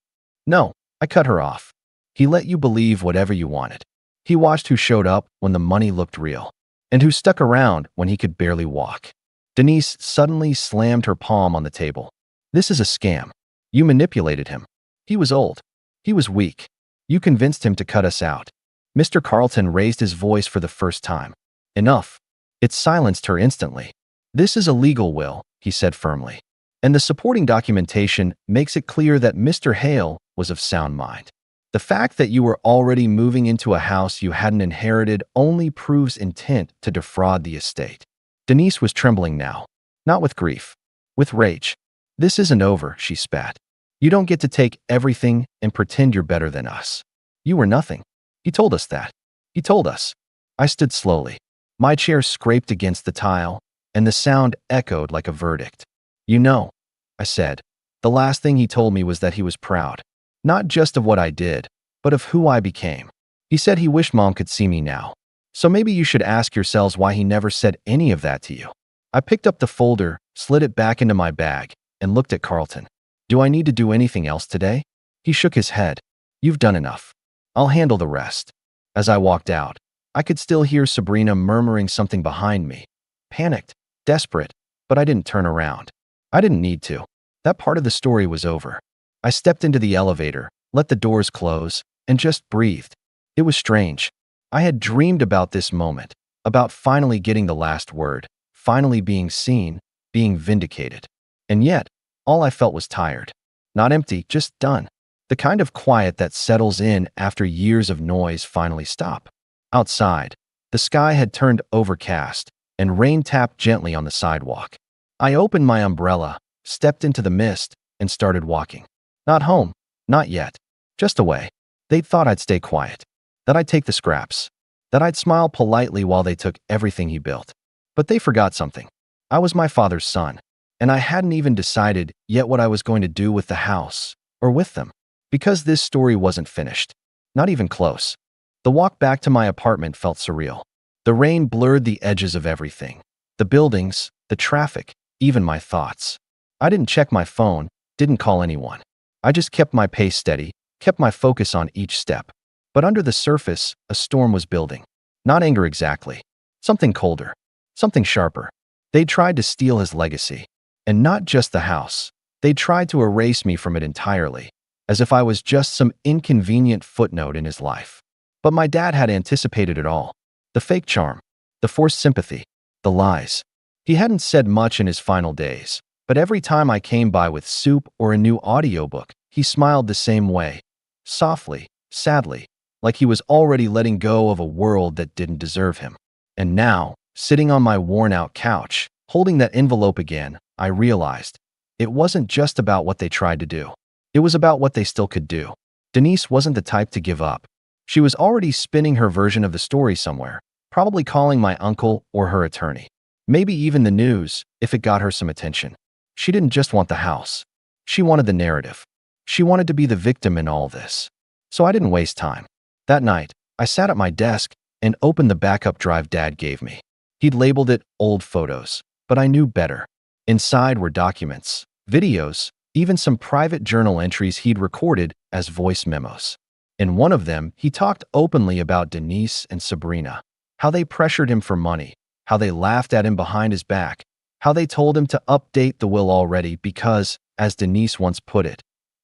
No, I cut her off. He let you believe whatever you wanted. He watched who showed up when the money looked real, and who stuck around when he could barely walk. Denise suddenly slammed her palm on the table. This is a scam. You manipulated him. He was old. He was weak. You convinced him to cut us out. Mr. Carlton raised his voice for the first time. Enough. It silenced her instantly. This is a legal will, he said firmly. And the supporting documentation makes it clear that Mr. Hale was of sound mind. The fact that you were already moving into a house you hadn't inherited only proves intent to defraud the estate. Denise was trembling now, not with grief, with rage. This isn't over, she spat. You don't get to take everything and pretend you're better than us. You were nothing. He told us that. He told us. I stood slowly. My chair scraped against the tile, and the sound echoed like a verdict. You know, I said. The last thing he told me was that he was proud. Not just of what I did, but of who I became. He said he wished Mom could see me now. So maybe you should ask yourselves why he never said any of that to you. I picked up the folder, slid it back into my bag, and looked at Carlton. Do I need to do anything else today? He shook his head. You've done enough. I'll handle the rest. As I walked out, I could still hear Sabrina murmuring something behind me. Panicked, desperate, but I didn't turn around. I didn't need to. That part of the story was over. I stepped into the elevator, let the doors close, and just breathed. It was strange. I had dreamed about this moment, about finally getting the last word, finally being seen, being vindicated. And yet, all I felt was tired. Not empty, just done. The kind of quiet that settles in after years of noise finally stop. Outside, the sky had turned overcast, and rain tapped gently on the sidewalk. I opened my umbrella, stepped into the mist, and started walking. Not home, not yet. Just away. They'd thought I'd stay quiet, that I'd take the scraps, that I'd smile politely while they took everything he built. But they forgot something. I was my father's son, and I hadn't even decided yet what I was going to do with the house, or with them. Because this story wasn't finished. Not even close. The walk back to my apartment felt surreal. The rain blurred the edges of everything. The buildings, the traffic, even my thoughts. I didn't check my phone, didn't call anyone. I just kept my pace steady, kept my focus on each step. But under the surface, a storm was building. Not anger exactly. Something colder. Something sharper. They tried to steal his legacy. And not just the house. They tried to erase me from it entirely, as if I was just some inconvenient footnote in his life. But my dad had anticipated it all. The fake charm, the forced sympathy, the lies. He hadn't said much in his final days, but every time I came by with soup or a new audiobook, he smiled the same way, softly, sadly, like he was already letting go of a world that didn't deserve him. And now, sitting on my worn-out couch, holding that envelope again, I realized it wasn't just about what they tried to do. It was about what they still could do. Denise wasn't the type to give up. She was already spinning her version of the story somewhere, probably calling my uncle or her attorney. Maybe even the news, if it got her some attention. She didn't just want the house. She wanted the narrative. She wanted to be the victim in all this. So I didn't waste time. That night, I sat at my desk and opened the backup drive Dad gave me. He'd labeled it old photos, but I knew better. Inside were documents, videos, even some private journal entries he'd recorded as voice memos. In one of them, he talked openly about Denise and Sabrina, how they pressured him for money, how they laughed at him behind his back, how they told him to update the will already because, as Denise once put it,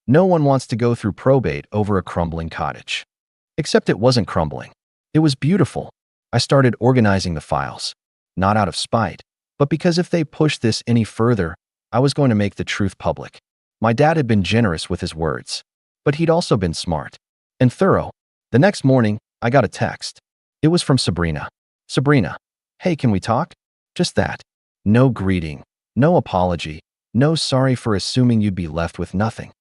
no one wants to go through probate over a crumbling cottage. Except it wasn't crumbling. It was beautiful. I started organizing the files, not out of spite, but because if they pushed this any further, I was going to make the truth public. My dad had been generous with his words, but he'd also been smart and thorough. The next morning, I got a text. It was from Sabrina. Sabrina, hey, can we talk? Just that. No greeting, no apology, no sorry for assuming you'd be left with nothing.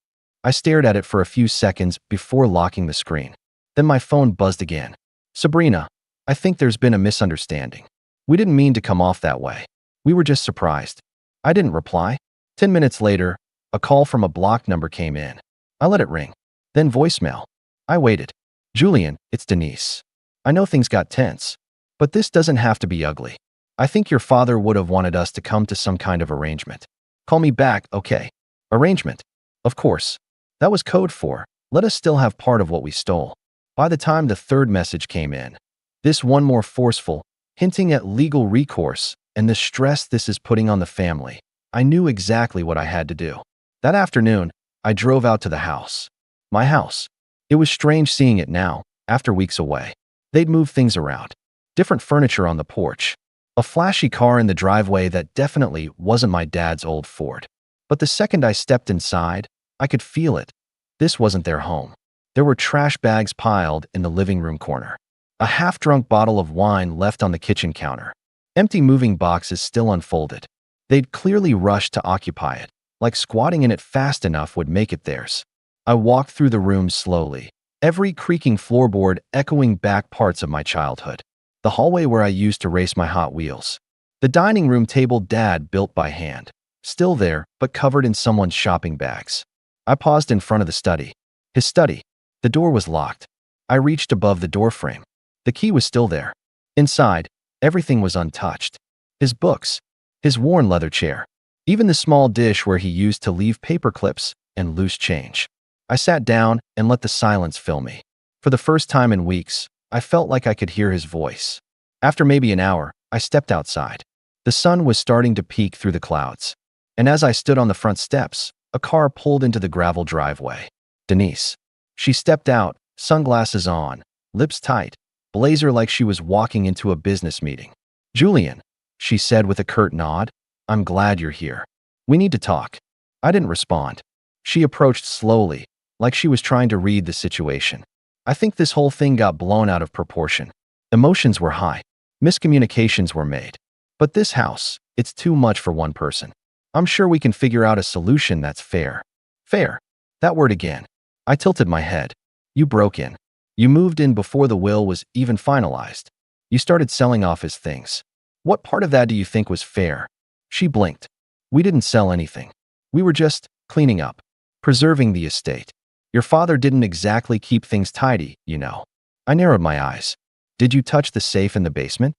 I stared at it for a few seconds before locking the screen. Then my phone buzzed again. Sabrina, I think there's been a misunderstanding. We didn't mean to come off that way. We were just surprised. I didn't reply. 10 minutes later, a call from a blocked number came in. I let it ring. Then voicemail. I waited. Julian, it's Denise. I know things got tense, But this doesn't have to be ugly. I think your father would have wanted us to come to some kind of arrangement. Call me back, okay? Arrangement. Of course. That was code for, let us still have part of what we stole. By the time the third message came in, this one more forceful, hinting at legal recourse and the stress this is putting on the family, I knew exactly what I had to do. That afternoon, I drove out to the house. My house. It was strange seeing it now, after weeks away. They'd moved things around. Different furniture on the porch. A flashy car in the driveway that definitely wasn't my dad's old Ford. But the second I stepped inside, I could feel it. This wasn't their home. There were trash bags piled in the living room corner. A half-drunk bottle of wine left on the kitchen counter. Empty moving boxes still unfolded. They'd clearly rushed to occupy it, like squatting in it fast enough would make it theirs. I walked through the room slowly, every creaking floorboard echoing back parts of my childhood. The hallway where I used to race my Hot Wheels. The dining room table Dad built by hand. Still there, but covered in someone's shopping bags. I paused in front of the study. His study. The door was locked. I reached above the doorframe. The key was still there. Inside, everything was untouched. His books. His worn leather chair. Even the small dish where he used to leave paper clips and loose change. I sat down and let the silence fill me. For the first time in weeks, I felt like I could hear his voice. After maybe an hour, I stepped outside. The sun was starting to peek through the clouds. And as I stood on the front steps, a car pulled into the gravel driveway. Denise. She stepped out, sunglasses on, lips tight, blazer like she was walking into a business meeting. Julian, she said with a curt nod, I'm glad you're here. We need to talk. I didn't respond. She approached slowly, like she was trying to read the situation. I think this whole thing got blown out of proportion. Emotions were high. Miscommunications were made. But this house, it's too much for one person. I'm sure we can figure out a solution that's fair. Fair. That word again. I tilted my head. You broke in. You moved in before the will was even finalized. You started selling off his things. What part of that do you think was fair? She blinked. We didn't sell anything. We were just cleaning up, preserving the estate. Your father didn't exactly keep things tidy, you know. I narrowed my eyes. Did you touch the safe in the basement?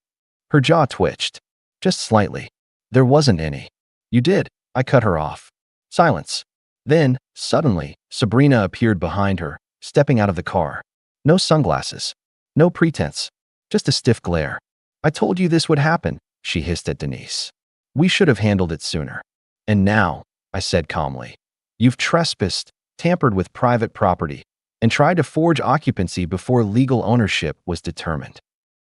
Her jaw twitched. Just slightly. There wasn't any. You did. I cut her off. Silence. Then, suddenly, Sabrina appeared behind her, stepping out of the car. No sunglasses. No pretense. Just a stiff glare. I told you this would happen, she hissed at Denise. We should have handled it sooner. And now, I said calmly, you've trespassed, tampered with private property, and tried to forge occupancy before legal ownership was determined.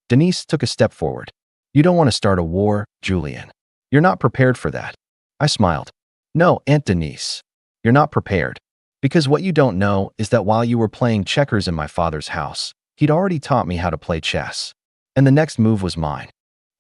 Denise took a step forward. You don't want to start a war, Julian. You're not prepared for that. I smiled. No, Aunt Denise. You're not prepared. Because what you don't know is that while you were playing checkers in my father's house, he'd already taught me how to play chess. And the next move was mine.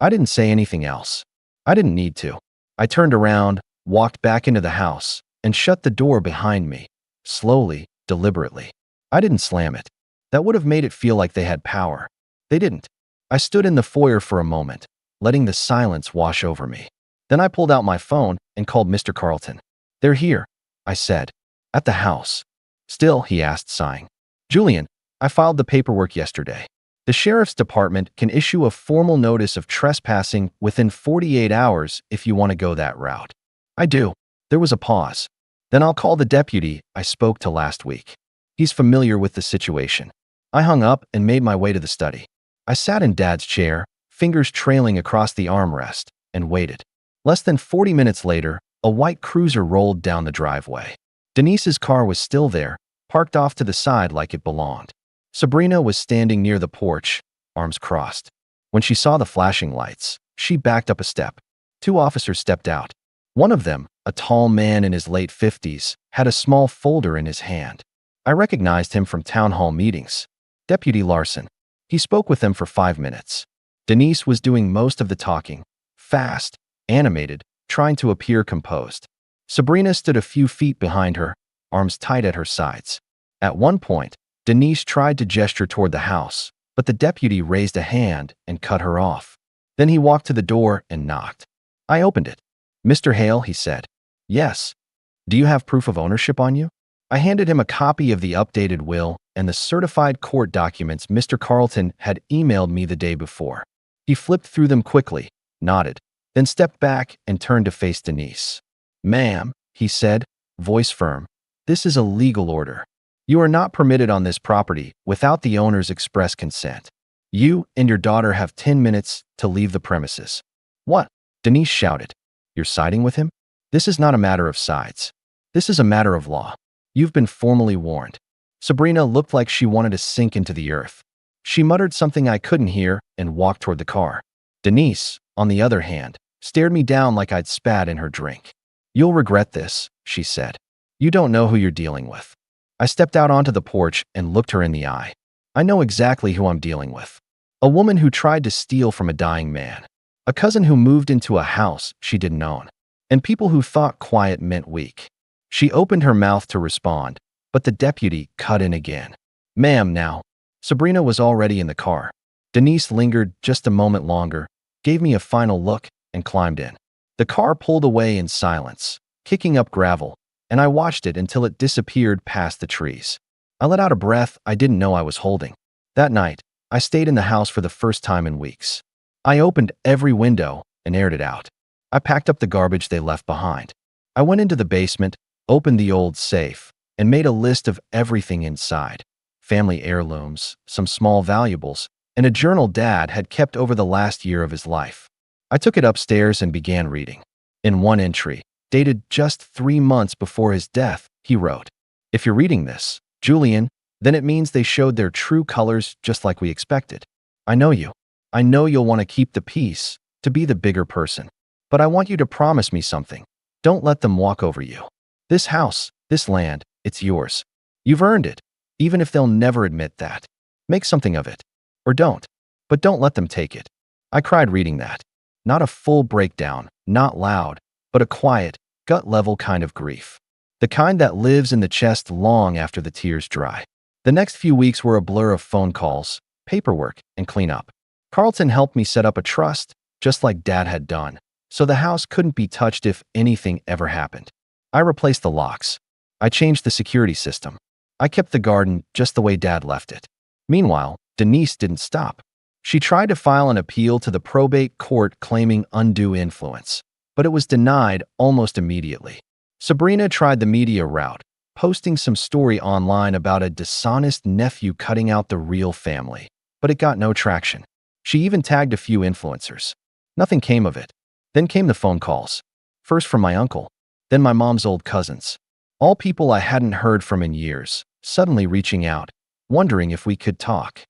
I didn't say anything else. I didn't need to. I turned around, walked back into the house, and shut the door behind me, slowly, deliberately. I didn't slam it. That would have made it feel like they had power. They didn't. I stood in the foyer for a moment, letting the silence wash over me. Then I pulled out my phone and called Mr. Carlton. They're here, I said. At the house. Still, he asked, sighing. Julian, I filed the paperwork yesterday. The sheriff's department can issue a formal notice of trespassing within 48 hours if you want to go that route. I do. There was a pause. Then I'll call the deputy I spoke to last week. He's familiar with the situation. I hung up and made my way to the study. I sat in Dad's chair, fingers trailing across the armrest, and waited. Less than 40 minutes later, a white cruiser rolled down the driveway. Denise's car was still there, parked off to the side like it belonged. Sabrina was standing near the porch, arms crossed. When she saw the flashing lights, she backed up a step. Two officers stepped out. One of them, a tall man in his late 50s, had a small folder in his hand. I recognized him from town hall meetings. Deputy Larson. He spoke with them for 5 minutes. Denise was doing most of the talking, fast, animated, trying to appear composed. Sabrina stood a few feet behind her, arms tight at her sides. At one point, Denise tried to gesture toward the house, but the deputy raised a hand and cut her off. Then he walked to the door and knocked. I opened it. Mr. Hale, he said. Yes. Do you have proof of ownership on you? I handed him a copy of the updated will and the certified court documents Mr. Carlton had emailed me the day before. He flipped through them quickly, nodded, then stepped back and turned to face Denise. "Ma'am," he said, voice firm, "this is a legal order. You are not permitted on this property without the owner's express consent. You and your daughter have 10 minutes to leave the premises." "What?" Denise shouted. "You're siding with him? This is not a matter of sides. This is a matter of law. You've been formally warned." Sabrina looked like she wanted to sink into the earth. She muttered something I couldn't hear and walked toward the car. Denise, on the other hand, stared me down like I'd spat in her drink. "You'll regret this," she said. "You don't know who you're dealing with." I stepped out onto the porch and looked her in the eye. I know exactly who I'm dealing with. A woman who tried to steal from a dying man. A cousin who moved into a house she didn't own. And people who thought quiet meant weak. She opened her mouth to respond, but the deputy cut in again. "Ma'am, now." Sabrina was already in the car. Denise lingered just a moment longer, gave me a final look, and climbed in. The car pulled away in silence, kicking up gravel, and I watched it until it disappeared past the trees. I let out a breath I didn't know I was holding. That night, I stayed in the house for the first time in weeks. I opened every window and aired it out. I packed up the garbage they left behind. I went into the basement, opened the old safe, and made a list of everything inside. Family heirlooms, some small valuables, and a journal Dad had kept over the last year of his life. I took it upstairs and began reading. In one entry, dated just 3 months before his death, he wrote, "If you're reading this, Julian, then it means they showed their true colors just like we expected. I know you. I know you'll want to keep the peace, to be the bigger person. But I want you to promise me something. Don't let them walk over you. This house, this land, it's yours. You've earned it, even if they'll never admit that. Make something of it. Or don't. But don't let them take it." I cried reading that. Not a full breakdown, not loud, but a quiet, gut-level kind of grief. The kind that lives in the chest long after the tears dry. The next few weeks were a blur of phone calls, paperwork, and cleanup. Carlton helped me set up a trust, just like Dad had done, so the house couldn't be touched if anything ever happened. I replaced the locks. I changed the security system. I kept the garden just the way Dad left it. Meanwhile, Denise didn't stop. She tried to file an appeal to the probate court claiming undue influence, but it was denied almost immediately. Sabrina tried the media route, posting some story online about a dishonest nephew cutting out the real family, but it got no traction. She even tagged a few influencers. Nothing came of it. Then came the phone calls. First from my uncle, then my mom's old cousins. All people I hadn't heard from in years, suddenly reaching out, wondering if we could talk.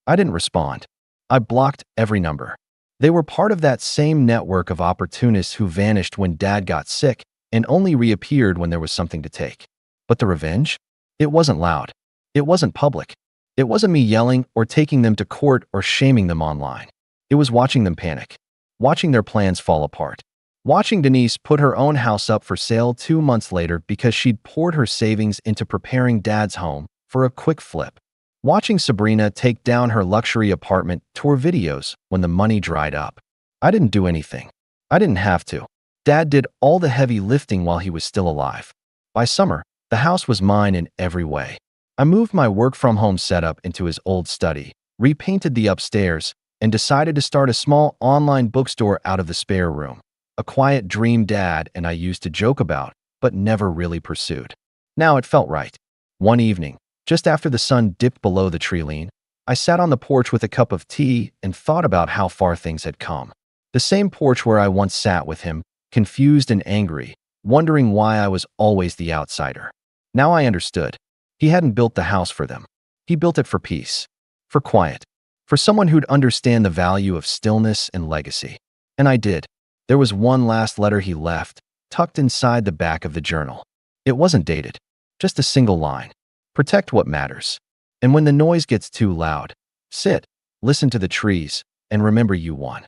I didn't respond. I blocked every number. They were part of that same network of opportunists who vanished when Dad got sick and only reappeared when there was something to take. But the revenge? It wasn't loud. It wasn't public. It wasn't me yelling or taking them to court or shaming them online. It was watching them panic, watching their plans fall apart, watching Denise put her own house up for sale 2 months later because she'd poured her savings into preparing Dad's home for a quick flip. Watching Sabrina take down her luxury apartment tour videos when the money dried up. I didn't do anything. I didn't have to. Dad did all the heavy lifting while he was still alive. By summer, the house was mine in every way. I moved my work-from-home setup into his old study, repainted the upstairs, and decided to start a small online bookstore out of the spare room. A quiet dream Dad and I used to joke about, but never really pursued. Now it felt right. One evening, just after the sun dipped below the treeline, I sat on the porch with a cup of tea and thought about how far things had come. The same porch where I once sat with him, confused and angry, wondering why I was always the outsider. Now I understood. He hadn't built the house for them. He built it for peace, for quiet, for someone who'd understand the value of stillness and legacy. And I did. There was one last letter he left, tucked inside the back of the journal. It wasn't dated, just a single line. Protect what matters. And when the noise gets too loud, sit, listen to the trees, and remember you won.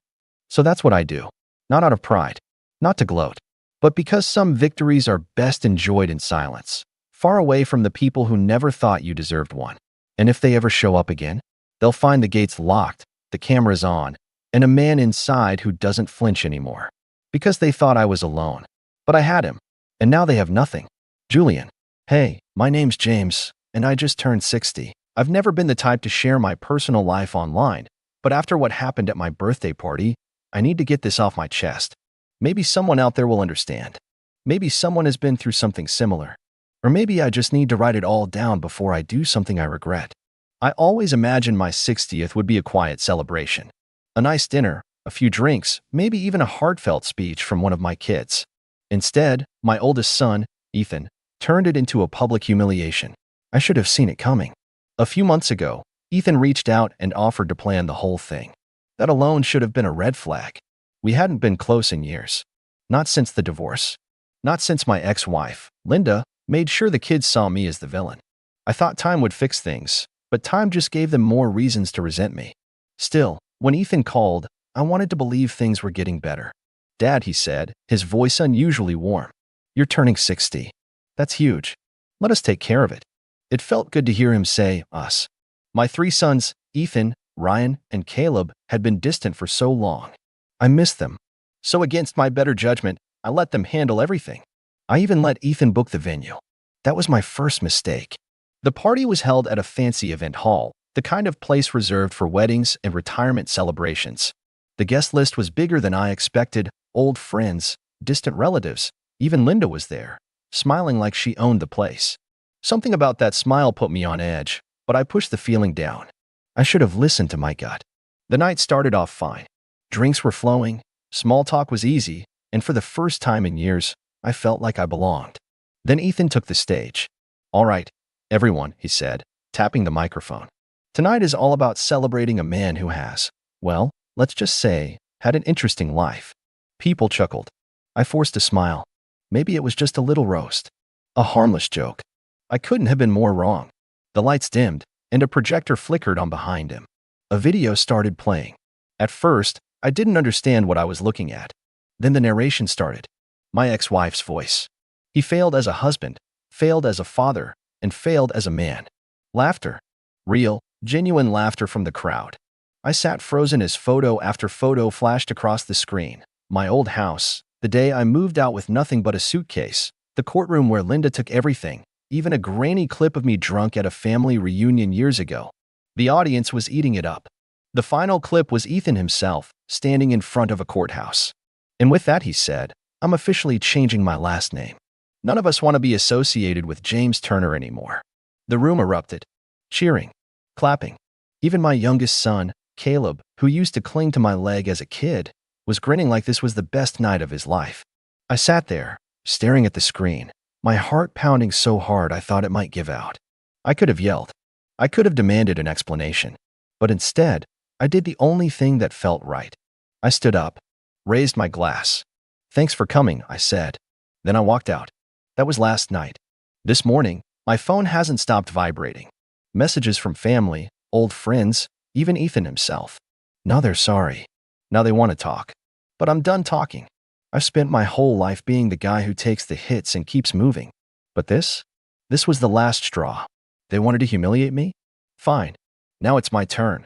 So that's what I do. Not out of pride, not to gloat, but because some victories are best enjoyed in silence, far away from the people who never thought you deserved one. And if they ever show up again, they'll find the gates locked, the cameras on, and a man inside who doesn't flinch anymore. Because they thought I was alone. But I had him, and now they have nothing. Julian. Hey, my name's James, and I just turned 60. I've never been the type to share my personal life online, But after what happened at my birthday party, I need to get this off my chest. Maybe someone out there will understand. Maybe someone has been through something similar. Or maybe I just need to write it all down before I do something I regret. I always imagined my 60th would be a quiet celebration. A nice dinner, a few drinks, maybe even a heartfelt speech from one of my kids. Instead, my oldest son, Ethan, turned it into a public humiliation. I should have seen it coming. A few months ago, Ethan reached out and offered to plan the whole thing. That alone should have been a red flag. We hadn't been close in years. Not since the divorce. Not since my ex-wife, Linda, made sure the kids saw me as the villain. I thought time would fix things, but time just gave them more reasons to resent me. Still, when Ethan called, I wanted to believe things were getting better. "Dad," he said, his voice unusually warm. "You're turning 60. That's huge. Let us take care of it." It felt good to hear him say, us. My 3 sons, Ethan, Ryan, and Caleb, had been distant for so long. I missed them. So against my better judgment, I let them handle everything. I even let Ethan book the venue. That was my first mistake. The party was held at a fancy event hall, the kind of place reserved for weddings and retirement celebrations. The guest list was bigger than I expected: old friends, distant relatives. Even Linda was there, smiling like she owned the place. Something about that smile put me on edge, but I pushed the feeling down. I should have listened to my gut. The night started off fine. Drinks were flowing, small talk was easy, and for the first time in years, I felt like I belonged. Then Ethan took the stage. "All right, everyone," he said, tapping the microphone. "Tonight is all about celebrating a man who has, well, let's just say, had an interesting life." People chuckled. I forced a smile. Maybe it was just a little roast. A harmless joke. I couldn't have been more wrong. The lights dimmed, and a projector flickered on behind him. A video started playing. At first, I didn't understand what I was looking at. Then the narration started. My ex-wife's voice. He failed as a husband, failed as a father, and failed as a man. Laughter. Real, genuine laughter from the crowd. I sat frozen as photo after photo flashed across the screen. My old house, the day I moved out with nothing but a suitcase, the courtroom where Linda took everything, even a grainy clip of me drunk at a family reunion years ago. The audience was eating it up. The final clip was Ethan himself, standing in front of a courthouse. And with that, he said, "I'm officially changing my last name. None of us want to be associated with James Turner anymore." The room erupted. Cheering. Clapping. Even my youngest son, Caleb, who used to cling to my leg as a kid, was grinning like this was the best night of his life. I sat there, staring at the screen, my heart pounding so hard I thought it might give out. I could have yelled. I could have demanded an explanation. But instead, I did the only thing that felt right. I stood up, raised my glass. "Thanks for coming," I said. Then I walked out. That was last night. This morning, my phone hasn't stopped vibrating. Messages from family, old friends, even Ethan himself. Now they're sorry. Now they want to talk. But I'm done talking. I've spent my whole life being the guy who takes the hits and keeps moving. But this was the last straw. They wanted to humiliate me? Fine. Now it's my turn.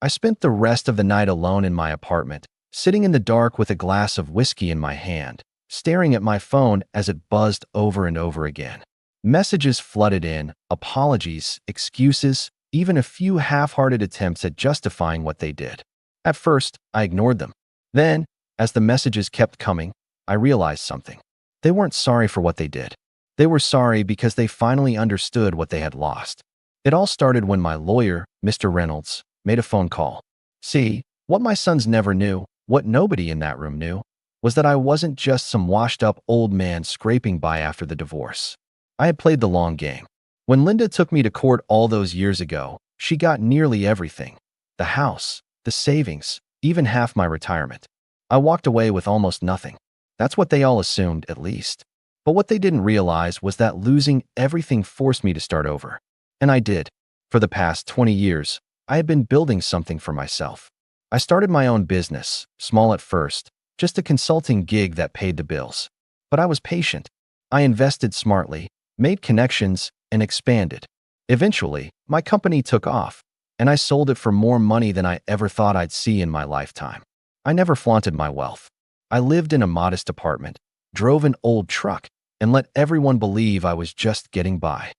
I spent the rest of the night alone in my apartment, sitting in the dark with a glass of whiskey in my hand, staring at my phone as it buzzed over and over again. Messages flooded in, apologies, excuses, even a few half-hearted attempts at justifying what they did. At first, I ignored them. Then, as the messages kept coming, I realized something. They weren't sorry for what they did. They were sorry because they finally understood what they had lost. It all started when my lawyer, Mr. Reynolds, made a phone call. See, what my sons never knew, what nobody in that room knew, was that I wasn't just some washed-up old man scraping by after the divorce. I had played the long game. When Linda took me to court all those years ago, she got nearly everything. The house, the savings, even half my retirement. I walked away with almost nothing. That's what they all assumed, at least. But what they didn't realize was that losing everything forced me to start over. And I did. For the past 20 years, I had been building something for myself. I started my own business, small at first, just a consulting gig that paid the bills. But I was patient. I invested smartly, made connections, and expanded. Eventually, my company took off, and I sold it for more money than I ever thought I'd see in my lifetime. I never flaunted my wealth. I lived in a modest apartment, drove an old truck, and let everyone believe I was just getting by.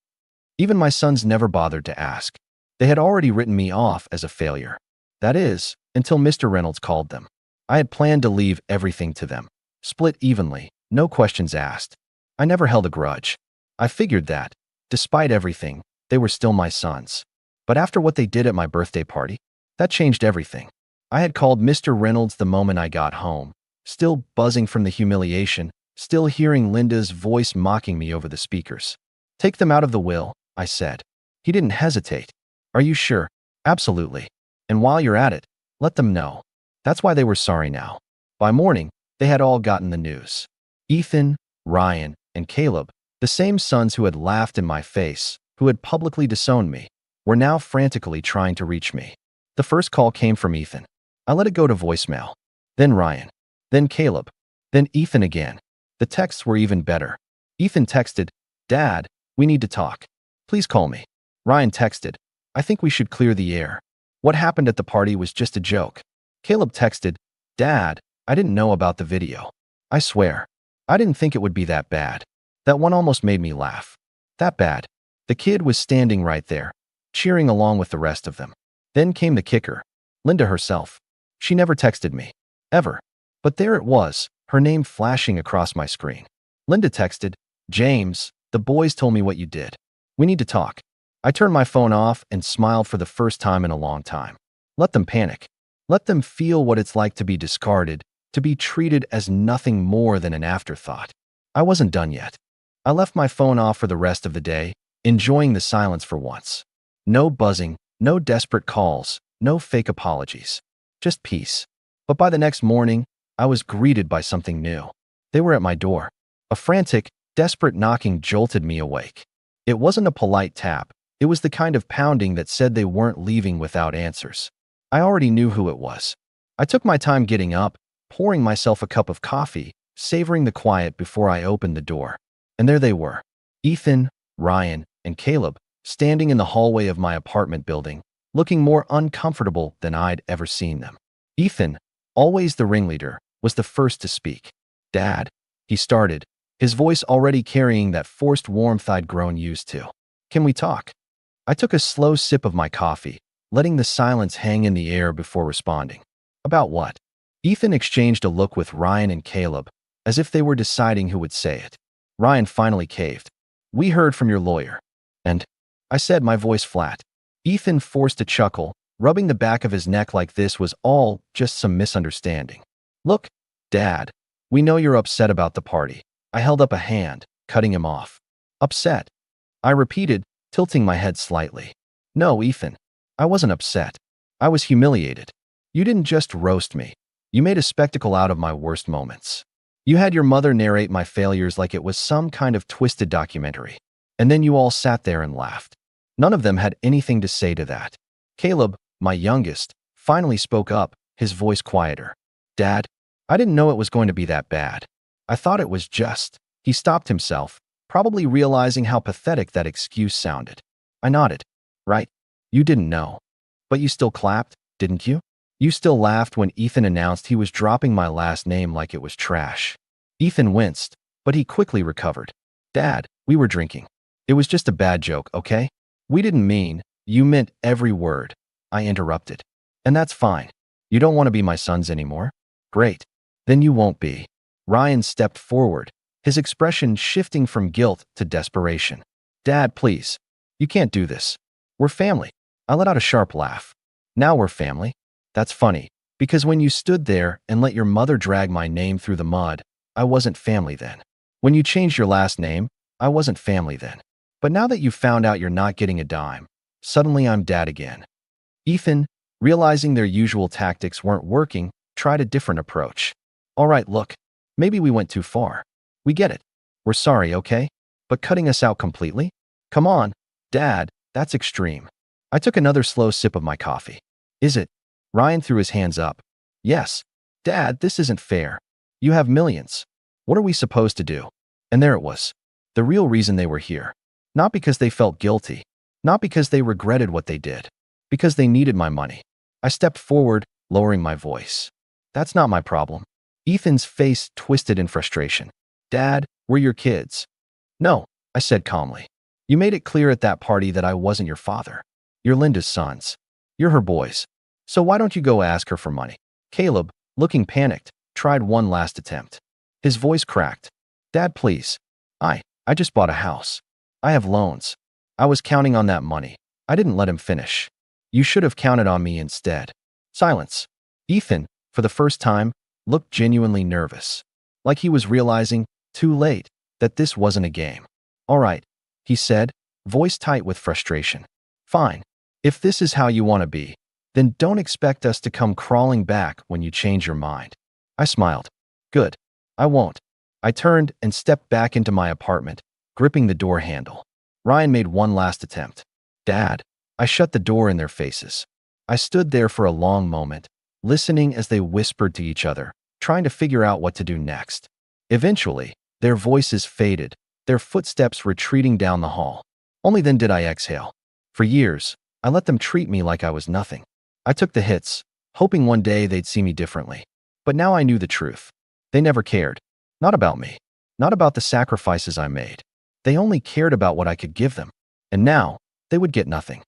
Even my sons never bothered to ask. They had already written me off as a failure. That is, until Mr. Reynolds called them. I had planned to leave everything to them, split evenly, no questions asked. I never held a grudge. I figured that, despite everything, they were still my sons. But after what they did at my birthday party, that changed everything. I had called Mr. Reynolds the moment I got home, still buzzing from the humiliation, still hearing Linda's voice mocking me over the speakers. "Take them out of the will," I said. He didn't hesitate. "Are you sure?" "Absolutely. And while you're at it, let them know." That's why they were sorry now. By morning, they had all gotten the news. Ethan, Ryan, and Caleb, the same sons who had laughed in my face, who had publicly disowned me, were now frantically trying to reach me. The first call came from Ethan. I let it go to voicemail. Then Ryan. Then Caleb. Then Ethan again. The texts were even better. Ethan texted, "Dad, we need to talk. Please call me." Ryan texted, "I think we should clear the air. What happened at the party was just a joke." Caleb texted, "Dad, I didn't know about the video. I swear, I didn't think it would be that bad." That one almost made me laugh. That bad. The kid was standing right there, cheering along with the rest of them. Then came the kicker. Linda herself. She never texted me. Ever. But there it was, her name flashing across my screen. Linda texted, "James, the boys told me what you did. We need to talk." I turned my phone off and smiled for the first time in a long time. Let them panic. Let them feel what it's like to be discarded, to be treated as nothing more than an afterthought. I wasn't done yet. I left my phone off for the rest of the day, enjoying the silence for once. No buzzing, no desperate calls, no fake apologies. Just peace. But by the next morning, I was greeted by something new. They were at my door. A frantic, desperate knocking jolted me awake. It wasn't a polite tap. It was the kind of pounding that said they weren't leaving without answers. I already knew who it was. I took my time getting up, pouring myself a cup of coffee, savoring the quiet before I opened the door. And there they were. Ethan, Ryan, and Caleb, standing in the hallway of my apartment building, looking more uncomfortable than I'd ever seen them. Ethan, always the ringleader, was the first to speak. "Dad," he started, his voice already carrying that forced warmth I'd grown used to. "Can we talk?" I took a slow sip of my coffee, letting the silence hang in the air before responding. "About what?" Ethan exchanged a look with Ryan and Caleb, as if they were deciding who would say it. Ryan finally caved. "We heard from your lawyer." "And?" I said, my voice flat. Ethan forced a chuckle, rubbing the back of his neck like this was all just some misunderstanding. "Look, Dad, we know you're upset about the party." I held up a hand, cutting him off. "Upset?" I repeated, tilting my head slightly. "No, Ethan, I wasn't upset. I was humiliated. You didn't just roast me. You made a spectacle out of my worst moments. You had your mother narrate my failures like it was some kind of twisted documentary. And then you all sat there and laughed. None of them had anything to say to that." Caleb, my youngest, finally spoke up, his voice quieter. "Dad, I didn't know it was going to be that bad. I thought it was just." He stopped himself, probably realizing how pathetic that excuse sounded. I nodded. "Right. You didn't know. But you still clapped, didn't you? You still laughed when Ethan announced he was dropping my last name like it was trash." Ethan winced, but he quickly recovered. "Dad, we were drinking. It was just a bad joke, okay? We didn't mean, you meant every word." I interrupted. "And that's fine. You don't want to be my sons anymore? Great. Then you won't be." Ryan stepped forward, his expression shifting from guilt to desperation. "Dad, please. You can't do this. We're family." I let out a sharp laugh. "Now we're family. That's funny, because when you stood there and let your mother drag my name through the mud, I wasn't family then. When you changed your last name, I wasn't family then. But now that you found out you're not getting a dime, suddenly I'm dad again." Ethan, realizing their usual tactics weren't working, tried a different approach. "All right, look, maybe we went too far. We get it. We're sorry, okay? But cutting us out completely? Come on, Dad, that's extreme." I took another slow sip of my coffee. "Is it?" Ryan threw his hands up. "Yes. Dad, this isn't fair. You have millions. What are we supposed to do?" And there it was. The real reason they were here. Not because they felt guilty. Not because they regretted what they did. Because they needed my money. I stepped forward, lowering my voice. "That's not my problem." Ethan's face twisted in frustration. "Dad, we're your kids." "No," I said calmly. "You made it clear at that party that I wasn't your father. You're Linda's sons. You're her boys. So why don't you go ask her for money? Caleb, looking panicked, tried one last attempt. His voice cracked. Dad, please. I just bought a house. I have loans. I was counting on that money. I didn't let him finish. You should have counted on me instead. Silence. Ethan, for the first time, looked genuinely nervous. Like he was realizing, too late, that this wasn't a game. All right, he said, voice tight with frustration. Fine. If this is how you want to be, then don't expect us to come crawling back when you change your mind. I smiled. Good. I won't. I turned and stepped back into my apartment, gripping the door handle. Ryan made one last attempt. Dad. I shut the door in their faces. I stood there for a long moment, listening as they whispered to each other, trying to figure out what to do next. Eventually, their voices faded, their footsteps retreating down the hall. Only then did I exhale. For years, I let them treat me like I was nothing. I took the hits, hoping one day they'd see me differently. But now I knew the truth. They never cared. Not about me. Not about the sacrifices I made. They only cared about what I could give them. And now, they would get nothing.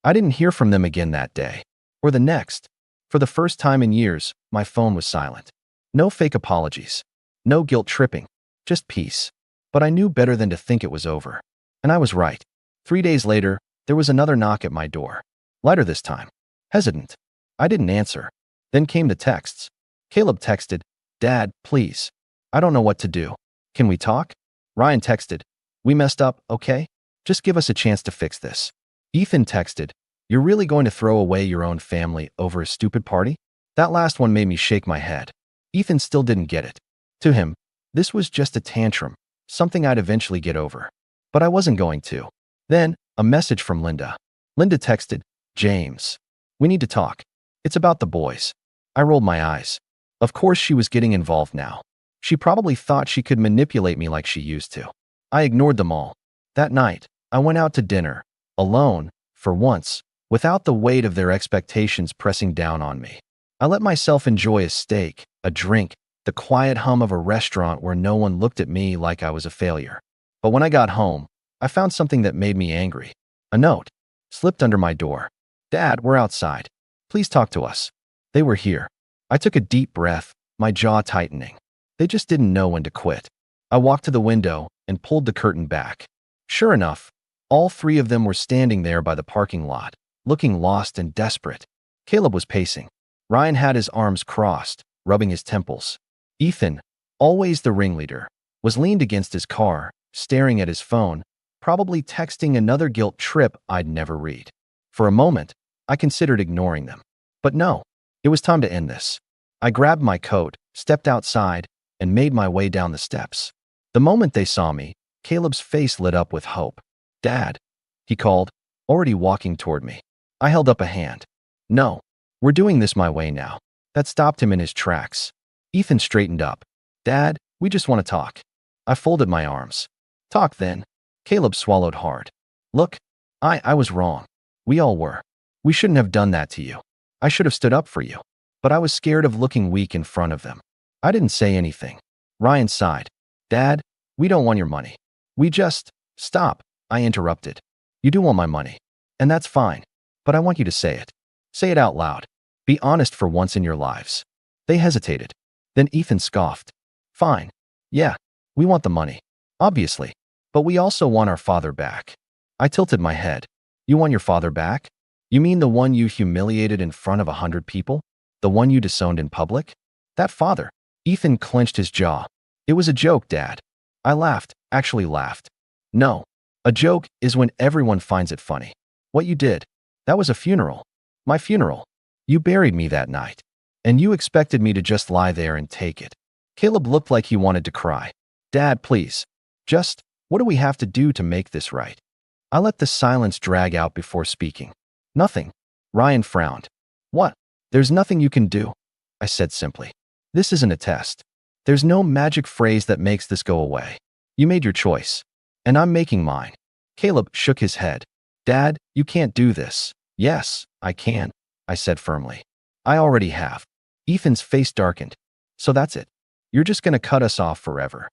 I didn't hear from them again that day. Or the next. For the first time in years, my phone was silent. No fake apologies. No guilt tripping. Just peace. But I knew better than to think it was over. And I was right. 3 days later, there was another knock at my door. Lighter this time. Hesitant. I didn't answer. Then came the texts. Caleb texted, Dad, please. I don't know what to do. Can we talk? Ryan texted, we messed up, okay? Just give us a chance to fix this. Ethan texted, you're really going to throw away your own family over a stupid party? That last one made me shake my head. Ethan still didn't get it. To him, this was just a tantrum, something I'd eventually get over. But I wasn't going to. Then, a message from Linda. Linda texted, James. We need to talk. It's about the boys. I rolled my eyes. Of course she was getting involved now. She probably thought she could manipulate me like she used to. I ignored them all. That night, I went out to dinner, alone, for once, without the weight of their expectations pressing down on me. I let myself enjoy a steak, a drink, the quiet hum of a restaurant where no one looked at me like I was a failure. But when I got home, I found something that made me angry. A note. Slipped under my door. Dad, we're outside. Please talk to us. They were here. I took a deep breath, my jaw tightening. They just didn't know when to quit. I walked to the window and pulled the curtain back. Sure enough, all three of them were standing there by the parking lot, looking lost and desperate. Caleb was pacing. Ryan had his arms crossed, rubbing his temples. Ethan, always the ringleader, was leaned against his car, staring at his phone, probably texting another guilt trip I'd never read. For a moment, I considered ignoring them. But no, it was time to end this. I grabbed my coat, stepped outside, and made my way down the steps. The moment they saw me, Caleb's face lit up with hope. Dad, he called, already walking toward me. I held up a hand. No, we're doing this my way now. That stopped him in his tracks. Ethan straightened up. Dad, we just want to talk. I folded my arms. Talk then. Caleb swallowed hard. Look, I was wrong. We all were. We shouldn't have done that to you. I should have stood up for you. But I was scared of looking weak in front of them. I didn't say anything. Ryan sighed. Dad, we don't want your money. We just… Stop, I interrupted. You do want my money. And that's fine. But I want you to say it. Say it out loud. Be honest for once in your lives. They hesitated. Then Ethan scoffed. Fine. Yeah, we want the money. Obviously. But we also want our father back. I tilted my head. You want your father back? You mean the one you humiliated in front of 100 people? The one you disowned in public? That father. Ethan clenched his jaw. It was a joke, Dad. I laughed, actually laughed. No. A joke is when everyone finds it funny. What you did. That was a funeral. My funeral. You buried me that night. And you expected me to just lie there and take it. Caleb looked like he wanted to cry. Dad, please. Just, what do we have to do to make this right? I let the silence drag out before speaking. Nothing. Ryan frowned. What? There's nothing you can do, I said simply. This isn't a test. There's no magic phrase that makes this go away. You made your choice. And I'm making mine. Caleb shook his head. Dad, you can't do this. Yes, I can, I said firmly. I already have. Ethan's face darkened. So that's it. You're just going to cut us off forever.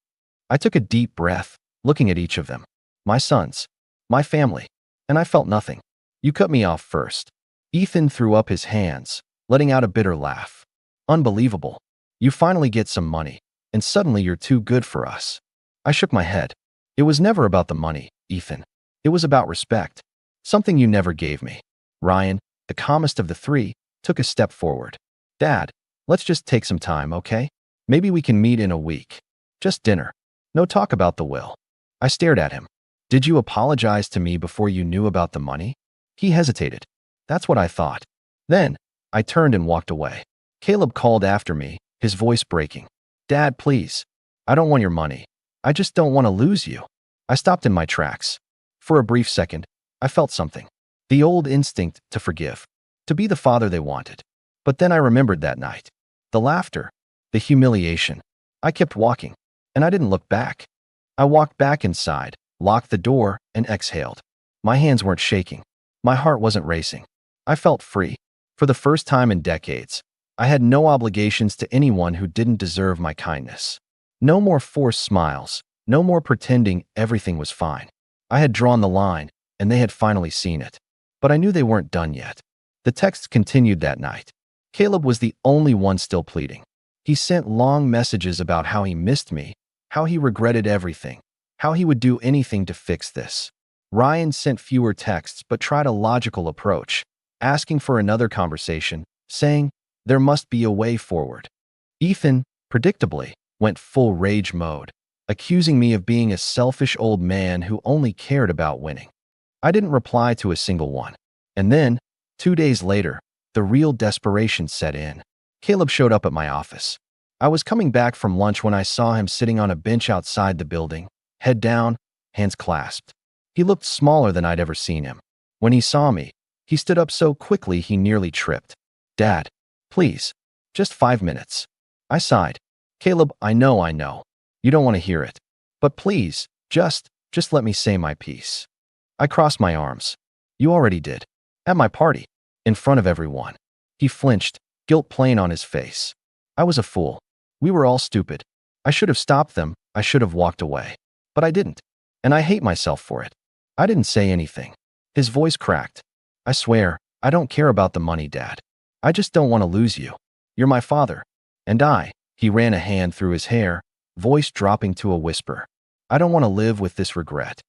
I took a deep breath, looking at each of them. My sons. My family. And I felt nothing. You cut me off first. Ethan threw up his hands, letting out a bitter laugh. Unbelievable. You finally get some money, and suddenly you're too good for us. I shook my head. It was never about the money, Ethan. It was about respect. Something you never gave me. Ryan, the calmest of the three, took a step forward. Dad, let's just take some time, okay? Maybe we can meet in a week. Just dinner. No talk about the will. I stared at him. Did you apologize to me before you knew about the money? He hesitated. That's what I thought. Then, I turned and walked away. Caleb called after me, his voice breaking. Dad, please. I don't want your money. I just don't want to lose you. I stopped in my tracks. For a brief second, I felt something. The old instinct to forgive. To be the father they wanted. But then I remembered that night. The laughter. The humiliation. I kept walking, and I didn't look back. I walked back inside, locked the door, and exhaled. My hands weren't shaking. My heart wasn't racing. I felt free. For the first time in decades, I had no obligations to anyone who didn't deserve my kindness. No more forced smiles. No more pretending everything was fine. I had drawn the line, and they had finally seen it. But I knew they weren't done yet. The texts continued that night. Caleb was the only one still pleading. He sent long messages about how he missed me, how he regretted everything, how he would do anything to fix this. Ryan sent fewer texts but tried a logical approach, asking for another conversation, saying, there must be a way forward. Ethan, predictably, went full rage mode, accusing me of being a selfish old man who only cared about winning. I didn't reply to a single one. And then, 2 days later, the real desperation set in. Caleb showed up at my office. I was coming back from lunch when I saw him sitting on a bench outside the building, head down, hands clasped. He looked smaller than I'd ever seen him. When he saw me, he stood up so quickly he nearly tripped. Dad, please, just 5 minutes. I sighed. Caleb, I know. You don't want to hear it. But please, just let me say my piece. I crossed my arms. You already did. At my party. In front of everyone. He flinched, guilt plain on his face. I was a fool. We were all stupid. I should have stopped them. I should have walked away. But I didn't. And I hate myself for it. I didn't say anything. His voice cracked. I swear, I don't care about the money, Dad. I just don't want to lose you. You're my father. And he ran a hand through his hair, voice dropping to a whisper. I don't want to live with this regret.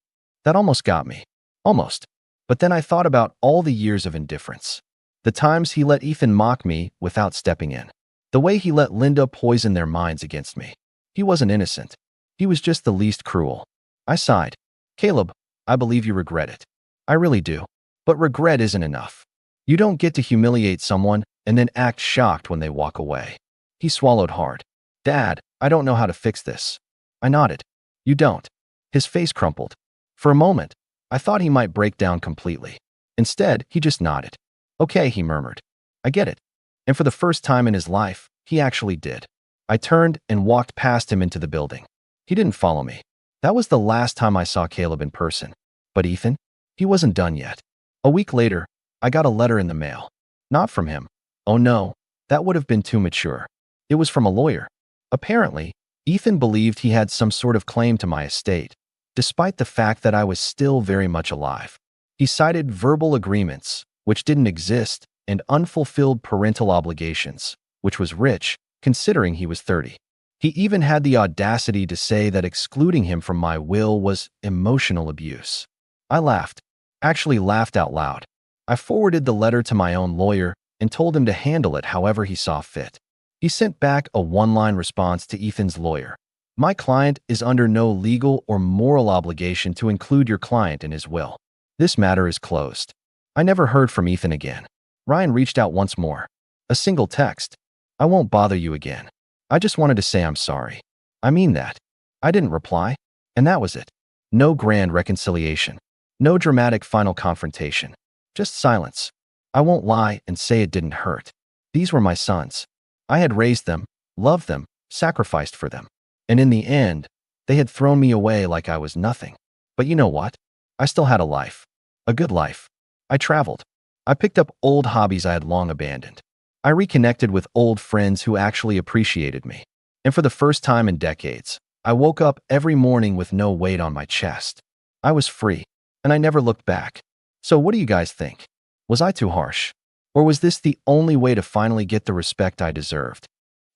That almost got me. Almost. But then I thought about all the years of indifference. The times he let Ethan mock me without stepping in. The way he let Linda poison their minds against me. He wasn't innocent. He was just the least cruel. I sighed. Caleb, I believe you regret it. I really do. But regret isn't enough. You don't get to humiliate someone and then act shocked when they walk away. He swallowed hard. Dad, I don't know how to fix this. I nodded. You don't. His face crumpled. For a moment, I thought he might break down completely. Instead, he just nodded. Okay, he murmured. I get it. And for the first time in his life, he actually did. I turned and walked past him into the building. He didn't follow me. That was the last time I saw Caleb in person. But Ethan? He wasn't done yet. A week later, I got a letter in the mail. Not from him. Oh no, that would have been too mature. It was from a lawyer. Apparently, Ethan believed he had some sort of claim to my estate, despite the fact that I was still very much alive. He cited verbal agreements, which didn't exist, and unfulfilled parental obligations, which was rich, considering he was 30. He even had the audacity to say that excluding him from my will was emotional abuse. I laughed. Actually laughed out loud. I forwarded the letter to my own lawyer and told him to handle it however he saw fit. He sent back a one-line response to Ethan's lawyer. My client is under no legal or moral obligation to include your client in his will. This matter is closed. I never heard from Ethan again. Ryan reached out once more. A single text. I won't bother you again. I just wanted to say I'm sorry. I mean that. I didn't reply. And that was it. No grand reconciliation. No dramatic final confrontation. Just silence. I won't lie and say it didn't hurt. These were my sons. I had raised them, loved them, sacrificed for them. And in the end, they had thrown me away like I was nothing. But you know what? I still had a life. A good life. I traveled. I picked up old hobbies I had long abandoned. I reconnected with old friends who actually appreciated me. And for the first time in decades, I woke up every morning with no weight on my chest. I was free, and I never looked back. So what do you guys think? Was I too harsh? Or was this the only way to finally get the respect I deserved?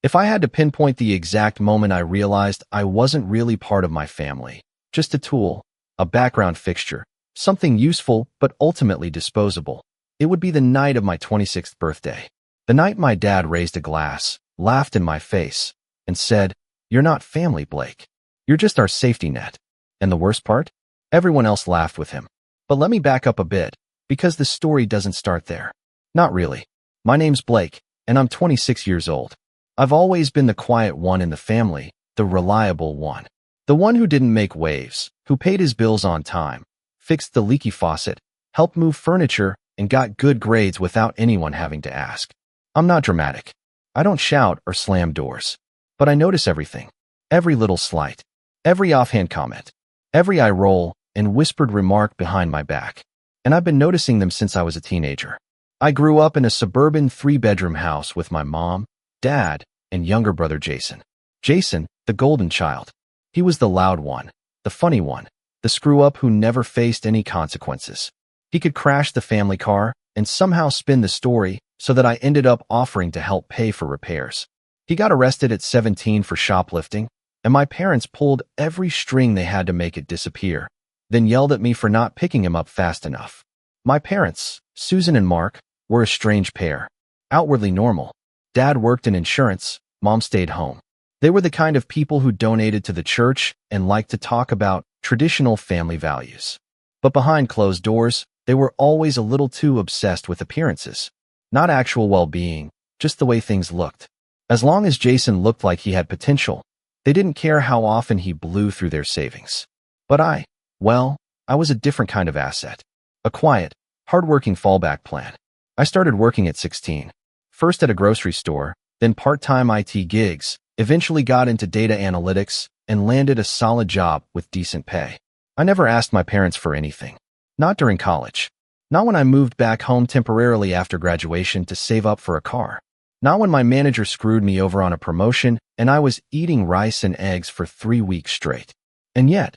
If I had to pinpoint the exact moment I realized I wasn't really part of my family, just a tool, a background fixture, something useful but ultimately disposable, it would be the night of my 26th birthday. The night my dad raised a glass, laughed in my face, and said, "You're not family, Blake. You're just our safety net." And the worst part? Everyone else laughed with him. But let me back up a bit, because the story doesn't start there. Not really. My name's Blake, and I'm 26 years old. I've always been the quiet one in the family, the reliable one. The one who didn't make waves, who paid his bills on time, fixed the leaky faucet, helped move furniture, and got good grades without anyone having to ask. I'm not dramatic. I don't shout or slam doors. But I notice everything. Every little slight. Every offhand comment. Every eye roll and whispered remark behind my back. And I've been noticing them since I was a teenager. I grew up in a suburban 3-bedroom house with my mom, dad, and younger brother Jason. Jason, the golden child. He was the loud one, the funny one, the screw-up who never faced any consequences. He could crash the family car and somehow spin the story so that I ended up offering to help pay for repairs. He got arrested at 17 for shoplifting, and my parents pulled every string they had to make it disappear, then yelled at me for not picking him up fast enough. My parents, Susan and Mark, were a strange pair. Outwardly normal. Dad worked in insurance, Mom stayed home. They were the kind of people who donated to the church and liked to talk about traditional family values. But behind closed doors, they were always a little too obsessed with appearances. Not actual well-being, just the way things looked. As long as Jason looked like he had potential, they didn't care how often he blew through their savings. But I was a different kind of asset. A quiet, hard-working fallback plan. I started working at 16. First at a grocery store, then part-time IT gigs, eventually got into data analytics, and landed a solid job with decent pay. I never asked my parents for anything. Not during college. Not when I moved back home temporarily after graduation to save up for a car. Not when my manager screwed me over on a promotion and I was eating rice and eggs for 3 weeks straight. And yet,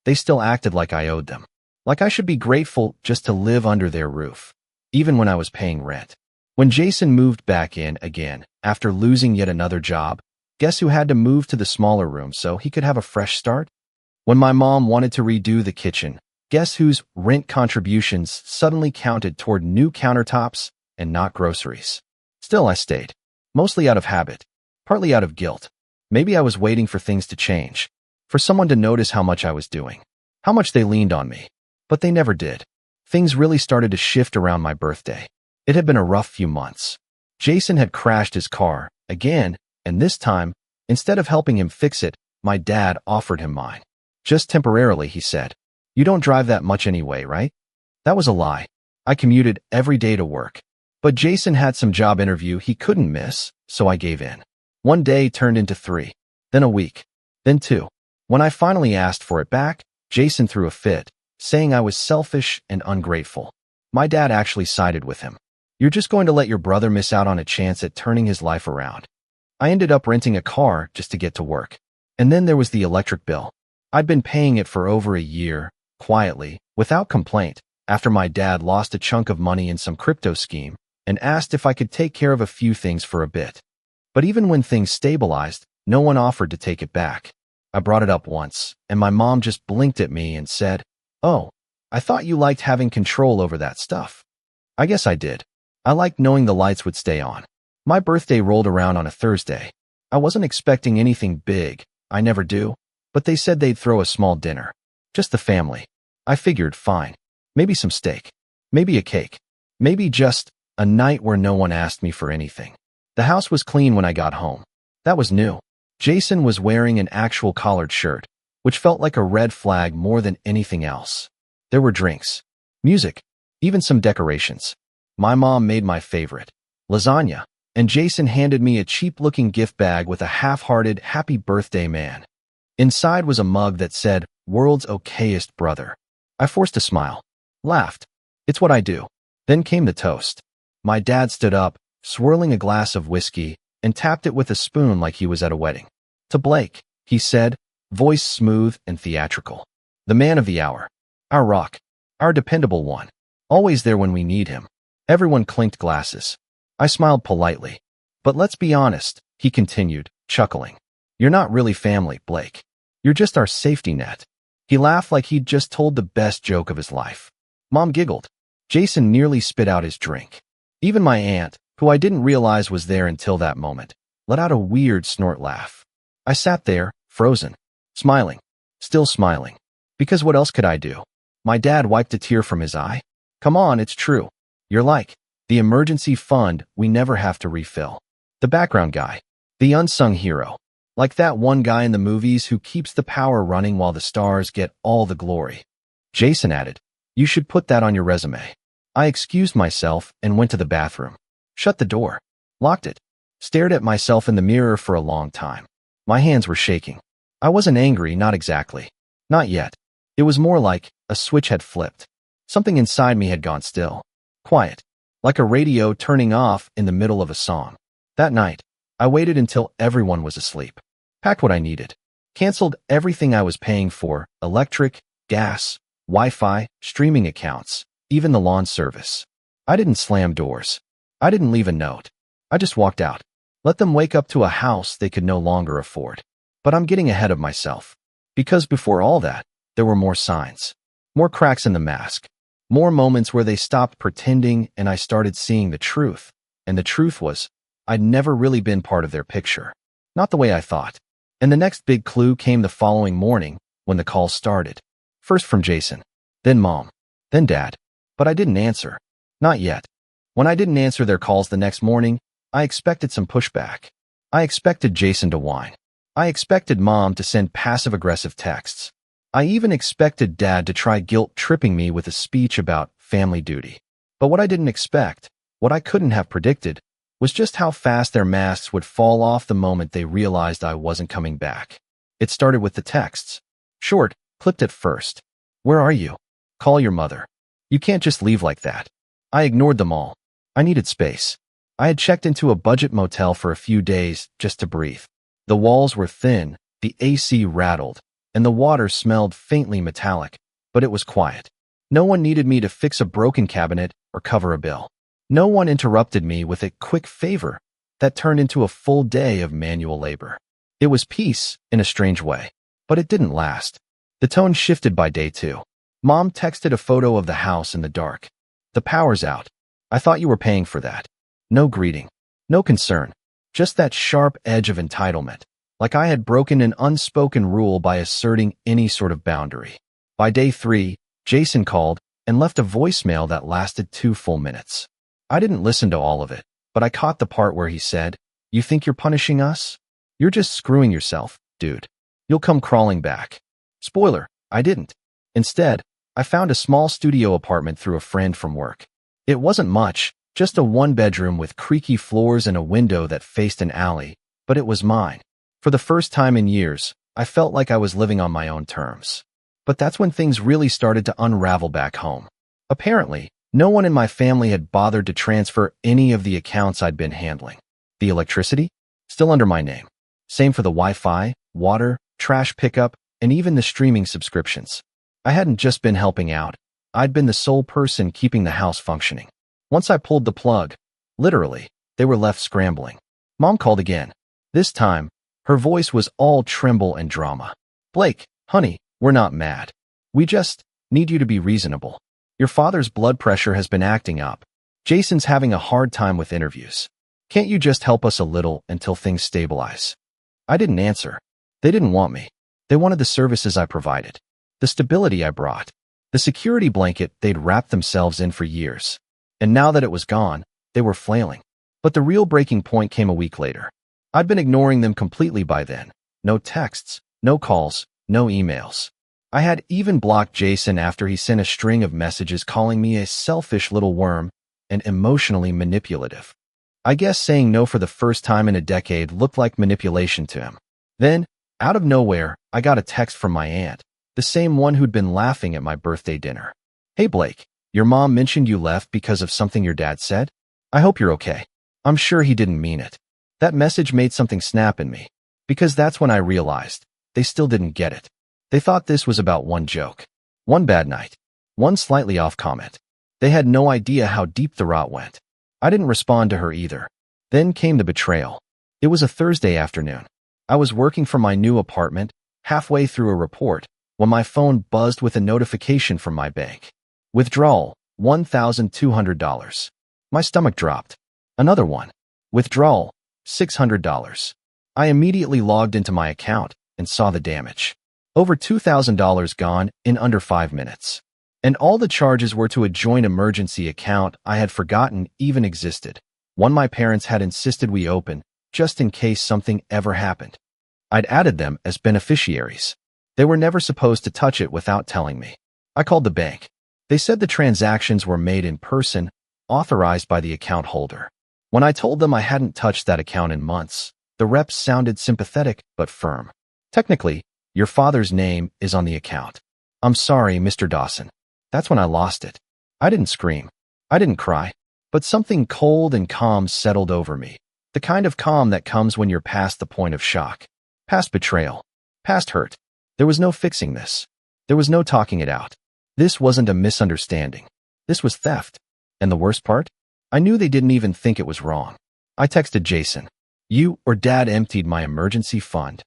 they still acted like I owed them. Like I should be grateful just to live under their roof, even when I was paying rent. When Jason moved back in again, after losing yet another job, guess who had to move to the smaller room so he could have a fresh start? When my mom wanted to redo the kitchen, guess whose rent contributions suddenly counted toward new countertops and not groceries? Still, I stayed. Mostly out of habit, partly out of guilt. Maybe I was waiting for things to change, for someone to notice how much I was doing, how much they leaned on me. But they never did. Things really started to shift around my birthday. It had been a rough few months. Jason had crashed his car, again, and this time, instead of helping him fix it, my dad offered him mine. Just temporarily, he said. "You don't drive that much anyway, right?" That was a lie. I commuted every day to work. But Jason had some job interview he couldn't miss, so I gave in. 1 day turned into 3, then a week, then 2. When I finally asked for it back, Jason threw a fit, saying I was selfish and ungrateful. My dad actually sided with him. "You're just going to let your brother miss out on a chance at turning his life around." I ended up renting a car just to get to work. And then there was the electric bill. I'd been paying it for over a year, quietly, without complaint, after my dad lost a chunk of money in some crypto scheme and asked if I could take care of a few things for a bit. But even when things stabilized, no one offered to take it back. I brought it up once, and my mom just blinked at me and said, "Oh, I thought you liked having control over that stuff." I guess I did. I liked knowing the lights would stay on. My birthday rolled around on a Thursday. I wasn't expecting anything big, I never do, but they said they'd throw a small dinner. Just the family. I figured, fine. Maybe some steak. Maybe a cake. Maybe just a night where no one asked me for anything. The house was clean when I got home. That was new. Jason was wearing an actual collared shirt, which felt like a red flag more than anything else. There were drinks, music, even some decorations. My mom made my favorite, lasagna, and Jason handed me a cheap-looking gift bag with a half-hearted happy birthday man. Inside was a mug that said, "World's okayest brother." I forced a smile, laughed. It's what I do. Then came the toast. My dad stood up, swirling a glass of whiskey, and tapped it with a spoon like he was at a wedding. "To Blake," he said, voice smooth and theatrical. "The man of the hour. Our rock. Our dependable one. Always there when we need him." Everyone clinked glasses. I smiled politely. But let's be honest, he continued, chuckling. You're not really family, Blake. You're just our safety net. He laughed like he'd just told the best joke of his life. Mom giggled. Jason nearly spit out his drink. Even my aunt, who I didn't realize was there until that moment, let out a weird snort laugh. I sat there, frozen, smiling, still smiling. Because what else could I do? My dad wiped a tear from his eye. Come on, it's true. You're like the emergency fund we never have to refill. The background guy. The unsung hero. Like that one guy in the movies who keeps the power running while the stars get all the glory. Jason added, you should put that on your resume. I excused myself and went to the bathroom. Shut the door. Locked it. Stared at myself in the mirror for a long time. My hands were shaking. I wasn't angry, not exactly. Not yet. It was more like a switch had flipped. Something inside me had gone still. Quiet. Like a radio turning off in the middle of a song. That night, I waited until everyone was asleep. Packed what I needed. Canceled everything I was paying for, electric, gas, Wi-Fi, streaming accounts, even the lawn service. I didn't slam doors. I didn't leave a note. I just walked out. Let them wake up to a house they could no longer afford. But I'm getting ahead of myself. Because before all that, there were more signs. More cracks in the mask. More moments where they stopped pretending and I started seeing the truth. And the truth was, I'd never really been part of their picture. Not the way I thought. And the next big clue came the following morning when the call started. First from Jason, then Mom, then Dad. But I didn't answer. Not yet. When I didn't answer their calls the next morning, I expected some pushback. I expected Jason to whine. I expected Mom to send passive-aggressive texts. I even expected Dad to try guilt-tripping me with a speech about family duty. But what I didn't expect, what I couldn't have predicted, was just how fast their masks would fall off the moment they realized I wasn't coming back. It started with the texts. Short, clipped at first. Where are you? Call your mother. You can't just leave like that. I ignored them all. I needed space. I had checked into a budget motel for a few days just to breathe. The walls were thin, the AC rattled, and the water smelled faintly metallic, but it was quiet. No one needed me to fix a broken cabinet or cover a bill. No one interrupted me with a quick favor that turned into a full day of manual labor. It was peace in a strange way, but it didn't last. The tone shifted by day 2. Mom texted a photo of the house in the dark. The power's out. I thought you were paying for that. No greeting. No concern. Just that sharp edge of entitlement. Like I had broken an unspoken rule by asserting any sort of boundary. By day 3, Jason called and left a voicemail that lasted 2 full minutes. I didn't listen to all of it, but I caught the part where he said, "You think you're punishing us? You're just screwing yourself, dude. You'll come crawling back." Spoiler, I didn't. Instead, I found a small studio apartment through a friend from work. It wasn't much, just a 1-bedroom with creaky floors and a window that faced an alley, but it was mine. For the first time in years, I felt like I was living on my own terms. But that's when things really started to unravel back home. Apparently, no one in my family had bothered to transfer any of the accounts I'd been handling. The electricity? Still under my name. Same for the Wi-Fi, water, trash pickup, and even the streaming subscriptions. I hadn't just been helping out. I'd been the sole person keeping the house functioning. Once I pulled the plug, literally, they were left scrambling. Mom called again. This time, her voice was all tremble and drama. "Blake, honey, we're not mad. We just need you to be reasonable. Your father's blood pressure has been acting up. Jason's having a hard time with interviews. Can't you just help us a little until things stabilize?" I didn't answer. They didn't want me. They wanted the services I provided, the stability I brought, the security blanket they'd wrapped themselves in for years. And now that it was gone, they were flailing. But the real breaking point came a week later. I'd been ignoring them completely by then. No texts, no calls, no emails. I had even blocked Jason after he sent a string of messages calling me a selfish little worm and emotionally manipulative. I guess saying no for the first time in a decade looked like manipulation to him. Then, out of nowhere, I got a text from my aunt, the same one who'd been laughing at my birthday dinner. "Hey Blake, your mom mentioned you left because of something your dad said? I hope you're okay." I'm sure he didn't mean it. That message made something snap in me, because that's when I realized they still didn't get it. They thought this was about one joke, one bad night, one slightly off comment. They had no idea how deep the rot went. I didn't respond to her either. Then came the betrayal. It was a Thursday afternoon. I was working from my new apartment, halfway through a report, when my phone buzzed with a notification from my bank. Withdrawal, $1,200. My stomach dropped. Another one. Withdrawal, $600. I immediately logged into my account and saw the damage. Over $2,000 gone in under 5 minutes. And all the charges were to a joint emergency account I had forgotten even existed. One my parents had insisted we open, just in case something ever happened. I'd added them as beneficiaries. They were never supposed to touch it without telling me. I called the bank. They said the transactions were made in person, authorized by the account holder. When I told them I hadn't touched that account in months, the reps sounded sympathetic but firm. Technically, your father's name is on the account. I'm sorry, Mr. Dawson. That's when I lost it. I didn't scream. I didn't cry. But something cold and calm settled over me. The kind of calm that comes when you're past the point of shock. Past betrayal. Past hurt. There was no fixing this. There was no talking it out. This wasn't a misunderstanding. This was theft. And the worst part? I knew they didn't even think it was wrong. I texted Jason. You or Dad emptied my emergency fund.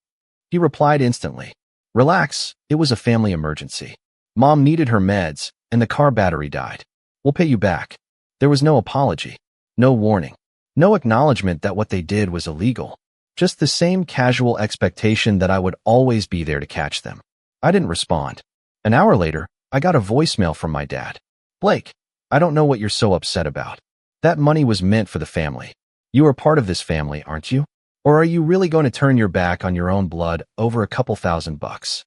He replied instantly. Relax, it was a family emergency. Mom needed her meds, and the car battery died. We'll pay you back. There was no apology. No warning. No acknowledgement that what they did was illegal. Just the same casual expectation that I would always be there to catch them. I didn't respond. An hour later, I got a voicemail from my dad. Blake, I don't know what you're so upset about. That money was meant for the family. You are part of this family, aren't you? Or are you really going to turn your back on your own blood over a couple $1,000?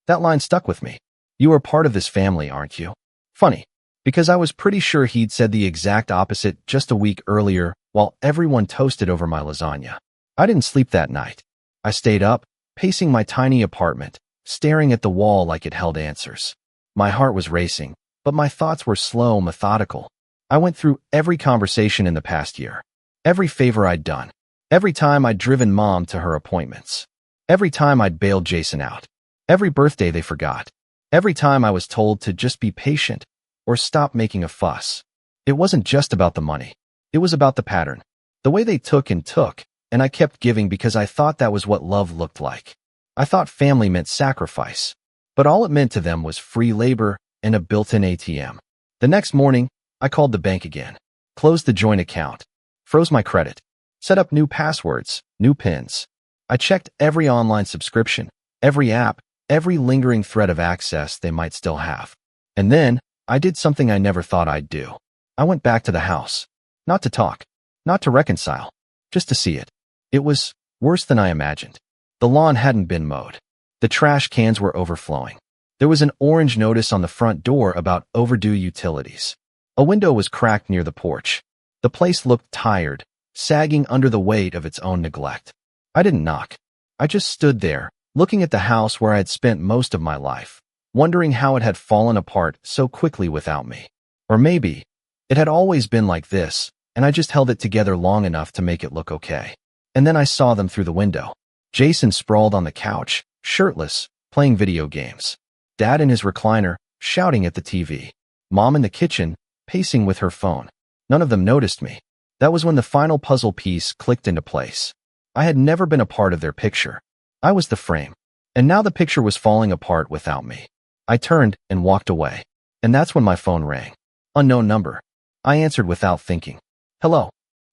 That line stuck with me. You are part of this family, aren't you? Funny, because I was pretty sure he'd said the exact opposite just a week earlier while everyone toasted over my lasagna. I didn't sleep that night. I stayed up, pacing my tiny apartment, staring at the wall like it held answers. My heart was racing, but my thoughts were slow, methodical. I went through every conversation in the past year. Every favor I'd done. Every time I'd driven Mom to her appointments. Every time I'd bailed Jason out. Every birthday they forgot. Every time I was told to just be patient or stop making a fuss. It wasn't just about the money. It was about the pattern. The way they took, and I kept giving because I thought that was what love looked like. I thought family meant sacrifice. But all it meant to them was free labor and a built-in ATM. The next morning, I called the bank again. Closed the joint account. Froze my credit. Set up new passwords, new PINs. I checked every online subscription, every app, every lingering thread of access they might still have. And then, I did something I never thought I'd do. I went back to the house. Not to talk. Not to reconcile. Just to see it. It was worse than I imagined. The lawn hadn't been mowed. The trash cans were overflowing. There was an orange notice on the front door about overdue utilities. A window was cracked near the porch. The place looked tired, sagging under the weight of its own neglect. I didn't knock. I just stood there, looking at the house where I had spent most of my life, wondering how it had fallen apart so quickly without me. Or maybe it had always been like this, and I just held it together long enough to make it look okay. And then I saw them through the window. Jason sprawled on the couch, shirtless, playing video games. Dad in his recliner, shouting at the TV. Mom in the kitchen, pacing with her phone. None of them noticed me. That was when the final puzzle piece clicked into place. I had never been a part of their picture. I was the frame. And now the picture was falling apart without me. I turned and walked away. And that's when my phone rang. Unknown number. I answered without thinking. Hello.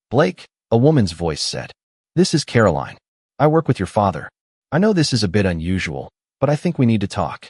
Blake, a woman's voice said. This is Caroline. I work with your father. I know this is a bit unusual, but I think we need to talk.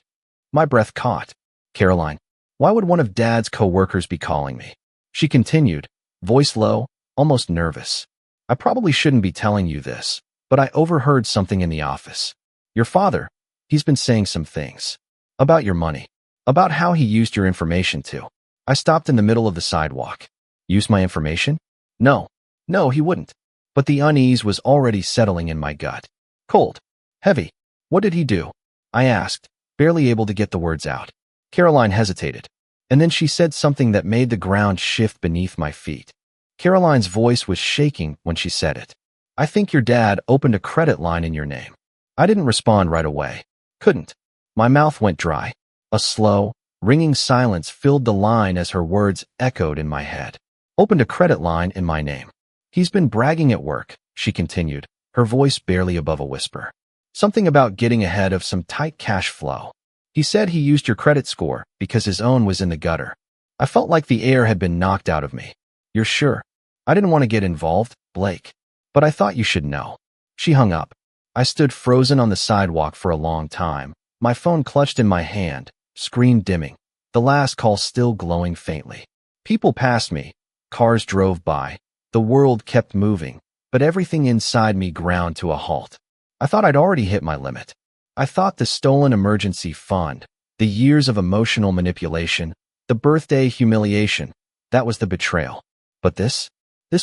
My breath caught. Caroline, why would one of Dad's co-workers be calling me? She continued, voice low, almost nervous. I probably shouldn't be telling you this, but I overheard something in the office. Your father, he's been saying some things. About your money. About how he used your information to. I stopped in the middle of the sidewalk. Used my information? No, he wouldn't. But the unease was already settling in my gut. Cold. Heavy. What did he do? I asked, barely able to get the words out. Caroline hesitated. And then she said something that made the ground shift beneath my feet. Caroline's voice was shaking when she said it. I think your dad opened a credit line in your name. I didn't respond right away. Couldn't. My mouth went dry. A slow, Ringing silence filled the line as her words echoed in my head. Opened a credit line in my name. He's been bragging at work, she continued, her voice barely above a whisper. Something about getting ahead of some tight cash flow. He said he used your credit score because his own was in the gutter. I felt like the air had been knocked out of me. You're sure? I didn't want to get involved, Blake. But I thought you should know. She hung up. I stood frozen on the sidewalk for a long time, my phone clutched in my hand, screen dimming, the last call still glowing faintly. People passed me, cars drove by, the world kept moving, but everything inside me ground to a halt. I thought I'd already hit my limit. I thought the stolen emergency fund, the years of emotional manipulation, the birthday humiliation, that was the betrayal. But this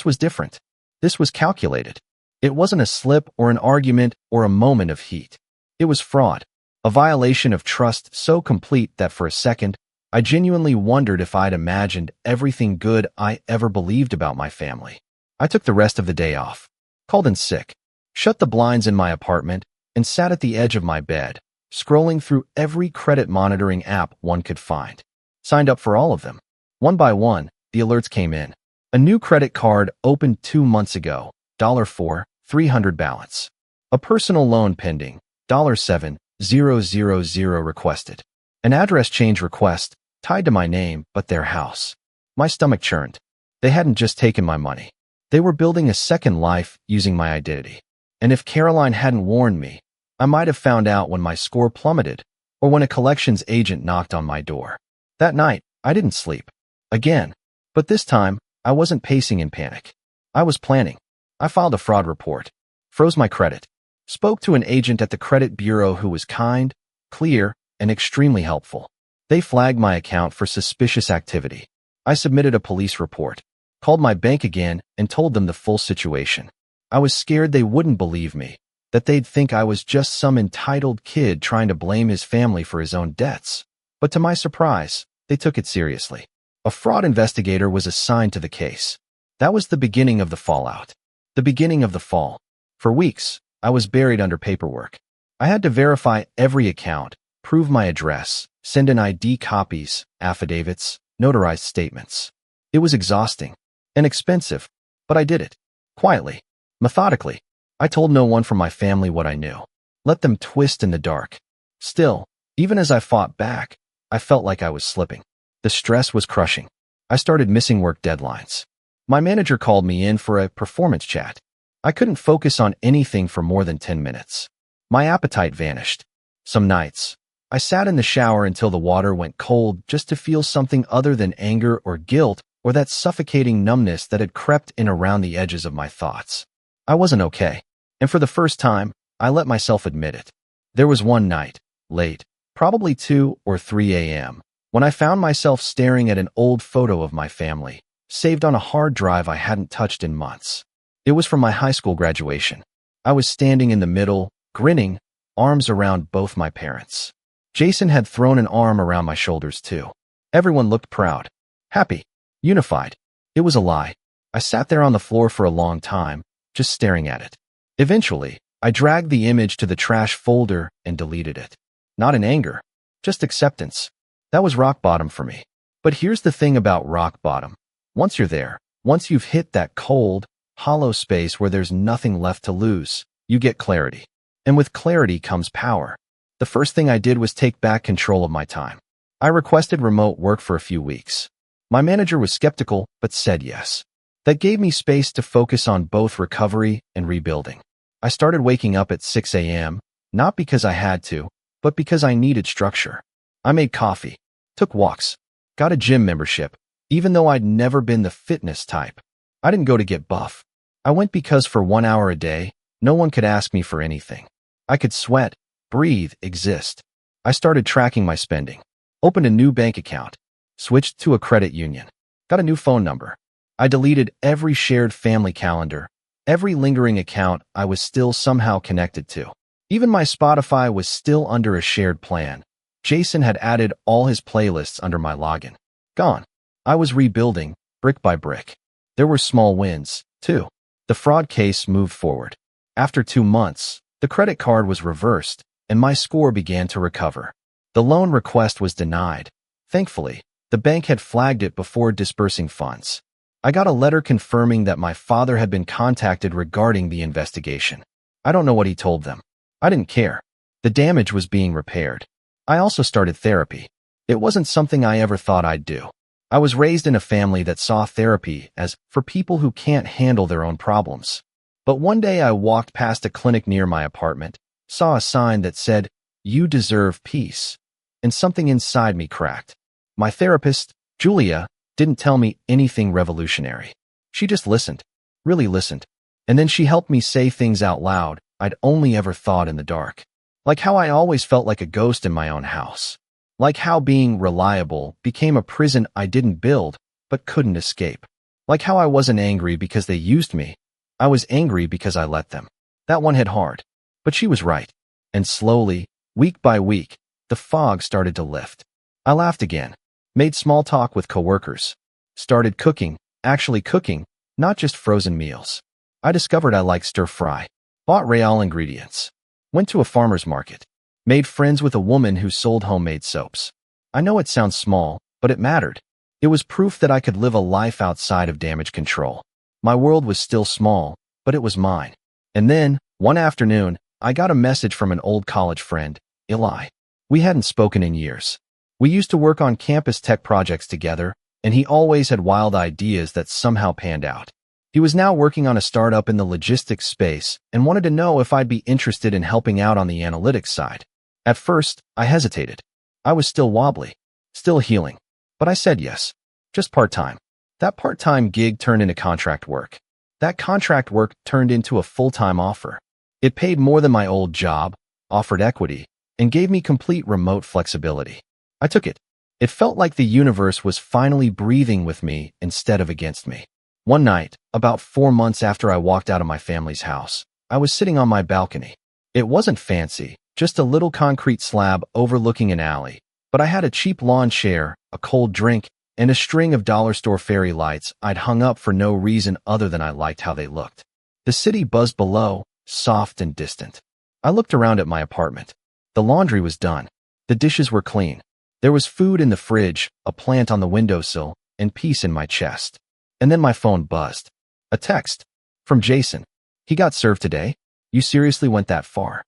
was different. This was calculated. It wasn't a slip or an argument or a moment of heat. It was fraud, a violation of trust so complete that for a second, I genuinely wondered if I'd imagined everything good I ever believed about my family. I took the rest of the day off, called in sick, shut the blinds in my apartment, and sat at the edge of my bed, scrolling through every credit monitoring app one could find. Signed up for all of them. One by one, the alerts came in. A new credit card opened 2 months ago, $4, 300 balance. A personal loan pending, $7,000 requested. An address change request, tied to my name but their house. My stomach churned. They hadn't just taken my money. They were building a second life using my identity. And if Caroline hadn't warned me, I might have found out when my score plummeted or when a collections agent knocked on my door. That night, I didn't sleep. Again. But this time, I wasn't pacing in panic. I was planning. I filed a fraud report, froze my credit, spoke to an agent at the credit bureau who was kind, clear, and extremely helpful. They flagged my account for suspicious activity. I submitted a police report, called my bank again, and told them the full situation. I was scared they wouldn't believe me, that they'd think I was just some entitled kid trying to blame his family for his own debts. But to my surprise, they took it seriously. A fraud investigator was assigned to the case. That was the beginning of the fallout. The beginning of the fall. For weeks, I was buried under paperwork. I had to verify every account, prove my address, send in ID copies, affidavits, notarized statements. It was exhausting and expensive, but I did it. Quietly, methodically. I told no one from my family what I knew. Let them twist in the dark. Still, even as I fought back, I felt like I was slipping. The stress was crushing. I started missing work deadlines. My manager called me in for a performance chat. I couldn't focus on anything for more than 10 minutes. My appetite vanished. Some nights, I sat in the shower until the water went cold just to feel something other than anger or guilt or that suffocating numbness that had crept in around the edges of my thoughts. I wasn't okay, and for the first time, I let myself admit it. There was one night, late, probably 2 or 3 a.m., when I found myself staring at an old photo of my family, saved on a hard drive I hadn't touched in months. It was from my high school graduation. I was standing in the middle, grinning, arms around both my parents. Jason had thrown an arm around my shoulders too. Everyone looked proud, happy, unified. It was a lie. I sat there on the floor for a long time, just staring at it. Eventually, I dragged the image to the trash folder and deleted it. Not in anger, just acceptance. That was rock bottom for me. But here's the thing about rock bottom. Once you're there, once you've hit that cold, hollow space where there's nothing left to lose, you get clarity. And with clarity comes power. The first thing I did was take back control of my time. I requested remote work for a few weeks. My manager was skeptical, but said yes. That gave me space to focus on both recovery and rebuilding. I started waking up at 6 a.m., not because I had to, but because I needed structure. I made coffee, took walks, got a gym membership, even though I'd never been the fitness type. I didn't go to get buff. I went because for 1 hour a day, no one could ask me for anything. I could sweat, breathe, exist. I started tracking my spending, opened a new bank account, switched to a credit union, got a new phone number. I deleted every shared family calendar, every lingering account I was still somehow connected to. Even my Spotify was still under a shared plan. Jason had added all his playlists under my login. Gone. I was rebuilding, brick by brick. There were small wins, too. The fraud case moved forward. After 2 months, the credit card was reversed, and my score began to recover. The loan request was denied. Thankfully, the bank had flagged it before dispersing funds. I got a letter confirming that my father had been contacted regarding the investigation. I don't know what he told them. I didn't care. The damage was being repaired. I also started therapy. It wasn't something I ever thought I'd do. I was raised in a family that saw therapy as for people who can't handle their own problems. But one day I walked past a clinic near my apartment, saw a sign that said, "You deserve peace," and something inside me cracked. My therapist, Julia, didn't tell me anything revolutionary. She just listened, really listened. And then she helped me say things out loud I'd only ever thought in the dark. Like how I always felt like a ghost in my own house. Like how being reliable became a prison I didn't build, but couldn't escape. Like how I wasn't angry because they used me. I was angry because I let them. That one hit hard. But she was right. And slowly, week by week, the fog started to lift. I laughed again. Made small talk with coworkers. Started cooking, actually cooking, not just frozen meals. I discovered I liked stir-fry. Bought real ingredients. Went to a farmer's market. Made friends with a woman who sold homemade soaps. I know it sounds small, but it mattered. It was proof that I could live a life outside of damage control. My world was still small, but it was mine. And then, one afternoon, I got a message from an old college friend, Eli. We hadn't spoken in years. We used to work on campus tech projects together, and he always had wild ideas that somehow panned out. He was now working on a startup in the logistics space and wanted to know if I'd be interested in helping out on the analytics side. At first, I hesitated. I was still wobbly, still healing, but I said yes, just part-time. That part-time gig turned into contract work. That contract work turned into a full-time offer. It paid more than my old job, offered equity, and gave me complete remote flexibility. I took it. It felt like the universe was finally breathing with me instead of against me. One night, about 4 months after I walked out of my family's house, I was sitting on my balcony. It wasn't fancy, just a little concrete slab overlooking an alley, but I had a cheap lawn chair, a cold drink, and a string of dollar store fairy lights I'd hung up for no reason other than I liked how they looked. The city buzzed below, soft and distant. I looked around at my apartment. The laundry was done. The dishes were clean. There was food in the fridge, a plant on the windowsill, and peace in my chest. And then my phone buzzed. A text. From Jason. He got served today? You seriously went that far?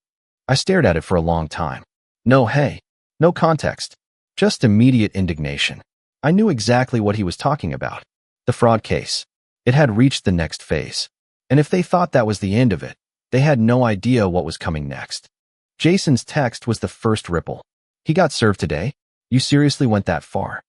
I stared at it for a long time. No hey. No context. Just immediate indignation. I knew exactly what he was talking about. The fraud case. It had reached the next phase. And if they thought that was the end of it, they had no idea what was coming next. Jason's text was the first ripple. He got served today? You seriously went that far?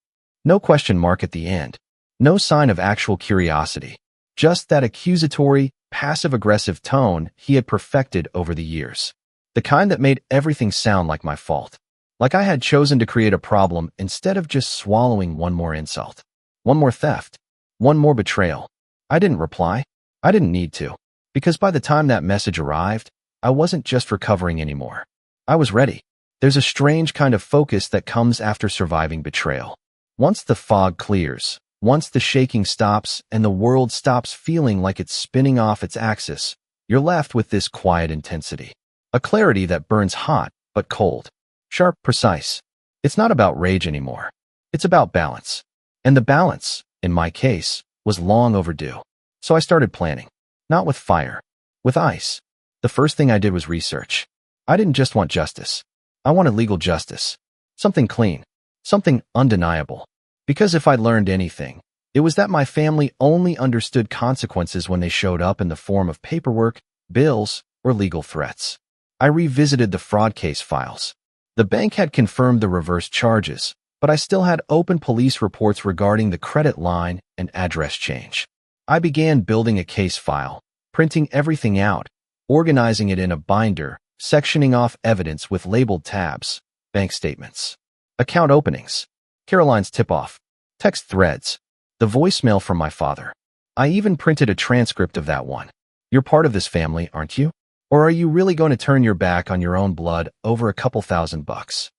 No question mark at the end. No sign of actual curiosity. Just that accusatory, passive-aggressive tone he had perfected over the years. The kind that made everything sound like my fault. Like I had chosen to create a problem instead of just swallowing one more insult. One more theft. One more betrayal. I didn't reply. I didn't need to. Because by the time that message arrived, I wasn't just recovering anymore. I was ready. There's a strange kind of focus that comes after surviving betrayal. Once the fog clears, once the shaking stops and the world stops feeling like it's spinning off its axis, you're left with this quiet intensity. A clarity that burns hot, but cold. Sharp, precise. It's not about rage anymore. It's about balance. And the balance, in my case, was long overdue. So I started planning. Not with fire. With ice. The first thing I did was research. I didn't just want justice. I wanted legal justice. Something clean. Something undeniable. Because if I learned anything, it was that my family only understood consequences when they showed up in the form of paperwork, bills, or legal threats. I revisited the fraud case files. The bank had confirmed the reverse charges, but I still had open police reports regarding the credit line and address change. I began building a case file, printing everything out, organizing it in a binder, sectioning off evidence with labeled tabs, bank statements, account openings, Caroline's tip-off, text threads, the voicemail from my father. I even printed a transcript of that one. You're part of this family, aren't you? Or are you really going to turn your back on your own blood over a couple $1,000s?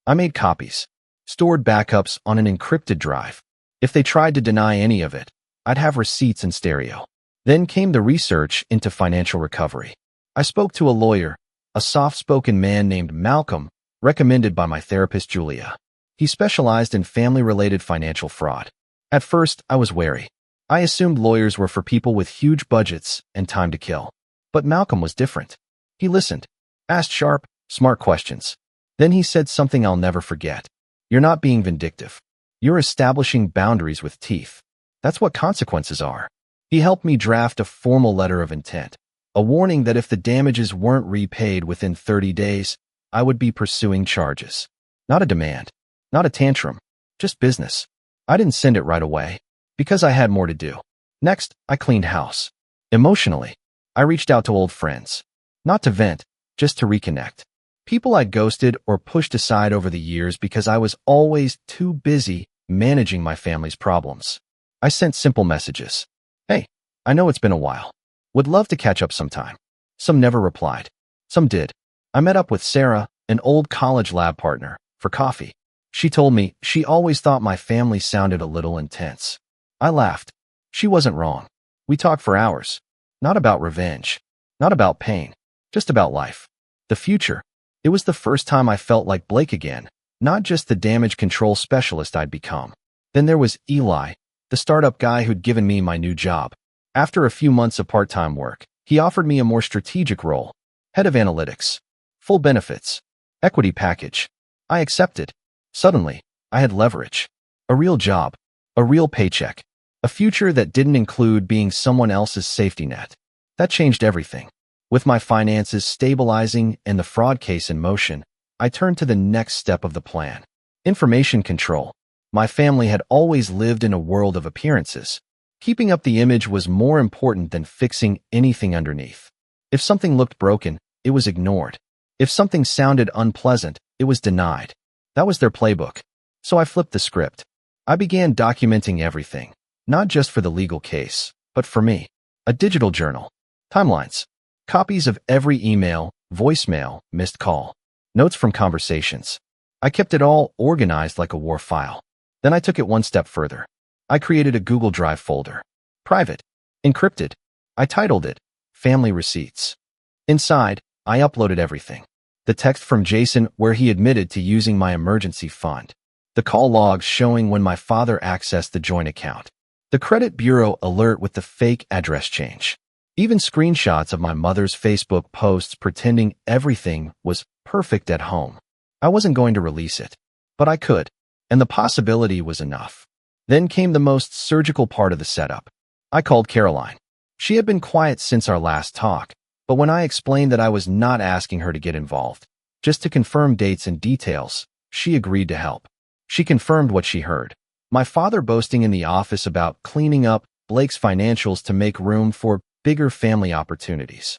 I made copies, stored backups on an encrypted drive. If they tried to deny any of it, I'd have receipts in stereo. Then came the research into financial recovery. I spoke to a lawyer, a soft-spoken man named Malcolm, recommended by my therapist Julia. He specialized in family-related financial fraud. At first, I was wary. I assumed lawyers were for people with huge budgets and time to kill. But Malcolm was different. He listened, asked sharp, smart questions. Then he said something I'll never forget. You're not being vindictive. You're establishing boundaries with teeth. That's what consequences are. He helped me draft a formal letter of intent, a warning that if the damages weren't repaid within 30 days, I would be pursuing charges. Not a demand, not a tantrum, just business. I didn't send it right away, because I had more to do. Next, I cleaned house. Emotionally, I reached out to old friends. Not to vent, just to reconnect. People I'd ghosted or pushed aside over the years because I was always too busy managing my family's problems. I sent simple messages. Hey, I know it's been a while. Would love to catch up sometime. Some never replied. Some did. I met up with Sarah, an old college lab partner, for coffee. She told me she always thought my family sounded a little intense. I laughed. She wasn't wrong. We talked for hours. Not about revenge. Not about pain. Just about life. The future. It was the first time I felt like Blake again, not just the damage control specialist I'd become. Then there was Eli, the startup guy who'd given me my new job. After a few months of part-time work, he offered me a more strategic role, head of analytics, full benefits, equity package. I accepted. Suddenly, I had leverage, a real job, a real paycheck, a future that didn't include being someone else's safety net. That changed everything. With my finances stabilizing and the fraud case in motion, I turned to the next step of the plan. Information control. My family had always lived in a world of appearances. Keeping up the image was more important than fixing anything underneath. If something looked broken, it was ignored. If something sounded unpleasant, it was denied. That was their playbook. So I flipped the script. I began documenting everything, not just for the legal case, but for me. A digital journal. Timelines. Copies of every email, voicemail, missed call. Notes from conversations. I kept it all organized like a war file. Then I took it one step further. I created a Google Drive folder. Private. Encrypted. I titled it Family Receipts. Inside, I uploaded everything. The text from Jason where he admitted to using my emergency fund. The call logs showing when my father accessed the joint account. The credit bureau alert with the fake address change. Even screenshots of my mother's Facebook posts pretending everything was perfect at home. I wasn't going to release it, but I could, and the possibility was enough. Then came the most surgical part of the setup. I called Caroline. She had been quiet since our last talk, but when I explained that I was not asking her to get involved, just to confirm dates and details, she agreed to help. She confirmed what she heard. My father boasting in the office about cleaning up Blake's financials to make room for bigger family opportunities.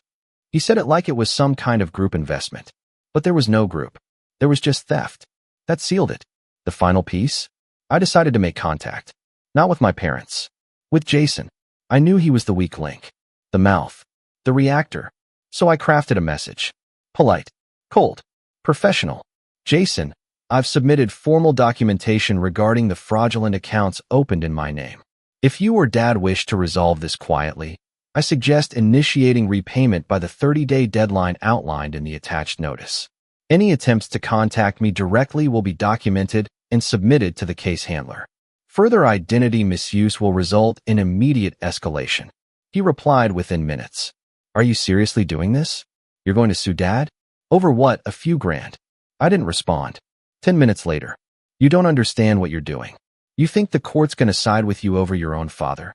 He said it like it was some kind of group investment. But there was no group. There was just theft. That sealed it. The final piece? I decided to make contact. Not with my parents. With Jason. I knew he was the weak link. The mouth. The reactor. So I crafted a message. Polite. Cold. Professional. Jason, I've submitted formal documentation regarding the fraudulent accounts opened in my name. If you or Dad wish to resolve this quietly, I suggest initiating repayment by the 30-day deadline outlined in the attached notice. Any attempts to contact me directly will be documented and submitted to the case handler. Further identity misuse will result in immediate escalation. He replied within minutes. Are you seriously doing this? You're going to sue Dad? Over what, a few grand? I didn't respond. 10 minutes later. You don't understand what you're doing. You think the court's going to side with you over your own father?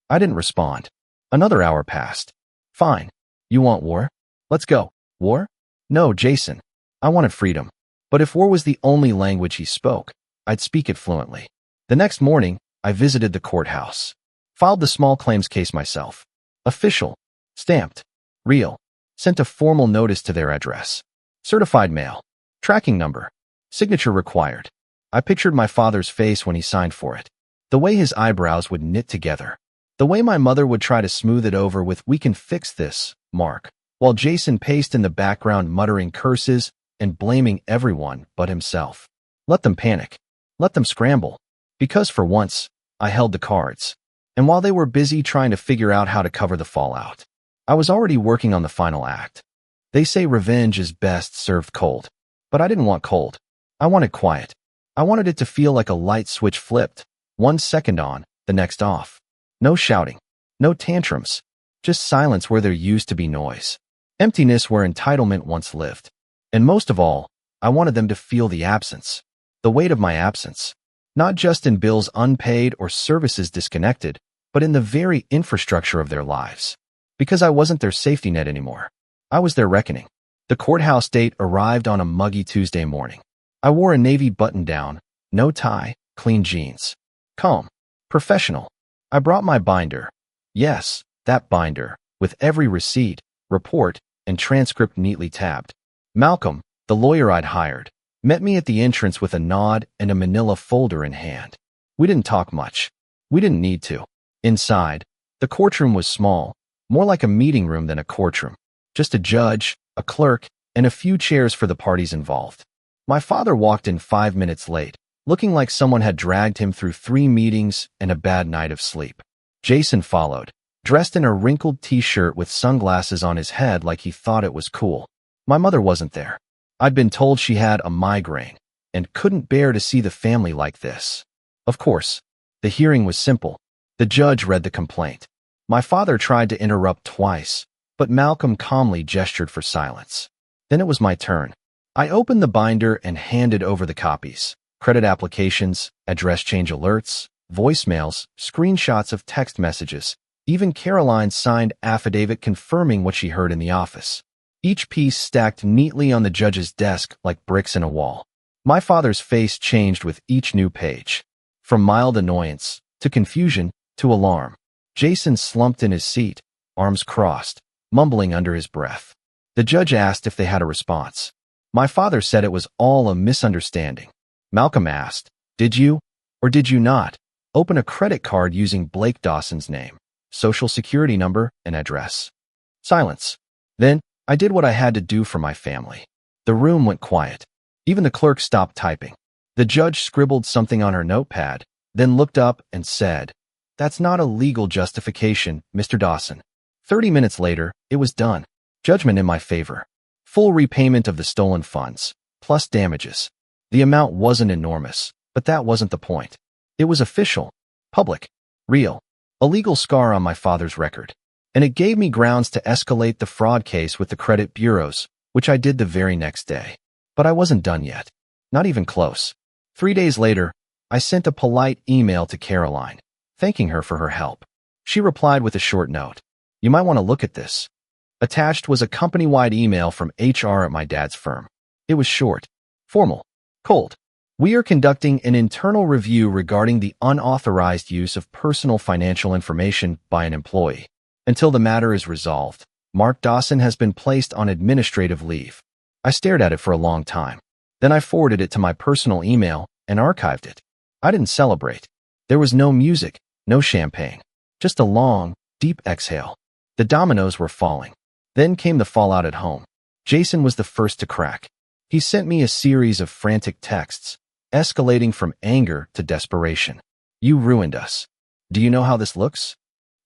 I didn't respond. Another hour passed. Fine. You want war? Let's go. War? No, Jason. I wanted freedom. But if war was the only language he spoke, I'd speak it fluently. The next morning, I visited the courthouse. Filed the small claims case myself. Official. Stamped. Real. Sent a formal notice to their address. Certified mail. Tracking number. Signature required. I pictured my father's face when he signed for it. The way his eyebrows would knit together. The way my mother would try to smooth it over with "we can fix this," Mark, while Jason paced in the background muttering curses and blaming everyone but himself. Let them panic. Let them scramble. Because for once, I held the cards. And while they were busy trying to figure out how to cover the fallout, I was already working on the final act. They say revenge is best served cold. But I didn't want cold. I wanted quiet. I wanted it to feel like a light switch flipped, 1 second on, the next off. No shouting, no tantrums, just silence where there used to be noise. Emptiness where entitlement once lived. And most of all, I wanted them to feel the absence, the weight of my absence, not just in bills unpaid or services disconnected, but in the very infrastructure of their lives. Because I wasn't their safety net anymore. I was their reckoning. The courthouse date arrived on a muggy Tuesday morning. I wore a navy button-down, no tie, clean jeans. Calm. Professional. I brought my binder. Yes, that binder, with every receipt, report, and transcript neatly tabbed. Malcolm, the lawyer I'd hired, met me at the entrance with a nod and a manila folder in hand. We didn't talk much. We didn't need to. Inside, the courtroom was small, more like a meeting room than a courtroom. Just a judge, a clerk, and a few chairs for the parties involved. My father walked in 5 minutes late, looking like someone had dragged him through 3 meetings and a bad night of sleep. Jason followed, dressed in a wrinkled t-shirt with sunglasses on his head like he thought it was cool. My mother wasn't there. I'd been told she had a migraine and couldn't bear to see the family like this. Of course, the hearing was simple. The judge read the complaint. My father tried to interrupt twice, but Malcolm calmly gestured for silence. Then it was my turn. I opened the binder and handed over the copies. Credit applications, address change alerts, voicemails, screenshots of text messages, even Caroline's signed affidavit confirming what she heard in the office. Each piece stacked neatly on the judge's desk like bricks in a wall. My father's face changed with each new page. From mild annoyance, to confusion, to alarm. Jason slumped in his seat, arms crossed, mumbling under his breath. The judge asked if they had a response. My father said it was all a misunderstanding. Malcolm asked, "Did you, or did you not, open a credit card using Blake Dawson's name, social security number, and address?" Silence. Then, I did what I had to do for my family. The room went quiet. Even the clerk stopped typing. The judge scribbled something on her notepad, then looked up and said, "That's not a legal justification, Mr. Dawson." 30 minutes later, it was done. Judgment in my favor. Full repayment of the stolen funds, plus damages. The amount wasn't enormous, but that wasn't the point. It was official, public, real, a legal scar on my father's record. And it gave me grounds to escalate the fraud case with the credit bureaus, which I did the very next day. But I wasn't done yet. Not even close. 3 days later, I sent a polite email to Caroline, thanking her for her help. She replied with a short note. "You might want to look at this." Attached was a company-wide email from HR at my dad's firm. It was short, formal, cold. "We are conducting an internal review regarding the unauthorized use of personal financial information by an employee. Until the matter is resolved, Mark Dawson has been placed on administrative leave." I stared at it for a long time. Then I forwarded it to my personal email and archived it. I didn't celebrate. There was no music, no champagne, just a long, deep exhale. The dominoes were falling. Then came the fallout at home. Jason was the first to crack. He sent me a series of frantic texts, escalating from anger to desperation. "You ruined us. Do you know how this looks?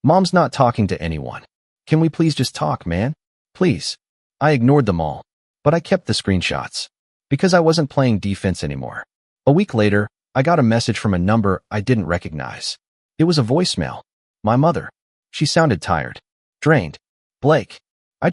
Mom's not talking to anyone. Can we please just talk, man? Please." I ignored them all, but I kept the screenshots, because I wasn't playing defense anymore. A week later, I got a message from a number I didn't recognize. It was a voicemail. My mother. She sounded tired, drained. "Blake, I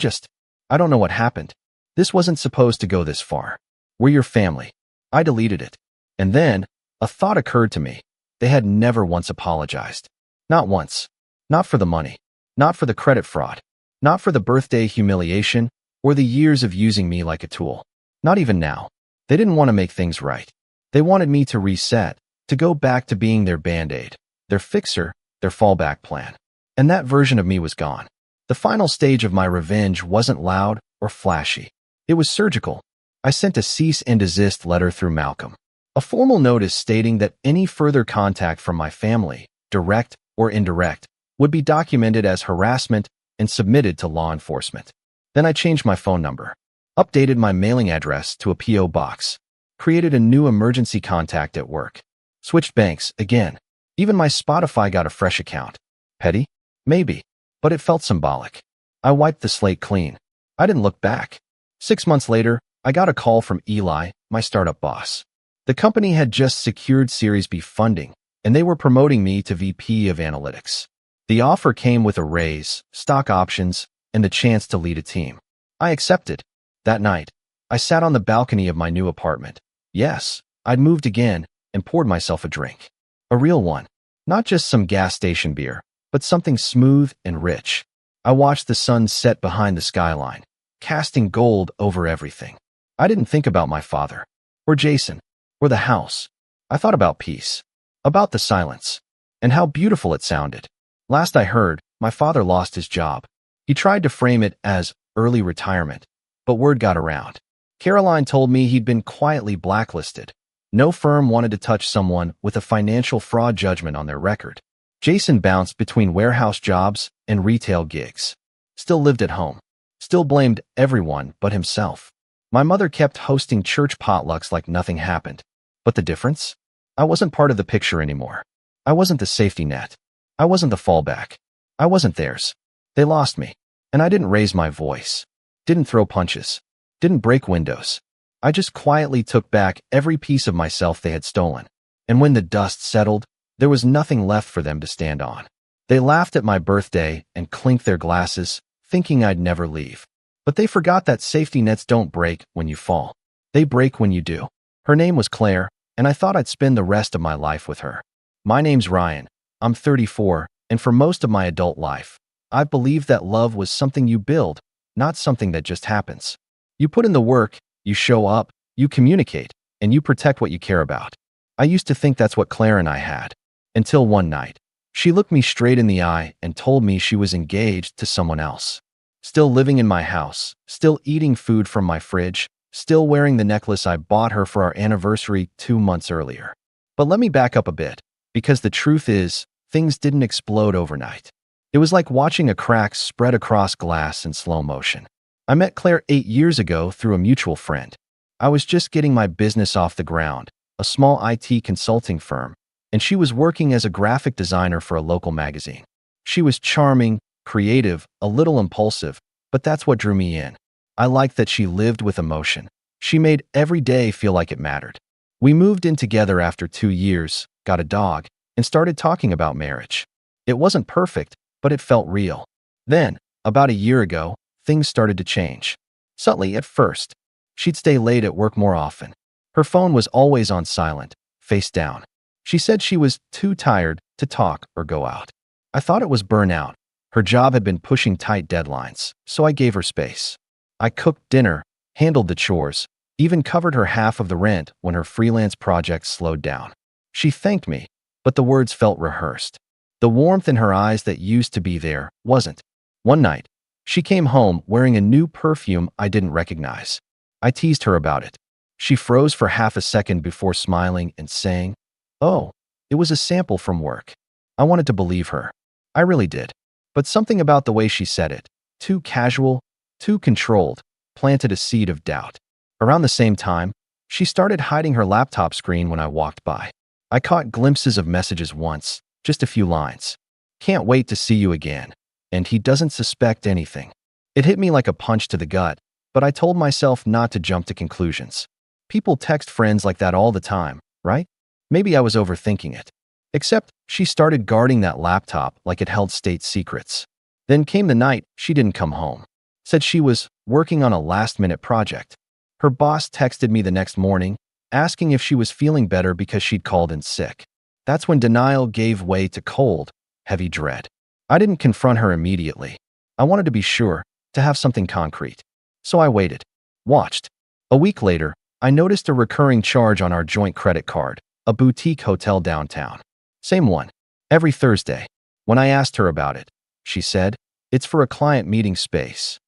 don't know what happened. This wasn't supposed to go this far. We're your family." I deleted it. And then, a thought occurred to me. They had never once apologized. Not once. Not for the money. Not for the credit fraud. Not for the birthday humiliation, or the years of using me like a tool. Not even now. They didn't want to make things right. They wanted me to reset, to go back to being their band-aid, their fixer, their fallback plan. And that version of me was gone. The final stage of my revenge wasn't loud or flashy. It was surgical. I sent a cease and desist letter through Malcolm. A formal notice stating that any further contact from my family, direct or indirect, would be documented as harassment and submitted to law enforcement. Then I changed my phone number, updated my mailing address to a P.O. box, created a new emergency contact at work, switched banks again. Even my Spotify got a fresh account. Petty? Maybe. But it felt symbolic. I wiped the slate clean. I didn't look back. 6 months later, I got a call from Eli, my startup boss. The company had just secured Series B funding, and they were promoting me to VP of Analytics. The offer came with a raise, stock options, and the chance to lead a team. I accepted. That night, I sat on the balcony of my new apartment. Yes, I'd moved again and poured myself a drink. A real one. Not just some gas station beer, but something smooth and rich. I watched the sun set behind the skyline, casting gold over everything. I didn't think about my father, or Jason, or the house. I thought about peace, about the silence, and how beautiful it sounded. Last I heard, my father lost his job. He tried to frame it as early retirement, but word got around. Caroline told me he'd been quietly blacklisted. No firm wanted to touch someone with a financial fraud judgment on their record. Jason bounced between warehouse jobs and retail gigs. Still lived at home. Still blamed everyone but himself. My mother kept hosting church potlucks like nothing happened. But the difference? I wasn't part of the picture anymore. I wasn't the safety net. I wasn't the fallback. I wasn't theirs. They lost me. And I didn't raise my voice. Didn't throw punches. Didn't break windows. I just quietly took back every piece of myself they had stolen. And when the dust settled, there was nothing left for them to stand on. They laughed at my birthday and clinked their glasses, thinking I'd never leave. But they forgot that safety nets don't break when you fall. They break when you do. Her name was Claire, and I thought I'd spend the rest of my life with her. My name's Ryan. I'm 34, and for most of my adult life, I've believed that love was something you build, not something that just happens. You put in the work, you show up, you communicate, and you protect what you care about. I used to think that's what Claire and I had. Until one night, she looked me straight in the eye and told me she was engaged to someone else. Still living in my house, still eating food from my fridge, still wearing the necklace I bought her for our anniversary 2 months earlier. But let me back up a bit, because the truth is, things didn't explode overnight. It was like watching a crack spread across glass in slow motion. I met Claire 8 years ago through a mutual friend. I was just getting my business off the ground, a small IT consulting firm, and she was working as a graphic designer for a local magazine. She was charming, creative, a little impulsive, but that's what drew me in. I liked that she lived with emotion. She made every day feel like it mattered. We moved in together after 2 years, got a dog, and started talking about marriage. It wasn't perfect, but it felt real. Then, about a year ago, things started to change. Subtly at first. She'd stay late at work more often. Her phone was always on silent, face down. She said she was too tired to talk or go out. I thought it was burnout. Her job had been pushing tight deadlines, so I gave her space. I cooked dinner, handled the chores, even covered her half of the rent when her freelance projects slowed down. She thanked me, but the words felt rehearsed. The warmth in her eyes that used to be there wasn't. One night, she came home wearing a new perfume I didn't recognize. I teased her about it. She froze for half a second before smiling and saying, "Oh, it was a sample from work." I wanted to believe her. I really did. But something about the way she said it, too casual, too controlled, planted a seed of doubt. Around the same time, she started hiding her laptop screen when I walked by. I caught glimpses of messages once, just a few lines. "Can't wait to see you again. And he doesn't suspect anything." It hit me like a punch to the gut, but I told myself not to jump to conclusions. People text friends like that all the time, right? Maybe I was overthinking it. Except she started guarding that laptop like it held state secrets. Then came the night she didn't come home. Said she was working on a last-minute project. Her boss texted me the next morning, asking if she was feeling better because she'd called in sick. That's when denial gave way to cold, heavy dread. I didn't confront her immediately. I wanted to be sure, to have something concrete. So I waited, watched. A week later, I noticed a recurring charge on our joint credit card, a boutique hotel downtown. Same one, every Thursday. When I asked her about it, she said, "It's for a client meeting space."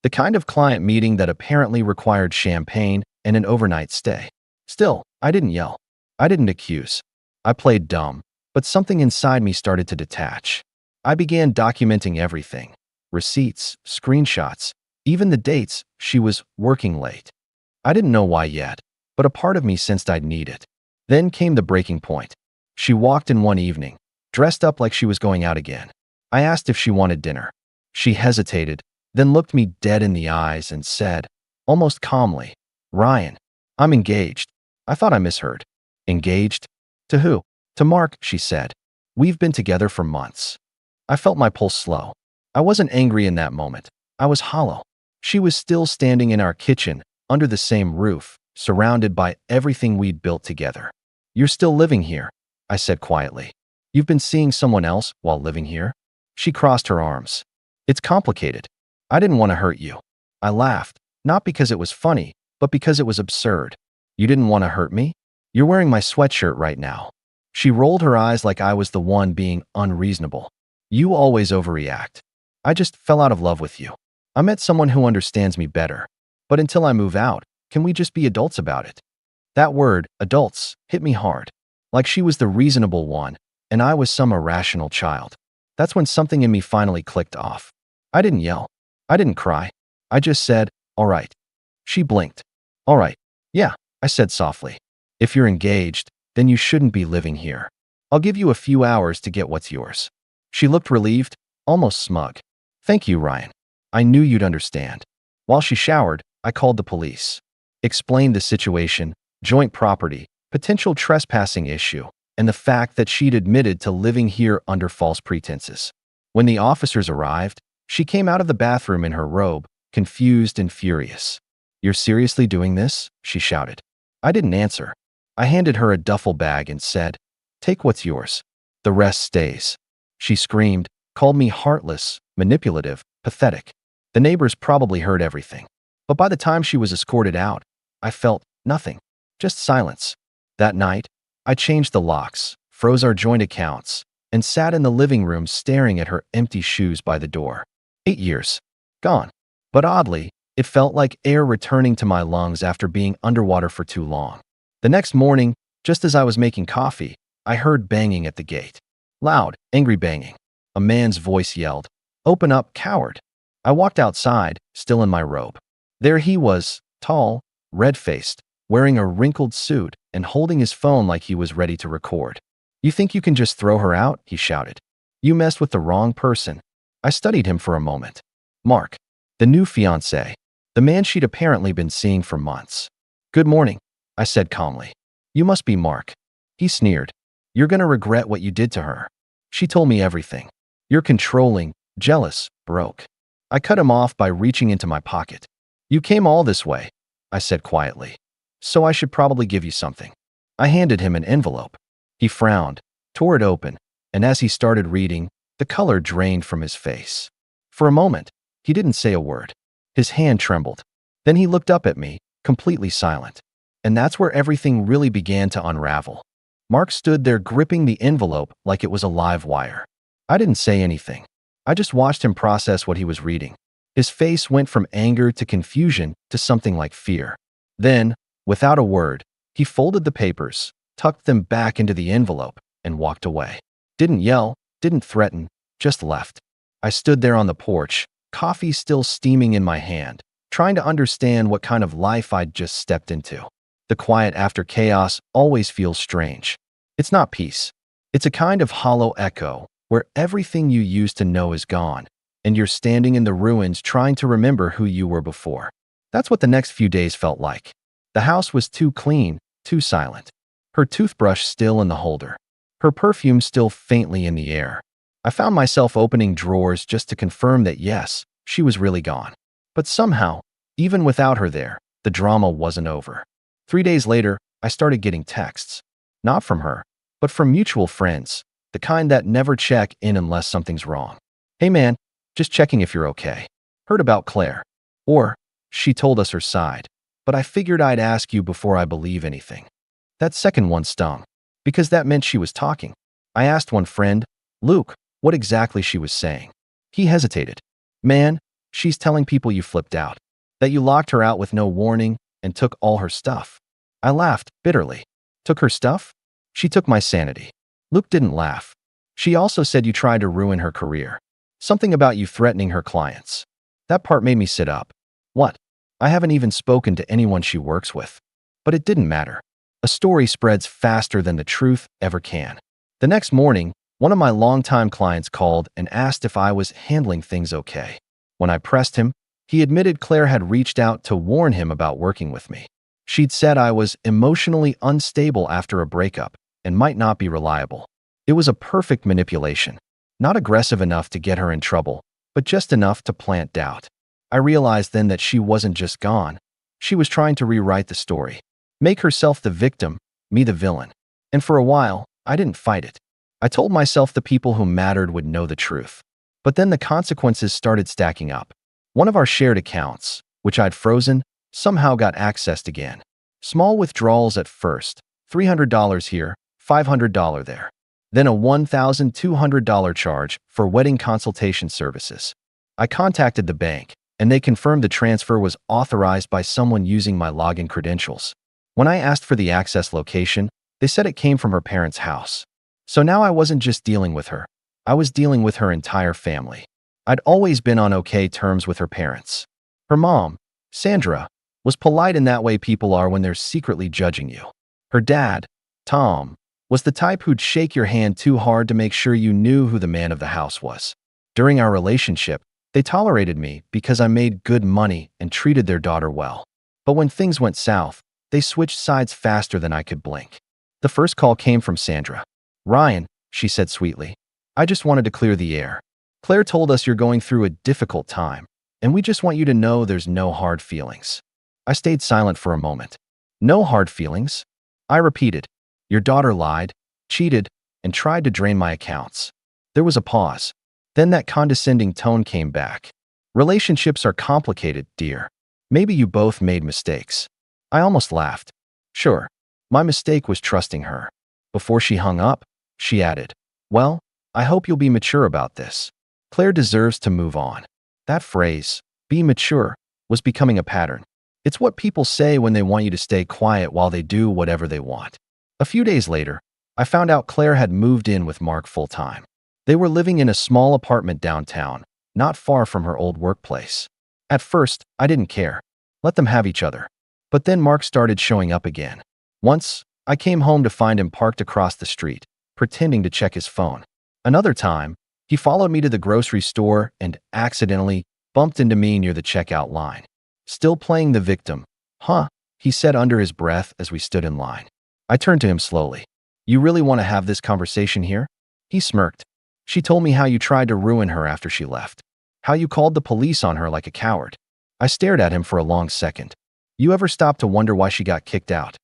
The kind of client meeting that apparently required champagne and an overnight stay. Still, I didn't yell. I didn't accuse. I played dumb, but something inside me started to detach. I began documenting everything. Receipts, screenshots, even the dates she was working late. I didn't know why yet, but a part of me sensed I'd need it. Then came the breaking point. She walked in one evening, dressed up like she was going out again. I asked if she wanted dinner. She hesitated, then looked me dead in the eyes and said, almost calmly, "Ryan, I'm engaged." I thought I misheard. Engaged? To who? To Mark, she said. We've been together for months. I felt my pulse slow. I wasn't angry in that moment. I was hollow. She was still standing in our kitchen, under the same roof, surrounded by everything we'd built together. You're still living here, I said quietly. You've been seeing someone else while living here? She crossed her arms. It's complicated. I didn't want to hurt you. I laughed, not because it was funny, but because it was absurd. You didn't want to hurt me? You're wearing my sweatshirt right now. She rolled her eyes like I was the one being unreasonable. You always overreact. I just fell out of love with you. I met someone who understands me better. But until I move out, can we just be adults about it? That word, adults, hit me hard. Like she was the reasonable one, and I was some irrational child. That's when something in me finally clicked off. I didn't yell. I didn't cry. I just said, all right. She blinked. All right. Yeah, I said softly. If you're engaged, then you shouldn't be living here. I'll give you a few hours to get what's yours. She looked relieved, almost smug. Thank you, Ryan. I knew you'd understand. While she showered, I called the police. Explained the situation, joint property, potential trespassing issue, and the fact that she'd admitted to living here under false pretenses. When the officers arrived, she came out of the bathroom in her robe, confused and furious. You're seriously doing this? She shouted. I didn't answer. I handed her a duffel bag and said, take what's yours. The rest stays. She screamed, called me heartless, manipulative, pathetic. The neighbors probably heard everything. But by the time she was escorted out, I felt nothing, just silence. That night, I changed the locks, froze our joint accounts, and sat in the living room staring at her empty shoes by the door. 8 years. Gone. But oddly, it felt like air returning to my lungs after being underwater for too long. The next morning, just as I was making coffee, I heard banging at the gate. Loud, angry banging. A man's voice yelled, "Open up, coward." I walked outside, still in my robe. There he was, tall, red-faced, wearing a wrinkled suit and holding his phone like he was ready to record. You think you can just throw her out? He shouted. You messed with the wrong person. I studied him for a moment. Mark, the new fiancé, the man she'd apparently been seeing for months. Good morning, I said calmly. You must be Mark. He sneered. You're gonna regret what you did to her. She told me everything. You're controlling, jealous, broke. I cut him off by reaching into my pocket. You came all this way, I said quietly. So I should probably give you something. I handed him an envelope. He frowned, tore it open, and as he started reading, the color drained from his face. For a moment, he didn't say a word. His hand trembled. Then he looked up at me, completely silent. And that's where everything really began to unravel. Mark stood there gripping the envelope like it was a live wire. I didn't say anything. I just watched him process what he was reading. His face went from anger to confusion to something like fear. Then, without a word, he folded the papers, tucked them back into the envelope, and walked away. Didn't yell, didn't threaten, just left. I stood there on the porch, coffee still steaming in my hand, trying to understand what kind of life I'd just stepped into. The quiet after chaos always feels strange. It's not peace. It's a kind of hollow echo where everything you used to know is gone, and you're standing in the ruins trying to remember who you were before. That's what the next few days felt like. The house was too clean, too silent. Her toothbrush still in the holder. Her perfume still faintly in the air. I found myself opening drawers just to confirm that yes, she was really gone. But somehow, even without her there, the drama wasn't over. 3 days later, I started getting texts. Not from her, but from mutual friends, the kind that never check in unless something's wrong. Hey man, just checking if you're okay. Heard about Claire. Or, she told us her side, but I figured I'd ask you before I believe anything. That second one stung, because that meant she was talking. I asked one friend, Luke, what exactly she was saying. He hesitated. Man, she's telling people you flipped out, that you locked her out with no warning and took all her stuff. I laughed bitterly. Took her stuff? She took my sanity. Luke didn't laugh. She also said you tried to ruin her career. Something about you threatening her clients. That part made me sit up. What? I haven't even spoken to anyone she works with. But it didn't matter. A story spreads faster than the truth ever can. The next morning, one of my longtime clients called and asked if I was handling things okay. When I pressed him, he admitted Claire had reached out to warn him about working with me. She'd said I was emotionally unstable after a breakup and might not be reliable. It was a perfect manipulation. Not aggressive enough to get her in trouble, but just enough to plant doubt. I realized then that she wasn't just gone. She was trying to rewrite the story. Make herself the victim, me the villain. And for a while, I didn't fight it. I told myself the people who mattered would know the truth. But then the consequences started stacking up. One of our shared accounts, which I'd frozen, somehow got accessed again. Small withdrawals at first, $300 here, $500 there. Then a $1,200 charge for wedding consultation services. I contacted the bank, and they confirmed the transfer was authorized by someone using my login credentials. When I asked for the access location, they said it came from her parents' house. So now I wasn't just dealing with her. I was dealing with her entire family. I'd always been on okay terms with her parents. Her mom, Sandra, was polite in that way people are when they're secretly judging you. Her dad, Tom, was the type who'd shake your hand too hard to make sure you knew who the man of the house was. During our relationship, they tolerated me because I made good money and treated their daughter well. But when things went south, they switched sides faster than I could blink. The first call came from Sandra. "Ryan," she said sweetly, "I just wanted to clear the air. Claire told us you're going through a difficult time, and we just want you to know there's no hard feelings." I stayed silent for a moment. "No hard feelings?" I repeated. "Your daughter lied, cheated, and tried to drain my accounts." There was a pause. Then that condescending tone came back. "Relationships are complicated, dear. Maybe you both made mistakes." I almost laughed. Sure, my mistake was trusting her. Before she hung up, she added, "Well, I hope you'll be mature about this. Claire deserves to move on." That phrase, "be mature," was becoming a pattern. It's what people say when they want you to stay quiet while they do whatever they want. A few days later, I found out Claire had moved in with Mark full-time. They were living in a small apartment downtown, not far from her old workplace. At first, I didn't care. Let them have each other. But then Mark started showing up again. Once, I came home to find him parked across the street, pretending to check his phone. Another time, he followed me to the grocery store and accidentally bumped into me near the checkout line. "Still playing the victim, huh?" he said under his breath as we stood in line. I turned to him slowly. "You really want to have this conversation here?" He smirked. "She told me how you tried to ruin her after she left. How you called the police on her like a coward." I stared at him for a long second. "You ever stop to wonder why she got kicked out?"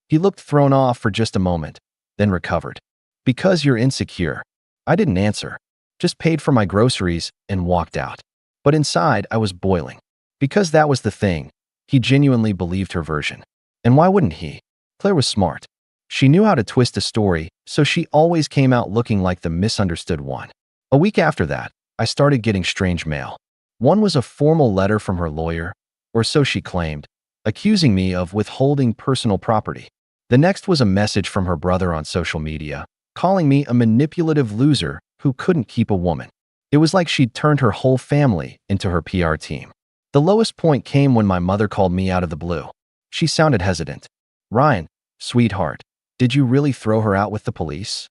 He looked thrown off for just a moment, then recovered. "Because you're insecure." I didn't answer, just paid for my groceries and walked out. But inside, I was boiling. Because that was the thing. He genuinely believed her version. And why wouldn't he? Claire was smart. She knew how to twist a story, so she always came out looking like the misunderstood one. A week after that, I started getting strange mail. One was a formal letter from her lawyer, or so she claimed, accusing me of withholding personal property. The next was a message from her brother on social media, calling me a manipulative loser who couldn't keep a woman. It was like she'd turned her whole family into her PR team. The lowest point came when my mother called me out of the blue. She sounded hesitant. "Ryan, sweetheart, did you really throw her out with the police?"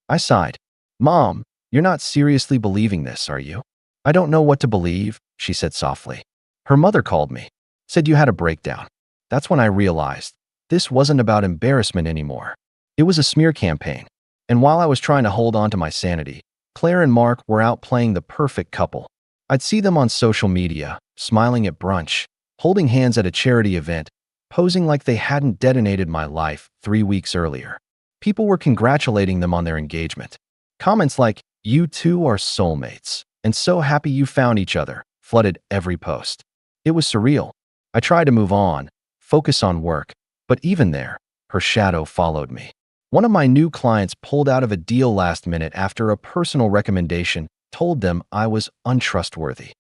I sighed. "Mom, you're not seriously believing this, are you?" "I don't know what to believe," she said softly. "Her mother called me. Said you had a breakdown." That's when I realized this wasn't about embarrassment anymore. It was a smear campaign. And while I was trying to hold on to my sanity, Claire and Mark were out playing the perfect couple. I'd see them on social media, smiling at brunch, holding hands at a charity event, posing like they hadn't detonated my life 3 weeks earlier. People were congratulating them on their engagement. Comments like, "You two are soulmates," and "So happy you found each other," flooded every post. It was surreal. I tried to move on, focus on work, but even there, her shadow followed me. One of my new clients pulled out of a deal last minute after a personal recommendation told them I was untrustworthy.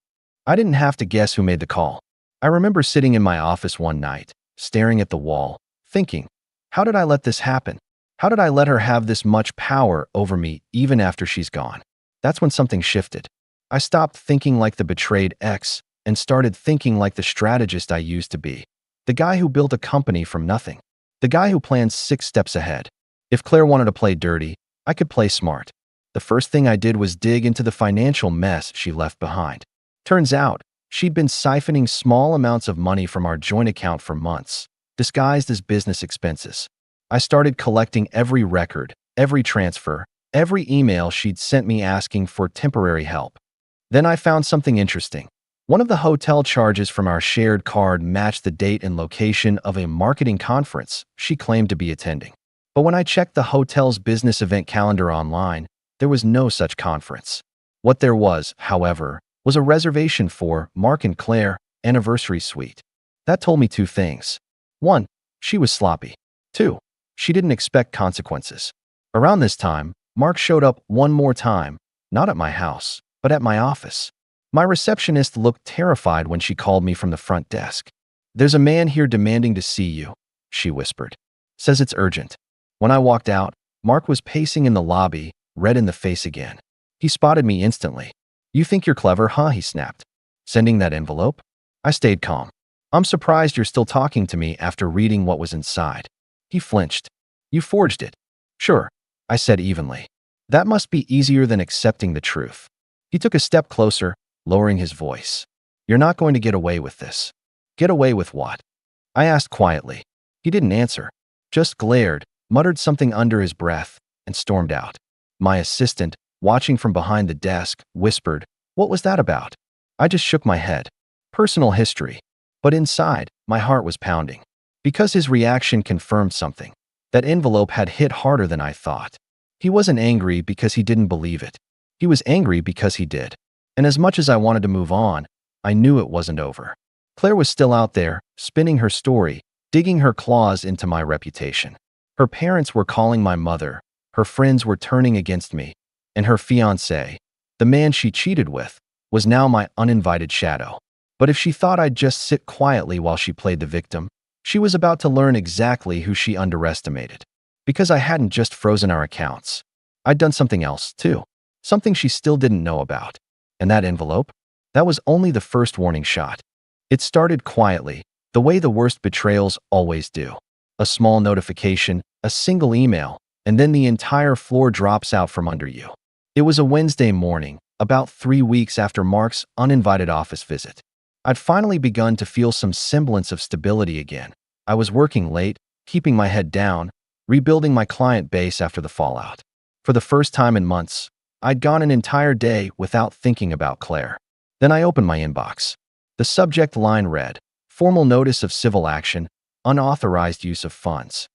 I didn't have to guess who made the call. I remember sitting in my office one night, staring at the wall, thinking, how did I let this happen? How did I let her have this much power over me even after she's gone? That's when something shifted. I stopped thinking like the betrayed ex and started thinking like the strategist I used to be. The guy who built a company from nothing. The guy who planned 6 steps ahead. If Claire wanted to play dirty, I could play smart. The first thing I did was dig into the financial mess she left behind. Turns out, she'd been siphoning small amounts of money from our joint account for months, disguised as business expenses. I started collecting every record, every transfer, every email she'd sent me asking for temporary help. Then I found something interesting. One of the hotel charges from our shared card matched the date and location of a marketing conference she claimed to be attending. But when I checked the hotel's business event calendar online, there was no such conference. What there was, however, was a reservation for Mark and Claire anniversary suite. That told me two things. 1. She was sloppy. 2. She didn't expect consequences. Around this time, Mark showed up one more time, not at my house, but at my office. My receptionist looked terrified when she called me from the front desk. "There's a man here demanding to see you," she whispered. "Says it's urgent." When I walked out, Mark was pacing in the lobby, red in the face again. He spotted me instantly. "You think you're clever, huh?" he snapped. "Sending that envelope?" I stayed calm. "I'm surprised you're still talking to me after reading what was inside." He flinched. "You forged it." "Sure," I said evenly. "That must be easier than accepting the truth." He took a step closer, lowering his voice. "You're not going to get away with this." "Get away with what?" I asked quietly. He didn't answer, just glared, muttered something under his breath, and stormed out. My assistant, watching from behind the desk, whispered, "What was that about?" I just shook my head. Personal history. But inside, my heart was pounding. Because his reaction confirmed something. That envelope had hit harder than I thought. He wasn't angry because he didn't believe it. He was angry because he did. And as much as I wanted to move on, I knew it wasn't over. Claire was still out there, spinning her story, digging her claws into my reputation. Her parents were calling my mother, her friends were turning against me, and her fiancé, the man she cheated with, was now my uninvited shadow. But if she thought I'd just sit quietly while she played the victim, she was about to learn exactly who she underestimated. Because I hadn't just frozen our accounts. I'd done something else, too. Something she still didn't know about. And that envelope? That was only the first warning shot. It started quietly, the way the worst betrayals always do. A small notification, a single email, and then the entire floor drops out from under you. It was a Wednesday morning, about 3 weeks after Mark's uninvited office visit. I'd finally begun to feel some semblance of stability again. I was working late, keeping my head down, rebuilding my client base after the fallout. For the first time in months, I'd gone an entire day without thinking about Claire. Then I opened my inbox. The subject line read, "Formal notice of civil action, unauthorized use of funds."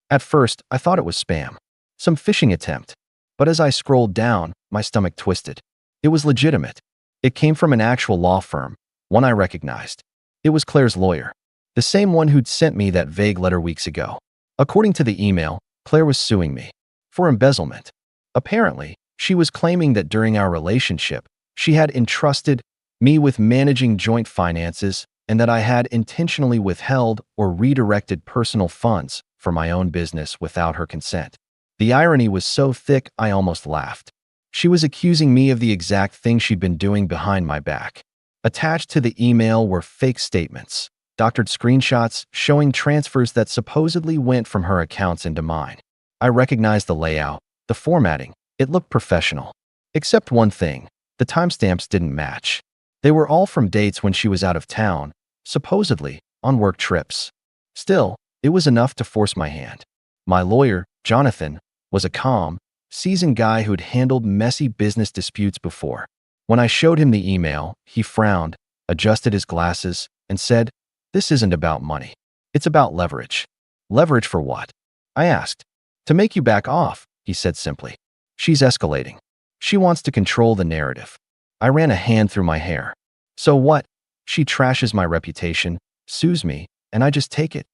At first, I thought it was spam. Some phishing attempt. But as I scrolled down, my stomach twisted. It was legitimate. It came from an actual law firm, one I recognized. It was Claire's lawyer, the same one who'd sent me that vague letter weeks ago. According to the email, Claire was suing me for embezzlement. Apparently, she was claiming that during our relationship, she had entrusted me with managing joint finances and that I had intentionally withheld or redirected personal funds for my own business without her consent. The irony was so thick I almost laughed. She was accusing me of the exact thing she'd been doing behind my back. Attached to the email were fake statements, doctored screenshots showing transfers that supposedly went from her accounts into mine. I recognized the layout, the formatting. It looked professional. Except one thing, the timestamps didn't match. They were all from dates when she was out of town, supposedly on work trips. Still, it was enough to force my hand. My lawyer, Jonathan, was a calm, seasoned guy who'd handled messy business disputes before. When I showed him the email, he frowned, adjusted his glasses, and said, "This isn't about money. It's about leverage." "Leverage for what?" I asked. "To make you back off," he said simply. "She's escalating. She wants to control the narrative." I ran a hand through my hair. "So what? She trashes my reputation, sues me, and I just take it?"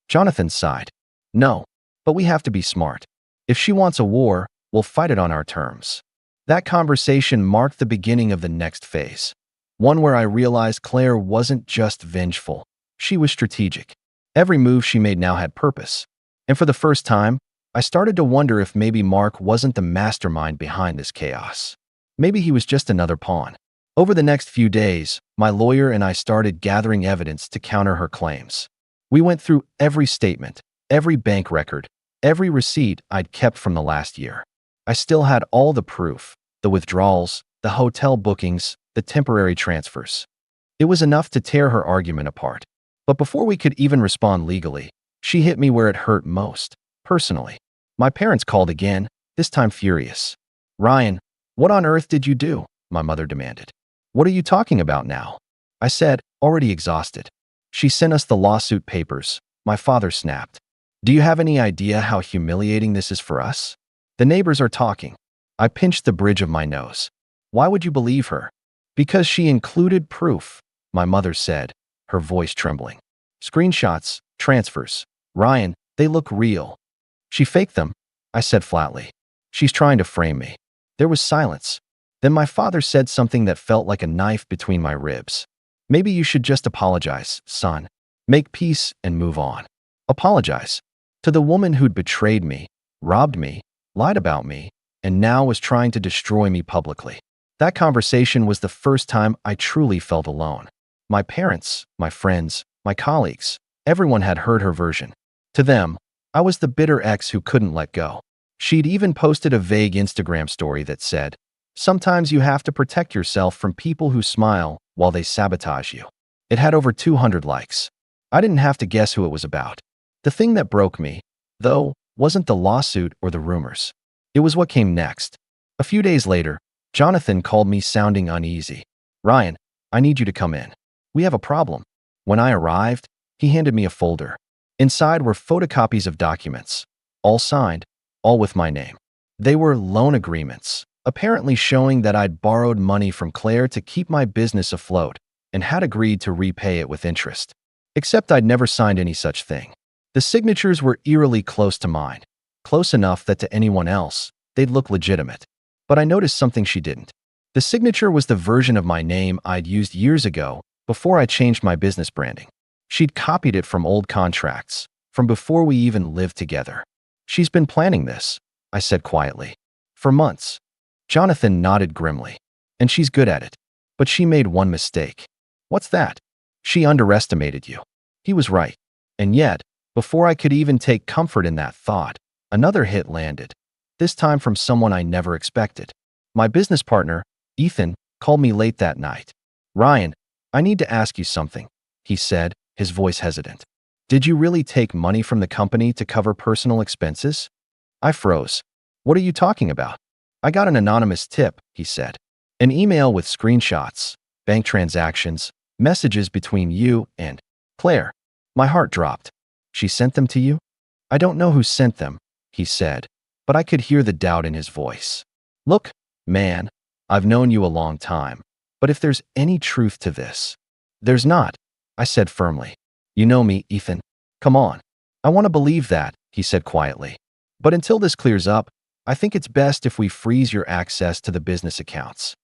Jonathan sighed. "No, but we have to be smart. If she wants a war, we'll fight it on our terms." That conversation marked the beginning of the next phase. One where I realized Claire wasn't just vengeful. She was strategic. Every move she made now had purpose. And for the first time, I started to wonder if maybe Mark wasn't the mastermind behind this chaos. Maybe he was just another pawn. Over the next few days, my lawyer and I started gathering evidence to counter her claims. We went through every statement, every bank record, every receipt I'd kept from the last year. I still had all the proof, the withdrawals, the hotel bookings, the temporary transfers. It was enough to tear her argument apart. But before we could even respond legally, She hit me where it hurt most, personally. My parents called again, this time furious. Ryan, what on earth did you do? My mother demanded. What are you talking about now? I said, already exhausted. She sent us the lawsuit papers. My father snapped. Do you have any idea how humiliating this is for us? The neighbors are talking. I pinched the bridge of my nose. Why would you believe her? Because she included proof, my mother said, her voice trembling. Screenshots, transfers. Ryan, they look real. She faked them, I said flatly. She's trying to frame me. There was silence. Then my father said something that felt like a knife between my ribs. Maybe you should just apologize, son. Make peace and move on. Apologize. To the woman who'd betrayed me, robbed me, lied about me, and now was trying to destroy me publicly. That conversation was the first time I truly felt alone. My parents, my friends, my colleagues, everyone had heard her version. To them, I was the bitter ex who couldn't let go. She'd even posted a vague Instagram story that said, "Sometimes you have to protect yourself from people who smile while they sabotage you." It had over 200 likes. I didn't have to guess who it was about. The thing that broke me, though, wasn't the lawsuit or the rumors. It was what came next. A few days later, Jonathan called me sounding uneasy. Ryan, I need you to come in. We have a problem. When I arrived, he handed me a folder. Inside were photocopies of documents, all signed, all with my name. They were loan agreements, apparently showing that I'd borrowed money from Claire to keep my business afloat and had agreed to repay it with interest. Except I'd never signed any such thing. The signatures were eerily close to mine, close enough that to anyone else, they'd look legitimate. But I noticed something she didn't. The signature was the version of my name I'd used years ago before I changed my business branding. She'd copied it from old contracts, from before we even lived together. She's been planning this, I said quietly. For months. Jonathan nodded grimly. And she's good at it. But she made one mistake. What's that? She underestimated you. He was right. And yet, before I could even take comfort in that thought, another hit landed, this time from someone I never expected. My business partner, Ethan, called me late that night. Ryan, I need to ask you something, he said, his voice hesitant. Did you really take money from the company to cover personal expenses? I froze. What are you talking about? I got an anonymous tip, he said. An email with screenshots, bank transactions, messages between you and Claire. My heart dropped. She sent them to you? I don't know who sent them, he said, but I could hear the doubt in his voice. Look, man, I've known you a long time, but if there's any truth to this. There's not, I said firmly. You know me, Ethan. Come on. I want to believe that, he said quietly. But until this clears up, I think it's best if we freeze your access to the business accounts.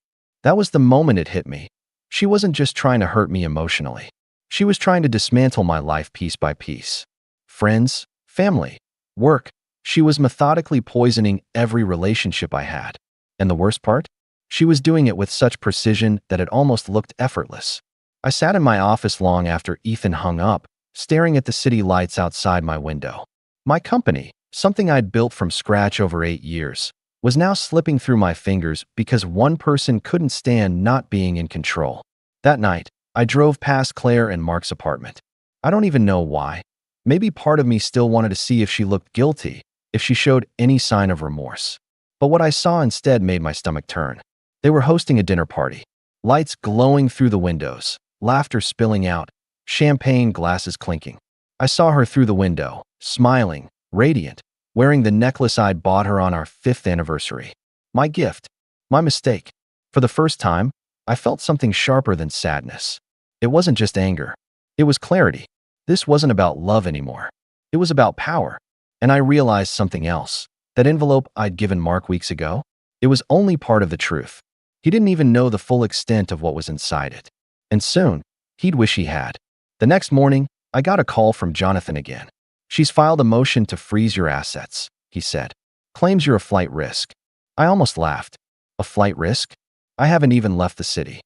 That was the moment it hit me. She wasn't just trying to hurt me emotionally. She was trying to dismantle my life piece by piece. Friends, family, work. She was methodically poisoning every relationship I had. And the worst part? She was doing it with such precision that it almost looked effortless. I sat in my office long after Ethan hung up, staring at the city lights outside my window. My company, something I'd built from scratch over 8 years, was now slipping through my fingers because one person couldn't stand not being in control. That night, I drove past Claire and Mark's apartment. I don't even know why. Maybe part of me still wanted to see if she looked guilty, if she showed any sign of remorse. But what I saw instead made my stomach turn. They were hosting a dinner party. Lights glowing through the windows, laughter spilling out, champagne glasses clinking. I saw her through the window, smiling, radiant, wearing the necklace I'd bought her on our 5th anniversary. My gift. My mistake. For the first time, I felt something sharper than sadness. It wasn't just anger. It was clarity. This wasn't about love anymore. It was about power. And I realized something else. That envelope I'd given Mark weeks ago, it was only part of the truth. He didn't even know the full extent of what was inside it. And soon, he'd wish he had. The next morning, I got a call from Jonathan again. She's filed a motion to freeze your assets, he said. Claims you're a flight risk. I almost laughed. A flight risk? I haven't even left the city.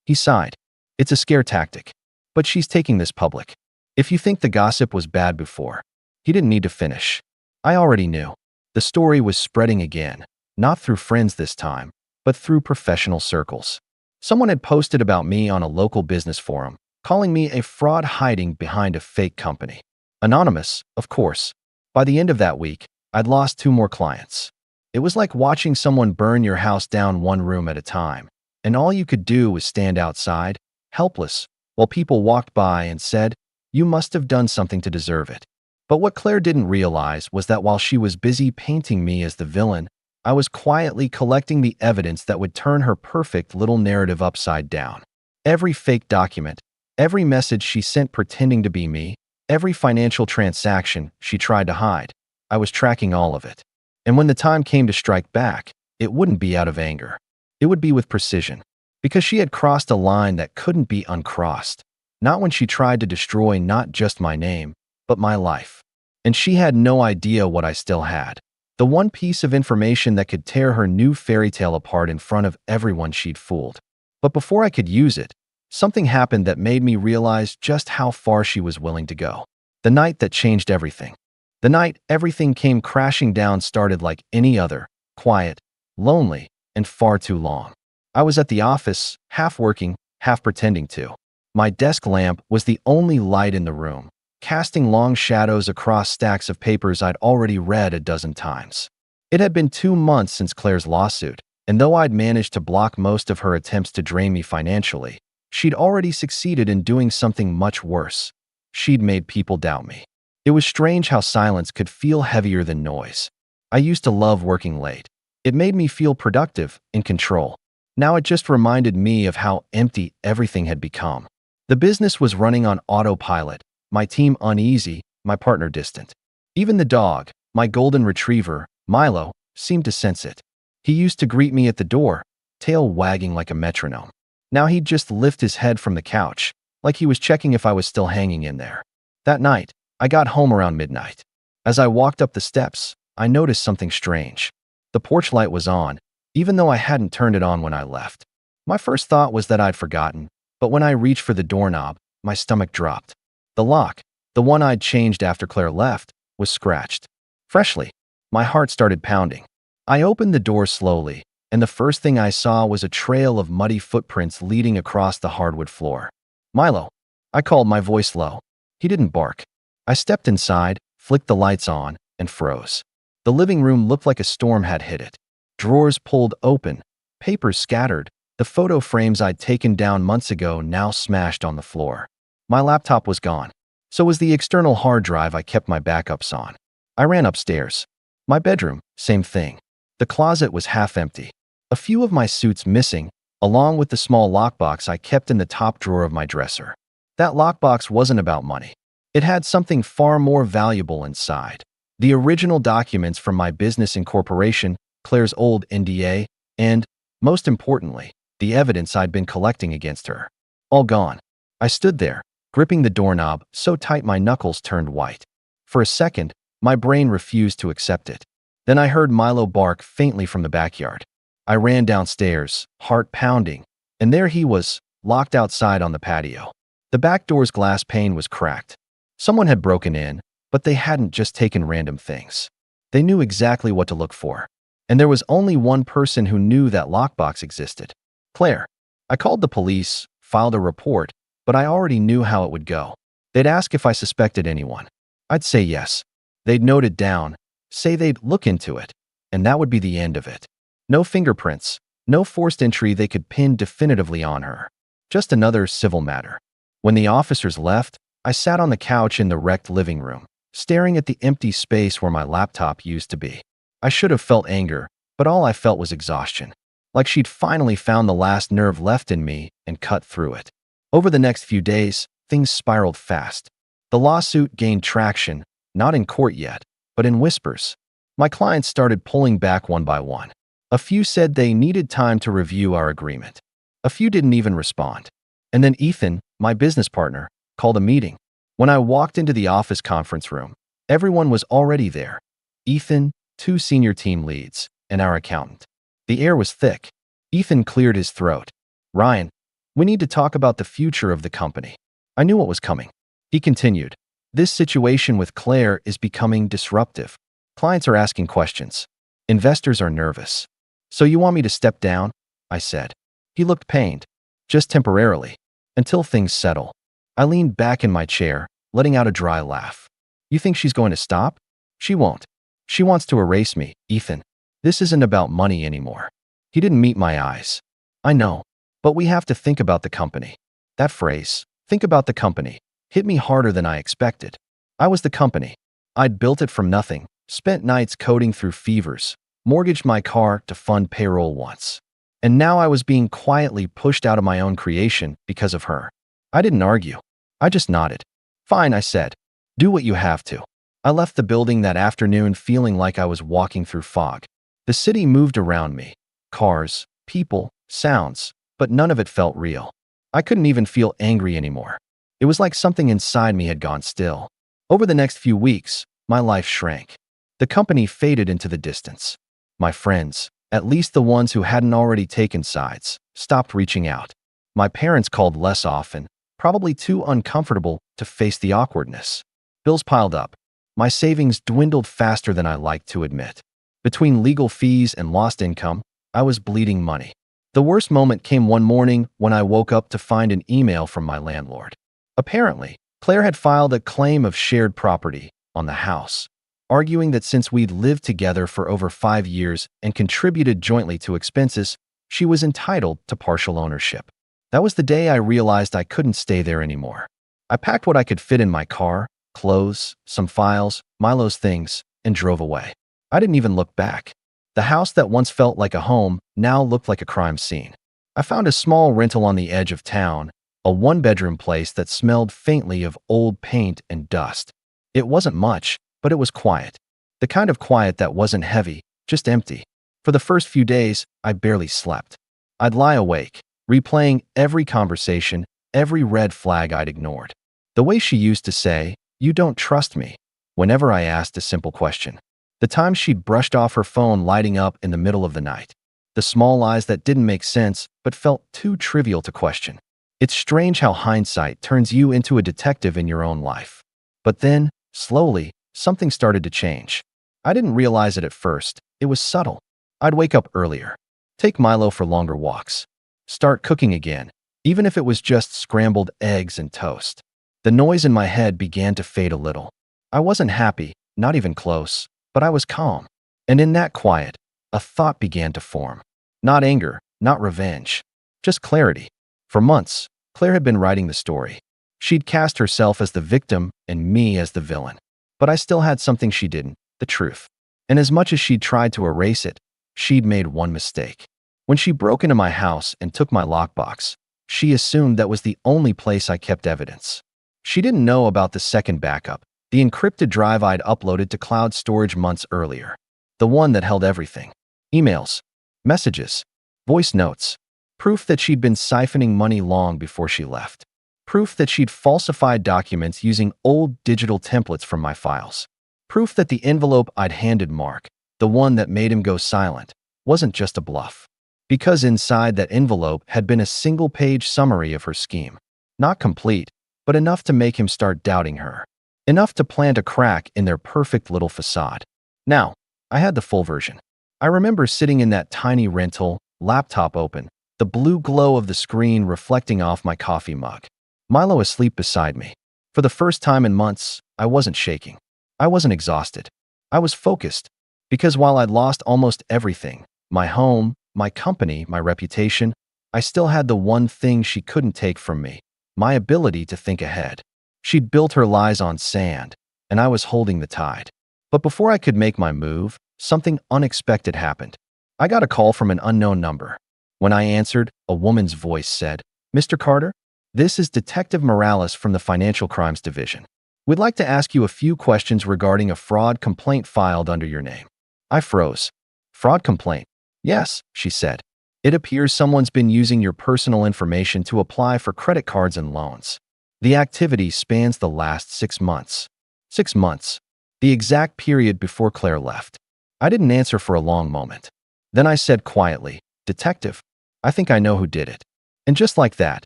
He sighed. It's a scare tactic. But she's taking this public. If you think the gossip was bad before, he didn't need to finish. I already knew. The story was spreading again, not through friends this time, but through professional circles. Someone had posted about me on a local business forum, calling me a fraud hiding behind a fake company. Anonymous, of course. By the end of that week, I'd lost 2 more clients. It was like watching someone burn your house down one room at a time, and all you could do was stand outside, helpless, while people walked by and said, "You must have done something to deserve it." But what Claire didn't realize was that while she was busy painting me as the villain, I was quietly collecting the evidence that would turn her perfect little narrative upside down. Every fake document, every message she sent pretending to be me, every financial transaction she tried to hide, I was tracking all of it. And when the time came to strike back, it wouldn't be out of anger. It would be with precision, because she had crossed a line that couldn't be uncrossed. Not when she tried to destroy not just my name, but my life. And she had no idea what I still had. The one piece of information that could tear her new fairy tale apart in front of everyone she'd fooled. But before I could use it, something happened that made me realize just how far she was willing to go. The night that changed everything. The night everything came crashing down started like any other, quiet, lonely, and far too long. I was at the office, half working, half pretending to. My desk lamp was the only light in the room, casting long shadows across stacks of papers I'd already read a dozen times. It had been 2 months since Claire's lawsuit, and though I'd managed to block most of her attempts to drain me financially, she'd already succeeded in doing something much worse. She'd made people doubt me. It was strange how silence could feel heavier than noise. I used to love working late. It made me feel productive, in control. Now it just reminded me of how empty everything had become. The business was running on autopilot, my team uneasy, my partner distant. Even the dog, my golden retriever, Milo, seemed to sense it. He used to greet me at the door, tail wagging like a metronome. Now he'd just lift his head from the couch, like he was checking if I was still hanging in there. That night, I got home around midnight. As I walked up the steps, I noticed something strange. The porch light was on, even though I hadn't turned it on when I left. My first thought was that I'd forgotten, but when I reached for the doorknob, my stomach dropped. The lock, the one I'd changed after Claire left, was scratched. Freshly, my heart started pounding. I opened the door slowly, and the first thing I saw was a trail of muddy footprints leading across the hardwood floor. "Milo," I called, my voice low. He didn't bark. I stepped inside, flicked the lights on, and froze. The living room looked like a storm had hit it. Drawers pulled open, papers scattered, the photo frames I'd taken down months ago now smashed on the floor. My laptop was gone. So was the external hard drive I kept my backups on. I ran upstairs. My bedroom, same thing. The closet was half empty. A few of my suits missing, along with the small lockbox I kept in the top drawer of my dresser. That lockbox wasn't about money. It had something far more valuable inside. The original documents from my business incorporation, Claire's old NDA, and, most importantly, the evidence I'd been collecting against her. All gone. I stood there, gripping the doorknob so tight my knuckles turned white. For a second, my brain refused to accept it. Then I heard Milo bark faintly from the backyard. I ran downstairs, heart pounding, and there he was, locked outside on the patio. The back door's glass pane was cracked. Someone had broken in, but they hadn't just taken random things. They knew exactly what to look for. And there was only one person who knew that lockbox existed. Claire. I called the police, filed a report, but I already knew how it would go. They'd ask if I suspected anyone. I'd say yes. They'd note it down, say they'd look into it, and that would be the end of it. No fingerprints, no forced entry they could pin definitively on her. Just another civil matter. When the officers left, I sat on the couch in the wrecked living room, staring at the empty space where my laptop used to be. I should have felt anger, but all I felt was exhaustion. Like she'd finally found the last nerve left in me and cut through it. Over the next few days, things spiraled fast. The lawsuit gained traction, not in court yet, but in whispers. My clients started pulling back one by one. A few said they needed time to review our agreement. A few didn't even respond. And then Ethan, my business partner, called a meeting. When I walked into the office conference room, everyone was already there. Ethan, 2 senior team leads, and our accountant. The air was thick. Ethan cleared his throat. "Ryan, we need to talk about the future of the company." I knew what was coming. He continued, "This situation with Claire is becoming disruptive. Clients are asking questions. Investors are nervous. So you want me to step down?" I said. He looked pained. "Just temporarily, until things settle." I leaned back in my chair, letting out a dry laugh. You think she's going to stop? She won't. She wants to erase me, Ethan. This isn't about money anymore. He didn't meet my eyes. I know, but we have to think about the company. That phrase, think about the company, hit me harder than I expected. I was the company. I'd built it from nothing, spent nights coding through fevers, mortgaged my car to fund payroll once. And now I was being quietly pushed out of my own creation because of her. I didn't argue. I just nodded. Fine, I said. Do what you have to. I left the building that afternoon feeling like I was walking through fog. The city moved around me. Cars, people, sounds, but none of it felt real. I couldn't even feel angry anymore. It was like something inside me had gone still. Over the next few weeks, my life shrank. The company faded into the distance. My friends, at least the ones who hadn't already taken sides, stopped reaching out. My parents called less often, probably too uncomfortable to face the awkwardness. Bills piled up. My savings dwindled faster than I liked to admit. Between legal fees and lost income, I was bleeding money. The worst moment came one morning when I woke up to find an email from my landlord. Apparently, Claire had filed a claim of shared property on the house, arguing that since we'd lived together for over 5 years and contributed jointly to expenses, she was entitled to partial ownership. That was the day I realized I couldn't stay there anymore. I packed what I could fit in my car, clothes, some files, Milo's things, and drove away. I didn't even look back. The house that once felt like a home now looked like a crime scene. I found a small rental on the edge of town, a one-bedroom place that smelled faintly of old paint and dust. It wasn't much, but it was quiet. The kind of quiet that wasn't heavy, just empty. For the first few days, I barely slept. I'd lie awake, replaying every conversation, every red flag I'd ignored. The way she used to say, "You don't trust me," whenever I asked a simple question. The times she'd brushed off her phone lighting up in the middle of the night. The small lies that didn't make sense but felt too trivial to question. It's strange how hindsight turns you into a detective in your own life. But then, slowly, something started to change. I didn't realize it at first. It was subtle. I'd wake up earlier, take Milo for longer walks, start cooking again, even if it was just scrambled eggs and toast. The noise in my head began to fade a little. I wasn't happy, not even close, but I was calm. And in that quiet, a thought began to form. Not anger, not revenge, just clarity. For months, Claire had been writing the story. She'd cast herself as the victim and me as the villain. But I still had something she didn't, the truth. And as much as she'd tried to erase it, she'd made one mistake. When she broke into my house and took my lockbox, she assumed that was the only place I kept evidence. She didn't know about the second backup, the encrypted drive I'd uploaded to cloud storage months earlier. The one that held everything. Emails, messages, voice notes. Proof that she'd been siphoning money long before she left. Proof that she'd falsified documents using old digital templates from my files. Proof that the envelope I'd handed Mark, the one that made him go silent, wasn't just a bluff. Because inside that envelope had been a single-page summary of her scheme. Not complete, but enough to make him start doubting her. Enough to plant a crack in their perfect little facade. Now, I had the full version. I remember sitting in that tiny rental, laptop open, the blue glow of the screen reflecting off my coffee mug. Milo asleep beside me. For the first time in months, I wasn't shaking. I wasn't exhausted. I was focused. Because while I'd lost almost everything, my home, my company, my reputation, I still had the one thing she couldn't take from me, my ability to think ahead. She'd built her lies on sand, and I was holding the tide. But before I could make my move, something unexpected happened. I got a call from an unknown number. When I answered, a woman's voice said, "Mr. Carter, this is Detective Morales from the Financial Crimes Division. We'd like to ask you a few questions regarding a fraud complaint filed under your name." I froze. "Fraud complaint?" "Yes," she said. "It appears someone's been using your personal information to apply for credit cards and loans. The activity spans the last 6 months." 6 months. The exact period before Claire left. I didn't answer for a long moment. Then I said quietly, "Detective, I think I know who did it." And just like that,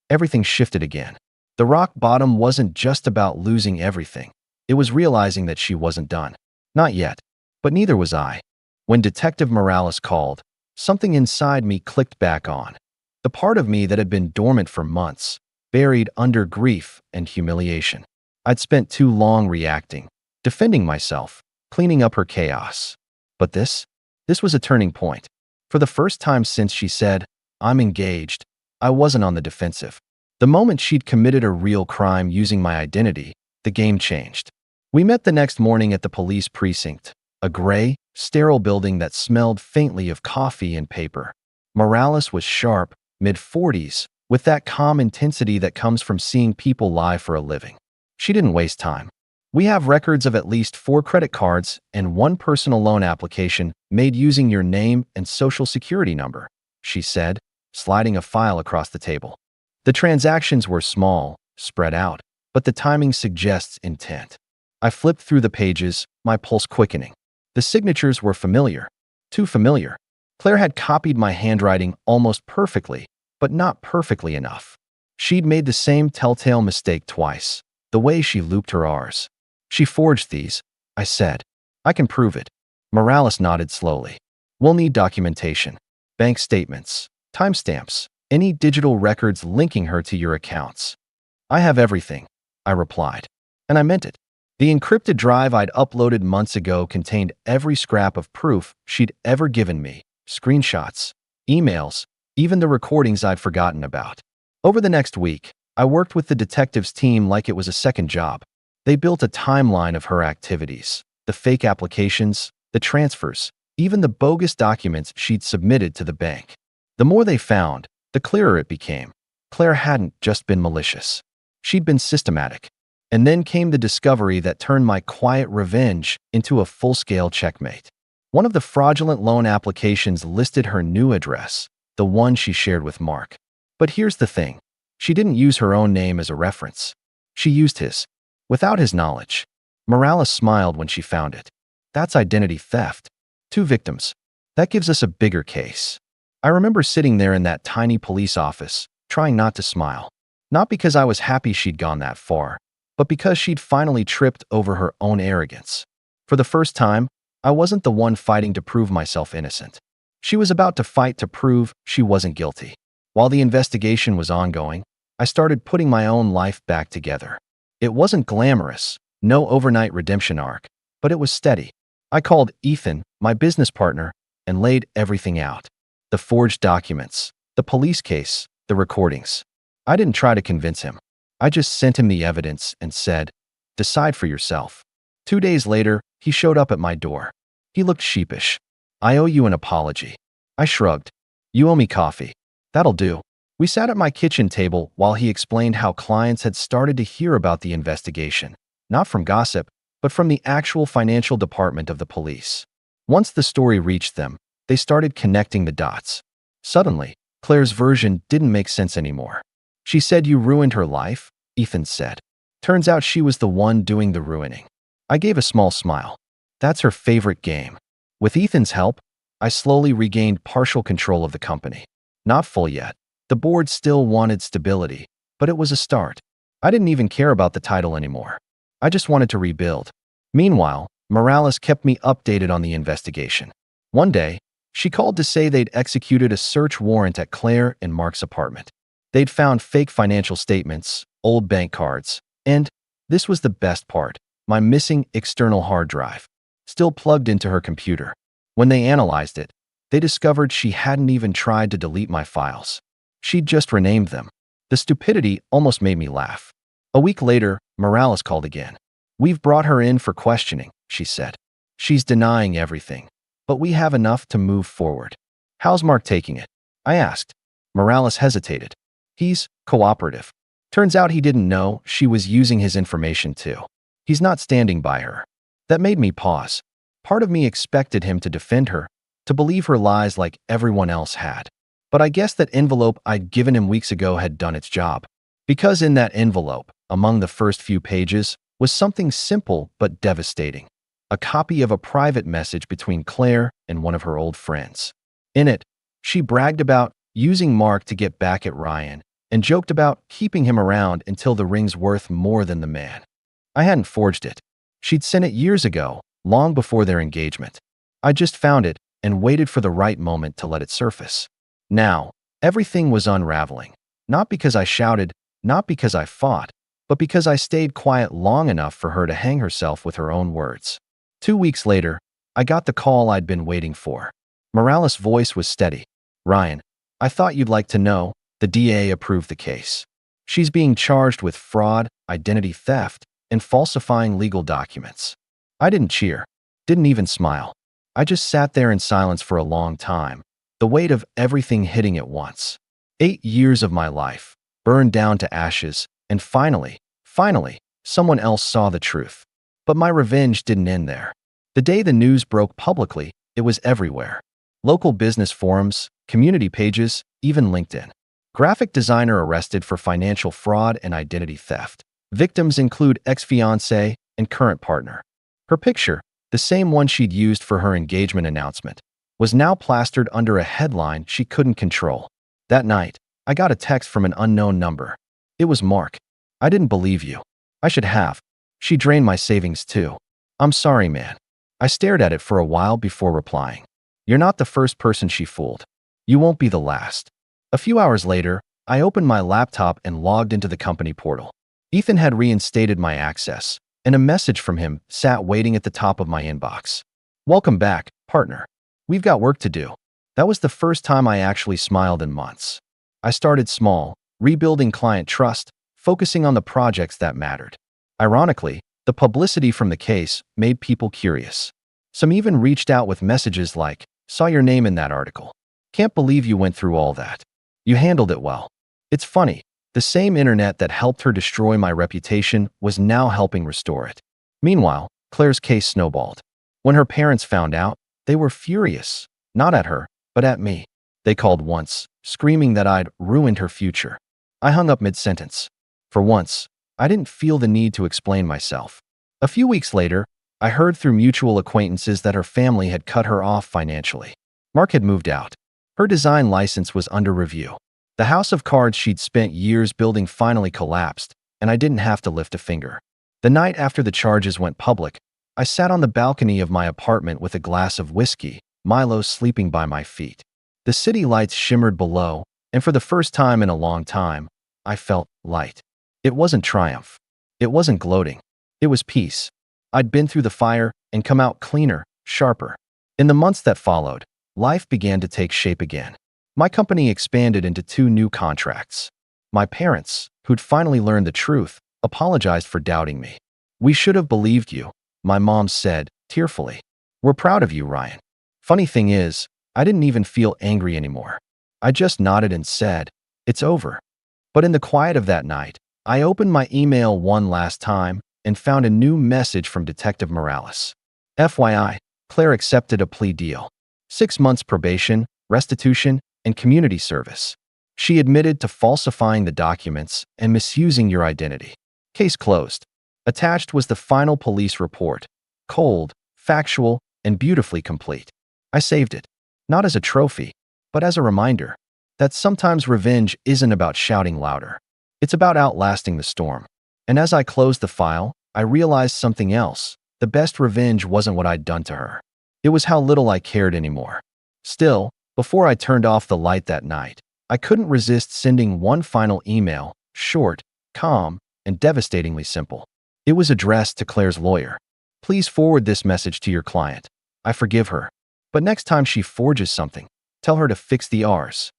everything shifted again. The rock bottom wasn't just about losing everything. It was realizing that she wasn't done. Not yet. But neither was I. When Detective Morales called, something inside me clicked back on. The part of me that had been dormant for months, buried under grief and humiliation. I'd spent too long reacting, defending myself, cleaning up her chaos. But this was a turning point. For the first time since she said, "I'm engaged," I wasn't on the defensive. The moment she'd committed a real crime using my identity, the game changed. We met the next morning at the police precinct, a gray, sterile building that smelled faintly of coffee and paper. Morales was sharp, mid-40s, with that calm intensity that comes from seeing people lie for a living. She didn't waste time. "We have records of at least 4 credit cards and 1 personal loan application made using your name and social security number," she said, sliding a file across the table. The transactions were small, spread out, but the timing suggests intent. I flipped through the pages, my pulse quickening. The signatures were familiar. Too familiar. Claire had copied my handwriting almost perfectly, but not perfectly enough. She'd made the same telltale mistake twice, the way she looped her R's. "She forged these," I said. "I can prove it." Morales nodded slowly. "We'll need documentation, bank statements, timestamps, any digital records linking her to your accounts." "I have everything," I replied. And I meant it. The encrypted drive I'd uploaded months ago contained every scrap of proof she'd ever given me, screenshots, emails, even the recordings I'd forgotten about. Over the next week, I worked with the detectives team like it was a second job. They built a timeline of her activities, the fake applications, the transfers, even the bogus documents she'd submitted to the bank. The more they found, the clearer it became. Claire hadn't just been malicious. She'd been systematic. And then came the discovery that turned my quiet revenge into a full-scale checkmate. One of the fraudulent loan applications listed her new address, the one she shared with Mark. But here's the thing. She didn't use her own name as a reference. She used his. Without his knowledge. Morales smiled when she found it. That's identity theft. 2 victims. That gives us a bigger case. I remember sitting there in that tiny police office, trying not to smile. Not because I was happy she'd gone that far, but because she'd finally tripped over her own arrogance. For the first time, I wasn't the one fighting to prove myself innocent. She was about to fight to prove she wasn't guilty. While the investigation was ongoing, I started putting my own life back together. It wasn't glamorous, no overnight redemption arc, but it was steady. I called Ethan, my business partner, and laid everything out. The forged documents, the police case, the recordings. I didn't try to convince him. I just sent him the evidence and said, "Decide for yourself." 2 days later, he showed up at my door. He looked sheepish. "I owe you an apology." I shrugged. "You owe me coffee." "That'll do." We sat at my kitchen table while he explained how clients had started to hear about the investigation, not from gossip, but from the actual financial department of the police. Once the story reached them, they started connecting the dots. Suddenly, Claire's version didn't make sense anymore. "She said you ruined her life," Ethan said. "Turns out she was the one doing the ruining." I gave a small smile. That's her favorite game. With Ethan's help, I slowly regained partial control of the company. Not full yet. The board still wanted stability, but it was a start. I didn't even care about the title anymore. I just wanted to rebuild. Meanwhile, Morales kept me updated on the investigation. One day, she called to say they'd executed a search warrant at Claire and Mark's apartment. They'd found fake financial statements, old bank cards, and, this was the best part, my missing external hard drive, still plugged into her computer. When they analyzed it, they discovered she hadn't even tried to delete my files. She'd just renamed them. The stupidity almost made me laugh. A week later, Morales called again. "We've brought her in for questioning," she said. "She's denying everything, but we have enough to move forward." "How's Mark taking it?" I asked. Morales hesitated. "He's cooperative. Turns out he didn't know she was using his information too. He's not standing by her." That made me pause. Part of me expected him to defend her, to believe her lies like everyone else had. But I guess that envelope I'd given him weeks ago had done its job. Because in that envelope, among the first few pages, was something simple but devastating. A copy of a private message between Claire and one of her old friends. In it, she bragged about using Mark to get back at Ryan and joked about keeping him around until the ring's worth more than the man. I hadn't forged it. She'd sent it years ago, long before their engagement. I just found it and waited for the right moment to let it surface. Now, everything was unraveling. Not because I shouted, not because I fought, but because I stayed quiet long enough for her to hang herself with her own words. 2 weeks later, I got the call I'd been waiting for. Morales' voice was steady. "Ryan, I thought you'd like to know, the DA approved the case. She's being charged with fraud, identity theft, and falsifying legal documents." I didn't cheer, didn't even smile. I just sat there in silence for a long time, the weight of everything hitting at once. 8 years of my life, burned down to ashes, and finally, someone else saw the truth. But my revenge didn't end there. The day the news broke publicly, it was everywhere. Local business forums, community pages, even LinkedIn. Graphic designer arrested for financial fraud and identity theft. Victims include ex-fiancé and current partner. Her picture, the same one she'd used for her engagement announcement, was now plastered under a headline she couldn't control. That night, I got a text from an unknown number. It was Mark. "I didn't believe you. I should have. She drained my savings too. I'm sorry, man." I stared at it for a while before replying. "You're not the first person she fooled. You won't be the last." A few hours later, I opened my laptop and logged into the company portal. Ethan had reinstated my access, and a message from him sat waiting at the top of my inbox. "Welcome back, partner. We've got work to do." That was the first time I actually smiled in months. I started small, rebuilding client trust, focusing on the projects that mattered. Ironically, the publicity from the case made people curious. Some even reached out with messages like, "Saw your name in that article. Can't believe you went through all that. You handled it well." It's funny, the same internet that helped her destroy my reputation was now helping restore it. Meanwhile, Claire's case snowballed. When her parents found out, they were furious, not at her, but at me. They called once, screaming that I'd ruined her future. I hung up mid-sentence. For once, I didn't feel the need to explain myself. A few weeks later, I heard through mutual acquaintances that her family had cut her off financially. Mark had moved out. Her design license was under review. The house of cards she'd spent years building finally collapsed, and I didn't have to lift a finger. The night after the charges went public, I sat on the balcony of my apartment with a glass of whiskey, Milo sleeping by my feet. The city lights shimmered below, and for the first time in a long time, I felt light. It wasn't triumph. It wasn't gloating. It was peace. I'd been through the fire and come out cleaner, sharper. In the months that followed, life began to take shape again. My company expanded into 2 new contracts. My parents, who'd finally learned the truth, apologized for doubting me. "We should have believed you," my mom said, tearfully. "We're proud of you, Ryan." Funny thing is, I didn't even feel angry anymore. I just nodded and said, "It's over." But in the quiet of that night, I opened my email one last time and found a new message from Detective Morales. FYI, Claire accepted a plea deal. 6 months probation, restitution, and community service. She admitted to falsifying the documents and misusing your identity. Case closed. Attached was the final police report. Cold, factual, and beautifully complete. I saved it, not as a trophy, but as a reminder that sometimes revenge isn't about shouting louder. It's about outlasting the storm. And as I closed the file, I realized something else. The best revenge wasn't what I'd done to her. It was how little I cared anymore. Still, before I turned off the light that night, I couldn't resist sending one final email, short, calm, and devastatingly simple. It was addressed to Claire's lawyer. "Please forward this message to your client. I forgive her. But next time she forges something, tell her to fix the R's."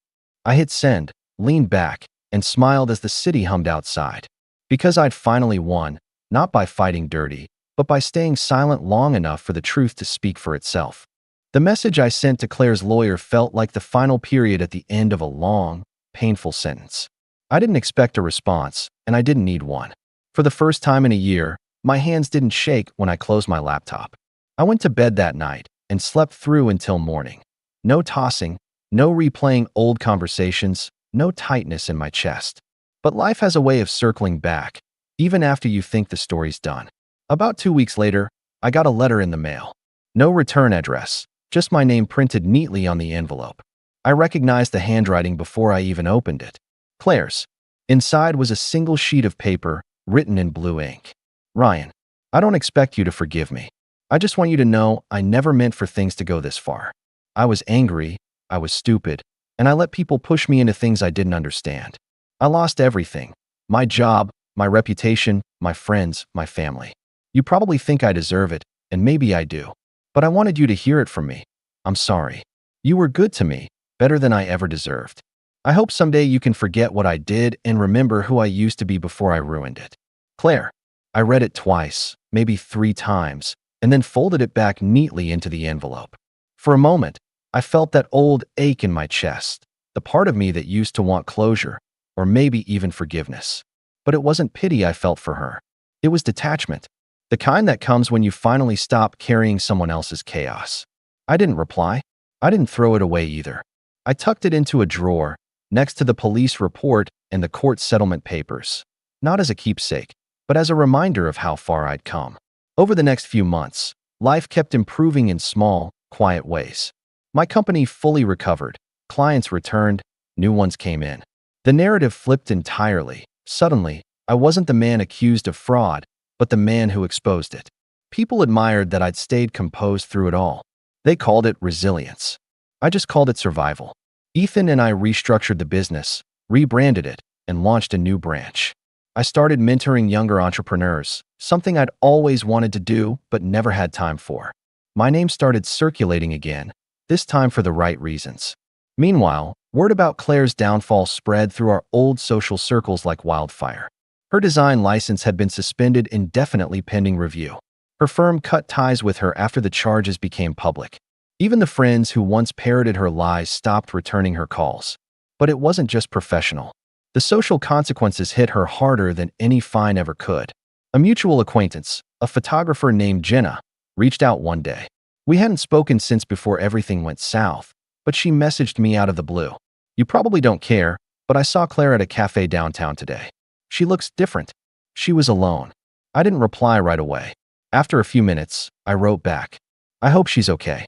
I hit send, leaned back, and smiled as the city hummed outside. Because I'd finally won, not by fighting dirty, but by staying silent long enough for the truth to speak for itself. The message I sent to Claire's lawyer felt like the final period at the end of a long, painful sentence. I didn't expect a response, and I didn't need one. For the first time in a year, my hands didn't shake when I closed my laptop. I went to bed that night and slept through until morning. No tossing, no replaying old conversations, no tightness in my chest. But life has a way of circling back, even after you think the story's done. About 2 weeks later, I got a letter in the mail. No return address, just my name printed neatly on the envelope. I recognized the handwriting before I even opened it. Claire's. Inside was a single sheet of paper, written in blue ink. "Ryan, I don't expect you to forgive me. I just want you to know I never meant for things to go this far. I was angry, I was stupid, and I let people push me into things I didn't understand. I lost everything. My job, my reputation, my friends, my family. You probably think I deserve it, and maybe I do. But I wanted you to hear it from me. I'm sorry. You were good to me, better than I ever deserved. I hope someday you can forget what I did and remember who I used to be before I ruined it. Claire. I read it twice, maybe 3 times, and then folded it back neatly into the envelope. For a moment, I felt that old ache in my chest, the part of me that used to want closure, or maybe even forgiveness. But it wasn't pity I felt for her. It was detachment, the kind that comes when you finally stop carrying someone else's chaos. I didn't reply. I didn't throw it away either. I tucked it into a drawer, next to the police report and the court settlement papers, not as a keepsake, but as a reminder of how far I'd come. Over the next few months, life kept improving in small, quiet ways. My company fully recovered, clients returned, new ones came in. The narrative flipped entirely. Suddenly, I wasn't the man accused of fraud, but the man who exposed it. People admired that I'd stayed composed through it all. They called it resilience. I just called it survival. Ethan and I restructured the business, rebranded it, and launched a new branch. I started mentoring younger entrepreneurs, something I'd always wanted to do but never had time for. My name started circulating again, this time for the right reasons. Meanwhile, word about Claire's downfall spread through our old social circles like wildfire. Her design license had been suspended indefinitely pending review. Her firm cut ties with her after the charges became public. Even the friends who once parroted her lies stopped returning her calls. But it wasn't just professional. The social consequences hit her harder than any fine ever could. A mutual acquaintance, a photographer named Jenna, reached out one day. We hadn't spoken since before everything went south, but she messaged me out of the blue. You probably don't care, but I saw Claire at a cafe downtown today. She looks different. She was alone. I didn't reply right away. After a few minutes, I wrote back. I hope she's okay.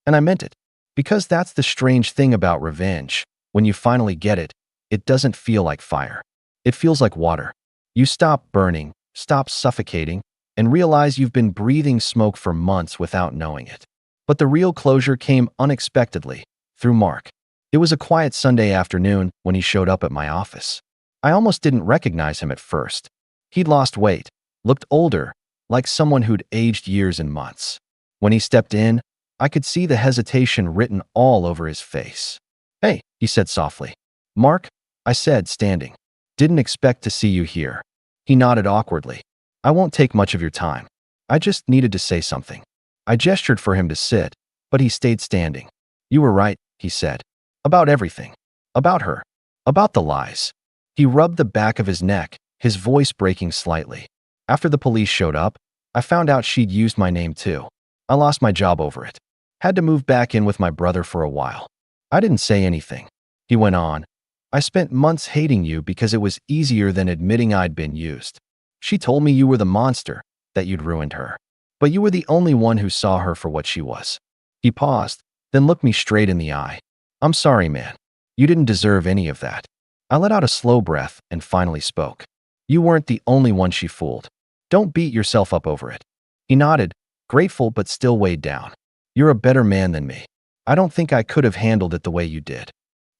And I meant it. Because that's the strange thing about revenge. When you finally get it, it doesn't feel like fire. It feels like water. You stop burning, stop suffocating, and realize you've been breathing smoke for months without knowing it. But the real closure came unexpectedly, through Mark. It was a quiet Sunday afternoon when he showed up at my office. I almost didn't recognize him at first. He'd lost weight, looked older, like someone who'd aged years and months. When he stepped in, I could see the hesitation written all over his face. Hey, he said softly. Mark, I said, standing. Didn't expect to see you here. He nodded awkwardly. I won't take much of your time. I just needed to say something. I gestured for him to sit, but he stayed standing. You were right, he said. About everything. About her. About the lies. He rubbed the back of his neck, his voice breaking slightly. After the police showed up, I found out she'd used my name too. I lost my job over it. Had to move back in with my brother for a while. I didn't say anything. He went on. I spent months hating you because it was easier than admitting I'd been used. She told me you were the monster, that you'd ruined her. But you were the only one who saw her for what she was. He paused, then looked me straight in the eye. I'm sorry, man. You didn't deserve any of that. I let out a slow breath and finally spoke. You weren't the only one she fooled. Don't beat yourself up over it. He nodded, grateful but still weighed down. You're a better man than me. I don't think I could have handled it the way you did.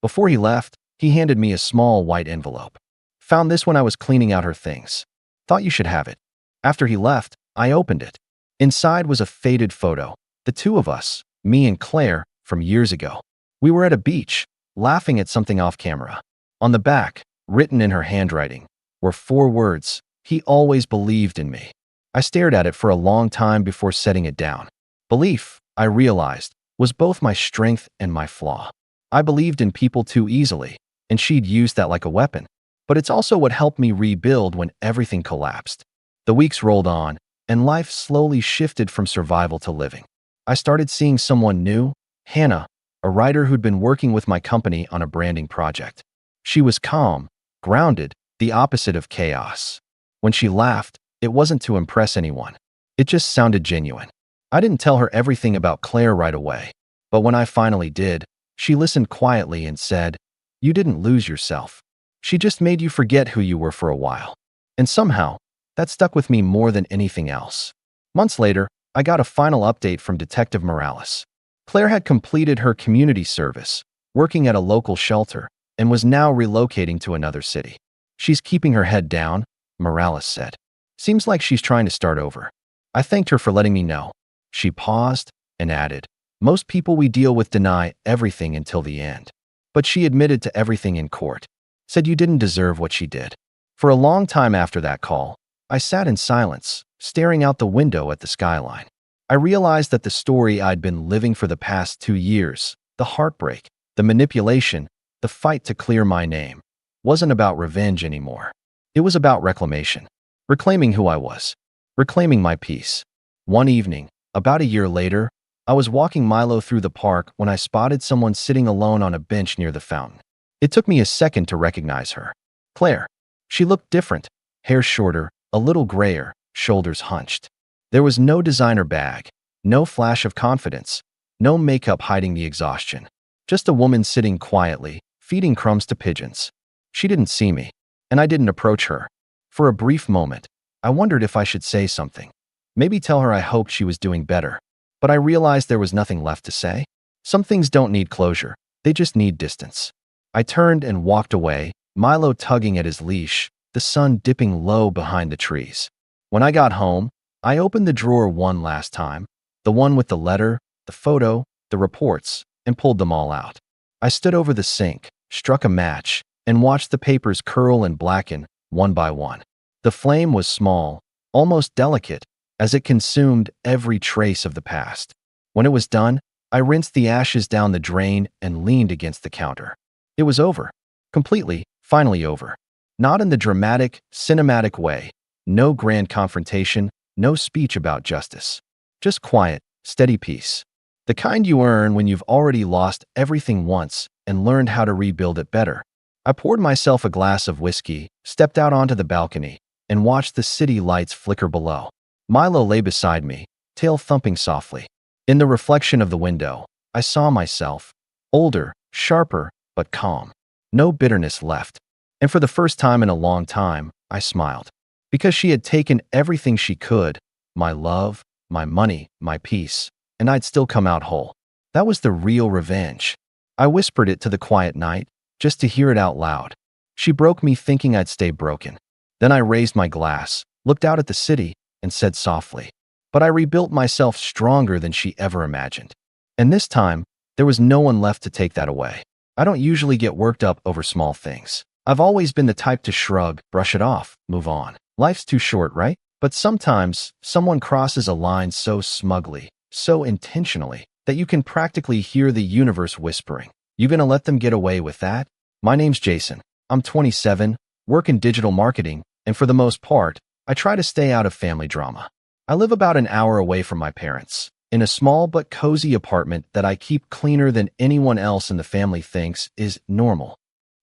Before he left, he handed me a small white envelope. Found this when I was cleaning out her things. Thought you should have it. After he left, I opened it. Inside was a faded photo, the two of us, me and Claire, from years ago. We were at a beach, laughing at something off camera. On the back, written in her handwriting, were 4 words, he always believed in me. I stared at it for a long time before setting it down. Belief, I realized, was both my strength and my flaw. I believed in people too easily, and she'd used that like a weapon. But it's also what helped me rebuild when everything collapsed. The weeks rolled on, and life slowly shifted from survival to living. I started seeing someone new, Hannah, a writer who'd been working with my company on a branding project. She was calm, grounded, the opposite of chaos. When she laughed, it wasn't to impress anyone. It just sounded genuine. I didn't tell her everything about Claire right away, but when I finally did, she listened quietly and said, You didn't lose yourself. She just made you forget who you were for a while. And somehow, that stuck with me more than anything else. Months later, I got a final update from Detective Morales. Claire had completed her community service, working at a local shelter, and was now relocating to another city. She's keeping her head down, Morales said. Seems like she's trying to start over. I thanked her for letting me know. She paused and added, most people we deal with deny everything until the end. But she admitted to everything in court. Said you didn't deserve what she did. For a long time after that call, I sat in silence, staring out the window at the skyline. I realized that the story I'd been living for the past 2 years, the heartbreak, the manipulation, the fight to clear my name, wasn't about revenge anymore. It was about reclamation. Reclaiming who I was. Reclaiming my peace. One evening, about a year later, I was walking Milo through the park when I spotted someone sitting alone on a bench near the fountain. It took me a second to recognize her. Claire. She looked different, hair shorter, a little grayer, shoulders hunched. There was no designer bag, no flash of confidence, no makeup hiding the exhaustion. Just a woman sitting quietly, feeding crumbs to pigeons. She didn't see me, and I didn't approach her. For a brief moment, I wondered if I should say something. Maybe tell her I hoped she was doing better. But I realized there was nothing left to say. Some things don't need closure, they just need distance. I turned and walked away, Milo tugging at his leash, the sun dipping low behind the trees. When I got home, I opened the drawer one last time, the one with the letter, the photo, the reports, and pulled them all out. I stood over the sink, struck a match, and watched the papers curl and blacken, one by one. The flame was small, almost delicate, as it consumed every trace of the past. When it was done, I rinsed the ashes down the drain and leaned against the counter. It was over. Completely, finally over. Not in the dramatic, cinematic way. No grand confrontation, no speech about justice. Just quiet, steady peace. The kind you earn when you've already lost everything once and learned how to rebuild it better. I poured myself a glass of whiskey, stepped out onto the balcony, and watched the city lights flicker below. Milo lay beside me, tail thumping softly. In the reflection of the window, I saw myself, older, sharper, but calm. No bitterness left. And for the first time in a long time, I smiled. Because she had taken everything she could, my love, my money, my peace, and I'd still come out whole. That was the real revenge. I whispered it to the quiet night, just to hear it out loud. She broke me thinking I'd stay broken. Then I raised my glass, looked out at the city, and said softly, but I rebuilt myself stronger than she ever imagined. And this time, there was no one left to take that away. I don't usually get worked up over small things. I've always been the type to shrug, brush it off, move on. Life's too short, right? But sometimes, someone crosses a line so smugly, so intentionally, that you can practically hear the universe whispering. You gonna let them get away with that? My name's Jason. I'm 27, work in digital marketing, and for the most part, I try to stay out of family drama. I live about an hour away from my parents, in a small but cozy apartment that I keep cleaner than anyone else in the family thinks is normal.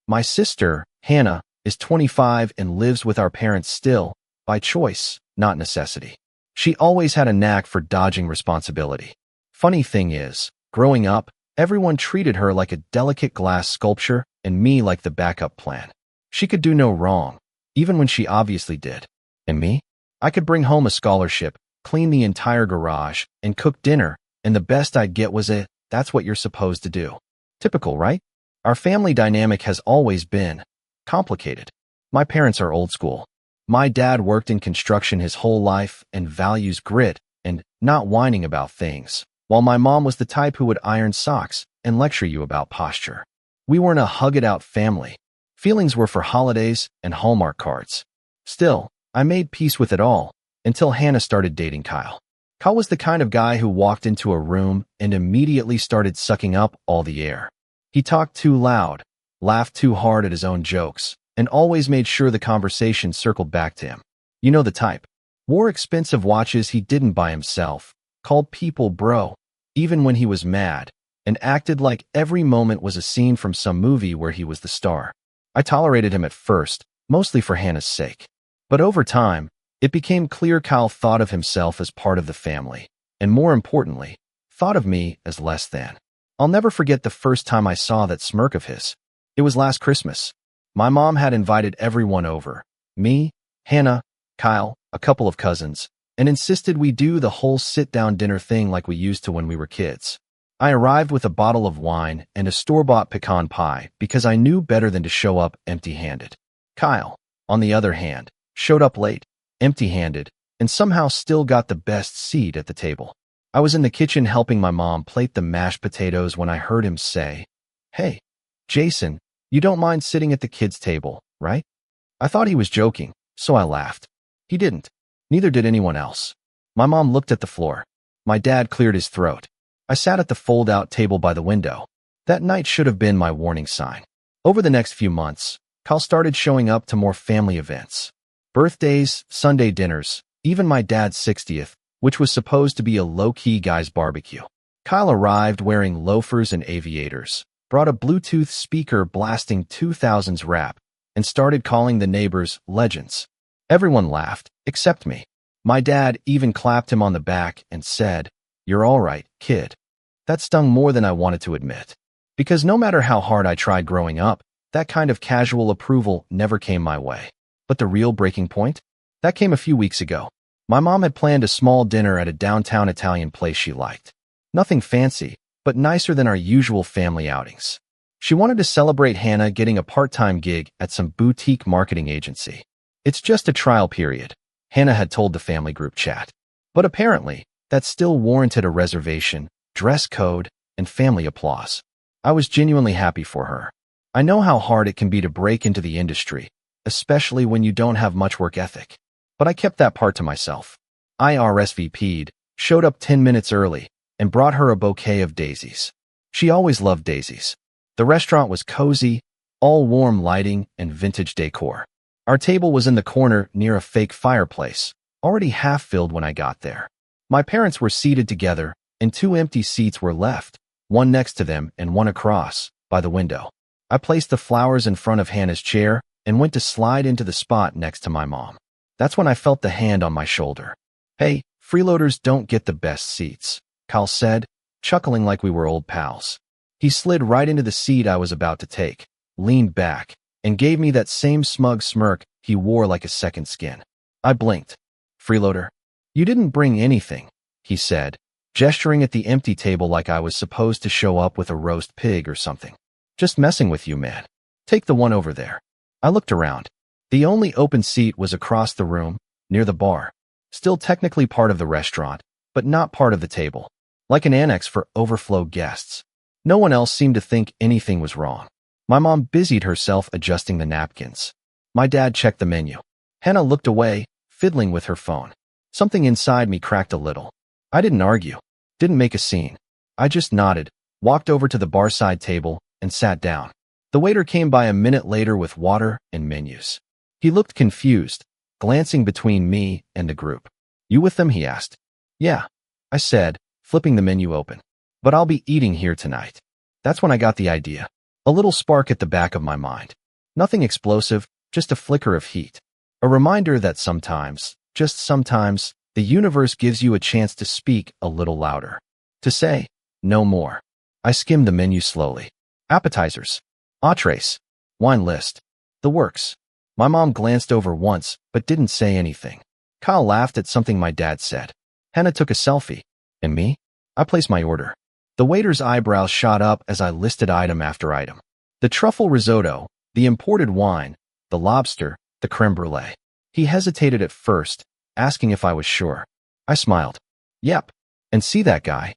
My sister, Hannah, is 25 and lives with our parents still, by choice, not necessity. She always had a knack for dodging responsibility. Funny thing is, growing up, everyone treated her like a delicate glass sculpture and me like the backup plan. She could do no wrong, even when she obviously did. And me? I could bring home a scholarship, clean the entire garage, and cook dinner, and the best I'd get was a, that's what you're supposed to do. Typical, right? Our family dynamic has always been complicated. My parents are old school. My dad worked in construction his whole life and values grit and not whining about things, while my mom was the type who would iron socks and lecture you about posture. We weren't a hug-it-out family. Feelings were for holidays and Hallmark cards. Still, I made peace with it all until Hannah started dating Kyle. Kyle was the kind of guy who walked into a room and immediately started sucking up all the air. He talked too loud, laughed too hard at his own jokes, and always made sure the conversation circled back to him. You know the type. Wore expensive watches he didn't buy himself, called people bro, even when he was mad, and acted like every moment was a scene from some movie where he was the star. I tolerated him at first, mostly for Hannah's sake. But over time, it became clear Kyle thought of himself as part of the family, and more importantly, thought of me as less than. I'll never forget the first time I saw that smirk of his. It was last Christmas. My mom had invited everyone over, me, Hannah, Kyle, a couple of cousins, and insisted we do the whole sit-down dinner thing like we used to when we were kids. I arrived with a bottle of wine and a store-bought pecan pie because I knew better than to show up empty-handed. Kyle, on the other hand, showed up late, empty-handed, and somehow still got the best seat at the table. I was in the kitchen helping my mom plate the mashed potatoes when I heard him say, "Hey, Jason, you don't mind sitting at the kids' table, right?" I thought he was joking, so I laughed. He didn't. Neither did anyone else. My mom looked at the floor. My dad cleared his throat. I sat at the fold-out table by the window. That night should have been my warning sign. Over the next few months, Kyle started showing up to more family events. Birthdays, Sunday dinners, even my dad's 60th, which was supposed to be a low-key guy's barbecue. Kyle arrived wearing loafers and aviators, brought a Bluetooth speaker blasting 2000s rap, and started calling the neighbors legends. Everyone laughed, except me. My dad even clapped him on the back and said, "You're all right, kid." That stung more than I wanted to admit. Because no matter how hard I tried growing up, that kind of casual approval never came my way. But the real breaking point? That came a few weeks ago. My mom had planned a small dinner at a downtown Italian place she liked. Nothing fancy, but nicer than our usual family outings. She wanted to celebrate Hannah getting a part-time gig at some boutique marketing agency. "It's just a trial period," Hannah had told the family group chat. But apparently, that still warranted a reservation, dress code, and family applause. I was genuinely happy for her. I know how hard it can be to break into the industry, especially when you don't have much work ethic. But I kept that part to myself. I RSVP'd, showed up 10 minutes early, and brought her a bouquet of daisies. She always loved daisies. The restaurant was cozy, all warm lighting and vintage decor. Our table was in the corner near a fake fireplace, already half filled when I got there. My parents were seated together, and 2 empty seats were left, one next to them and one across, by the window. I placed the flowers in front of Hannah's chair and went to slide into the spot next to my mom. That's when I felt the hand on my shoulder. "Hey, freeloaders don't get the best seats," Kyle said, chuckling like we were old pals. He slid right into the seat I was about to take, leaned back, and gave me that same smug smirk he wore like a second skin. I blinked. "Freeloader, you didn't bring anything," he said, gesturing at the empty table like I was supposed to show up with a roast pig or something. "Just messing with you, man. Take the one over there." I looked around. The only open seat was across the room, near the bar. Still technically part of the restaurant, but not part of the table. Like an annex for overflow guests. No one else seemed to think anything was wrong. My mom busied herself adjusting the napkins. My dad checked the menu. Hannah looked away, fiddling with her phone. Something inside me cracked a little. I didn't argue, didn't make a scene. I just nodded, walked over to the barside table, and sat down. The waiter came by a minute later with water and menus. He looked confused, glancing between me and the group. "You with them?" he asked. "Yeah," I said, flipping the menu open. "But I'll be eating here tonight." That's when I got the idea. A little spark at the back of my mind. Nothing explosive, just a flicker of heat. A reminder that sometimes, just sometimes, the universe gives you a chance to speak a little louder. To say, "No more." I skimmed the menu slowly. Appetizers, entrees, wine list, the works. My mom glanced over once, but didn't say anything. Kyle laughed at something my dad said. Hannah took a selfie. And me? I placed my order. The waiter's eyebrows shot up as I listed item after item. The truffle risotto, the imported wine, the lobster, the creme brulee. He hesitated at first, asking if I was sure. I smiled. "Yep. And see that guy?"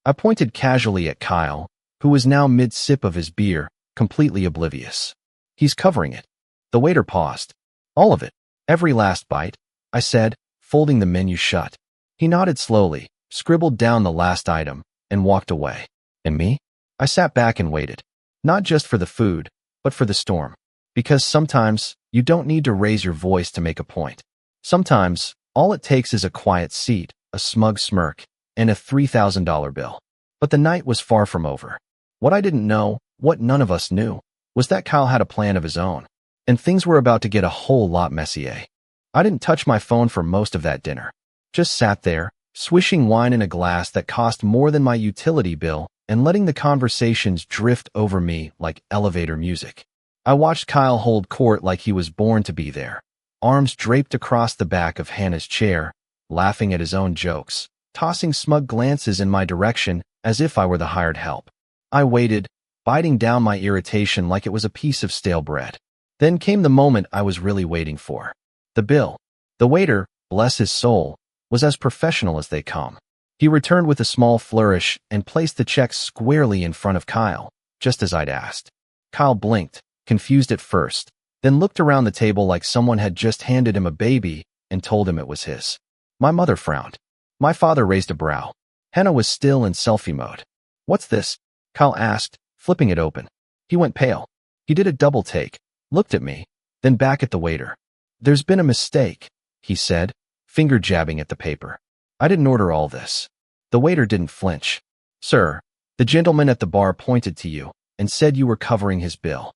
I pointed casually at Kyle, who was now mid-sip of his beer, completely oblivious. "He's covering it." The waiter paused. "All of it. Every last bite," I said, folding the menu shut. He nodded slowly, scribbled down the last item, and walked away. And me? I sat back and waited. Not just for the food, but for the storm. Because sometimes, you don't need to raise your voice to make a point. Sometimes, all it takes is a quiet seat, a smug smirk, and a $3,000 bill. But the night was far from over. What I didn't know, what none of us knew, was that Kyle had a plan of his own. And things were about to get a whole lot messier. I didn't touch my phone for most of that dinner. Just sat there, swishing wine in a glass that cost more than my utility bill and letting the conversations drift over me like elevator music. I watched Kyle hold court like he was born to be there, arms draped across the back of Hannah's chair, laughing at his own jokes, tossing smug glances in my direction as if I were the hired help. I waited, biting down my irritation like it was a piece of stale bread. Then came the moment I was really waiting for. The bill. The waiter, bless his soul, was as professional as they come. He returned with a small flourish and placed the check squarely in front of Kyle, just as I'd asked. Kyle blinked, confused at first, then looked around the table like someone had just handed him a baby and told him it was his. My mother frowned. My father raised a brow. Hannah was still in selfie mode. "What's this?" Kyle asked, flipping it open. He went pale. He did a double take, looked at me, then back at the waiter. "There's been a mistake," he said, finger jabbing at the paper. "I didn't order all this." The waiter didn't flinch. "Sir, the gentleman at the bar pointed to you and said you were covering his bill."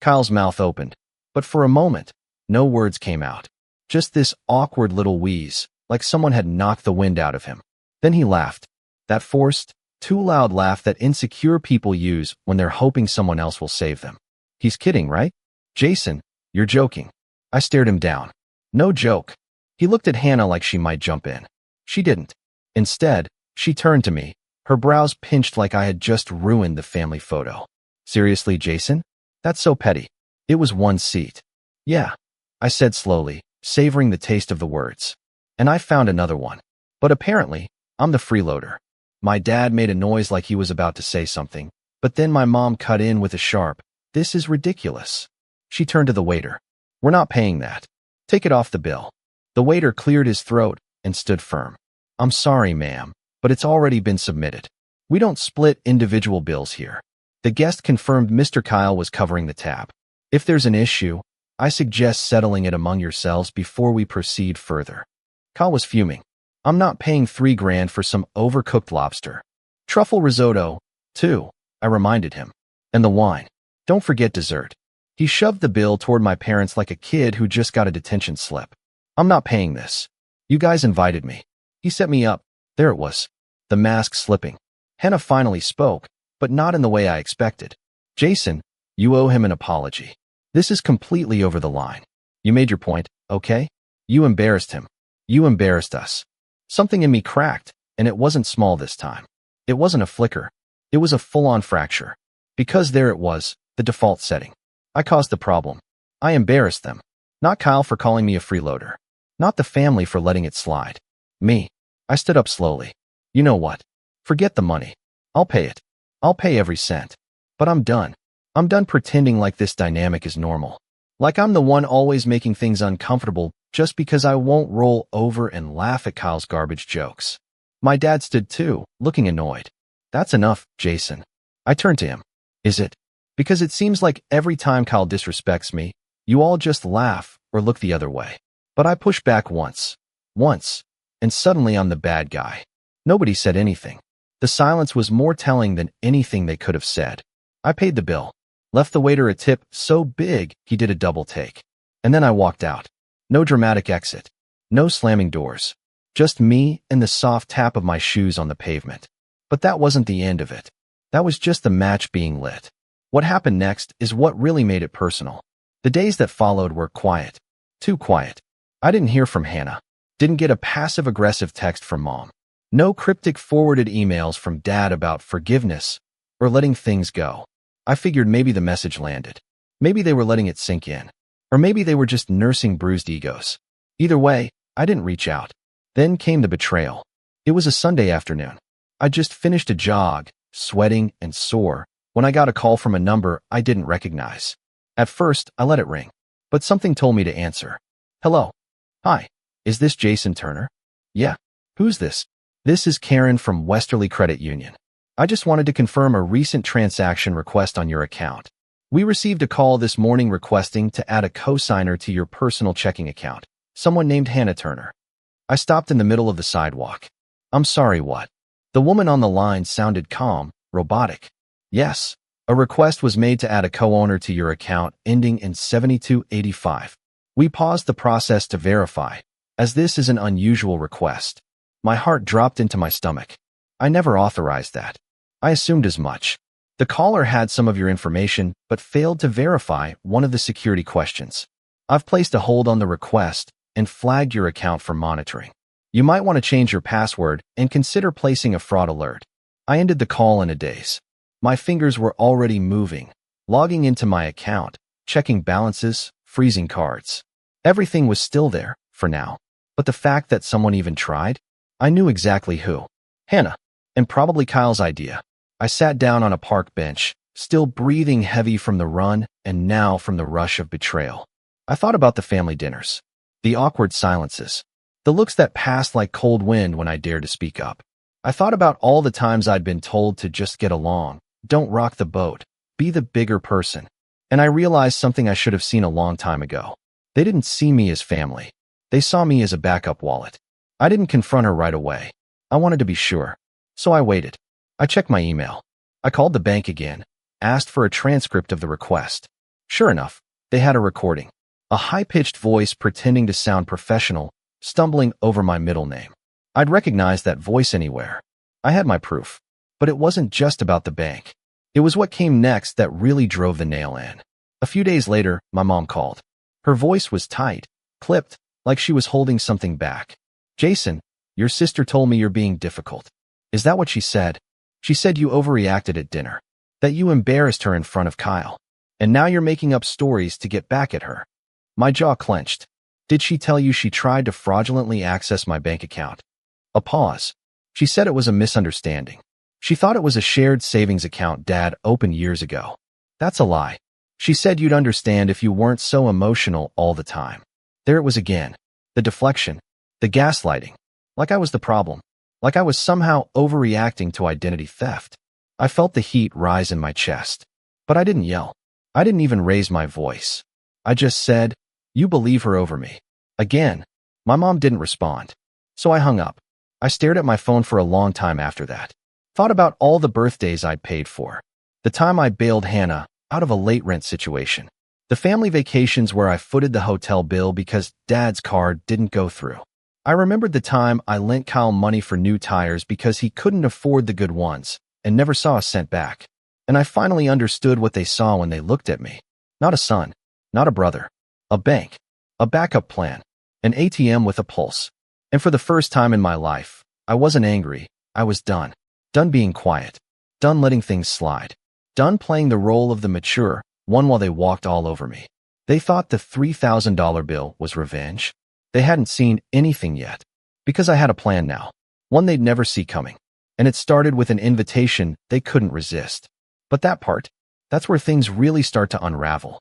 Kyle's mouth opened, but for a moment, no words came out. Just this awkward little wheeze, like someone had knocked the wind out of him. Then he laughed. That forced, too loud laugh that insecure people use when they're hoping someone else will save them. "He's kidding, right? Jason, you're joking." I stared him down. "No joke." He looked at Hannah like she might jump in. She didn't. Instead, she turned to me, her brows pinched like I had just ruined the family photo. "Seriously, Jason? That's so petty." "It was one seat." "Yeah," I said slowly, savoring the taste of the words. "And I found another one. But apparently, I'm the freeloader." My dad made a noise like he was about to say something, but then my mom cut in with a sharp, "This is ridiculous." She turned to the waiter. "We're not paying that. Take it off the bill." The waiter cleared his throat and stood firm. "I'm sorry, ma'am, but it's already been submitted. We don't split individual bills here." The guest confirmed Mr. Kyle was covering the tab. "If there's an issue, I suggest settling it among yourselves before we proceed further." Kyle was fuming. "I'm not paying $3,000 for some overcooked lobster. Truffle risotto, too," I reminded him. "And the wine. Don't forget dessert." He shoved the bill toward my parents like a kid who just got a detention slip. "I'm not paying this. You guys invited me." He set me up. There it was. The mask slipping. Hannah finally spoke, but not in the way I expected. "Jason, you owe him an apology. This is completely over the line. You made your point, okay? You embarrassed him. You embarrassed us." Something in me cracked, and it wasn't small this time. It wasn't a flicker. It was a full-on fracture. Because there it was, the default setting. I caused the problem. I embarrassed them. Not Kyle for calling me a freeloader. Not the family for letting it slide. Me. I stood up slowly. "You know what? Forget the money. I'll pay it. I'll pay every cent. But I'm done. I'm done pretending like this dynamic is normal. Like I'm the one always making things uncomfortable just because I won't roll over and laugh at Kyle's garbage jokes." My dad stood too, looking annoyed. "That's enough, Jason." I turned to him. "Is it? Because it seems like every time Kyle disrespects me, you all just laugh or look the other way." But I pushed back once, and suddenly I'm the bad guy. Nobody said anything. The silence was more telling than anything they could have said. I paid the bill, left the waiter a tip so big he did a double take. And then I walked out. No dramatic exit. No slamming doors. Just me and the soft tap of my shoes on the pavement. But that wasn't the end of it. That was just the match being lit. What happened next is what really made it personal. The days that followed were quiet. Too quiet. I didn't hear from Hannah. Didn't get a passive-aggressive text from Mom. No cryptic forwarded emails from Dad about forgiveness or letting things go. I figured maybe the message landed. Maybe they were letting it sink in. Or maybe they were just nursing bruised egos. Either way, I didn't reach out. Then came the betrayal. It was a Sunday afternoon. I just finished a jog, sweating and sore, when I got a call from a number I didn't recognize. At first, I let it ring, but something told me to answer. "Hello. Hi. Is this Jason Turner?" "Yeah. Who's this?" "This is Karen from Westerly Credit Union. I just wanted to confirm a recent transaction request on your account. We received a call this morning requesting to add a cosigner to your personal checking account, someone named Hannah Turner." I stopped in the middle of the sidewalk. "I'm sorry, what?" The woman on the line sounded calm, robotic. "Yes, a request was made to add a co-owner to your account ending in 7285. We paused the process to verify, as this is an unusual request." My heart dropped into my stomach. I never authorized that. I assumed as much. The caller had some of your information, but failed to verify one of the security questions. "I've placed a hold on the request and flagged your account for monitoring. You might want to change your password and consider placing a fraud alert." I ended the call in a daze. My fingers were already moving, logging into my account, checking balances, freezing cards. Everything was still there, for now. But the fact that someone even tried? I knew exactly who. Hannah. And probably Kyle's idea. I sat down on a park bench, still breathing heavy from the run and now from the rush of betrayal. I thought about the family dinners, the awkward silences, the looks that passed like cold wind when I dared to speak up. I thought about all the times I'd been told to just get along, don't rock the boat, be the bigger person. And I realized something I should have seen a long time ago. They didn't see me as family. They saw me as a backup wallet. I didn't confront her right away. I wanted to be sure. So I waited. I checked my email. I called the bank again, asked for a transcript of the request. Sure enough, they had a recording. A high-pitched voice pretending to sound professional, stumbling over my middle name. I'd recognize that voice anywhere. I had my proof. But it wasn't just about the bank. It was what came next that really drove the nail in. A few days later, my mom called. Her voice was tight, clipped, like she was holding something back. Jason, your sister told me you're being difficult. Is that what she said? She said you overreacted at dinner, that you embarrassed her in front of Kyle, and now you're making up stories to get back at her. My jaw clenched. Did she tell you she tried to fraudulently access my bank account? A pause. She said it was a misunderstanding. She thought it was a shared savings account Dad opened years ago. That's a lie. She said you'd understand if you weren't so emotional all the time. There it was again. The deflection. The gaslighting. Like I was the problem. Like I was somehow overreacting to identity theft. I felt the heat rise in my chest. But I didn't yell. I didn't even raise my voice. I just said, you believe her over me. Again. My mom didn't respond. So I hung up. I stared at my phone for a long time after that. Thought about all the birthdays I'd paid for. The time I bailed Hannah out of a late rent situation. The family vacations where I footed the hotel bill because Dad's card didn't go through. I remembered the time I lent Kyle money for new tires because he couldn't afford the good ones and never saw a cent back. And I finally understood what they saw when they looked at me. Not a son, not a brother, a bank, a backup plan, an ATM with a pulse. And for the first time in my life, I wasn't angry. I was done. Done being quiet. Done letting things slide. Done playing the role of the mature one while they walked all over me. They thought the $3,000 bill was revenge. They hadn't seen anything yet. Because I had a plan now. One they'd never see coming. And it started with an invitation they couldn't resist. But that part, that's where things really start to unravel.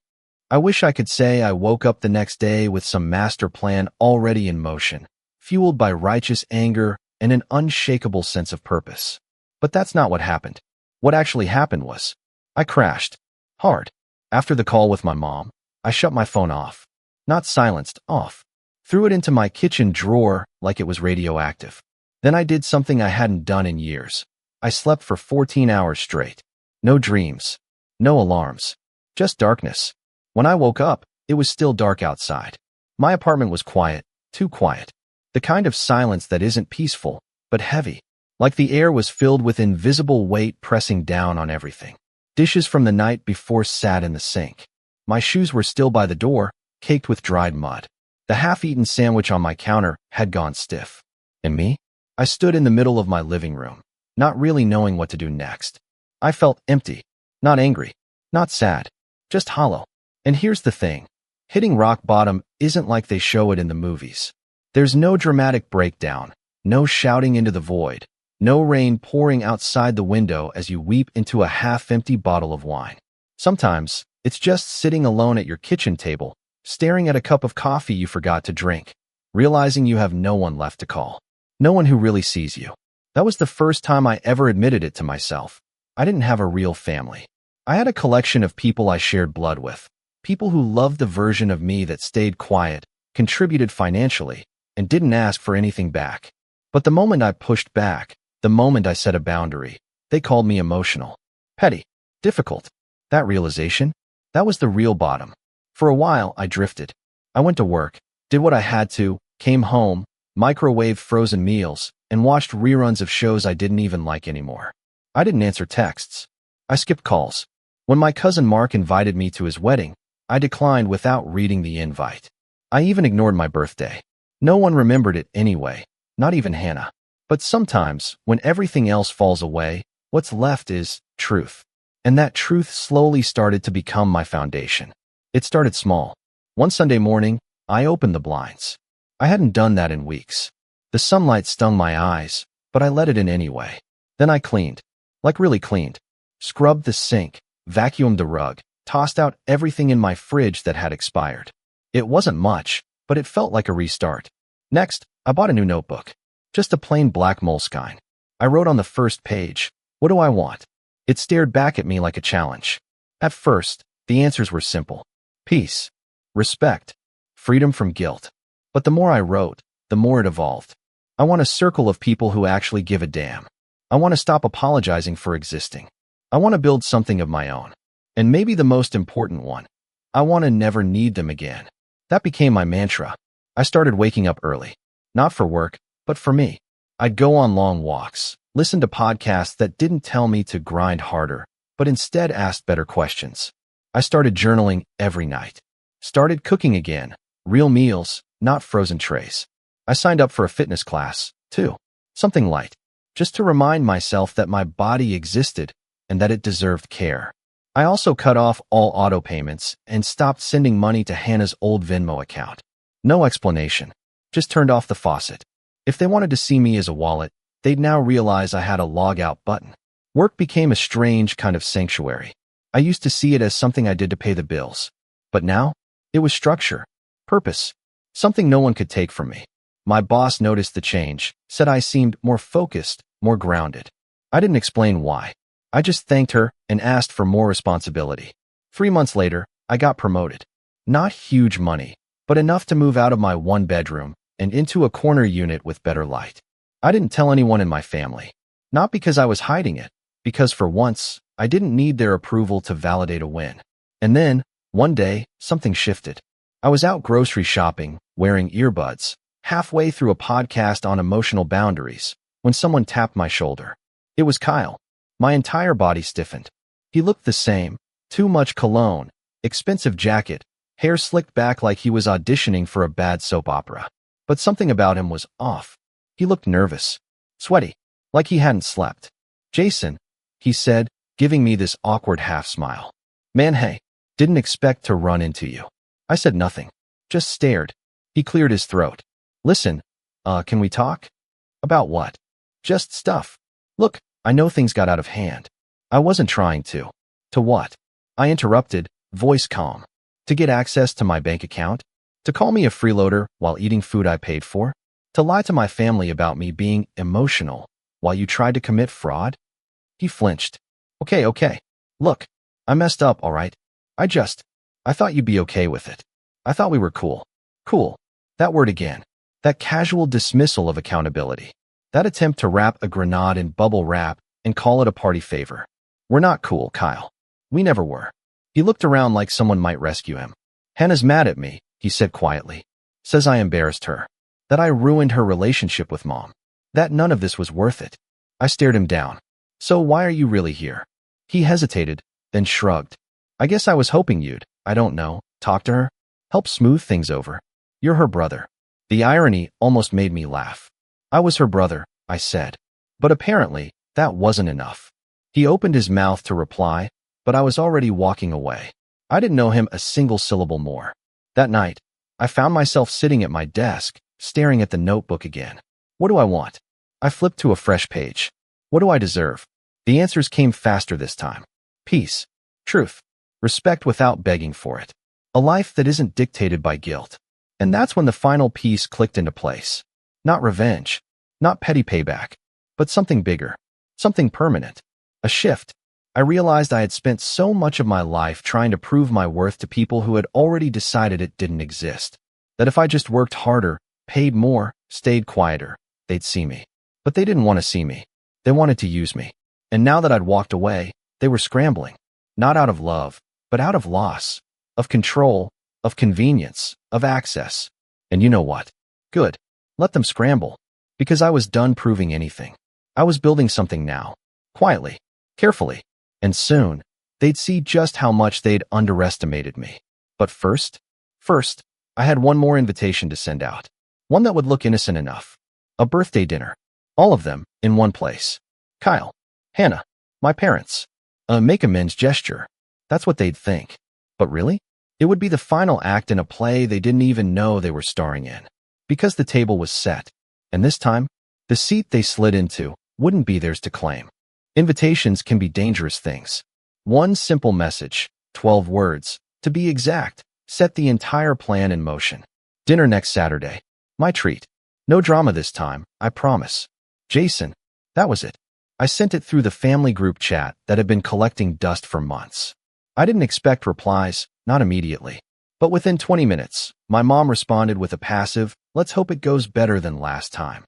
I wish I could say I woke up the next day with some master plan already in motion, fueled by righteous anger and an unshakable sense of purpose. But that's not what happened. What actually happened was, I crashed. Hard. After the call with my mom, I shut my phone off. Not silenced, off. Threw it into my kitchen drawer like it was radioactive. Then I did something I hadn't done in years. I slept for 14 hours straight. No dreams. No alarms. Just darkness. When I woke up, it was still dark outside. My apartment was quiet, too quiet. The kind of silence that isn't peaceful, but heavy. Like the air was filled with invisible weight pressing down on everything. Dishes from the night before sat in the sink. My shoes were still by the door, caked with dried mud. The half-eaten sandwich on my counter had gone stiff. And me? I stood in the middle of my living room, not really knowing what to do next. I felt empty. Not angry. Not sad. Just hollow. And here's the thing. Hitting rock bottom isn't like they show it in the movies. There's no dramatic breakdown. No shouting into the void. No rain pouring outside the window as you weep into a half-empty bottle of wine. Sometimes, it's just sitting alone at your kitchen table, staring at a cup of coffee you forgot to drink, realizing you have no one left to call. No one who really sees you. That was the first time I ever admitted it to myself. I didn't have a real family. I had a collection of people I shared blood with. People who loved the version of me that stayed quiet, contributed financially, and didn't ask for anything back. But the moment I pushed back, the moment I set a boundary, they called me emotional, petty, difficult. That realization, that was the real bottom. For a while, I drifted. I went to work, did what I had to, came home, microwaved frozen meals, and watched reruns of shows I didn't even like anymore. I didn't answer texts. I skipped calls. When my cousin Mark invited me to his wedding, I declined without reading the invite. I even ignored my birthday. No one remembered it anyway, not even Hannah. But sometimes, when everything else falls away, what's left is truth. And that truth slowly started to become my foundation. It started small. One Sunday morning, I opened the blinds. I hadn't done that in weeks. The sunlight stung my eyes, but I let it in anyway. Then I cleaned. Like really cleaned. Scrubbed the sink, vacuumed the rug, tossed out everything in my fridge that had expired. It wasn't much, but it felt like a restart. Next, I bought a new notebook. Just a plain black Moleskine. I wrote on the first page, "What do I want?" It stared back at me like a challenge. At first, the answers were simple. Peace, respect, freedom from guilt. But the more I wrote, the more it evolved. I want a circle of people who actually give a damn. I want to stop apologizing for existing. I want to build something of my own. And maybe the most important one, I want to never need them again. That became my mantra. I started waking up early. Not for work, but for me. I'd go on long walks, listen to podcasts that didn't tell me to grind harder, but instead asked better questions. I started journaling every night. Started cooking again. Real meals, not frozen trays. I signed up for a fitness class, too. Something light. Just to remind myself that my body existed and that it deserved care. I also cut off all auto payments and stopped sending money to Hannah's old Venmo account. No explanation. Just turned off the faucet. If they wanted to see me as a wallet, they'd now realize I had a log out button. Work became a strange kind of sanctuary. I used to see it as something I did to pay the bills. But now, it was structure, purpose, something no one could take from me. My boss noticed the change, said I seemed more focused, more grounded. I didn't explain why. I just thanked her and asked for more responsibility. 3 months later, I got promoted. Not huge money, but enough to move out of my one bedroom and into a corner unit with better light. I didn't tell anyone in my family. Not because I was hiding it, because for once, I didn't need their approval to validate a win. And then, one day, something shifted. I was out grocery shopping, wearing earbuds, halfway through a podcast on emotional boundaries, when someone tapped my shoulder. It was Kyle. My entire body stiffened. He looked the same. Too much cologne, expensive jacket, hair slicked back like he was auditioning for a bad soap opera. But something about him was off. He looked nervous, sweaty, like he hadn't slept. "Jason," he said, giving me this awkward half-smile. "Man, hey, didn't expect to run into you." I said nothing, just stared. He cleared his throat. "Listen, can we talk?" "About what?" "Just stuff. Look, I know things got out of hand." I wasn't trying to. "To what?" I interrupted, voice calm. "To get access to my bank account? To call me a freeloader while eating food I paid for? To lie to my family about me being emotional while you tried to commit fraud?" He flinched. Okay. Look, I messed up, all right? I thought you'd be okay with it. I thought we were cool. Cool. That word again. That casual dismissal of accountability. That attempt to wrap a grenade in bubble wrap and call it a party favor. "We're not cool, Kyle. We never were." He looked around like someone might rescue him. "Hannah's mad at me," he said quietly. "Says I embarrassed her. That I ruined her relationship with Mom. That none of this was worth it." I stared him down. "So why are you really here?" He hesitated, then shrugged. "I guess I was hoping you'd, I don't know, talk to her? Help smooth things over. You're her brother." The irony almost made me laugh. I was her brother, I said. But apparently, that wasn't enough. He opened his mouth to reply, but I was already walking away. I didn't know him a single syllable more. That night, I found myself sitting at my desk, staring at the notebook again. What do I want? I flipped to a fresh page. What do I deserve? The answers came faster this time. Peace, truth, respect without begging for it. A life that isn't dictated by guilt. And that's when the final piece clicked into place. Not revenge, not petty payback, but something bigger, something permanent. A shift. I realized I had spent so much of my life trying to prove my worth to people who had already decided it didn't exist. That if I just worked harder, paid more, stayed quieter, they'd see me. But they didn't want to see me. They wanted to use me. And now that I'd walked away, they were scrambling. Not out of love, but out of loss, of control, of convenience, of access. And you know what? Good. Let them scramble. Because I was done proving anything. I was building something now. Quietly. Carefully. And soon, they'd see just how much they'd underestimated me. But first, I had one more invitation to send out. One that would look innocent enough. A birthday dinner. All of them, in one place. Kyle. Hannah. My parents. A make amends gesture. That's what they'd think. But really? It would be the final act in a play they didn't even know they were starring in. Because the table was set. And this time, the seat they slid into wouldn't be theirs to claim. Invitations can be dangerous things. One simple message, 12 words, to be exact, set the entire plan in motion. Dinner next Saturday. My treat. No drama this time, I promise. Jason. That was it. I sent it through the family group chat that had been collecting dust for months. I didn't expect replies, not immediately. But within 20 minutes, my mom responded with a passive, "Let's hope it goes better than last time."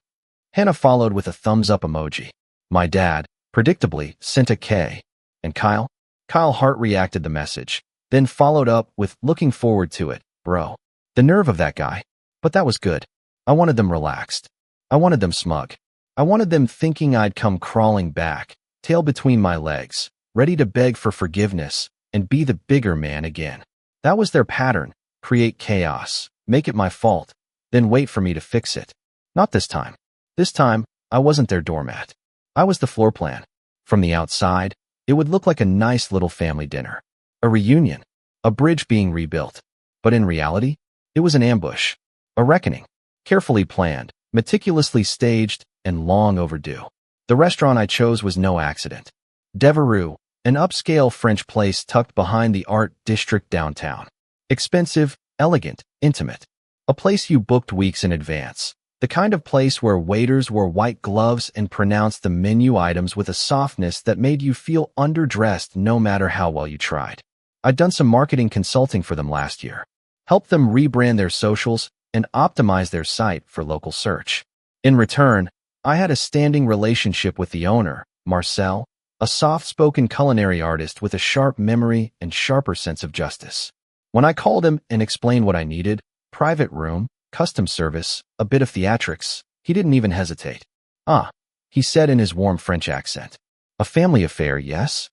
Hannah followed with a thumbs-up emoji. My dad, predictably, sent a K. And Kyle? Kyle heart-reacted the message, then followed up with, "Looking forward to it, bro." The nerve of that guy. But that was good. I wanted them relaxed. I wanted them smug. I wanted them thinking I'd come crawling back, tail between my legs, ready to beg for forgiveness and be the bigger man again. That was their pattern: create chaos, make it my fault, then wait for me to fix it. Not this time. This time, I wasn't their doormat. I was the floor plan. From the outside, it would look like a nice little family dinner. A reunion. A bridge being rebuilt. But in reality, it was an ambush. A reckoning. Carefully planned, meticulously staged, and long overdue. The restaurant I chose was no accident. Devereux, an upscale French place tucked behind the art district downtown. Expensive, elegant, intimate. A place you booked weeks in advance. The kind of place where waiters wore white gloves and pronounced the menu items with a softness that made you feel underdressed no matter how well you tried. I'd done some marketing consulting for them last year. Helped them rebrand their socials and optimize their site for local search. In return, I had a standing relationship with the owner, Marcel, a soft-spoken culinary artist with a sharp memory and sharper sense of justice. When I called him and explained what I needed, private room, custom service, a bit of theatrics, he didn't even hesitate. "Ah," he said in his warm French accent. "A family affair, yes?"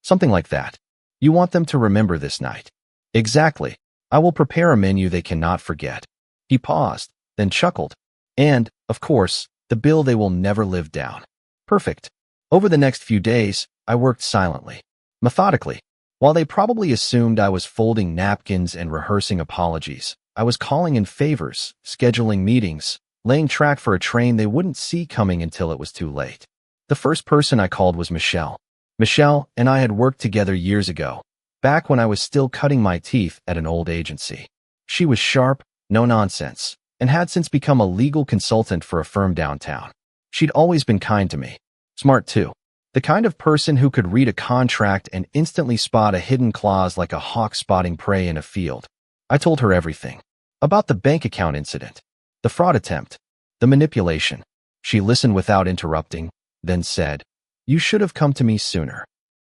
Something like that. "You want them to remember this night." "Exactly. I will prepare a menu they cannot forget." He paused, then chuckled. "And, of course, the bill they will never live down." Perfect. Over the next few days, I worked silently, methodically. While they probably assumed I was folding napkins and rehearsing apologies, I was calling in favors, scheduling meetings, laying track for a train they wouldn't see coming until it was too late. The first person I called was Michelle. Michelle and I had worked together years ago, back when I was still cutting my teeth at an old agency. She was sharp, no nonsense, and had since become a legal consultant for a firm downtown. She'd always been kind to me. Smart too. The kind of person who could read a contract and instantly spot a hidden clause like a hawk spotting prey in a field. I told her everything. About the bank account incident, the fraud attempt, the manipulation. She listened without interrupting, then said, "You should have come to me sooner."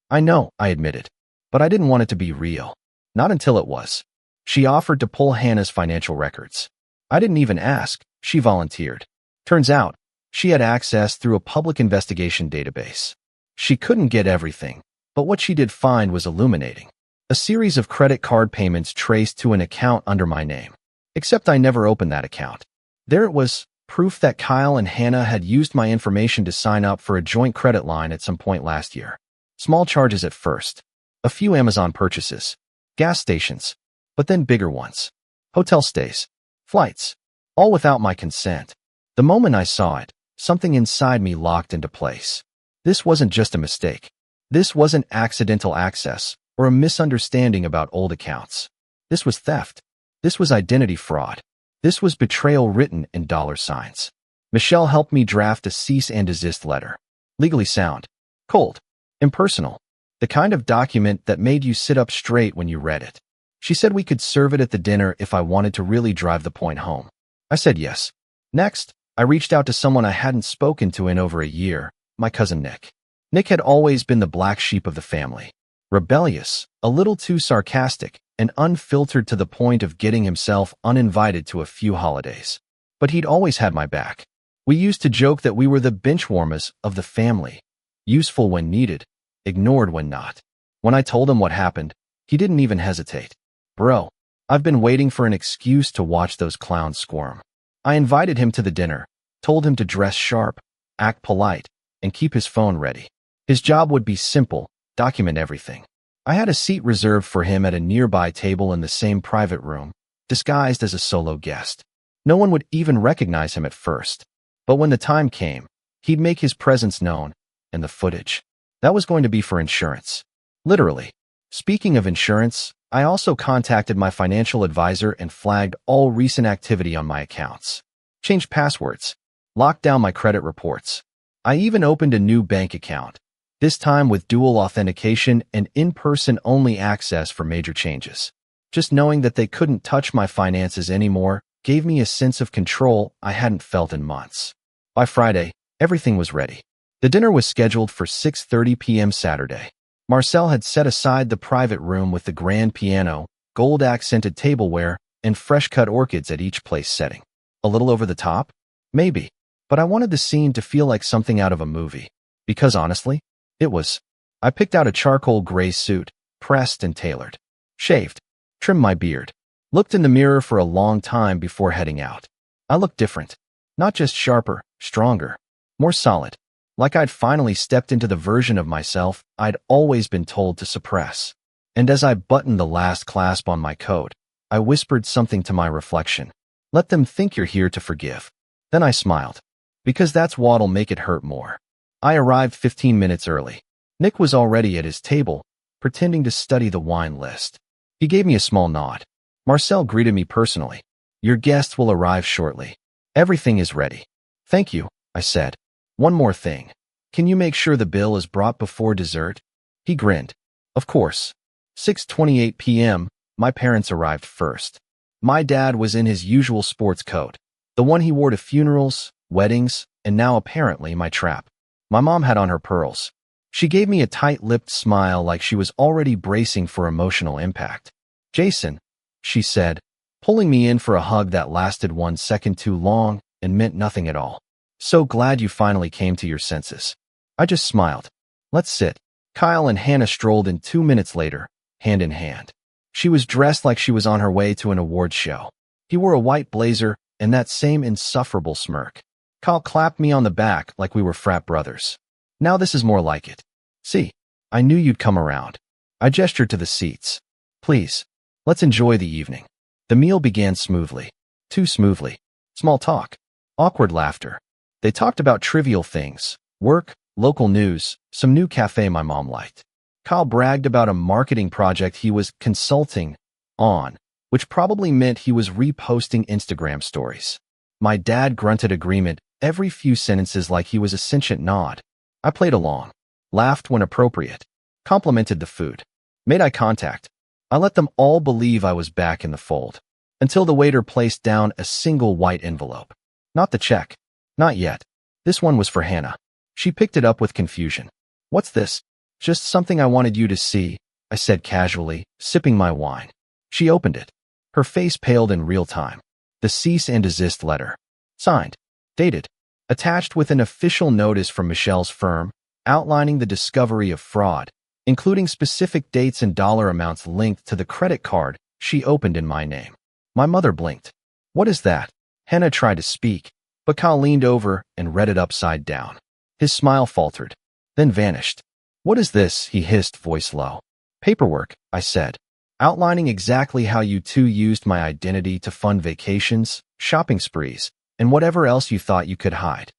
"I know," I admitted, "but I didn't want it to be real." Not until it was. She offered to pull Hannah's financial records. I didn't even ask. She volunteered. Turns out, she had access through a public investigation database. She couldn't get everything, but what she did find was illuminating. A series of credit card payments traced to an account under my name. Except I never opened that account. There it was, proof that Kyle and Hannah had used my information to sign up for a joint credit line at some point last year. Small charges at first. A few Amazon purchases. Gas stations. But then bigger ones. Hotel stays. Flights. All without my consent. The moment I saw it, something inside me locked into place. This wasn't just a mistake. This wasn't accidental access or a misunderstanding about old accounts. This was theft. This was identity fraud. This was betrayal written in dollar signs. Michelle helped me draft a cease and desist letter. Legally sound. Cold. Impersonal. The kind of document that made you sit up straight when you read it. She said we could serve it at the dinner if I wanted to really drive the point home. I said yes. Next, I reached out to someone I hadn't spoken to in over a year, my cousin Nick. Nick had always been the black sheep of the family. Rebellious, a little too sarcastic, and unfiltered to the point of getting himself uninvited to a few holidays. But he'd always had my back. We used to joke that we were the benchwarmers of the family. Useful when needed, ignored when not. When I told him what happened, he didn't even hesitate. "Bro, I've been waiting for an excuse to watch those clowns squirm." I invited him to the dinner, told him to dress sharp, act polite, and keep his phone ready. His job would be simple: document everything. I had a seat reserved for him at a nearby table in the same private room, disguised as a solo guest. No one would even recognize him at first. But when the time came, he'd make his presence known, and the footage. That was going to be for insurance. Literally. Speaking of insurance, I also contacted my financial advisor and flagged all recent activity on my accounts. Changed passwords. Locked down my credit reports. I even opened a new bank account, this time with dual authentication and in-person only access for major changes. Just knowing that they couldn't touch my finances anymore gave me a sense of control I hadn't felt in months. By Friday, everything was ready. The dinner was scheduled for 6:30 p.m. Saturday. Marcel had set aside the private room with the grand piano, gold-accented tableware, and fresh-cut orchids at each place setting. A little over the top? Maybe. But I wanted the scene to feel like something out of a movie. Because honestly, it was. I picked out a charcoal gray suit, pressed and tailored. Shaved. Trimmed my beard. Looked in the mirror for a long time before heading out. I looked different. Not just sharper, stronger. More solid. Like I'd finally stepped into the version of myself I'd always been told to suppress. And as I buttoned the last clasp on my coat, I whispered something to my reflection. Let them think you're here to forgive. Then I smiled. Because that's what'll make it hurt more. I arrived 15 minutes early. Nick was already at his table, pretending to study the wine list. He gave me a small nod. Marcel greeted me personally. Your guests will arrive shortly. Everything is ready. Thank you, I said. One more thing. Can you make sure the bill is brought before dessert? He grinned. Of course. 6:28 p.m., my parents arrived first. My dad was in his usual sports coat, the one he wore to funerals, weddings, and now apparently my trap. My mom had on her pearls. She gave me a tight-lipped smile like she was already bracing for emotional impact. Jason, she said, pulling me in for a hug that lasted 1 second too long and meant nothing at all. So glad you finally came to your senses. I just smiled. Let's sit. Kyle and Hannah strolled in 2 minutes later, hand in hand. She was dressed like she was on her way to an awards show. He wore a white blazer and that same insufferable smirk. Kyle clapped me on the back like we were frat brothers. Now this is more like it. See, I knew you'd come around. I gestured to the seats. Please, let's enjoy the evening. The meal began smoothly. Too smoothly. Small talk. Awkward laughter. They talked about trivial things. Work, local news, some new cafe my mom liked. Kyle bragged about a marketing project he was consulting on, which probably meant he was reposting Instagram stories. My dad grunted agreement every few sentences like he was a sentient nod. I played along, laughed when appropriate, complimented the food, made eye contact. I let them all believe I was back in the fold, until the waiter placed down a single white envelope. Not the check. Not yet. This one was for Hannah. She picked it up with confusion. What's this? Just something I wanted you to see, I said casually, sipping my wine. She opened it. Her face paled in real time. The cease and desist letter. Signed. Dated. Attached with an official notice from Michelle's firm, outlining the discovery of fraud, including specific dates and dollar amounts linked to the credit card she opened in my name. My mother blinked. What is that? Hannah tried to speak, but Kyle leaned over and read it upside down. His smile faltered, then vanished. What is this? He hissed, voice low. Paperwork, I said, outlining exactly how you two used my identity to fund vacations, shopping sprees, and whatever else you thought you could hide.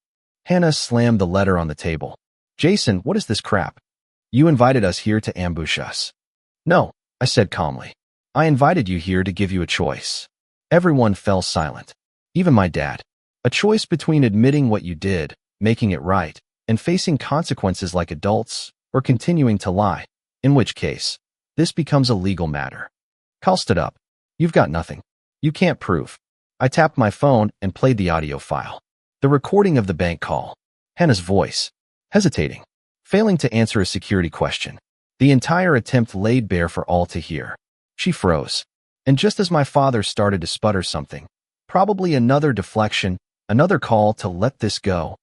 Hannah slammed the letter on the table. Jason, what is this crap? You invited us here to ambush us. No, I said calmly. I invited you here to give you a choice. Everyone fell silent. Even my dad. A choice between admitting what you did, making it right, and facing consequences like adults, or continuing to lie, in which case, this becomes a legal matter. Kyle stood up. You've got nothing. You can't prove. I tapped my phone and played the audio file. The recording of the bank call. Hannah's voice. Hesitating. Failing to answer a security question. The entire attempt laid bare for all to hear. She froze. And just as my father started to sputter something, probably another deflection, another call to let this go,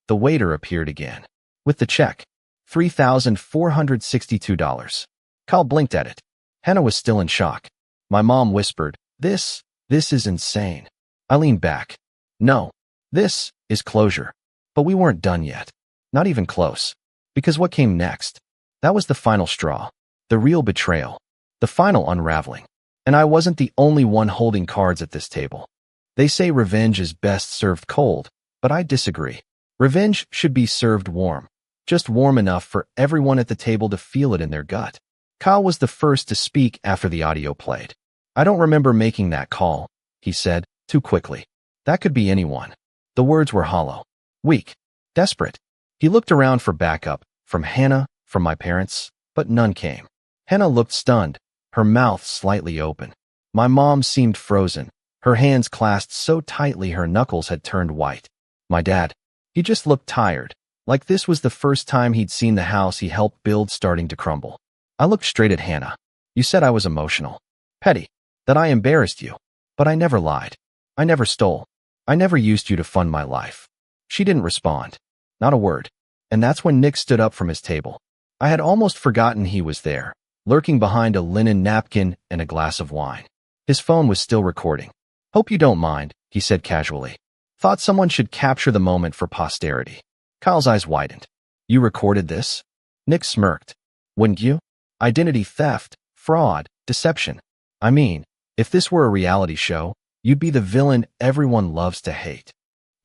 the waiter appeared again. With the check. $3,462. Kyle blinked at it. Hannah was still in shock. My mom whispered, This is insane. I leaned back. No, this is closure. But we weren't done yet. Not even close. Because what came next? That was the final straw. The real betrayal. The final unraveling. And I wasn't the only one holding cards at this table. They say revenge is best served cold, but I disagree. Revenge should be served warm. Just warm enough for everyone at the table to feel it in their gut. Kyle was the first to speak after the audio played. I don't remember making that call, he said, too quickly. That could be anyone. The words were hollow, weak, desperate. He looked around for backup, from Hannah, from my parents, but none came. Hannah looked stunned, her mouth slightly open. My mom seemed frozen, her hands clasped so tightly her knuckles had turned white. My dad, he just looked tired, like this was the first time he'd seen the house he helped build starting to crumble. I looked straight at Hannah. You said I was emotional. Petty. That I embarrassed you. But I never lied. I never stole. I never used you to fund my life. She didn't respond. Not a word. And that's when Nick stood up from his table. I had almost forgotten he was there, lurking behind a linen napkin and a glass of wine. His phone was still recording. Hope you don't mind, he said casually. Thought someone should capture the moment for posterity. Kyle's eyes widened. You recorded this? Nick smirked. Wouldn't you? Identity theft, fraud, deception. I mean, if this were a reality show, you'd be the villain everyone loves to hate.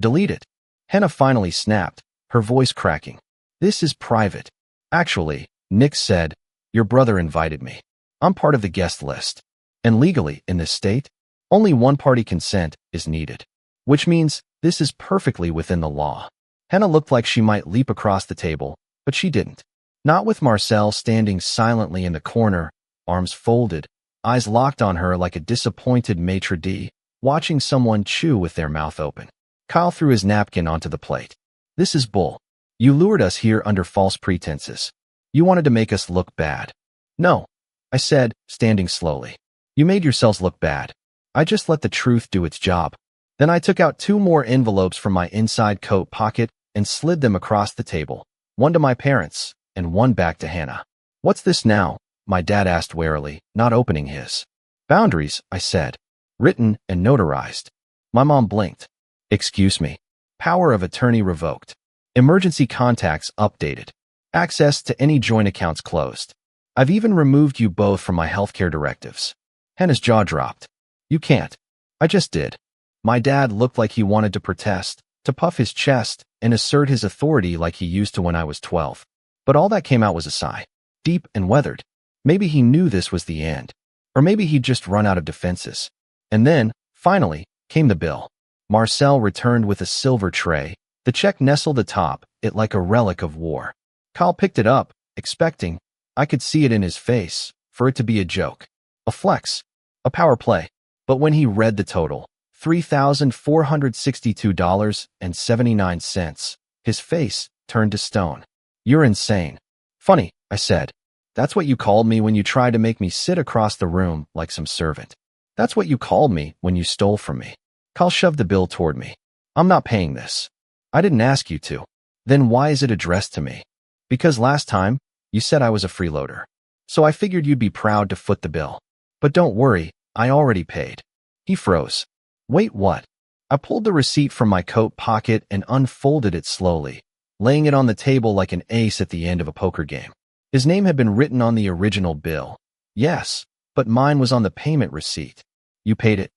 Delete it. Hannah finally snapped, her voice cracking. This is private. Actually, Nick said, your brother invited me. I'm part of the guest list. And legally, in this state, only one-party consent is needed. Which means this is perfectly within the law. Hannah looked like she might leap across the table, but she didn't. Not with Marcel standing silently in the corner, arms folded, eyes locked on her like a disappointed maitre d', watching someone chew with their mouth open. Kyle threw his napkin onto the plate. This is bull. You lured us here under false pretenses. You wanted to make us look bad. No, I said, standing slowly. You made yourselves look bad. I just let the truth do its job. Then I took out 2 more envelopes from my inside coat pocket and slid them across the table, one to my parents and one back to Hannah. What's this now? My dad asked warily, not opening his. Boundaries, I said. Written and notarized. My mom blinked. Excuse me. Power of attorney revoked. Emergency contacts updated. Access to any joint accounts closed. I've even removed you both from my healthcare directives. Hannah's jaw dropped. You can't. I just did. My dad looked like he wanted to protest, to puff his chest and assert his authority like he used to when I was 12. But all that came out was a sigh, deep and weathered. Maybe he knew this was the end, or maybe he'd just run out of defenses. And then, finally, came the bill. Marcel returned with a silver tray, the check nestled atop it like a relic of war. Kyle picked it up, expecting, I could see it in his face, for it to be a joke. A flex. A power play. But when he read the total, $3,462.79, his face turned to stone. You're insane. Funny, I said. That's what you called me when you tried to make me sit across the room like some servant. That's what you called me when you stole from me. Kyle shoved the bill toward me. I'm not paying this. I didn't ask you to. Then why is it addressed to me? Because last time, you said I was a freeloader. So I figured you'd be proud to foot the bill. But don't worry, I already paid. He froze. Wait, what? I pulled the receipt from my coat pocket and unfolded it slowly, laying it on the table like an ace at the end of a poker game. His name had been written on the original bill. Yes, but mine was on the payment receipt. You paid it?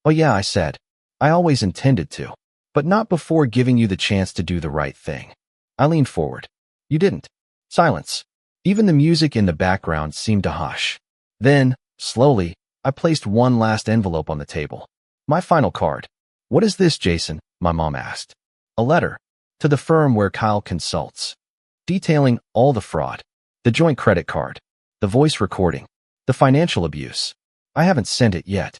Oh yeah, I said. I always intended to. But not before giving you the chance to do the right thing. I leaned forward. You didn't. Silence. Even the music in the background seemed to hush. Then, slowly, I placed one last envelope on the table. My final card. What is this, Jason? My mom asked. A letter. To the firm where Kyle consults. Detailing all the fraud. The joint credit card. The voice recording. The financial abuse. I haven't sent it yet.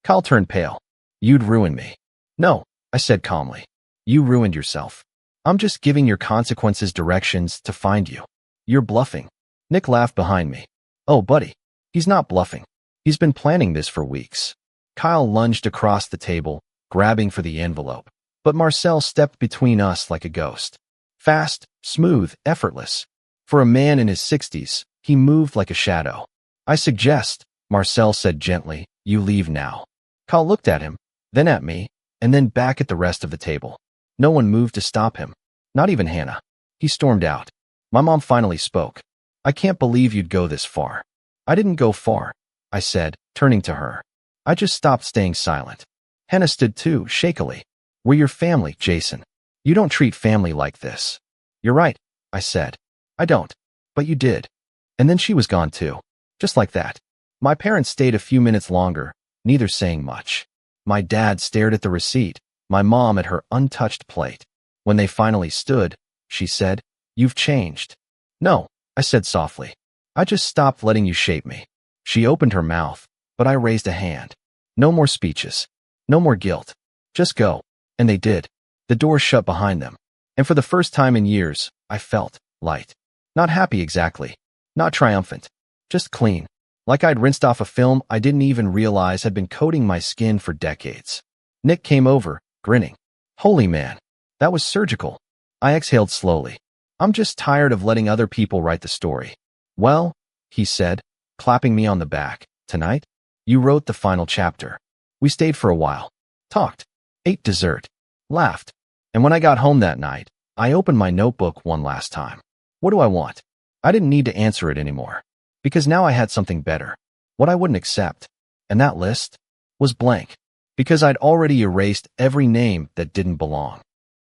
Kyle turned pale. You'd ruin me. No, I said calmly. You ruined yourself. I'm just giving your consequences directions to find you. You're bluffing. Nick laughed behind me. Oh, buddy. He's not bluffing. He's been planning this for weeks. Kyle lunged across the table, grabbing for the envelope. But Marcel stepped between us like a ghost. Fast, smooth, effortless. For a man in his 60s, he moved like a shadow. I suggest, Marcel said gently, you leave now. Kyle looked at him, then at me, and then back at the rest of the table. No one moved to stop him. Not even Hannah. He stormed out. My mom finally spoke. I can't believe you'd go this far. I didn't go far, I said, turning to her. I just stopped staying silent. Hannah stood too, shakily. We're your family, Jason. You don't treat family like this. You're right, I said. I don't. But you did. And then she was gone too. Just like that. My parents stayed a few minutes longer, neither saying much. My dad stared at the receipt, my mom at her untouched plate. When they finally stood, she said, "You've changed." "No," I said softly. "I just stopped letting you shape me." She opened her mouth, but I raised a hand. No more speeches. No more guilt. Just go. And they did. The door shut behind them. And for the first time in years, I felt light. Not happy exactly. Not triumphant. Just clean. Like I'd rinsed off a film I didn't even realize had been coating my skin for decades. Nick came over, grinning. Holy man. That was surgical. I exhaled slowly. I'm just tired of letting other people write the story. Well, he said, clapping me on the back, tonight, you wrote the final chapter. We stayed for a while. Talked. Ate dessert. Laughed. And when I got home that night, I opened my notebook one last time. What do I want? I didn't need to answer it anymore. Because now I had something better. What I wouldn't accept. And that list was blank. Because I'd already erased every name that didn't belong.